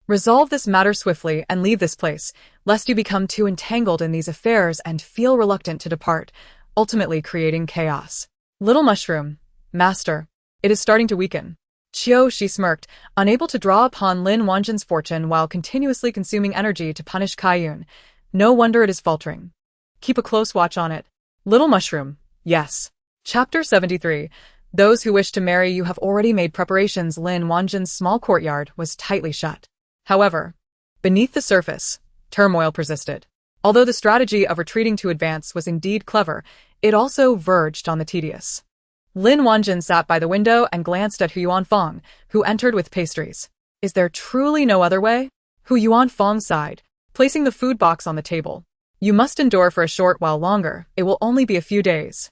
Resolve this matter swiftly and leave this place. lest you become too entangled in these affairs and feel reluctant to depart, ultimately creating chaos. Little mushroom, master, it is starting to weaken. Chiu, she smirked, unable to draw upon Lin Wanjin's fortune while continuously consuming energy to punish Qiuniang. No wonder it is faltering. Keep a close watch on it. Little mushroom, yes. Chapter 73. Those who wish to marry you have already made preparations. Lin Wanjin's small courtyard was tightly shut. However, beneath the surface, turmoil persisted. Although the strategy of retreating to advance was indeed clever, it also verged on the tedious. Lin Wanjin sat by the window and glanced at Hu Yuanfang, who entered with pastries. Is there truly no other way? Hu Yuanfang sighed, placing the food box on the table. You must endure for a short while longer. It will only be a few days.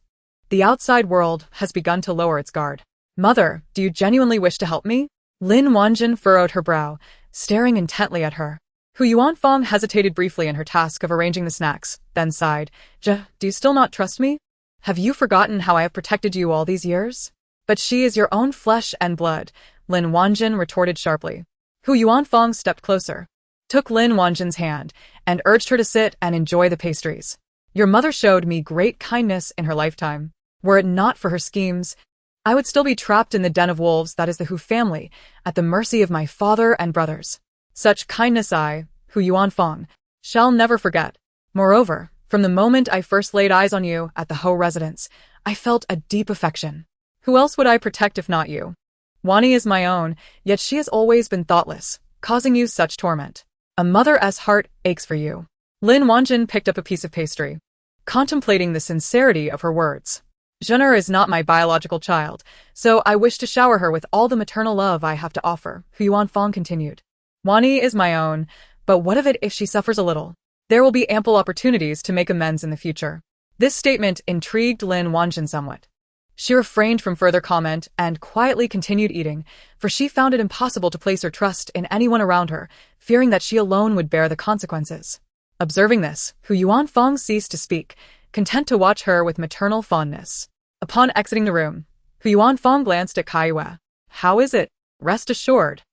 The outside world has begun to lower its guard. Mother, do you genuinely wish to help me? Lin Wanjin furrowed her brow, staring intently at her. Hu Yuanfang hesitated briefly in her task of arranging the snacks, then sighed. Do you still not trust me? Have you forgotten how I have protected you all these years? But she is your own flesh and blood, Lin Wanjin retorted sharply. Hu Yuanfang stepped closer, took Lin Wanjin's hand, and urged her to sit and enjoy the pastries. Your mother showed me great kindness in her lifetime. Were it not for her schemes, I would still be trapped in the den of wolves that is the Hu family, at the mercy of my father and brothers. Such kindness I, Hu Yuanfang, shall never forget. Moreover, from the moment I first laid eyes on you at the Ho residence, I felt a deep affection. Who else would I protect if not you? Wani is my own, yet she has always been thoughtless, causing you such torment. A mother's heart aches for you. Lin Wanjin picked up a piece of pastry, contemplating the sincerity of her words. Zhener is not my biological child, so I wish to shower her with all the maternal love I have to offer, Hu Yuanfang continued. Wani is my own, but what of it if she suffers a little? There will be ample opportunities to make amends in the future. This statement intrigued Lin Wanjin somewhat. She refrained from further comment and quietly continued eating, for she found it impossible to place her trust in anyone around her, fearing that she alone would bear the consequences. Observing this, Hu Yuanfang ceased to speak, content to watch her with maternal fondness. Upon exiting the room, Hu Yuanfang glanced at Qiue. How is it? Rest assured.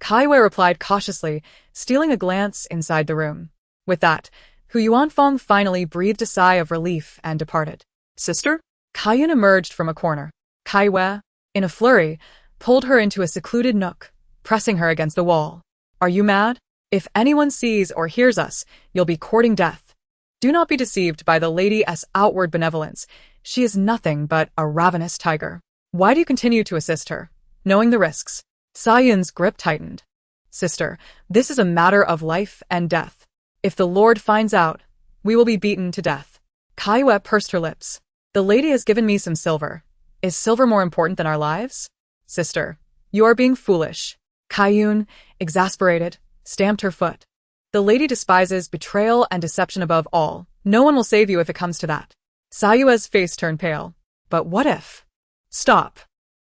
Qiue replied cautiously, stealing a glance inside the room. With that, Hu Yuanfang finally breathed a sigh of relief and departed. Sister? Qiuniang emerged from a corner. Qiue, in a flurry, pulled her into a secluded nook, pressing her against the wall. Are you mad? If anyone sees or hears us, you'll be courting death. Do not be deceived by the lady's outward benevolence. She is nothing but a ravenous tiger. Why do you continue to assist her, knowing the risks? Sayun's grip tightened. Sister, this is a matter of life and death. If the Lord finds out, we will be beaten to death. Qiue pursed her lips. The lady has given me some silver. Is silver more important than our lives? Sister, you are being foolish. Qiuniang, exasperated, stamped her foot. The lady despises betrayal and deception above all. No one will save you if it comes to that. Sayue's face turned pale. But what if? Stop.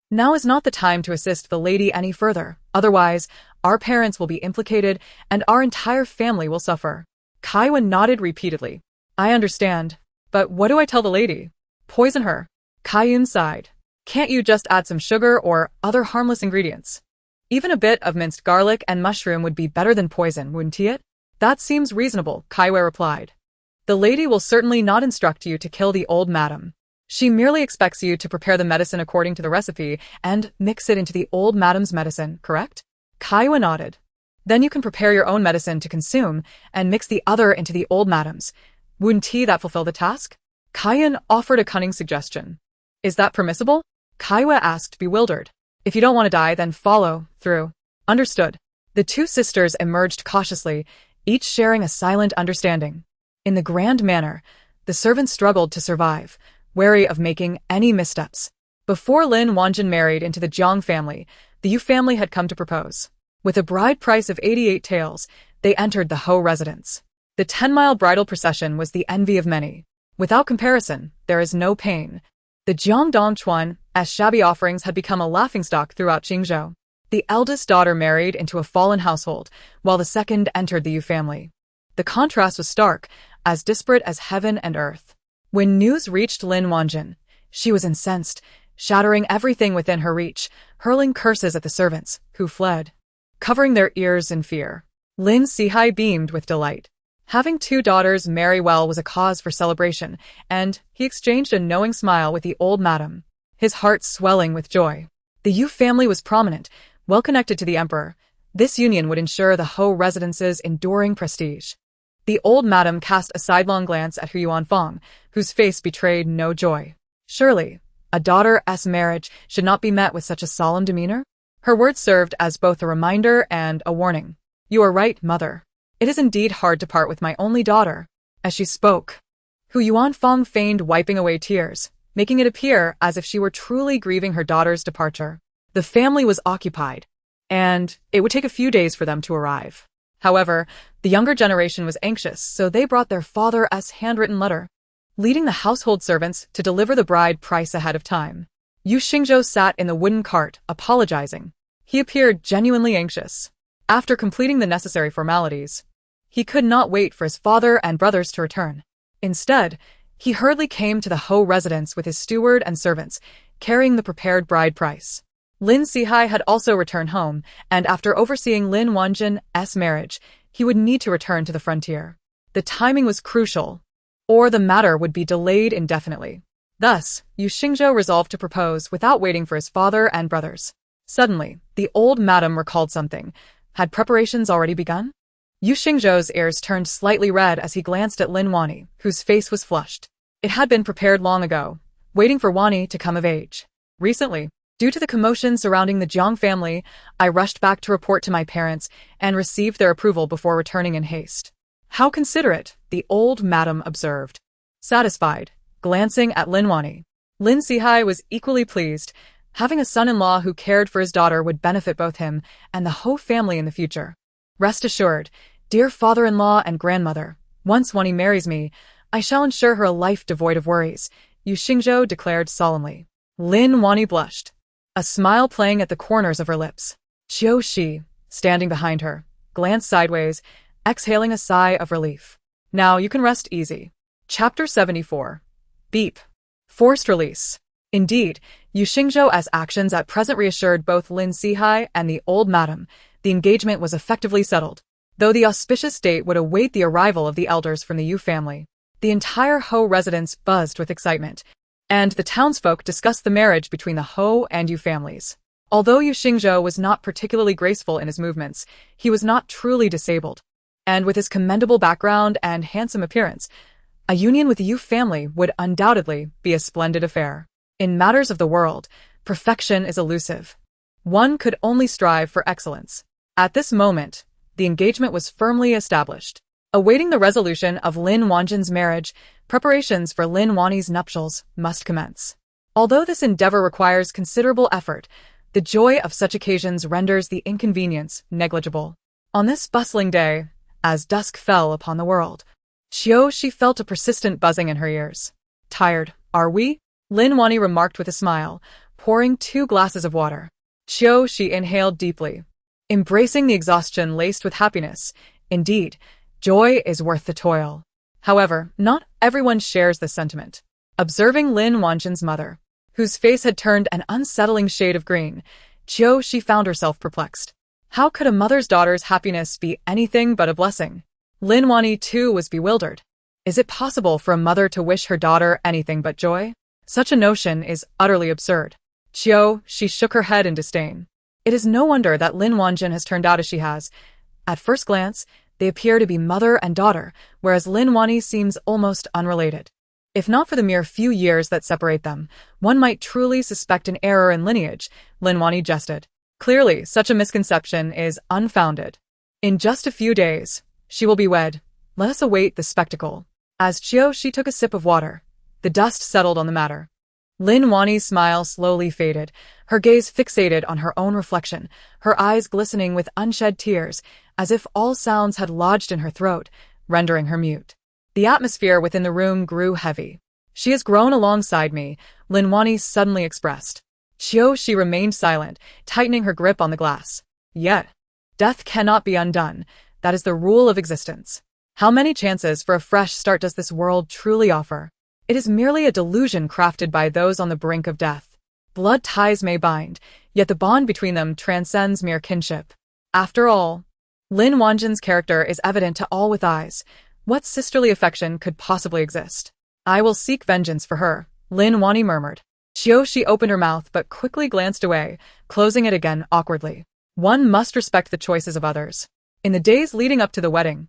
Now is not the time to assist the lady any further. Otherwise, our parents will be implicated and our entire family will suffer. Qiue nodded repeatedly. I understand. But what do I tell the lady? Poison her. Qiuniang sighed. Can't you just add some sugar or other harmless ingredients? Even a bit of minced garlic and mushroom would be better than poison, wouldn't it? That seems reasonable, Qiue replied. The lady will certainly not instruct you to kill the old madam. She merely expects you to prepare the medicine according to the recipe and mix it into the old madam's medicine, correct? Qiue nodded. Then you can prepare your own medicine to consume and mix the other into the old madam's. Wouldn't that fulfill the task? Qiuniang offered a cunning suggestion. Is that permissible? Qiue asked, bewildered. If you don't want to die, then follow through. Understood. The two sisters emerged cautiously, each sharing a silent understanding. In the grand manor, the servants struggled to survive, wary of making any missteps. Before Lin Wanjin married into the Jiang family, the Yu family had come to propose. With a bride price of 88 taels, they entered the Ho residence. The 10-mile bridal procession was the envy of many. Without comparison, there is no pain. The Jiang Dongchuan, as shabby offerings, had become a laughingstock throughout Qingzhou. The eldest daughter married into a fallen household, while the second entered the Yu family. The contrast was stark, as disparate as heaven and earth. When news reached Lin Wanjin, she was incensed, shattering everything within her reach, hurling curses at the servants, who fled, covering their ears in fear. Lin Sihai beamed with delight. Having two daughters marry well was a cause for celebration, and he exchanged a knowing smile with the old madam, his heart swelling with joy. The Yu family was prominent, well connected to the emperor. This union would ensure the Ho residence's enduring prestige. The old madam cast a sidelong glance at Qiuniang, whose face betrayed no joy. Surely, a daughter's marriage should not be met with such a solemn demeanor? Her words served as both a reminder and a warning. You are right, mother. It is indeed hard to part with my only daughter. As she spoke, Qiuniang feigned wiping away tears, making it appear as if she were truly grieving her daughter's departure. The family was occupied, and it would take a few days for them to arrive. However, the younger generation was anxious, so they brought their father's handwritten letter, leading the household servants to deliver the bride price ahead of time. Yu Xingzhou sat in the wooden cart, apologizing. He appeared genuinely anxious. After completing the necessary formalities, he could not wait for his father and brothers to return. Instead, he hurriedly came to the Ho residence with his steward and servants, carrying the prepared bride price. Lin Sihai had also returned home, and after overseeing Lin Wanjin's marriage, he would need to return to the frontier. The timing was crucial, or the matter would be delayed indefinitely. Thus, Yu Xingzhou resolved to propose without waiting for his father and brothers. Suddenly, the old madam recalled something. Had preparations already begun? Yu Xingzhou's ears turned slightly red as he glanced at Lin Wani, whose face was flushed. It had been prepared long ago, waiting for Wani to come of age. Recently, due to the commotion surrounding the Jiang family, I rushed back to report to my parents and received their approval before returning in haste. How considerate, the old madam observed. Satisfied, glancing at Lin Wani, Lin Sihai was equally pleased. Having a son-in-law who cared for his daughter would benefit both him and the Ho family in the future. Rest assured, dear father-in-law and grandmother, once Wani marries me, I shall ensure her a life devoid of worries, Yu Xingzhou declared solemnly. Lin Wani blushed, a smile playing at the corners of her lips. Qiu Shi, standing behind her, glanced sideways, exhaling a sigh of relief. Now you can rest easy. Chapter 74. Beep. Forced release. Indeed, Yu Xingzhou's actions at present reassured both Lin Sihai and the old madam. The engagement was effectively settled. Though the auspicious date would await the arrival of the elders from the Yu family, the entire Ho residence buzzed with excitement, and the townsfolk discussed the marriage between the Ho and Yu families. Although Yu Xingzhou was not particularly graceful in his movements, he was not truly disabled. And with his commendable background and handsome appearance, a union with the Yu family would undoubtedly be a splendid affair. In matters of the world, perfection is elusive. One could only strive for excellence. At this moment, the engagement was firmly established. Awaiting the resolution of Lin Wanjin's marriage, preparations for Lin Wani's nuptials must commence. Although this endeavor requires considerable effort, the joy of such occasions renders the inconvenience negligible. On this bustling day, as dusk fell upon the world, Qiu Shi felt a persistent buzzing in her ears. Tired, are we? Lin Wani remarked with a smile, pouring 2 glasses of water. Qiu Shi inhaled deeply, embracing the exhaustion laced with happiness. Indeed, joy is worth the toil. However, not everyone shares this sentiment. Observing Lin Wanjin's mother, whose face had turned an unsettling shade of green, Qiu Shi found herself perplexed. How could a mother's daughter's happiness be anything but a blessing? Lin Wani too was bewildered. Is it possible for a mother to wish her daughter anything but joy? Such a notion is utterly absurd. Qiu Shi shook her head in disdain. It is no wonder that Lin Wanjin has turned out as she has. At first glance, they appear to be mother and daughter, whereas Lin Wani seems almost unrelated. If not for the mere few years that separate them, one might truly suspect an error in lineage, Lin Wani jested. Clearly, such a misconception is unfounded. In just a few days, she will be wed. Let us await the spectacle. As Qiu Shi took a sip of water, the dust settled on the matter. Lin Wani's smile slowly faded, her gaze fixated on her own reflection, her eyes glistening with unshed tears, as if all sounds had lodged in her throat, rendering her mute. The atmosphere within the room grew heavy. She has grown alongside me, Lin Wani suddenly expressed. Qiu Shi remained silent, tightening her grip on the glass. Yet, death cannot be undone. That is the rule of existence. How many chances for a fresh start does this world truly offer? It is merely a delusion crafted by those on the brink of death. Blood ties may bind, yet the bond between them transcends mere kinship. After all, Lin Wanjin's character is evident to all with eyes. What sisterly affection could possibly exist? I will seek vengeance for her, Lin Wani murmured. She opened her mouth but quickly glanced away, closing it again awkwardly. One must respect the choices of others. In the days leading up to the wedding,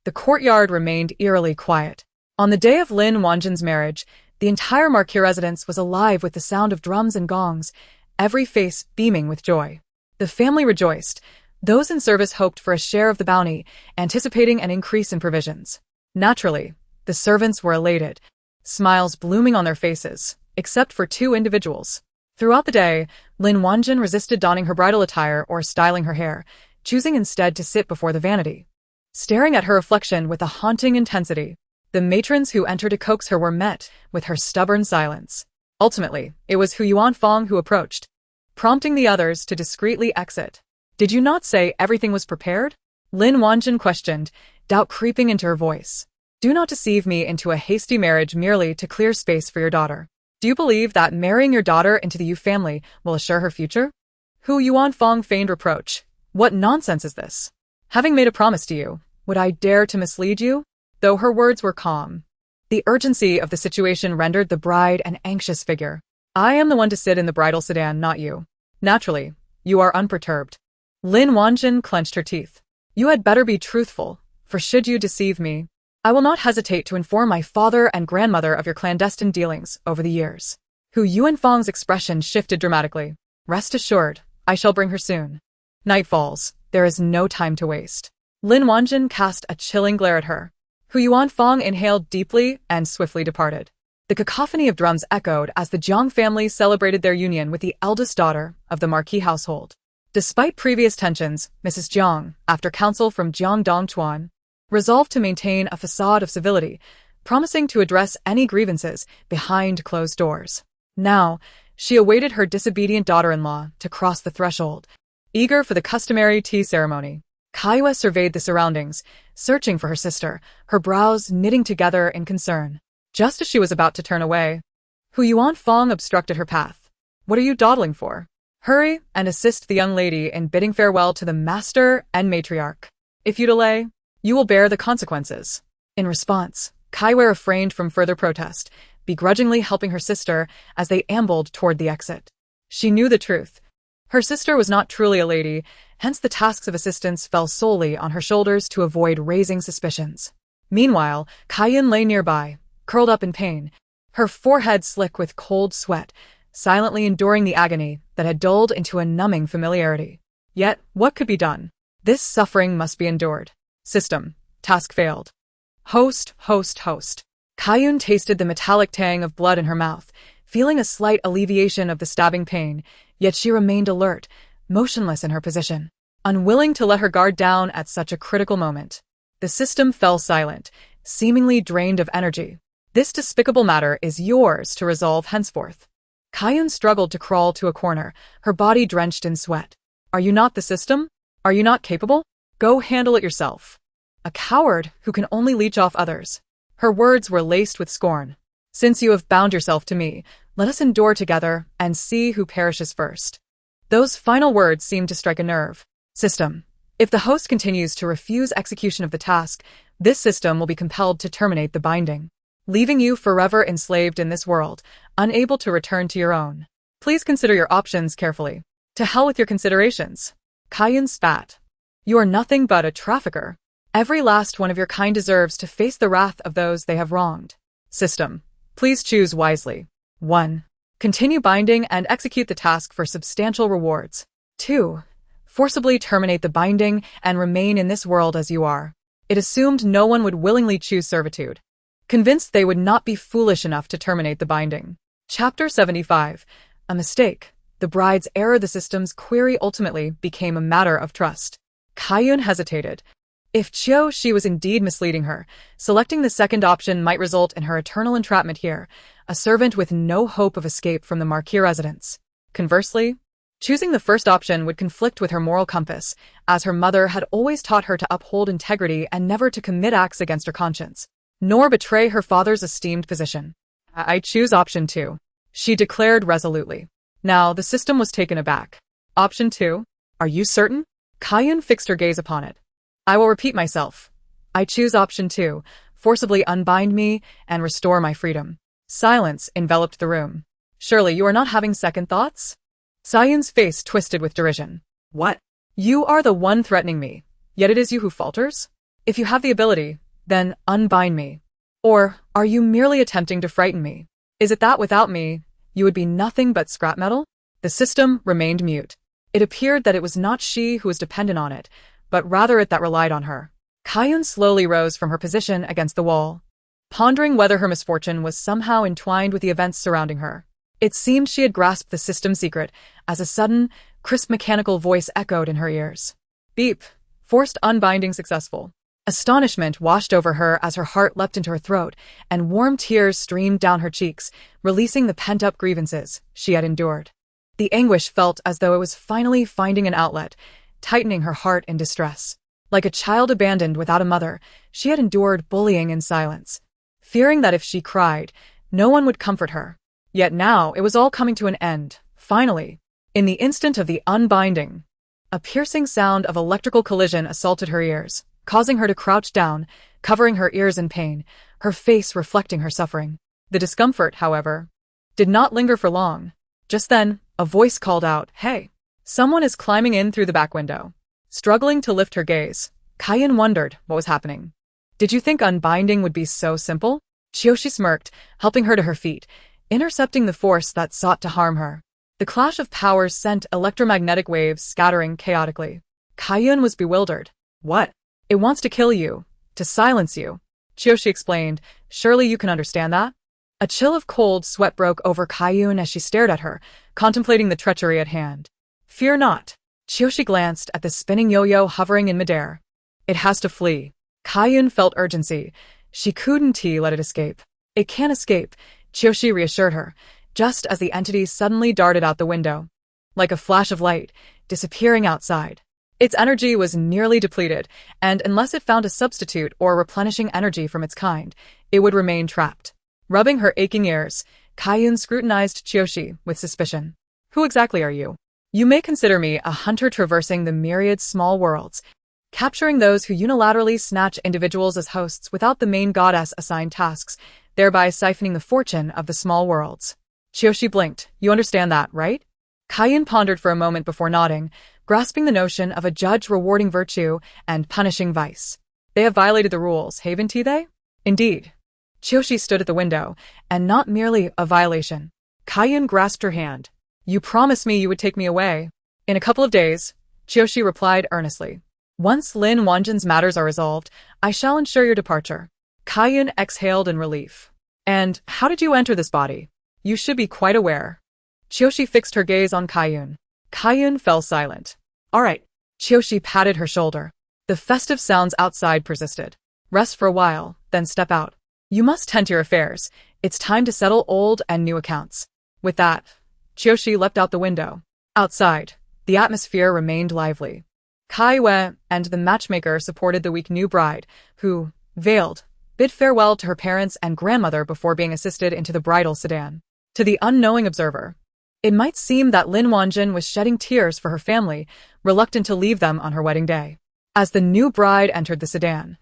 the courtyard remained eerily quiet. On the day of Lin Wanjin's marriage, the entire marquis residence was alive with the sound of drums and gongs, every face beaming with joy. The family rejoiced. Those in service hoped for a share of the bounty, anticipating an increase in provisions. Naturally, the servants were elated, smiles blooming on their faces, except for two individuals. Throughout the day, Lin Wanjin resisted donning her bridal attire or styling her hair, choosing instead to sit before the vanity, staring at her reflection with a haunting intensity. The matrons who entered to coax her were met with her stubborn silence. Ultimately, it was Qiuniang Fong who approached, prompting the others to discreetly exit. Did you not say everything was prepared? Lin Wanjin questioned, doubt creeping into her voice. Do not deceive me into a hasty marriage merely to clear space for your daughter. Do you believe that marrying your daughter into the Yu family will assure her future? Qiuniang Fong feigned reproach. What nonsense is this? Having made a promise to you, would I dare to mislead you? Though her words were calm, the urgency of the situation rendered the bride an anxious figure. I am the one to sit in the bridal sedan, not you. Naturally, you are unperturbed. Lin Wanjin clenched her teeth. You had better be truthful, for should you deceive me, I will not hesitate to inform my father and grandmother of your clandestine dealings over the years. Qiuniang Fong's expression shifted dramatically. Rest assured, I shall bring her soon. Night falls. There is no time to waste. Lin Wanjin cast a chilling glare at her. Qiuniang Fong inhaled deeply and swiftly departed. The cacophony of drums echoed as the Jiang family celebrated their union with the eldest daughter of the marquis household. Despite previous tensions, Mrs. Jiang, after counsel from Jiang Dongchuan, resolved to maintain a facade of civility, promising to address any grievances behind closed doors. Now, she awaited her disobedient daughter-in-law to cross the threshold, eager for the customary tea ceremony. Kaiwa surveyed the surroundings, searching for her sister, her brows knitting together in concern. Just as she was about to turn away, Qiuniang Fong obstructed her path. What are you dawdling for? Hurry and assist the young lady in bidding farewell to the master and matriarch. If you delay, you will bear the consequences. In response, Kaiwa refrained from further protest, begrudgingly helping her sister as they ambled toward the exit. She knew the truth. Her sister was not truly a lady, hence the tasks of assistance fell solely on her shoulders to avoid raising suspicions. Meanwhile, Kaiyun lay nearby, curled up in pain, her forehead slick with cold sweat, silently enduring the agony that had dulled into a numbing familiarity. Yet, what could be done? This suffering must be endured. System. Task failed. Host. Kaiyun tasted the metallic tang of blood in her mouth, feeling a slight alleviation of the stabbing pain, yet she remained alert, motionless in her position, unwilling to let her guard down at such a critical moment. The system fell silent, seemingly drained of energy. This despicable matter is yours to resolve henceforth. Kaiyun struggled to crawl to a corner, her body drenched in sweat. Are you not the system? Are you not capable? Go handle it yourself. A coward who can only leech off others. Her words were laced with scorn. Since you have bound yourself to me, let us endure together and see who perishes first. Those final words seemed to strike a nerve. System. If the host continues to refuse execution of the task, this system will be compelled to terminate the binding, leaving you forever enslaved in this world, unable to return to your own. Please consider your options carefully. To hell with your considerations. Kaiyun spat. You are nothing but a trafficker. Every last one of your kind deserves to face the wrath of those they have wronged. System. Please choose wisely. 1. Continue binding and execute the task for substantial rewards. 2. Forcibly terminate the binding and remain in this world as you are. It assumed no one would willingly choose servitude, convinced they would not be foolish enough to terminate the binding. Chapter 75. A mistake. The bride's error. The system's query ultimately became a matter of trust. Kaiyun hesitated. If she was indeed misleading her, selecting the second option might result in her eternal entrapment here, a servant with no hope of escape from the marquis residence. Conversely, choosing the first option would conflict with her moral compass, as her mother had always taught her to uphold integrity and never to commit acts against her conscience, nor betray her father's esteemed position. I choose option 2, she declared resolutely. Now the system was taken aback. Option 2? Are you certain? Kaiyun fixed her gaze upon it. I will repeat myself. I choose option 2, forcibly unbind me and restore my freedom. Silence enveloped the room. Surely you are not having second thoughts? Sayun's face twisted with derision. What? You are the one threatening me, yet it is you who falters? If you have the ability, then unbind me. Or are you merely attempting to frighten me? Is it that without me, you would be nothing but scrap metal? The system remained mute. It appeared that it was not she who was dependent on it, but rather it that relied on her. Qiuniang slowly rose from her position against the wall, pondering whether her misfortune was somehow entwined with the events surrounding her. It seemed she had grasped the system's secret, as a sudden, crisp mechanical voice echoed in her ears. Beep. Forced unbinding successful. Astonishment washed over her as her heart leapt into her throat, and warm tears streamed down her cheeks, releasing the pent-up grievances she had endured. The anguish felt as though it was finally finding an outlet, tightening her heart in distress. Like a child abandoned without a mother, she had endured bullying in silence, fearing that if she cried, no one would comfort her. Yet now it was all coming to an end, finally. In the instant of the unbinding, a piercing sound of electrical collision assaulted her ears, causing her to crouch down, covering her ears in pain, her face reflecting her suffering. The discomfort, however, did not linger for long. Just then, a voice called out, "Hey! Someone is climbing in through the back window." Struggling to lift her gaze, Qiuniang wondered what was happening. Did you think unbinding would be so simple? Qiushi smirked, helping her to her feet, intercepting the force that sought to harm her. The clash of powers sent electromagnetic waves scattering chaotically. Qiuniang was bewildered. What? It wants to kill you, to silence you. Qiushi explained, surely you can understand that? A chill of cold sweat broke over Qiuniang as she stared at her, contemplating the treachery at hand. Fear not. Qiushi glanced at the spinning yo-yo hovering in midair. It has to flee. Qiuniang felt urgency. She couldn't let it escape. It can't escape, Qiushi reassured her, just as the entity suddenly darted out the window. Like a flash of light, disappearing outside. Its energy was nearly depleted, and unless it found a substitute or replenishing energy from its kind, it would remain trapped. Rubbing her aching ears, Qiuniang scrutinized Qiushi with suspicion. Who exactly are you? You may consider me a hunter traversing the myriad small worlds, capturing those who unilaterally snatch individuals as hosts without the main goddess assigned tasks, thereby siphoning the fortune of the small worlds. Qiushi blinked. You understand that, right? Qiuniang pondered for a moment before nodding, grasping the notion of a judge rewarding virtue and punishing vice. They have violated the rules, haven't they? Indeed. Qiushi stood at the window, and not merely a violation. Qiuniang grasped her hand. You promised me you would take me away. In a couple of days, Qiushi replied earnestly. Once Lin Wanjin's matters are resolved, I shall ensure your departure. Qiuniang exhaled in relief. And how did you enter this body? You should be quite aware. Qiushi fixed her gaze on Qiuniang. Qiuniang fell silent. All right. Qiushi patted her shoulder. The festive sounds outside persisted. Rest for a while, then step out. You must tend to your affairs. It's time to settle old and new accounts. With that, Qiushi leapt out the window. Outside, the atmosphere remained lively. Kai Wei and the matchmaker supported the weak new bride, who, veiled, bid farewell to her parents and grandmother before being assisted into the bridal sedan. To the unknowing observer, it might seem that Lin Wanjin was shedding tears for her family, reluctant to leave them on her wedding day. As the new bride entered the sedan,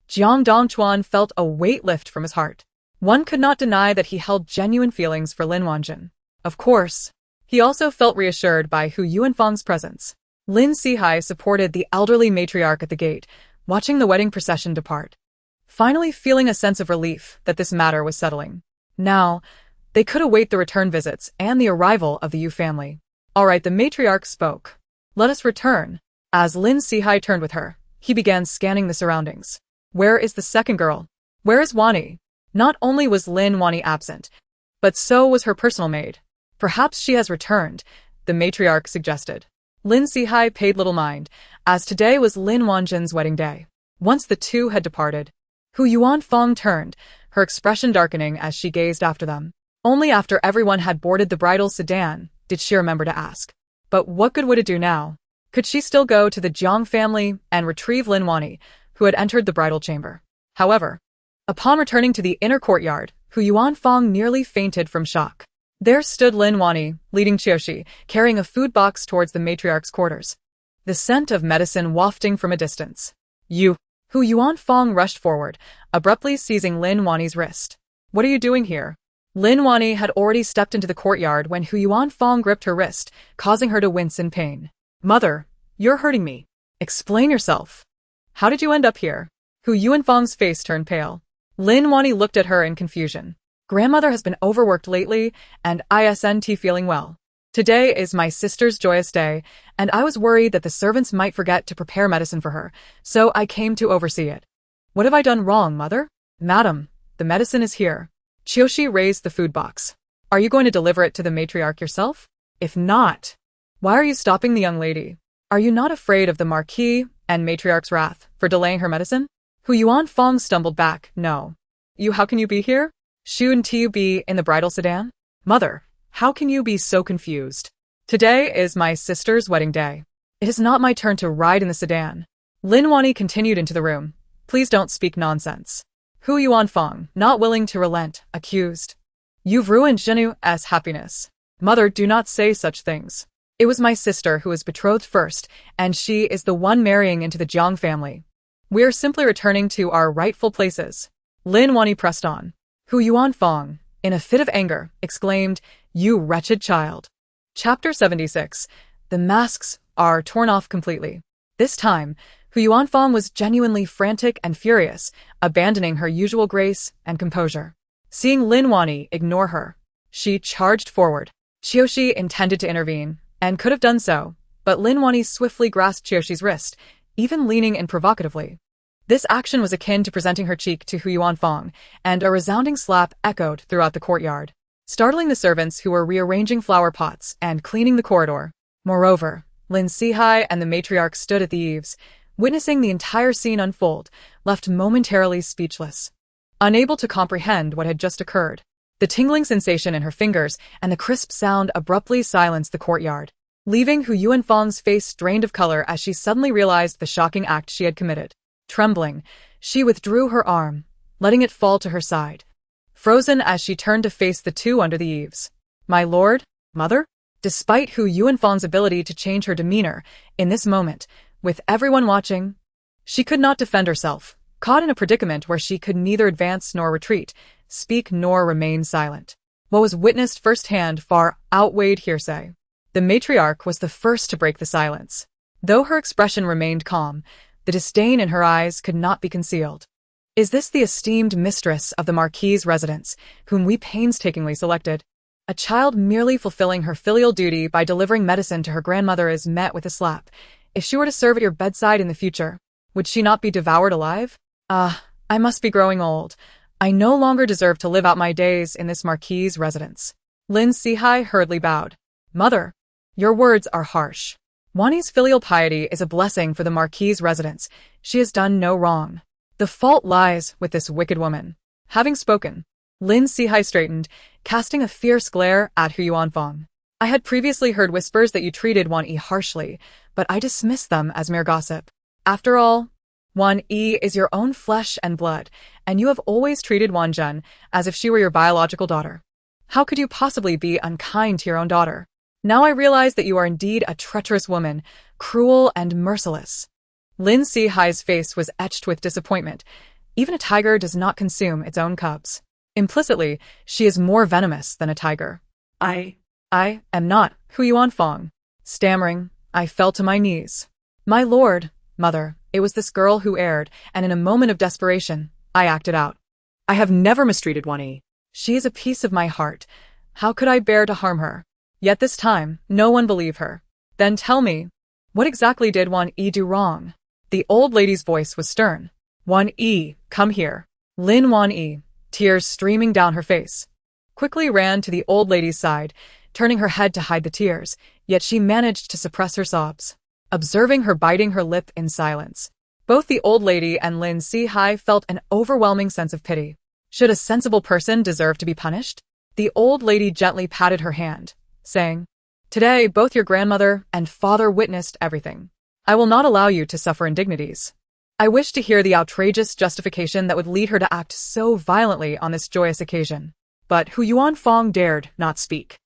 Jiang Dongchuan felt a weight lift from his heart. One could not deny that he held genuine feelings for Lin Wanjin. Of course, he also felt reassured by Hu Yuanfang's presence. Lin Sihai supported the elderly matriarch at the gate, watching the wedding procession depart, finally feeling a sense of relief that this matter was settling. Now, they could await the return visits and the arrival of the Yu family. All right, the matriarch spoke. Let us return. As Lin Sihai turned with her, he began scanning the surroundings. Where is the second girl? Where is Wani? Not only was Lin Wani absent, but so was her personal maid. Perhaps she has returned, the matriarch suggested. Lin Sihai paid little mind, as today was Lin Wanjin's wedding day. Once the two had departed, Hu Yuanfang turned, her expression darkening as she gazed after them. Only after everyone had boarded the bridal sedan did she remember to ask. But what good would it do now? Could she still go to the Jiang family and retrieve Lin Wani, who had entered the bridal chamber? However, upon returning to the inner courtyard, Hu Yuanfang nearly fainted from shock. There stood Lin Wani, leading Qiushi, carrying a food box towards the matriarch's quarters. The scent of medicine wafting from a distance. You, Hu Yuanfang rushed forward, abruptly seizing Lin Wani's wrist. What are you doing here? Lin Wani had already stepped into the courtyard when Hu Yuanfang gripped her wrist, causing her to wince in pain. Mother, you're hurting me. Explain yourself. How did you end up here? Hu Yuanfang's face turned pale. Lin Wani looked at her in confusion. Grandmother has been overworked lately, and isn't feeling well. Today is my sister's joyous day, and I was worried that the servants might forget to prepare medicine for her, so I came to oversee it. What have I done wrong, mother? Madam, the medicine is here. Qiushi raised the food box. Are you going to deliver it to the matriarch yourself? If not, why are you stopping the young lady? Are you not afraid of the Marquis and matriarch's wrath for delaying her medicine? Hu Yuanfang stumbled back. No. How can you be here? Shouldn't you be in the bridal sedan? Mother, how can you be so confused? Today is my sister's wedding day. It is not my turn to ride in the sedan. Lin Wani continued into the room. Please don't speak nonsense. Hu Yuanfang, not willing to relent, accused. You've ruined Zhenu's happiness. Mother, do not say such things. It was my sister who was betrothed first, and she is the one marrying into the Jiang family. We are simply returning to our rightful places. Lin Wani pressed on. Hu Yuanfang, in a fit of anger, exclaimed, You wretched child. Chapter 76. The masks are torn off completely. This time, Hu Yuanfang was genuinely frantic and furious, abandoning her usual grace and composure. Seeing Lin Wani ignore her, she charged forward. Qiushi intended to intervene, and could have done so, but Lin Wani swiftly grasped Qiushi's wrist, even leaning in provocatively. This action was akin to presenting her cheek to Hu Yuanfang, and a resounding slap echoed throughout the courtyard, startling the servants who were rearranging flower pots and cleaning the corridor. Moreover, Lin Sihai and the matriarch stood at the eaves, witnessing the entire scene unfold, left momentarily speechless. Unable to comprehend what had just occurred, the tingling sensation in her fingers and the crisp sound abruptly silenced the courtyard, leaving Hu Yuanfang's face drained of color as she suddenly realized the shocking act she had committed. Trembling, she withdrew her arm, letting it fall to her side, frozen as she turned to face the two under the eaves. My lord, mother? Despite Hu Yuanfang's ability to change her demeanor, in this moment, with everyone watching, she could not defend herself, caught in a predicament where she could neither advance nor retreat, speak nor remain silent. What was witnessed firsthand far outweighed hearsay. The matriarch was the first to break the silence. Though her expression remained calm, the disdain in her eyes could not be concealed. Is this the esteemed mistress of the Marquis's residence, whom we painstakingly selected? A child merely fulfilling her filial duty by delivering medicine to her grandmother is met with a slap. If she were to serve at your bedside in the future, would she not be devoured alive? I must be growing old. I no longer deserve to live out my days in this Marquis's residence. Lin Sihai hurriedly bowed. Mother, your words are harsh. Wani's filial piety is a blessing for the Marquis's residence. She has done no wrong. The fault lies with this wicked woman. Having spoken, Lin Sihai straightened, casting a fierce glare at Hu Yuanfang. I had previously heard whispers that you treated Wan Yi harshly, but I dismissed them as mere gossip. After all, Wan Yi is your own flesh and blood, and you have always treated Wan Zhen as if she were your biological daughter. How could you possibly be unkind to your own daughter? Now I realize that you are indeed a treacherous woman, cruel and merciless. Lin Sihai's face was etched with disappointment. Even a tiger does not consume its own cubs. Implicitly, she is more venomous than a tiger. I am not Hu Yuanfang. Stammering, I fell to my knees. My lord, mother, it was this girl who erred, and in a moment of desperation, I acted out. I have never mistreated Wan Yi. She is a piece of my heart. How could I bear to harm her? Yet this time, no one believed her. Then tell me, what exactly did Wan Yi do wrong? The old lady's voice was stern. Wan Yi, come here. Lin Wan Yi, tears streaming down her face, quickly ran to the old lady's side, turning her head to hide the tears, yet she managed to suppress her sobs. Observing her biting her lip in silence, both the old lady and Lin Sihai felt an overwhelming sense of pity. Should a sensible person deserve to be punished? The old lady gently patted her hand, saying, Today, both your grandmother and father witnessed everything. I will not allow you to suffer indignities. I wish to hear the outrageous justification that would lead her to act so violently on this joyous occasion. But Hu Yuanfang dared not speak.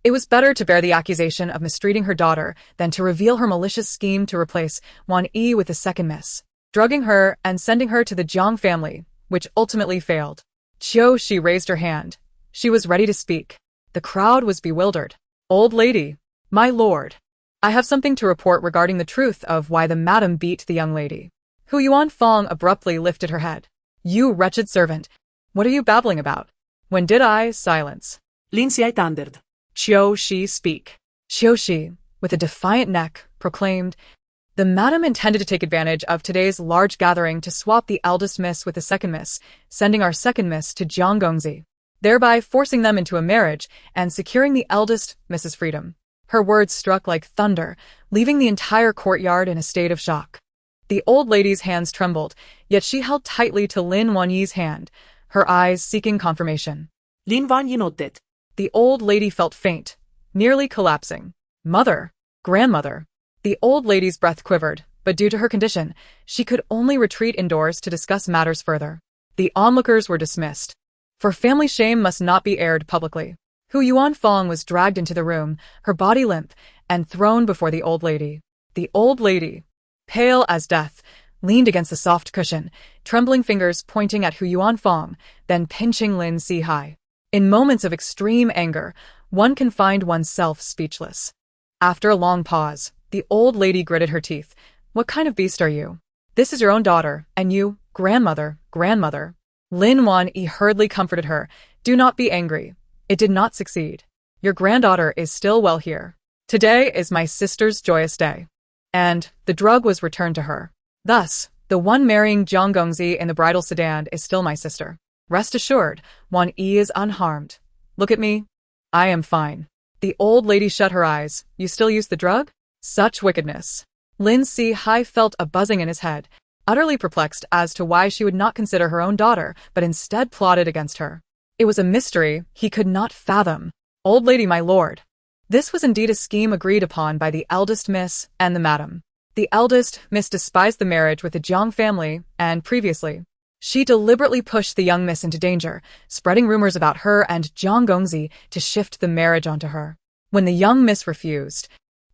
It was better to bear the accusation of mistreating her daughter than to reveal her malicious scheme to replace Wan Yi with the second miss. drugging her and sending her to the Jiang family, which ultimately failed. She raised her hand. She was ready to speak. The crowd was bewildered. Old lady, my lord, I have something to report regarding the truth of why the madam beat the young lady. Qiuniang abruptly lifted her head. You wretched servant, what are you babbling about? When did I? Silence. Lin Xi thundered. Shi speak. Shi, with a defiant neck, proclaimed, the madam intended to take advantage of today's large gathering to swap the eldest miss with the second miss, sending our second miss to Jiang, thereby forcing them into a marriage and securing the eldest miss's freedom. Her words struck like thunder, leaving the entire courtyard in a state of shock. The old lady's hands trembled, yet she held tightly to Lin Wanyi's hand, her eyes seeking confirmation. Lin Wanyi nodded. The old lady felt faint, nearly collapsing. Mother, grandmother. The old lady's breath quivered, but due to her condition, she could only retreat indoors to discuss matters further. The onlookers were dismissed. For family shame must not be aired publicly. Qiuniang was dragged into the room, her body limp, and thrown before the old lady. The old lady, pale as death, leaned against the soft cushion, trembling fingers pointing at Qiuniang, then pinching Lin Xi. In moments of extreme anger, one can find oneself speechless. After a long pause, the old lady gritted her teeth. What kind of beast are you? This is your own daughter, and you, grandmother. Lin Wanyi hurriedly comforted her. Do not be angry. It did not succeed. Your granddaughter is still well here. Today is my sister's joyous day. And the drug was returned to her. Thus, the one marrying Jiang in the bridal sedan is still my sister. Rest assured, Wanyi is unharmed. Look at me. I am fine. The old lady shut her eyes. You still use the drug? Such wickedness. Lin Xi felt a buzzing in his head, utterly perplexed as to why she would not consider her own daughter, but instead plotted against her. It was a mystery he could not fathom. Old lady, my lord. This was indeed a scheme agreed upon by the eldest miss and the madam. The eldest miss despised the marriage with the Jiang family, and previously, she deliberately pushed the young miss into danger, spreading rumors about her and Jiang to shift the marriage onto her. When the young miss refused,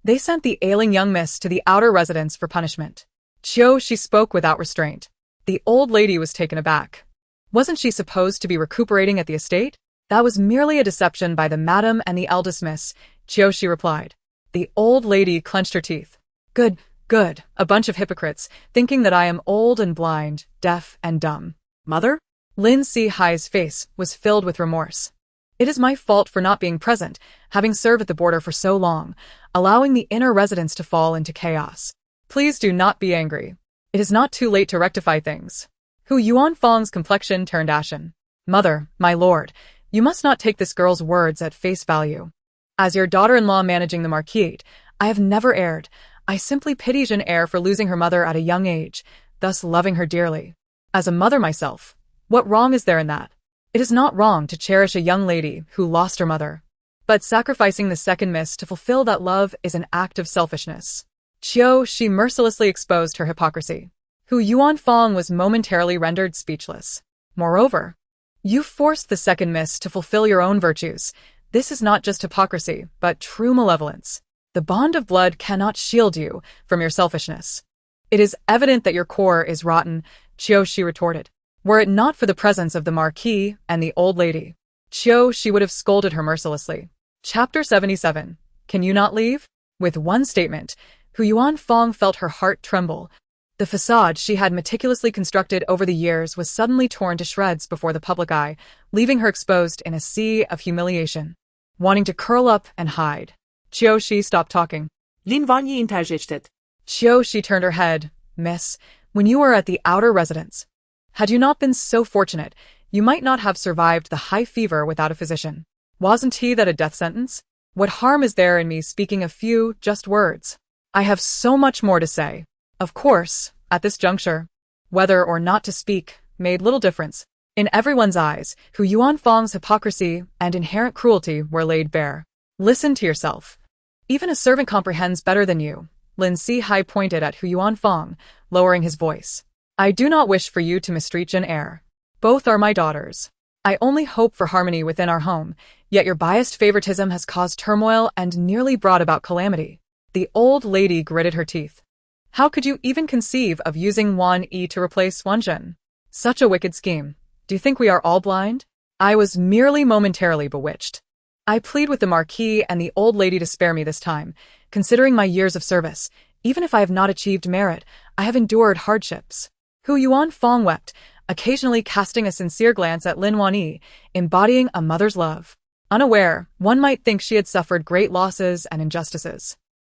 they sent the ailing young miss to the outer residence for punishment. She spoke without restraint. The old lady was taken aback. Wasn't she supposed to be recuperating at the estate? That was merely a deception by the madam and the eldest miss, she replied. The old lady clenched her teeth. Good, a bunch of hypocrites, thinking that I am old and blind, deaf and dumb. Mother? Lin Xi's face was filled with remorse. It is my fault for not being present, having served at the border for so long, allowing the inner residence to fall into chaos. Please do not be angry. It is not too late to rectify things. Qiuniang's complexion turned ashen. Mother, my lord, you must not take this girl's words at face value. As your daughter-in-law managing the marquise, I have never erred. I simply pity Jean Eyre for losing her mother at a young age, thus loving her dearly. As a mother myself, what wrong is there in that? It is not wrong to cherish a young lady who lost her mother. But sacrificing the second miss to fulfill that love is an act of selfishness. She mercilessly exposed her hypocrisy. Qiuniang was momentarily rendered speechless. Moreover, you forced the second miss to fulfill your own virtues. This is not just hypocrisy, but true malevolence. The bond of blood cannot shield you from your selfishness. It is evident that your core is rotten, she retorted. Were it not for the presence of the marquis and the old lady, she would have scolded her mercilessly. Chapter 77. Can you not leave? With one statement, Qiuniang felt her heart tremble. The facade she had meticulously constructed over the years was suddenly torn to shreds before the public eye, leaving her exposed in a sea of humiliation. Wanting to curl up and hide, She stopped talking. Lin Wanyi interjected. She turned her head. Miss, when you were at the outer residence, had you not been so fortunate, you might not have survived the high fever without a physician. Wasn't he that a death sentence? What harm is there in me speaking a few just words? I have so much more to say. Of course, at this juncture, whether or not to speak made little difference. In everyone's eyes, Qiuniang's hypocrisy and inherent cruelty were laid bare. Listen to yourself. Even a servant comprehends better than you. Lin Xi pointed at Qiuniang, lowering his voice. I do not wish for you to mistreat Jean Eyre. Both are my daughters. I only hope for harmony within our home, yet your biased favoritism has caused turmoil and nearly brought about calamity. The old lady gritted her teeth. How could you even conceive of using Wan Yi to replace Wan Zhen? Such a wicked scheme. Do you think we are all blind? I was merely momentarily bewitched. I plead with the Marquis and the old lady to spare me this time, considering my years of service. Even if I have not achieved merit, I have endured hardships. Hu Yuanfang wept, occasionally casting a sincere glance at Lin Wanyi, embodying a mother's love. Unaware, one might think she had suffered great losses and injustices.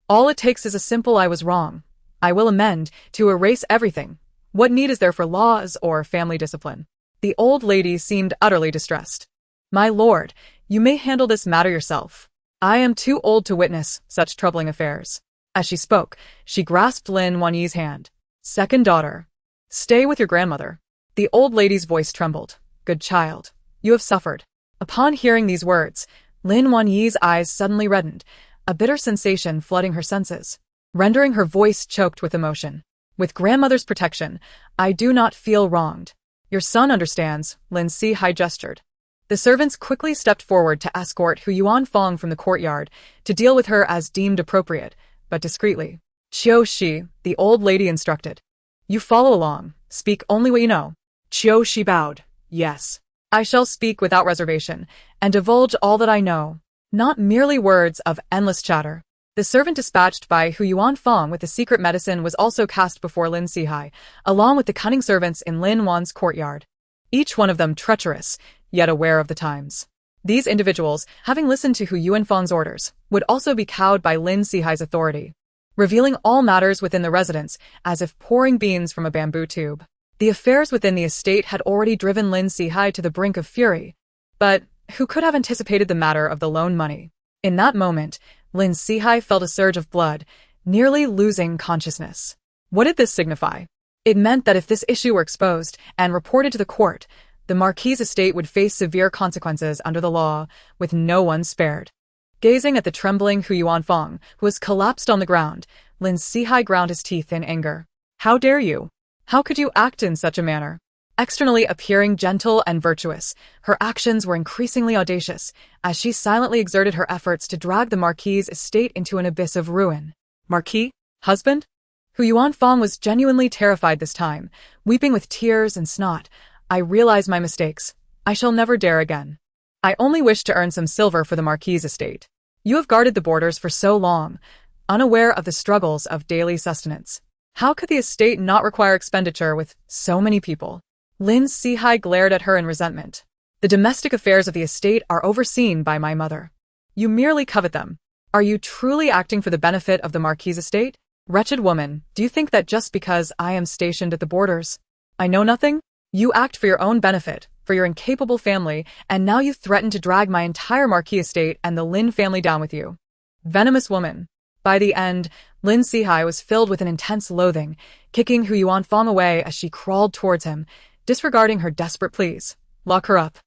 All it takes is a simple "I was wrong. I will amend" to erase everything. What need is there for laws or family discipline? The old lady seemed utterly distressed. My lord, you may handle this matter yourself. I am too old to witness such troubling affairs. As she spoke, she grasped Lin Wanyi's hand. Second daughter. Stay with your grandmother. The old lady's voice trembled. Good child, you have suffered. Upon hearing these words, Lin Wanyi's eyes suddenly reddened, a bitter sensation flooding her senses, rendering her voice choked with emotion. With grandmother's protection, I do not feel wronged. Your son understands, Lin Sihai gestured. The servants quickly stepped forward to escort Hu Yuanfang from the courtyard, to deal with her as deemed appropriate, but discreetly. Qiu Shi, the old lady instructed. You follow along, speak only what you know. Qiu Shi bowed. Yes. I shall speak without reservation, and divulge all that I know. Not merely words of endless chatter. The servant dispatched by Hu Yuanfang with the secret medicine was also cast before Lin Sihai, along with the cunning servants in Lin Wan's courtyard. Each one of them treacherous, yet aware of the times. These individuals, having listened to Hu Yuanfang's orders, would also be cowed by Lin Sihai's authority, revealing all matters within the residence as if pouring beans from a bamboo tube. The affairs within the estate had already driven Lin Sihai to the brink of fury, but who could have anticipated the matter of the loan money? In that moment, Lin Sihai felt a surge of blood, nearly losing consciousness. What did this signify? It meant that if this issue were exposed and reported to the court, the Marquis's estate would face severe consequences under the law, with no one spared. Gazing at the trembling Hu Yuanfang, who was collapsed on the ground, Lin Sihai ground his teeth in anger. How dare you? How could you act in such a manner? Externally appearing gentle and virtuous, her actions were increasingly audacious, as she silently exerted her efforts to drag the Marquis's estate into an abyss of ruin. Marquis? Husband? Hu Yuanfang was genuinely terrified this time, weeping with tears and snot. I realize my mistakes. I shall never dare again. I only wish to earn some silver for the Marquis's estate. You have guarded the borders for so long, unaware of the struggles of daily sustenance. How could the estate not require expenditure with so many people? Lin Sihai glared at her in resentment. The domestic affairs of the estate are overseen by my mother. You merely covet them. Are you truly acting for the benefit of the Marquis's estate? Wretched woman, do you think that just because I am stationed at the borders, I know nothing? You act for your own benefit, for your incapable family, and now you threaten to drag my entire Marquis estate and the Lin family down with you. Venomous woman. By the end, Lin Sihai was filled with an intense loathing, kicking Hu Yuanfang away as she crawled towards him, disregarding her desperate pleas. Lock her up.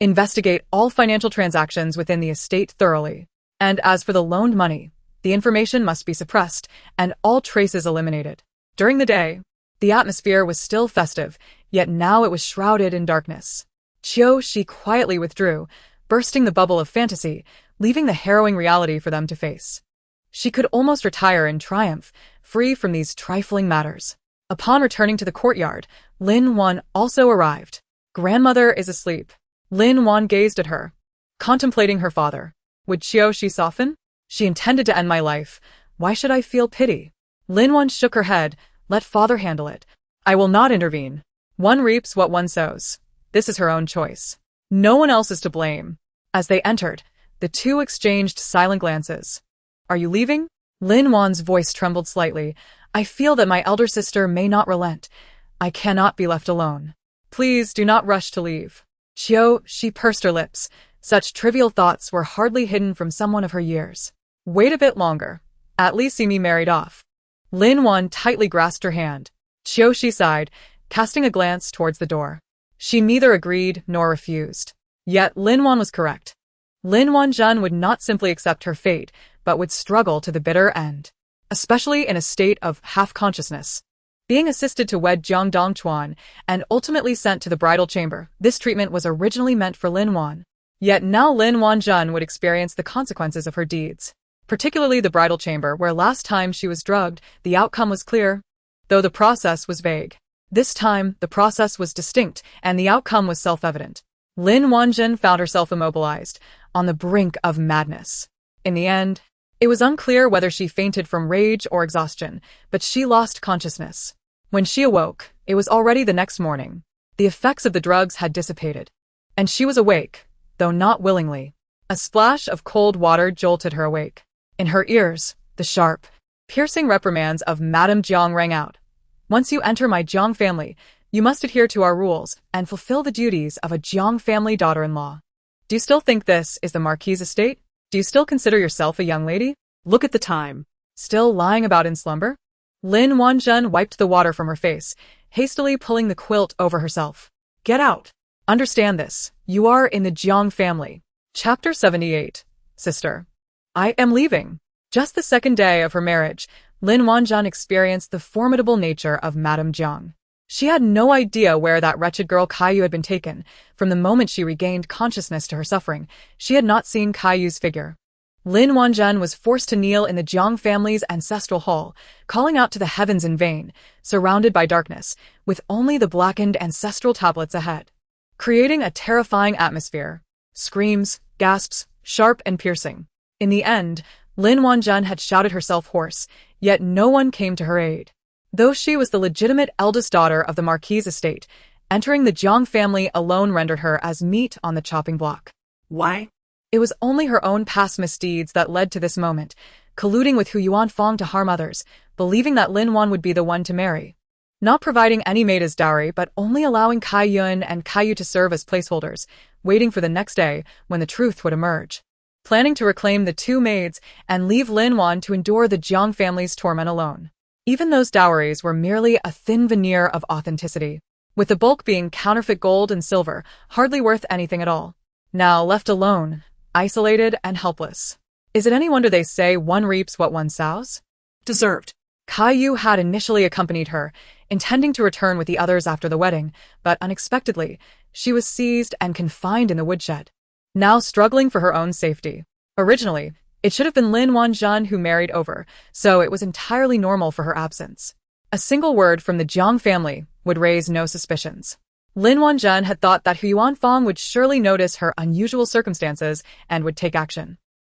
Investigate all financial transactions within the estate thoroughly. And as for the loaned money, the information must be suppressed and all traces eliminated. During the day, the atmosphere was still festive, yet now it was shrouded in darkness. Qiu Shi quietly withdrew, bursting the bubble of fantasy, leaving the harrowing reality for them to face. She could almost retire in triumph, free from these trifling matters. Upon returning to the courtyard, Lin Wan also arrived. Grandmother is asleep. Lin Wan gazed at her, contemplating her father. Would Qiu Shi soften? She intended to end my life. Why should I feel pity? Lin Wan shook her head. Let father handle it. I will not intervene. One reaps what one sows. This is her own choice. No one else is to blame. As they entered, the two exchanged silent glances. Are you leaving? Lin Wan's voice trembled slightly. I feel that my elder sister may not relent. I cannot be left alone. Please do not rush to leave. Qiu Shi pursed her lips. Such trivial thoughts were hardly hidden from someone of her years. Wait a bit longer. At least see me married off. Lin Wan tightly grasped her hand. Qiu Shi sighed, casting a glance towards the door. She neither agreed nor refused. Yet Lin Wan was correct. Lin Wanzhen would not simply accept her fate, but would struggle to the bitter end, especially in a state of half-consciousness. Being assisted to wed Jiang Dongchuan and ultimately sent to the bridal chamber, this treatment was originally meant for Lin Wan. Yet now Lin Wanzhen would experience the consequences of her deeds. particularly the bridal chamber where last time she was drugged, the outcome was clear, though the process was vague. This time, the process was distinct, and the outcome was self-evident. Lin Wanjun found herself immobilized, on the brink of madness. In the end, it was unclear whether she fainted from rage or exhaustion, but she lost consciousness. When she awoke, it was already the next morning. The effects of the drugs had dissipated, and she was awake, though not willingly. A splash of cold water jolted her awake. In her ears, the sharp, piercing reprimands of Madame Jiang rang out. Once you enter my Jiang family, you must adhere to our rules and fulfill the duties of a Jiang family daughter-in-law. Do you still think this is the Marquis' estate? Do you still consider yourself a young lady? Look at the time. Still lying about in slumber? Lin Wanjun wiped the water from her face, hastily pulling the quilt over herself. Get out. Understand this. You are in the Jiang family. Chapter 78. Sister. I am leaving. Just the second day of her marriage, Lin Wanjun experienced the formidable nature of Madame Jiang. She had no idea where that wretched girl Caillou had been taken. From the moment she regained consciousness to her suffering, she had not seen Caillou's figure. Lin Wanjun was forced to kneel in the Jiang family's ancestral hall, calling out to the heavens in vain, surrounded by darkness, with only the blackened ancestral tablets ahead, creating a terrifying atmosphere. Screams, gasps, sharp and piercing. In the end, Lin Wanjun had shouted herself hoarse, yet no one came to her aid. Though she was the legitimate eldest daughter of the Marquis' estate, entering the Jiang family alone rendered her as meat on the chopping block. Why? It was only her own past misdeeds that led to this moment, colluding with Qiuniang Fong to harm others, believing that Lin Wan would be the one to marry. Not providing any maid as dowry, but only allowing Qiuyun and Caillou to serve as placeholders, waiting for the next day when the truth would emerge. Planning to reclaim the two maids and leave Lin Wan to endure the Jiang family's torment alone. Even those dowries were merely a thin veneer of authenticity, with the bulk being counterfeit gold and silver, hardly worth anything at all. Now left alone, isolated and helpless. Is it any wonder they say one reaps what one sows? Deserved. Caillou had initially accompanied her, intending to return with the others after the wedding, but unexpectedly, she was seized and confined in the woodshed, now struggling for her own safety. Originally, it should have been Lin Wanjun who married over, so it was entirely normal for her absence. A single word from the Jiang family would raise no suspicions. Lin Wanjun had thought that Qiuniang Fong would surely notice her unusual circumstances and would take action.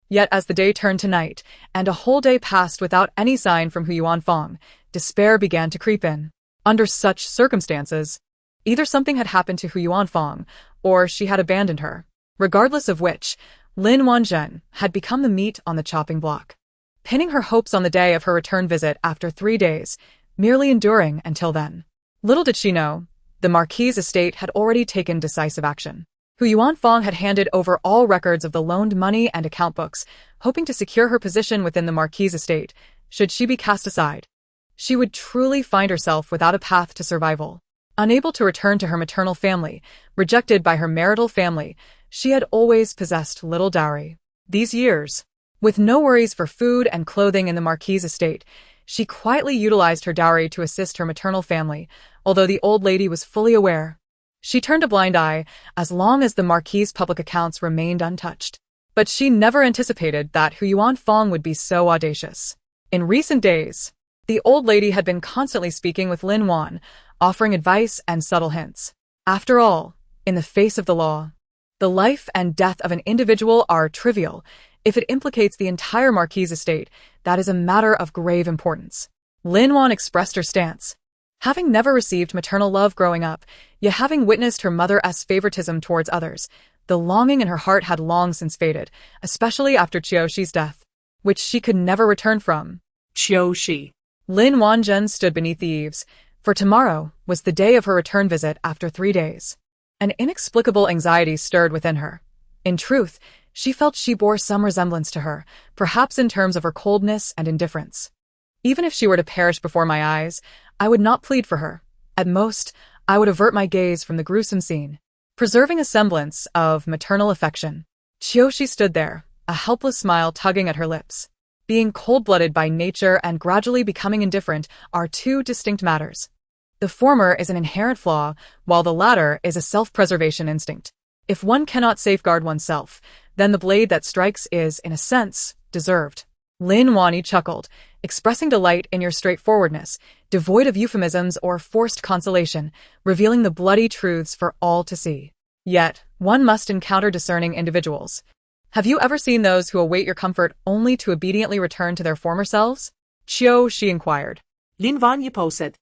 Yet as the day turned to night, and a whole day passed without any sign from Qiuniang Fong, despair began to creep in. Under such circumstances, either something had happened to Qiuniang Fong, or she had abandoned her. Regardless of which, Lin Wanjun had become the meat on the chopping block. Pinning her hopes on the day of her return visit after 3 days, merely enduring until then. Little did she know, the Marquis' estate had already taken decisive action. Qiuniang Fong had handed over all records of the loaned money and account books, hoping to secure her position within the Marquis' estate. Should she be cast aside, she would truly find herself without a path to survival. Unable to return to her maternal family, rejected by her marital family, she had always possessed little dowry. These years, with no worries for food and clothing in the Marquis' estate, she quietly utilized her dowry to assist her maternal family, although the old lady was fully aware. She turned a blind eye as long as the Marquis' public accounts remained untouched. But she never anticipated that Qiuniang Fong would be so audacious. In recent days, the old lady had been constantly speaking with Lin Wan, offering advice and subtle hints. After all, in the face of the law, the life and death of an individual are trivial. If it implicates the entire Marquis' estate, that is a matter of grave importance. Lin Wan expressed her stance. Having never received maternal love growing up, yet having witnessed her mother's favoritism towards others, the longing in her heart had long since faded, especially after Qiuxi's death, which she could never return from. Qiuxi. Lin Wanjun stood beneath the eaves, for tomorrow was the day of her return visit after 3 days. An inexplicable anxiety stirred within her. In truth, she felt she bore some resemblance to her, perhaps in terms of her coldness and indifference. Even if she were to perish before my eyes, I would not plead for her. At most, I would avert my gaze from the gruesome scene, preserving a semblance of maternal affection. Qiuxi stood there, a helpless smile tugging at her lips. Being cold-blooded by nature and gradually becoming indifferent are two distinct matters. The former is an inherent flaw, while the latter is a self-preservation instinct. If one cannot safeguard oneself, then the blade that strikes is, in a sense, deserved. Lin Wani chuckled, expressing delight in your straightforwardness, devoid of euphemisms or forced consolation, revealing the bloody truths for all to see. Yet, one must encounter discerning individuals. Have you ever seen those who await your comfort only to obediently return to their former selves? She inquired. Lin Wani posed.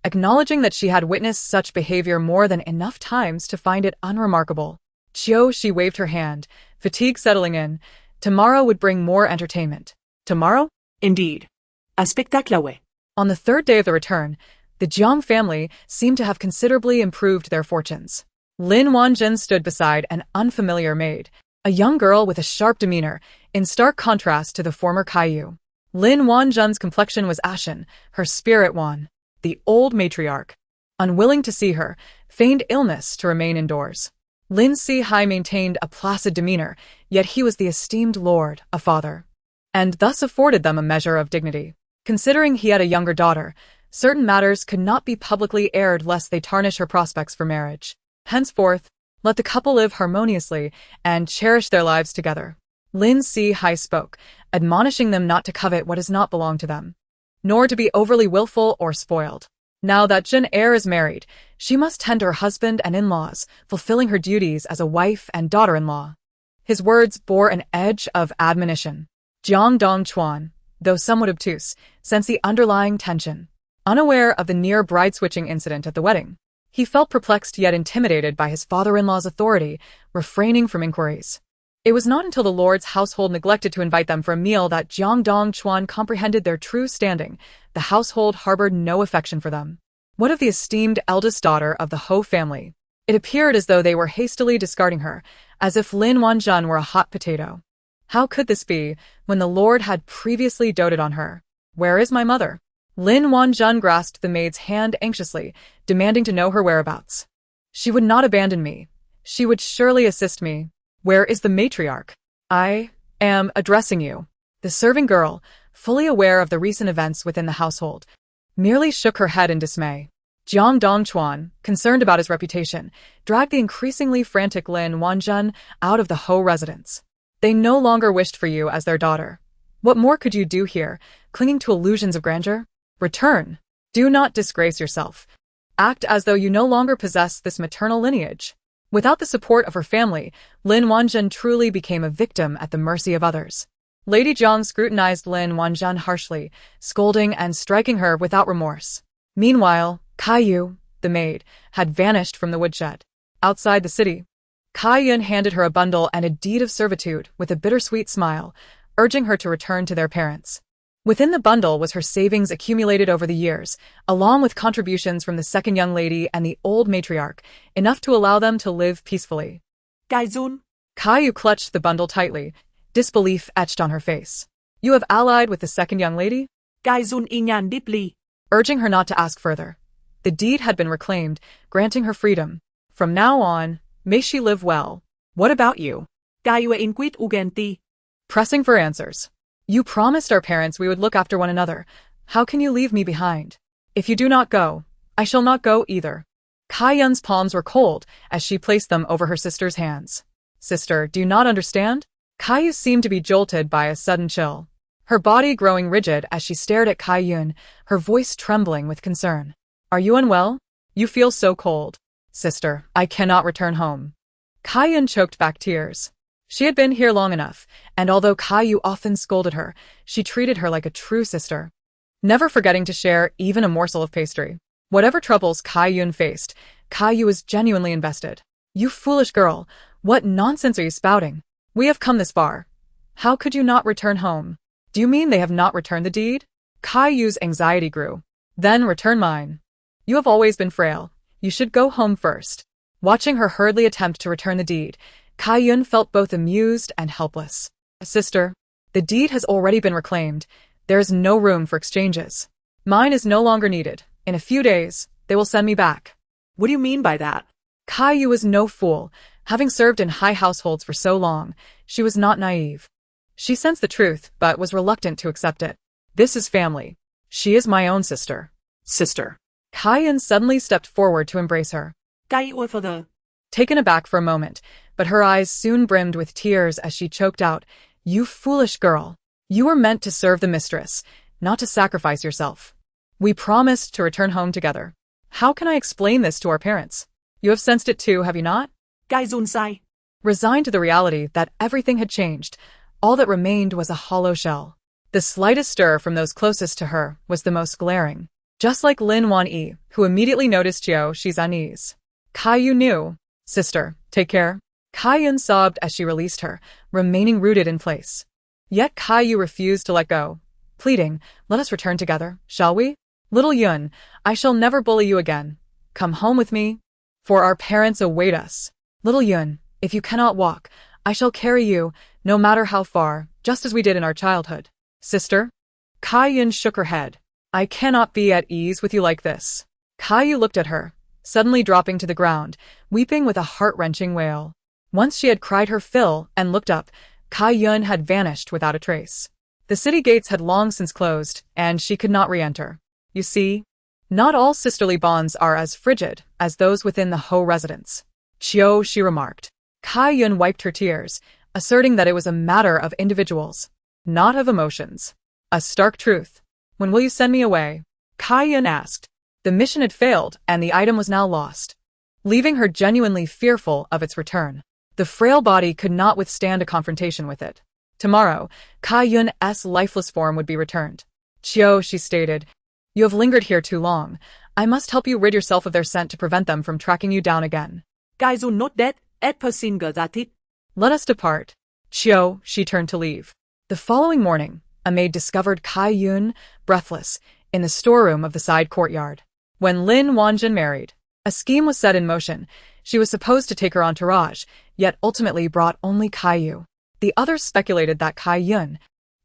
Acknowledging that she had witnessed such behavior more than enough times to find it unremarkable. She waved her hand, fatigue settling in. Tomorrow would bring more entertainment. Tomorrow? Indeed. A spectacle. On the third day of the return, the Qiuniang family seemed to have considerably improved their fortunes. Lin Wanjun stood beside an unfamiliar maid, a young girl with a sharp demeanor, in stark contrast to the former Qiu. Lin Wanjun's complexion was ashen, her spirit wan. The old matriarch, unwilling to see her, feigned illness to remain indoors. Lin Si-hai maintained a placid demeanor, yet he was the esteemed lord, a father, and thus afforded them a measure of dignity. Considering he had a younger daughter, certain matters could not be publicly aired lest they tarnish her prospects for marriage. Henceforth, let the couple live harmoniously and cherish their lives together. Lin Si-hai spoke, admonishing them not to covet what does not belong to them, nor to be overly willful or spoiled. Now that Jin Heir is married, she must tend her husband and in-laws, fulfilling her duties as a wife and daughter-in-law. His words bore an edge of admonition. Jiang Dongchuan, though somewhat obtuse, sensed the underlying tension. Unaware of the near bride-switching incident at the wedding, he felt perplexed yet intimidated by his father-in-law's authority, refraining from inquiries. It was not until the lord's household neglected to invite them for a meal that Jiang Dongchuan comprehended their true standing. The household harbored no affection for them. What of the esteemed eldest daughter of the Ho family? It appeared as though they were hastily discarding her, as if Lin Wanjun were a hot potato. How could this be, when the lord had previously doted on her? Where is my mother? Lin Wanjun grasped the maid's hand anxiously, demanding to know her whereabouts. She would not abandon me. She would surely assist me. Where is the matriarch? I am addressing you. The serving girl, fully aware of the recent events within the household, merely shook her head in dismay. Jiang Dongchuan, concerned about his reputation, dragged the increasingly frantic Lin Wanjun out of the Ho residence. They no longer wished for you as their daughter. What more could you do here, clinging to illusions of grandeur? Return. Do not disgrace yourself. Act as though you no longer possess this maternal lineage. Without the support of her family, Lin Wanjun truly became a victim at the mercy of others. Lady Jiang scrutinized Lin Wanjun harshly, scolding and striking her without remorse. Meanwhile, Qiu, the maid, had vanished from the woodshed. Outside the city, Qiun handed her a bundle and a deed of servitude with a bittersweet smile, urging her to return to their parents. Within the bundle was her savings accumulated over the years, along with contributions from the second young lady and the old matriarch, enough to allow them to live peacefully. Gaizun. Qiu clutched the bundle tightly, disbelief etched on her face. You have allied with the second young lady? Gaizun inyan deeply. Urging her not to ask further. The deed had been reclaimed, granting her freedom. From now on, may she live well. What about you? Qiu inquit ugenti. Pressing for answers. You promised our parents we would look after one another. How can you leave me behind? If you do not go, I shall not go either. Kaiyun's palms were cold as she placed them over her sister's hands. Sister, do you not understand? Kaiyu seemed to be jolted by a sudden chill. Her body growing rigid as she stared at Kaiyun, her voice trembling with concern. Are you unwell? You feel so cold. Sister, I cannot return home. Kaiyun choked back tears. She had been here long enough, and although Qiu often scolded her, she treated her like a true sister, never forgetting to share even a morsel of pastry. Whatever troubles Kaiyun faced, Qiu was genuinely invested. You foolish girl, what nonsense are you spouting? We have come this far. How could you not return home? Do you mean they have not returned the deed? Qiu's anxiety grew. Then return mine. You have always been frail. You should go home first. Watching her hurriedly attempt to return the deed, Kaiyun felt both amused and helpless. Sister, the deed has already been reclaimed. There is no room for exchanges. Mine is no longer needed. In a few days, they will send me back. What do you mean by that? Qiu was no fool. Having served in high households for so long, she was not naive. She sensed the truth, but was reluctant to accept it. This is family. She is my own sister. Sister. Kaiyun suddenly stepped forward to embrace her. Qiu for the... Taken aback for a moment, but her eyes soon brimmed with tears as she choked out, You foolish girl. You were meant to serve the mistress, not to sacrifice yourself. We promised to return home together. How can I explain this to our parents? You have sensed it too, have you not? Qiuniang sighed. Resigned to the reality that everything had changed, all that remained was a hollow shell. The slightest stir from those closest to her was the most glaring. Just like Lin Wan-yi, who immediately noticed Qiuxi's unease. Qiu knew. Sister, take care. Qiun sobbed as she released her, remaining rooted in place. Yet Qiu refused to let go, pleading, let us return together, shall we? Little Yun, I shall never bully you again. Come home with me, for our parents await us. Little Yun, if you cannot walk, I shall carry you, no matter how far, just as we did in our childhood. Sister? Qiun shook her head. I cannot be at ease with you like this. Qiu looked at her, suddenly dropping to the ground, weeping with a heart-wrenching wail. Once she had cried her fill and looked up, Qiun had vanished without a trace. The city gates had long since closed, and she could not re-enter. You see, not all sisterly bonds are as frigid as those within the Ho residence. Qiuxi remarked. Qiun wiped her tears, asserting that it was a matter of individuals, not of emotions. A stark truth. When will you send me away? Qiun asked. The mission had failed, and the item was now lost, leaving her genuinely fearful of its return. The frail body could not withstand a confrontation with it. Tomorrow, Qiun's lifeless form would be returned. Qiuxi stated, you have lingered here too long. I must help you rid yourself of their scent to prevent them from tracking you down again. Qiu not dead, et persinger that it. Let us depart. Qiuxi turned to leave. The following morning, a maid discovered Qiun, breathless, in the storeroom of the side courtyard. When Lin Wanjin married, a scheme was set in motion. She was supposed to take her entourage, yet ultimately brought only Qiu. The others speculated that Qiun,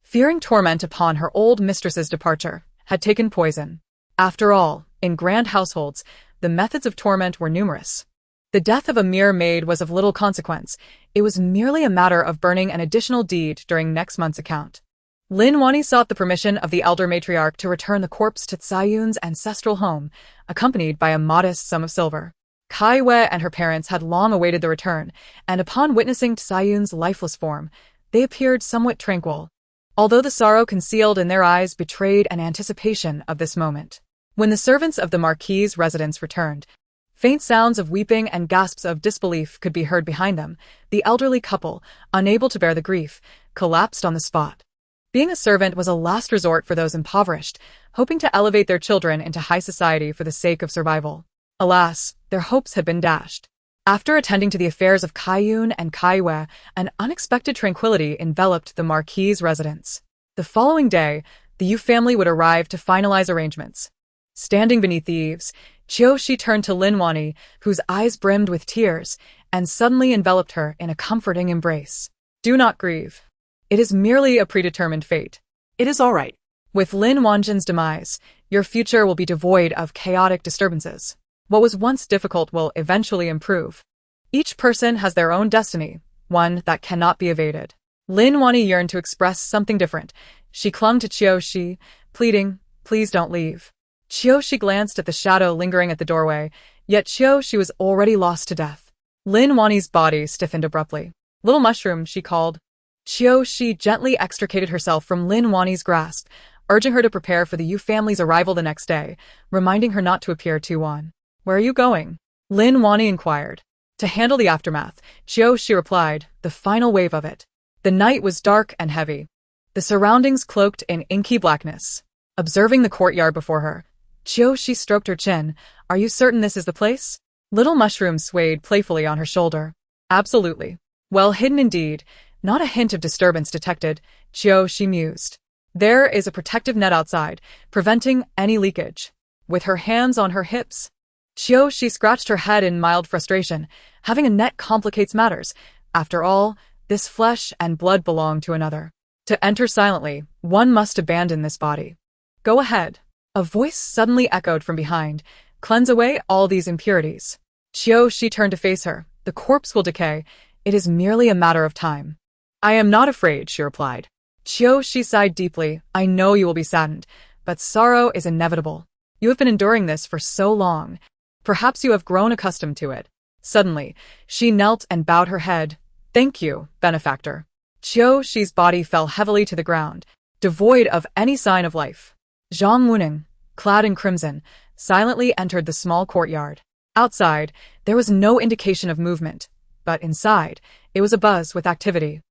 fearing torment upon her old mistress's departure, had taken poison. After all, in grand households, the methods of torment were numerous. The death of a mere maid was of little consequence. It was merely a matter of burning an additional deed during next month's account. Lin Wanyi sought the permission of the elder matriarch to return the corpse to Tsayun's ancestral home, accompanied by a modest sum of silver. Kai Wei and her parents had long awaited the return, and upon witnessing Tsayun's lifeless form, they appeared somewhat tranquil, although the sorrow concealed in their eyes betrayed an anticipation of this moment. When the servants of the Marquis's residence returned, faint sounds of weeping and gasps of disbelief could be heard behind them. The elderly couple, unable to bear the grief, collapsed on the spot. Being a servant was a last resort for those impoverished, hoping to elevate their children into high society for the sake of survival. Alas, their hopes had been dashed. After attending to the affairs of Qiun and Kai Wei, an unexpected tranquility enveloped the Marquis's residence. The following day, the Yu family would arrive to finalize arrangements. Standing beneath the eaves, Qiuxi turned to Lin Wanyi, whose eyes brimmed with tears, and suddenly enveloped her in a comforting embrace. Do not grieve. It is merely a predetermined fate. It is all right. With Lin Wanjin's demise, your future will be devoid of chaotic disturbances. What was once difficult will eventually improve. Each person has their own destiny, one that cannot be evaded. Lin Wanyi yearned to express something different. She clung to Qiuxi, pleading, please don't leave. Qiuxi glanced at the shadow lingering at the doorway, yet Qiuxi was already lost to death. Lin Wanyi's body stiffened abruptly. Little mushroom, she called. Qiuxi gently extricated herself from Lin Wanyi's grasp, urging her to prepare for the Yu family's arrival the next day, reminding her not to appear too wan. Where are you going? Lin Wanyi inquired. To handle the aftermath, Qiuxi replied, the final wave of it. The night was dark and heavy, the surroundings cloaked in inky blackness. Observing the courtyard before her, Qiuxi stroked her chin. Are you certain this is the place? Little mushroom swayed playfully on her shoulder. Absolutely. Well hidden indeed. Not a hint of disturbance detected, Qiuxi mused. There is a protective net outside, preventing any leakage. With her hands on her hips, Qiuxi scratched her head in mild frustration. Having a net complicates matters. After all, this flesh and blood belong to another. To enter silently, one must abandon this body. Go ahead. A voice suddenly echoed from behind. Cleanse away all these impurities. Qiuxi turned to face her. The corpse will decay. It is merely a matter of time. I am not afraid, she replied. Qiuxi sighed deeply. I know you will be saddened, but sorrow is inevitable. You have been enduring this for so long. Perhaps you have grown accustomed to it. Suddenly, she knelt and bowed her head. Thank you, benefactor. Qiuxi's body fell heavily to the ground, devoid of any sign of life. Zhang Wuning, clad in crimson, silently entered the small courtyard. Outside, there was no indication of movement, but inside, it was abuzz with activity.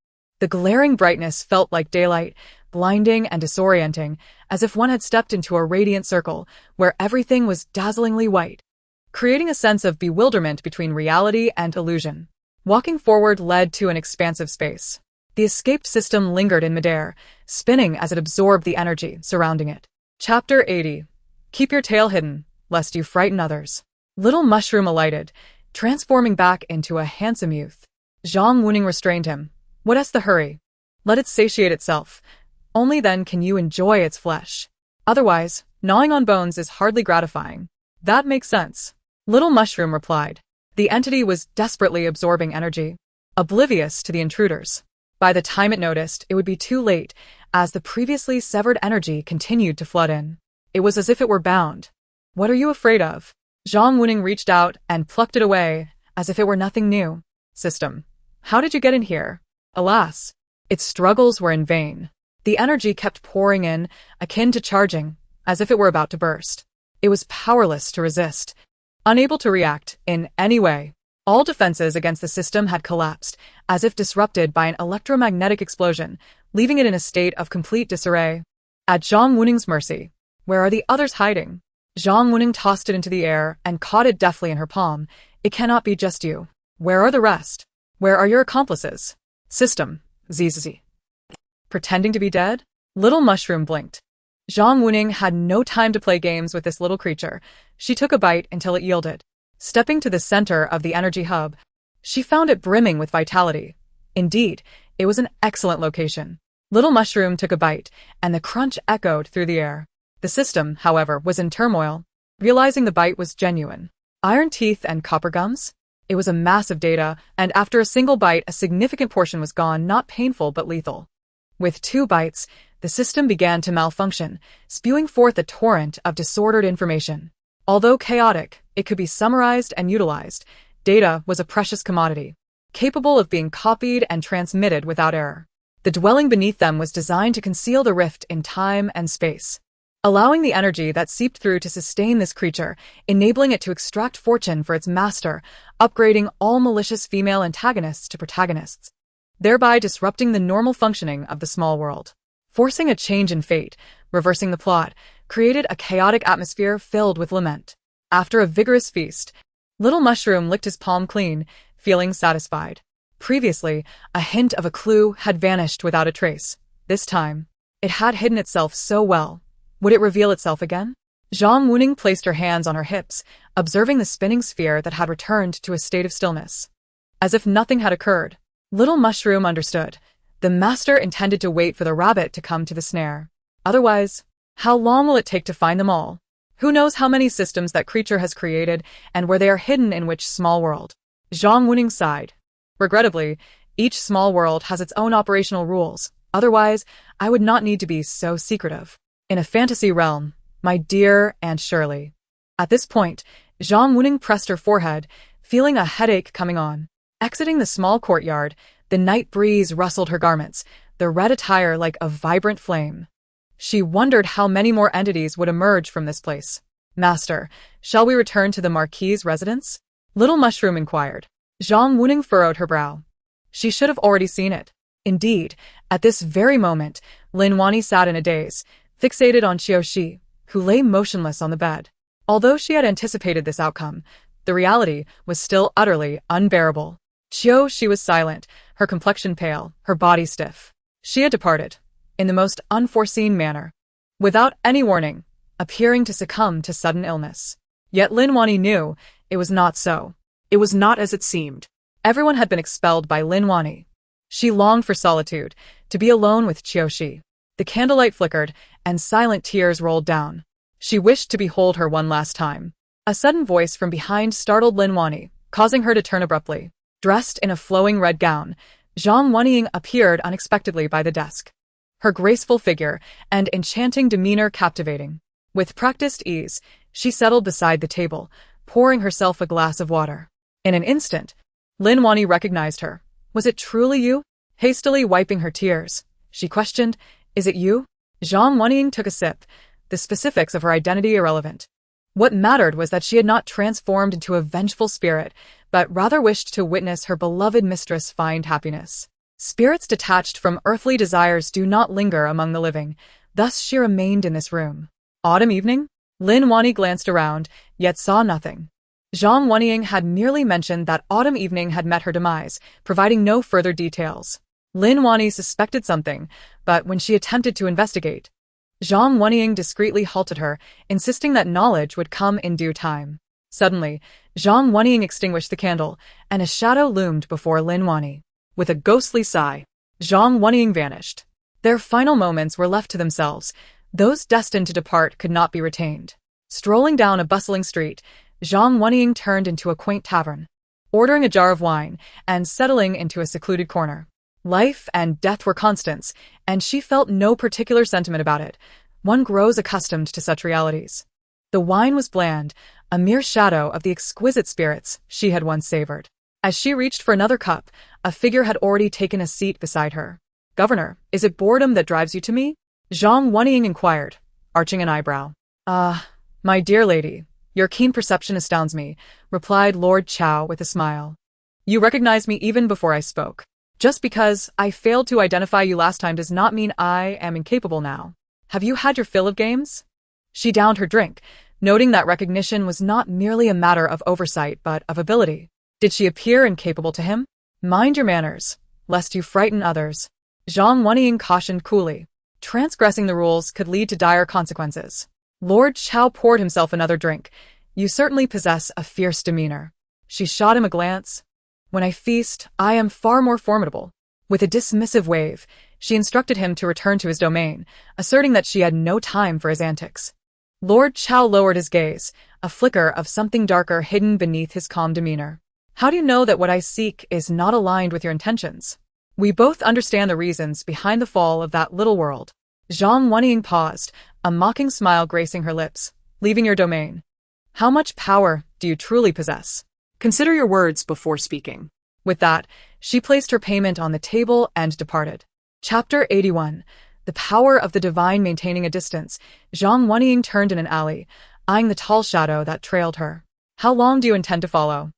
The glaring brightness felt like daylight, blinding and disorienting, as if one had stepped into a radiant circle where everything was dazzlingly white, creating a sense of bewilderment between reality and illusion. Walking forward led to an expansive space. The escaped system lingered in midair, spinning as it absorbed the energy surrounding it. Chapter 80. Keep your tail hidden, lest you frighten others. Little Mushroom alighted, transforming back into a handsome youth. Zhang Wuning restrained him. What's the hurry? Let it satiate itself. Only then can you enjoy its flesh. Otherwise, gnawing on bones is hardly gratifying. That makes sense. Little Mushroom replied. The entity was desperately absorbing energy, oblivious to the intruders. By the time it noticed, it would be too late, as the previously severed energy continued to flood in. It was as if it were bound. What are you afraid of? Zhang Wuning reached out and plucked it away, as if it were nothing new. System. How did you get in here? Alas, its struggles were in vain. The energy kept pouring in, akin to charging, as if it were about to burst. It was powerless to resist, unable to react in any way. All defenses against the system had collapsed, as if disrupted by an electromagnetic explosion, leaving it in a state of complete disarray. At Zhang Wuning's mercy. Where are the others hiding? Zhang Wuning tossed it into the air and caught it deftly in her palm. It cannot be just you. Where are the rest? Where are your accomplices? System. ZZZ. Pretending to be dead? Little Mushroom blinked. Zhang Wuning had no time to play games with this little creature. She took a bite until it yielded. Stepping to the center of the energy hub, she found it brimming with vitality. Indeed, it was an excellent location. Little Mushroom took a bite, and the crunch echoed through the air. The system, however, was in turmoil, realizing the bite was genuine. Iron teeth and copper gums? It was a mass of data, and after a single bite, a significant portion was gone, not painful but lethal. With 2 bites, the system began to malfunction, spewing forth a torrent of disordered information. Although chaotic, it could be summarized and utilized. Data was a precious commodity, capable of being copied and transmitted without error. The dwelling beneath them was designed to conceal the rift in time and space, allowing the energy that seeped through to sustain this creature, enabling it to extract fortune for its master, upgrading all malicious female antagonists to protagonists, thereby disrupting the normal functioning of the small world. Forcing a change in fate, reversing the plot, created a chaotic atmosphere filled with lament. After a vigorous feast, Little Mushroom licked his palm clean, feeling satisfied. Previously, a hint of a clue had vanished without a trace. This time, it had hidden itself so well. Would it reveal itself again? Zhang Wuning placed her hands on her hips, observing the spinning sphere that had returned to a state of stillness. As if nothing had occurred, Little Mushroom understood. The master intended to wait for the rabbit to come to the snare. Otherwise, how long will it take to find them all? Who knows how many systems that creature has created and where they are hidden in which small world? Zhang Wuning sighed. Regrettably, each small world has its own operational rules. Otherwise, I would not need to be so secretive. In a fantasy realm, my dear Aunt Shirley. At this point, Zhang Wuning pressed her forehead, feeling a headache coming on. Exiting the small courtyard, the night breeze rustled her garments, the red attire like a vibrant flame. She wondered how many more entities would emerge from this place. Master, shall we return to the Marquis's residence? Little Mushroom inquired. Zhang Wuning furrowed her brow. She should have already seen it. Indeed, at this very moment, Lin Wani sat in a daze, fixated on Qiuxi, who lay motionless on the bed. Although she had anticipated this outcome, the reality was still utterly unbearable. Qiuxi was silent, her complexion pale, her body stiff. She had departed, in the most unforeseen manner, without any warning, appearing to succumb to sudden illness. Yet Lin Wani knew it was not so. It was not as it seemed. Everyone had been expelled by Lin Wani. She longed for solitude, to be alone with Qiuxi. The candlelight flickered, and silent tears rolled down. She wished to behold her one last time. A sudden voice from behind startled Lin Wani, causing her to turn abruptly. Dressed in a flowing red gown, Zhang Wuning appeared unexpectedly by the desk. Her graceful figure and enchanting demeanor captivating. With practiced ease, she settled beside the table, pouring herself a glass of water. In an instant, Lin Wani recognized her. Was it truly you? Hastily wiping her tears, she questioned, "Is it you?" Zhang Wenying took a sip, the specifics of her identity irrelevant. What mattered was that she had not transformed into a vengeful spirit, but rather wished to witness her beloved mistress find happiness. Spirits detached from earthly desires do not linger among the living, thus she remained in this room. Autumn evening? Lin Wani glanced around, yet saw nothing. Zhang Wenying had merely mentioned that autumn evening had met her demise, providing no further details. Lin Wani suspected something, but when she attempted to investigate, Zhang Wenying discreetly halted her, insisting that knowledge would come in due time. Suddenly, Zhang Wenying extinguished the candle, and a shadow loomed before Lin Wani. With a ghostly sigh, Zhang Wenying vanished. Their final moments were left to themselves. Those destined to depart could not be retained. Strolling down a bustling street, Zhang Wenying turned into a quaint tavern, ordering a jar of wine and settling into a secluded corner. Life and death were constants, and she felt no particular sentiment about it. One grows accustomed to such realities. The wine was bland, a mere shadow of the exquisite spirits she had once savored. As she reached for another cup, a figure had already taken a seat beside her. "Governor, is it boredom that drives you to me?" Zhang Wenying inquired, arching an eyebrow. My dear lady, your keen perception astounds me," replied Lord Chao with a smile. "You recognized me even before I spoke. Just because I failed to identify you last time does not mean I am incapable now. Have you had your fill of games?" She downed her drink, noting that recognition was not merely a matter of oversight but of ability. Did she appear incapable to him? "Mind your manners, lest you frighten others," Zhang Wenying cautioned coolly. Transgressing the rules could lead to dire consequences. Lord Chao poured himself another drink. "You certainly possess a fierce demeanor." She shot him a glance. "When I feast, I am far more formidable." With a dismissive wave, she instructed him to return to his domain, asserting that she had no time for his antics. Lord Chao lowered his gaze, a flicker of something darker hidden beneath his calm demeanor. "How do you know that what I seek is not aligned with your intentions? We both understand the reasons behind the fall of that little world." Zhang Wenying paused, a mocking smile gracing her lips. "Leaving your domain. How much power do you truly possess? Consider your words before speaking." With that, she placed her payment on the table and departed. Chapter 81. The Power of the Divine Maintaining a Distance. Zhang Wenying turned in an alley, eyeing the tall shadow that trailed her. "How long do you intend to follow?"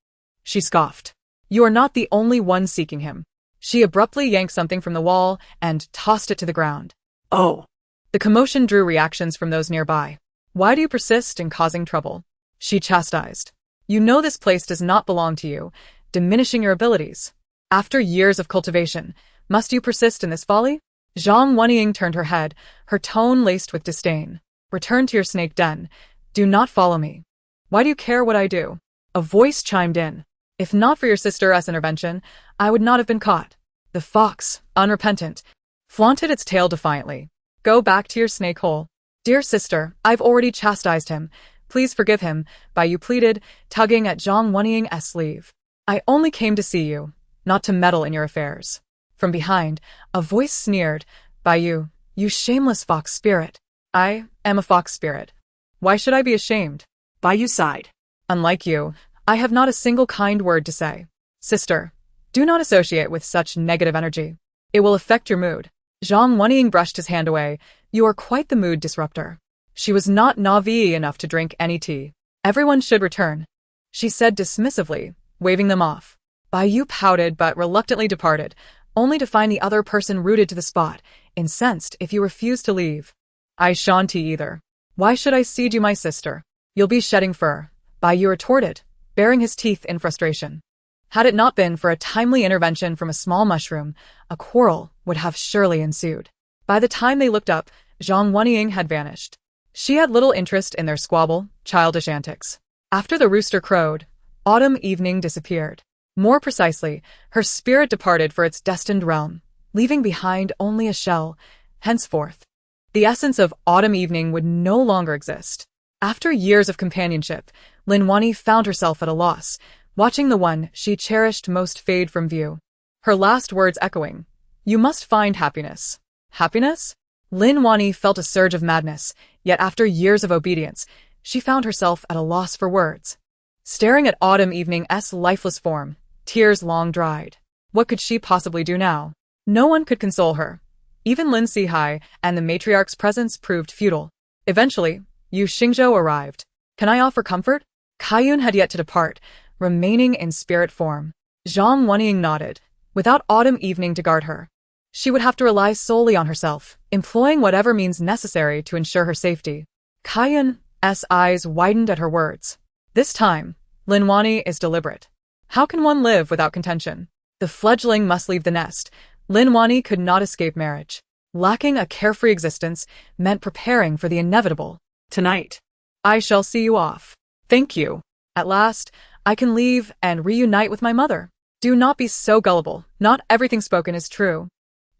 She scoffed. "You are not the only one seeking him." She abruptly yanked something from the wall and tossed it to the ground. "Oh." The commotion drew reactions from those nearby. "Why do you persist in causing trouble?" She chastised. "You know this place does not belong to you, diminishing your abilities. After years of cultivation, must you persist in this folly?" Zhang Wenying turned her head, her tone laced with disdain. "Return to your snake den. Do not follow me." "Why do you care what I do?" A voice chimed in. "If not for your sister's intervention, I would not have been caught." The fox, unrepentant, flaunted its tail defiantly. "Go back to your snake hole." "Dear sister, I've already chastised him. Please forgive him," Baiyu pleaded, tugging at Zhang Wenying's sleeve. "I only came to see you, not to meddle in your affairs." From behind, a voice sneered, "Baiyu, you shameless fox spirit." "I am a fox spirit. Why should I be ashamed?" Baiyu sighed. "Unlike you, I have not a single kind word to say. Sister, do not associate with such negative energy. It will affect your mood." Zhang Wenying brushed his hand away. "You are quite the mood disruptor." She was not naive enough to drink any tea. "Everyone should return," she said dismissively, waving them off. Baiyu pouted but reluctantly departed, only to find the other person rooted to the spot, incensed if you refused to leave. "I shan't tea either. Why should I cede you my sister? You'll be shedding fur," Baiyu retorted, baring his teeth in frustration. Had it not been for a timely intervention from a small mushroom, a quarrel would have surely ensued. By the time they looked up, Zhang Wenying had vanished. She had little interest in their squabble, childish antics. After the rooster crowed, autumn evening disappeared. More precisely, her spirit departed for its destined realm, leaving behind only a shell. Henceforth, the essence of autumn evening would no longer exist. After years of companionship, Lin Wani found herself at a loss, watching the one she cherished most fade from view. Her last words echoing, "You must find happiness." Happiness? Lin Wani felt a surge of madness, yet after years of obedience, she found herself at a loss for words. Staring at autumn evening's lifeless form, tears long dried. What could she possibly do now? No one could console her. Even Lin Sihai and the matriarch's presence proved futile. Eventually, Yu Xingzhou arrived. Can I offer comfort? Qiuniang had yet to depart, remaining in spirit form. Zhang Wenying nodded. Without autumn evening to guard her, she would have to rely solely on herself, employing whatever means necessary to ensure her safety. Qiuniang's eyes widened at her words. This time, Lin Wani is deliberate. How can one live without contention? The fledgling must leave the nest. Lin Wani could not escape marriage. Lacking a carefree existence meant preparing for the inevitable. Tonight. I shall see you off. Thank you. At last, I can leave and reunite with my mother. Do not be so gullible. Not everything spoken is true.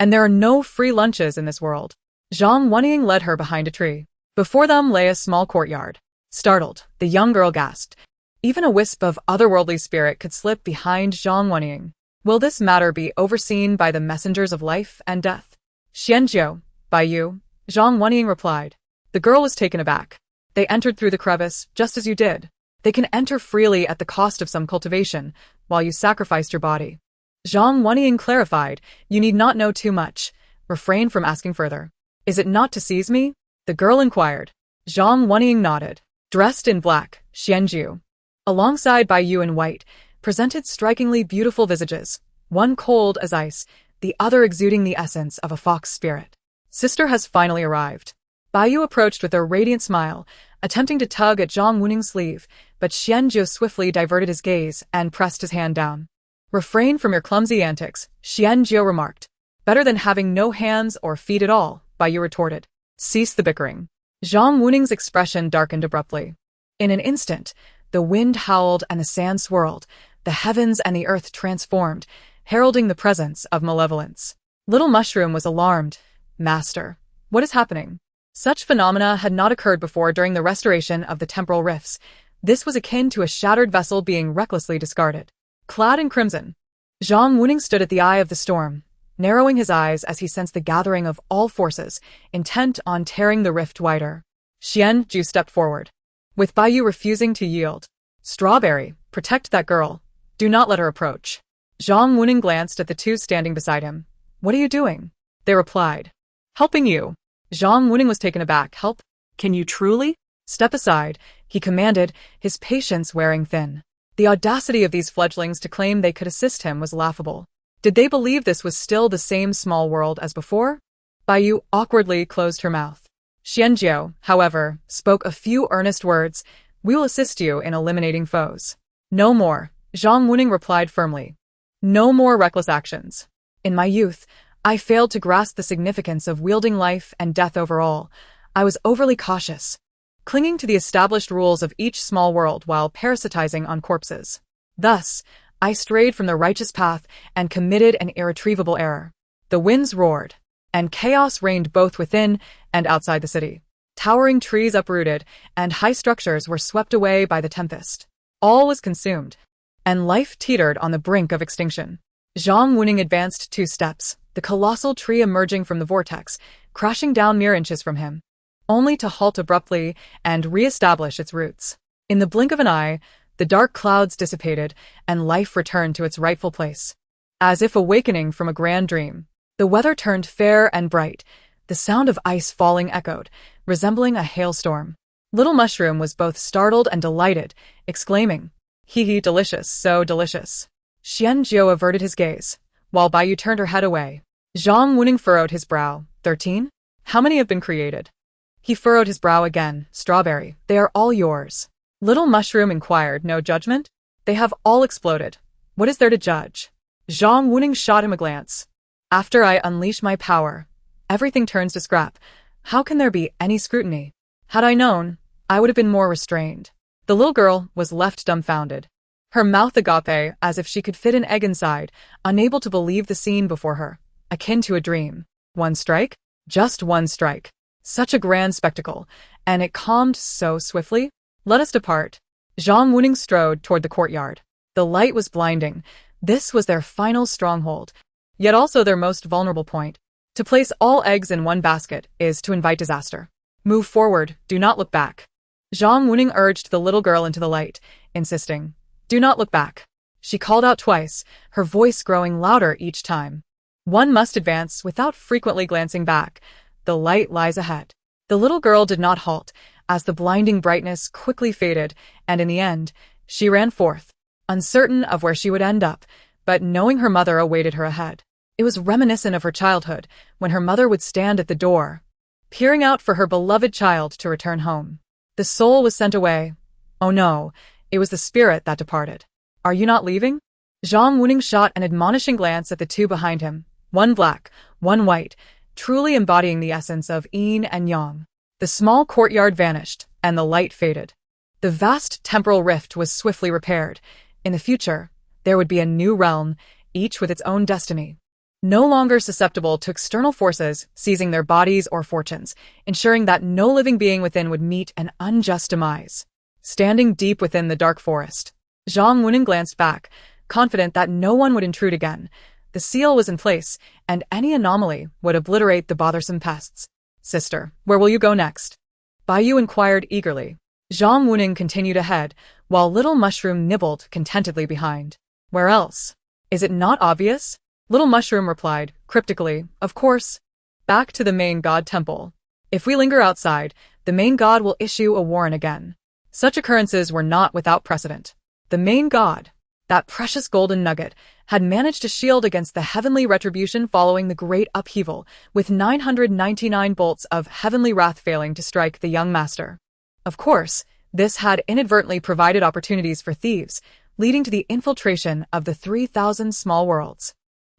And there are no free lunches in this world. Zhang Wenying led her behind a tree. Before them lay a small courtyard. Startled, the young girl gasped. Even a wisp of otherworldly spirit could slip behind Zhang Wenying. Will this matter be overseen by the messengers of life and death? Xianjiu, by you, Zhang Wenying replied. The girl was taken aback. They entered through the crevice, just as you did. They can enter freely at the cost of some cultivation, while you sacrificed your body. Zhang Wenying clarified, you need not know too much. Refrain from asking further. Is it not to seize me? The girl inquired. Zhang Wenying nodded. Dressed in black, Xianjiu, alongside Bai Yu in white, presented strikingly beautiful visages, one cold as ice, the other exuding the essence of a fox spirit. Sister has finally arrived. Bai Yu approached with a radiant smile, attempting to tug at Zhang Wenying's sleeve, but Xianjiu swiftly diverted his gaze and pressed his hand down. Refrain from your clumsy antics, Xianjiu remarked. Better than having no hands or feet at all, Bai Yu retorted. Cease the bickering. Zhang Wenying's expression darkened abruptly. In an instant, the wind howled and the sand swirled, the heavens and the earth transformed, heralding the presence of malevolence. Little Mushroom was alarmed. Master, what is happening? Such phenomena had not occurred before during the restoration of the temporal rifts. This was akin to a shattered vessel being recklessly discarded. Clad in crimson, Zhang Wenying stood at the eye of the storm, narrowing his eyes as he sensed the gathering of all forces, intent on tearing the rift wider. Xianjiu stepped forward, with Bai Yu refusing to yield. Strawberry, protect that girl. Do not let her approach. Zhang Wenying glanced at the two standing beside him. What are you doing? They replied. Helping you. Zhang Wenying was taken aback. Help? Can you truly? Step aside, he commanded, his patience wearing thin. The audacity of these fledglings to claim they could assist him was laughable. Did they believe this was still the same small world as before? Bai Yu awkwardly closed her mouth. Xianjiu, however, spoke a few earnest words. We will assist you in eliminating foes. No more, Zhang Wenying replied firmly. No more reckless actions. In my youth, I failed to grasp the significance of wielding life and death over all. I was overly cautious, clinging to the established rules of each small world while parasitizing on corpses. Thus, I strayed from the righteous path and committed an irretrievable error. The winds roared, and chaos reigned both within and outside the city. Towering trees uprooted, and high structures were swept away by the tempest. All was consumed, and life teetered on the brink of extinction. Zhang Wenying advanced 2 steps, the colossal tree emerging from the vortex, crashing down mere inches from him, only to halt abruptly and re-establish its roots. In the blink of an eye, the dark clouds dissipated, and life returned to its rightful place. As if awakening from a grand dream, the weather turned fair and bright. The sound of ice falling echoed, resembling a hailstorm. Little Mushroom was both startled and delighted, exclaiming, Hee hee, delicious, so delicious. Xianjiu averted his gaze, while Bai Yu turned her head away. Zhang Wenying furrowed his brow. 13? How many have been created? He furrowed his brow again. Strawberry, they are all yours. Little Mushroom inquired. No judgment? They have all exploded. What is there to judge? Zhang Wenying shot him a glance. After I unleash my power, everything turns to scrap. How can there be any scrutiny? Had I known, I would have been more restrained. The little girl was left dumbfounded, her mouth agape as if she could fit an egg inside, unable to believe the scene before her, akin to a dream. One strike? Just one strike. Such a grand spectacle, and it calmed so swiftly. Let us depart. Zhang Wenying strode toward the courtyard. The light was blinding. This was their final stronghold, yet also their most vulnerable point. To place all eggs in one basket is to invite disaster. Move forward, do not look back. Zhang Wenying urged the little girl into the light, insisting, Do not look back. She called out twice, her voice growing louder each time. One must advance without frequently glancing back. The light lies ahead. The little girl did not halt, as the blinding brightness quickly faded, and in the end, she ran forth, uncertain of where she would end up, but knowing her mother awaited her ahead. It was reminiscent of her childhood, when her mother would stand at the door, peering out for her beloved child to return home. The soul was sent away. Oh no, it was the spirit that departed. Are you not leaving? Zhang Wuning shot an admonishing glance at the two behind him, one black, one white, truly embodying the essence of yin and yang. The small courtyard vanished, and the light faded. The vast temporal rift was swiftly repaired. In the future, there would be a new realm, each with its own destiny. No longer susceptible to external forces seizing their bodies or fortunes, ensuring that no living being within would meet an unjust demise. Standing deep within the dark forest, Zhang Wuning glanced back, confident that no one would intrude again. The seal was in place, and any anomaly would obliterate the bothersome pests. Sister, where will you go next? Baiyu inquired eagerly. Zhang Wuning continued ahead, while Little Mushroom nibbled contentedly behind. Where else? Is it not obvious? Little Mushroom replied, cryptically, of course. Back to the main god temple. If we linger outside, the main god will issue a warrant again. Such occurrences were not without precedent. The main god, that precious golden nugget, had managed to shield against the heavenly retribution following the great upheaval, with 999 bolts of heavenly wrath failing to strike the young master. Of course, this had inadvertently provided opportunities for thieves, leading to the infiltration of the 3,000 small worlds.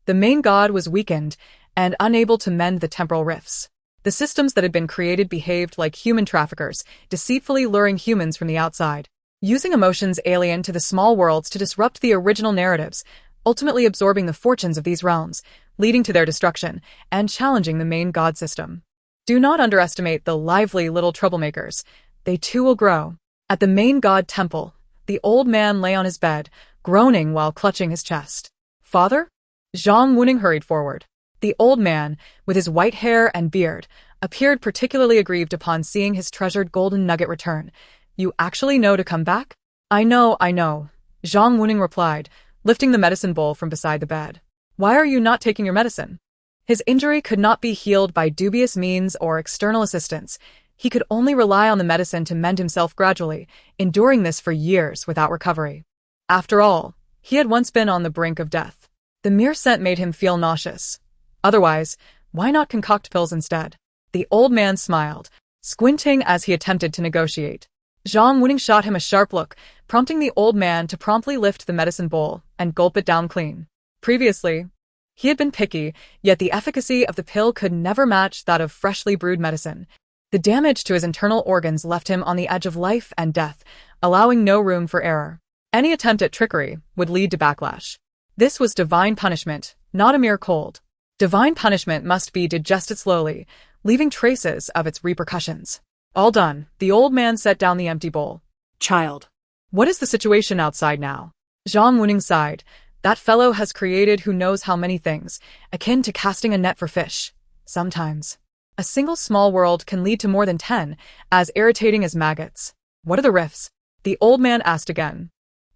The main god was weakened and unable to mend the temporal rifts. The systems that had been created behaved like human traffickers, deceitfully luring humans from the outside, using emotions alien to the small worlds to disrupt the original narratives, ultimately absorbing the fortunes of these realms, leading to their destruction, and challenging the main god system. Do not underestimate the lively little troublemakers. They too will grow. At the main god temple, the old man lay on his bed, groaning while clutching his chest. Father? Zhang Wuning hurried forward. The old man, with his white hair and beard, appeared particularly aggrieved upon seeing his treasured golden nugget return. You actually know to come back? I know, Zhang Wuning replied, lifting the medicine bowl from beside the bed. Why are you not taking your medicine? His injury could not be healed by dubious means or external assistance. He could only rely on the medicine to mend himself gradually, enduring this for years without recovery. After all, he had once been on the brink of death. The mere scent made him feel nauseous. Otherwise, why not concoct pills instead? The old man smiled, squinting as he attempted to negotiate. Zhang Wuning shot him a sharp look, prompting the old man to promptly lift the medicine bowl and gulp it down clean. Previously, he had been picky, yet the efficacy of the pill could never match that of freshly brewed medicine. The damage to his internal organs left him on the edge of life and death, allowing no room for error. Any attempt at trickery would lead to backlash. This was divine punishment, not a mere cold. Divine punishment must be digested slowly, leaving traces of its repercussions. All done, the old man set down the empty bowl. Child. What is the situation outside now? Zhang Wuning sighed. That fellow has created who knows how many things, akin to casting a net for fish. Sometimes, a single small world can lead to more than 10, as irritating as maggots. What are the rifts? The old man asked again.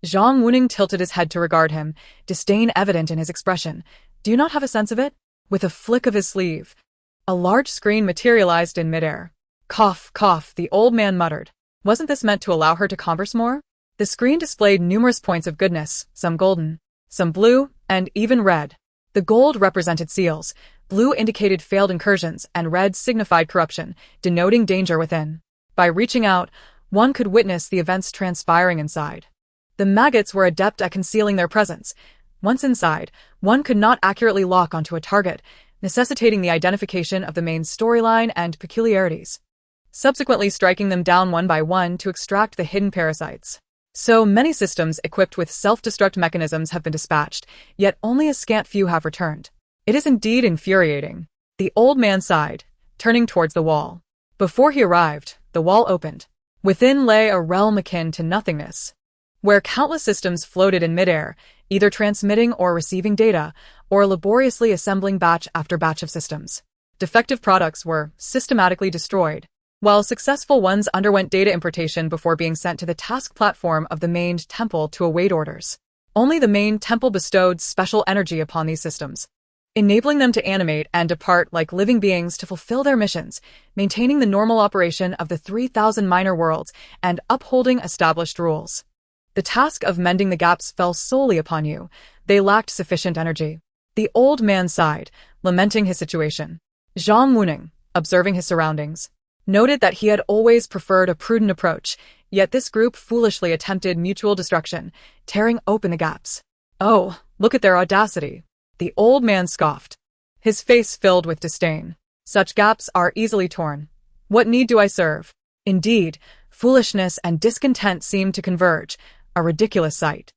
Zhang Wuning tilted his head to regard him, disdain evident in his expression. Do you not have a sense of it? With a flick of his sleeve, a large screen materialized in midair. Cough, cough, the old man muttered. Wasn't this meant to allow her to converse more? The screen displayed numerous points of goodness, some golden, some blue, and even red. The gold represented seals, blue indicated failed incursions, and red signified corruption, denoting danger within. By reaching out, one could witness the events transpiring inside. The maggots were adept at concealing their presence. Once inside, one could not accurately lock onto a target, necessitating the identification of the main storyline and peculiarities, subsequently striking them down one by one to extract the hidden parasites. So many systems equipped with self-destruct mechanisms have been dispatched, yet only a scant few have returned. It is indeed infuriating. The old man sighed, turning towards the wall. Before he arrived, the wall opened. Within lay a realm akin to nothingness, where countless systems floated in midair, either transmitting or receiving data, or laboriously assembling batch after batch of systems. Defective products were systematically destroyed, while successful ones underwent data importation before being sent to the task platform of the main temple to await orders. Only the main temple bestowed special energy upon these systems. enabling them to animate and depart like living beings to fulfill their missions, maintaining the normal operation of the 3,000 minor worlds and upholding established rules. The task of mending the gaps fell solely upon you. They lacked sufficient energy. The old man sighed, lamenting his situation. Zhang Wuning, observing his surroundings, noted that he had always preferred a prudent approach, yet this group foolishly attempted mutual destruction, tearing open the gaps. Oh, look at their audacity. The old man scoffed, his face filled with disdain. Such gaps are easily torn. What need do I serve? Indeed, foolishness and discontent seemed to converge, a ridiculous sight.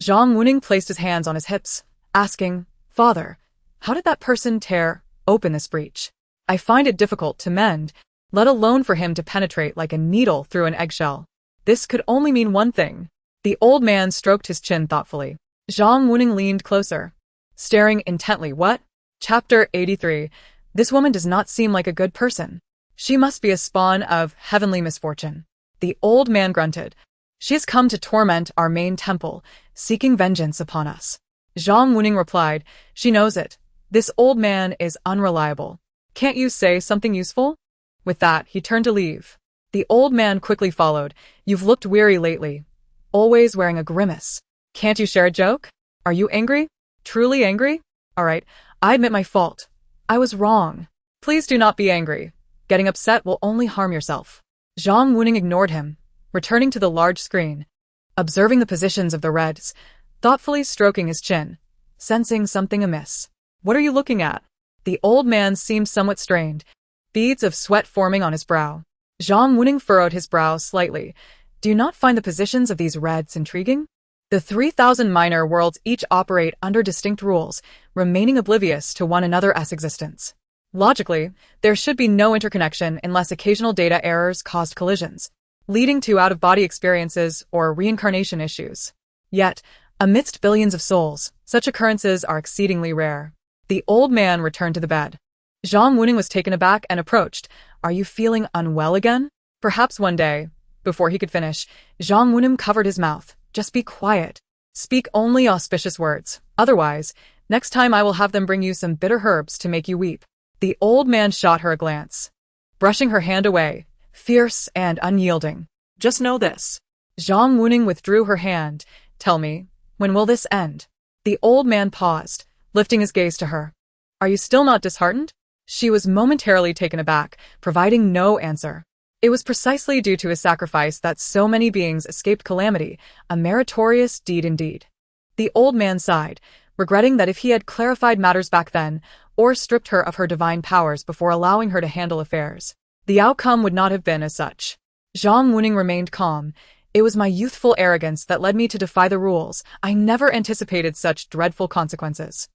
Zhang Wuning placed his hands on his hips, asking, Father, how did that person tear open this breach? I find it difficult to mend, let alone for him to penetrate like a needle through an eggshell. This could only mean one thing. The old man stroked his chin thoughtfully. Zhang Wuning leaned closer, staring intently. What? Chapter 83. This woman does not seem like a good person. She must be a spawn of heavenly misfortune. The old man grunted. She has come to torment our main temple, seeking vengeance upon us. Zhang Wuning replied, She knows it. This old man is unreliable. Can't you say something useful? With that, he turned to leave. The old man quickly followed. You've looked weary lately, always wearing a grimace. Can't you share a joke? Are you angry? Truly angry? All right, I admit my fault. I was wrong. Please do not be angry. Getting upset will only harm yourself. Zhang Wuning ignored him, returning to the large screen, observing the positions of the reds, thoughtfully stroking his chin, sensing something amiss. What are you looking at? The old man seemed somewhat strained, beads of sweat forming on his brow. Zhang Wuning furrowed his brow slightly. Do you not find the positions of these reds intriguing? The 3,000 minor worlds each operate under distinct rules, remaining oblivious to one another's existence. Logically, there should be no interconnection unless occasional data errors caused collisions, leading to out-of-body experiences or reincarnation issues. Yet, amidst billions of souls, such occurrences are exceedingly rare. The old man returned to the bed. Zhang Wuning was taken aback and approached. Are you feeling unwell again? Perhaps one day. Before he could finish, Zhang Wuning covered his mouth. Just be quiet. Speak only auspicious words. Otherwise, next time I will have them bring you some bitter herbs to make you weep. The old man shot her a glance, brushing her hand away, fierce and unyielding. Just know this. Zhang Wuning withdrew her hand. Tell me, when will this end? The old man paused, lifting his gaze to her. Are you still not disheartened? She was momentarily taken aback, providing no answer. It was precisely due to his sacrifice that so many beings escaped calamity, a meritorious deed indeed. The old man sighed, regretting that if he had clarified matters back then, or stripped her of her divine powers before allowing her to handle affairs, the outcome would not have been as such. Zhang Wuning remained calm. It was my youthful arrogance that led me to defy the rules. I never anticipated such dreadful consequences.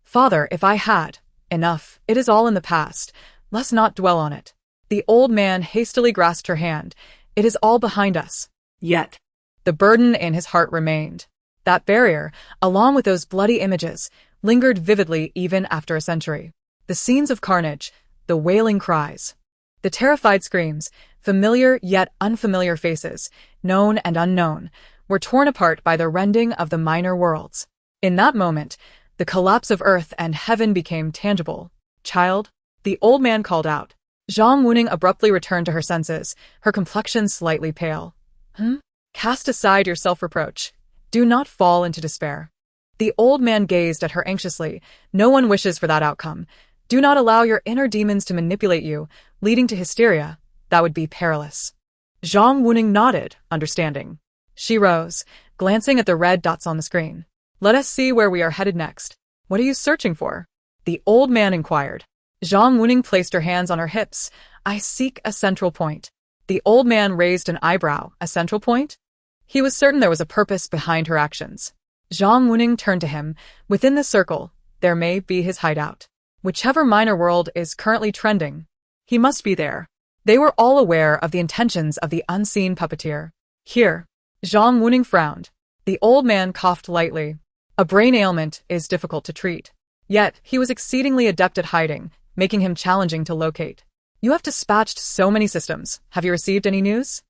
Father, if I had. Enough, it is all in the past. Let's not dwell on it. The old man hastily grasped her hand. It is all behind us. Yet. The burden in his heart remained. That barrier, along with those bloody images, lingered vividly even after a century. The scenes of carnage, the wailing cries, the terrified screams, familiar yet unfamiliar faces, known and unknown, were torn apart by the rending of the minor worlds. In that moment, the collapse of earth and heaven became tangible. Child, the old man called out. Zhang Wuning abruptly returned to her senses, her complexion slightly pale. Cast aside your self-reproach. Do not fall into despair. The old man gazed at her anxiously. No one wishes for that outcome. Do not allow your inner demons to manipulate you, leading to hysteria. That would be perilous. Zhang Wuning nodded, understanding. She rose, glancing at the red dots on the screen. Let us see where we are headed next. What are you searching for? The old man inquired. Zhang Wuning placed her hands on her hips. I seek a central point. The old man raised an eyebrow. A central point? He was certain there was a purpose behind her actions. Zhang Wuning turned to him. Within the circle, there may be his hideout. Whichever minor world is currently trending, he must be there. They were all aware of the intentions of the unseen puppeteer. Here. Zhang Wuning frowned. The old man coughed lightly. A brain ailment is difficult to treat. Yet, he was exceedingly adept at hiding, making him challenging to locate. You have dispatched so many systems. Have you received any news?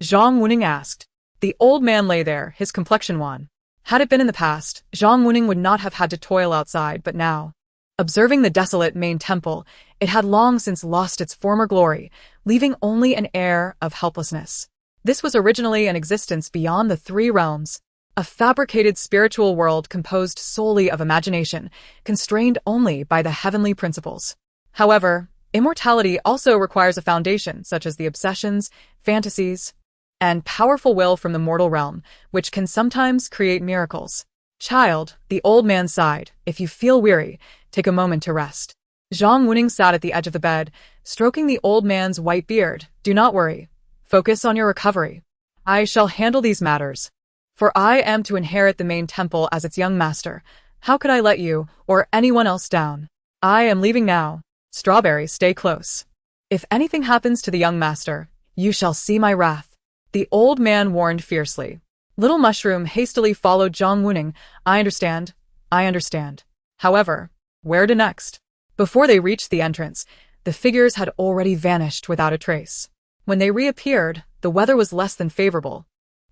Zhang Wuning asked. The old man lay there, his complexion wan. Had it been in the past, Zhang Wuning would not have had to toil outside, but now. Observing the desolate main temple, it had long since lost its former glory, leaving only an air of helplessness. This was originally an existence beyond the three realms, a fabricated spiritual world composed solely of imagination, constrained only by the heavenly principles. However, immortality also requires a foundation such as the obsessions, fantasies, and powerful will from the mortal realm, which can sometimes create miracles. Child, the old man sighed, if you feel weary, take a moment to rest. Zhang Wuning sat at the edge of the bed, stroking the old man's white beard. Do not worry. Focus on your recovery. I shall handle these matters. For I am to inherit the main temple as its young master. How could I let you, or anyone else down? I am leaving now. Strawberry, stay close. If anything happens to the young master, you shall see my wrath. The old man warned fiercely. Little Mushroom hastily followed Zhang Wuning. I understand. However, where to next? Before they reached the entrance, the figures had already vanished without a trace. When they reappeared, the weather was less than favorable.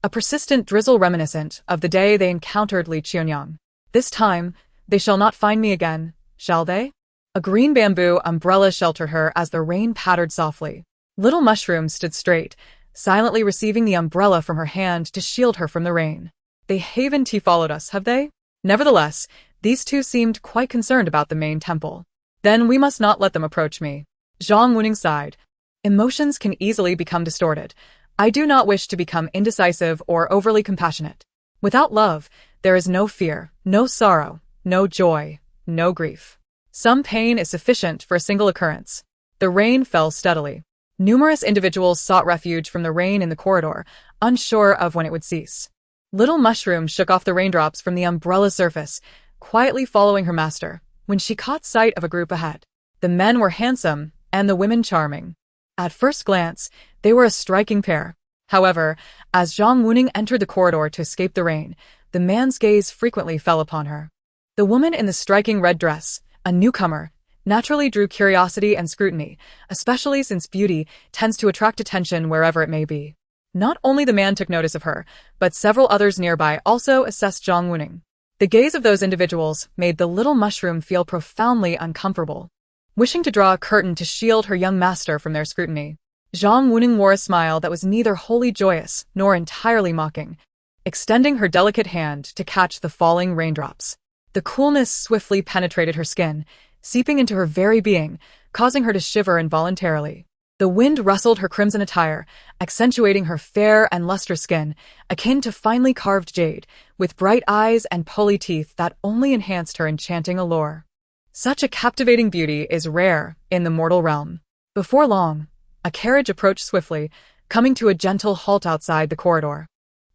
A persistent drizzle reminiscent of the day they encountered Qiuniang. This time, they shall not find me again, shall they? A green bamboo umbrella sheltered her as the rain pattered softly. Little Mushroom stood straight, silently receiving the umbrella from her hand to shield her from the rain. They haven't followed us, have they? Nevertheless, these two seemed quite concerned about the main temple. Then we must not let them approach me. Zhang Wuning sighed. Emotions can easily become distorted. I do not wish to become indecisive or overly compassionate. Without love, there is no fear, no sorrow, no joy, no grief. Some pain is sufficient for a single occurrence. The rain fell steadily. Numerous individuals sought refuge from the rain in the corridor, unsure of when it would cease. Little Mushroom shook off the raindrops from the umbrella surface, quietly following her master, when she caught sight of a group ahead. The men were handsome, and the women charming. At first glance, they were a striking pair. However, as Zhang Wuning entered the corridor to escape the rain, the man's gaze frequently fell upon her. The woman in the striking red dress, a newcomer, naturally drew curiosity and scrutiny, especially since beauty tends to attract attention wherever it may be. Not only the man took notice of her, but several others nearby also assessed Zhang Wuning. The gaze of those individuals made the little mushroom feel profoundly uncomfortable. Wishing to draw a curtain to shield her young master from their scrutiny, Zhang Wuning wore a smile that was neither wholly joyous nor entirely mocking, extending her delicate hand to catch the falling raindrops. The coolness swiftly penetrated her skin, seeping into her very being, causing her to shiver involuntarily. The wind rustled her crimson attire, accentuating her fair and lustrous skin, akin to finely carved jade, with bright eyes and pearly teeth that only enhanced her enchanting allure. Such a captivating beauty is rare in the mortal realm. Before long, a carriage approached swiftly, coming to a gentle halt outside the corridor.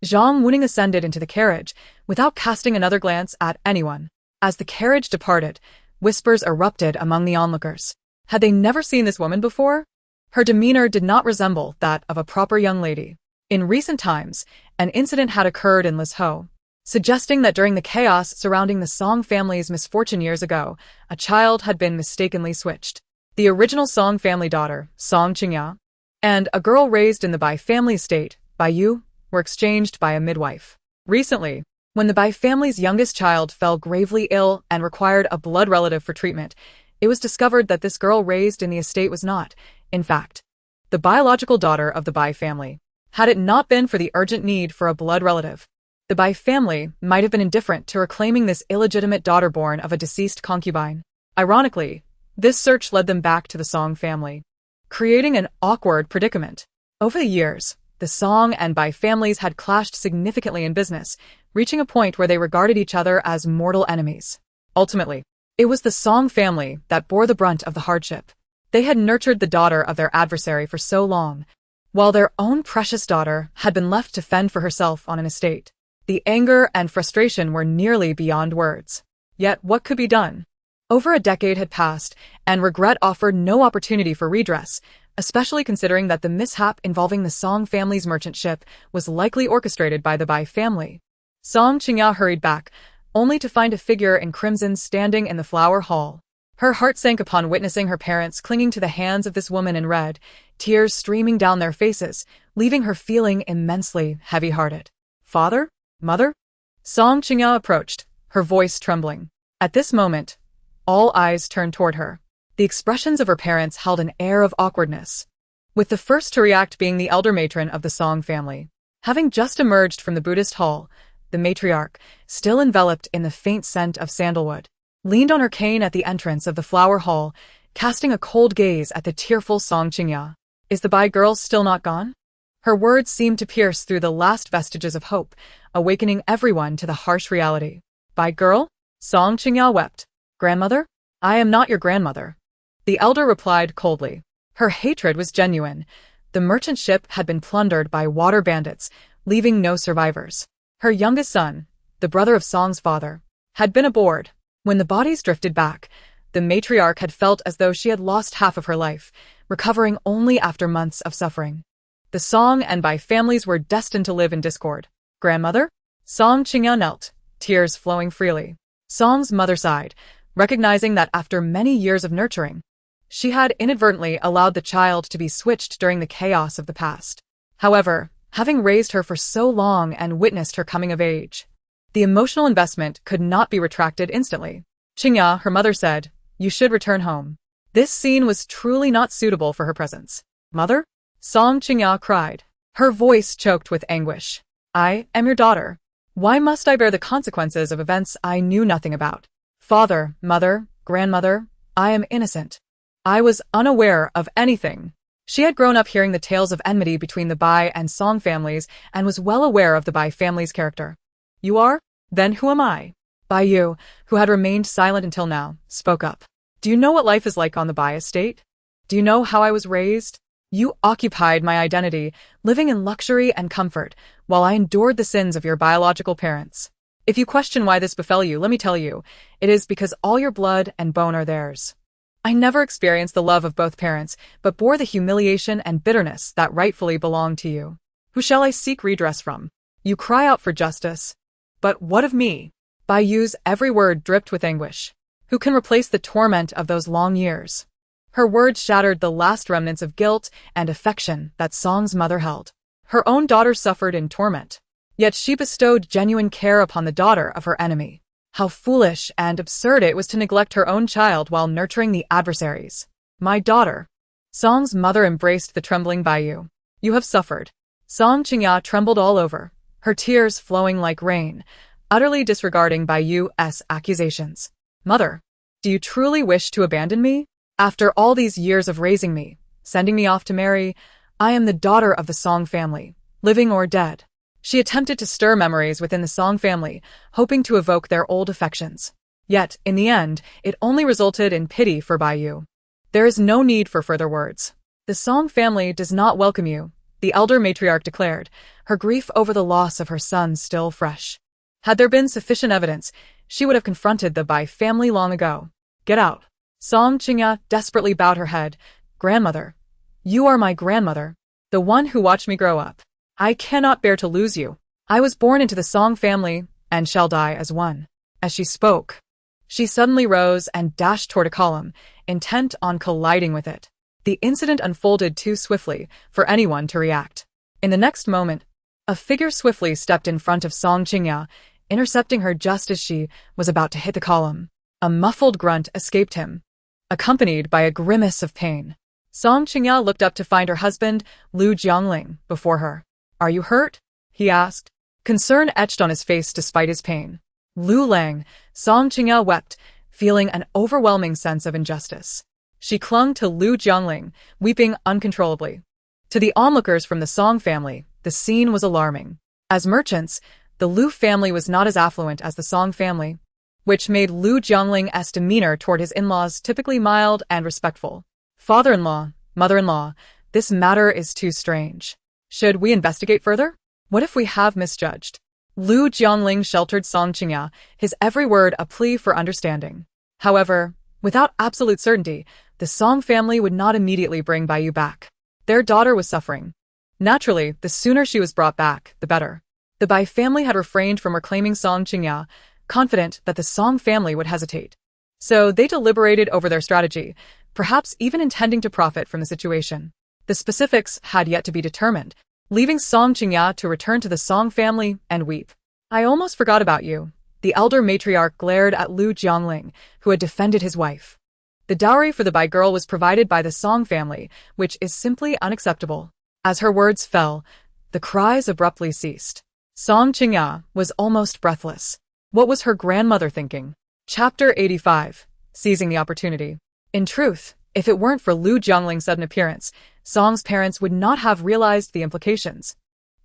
Zhang Wuning ascended into the carriage, without casting another glance at anyone. As the carriage departed, whispers erupted among the onlookers. Had they never seen this woman before? Her demeanor did not resemble that of a proper young lady. In recent times, an incident had occurred in Lisho, suggesting that during the chaos surrounding the Song family's misfortune years ago, a child had been mistakenly switched. The original Song family daughter, Song Qiuniang, and a girl raised in the Bai family estate, Bai Yu, were exchanged by a midwife. Recently, when the Bai family's youngest child fell gravely ill and required a blood relative for treatment, it was discovered that this girl raised in the estate was not, in fact, the biological daughter of the Bai family. Had it not been for the urgent need for a blood relative, the Bai family might have been indifferent to reclaiming this illegitimate daughter born of a deceased concubine. Ironically, this search led them back to the Song family, creating an awkward predicament. Over the years, the Song and Bai families had clashed significantly in business, reaching a point where they regarded each other as mortal enemies. Ultimately, it was the Song family that bore the brunt of the hardship. They had nurtured the daughter of their adversary for so long, while their own precious daughter had been left to fend for herself on an estate. The anger and frustration were nearly beyond words. Yet what could be done? Over a decade had passed, and regret offered no opportunity for redress, especially considering that the mishap involving the Song family's merchant ship was likely orchestrated by the Bai family. Song Qiuniang hurried back, only to find a figure in crimson standing in the flower hall. Her heart sank upon witnessing her parents clinging to the hands of this woman in red, tears streaming down their faces, leaving her feeling immensely heavy-hearted. Father? Mother? Song Qiuniang approached, her voice trembling. At this moment, All eyes turned toward her. The expressions of her parents held an air of awkwardness, with the first to react being the elder matron of the Song family. Having just emerged from the Buddhist hall, the matriarch, still enveloped in the faint scent of sandalwood, leaned on her cane at the entrance of the flower hall, casting a cold gaze at the tearful Song Qiuniang. Is the Bai girl still not gone? Her words seemed to pierce through the last vestiges of hope, awakening everyone to the harsh reality. Bai girl? Song Qiuniang wept. Grandmother? I am not your grandmother. The elder replied coldly. Her hatred was genuine. The merchant ship had been plundered by water bandits, leaving no survivors. Her youngest son, the brother of Song's father, had been aboard. When the bodies drifted back, the matriarch had felt as though she had lost half of her life, recovering only after months of suffering. The Song and Bai families were destined to live in discord. Grandmother? Song Qiuniang knelt, tears flowing freely. Song's mother sighed, recognizing that after many years of nurturing, she had inadvertently allowed the child to be switched during the chaos of the past. However, having raised her for so long and witnessed her coming of age, the emotional investment could not be retracted instantly. Qiuniang, her mother said, you should return home. This scene was truly not suitable for her presence. Mother? Song Qiuniang cried, her voice choked with anguish. I am your daughter. Why must I bear the consequences of events I knew nothing about? Father, mother, grandmother, I am innocent. I was unaware of anything. She had grown up hearing the tales of enmity between the Bai and Song families and was well aware of the Bai family's character. You are? Then who am I? Bai Yu, who had remained silent until now, spoke up. Do you know what life is like on the Bai estate? Do you know how I was raised? You occupied my identity, living in luxury and comfort, while I endured the sins of your biological parents. If you question why this befell you, let me tell you, it is because all your blood and bone are theirs. I never experienced the love of both parents, but bore the humiliation and bitterness that rightfully belonged to you. Who shall I seek redress from? You cry out for justice. But what of me? Bai Yu's every word dripped with anguish. Who can replace the torment of those long years? Her words shattered the last remnants of guilt and affection that Song's mother held. Her own daughter suffered in torment, yet she bestowed genuine care upon the daughter of her enemy. How foolish and absurd it was to neglect her own child while nurturing the adversaries. My daughter. Song's mother embraced the trembling Bai Yu. You have suffered. Song Qiuniang trembled all over, her tears flowing like rain, utterly disregarding Bai Yu's accusations. Mother, do you truly wish to abandon me? After all these years of raising me, sending me off to marry, I am the daughter of the Song family, living or dead. She attempted to stir memories within the Song family, hoping to evoke their old affections. Yet, in the end, it only resulted in pity for Bai Yu. There is no need for further words. The Song family does not welcome you, the elder matriarch declared, her grief over the loss of her son still fresh. Had there been sufficient evidence, she would have confronted the Bai family long ago. Get out. Song Qiuniang desperately bowed her head. Grandmother. You are my grandmother, the one who watched me grow up. I cannot bear to lose you. I was born into the Song family, and shall die as one. As she spoke, she suddenly rose and dashed toward a column, intent on colliding with it. The incident unfolded too swiftly for anyone to react. In the next moment, a figure swiftly stepped in front of Song Qiuniang, intercepting her just as she was about to hit the column. A muffled grunt escaped him, accompanied by a grimace of pain. Song Qiuniang looked up to find her husband, Lu Jiangling, before her. Are you hurt? He asked. Concern etched on his face despite his pain. Lu Lang, Song Qiuniang wept, feeling an overwhelming sense of injustice. She clung to Lu Jiangling, weeping uncontrollably. To the onlookers from the Song family, the scene was alarming. As merchants, the Lu family was not as affluent as the Song family, which made Lu Jiangling's demeanor toward his in-laws typically mild and respectful. Father-in-law, mother-in-law, this matter is too strange. Should we investigate further? What if we have misjudged? Lu Jiangling sheltered Song Qiuniang, his every word a plea for understanding. However, without absolute certainty, the Song family would not immediately bring Bai Yu back. Their daughter was suffering. Naturally, the sooner she was brought back, the better. The Bai family had refrained from reclaiming Song Qiuniang, confident that the Song family would hesitate. So they deliberated over their strategy, perhaps even intending to profit from the situation. The specifics had yet to be determined, leaving Song Qiuniang to return to the Song family and weep. I almost forgot about you, The elder matriarch glared at Lu Jiangling, who had defended his wife. The dowry for the Bai girl was provided by the Song family, which is simply unacceptable. As her words fell, the cries abruptly ceased. Song Qiuniang was almost breathless. What was her grandmother thinking? Chapter 85. Seizing the opportunity. In truth, if it weren't for Lu Jiangling's sudden appearance, Song's parents would not have realized the implications,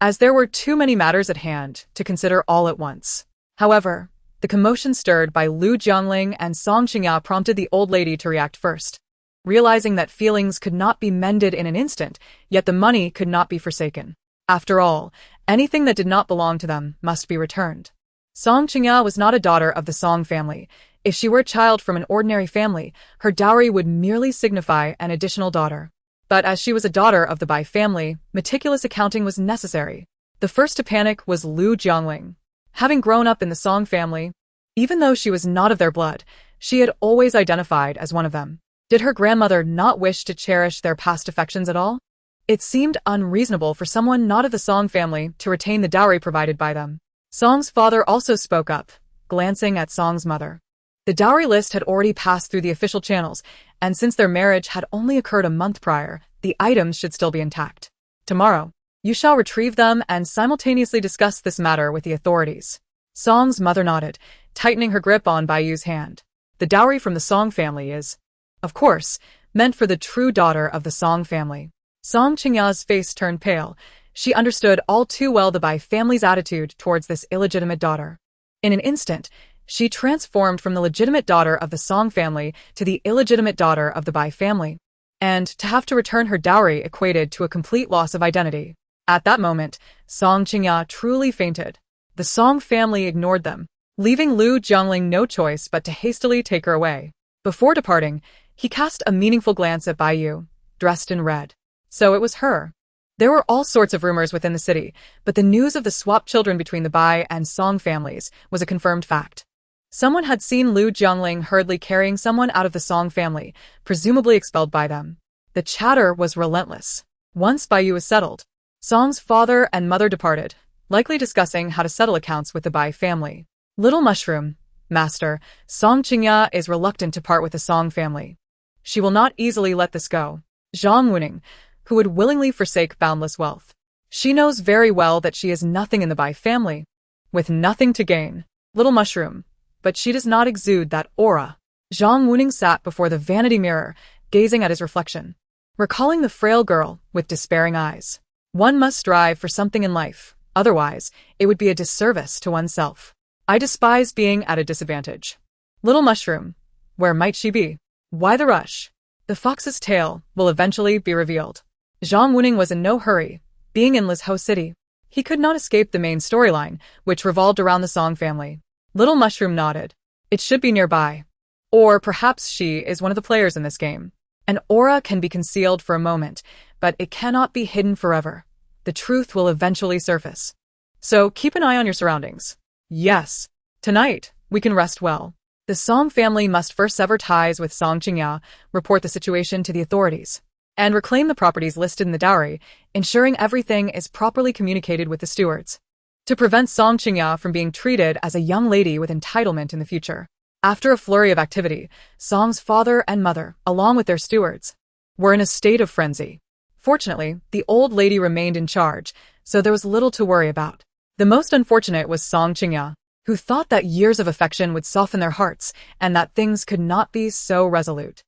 as there were too many matters at hand to consider all at once. However, the commotion stirred by Lu Jiangling and Song Qiuniang prompted the old lady to react first. Realizing that feelings could not be mended in an instant, yet the money could not be forsaken. After all, anything that did not belong to them must be returned. Song Qiuniang was not a daughter of the Song family. If she were a child from an ordinary family, her dowry would merely signify an additional daughter. But as she was a daughter of the Bai family, meticulous accounting was necessary. The first to panic was Lu Jiangling. Having grown up in the Song family, even though she was not of their blood, she had always identified as one of them. Did her grandmother not wish to cherish their past affections at all? It seemed unreasonable for someone not of the Song family to retain the dowry provided by them. Song's father also spoke up, glancing at Song's mother. The dowry list had already passed through the official channels, and since their marriage had only occurred a month prior, the items should still be intact. Tomorrow, you shall retrieve them and simultaneously discuss this matter with the authorities. Song's mother nodded, tightening her grip on Baiyu's hand. The dowry from the Song family is, of course, meant for the true daughter of the Song family. Song Qiuniang's face turned pale. She understood all too well the Bai family's attitude towards this illegitimate daughter. In an instant, she transformed from the legitimate daughter of the Song family to the illegitimate daughter of the Bai family. And to have to return her dowry equated to a complete loss of identity. At that moment, Song Qiuniang truly fainted. The Song family ignored them, leaving Lu Jiangling no choice but to hastily take her away. Before departing, he cast a meaningful glance at Baiyu, dressed in red. So it was her. There were all sorts of rumors within the city, but the news of the swapped children between the Bai and Song families was a confirmed fact. Someone had seen Lu Jiangling hurriedly carrying someone out of the Song family, presumably expelled by them. The chatter was relentless. Once Baiyu was settled, Song's father and mother departed, likely discussing how to settle accounts with the Bai family. Little Mushroom, Master, Song Qiuniang is reluctant to part with the Song family. She will not easily let this go. Zhang Wuning, who would willingly forsake boundless wealth. She knows very well that she is nothing in the Bai family, with nothing to gain. Little Mushroom, but she does not exude that aura. Zhang Wuning sat before the vanity mirror, gazing at his reflection, recalling the frail girl with despairing eyes. One must strive for something in life, otherwise it would be a disservice to oneself. I despise being at a disadvantage. Little Mushroom, where might she be? Why the rush? The fox's tail will eventually be revealed. Zhang Wuning was in no hurry, being in Lizhou City. He could not escape the main storyline, which revolved around the Song family. Little Mushroom nodded. It should be nearby. Or perhaps she is one of the players in this game. An aura can be concealed for a moment, but it cannot be hidden forever. The truth will eventually surface. So keep an eye on your surroundings. Yes. Tonight, we can rest well. The Song family must first sever ties with Song Qiuniang, report the situation to the authorities, and reclaim the properties listed in the dowry, ensuring everything is properly communicated with the stewards, to prevent Song Qiuniang from being treated as a young lady with entitlement in the future. After a flurry of activity, Song's father and mother, along with their stewards, were in a state of frenzy. Fortunately, the old lady remained in charge, so there was little to worry about. The most unfortunate was Song Qiuniang, who thought that years of affection would soften their hearts and that things could not be so resolute.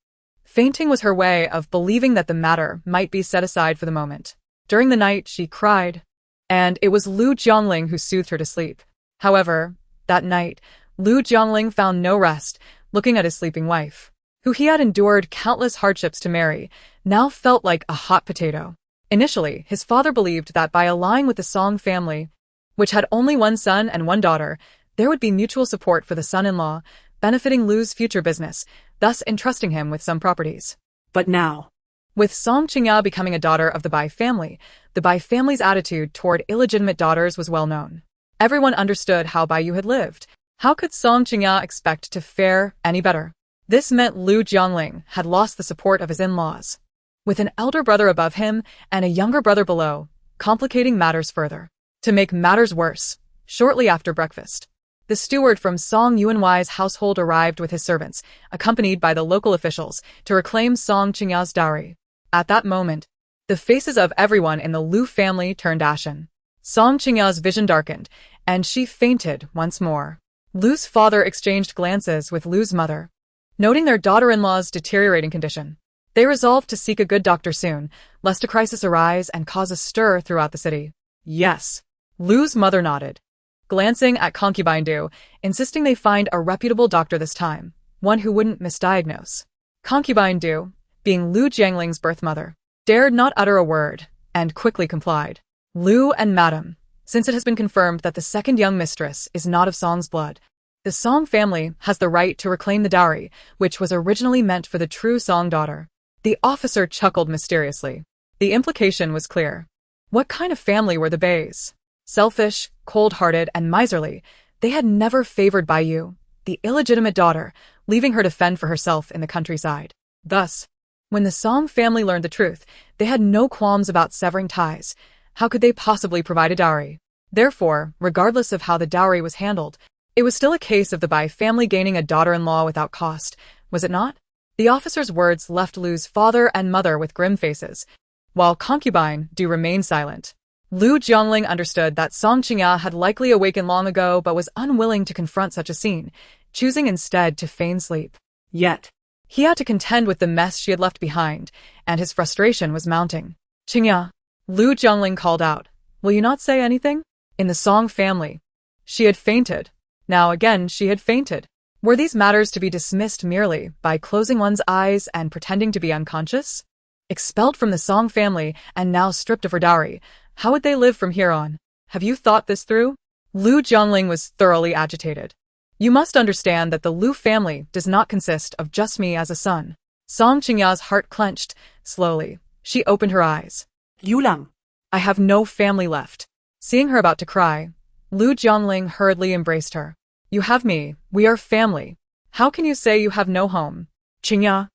Fainting was her way of believing that the matter might be set aside for the moment. During the night, she cried, and it was Lu Jiangling who soothed her to sleep. However, that night, Lu Jiangling found no rest, looking at his sleeping wife, who he had endured countless hardships to marry, now felt like a hot potato. Initially, his father believed that by allying with the Song family, which had only one son and one daughter, there would be mutual support for the son-in-law, benefiting Lu's future business, thus entrusting him with some properties. But now, with Song Qiuniang becoming a daughter of the Bai family, the Bai family's attitude toward illegitimate daughters was well known. Everyone understood how Baiyu had lived. How could Song Qiuniang expect to fare any better? This meant Lu Jiangling had lost the support of his in-laws, with an elder brother above him and a younger brother below, complicating matters further. To make matters worse, shortly after breakfast, The steward from Song Yuanwai's household arrived with his servants, accompanied by the local officials, to reclaim Song Qiuniang's dowry. At that moment, the faces of everyone in the Lu family turned ashen. Song Qiuniang's vision darkened, and she fainted once more. Lu's father exchanged glances with Lu's mother. Noting their daughter-in-law's deteriorating condition, they resolved to seek a good doctor soon, lest a crisis arise and cause a stir throughout the city. Yes. Lu's mother nodded, glancing at concubine Du, insisting they find a reputable doctor this time, one who wouldn't misdiagnose. Concubine Du, being Lu Jiangling's birth mother, dared not utter a word, and quickly complied. Lu and Madam, since it has been confirmed that the second young mistress is not of Song's blood, the Song family has the right to reclaim the dowry, which was originally meant for the true Song daughter. The officer chuckled mysteriously. The implication was clear. What kind of family were the Bays? Selfish, cold-hearted, and miserly, they had never favored Bai Yu, the illegitimate daughter, leaving her to fend for herself in the countryside. Thus, when the Song family learned the truth, they had no qualms about severing ties. How could they possibly provide a dowry? Therefore, regardless of how the dowry was handled, it was still a case of the Bai family gaining a daughter-in-law without cost, was it not? The officer's words left Lu's father and mother with grim faces, while concubine Du remained silent. Lu Jiangling understood that Song Qiuniang had likely awakened long ago but was unwilling to confront such a scene, choosing instead to feign sleep. Yet, he had to contend with the mess she had left behind, and his frustration was mounting. Qiuniang, Lu Jiangling called out, will you not say anything? In the Song family, she had fainted. Now again she had fainted. Were these matters to be dismissed merely by closing one's eyes and pretending to be unconscious? Expelled from the Song family and now stripped of her dowry, how would they live from here on? Have you thought this through? Lu Jiangling was thoroughly agitated. You must understand that the Lu family does not consist of just me as a son. Song Qiuniang's heart clenched. Slowly, she opened her eyes. Qiuniang. I have no family left. Seeing her about to cry, Lu Jiangling hurriedly embraced her. You have me, we are family. How can you say you have no home? Qiuniang,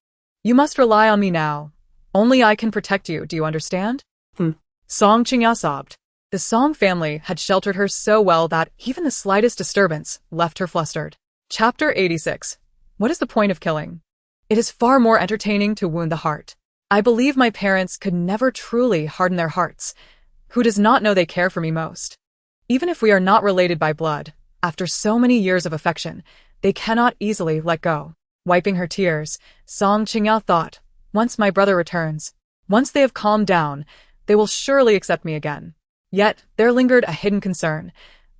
you must rely on me now. Only I can protect you, do you understand? Song Qiuniang sobbed. The Song family had sheltered her so well that even the slightest disturbance left her flustered. Chapter 86. What is the point of killing? It is far more entertaining to wound the heart. I believe my parents could never truly harden their hearts. Who does not know they care for me most? Even if we are not related by blood, after so many years of affection, they cannot easily let go. Wiping her tears, Song Qiuniang thought, once my brother returns, once they have calmed down, they will surely accept me again. Yet, there lingered a hidden concern.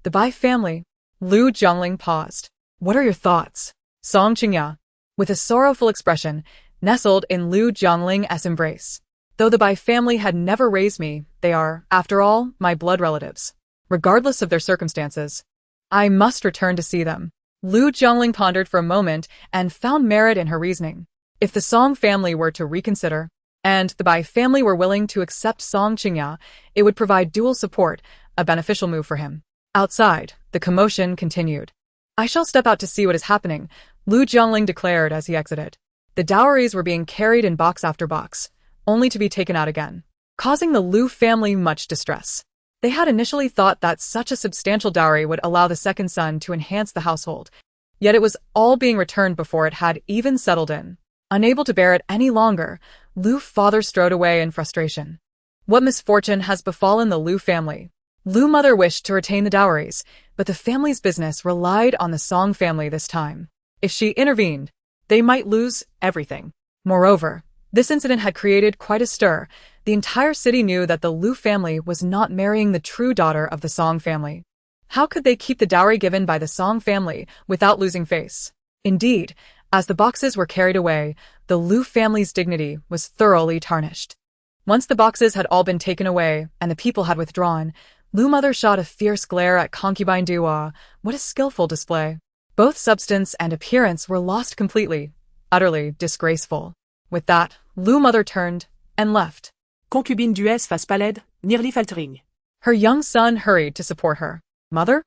The Bai family. Lu Jiangling paused. What are your thoughts? Song Qiuniang, with a sorrowful expression, nestled in Lu Jiangling's embrace. Though the Bai family had never raised me, they are, after all, my blood relatives. Regardless of their circumstances, I must return to see them. Lu Jiangling pondered for a moment and found merit in her reasoning. If the Song family were to reconsider, and the Bai family were willing to accept Song Qiuniang, it would provide dual support, a beneficial move for him. Outside, the commotion continued. I shall step out to see what is happening, Lu Jiangling declared as he exited. The dowries were being carried in box after box, only to be taken out again, causing the Lu family much distress. They had initially thought that such a substantial dowry would allow the second son to enhance the household, yet it was all being returned before it had even settled in. Unable to bear it any longer, Lu father strode away in frustration. What misfortune has befallen the Lu family? Lu mother wished to retain the dowries, but the family's business relied on the Song family this time. If she intervened, they might lose everything. Moreover, this incident had created quite a stir. The entire city knew that the Lu family was not marrying the true daughter of the Song family. How could they keep the dowry given by the Song family without losing face? Indeed, as the boxes were carried away, the Lu family's dignity was thoroughly tarnished. Once the boxes had all been taken away and the people had withdrawn, Lu mother shot a fierce glare at concubine Du. What a skillful display. Both substance and appearance were lost completely, utterly disgraceful. With that, Lu mother turned and left. Concubine Du's face pâlide, nearly faltering. Her young son hurried to support her. Mother?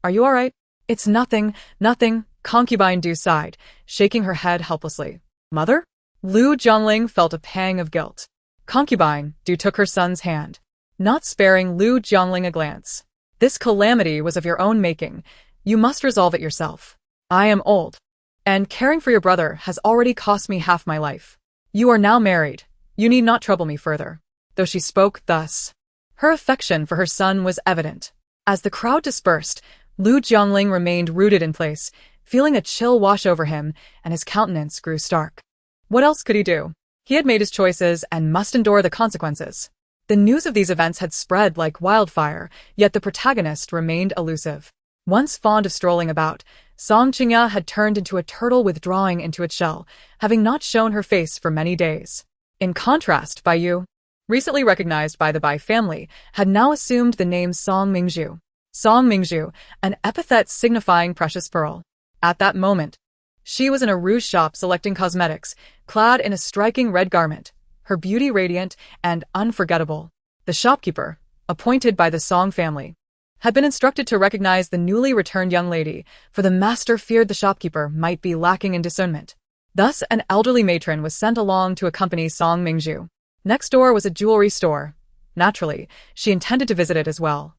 Are you all right? It's nothing, nothing, concubine Du sighed, shaking her head helplessly. Mother? Lu Jiangling felt a pang of guilt. Concubine Du took her son's hand, not sparing Lu Jiangling a glance. This calamity was of your own making. You must resolve it yourself. I am old, and caring for your brother has already cost me half my life. You are now married. You need not trouble me further." Though she spoke thus, her affection for her son was evident. As the crowd dispersed, Lu Jiangling remained rooted in place, feeling a chill wash over him, and his countenance grew stark. What else could he do? He had made his choices and must endure the consequences. The news of these events had spread like wildfire, yet the protagonist remained elusive. Once fond of strolling about, Song Qiuniang had turned into a turtle withdrawing into its shell, having not shown her face for many days. In contrast, Bai Yu, recently recognized by the Bai family, had now assumed the name Song Mingzhu. Song Mingzhu, an epithet signifying precious pearl. At that moment, she was in a rouge shop selecting cosmetics, clad in a striking red garment, her beauty radiant and unforgettable. The shopkeeper, appointed by the Song family, had been instructed to recognize the newly returned young lady, for the master feared the shopkeeper might be lacking in discernment. Thus, an elderly matron was sent along to accompany Song Mingzhu. Next door was a jewelry store. Naturally, she intended to visit it as well.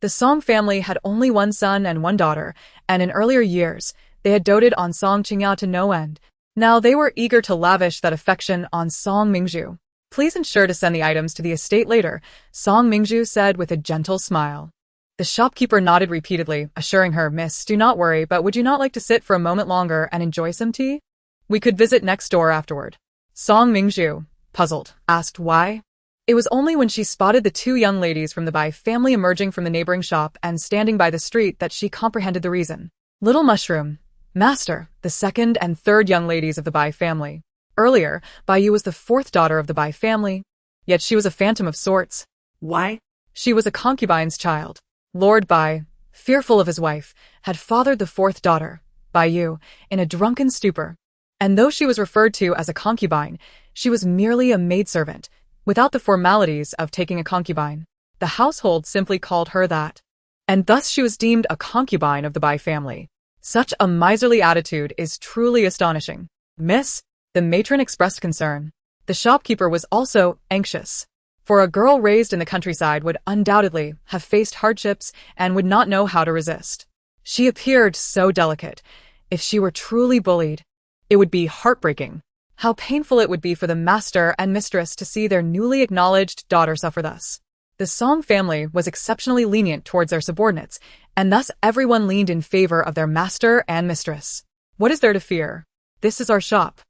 The Song family had only one son and one daughter, and in earlier years, they had doted on Song Qiuniang to no end. Now they were eager to lavish that affection on Song Mingzhu. "Please ensure to send the items to the estate later," Song Mingzhu said with a gentle smile. The shopkeeper nodded repeatedly, assuring her, "Miss, do not worry, but would you not like to sit for a moment longer and enjoy some tea? We could visit next door afterward." Song Mingzhu, puzzled, asked why. It was only when she spotted the two young ladies from the Bai family emerging from the neighboring shop and standing by the street that she comprehended the reason. Little Mushroom, Master, the second and third young ladies of the Bai family. Earlier, Bai Yu was the fourth daughter of the Bai family, yet she was a phantom of sorts. Why? She was a concubine's child. Lord Bai, fearful of his wife, had fathered the fourth daughter, Bai Yu, in a drunken stupor. And though she was referred to as a concubine, she was merely a maidservant, without the formalities of taking a concubine. The household simply called her that. And thus she was deemed a concubine of the Bai family. Such a miserly attitude is truly astonishing. "Miss," the matron expressed concern. The shopkeeper was also anxious, for a girl raised in the countryside would undoubtedly have faced hardships and would not know how to resist. She appeared so delicate. If she were truly bullied, it would be heartbreaking. How painful it would be for the master and mistress to see their newly acknowledged daughter suffer thus. The Song family was exceptionally lenient towards their subordinates, and thus everyone leaned in favor of their master and mistress. What is there to fear? This is our shop.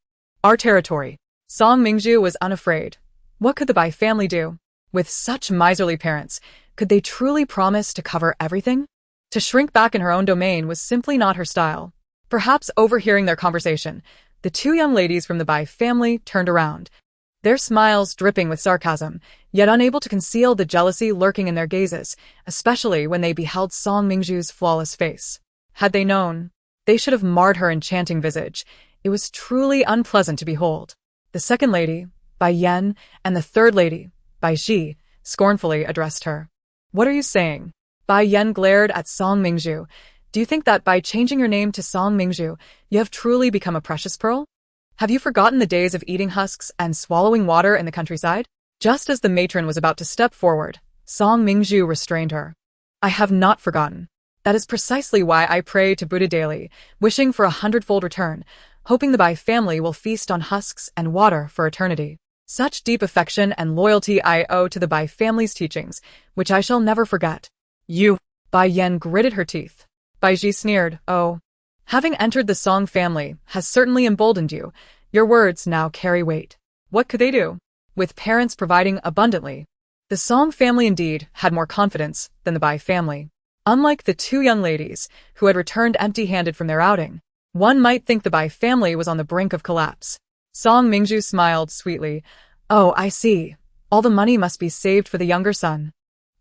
Our territory. Song Mingzhu was unafraid. What could the Bai family do? With such miserly parents, could they truly promise to cover everything? To shrink back in her own domain was simply not her style. Perhaps overhearing their conversation, the two young ladies from the Bai family turned around, their smiles dripping with sarcasm, yet unable to conceal the jealousy lurking in their gazes, especially when they beheld Song Mingzhu's flawless face. Had they known, they should have marred her enchanting visage. It was truly unpleasant to behold. The second lady, Bai Yan, and the third lady, Bai Ji, scornfully addressed her. "What are you saying?" Bai Yan glared at Song Mingzhu. "Do you think that by changing your name to Song Mingzhu, you have truly become a precious pearl? Have you forgotten the days of eating husks and swallowing water in the countryside?" Just as the matron was about to step forward, Song Mingzhu restrained her. "I have not forgotten. That is precisely why I pray to Buddha daily, wishing for 100-fold return, hoping the Bai family will feast on husks and water for eternity. Such deep affection and loyalty I owe to the Bai family's teachings, which I shall never forget." "You!" Bai Yan gritted her teeth. Bai Ji sneered, "Oh, having entered the Song family has certainly emboldened you. Your words now carry weight." What could they do? With parents providing abundantly, the Song family indeed had more confidence than the Bai family. Unlike the two young ladies, who had returned empty-handed from their outing, one might think the Bai family was on the brink of collapse. Song Mingzhu smiled sweetly. "Oh, I see. All the money must be saved for the younger son.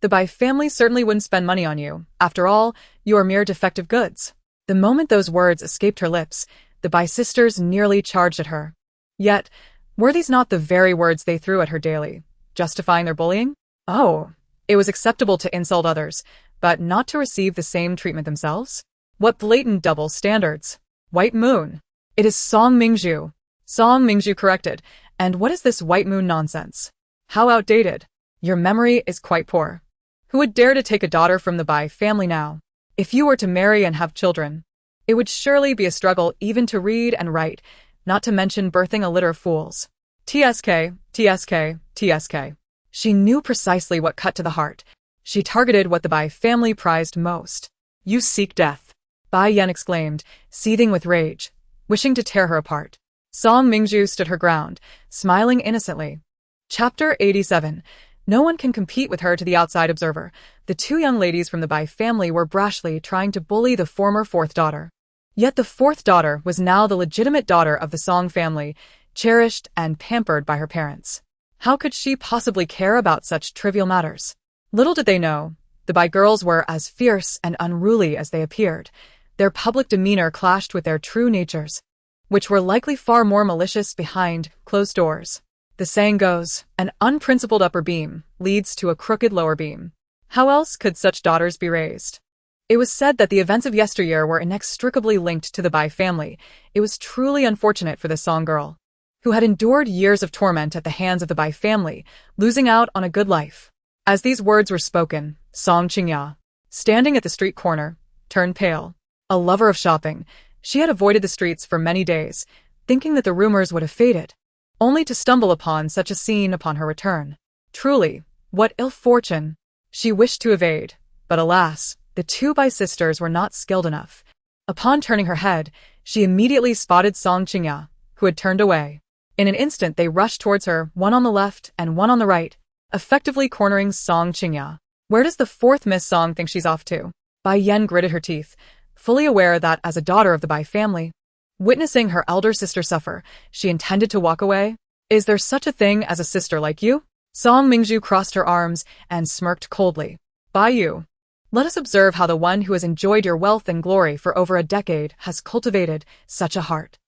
The Bai family certainly wouldn't spend money on you. After all, you are mere defective goods." The moment those words escaped her lips, the Bai sisters nearly charged at her. Yet, were these not the very words they threw at her daily, justifying their bullying? Oh, it was acceptable to insult others, but not to receive the same treatment themselves? What blatant double standards! White Moon. It is Song Mingzhu. Song Mingzhu corrected. And what is this White Moon nonsense? How outdated. Your memory is quite poor. Who would dare to take a daughter from the Bai family now? If you were to marry and have children, it would surely be a struggle even to read and write, not to mention birthing a litter of fools. TSK, TSK, TSK. She knew precisely what cut to the heart. She targeted what the Bai family prized most. You seek death, Bai Yan exclaimed, seething with rage, wishing to tear her apart. Song Mingju stood her ground, smiling innocently. Chapter 87. No one can compete with her to the outside observer. The two young ladies from the Bai family were brashly trying to bully the former fourth daughter. Yet the fourth daughter was now the legitimate daughter of the Song family, cherished and pampered by her parents. How could she possibly care about such trivial matters? Little did they know, the Bai girls were as fierce and unruly as they appeared. Their public demeanor clashed with their true natures, which were likely far more malicious behind closed doors. The saying goes, an unprincipled upper beam leads to a crooked lower beam. How else could such daughters be raised? It was said that the events of yesteryear were inextricably linked to the Bai family. It was truly unfortunate for the Song girl, who had endured years of torment at the hands of the Bai family, losing out on a good life. As these words were spoken, Song Qiuniang, standing at the street corner, turned pale. A lover of shopping, she had avoided the streets for many days, thinking that the rumors would have faded, only to stumble upon such a scene upon her return. Truly, what ill fortune! She wished to evade, but alas, the two Bai sisters were not skilled enough. Upon turning her head, she immediately spotted Song Qiuniang, who had turned away. In an instant they rushed towards her, one on the left and one on the right, effectively cornering Song Qiuniang. Where does the fourth Miss Song think she's off to? Bai Yan gritted her teeth, fully aware that as a daughter of the Bai family, witnessing her elder sister suffer, she intended to walk away. Is there such a thing as a sister like you? Song Mingju crossed her arms and smirked coldly. Bai Yu, let us observe how the one who has enjoyed your wealth and glory for over a decade has cultivated such a heart.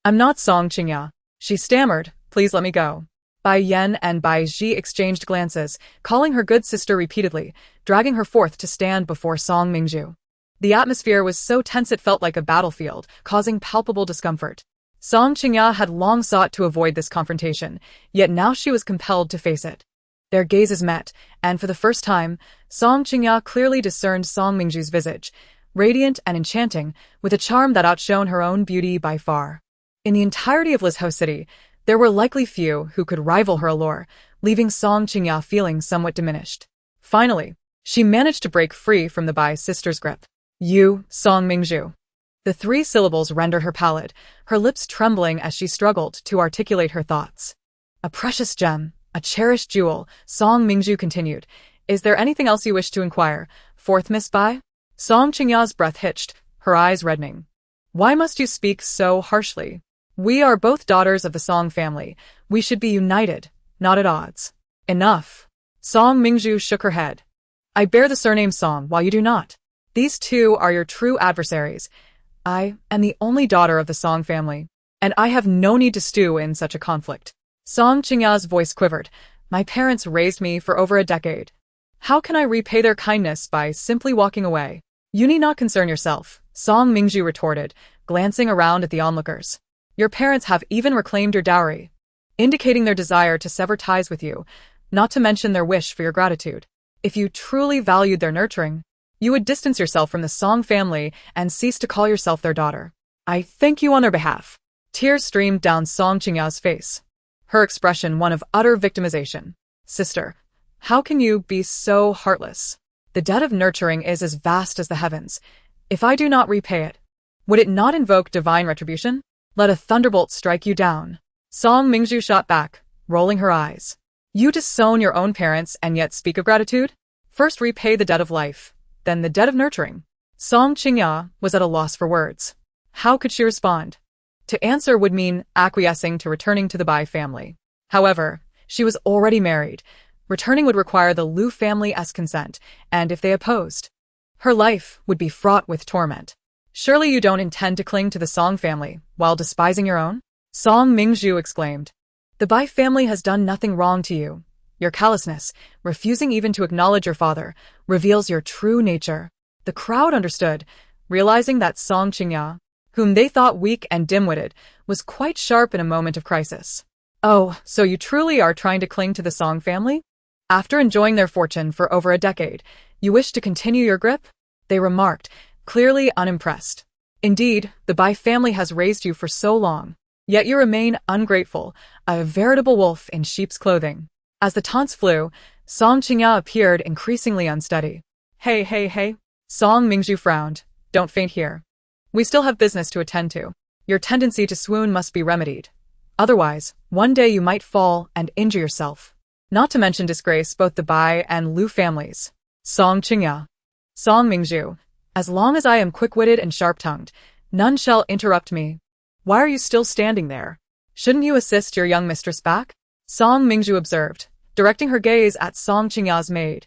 I'm not Song Qiuniang, she stammered, please let me go. Bai Yan and Bai Ji exchanged glances, calling her good sister repeatedly, dragging her forth to stand before Song Mingju. The atmosphere was so tense it felt like a battlefield, causing palpable discomfort. Song Qiuniang had long sought to avoid this confrontation, yet now she was compelled to face it. Their gazes met, and for the first time, Song Qiuniang clearly discerned Song Mingju's visage, radiant and enchanting, with a charm that outshone her own beauty by far. In the entirety of Lizhou City, there were likely few who could rival her allure, leaving Song Qiuniang feeling somewhat diminished. Finally, she managed to break free from the Bai sister's grip. You, Song Mingju. The three syllables rendered her pallid, her lips trembling as she struggled to articulate her thoughts. A precious gem, a cherished jewel, Song Mingju continued. Is there anything else you wish to inquire, fourth Miss Bai? Song Qiuniang's breath hitched, her eyes reddening. Why must you speak so harshly? We are both daughters of the Song family. We should be united, not at odds. Enough. Song Mingju shook her head. I bear the surname Song while you do not. These two are your true adversaries. I am the only daughter of the Song family, and I have no need to stew in such a conflict. Song Qiuniang's voice quivered. My parents raised me for over a decade. How can I repay their kindness by simply walking away? You need not concern yourself, Song Mingju retorted, glancing around at the onlookers. Your parents have even reclaimed your dowry, indicating their desire to sever ties with you, not to mention their wish for your gratitude. If you truly valued their nurturing, you would distance yourself from the Song family and cease to call yourself their daughter. I thank you on their behalf. Tears streamed down Song Qiuniang's face, her expression one of utter victimization. Sister, how can you be so heartless? The debt of nurturing is as vast as the heavens. If I do not repay it, would it not invoke divine retribution? Let a thunderbolt strike you down. Song Mingju shot back, rolling her eyes. You disown your own parents and yet speak of gratitude? First repay the debt of life, then the debt of nurturing. Song Qiuniang was at a loss for words. How could she respond? To answer would mean acquiescing to returning to the Bai family. However, she was already married. Returning would require the Liu family's consent, and if they opposed, her life would be fraught with torment. Surely you don't intend to cling to the Song family while despising your own? Song Mingju exclaimed. The Bai family has done nothing wrong to you. Your callousness, refusing even to acknowledge your father, reveals your true nature. The crowd understood, realizing that Song Qiuniang, whom they thought weak and dim-witted, was quite sharp in a moment of crisis. Oh, so you truly are trying to cling to the Song family? After enjoying their fortune for over a decade, you wish to continue your grip? they remarked, clearly unimpressed. Indeed, the Bai family has raised you for so long. Yet you remain ungrateful, a veritable wolf in sheep's clothing. As the taunts flew, Song Qiuniang appeared increasingly unsteady. Hey. Song Mingzhu frowned. Don't faint here. We still have business to attend to. Your tendency to swoon must be remedied. Otherwise, one day you might fall and injure yourself. Not to mention disgrace both the Bai and Lu families. Song Qiuniang. Song Mingzhu. As long as I am quick-witted and sharp-tongued, none shall interrupt me. Why are you still standing there? Shouldn't you assist your young mistress back? Song Mingzhu observed, directing her gaze at Song Qiuniang's maid,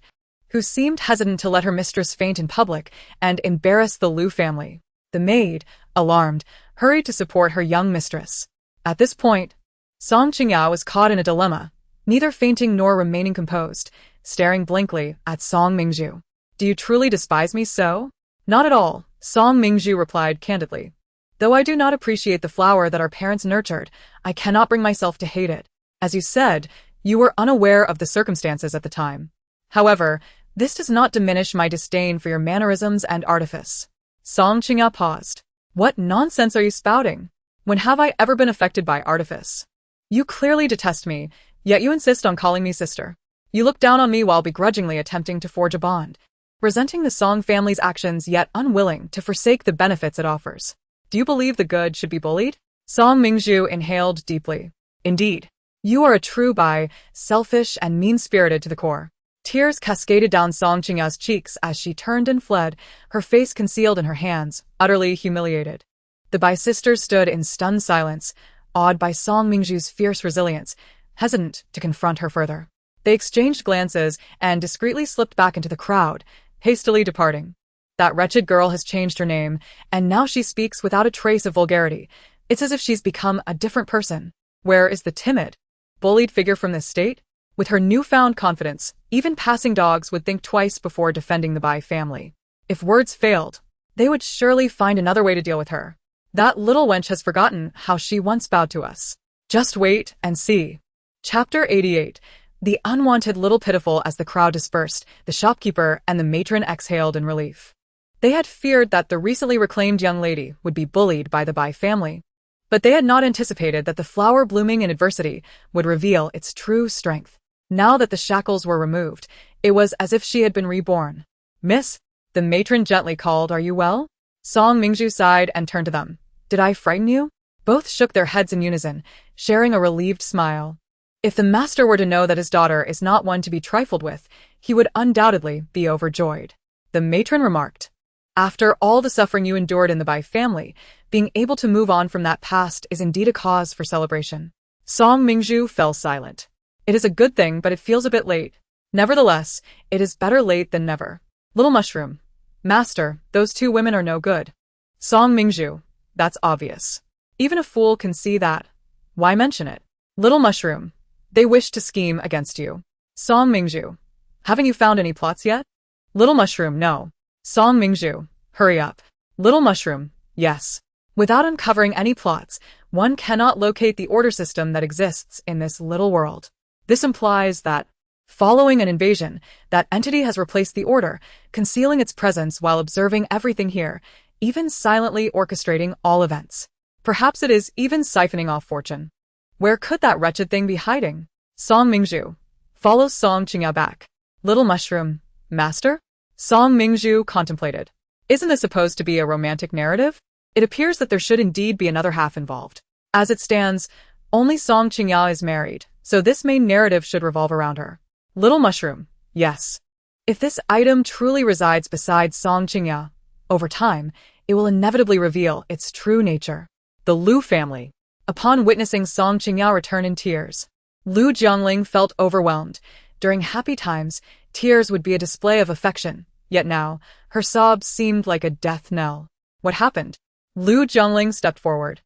who seemed hesitant to let her mistress faint in public and embarrass the Lu family. The maid, alarmed, hurried to support her young mistress. At this point, Song Qiuniang was caught in a dilemma, neither fainting nor remaining composed, staring blankly at Song Mingzhu. Do you truly despise me so? Not at all, Song Mingzhu replied candidly. Though I do not appreciate the flower that our parents nurtured, I cannot bring myself to hate it. As you said, you were unaware of the circumstances at the time. However, this does not diminish my disdain for your mannerisms and artifice. Song Qiuniang paused. What nonsense are you spouting? When have I ever been affected by artifice? You clearly detest me, yet you insist on calling me sister. You look down on me while begrudgingly attempting to forge a bond, resenting the Song family's actions yet unwilling to forsake the benefits it offers. Do you believe the good should be bullied? Song Mingzhu inhaled deeply. Indeed, you are a true Bai, selfish and mean-spirited to the core. Tears cascaded down Song Qiuniang's cheeks as she turned and fled, her face concealed in her hands, utterly humiliated. The Bai sisters stood in stunned silence, awed by Song Mingzhu's fierce resilience, hesitant to confront her further. They exchanged glances and discreetly slipped back into the crowd, hastily departing. That wretched girl has changed her name, and now she speaks without a trace of vulgarity. It's as if she's become a different person. Where is the timid, bullied figure from this state? With her newfound confidence, even passing dogs would think twice before defending the Bai family. If words failed, they would surely find another way to deal with her. That little wench has forgotten how she once bowed to us. Just wait and see. Chapter 88. The unwanted little pitiful. As the crowd dispersed, the shopkeeper and the matron exhaled in relief. They had feared that the recently reclaimed young lady would be bullied by the Bai family, but they had not anticipated that the flower blooming in adversity would reveal its true strength. Now that the shackles were removed, it was as if she had been reborn. Miss, the matron gently called, are you well? Song Mingzhu sighed and turned to them. Did I frighten you? Both shook their heads in unison, sharing a relieved smile. If the master were to know that his daughter is not one to be trifled with, he would undoubtedly be overjoyed. The matron remarked. After all the suffering you endured in the Bai family, being able to move on from that past is indeed a cause for celebration. Song Mingzhu fell silent. It is a good thing, but it feels a bit late. Nevertheless, it is better late than never. Little Mushroom. Master, those two women are no good. Song Mingzhu. That's obvious. Even a fool can see that. Why mention it? Little Mushroom. They wish to scheme against you. Song Mingzhu. Haven't you found any plots yet? Little Mushroom. No. Song Mingzhu. Hurry up. Little Mushroom. Yes. Without uncovering any plots, one cannot locate the order system that exists in this little world. This implies that, following an invasion, that entity has replaced the order, concealing its presence while observing everything here, even silently orchestrating all events. Perhaps it is even siphoning off fortune. Where could that wretched thing be hiding? Song Mingzhu. Follow Song Qiuniang back. Little Mushroom. Master? Song Mingzhu contemplated. Isn't this supposed to be a romantic narrative? It appears that there should indeed be another half involved. As it stands, only Song Qiuniang is married, so this main narrative should revolve around her. Little Mushroom. Yes. If this item truly resides beside Song Qiuniang, over time, it will inevitably reveal its true nature. The Lu family. Upon witnessing Song Qiuniang return in tears, Lu Jiangling felt overwhelmed. During happy times, tears would be a display of affection, yet now, her sobs seemed like a death knell. What happened? Lu Jiangling stepped forward.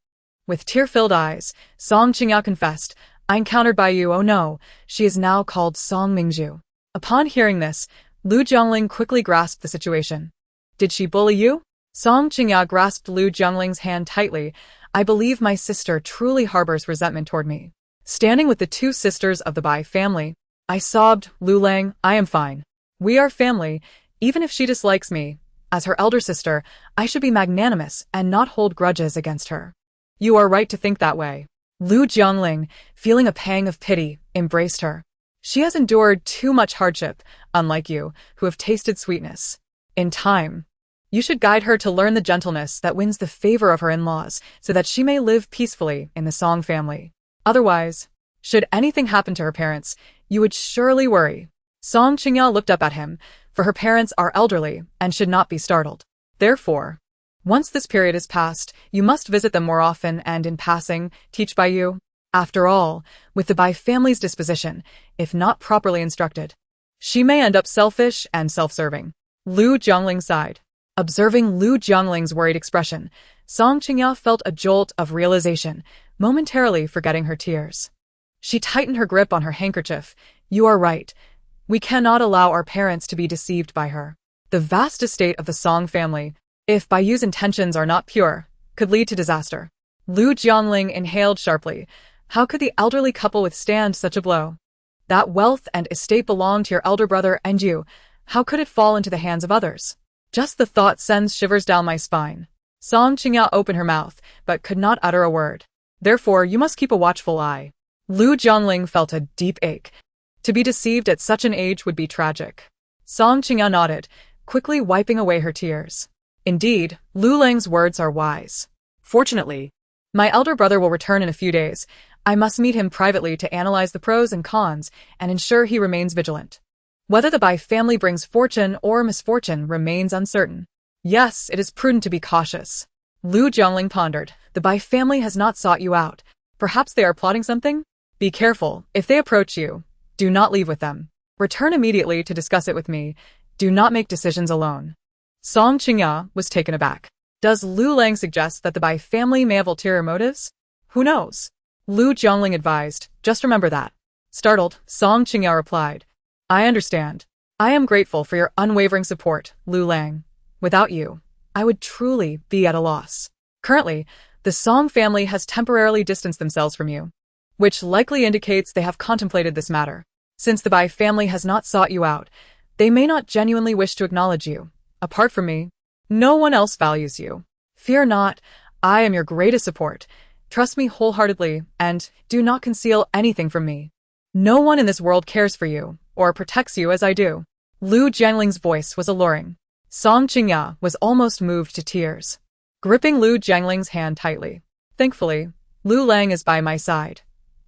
With tear-filled eyes, Song Qiuniang confessed, I encountered by you, oh no, she is now called Song Mingzhu. Upon hearing this, Lu Jiangling quickly grasped the situation. Did she bully you? Song Qiuniang grasped Lu Jiangling's hand tightly. I believe my sister truly harbors resentment toward me. Standing with the two sisters of the Bai family, I sobbed, Lu Lang, I am fine. We are family, even if she dislikes me. As her elder sister, I should be magnanimous and not hold grudges against her. You are right to think that way. Lu Jiangling, feeling a pang of pity, embraced her. She has endured too much hardship, unlike you, who have tasted sweetness. In time, you should guide her to learn the gentleness that wins the favor of her in-laws, so that she may live peacefully in the Song family. Otherwise, should anything happen to her parents, you would surely worry. Song Qiuniang looked up at him, for her parents are elderly and should not be startled. Therefore, once this period is past, you must visit them more often and, in passing, teach by you. After all, with the Bai family's disposition, if not properly instructed, she may end up selfish and self-serving. Lu Jiangling sighed. Observing Lu Jiangling's worried expression, Song Qiuniang felt a jolt of realization, momentarily forgetting her tears. She tightened her grip on her handkerchief. You are right. We cannot allow our parents to be deceived by her. The vast estate of the Song family, if Bai Yu's intentions are not pure, could lead to disaster. Lu Jiangling inhaled sharply. How could the elderly couple withstand such a blow? That wealth and estate belonged to your elder brother and you. How could it fall into the hands of others? Just the thought sends shivers down my spine. Song Qiuniang opened her mouth, but could not utter a word. Therefore, you must keep a watchful eye. Lu Jiangling felt a deep ache. To be deceived at such an age would be tragic. Song Qiuniang nodded, quickly wiping away her tears. Indeed, Lu Lang's words are wise. Fortunately, my elder brother will return in a few days. I must meet him privately to analyze the pros and cons and ensure he remains vigilant. Whether the Bai family brings fortune or misfortune remains uncertain. Yes, it is prudent to be cautious. Lu Jiangling pondered. The Bai family has not sought you out. Perhaps they are plotting something? Be careful. If they approach you, do not leave with them. Return immediately to discuss it with me. Do not make decisions alone. Song Qiuniang was taken aback. Does Lu Lang suggest that the Bai family may have ulterior motives? Who knows? Lu Jiangling advised, just remember that. Startled, Song Qiuniang replied, I understand. I am grateful for your unwavering support, Lu Lang. Without you, I would truly be at a loss. Currently, the Song family has temporarily distanced themselves from you, which likely indicates they have contemplated this matter. Since the Bai family has not sought you out, they may not genuinely wish to acknowledge you. Apart from me, no one else values you. Fear not, I am your greatest support. Trust me wholeheartedly, and do not conceal anything from me. No one in this world cares for you, or protects you as I do. Lu Jiangling's voice was alluring. Song Qiuniang was almost moved to tears, gripping Lu Jiangling's hand tightly. Thankfully, Lu Lang is by my side.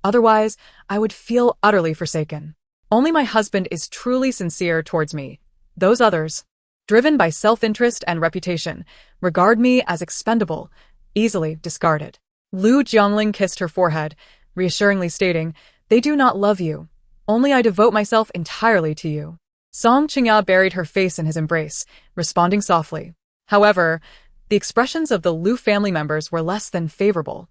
Otherwise, I would feel utterly forsaken. Only my husband is truly sincere towards me. Those others, driven by self-interest and reputation, regard me as expendable, easily discarded. Lu Jiangling kissed her forehead, reassuringly stating, they do not love you. Only I devote myself entirely to you. Song Qiuniang buried her face in his embrace, responding softly. However, the expressions of the Lu family members were less than favorable,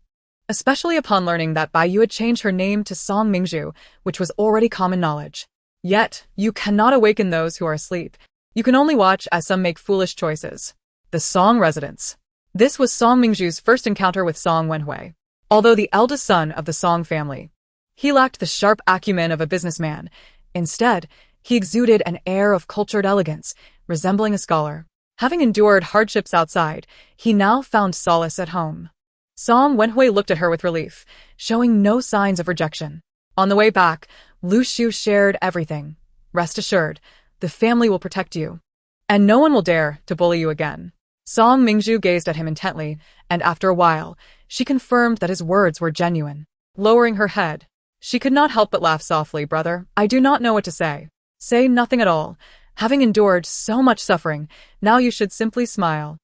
especially upon learning that Bai Yu had changed her name to Song Mingzhu, which was already common knowledge. Yet, you cannot awaken those who are asleep. You can only watch as some make foolish choices. The Song residence. This was Song Mingzhu's first encounter with Song Wenhui. Although the eldest son of the Song family, he lacked the sharp acumen of a businessman. Instead, he exuded an air of cultured elegance, resembling a scholar. Having endured hardships outside, he now found solace at home. Song Wenhui looked at her with relief, showing no signs of rejection. On the way back, Lu Shu shared everything. Rest assured, the family will protect you, and no one will dare to bully you again. Song Mingzhu gazed at him intently, and after a while, she confirmed that his words were genuine. Lowering her head, she could not help but laugh softly. Brother, I do not know what to say. Say nothing at all. Having endured so much suffering, now you should simply smile.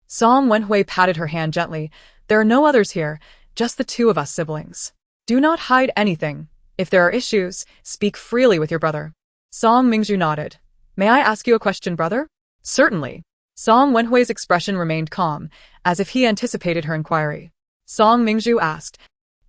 Song Wenhui patted her hand gently. There are no others here, just the two of us siblings. Do not hide anything. If there are issues, speak freely with your brother. Song Mingzhu nodded. May I ask you a question, brother? Certainly. Song Wenhui's expression remained calm, as if he anticipated her inquiry. Song Mingzhu asked,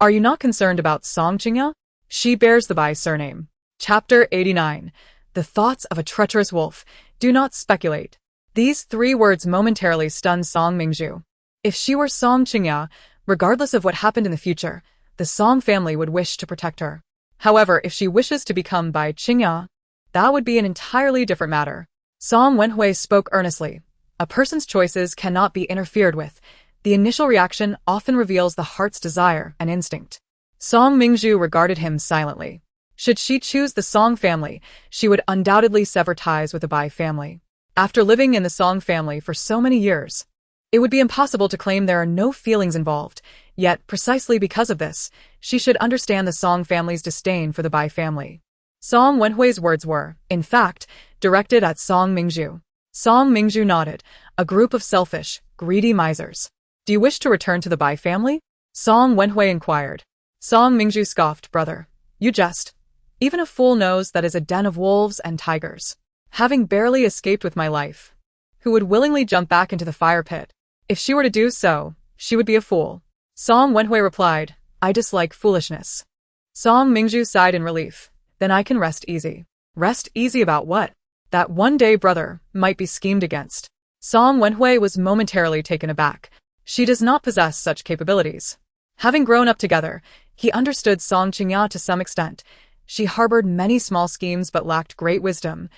Are you not concerned about Song Qiuniang? She bears the Bai surname. Chapter 89. The thoughts of a treacherous wolf. Do not speculate. These 3 words momentarily stunned Song Mingzhu. If she were Song Qiuniang, regardless of what happened in the future, the Song family would wish to protect her. However, if she wishes to become Bai Qiuniang, that would be an entirely different matter. Song Wenhui spoke earnestly. A person's choices cannot be interfered with. The initial reaction often reveals the heart's desire and instinct. Song Mingju regarded him silently. Should she choose the Song family, she would undoubtedly sever ties with the Bai family. After living in the Song family for so many years, it would be impossible to claim there are no feelings involved. Yet, precisely because of this, she should understand the Song family's disdain for the Bai family. Song Wenhui's words were, in fact, directed at Song Mingju. Song Mingju nodded. A group of selfish, greedy misers. Do you wish to return to the Bai family? Song Wenhui inquired. Song Mingju scoffed, brother. You jest. Even a fool knows that is a den of wolves and tigers. Having barely escaped with my life, who would willingly jump back into the fire pit? If she were to do so, she would be a fool. Song Wenhui replied, I dislike foolishness. Song Mingju sighed in relief. Then I can rest easy. Rest easy about what? That one day brother might be schemed against. Song Wenhui was momentarily taken aback. She does not possess such capabilities. Having grown up together, he understood Song Qiuniang to some extent. She harbored many small schemes but lacked great wisdom,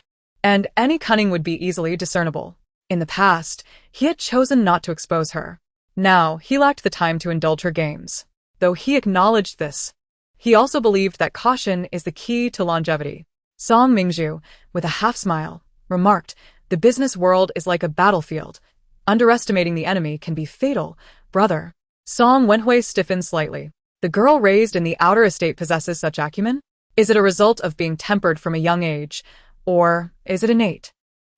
and any cunning would be easily discernible. In the past, he had chosen not to expose her. Now, he lacked the time to indulge her games. Though he acknowledged this, he also believed that caution is the key to longevity. Song Mingju, with a half-smile, remarked, the business world is like a battlefield. Underestimating the enemy can be fatal, brother. Song Wenhui stiffened slightly. The girl raised in the outer estate possesses such acumen? Is it a result of being tempered from a young age, or is it innate?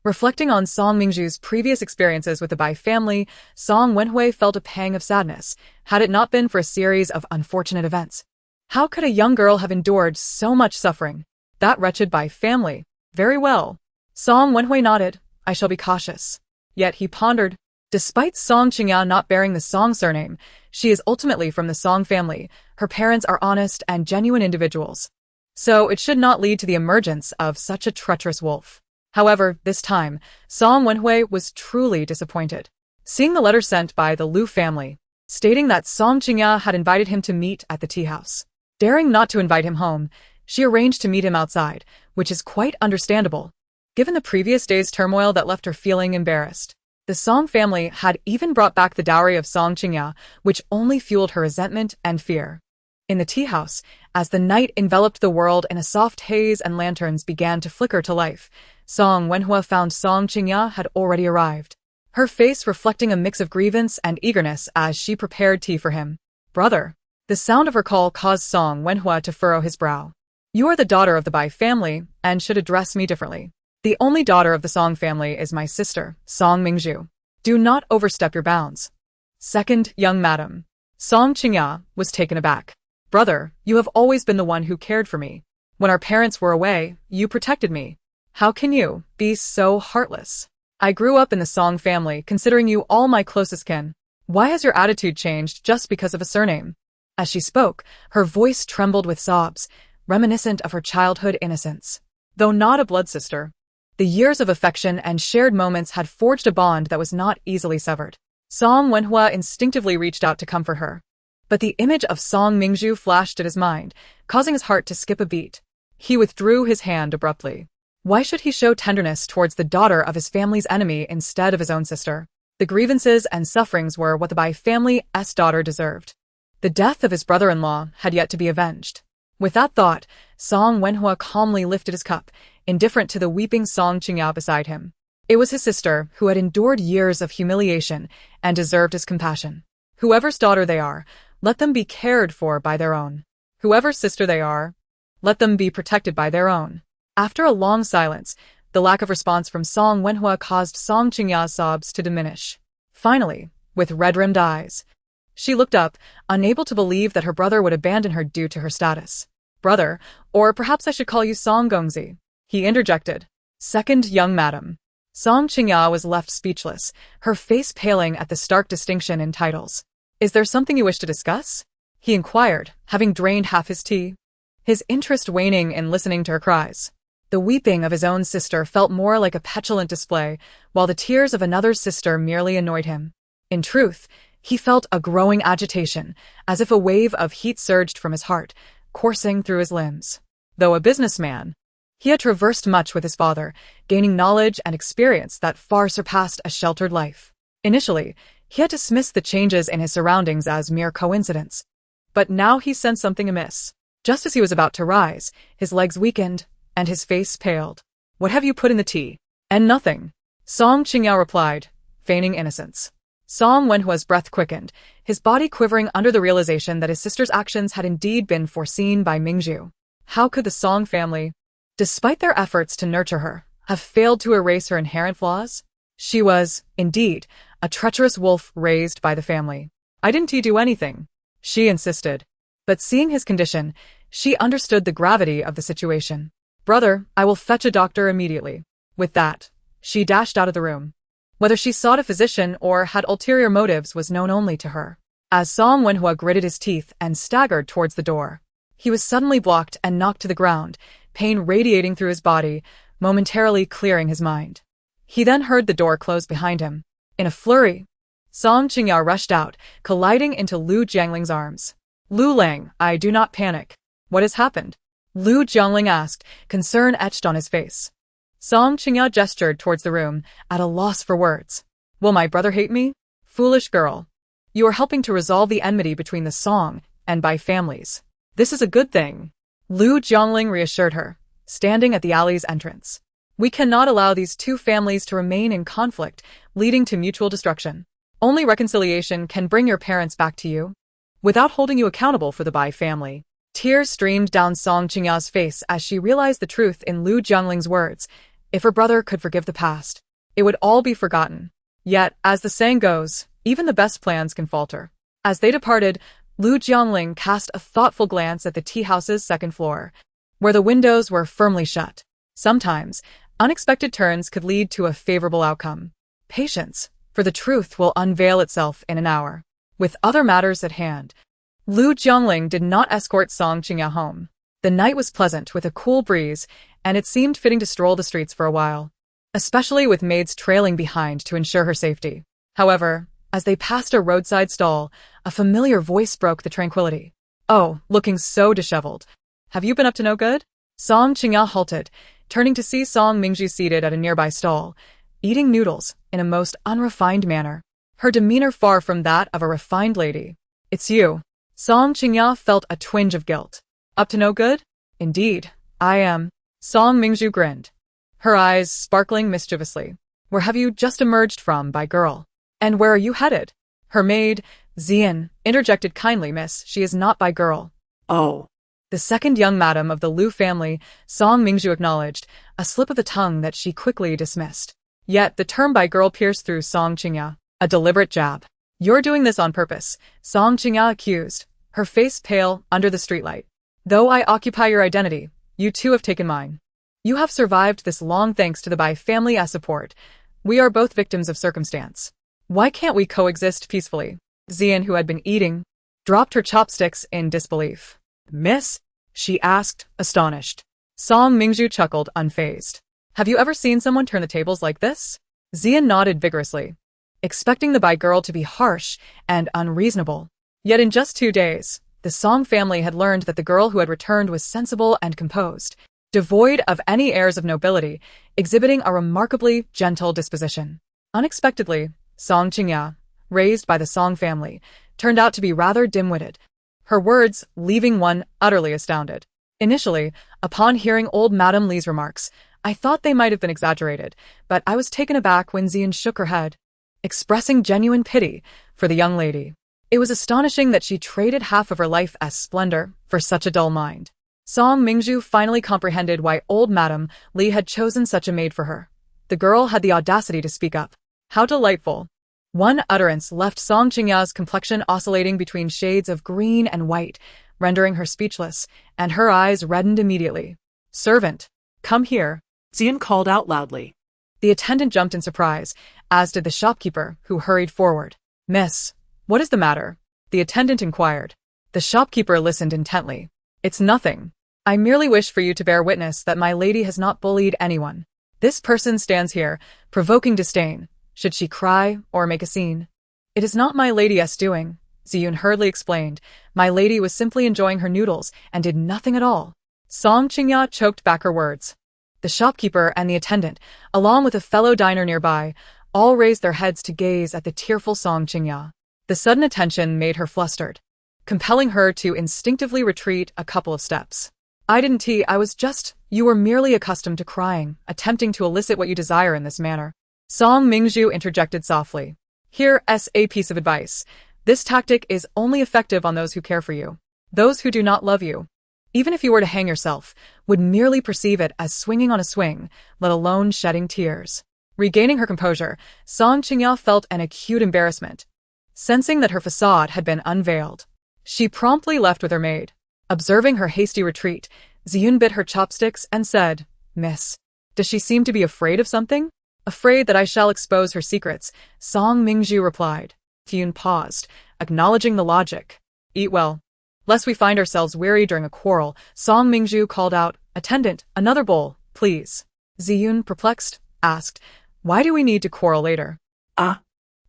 Reflecting on Song Mingju's previous experiences with the Bai family, Song Wenhui felt a pang of sadness, had it not been for a series of unfortunate events. How could a young girl have endured so much suffering? That wretched Bai family. Very well. Song Wenhui nodded. I shall be cautious. Yet he pondered. Despite Song Qiuniang not bearing the Song surname, she is ultimately from the Song family. Her parents are honest and genuine individuals. So it should not lead to the emergence of such a treacherous wolf. However, this time, Song Wenhui was truly disappointed. Seeing the letter sent by the Liu family, stating that Song Qiuniang had invited him to meet at the tea house. Daring not to invite him home, she arranged to meet him outside, which is quite understandable, given the previous day's turmoil that left her feeling embarrassed. The Song family had even brought back the dowry of Song Qiuniang, which only fueled her resentment and fear. In the tea house, as the night enveloped the world in a soft haze and lanterns began to flicker to life, Song Wenhui found Song Qiuniang had already arrived, her face reflecting a mix of grievance and eagerness as she prepared tea for him. Brother. The sound of her call caused Song Wenhui to furrow his brow. You are the daughter of the Bai family, and should address me differently. The only daughter of the Song family is my sister, Song Mingju. Do not overstep your bounds. Second, young madam. Song Qiuniang was taken aback. Brother, you have always been the one who cared for me. When our parents were away, you protected me. How can you be so heartless? I grew up in the Song family, considering you all my closest kin. Why has your attitude changed just because of a surname? As she spoke, her voice trembled with sobs, reminiscent of her childhood innocence. Though not a blood sister, the years of affection and shared moments had forged a bond that was not easily severed. Song Wenhui instinctively reached out to comfort her. But the image of Song Mingju flashed at his mind, causing his heart to skip a beat. He withdrew his hand abruptly. Why should he show tenderness towards the daughter of his family's enemy instead of his own sister? The grievances and sufferings were what the Bai family's daughter deserved. The death of his brother-in-law had yet to be avenged. With that thought, Song Wenhui calmly lifted his cup, indifferent to the weeping Song Qiuniang beside him. It was his sister who had endured years of humiliation and deserved his compassion. Whoever's daughter they are, let them be cared for by their own. Whoever's sister they are, let them be protected by their own. After a long silence, the lack of response from Song Wenhui caused Song Qiuniang's sobs to diminish. Finally, with red-rimmed eyes, she looked up, unable to believe that her brother would abandon her due to her status. Brother, or perhaps I should call you Song Gongzi, he interjected. Second, young madam. Song Qiuniang was left speechless, her face paling at the stark distinction in titles. Is there something you wish to discuss? He inquired, having drained half his tea, his interest waning in listening to her cries. The weeping of his own sister felt more like a petulant display, while the tears of another's sister merely annoyed him. In truth, he felt a growing agitation, as if a wave of heat surged from his heart, coursing through his limbs. Though a businessman, He had traversed much with his father, gaining knowledge and experience that far surpassed a sheltered life. Initially, he had dismissed the changes in his surroundings as mere coincidence. But now he sensed something amiss. Just as he was about to rise, his legs weakened, and his face paled. "What have you put in the tea?" "And nothing," Song Qiuniang replied, feigning innocence. Song Wenhua's breath quickened, his body quivering under the realization that his sister's actions had indeed been foreseen by Mingzhu. How could the Song family, despite their efforts to nurture her, have failed to erase her inherent flaws? She was, indeed, a treacherous wolf raised by the family. "I didn't do anything," she insisted. But seeing his condition, she understood the gravity of the situation. "Brother, I will fetch a doctor immediately." With that, she dashed out of the room. Whether she sought a physician or had ulterior motives was known only to her. As Song Wenhua gritted his teeth and staggered towards the door, he was suddenly blocked and knocked to the ground, pain radiating through his body, momentarily clearing his mind. He then heard the door close behind him. In a flurry, Song Qiuniang rushed out, colliding into Lu Jiangling's arms. "Lu Lang, I do not panic. What has happened?" Lu Jiangling asked, concern etched on his face. Song Qiuniang gestured towards the room, at a loss for words. "Will my brother hate me? Foolish girl. You are helping to resolve the enmity between the Song and Bai families. This is a good thing," Lu Jiangling reassured her, standing at the alley's entrance. "We cannot allow these two families to remain in conflict, leading to mutual destruction. Only reconciliation can bring your parents back to you, without holding you accountable for the Bai family." Tears streamed down Song Qiuniang's face as she realized the truth in Lu Jiangling's words. If her brother could forgive the past, it would all be forgotten. Yet, as the saying goes, even the best plans can falter. As they departed, Lu Jiangling cast a thoughtful glance at the tea house's second floor, where the windows were firmly shut. Sometimes, unexpected turns could lead to a favorable outcome. Patience, for the truth will unveil itself in an hour. With other matters at hand, Lu Jiangling did not escort Song Qiuniang home. The night was pleasant with a cool breeze, and it seemed fitting to stroll the streets for a while, especially with maids trailing behind to ensure her safety. However, as they passed a roadside stall, a familiar voice broke the tranquility. "Oh, looking so disheveled. Have you been up to no good?" Song Qiuniang halted, turning to see Song Mingzhu seated at a nearby stall, eating noodles in a most unrefined manner, her demeanor far from that of a refined lady. "It's you." Song Qiuniang felt a twinge of guilt. "Up to no good?" "Indeed, I am." Song Mingzhu grinned, her eyes sparkling mischievously. "Where have you just emerged from, by girl? And where are you headed?" Her maid, Xian, interjected kindly. "Miss, she is not by girl." "Oh." The second young madam of the Lu family, Song Mingzhu acknowledged, a slip of the tongue that she quickly dismissed. Yet the term by girl pierced through Song Qiuniang, a deliberate jab. "You're doing this on purpose," Song Qiuniang accused, her face pale under the streetlight. "Though I occupy your identity, you too have taken mine. You have survived this long thanks to the Bai family as support. We are both victims of circumstance. Why can't we coexist peacefully?" Xian, who had been eating, dropped her chopsticks in disbelief. "Miss?" she asked, astonished. Song Mingzhu chuckled, unfazed. "Have you ever seen someone turn the tables like this?" Xian nodded vigorously, expecting the Bai girl to be harsh and unreasonable. Yet in just 2 days, the Song family had learned that the girl who had returned was sensible and composed, devoid of any airs of nobility, exhibiting a remarkably gentle disposition. Unexpectedly, Song Qiuniang, raised by the Song family, turned out to be rather dim-witted, her words leaving one utterly astounded. Initially, upon hearing old Madame Li's remarks, I thought they might have been exaggerated, but I was taken aback when Xian shook her head, expressing genuine pity for the young lady. It was astonishing that she traded half of her life as splendor for such a dull mind. Song Mingzhu finally comprehended why old Madame Li had chosen such a maid for her. The girl had the audacity to speak up. How delightful! One utterance left Song Qiuniang's complexion oscillating between shades of green and white, rendering her speechless, and her eyes reddened immediately. "Servant, come here," Xian called out loudly. The attendant jumped in surprise, as did the shopkeeper, who hurried forward. "Miss, what is the matter?" the attendant inquired. The shopkeeper listened intently. "It's nothing. I merely wish for you to bear witness that my lady has not bullied anyone. This person stands here, provoking disdain, should she cry or make a scene. It is not my lady's doing," Ziyun hurriedly explained. "My lady was simply enjoying her noodles and did nothing at all." Song Qiuniang choked back her words. The shopkeeper and the attendant, along with a fellow diner nearby, all raised their heads to gaze at the tearful Song Qiuniang. The sudden attention made her flustered, compelling her to instinctively retreat a couple of steps. I didn't tea, I was just, you were merely accustomed to crying, attempting to elicit what you desire in this manner. Song Mingzhu interjected softly. Here's a piece of advice. This tactic is only effective on those who care for you. Those who do not love you, even if you were to hang yourself, would merely perceive it as swinging on a swing, let alone shedding tears. Regaining her composure, Song Qiuniang felt an acute embarrassment, sensing that her facade had been unveiled. She promptly left with her maid. Observing her hasty retreat, Ziyun bit her chopsticks and said, Miss, does she seem to be afraid of something? Afraid that I shall expose her secrets, Song Mingzhu replied. Ziyun paused, acknowledging the logic. Eat well, lest we find ourselves weary during a quarrel. Song Mingzhu called out, Attendant, another bowl, please. Ziyun, perplexed, asked, Why do we need to quarrel later?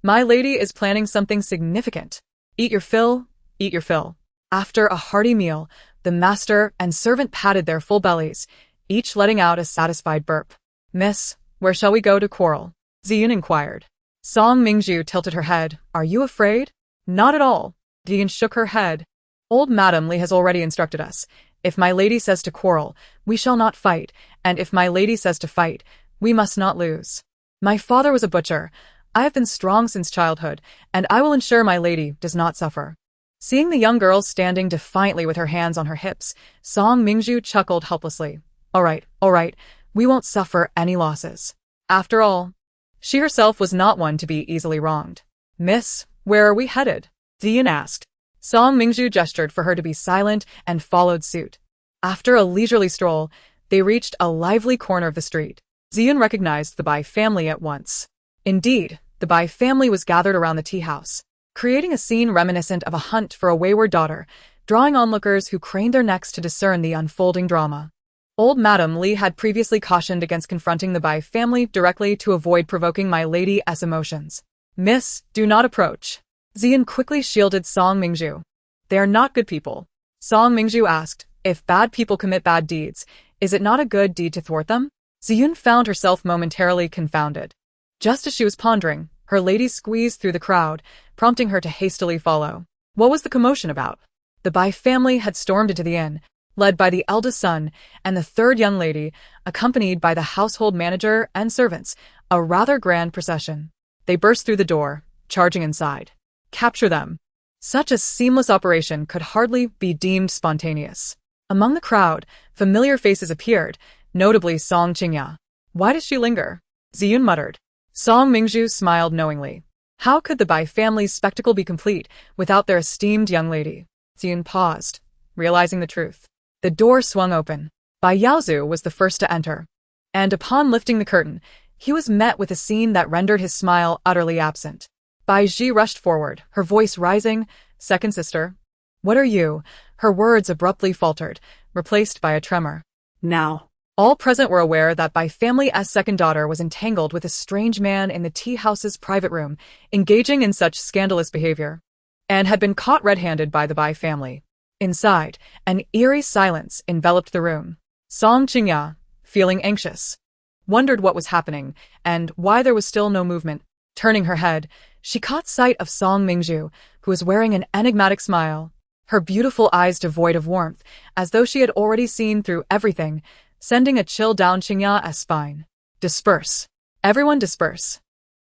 My lady is planning something significant. Eat your fill, eat your fill. After a hearty meal, the master and servant patted their full bellies, each letting out a satisfied burp. Miss, where shall we go to quarrel? Ziyun inquired. Song Mingzhu tilted her head. Are you afraid? Not at all. Ziyun shook her head. Old Madam Li has already instructed us. If my lady says to quarrel, we shall not fight, and if my lady says to fight, we must not lose. My father was a butcher. I have been strong since childhood, and I will ensure my lady does not suffer. Seeing the young girl standing defiantly with her hands on her hips, Song Mingzhu chuckled helplessly. All right, we won't suffer any losses. After all, she herself was not one to be easily wronged. Miss, where are we headed? Ziyun asked. Song Mingzhu gestured for her to be silent and followed suit. After a leisurely stroll, they reached a lively corner of the street. Ziyun recognized the Bai family at once. Indeed, the Bai family was gathered around the tea house, creating a scene reminiscent of a hunt for a wayward daughter, drawing onlookers who craned their necks to discern the unfolding drama. Old Madam Li had previously cautioned against confronting the Bai family directly to avoid provoking my lady's emotions. Miss, do not approach. Ziyun quickly shielded Song Mingzhu. They are not good people. Song Mingzhu asked, if bad people commit bad deeds, is it not a good deed to thwart them? Ziyun found herself momentarily confounded. Just as she was pondering, her lady squeezed through the crowd, prompting her to hastily follow. What was the commotion about? The Bai family had stormed into the inn, led by the eldest son and the third young lady, accompanied by the household manager and servants, a rather grand procession. They burst through the door, charging inside. Capture them. Such a seamless operation could hardly be deemed spontaneous. Among the crowd, familiar faces appeared, notably Song Qiuniang. Why does she linger? Ziyun muttered. Song Mingzhu smiled knowingly. How could the Bai family's spectacle be complete without their esteemed young lady? Ziyun paused, realizing the truth. The door swung open. Bai Yaozu was the first to enter. And upon lifting the curtain, he was met with a scene that rendered his smile utterly absent. Bai Ji rushed forward, her voice rising. Second sister. What are you? Her words abruptly faltered, replaced by a tremor. Now. All present were aware that Bai family's second daughter was entangled with a strange man in the tea house's private room, engaging in such scandalous behavior, and had been caught red-handed by the Bai family. Inside, an eerie silence enveloped the room. Song Qiuniang, feeling anxious, wondered what was happening and why there was still no movement. Turning her head, she caught sight of Song Mingzhu, who was wearing an enigmatic smile, her beautiful eyes devoid of warmth, as though she had already seen through everything, sending a chill down Qiuniang's spine. Disperse. Everyone disperse.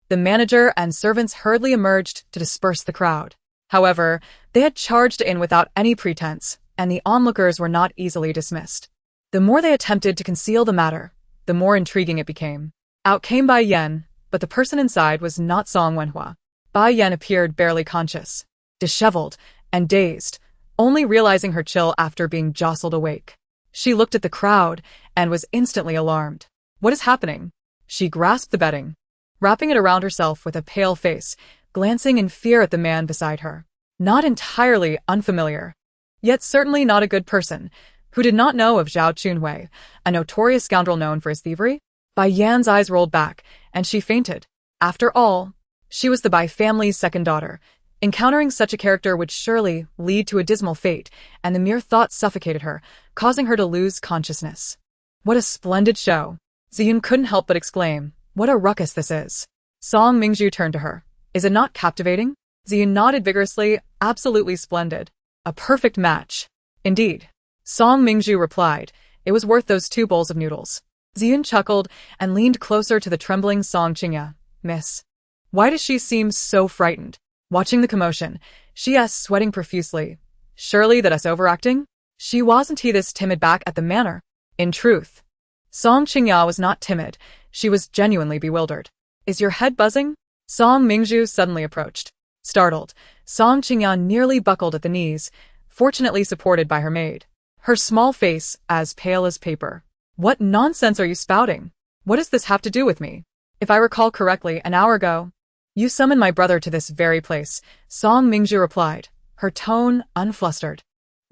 The manager and servants hurriedly emerged to disperse the crowd. However, they had charged in without any pretense, and the onlookers were not easily dismissed. The more they attempted to conceal the matter, the more intriguing it became. Out came Bai Yan, but the person inside was not Song Wenhua. Bai Yan appeared barely conscious, disheveled, and dazed, only realizing her chill after being jostled awake. She looked at the crowd and was instantly alarmed. What is happening? She grasped the bedding, wrapping it around herself with a pale face, glancing in fear at the man beside her. Not entirely unfamiliar, yet certainly not a good person, who did not know of Zhao Chunhui, a notorious scoundrel known for his thievery. Bai Yan's eyes rolled back, and she fainted. After all, she was the Bai family's second daughter. Encountering such a character would surely lead to a dismal fate, and the mere thought suffocated her, causing her to lose consciousness. What a splendid show. Zian couldn't help but exclaim, what a ruckus this is. Song Mingzhu turned to her. Is it not captivating? Zian nodded vigorously, absolutely splendid. A perfect match. Indeed. Song Mingzhu replied, it was worth those 2 bowls of noodles. Zian chuckled and leaned closer to the trembling Song Qiuniang. Miss. Why does she seem so frightened? Watching the commotion, she asked, sweating profusely. Surely that us overacting? She wasn't he this timid back at the manor? In truth, Song Qiuniang was not timid, she was genuinely bewildered. Is your head buzzing? Song Mingzhu suddenly approached. Startled, Song Qiuniang nearly buckled at the knees, fortunately supported by her maid. Her small face as pale as paper. What nonsense are you spouting? What does this have to do with me? If I recall correctly, an hour ago, you summoned my brother to this very place, Song Mingzhu replied, her tone unflustered.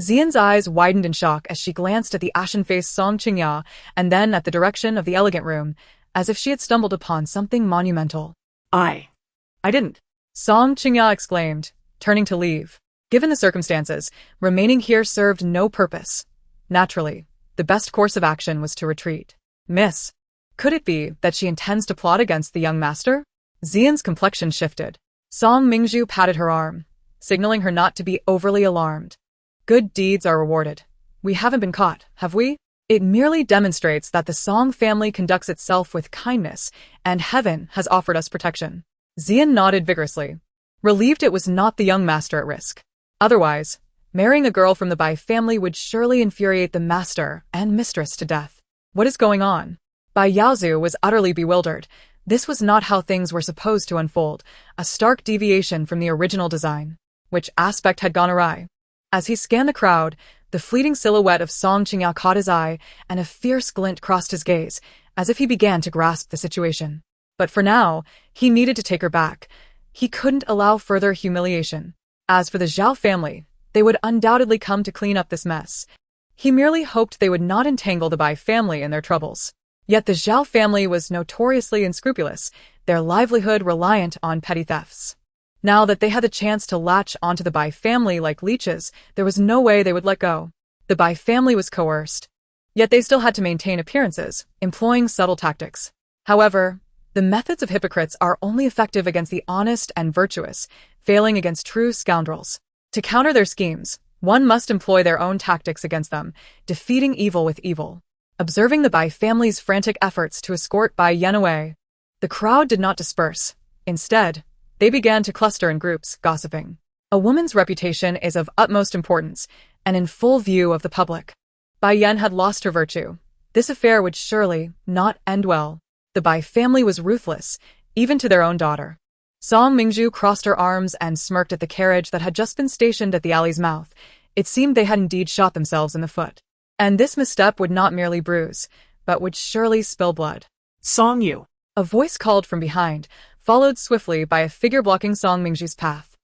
Zian's eyes widened in shock as she glanced at the ashen-faced Song Qiuniang and then at the direction of the elegant room, as if she had stumbled upon something monumental. I didn't. Song Qiuniang exclaimed, turning to leave. Given the circumstances, remaining here served no purpose. Naturally, the best course of action was to retreat. Miss, could it be that she intends to plot against the young master? Zian's complexion shifted. Song Mingzhu patted her arm, signaling her not to be overly alarmed. Good deeds are rewarded. We haven't been caught, have we? It merely demonstrates that the Song family conducts itself with kindness, and heaven has offered us protection. Zian nodded vigorously, relieved it was not the young master at risk. Otherwise, marrying a girl from the Bai family would surely infuriate the master and mistress to death. What is going on? Bai Yaozu was utterly bewildered. This was not how things were supposed to unfold, a stark deviation from the original design. Which aspect had gone awry? As he scanned the crowd, the fleeting silhouette of Song Qiuniang caught his eye, and a fierce glint crossed his gaze, as if he began to grasp the situation. But for now, he needed to take her back. He couldn't allow further humiliation. As for the Zhao family, they would undoubtedly come to clean up this mess. He merely hoped they would not entangle the Bai family in their troubles. Yet the Zhao family was notoriously unscrupulous, their livelihood reliant on petty thefts. Now that they had the chance to latch onto the Bai family like leeches, there was no way they would let go. The Bai family was coerced. Yet they still had to maintain appearances, employing subtle tactics. However, the methods of hypocrites are only effective against the honest and virtuous, failing against true scoundrels. To counter their schemes, one must employ their own tactics against them, defeating evil with evil. Observing the Bai family's frantic efforts to escort Bai Yan away, the crowd did not disperse. Instead, they began to cluster in groups, gossiping. A woman's reputation is of utmost importance, and in full view of the public. Bai Yan had lost her virtue. This affair would surely not end well. The Bai family was ruthless, even to their own daughter. Song Mingzhu crossed her arms and smirked at the carriage that had just been stationed at the alley's mouth. It seemed they had indeed shot themselves in the foot. And this misstep would not merely bruise, but would surely spill blood. Song Yu. A voice called from behind, followed swiftly by a figure blocking Song Mingzhu's path.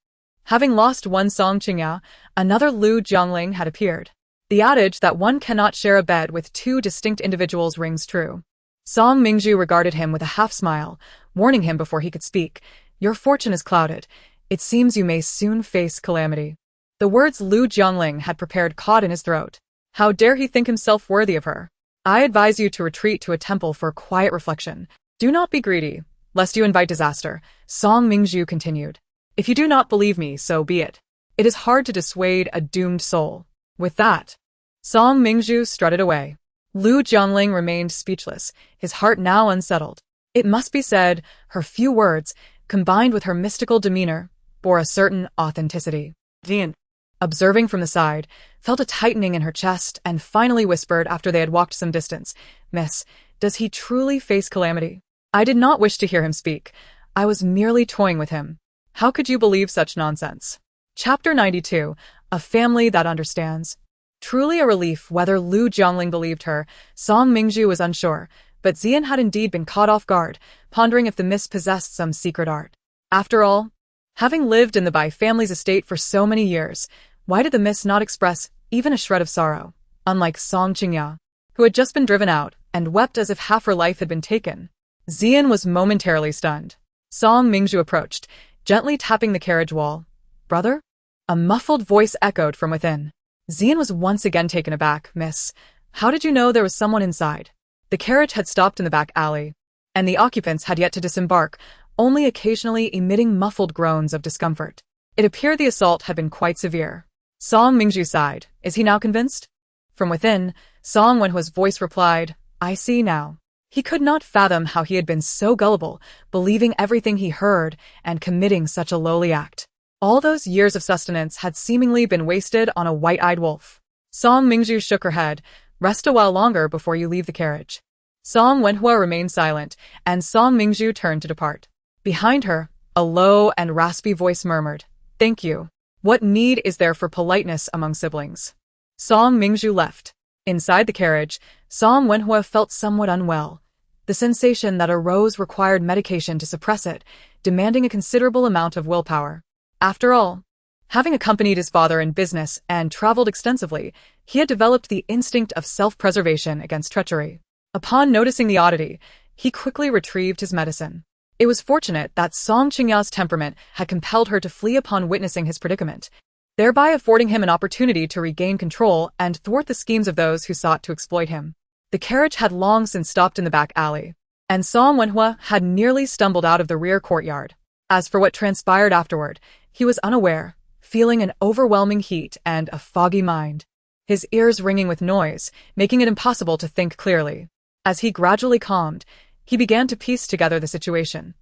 Having lost one Song Qiuniang, another Lu Jiangling had appeared. The adage that one cannot share a bed with 2 distinct individuals rings true. Song Mingzhu regarded him with a half-smile, warning him before he could speak. Your fortune is clouded. It seems you may soon face calamity. The words Lu Jiangling had prepared caught in his throat. How dare he think himself worthy of her? I advise you to retreat to a temple for quiet reflection. Do not be greedy, lest you invite disaster, Song Mingzhu continued. If you do not believe me, so be it. It is hard to dissuade a doomed soul. With that, Song Mingzhu strutted away. Lu Jiangling remained speechless, his heart now unsettled. It must be said, her few words, combined with her mystical demeanor, bore a certain authenticity. Zian, observing from the side, felt a tightening in her chest and finally whispered after they had walked some distance, Miss, does he truly face calamity? I did not wish to hear him speak. I was merely toying with him. How could you believe such nonsense? Chapter 92, A Family That Understands. Truly a relief whether Lu Jiangling believed her, Song Mingzhu was unsure, but Zian had indeed been caught off guard, pondering if the miss possessed some secret art. After all, having lived in the Bai family's estate for so many years, why did the miss not express even a shred of sorrow? Unlike Song Qiuniang, who had just been driven out and wept as if half her life had been taken. Zian was momentarily stunned. Song Mingzhu approached, gently tapping the carriage wall. Brother? A muffled voice echoed from within. Zian was once again taken aback. Miss, how did you know there was someone inside? The carriage had stopped in the back alley, and the occupants had yet to disembark, only occasionally emitting muffled groans of discomfort. It appeared the assault had been quite severe. Song Mingju sighed. Is he now convinced? From within, Song Wenhua's voice replied, I see now. He could not fathom how he had been so gullible, believing everything he heard and committing such a lowly act. All those years of sustenance had seemingly been wasted on a white-eyed wolf. Song Mingju shook her head. Rest a while longer before you leave the carriage. Song Wenhua remained silent, and Song Mingju turned to depart. Behind her, a low and raspy voice murmured, Thank you. What need is there for politeness among siblings? Song Mingju left. Inside the carriage, Song Wenhua felt somewhat unwell. The sensation that arose required medication to suppress it, demanding a considerable amount of willpower. After all, having accompanied his father in business and traveled extensively, he had developed the instinct of self-preservation against treachery. Upon noticing the oddity, he quickly retrieved his medicine. It was fortunate that Song Qiuniang's temperament had compelled her to flee upon witnessing his predicament, thereby affording him an opportunity to regain control and thwart the schemes of those who sought to exploit him. The carriage had long since stopped in the back alley, and Song Wenhua had nearly stumbled out of the rear courtyard. As for what transpired afterward, he was unaware, feeling an overwhelming heat and a foggy mind, his ears ringing with noise, making it impossible to think clearly. As he gradually calmed, he began to piece together the situation.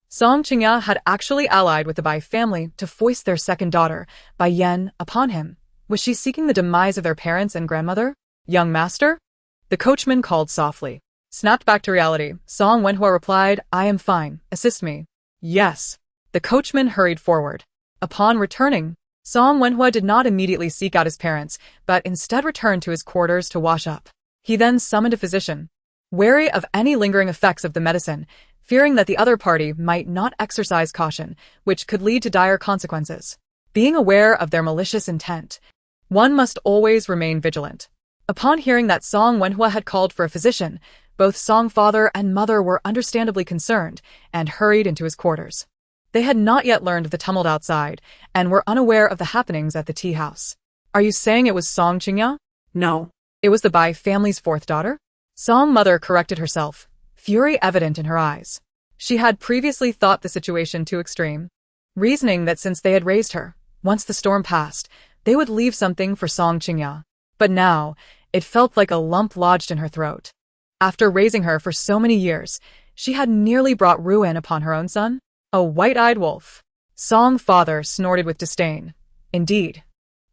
Song Qiuniang had actually allied with the Bai family to foist their second daughter, Bai Yan, upon him. Was she seeking the demise of their parents and grandmother? Young master? The coachman called softly. Snapped back to reality, Song Wenhua replied, I am fine, assist me. Yes. The coachman hurried forward. Upon returning, Song Wenhua did not immediately seek out his parents, but instead returned to his quarters to wash up. He then summoned a physician. Wary of any lingering effects of the medicine, fearing that the other party might not exercise caution, which could lead to dire consequences. Being aware of their malicious intent, one must always remain vigilant. Upon hearing that Song Wenhua had called for a physician, both Song father and mother were understandably concerned and hurried into his quarters. They had not yet learned of the tumult outside and were unaware of the happenings at the tea house. Are you saying it was Song Qiuniang? No. It was the Bai family's fourth daughter? Song mother corrected herself, fury evident in her eyes. She had previously thought the situation too extreme, reasoning that since they had raised her, once the storm passed, they would leave something for Song Qiuniang. But now, it felt like a lump lodged in her throat. After raising her for so many years, she had nearly brought ruin upon her own son? A white-eyed wolf. Song father snorted with disdain. Indeed.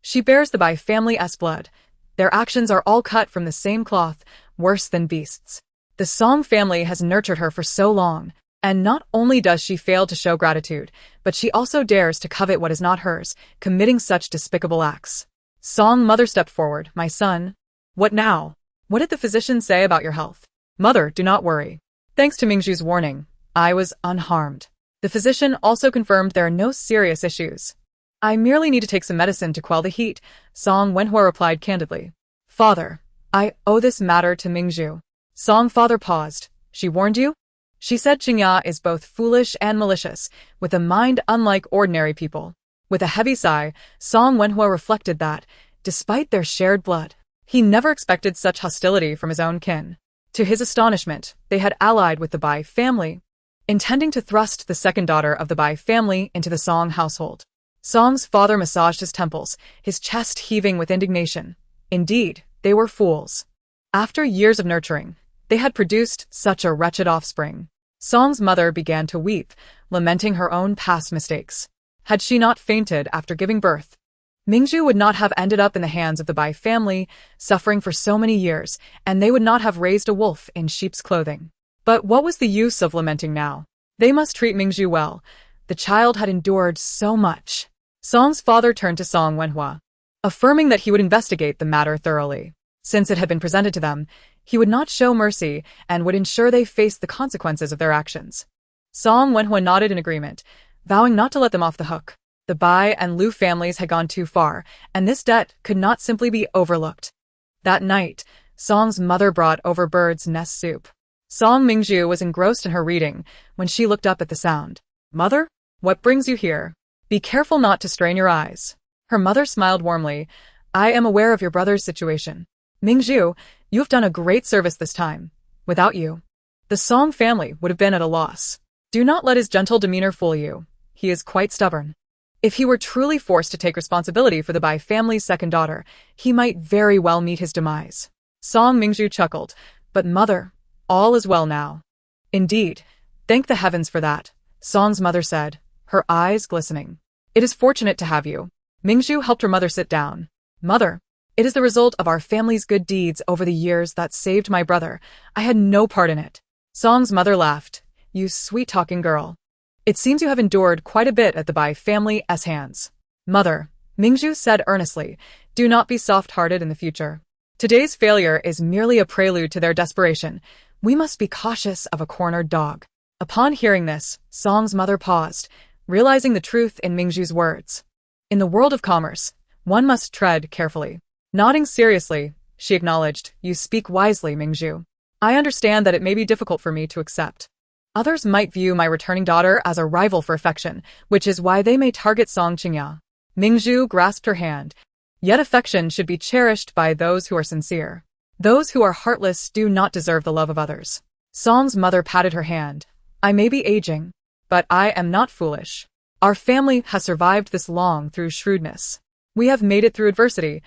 She bears the Bai family's blood. Their actions are all cut from the same cloth, worse than beasts. The Song family has nurtured her for so long, and not only does she fail to show gratitude, but she also dares to covet what is not hers, committing such despicable acts. Song mother stepped forward. My son. What now? What did the physician say about your health? Mother, do not worry. Thanks to Mingju's warning, I was unharmed. The physician also confirmed there are no serious issues. I merely need to take some medicine to quell the heat, Song Wenhua replied candidly. Father, I owe this matter to Mingju. Song father paused. She warned you? She said Qiuniang is both foolish and malicious, with a mind unlike ordinary people. With a heavy sigh, Song Wenhua reflected that, despite their shared blood, he never expected such hostility from his own kin. To his astonishment, they had allied with the Bai family, intending to thrust the second daughter of the Bai family into the Song household. Song's father massaged his temples, his chest heaving with indignation. Indeed, they were fools. After years of nurturing, they had produced such a wretched offspring. Song's mother began to weep, lamenting her own past mistakes. Had she not fainted after giving birth, Mingju would not have ended up in the hands of the Bai family, suffering for so many years, and they would not have raised a wolf in sheep's clothing. But what was the use of lamenting now? They must treat Mingju well. The child had endured so much. Song's father turned to Song Wenhua, affirming that he would investigate the matter thoroughly. Since it had been presented to them, he would not show mercy and would ensure they faced the consequences of their actions. Song Wenhua nodded in agreement, vowing not to let them off the hook. The Bai and Lu families had gone too far, and this debt could not simply be overlooked. That night, Song's mother brought over bird's nest soup. Song Mingju was engrossed in her reading when she looked up at the sound. Mother, what brings you here? Be careful not to strain your eyes. Her mother smiled warmly. I am aware of your brother's situation. Mingju, you have done a great service this time. Without you, the Song family would have been at a loss. Do not let his gentle demeanor fool you. He is quite stubborn. If he were truly forced to take responsibility for the Bai family's second daughter, he might very well meet his demise. Song Mingzhu chuckled, but mother, all is well now. Indeed, thank the heavens for that, Song's mother said, her eyes glistening. It is fortunate to have you. Mingzhu helped her mother sit down. Mother, it is the result of our family's good deeds over the years that saved my brother. I had no part in it. Song's mother laughed. You sweet-talking girl. It seems you have endured quite a bit at the Bai family's hands. Mother, Mingzhu said earnestly, do not be soft-hearted in the future. Today's failure is merely a prelude to their desperation. We must be cautious of a cornered dog. Upon hearing this, Song's mother paused, realizing the truth in Mingzhu's words. In the world of commerce, one must tread carefully. Nodding seriously, she acknowledged, you speak wisely, Mingzhu. I understand that it may be difficult for me to accept. Others might view my returning daughter as a rival for affection, which is why they may target Song Qiuniang. Mingzhu grasped her hand. Yet affection should be cherished by those who are sincere. Those who are heartless do not deserve the love of others. Song's mother patted her hand. I may be aging, but I am not foolish. Our family has survived this long through shrewdness. We have made it through adversity.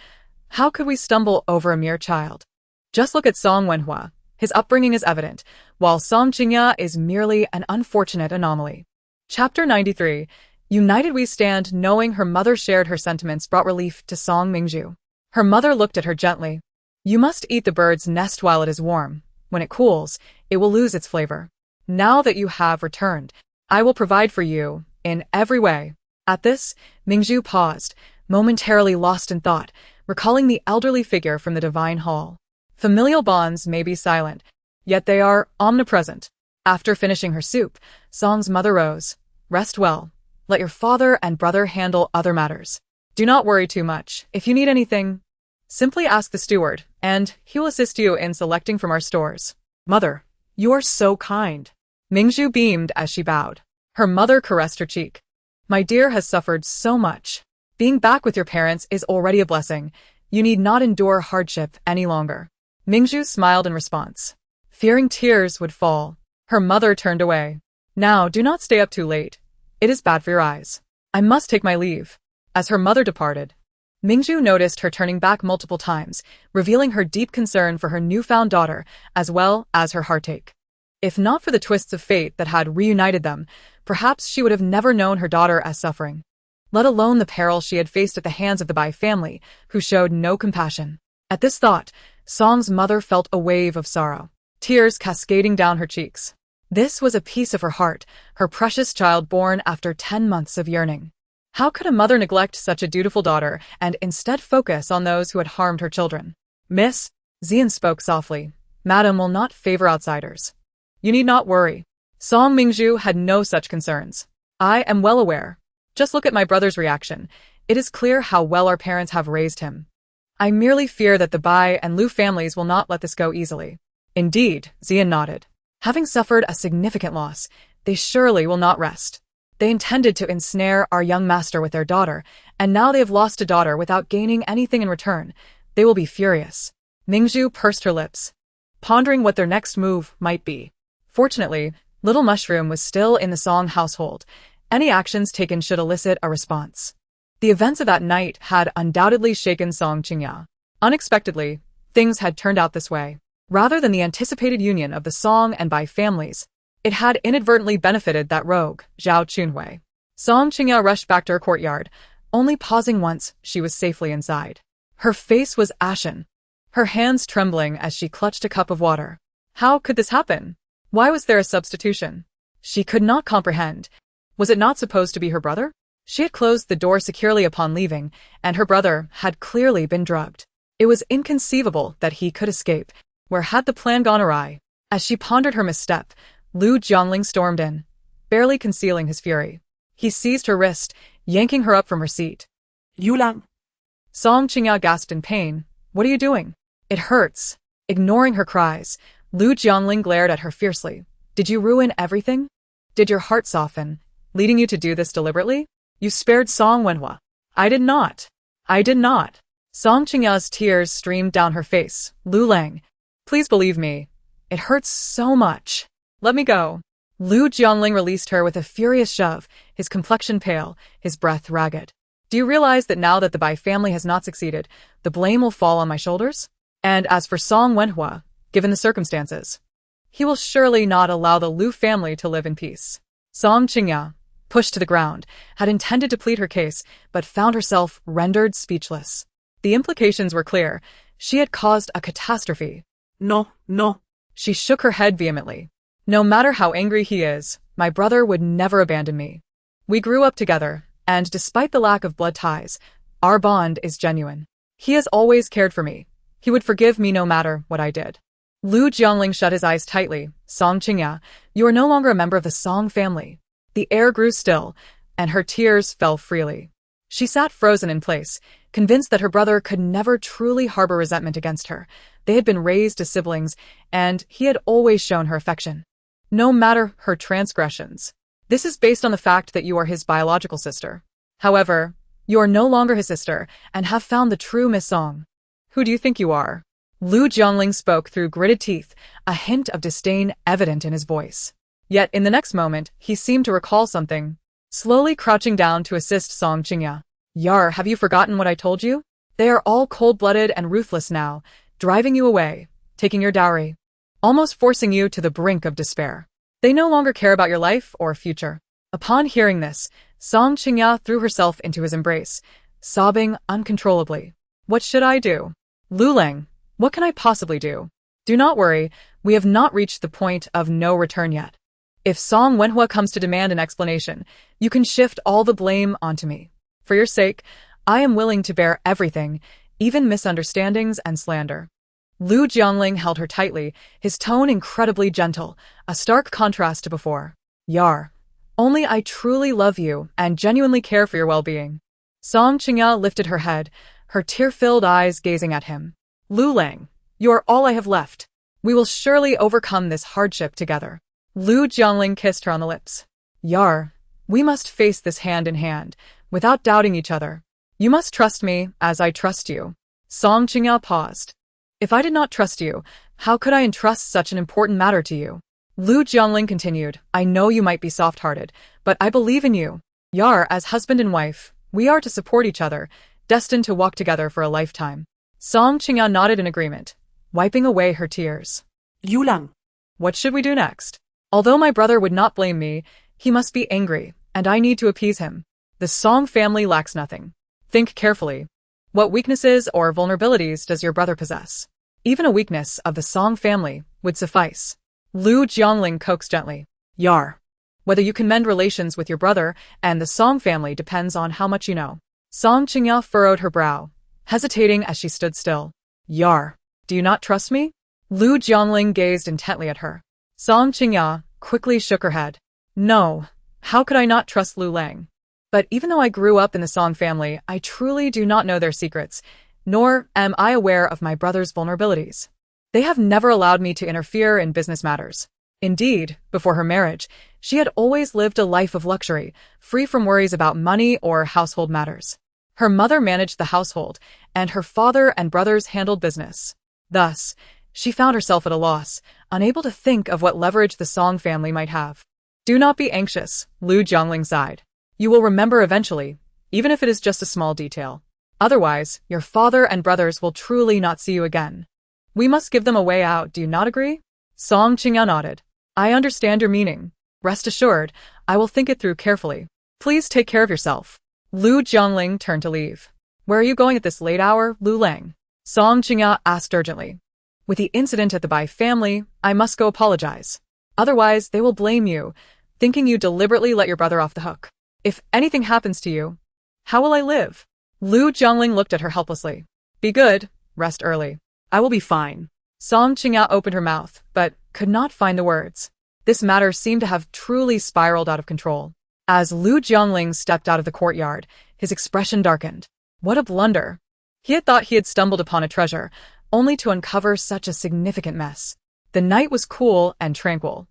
How could we stumble over a mere child? Just look at Song Wenhua. His upbringing is evident, while Song Qiuniang is merely an unfortunate anomaly. Chapter 93. United we stand. Knowing her mother shared her sentiments brought relief to Song Mingzhu. Her mother looked at her gently. You must eat the bird's nest while it is warm. When it cools, it will lose its flavor. Now that you have returned, I will provide for you in every way. At this, Mingzhu paused, momentarily lost in thought, recalling the elderly figure from the divine hall. Familial bonds may be silent, yet they are omnipresent. After finishing her soup, Song's mother rose. Rest well. Let your father and brother handle other matters. Do not worry too much. If you need anything, simply ask the steward, and he will assist you in selecting from our stores. Mother, you are so kind. Mingzhu beamed as she bowed. Her mother caressed her cheek. My dear has suffered so much. Being back with your parents is already a blessing. You need not endure hardship any longer. Mingzhu smiled in response. Fearing tears would fall, her mother turned away. Now, do not stay up too late. It is bad for your eyes. I must take my leave. As her mother departed, Mingzhu noticed her turning back multiple times, revealing her deep concern for her newfound daughter, as well as her heartache. If not for the twists of fate that had reunited them, perhaps she would have never known her daughter as suffering, let alone the peril she had faced at the hands of the Bai family, who showed no compassion. At this thought, Song's mother felt a wave of sorrow, tears cascading down her cheeks. This was a piece of her heart, her precious child born after 10 months of yearning. How could a mother neglect such a dutiful daughter and instead focus on those who had harmed her children? Miss, Xian spoke softly, Madam will not favor outsiders. You need not worry. Song Mingzhu had no such concerns. I am well aware. Just look at my brother's reaction. It is clear how well our parents have raised him. I merely fear that the Bai and Lu families will not let this go easily. Indeed, Xian nodded. Having suffered a significant loss, they surely will not rest. They intended to ensnare our young master with their daughter, and now they have lost a daughter without gaining anything in return. They will be furious. Mingzhu pursed her lips, pondering what their next move might be. Fortunately, Little Mushroom was still in the Song household. Any actions taken should elicit a response. The events of that night had undoubtedly shaken Song Qiuniang. Unexpectedly, things had turned out this way. Rather than the anticipated union of the Song and Bai families, it had inadvertently benefited that rogue, Zhao Chunhui. Song Qiuniang rushed back to her courtyard, only pausing once she was safely inside. Her face was ashen, her hands trembling as she clutched a cup of water. How could this happen? Why was there a substitution? She could not comprehend. Was it not supposed to be her brother? She had closed the door securely upon leaving, and her brother had clearly been drugged. It was inconceivable that he could escape. Where had the plan gone awry? As she pondered her misstep, Lu Jiangling stormed in, barely concealing his fury. He seized her wrist, yanking her up from her seat. Yulang. Song Qiuniang gasped in pain. What are you doing? It hurts. Ignoring her cries, Lu Jiangling glared at her fiercely. Did you ruin everything? Did your heart soften, leading you to do this deliberately? You spared Song Wenhua. I did not. I did not. Song Qiuniang's tears streamed down her face. Lu Lang, please believe me. It hurts so much. Let me go. Lu Jiangling released her with a furious shove, his complexion pale, his breath ragged. Do you realize that now that the Bai family has not succeeded, the blame will fall on my shoulders? And as for Song Wenhua, given the circumstances, he will surely not allow the Lu family to live in peace. Song Qiuniang, pushed to the ground, had intended to plead her case, but found herself rendered speechless. The implications were clear. She had caused a catastrophe. No, no. She shook her head vehemently. No matter how angry he is, my brother would never abandon me. We grew up together, and despite the lack of blood ties, our bond is genuine. He has always cared for me. He would forgive me no matter what I did. Lu Jiangling shut his eyes tightly. Song Qiuniang, you are no longer a member of the Song family. The air grew still, and her tears fell freely. She sat frozen in place, convinced that her brother could never truly harbor resentment against her. They had been raised as siblings, and he had always shown her affection, no matter her transgressions. This is based on the fact that you are his biological sister. However, you are no longer his sister, and have found the true Miss Song. Who do you think you are? Lu Jiangling spoke through gritted teeth, a hint of disdain evident in his voice. Yet in the next moment, he seemed to recall something, slowly crouching down to assist Song Qiuniang. Yar, have you forgotten what I told you? They are all cold-blooded and ruthless now, driving you away, taking your dowry, almost forcing you to the brink of despair. They no longer care about your life or future. Upon hearing this, Song Qiuniang threw herself into his embrace, sobbing uncontrollably. What should I do? Lu Lang, what can I possibly do? Do not worry, we have not reached the point of no return yet. If Song Wenhua comes to demand an explanation, you can shift all the blame onto me. For your sake, I am willing to bear everything, even misunderstandings and slander. Lu Jiangling held her tightly, his tone incredibly gentle, a stark contrast to before. Yar, only I truly love you and genuinely care for your well-being. Song Qiuniang lifted her head, her tear-filled eyes gazing at him. Lu Lang, you are all I have left. We will surely overcome this hardship together. Lu Jiangling kissed her on the lips. Yar, we must face this hand in hand, without doubting each other. You must trust me as I trust you. Song Qiuniang paused. If I did not trust you, how could I entrust such an important matter to you? Lu Jiangling continued, I know you might be soft-hearted, but I believe in you. Yar, as husband and wife, we are to support each other, destined to walk together for a lifetime. Song Qiuniang nodded in agreement, wiping away her tears. Yulang. What should we do next? Although my brother would not blame me, he must be angry, and I need to appease him. The Song family lacks nothing. Think carefully. What weaknesses or vulnerabilities does your brother possess? Even a weakness of the Song family would suffice. Lu Jiangling coaxed gently. Yar. Whether you can mend relations with your brother and the Song family depends on how much you know. Song Qiuniang furrowed her brow, hesitating as she stood still. Yar. Do you not trust me? Lu Jiangling gazed intently at her. Song Qiuniang quickly shook her head. No. How could I not trust Lu Lang? But even though I grew up in the Song family, I truly do not know their secrets, nor am I aware of my brother's vulnerabilities. They have never allowed me to interfere in business matters. Indeed, before her marriage, she had always lived a life of luxury, free from worries about money or household matters. Her mother managed the household, and her father and brothers handled business. Thus, she found herself at a loss, unable to think of what leverage the Song family might have. Do not be anxious, Lu Jiangling sighed. You will remember eventually, even if it is just a small detail. Otherwise, your father and brothers will truly not see you again. We must give them a way out, do you not agree? Song Qiuniang nodded. I understand your meaning. Rest assured, I will think it through carefully. Please take care of yourself. Lu Jiangling turned to leave. Where are you going at this late hour, Lu Lang? Song Qiuniang asked urgently. With the incident at the Bai family, I must go apologize. Otherwise, they will blame you, thinking you deliberately let your brother off the hook. If anything happens to you, how will I live? Lu Jiangling looked at her helplessly. Be good, rest early. I will be fine. Song Qiuniang opened her mouth, but could not find the words. This matter seemed to have truly spiraled out of control. As Lu Jiangling stepped out of the courtyard, his expression darkened. What a blunder. He had thought he had stumbled upon a treasure, only to uncover such a significant mess. The night was cool and tranquil.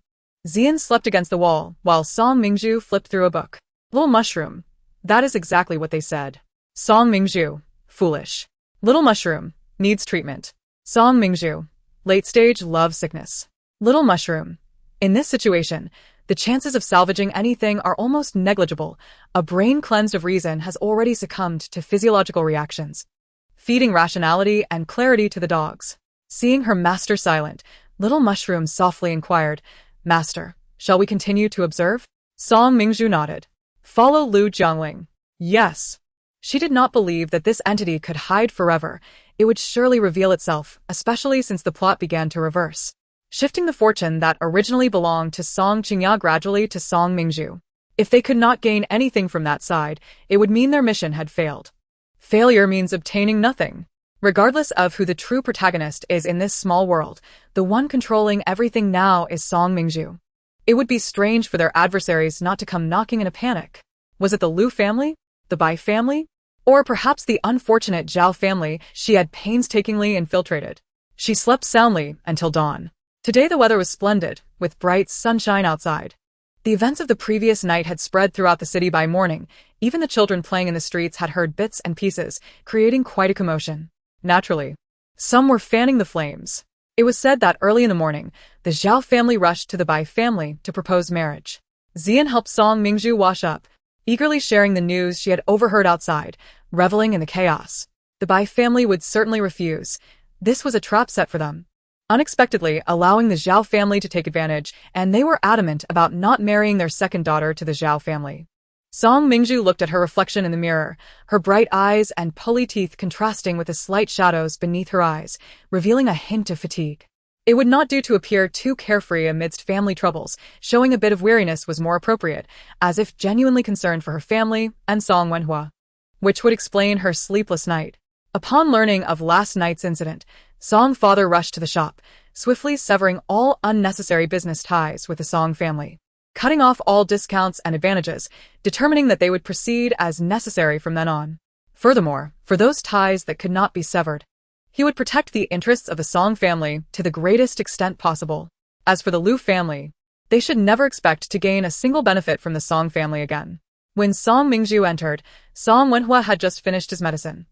Xian slept against the wall, while Song Mingzhu flipped through a book. Little mushroom. That is exactly what they said. Song Mingzhu. Foolish. Little mushroom. Needs treatment. Song Mingzhu. Late-stage love sickness. Little mushroom. In this situation, the chances of salvaging anything are almost negligible. A brain cleansed of reason has already succumbed to physiological reactions, feeding rationality and clarity to the dogs. Seeing her master silent, little mushroom softly inquired, "Master, shall we continue to observe?" Song Mingzhu nodded. "Follow Lu Jiangling." Yes. She did not believe that this entity could hide forever. It would surely reveal itself, especially since the plot began to reverse, shifting the fortune that originally belonged to Song Qiuniang gradually to Song Mingzhu. If they could not gain anything from that side, it would mean their mission had failed. Failure means obtaining nothing. Regardless of who the true protagonist is in this small world, the one controlling everything now is Song Mingzhu. It would be strange for their adversaries not to come knocking in a panic. Was it the Lu family? The Bai family? Or perhaps the unfortunate Zhao family she had painstakingly infiltrated? She slept soundly until dawn. Today the weather was splendid, with bright sunshine outside. The events of the previous night had spread throughout the city by morning. Even the children playing in the streets had heard bits and pieces, creating quite a commotion. Naturally, some were fanning the flames. It was said that early in the morning, the Zhao family rushed to the Bai family to propose marriage. Xian helped Song Mingzhu wash up, eagerly sharing the news she had overheard outside, reveling in the chaos. The Bai family would certainly refuse. This was a trap set for them, unexpectedly allowing the Zhao family to take advantage, and they were adamant about not marrying their second daughter to the Zhao family. Song Mingzhu looked at her reflection in the mirror, her bright eyes and pulley teeth contrasting with the slight shadows beneath her eyes, revealing a hint of fatigue. It would not do to appear too carefree amidst family troubles. Showing a bit of weariness was more appropriate, as if genuinely concerned for her family and Song Wenhua, which would explain her sleepless night. Upon learning of last night's incident, Song father rushed to the shop, swiftly severing all unnecessary business ties with the Song family, cutting off all discounts and advantages, determining that they would proceed as necessary from then on. Furthermore, for those ties that could not be severed, he would protect the interests of the Song family to the greatest extent possible. As for the Lu family, they should never expect to gain a single benefit from the Song family again. When Song Mingzhu entered, Song Wenhua had just finished his medicine.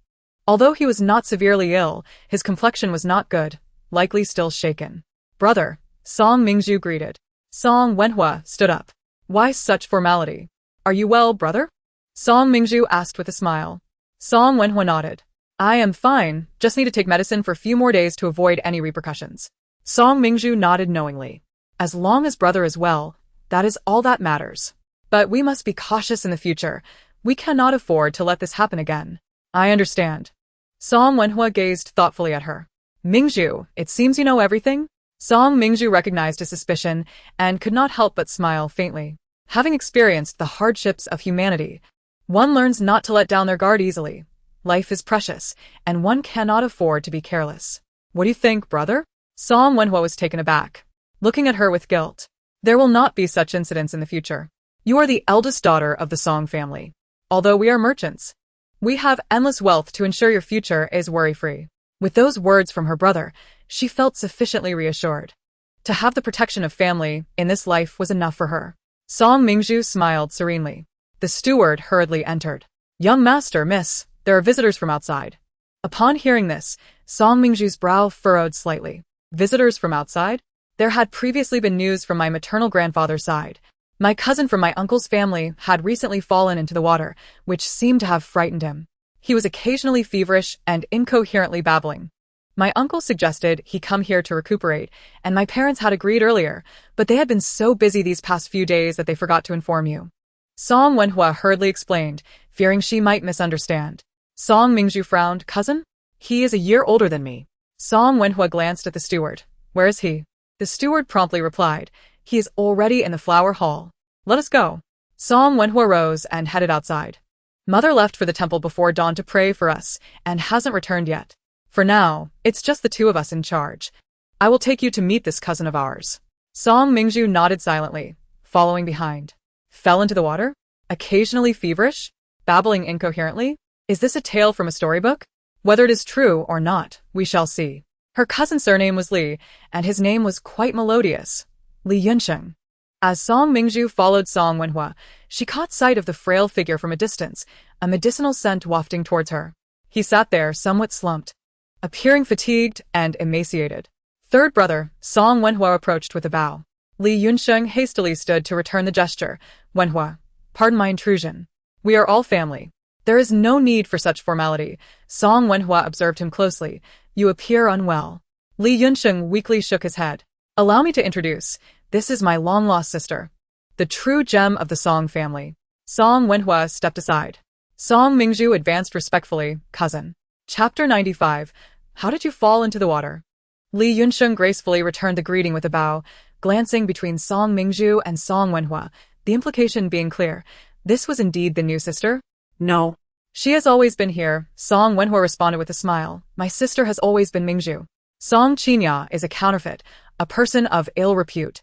Although he was not severely ill, his complexion was not good, likely still shaken. "Brother," Song Mingzhu greeted. Song Wenhua stood up. "Why such formality? Are you well, brother?" Song Mingzhu asked with a smile. Song Wenhua nodded. "I am fine, just need to take medicine for a few more days to avoid any repercussions." Song Mingzhu nodded knowingly. As long as brother is well, that is all that matters. But we must be cautious in the future. We cannot afford to let this happen again. "I understand." Song Wenhua gazed thoughtfully at her. "Mingzhu, it seems you know everything?" Song Mingzhu recognized his suspicion and could not help but smile faintly. Having experienced the hardships of humanity, one learns not to let down their guard easily. Life is precious, and one cannot afford to be careless. "What do you think, brother?" Song Wenhua was taken aback, looking at her with guilt. "There will not be such incidents in the future. You are the eldest daughter of the Song family. Although we are merchants, we have endless wealth to ensure your future is worry-free." With those words from her brother, she felt sufficiently reassured. To have the protection of family in this life was enough for her. Song Mingzhu smiled serenely. The steward hurriedly entered. "Young master, miss, there are visitors from outside." Upon hearing this, Song Mingzhu's brow furrowed slightly. Visitors from outside? There had previously been news from my maternal grandfather's side. My cousin from my uncle's family had recently fallen into the water, which seemed to have frightened him. He was occasionally feverish and incoherently babbling. My uncle suggested he come here to recuperate, and my parents had agreed earlier, but they had been so busy these past few days that they forgot to inform you. Song Wenhua hurriedly explained, fearing she might misunderstand. Song Mingzhu frowned. "Cousin? He is a year older than me." Song Wenhua glanced at the steward. "Where is he?" The steward promptly replied, "He is already in the flower hall. Let us go." Song Wenhua rose and headed outside. "Mother left for the temple before dawn to pray for us, and hasn't returned yet. For now, it's just the two of us in charge. I will take you to meet this cousin of ours." Song Mingzhu nodded silently, following behind. Fell into the water? Occasionally feverish? Babbling incoherently? Is this a tale from a storybook? Whether it is true or not, we shall see. Her cousin's surname was Li, and his name was quite melodious. Li Yunsheng. As Song Mingzhu followed Song Wenhua, she caught sight of the frail figure from a distance, a medicinal scent wafting towards her. He sat there, somewhat slumped, appearing fatigued and emaciated. Third brother, Song Wenhua approached with a bow. Li Yunsheng hastily stood to return the gesture. Wenhua, pardon my intrusion. We are all family. There is no need for such formality. Song Wenhua observed him closely. You appear unwell. Li Yunsheng weakly shook his head. Allow me to introduce. This is my long-lost sister. The true gem of the Song family. Song Wenhua stepped aside. Song Mingzhu advanced respectfully. Cousin. Chapter 95. How did you fall into the water? Li Yunsheng gracefully returned the greeting with a bow, glancing between Song Mingzhu and Song Wenhua, the implication being clear. This was indeed the new sister? No. She has always been here, Song Wenhua responded with a smile. My sister has always been Mingzhu. Song Qiuniang is a counterfeit, a person of ill repute,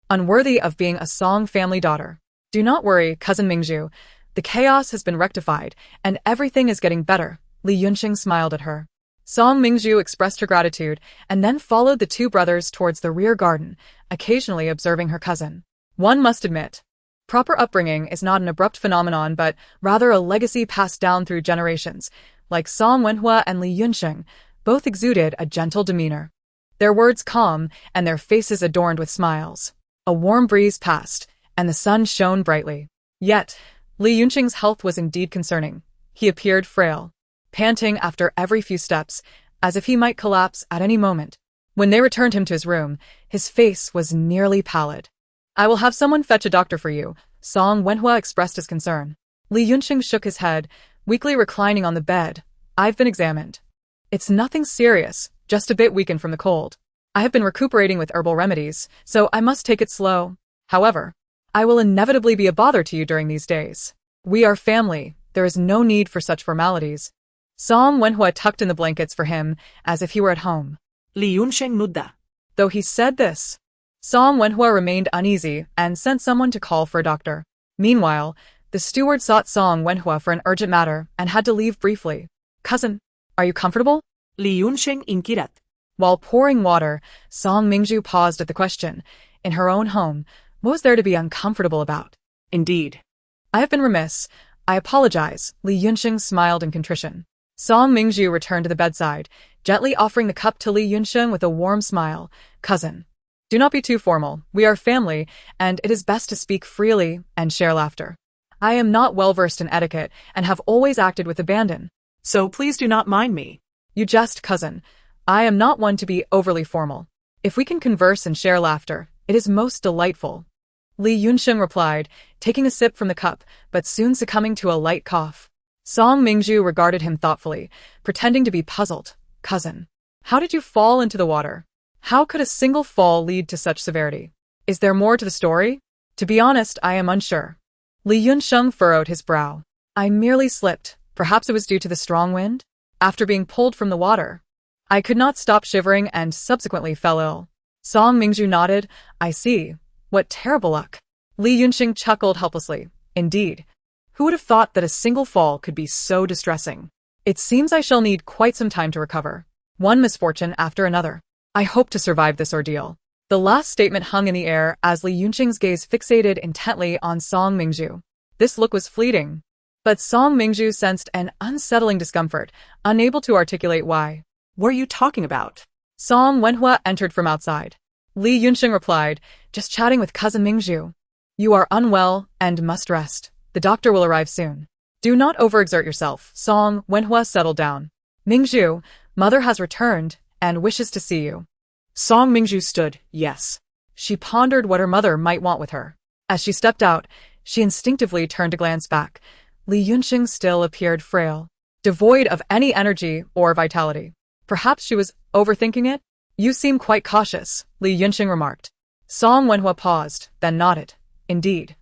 unworthy of being a Song family daughter. Do not worry, cousin Mingzhu. The chaos has been rectified, and everything is getting better. Li Yunsheng smiled at her. Song Mingzhu expressed her gratitude, and then followed the two brothers towards the rear garden, occasionally observing her cousin. One must admit, proper upbringing is not an abrupt phenomenon but rather a legacy passed down through generations. Like Song Wenhua and Li Yunsheng, both exuded a gentle demeanor. Their words calm, and their faces adorned with smiles. A warm breeze passed, and the sun shone brightly. Yet, Li Yunsheng's health was indeed concerning. He appeared frail, panting after every few steps, as if he might collapse at any moment. When they returned him to his room, his face was nearly pallid. I will have someone fetch a doctor for you, Song Wenhua expressed his concern. Li Yunsheng shook his head, weakly reclining on the bed. I've been examined. It's nothing serious, just a bit weakened from the cold. I have been recuperating with herbal remedies, so I must take it slow. However, I will inevitably be a bother to you during these days. We are family, there is no need for such formalities. Song Wenhua tucked in the blankets for him, as if he were at home. Li Yunsheng nudda. Though he said this, Song Wenhua remained uneasy and sent someone to call for a doctor. Meanwhile, the steward sought Song Wenhua for an urgent matter and had to leave briefly. Cousin, are you comfortable? Li Yunsheng inquirat. While pouring water, Song Mingzhu paused at the question. In her own home, what was there to be uncomfortable about? Indeed. I have been remiss. I apologize. Li Yunsheng smiled in contrition. Song Mingzhu returned to the bedside, gently offering the cup to Li Yunsheng with a warm smile. Cousin, do not be too formal. We are family, and it is best to speak freely and share laughter. I am not well versed in etiquette and have always acted with abandon. So please do not mind me. You jest, cousin. I am not one to be overly formal. If we can converse and share laughter, it is most delightful. Li Yunsheng replied, taking a sip from the cup, but soon succumbing to a light cough. Song Mingzhu regarded him thoughtfully, pretending to be puzzled. Cousin, how did you fall into the water? How could a single fall lead to such severity? Is there more to the story? To be honest, I am unsure. Li Yunsheng furrowed his brow. I merely slipped. Perhaps it was due to the strong wind? After being pulled from the water, I could not stop shivering and subsequently fell ill. Song Mingzhu nodded. I see. What terrible luck. Li Yunsheng chuckled helplessly. Indeed. Who would have thought that a single fall could be so distressing? It seems I shall need quite some time to recover. One misfortune after another. I hope to survive this ordeal. The last statement hung in the air as Li Yunsheng's gaze fixated intently on Song Mingzhu. This look was fleeting. But Song Mingzhu sensed an unsettling discomfort, unable to articulate why. What are you talking about? Song Wenhua entered from outside. Li Yunsheng replied, just chatting with cousin Mingzhu. You are unwell and must rest. The doctor will arrive soon. Do not overexert yourself. Song Wenhua settled down. Mingzhu, mother has returned and wishes to see you. Song Mingzhu stood, yes. She pondered what her mother might want with her. As she stepped out, she instinctively turned to glance back. Li Yunsheng still appeared frail, devoid of any energy or vitality. Perhaps she was overthinking it? You seem quite cautious, Li Yunsheng remarked. Song Wenhua paused, then nodded. Indeed.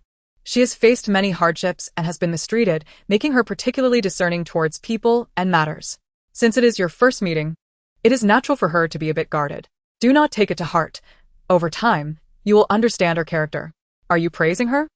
She has faced many hardships and has been mistreated, making her particularly discerning towards people and matters. Since it is your first meeting, it is natural for her to be a bit guarded. Do not take it to heart. Over time, you will understand her character. Are you praising her?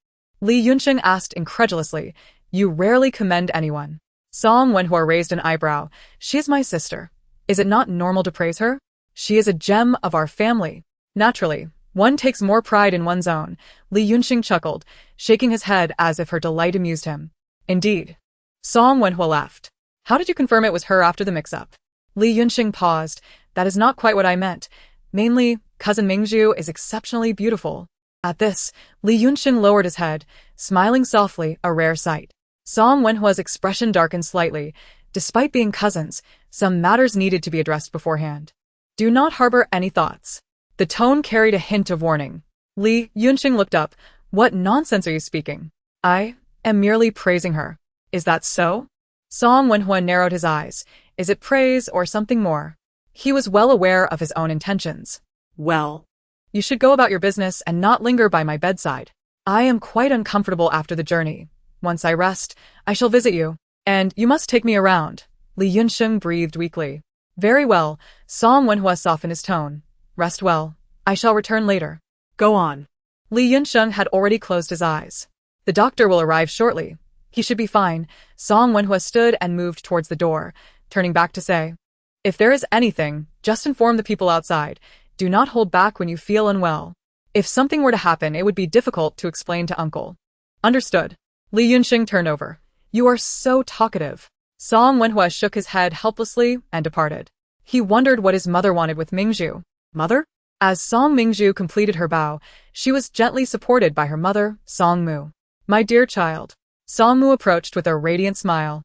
Li Yunsheng asked incredulously. You rarely commend anyone. Song Wenhua raised an eyebrow. She is my sister. Is it not normal to praise her? She is a gem of our family. Naturally, one takes more pride in one's own. Li Yunsheng chuckled, shaking his head as if her delight amused him. Indeed. Song Wenhua laughed. How did you confirm it was her after the mix-up? Li Yunsheng paused. That is not quite what I meant. Mainly, cousin Mingzhu is exceptionally beautiful. At this, Li Yunxing lowered his head, smiling softly, a rare sight. Song Wenhua's expression darkened slightly. Despite being cousins, some matters needed to be addressed beforehand. Do not harbor any thoughts. The tone carried a hint of warning. Li Yunxing looked up. What nonsense are you speaking? I am merely praising her. Is that so? Song Wenhua narrowed his eyes. Is it praise or something more? He was well aware of his own intentions. Well, you should go about your business and not linger by my bedside. I am quite uncomfortable after the journey. Once I rest, I shall visit you. And you must take me around. Li Yunxing breathed weakly. Very well. Song Wenhua softened his tone. Rest well. I shall return later. go on. Li Yunxing had already closed his eyes. The doctor will arrive shortly. He should be fine. Song Wenhua stood and moved towards the door, turning back to say, if there is anything, just inform the people outside. Do not hold back when you feel unwell. If something were to happen, it would be difficult to explain to uncle. Understood. Li Yunxing turned over. You are so talkative. Song Wenhua shook his head helplessly and departed. He wondered what his mother wanted with Mingzhu. Mother? As Song Mingzhu completed her bow, she was gently supported by her mother, Song Mu. My dear child. Song Mu approached with a radiant smile,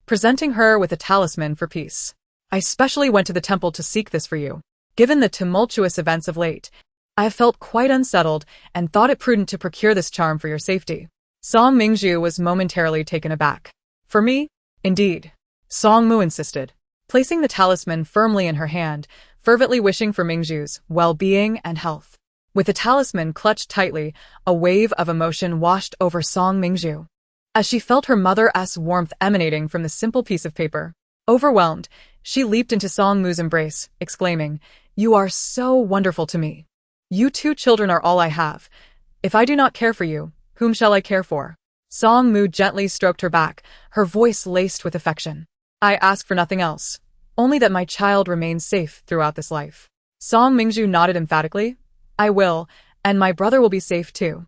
presenting her with a talisman for peace. I specially went to the temple to seek this for you. Given the tumultuous events of late, I have felt quite unsettled and thought it prudent to procure this charm for your safety. Song Mingzhu was momentarily taken aback. For me? Indeed. Song Mu insisted, placing the talisman firmly in her hand, fervently wishing for Mingzhu's well-being and health. With the talisman clutched tightly, a wave of emotion washed over Song Mingzhu, as she felt her mother's warmth emanating from the simple piece of paper. Overwhelmed, she leaped into Song Mu's embrace, exclaiming, You are so wonderful to me. You two children are all I have. If I do not care for you, whom shall I care for? Song Mu gently stroked her back, her voice laced with affection. I ask for nothing else, only that my child remains safe throughout this life. Song Mingzhu nodded emphatically. I will, and my brother will be safe too.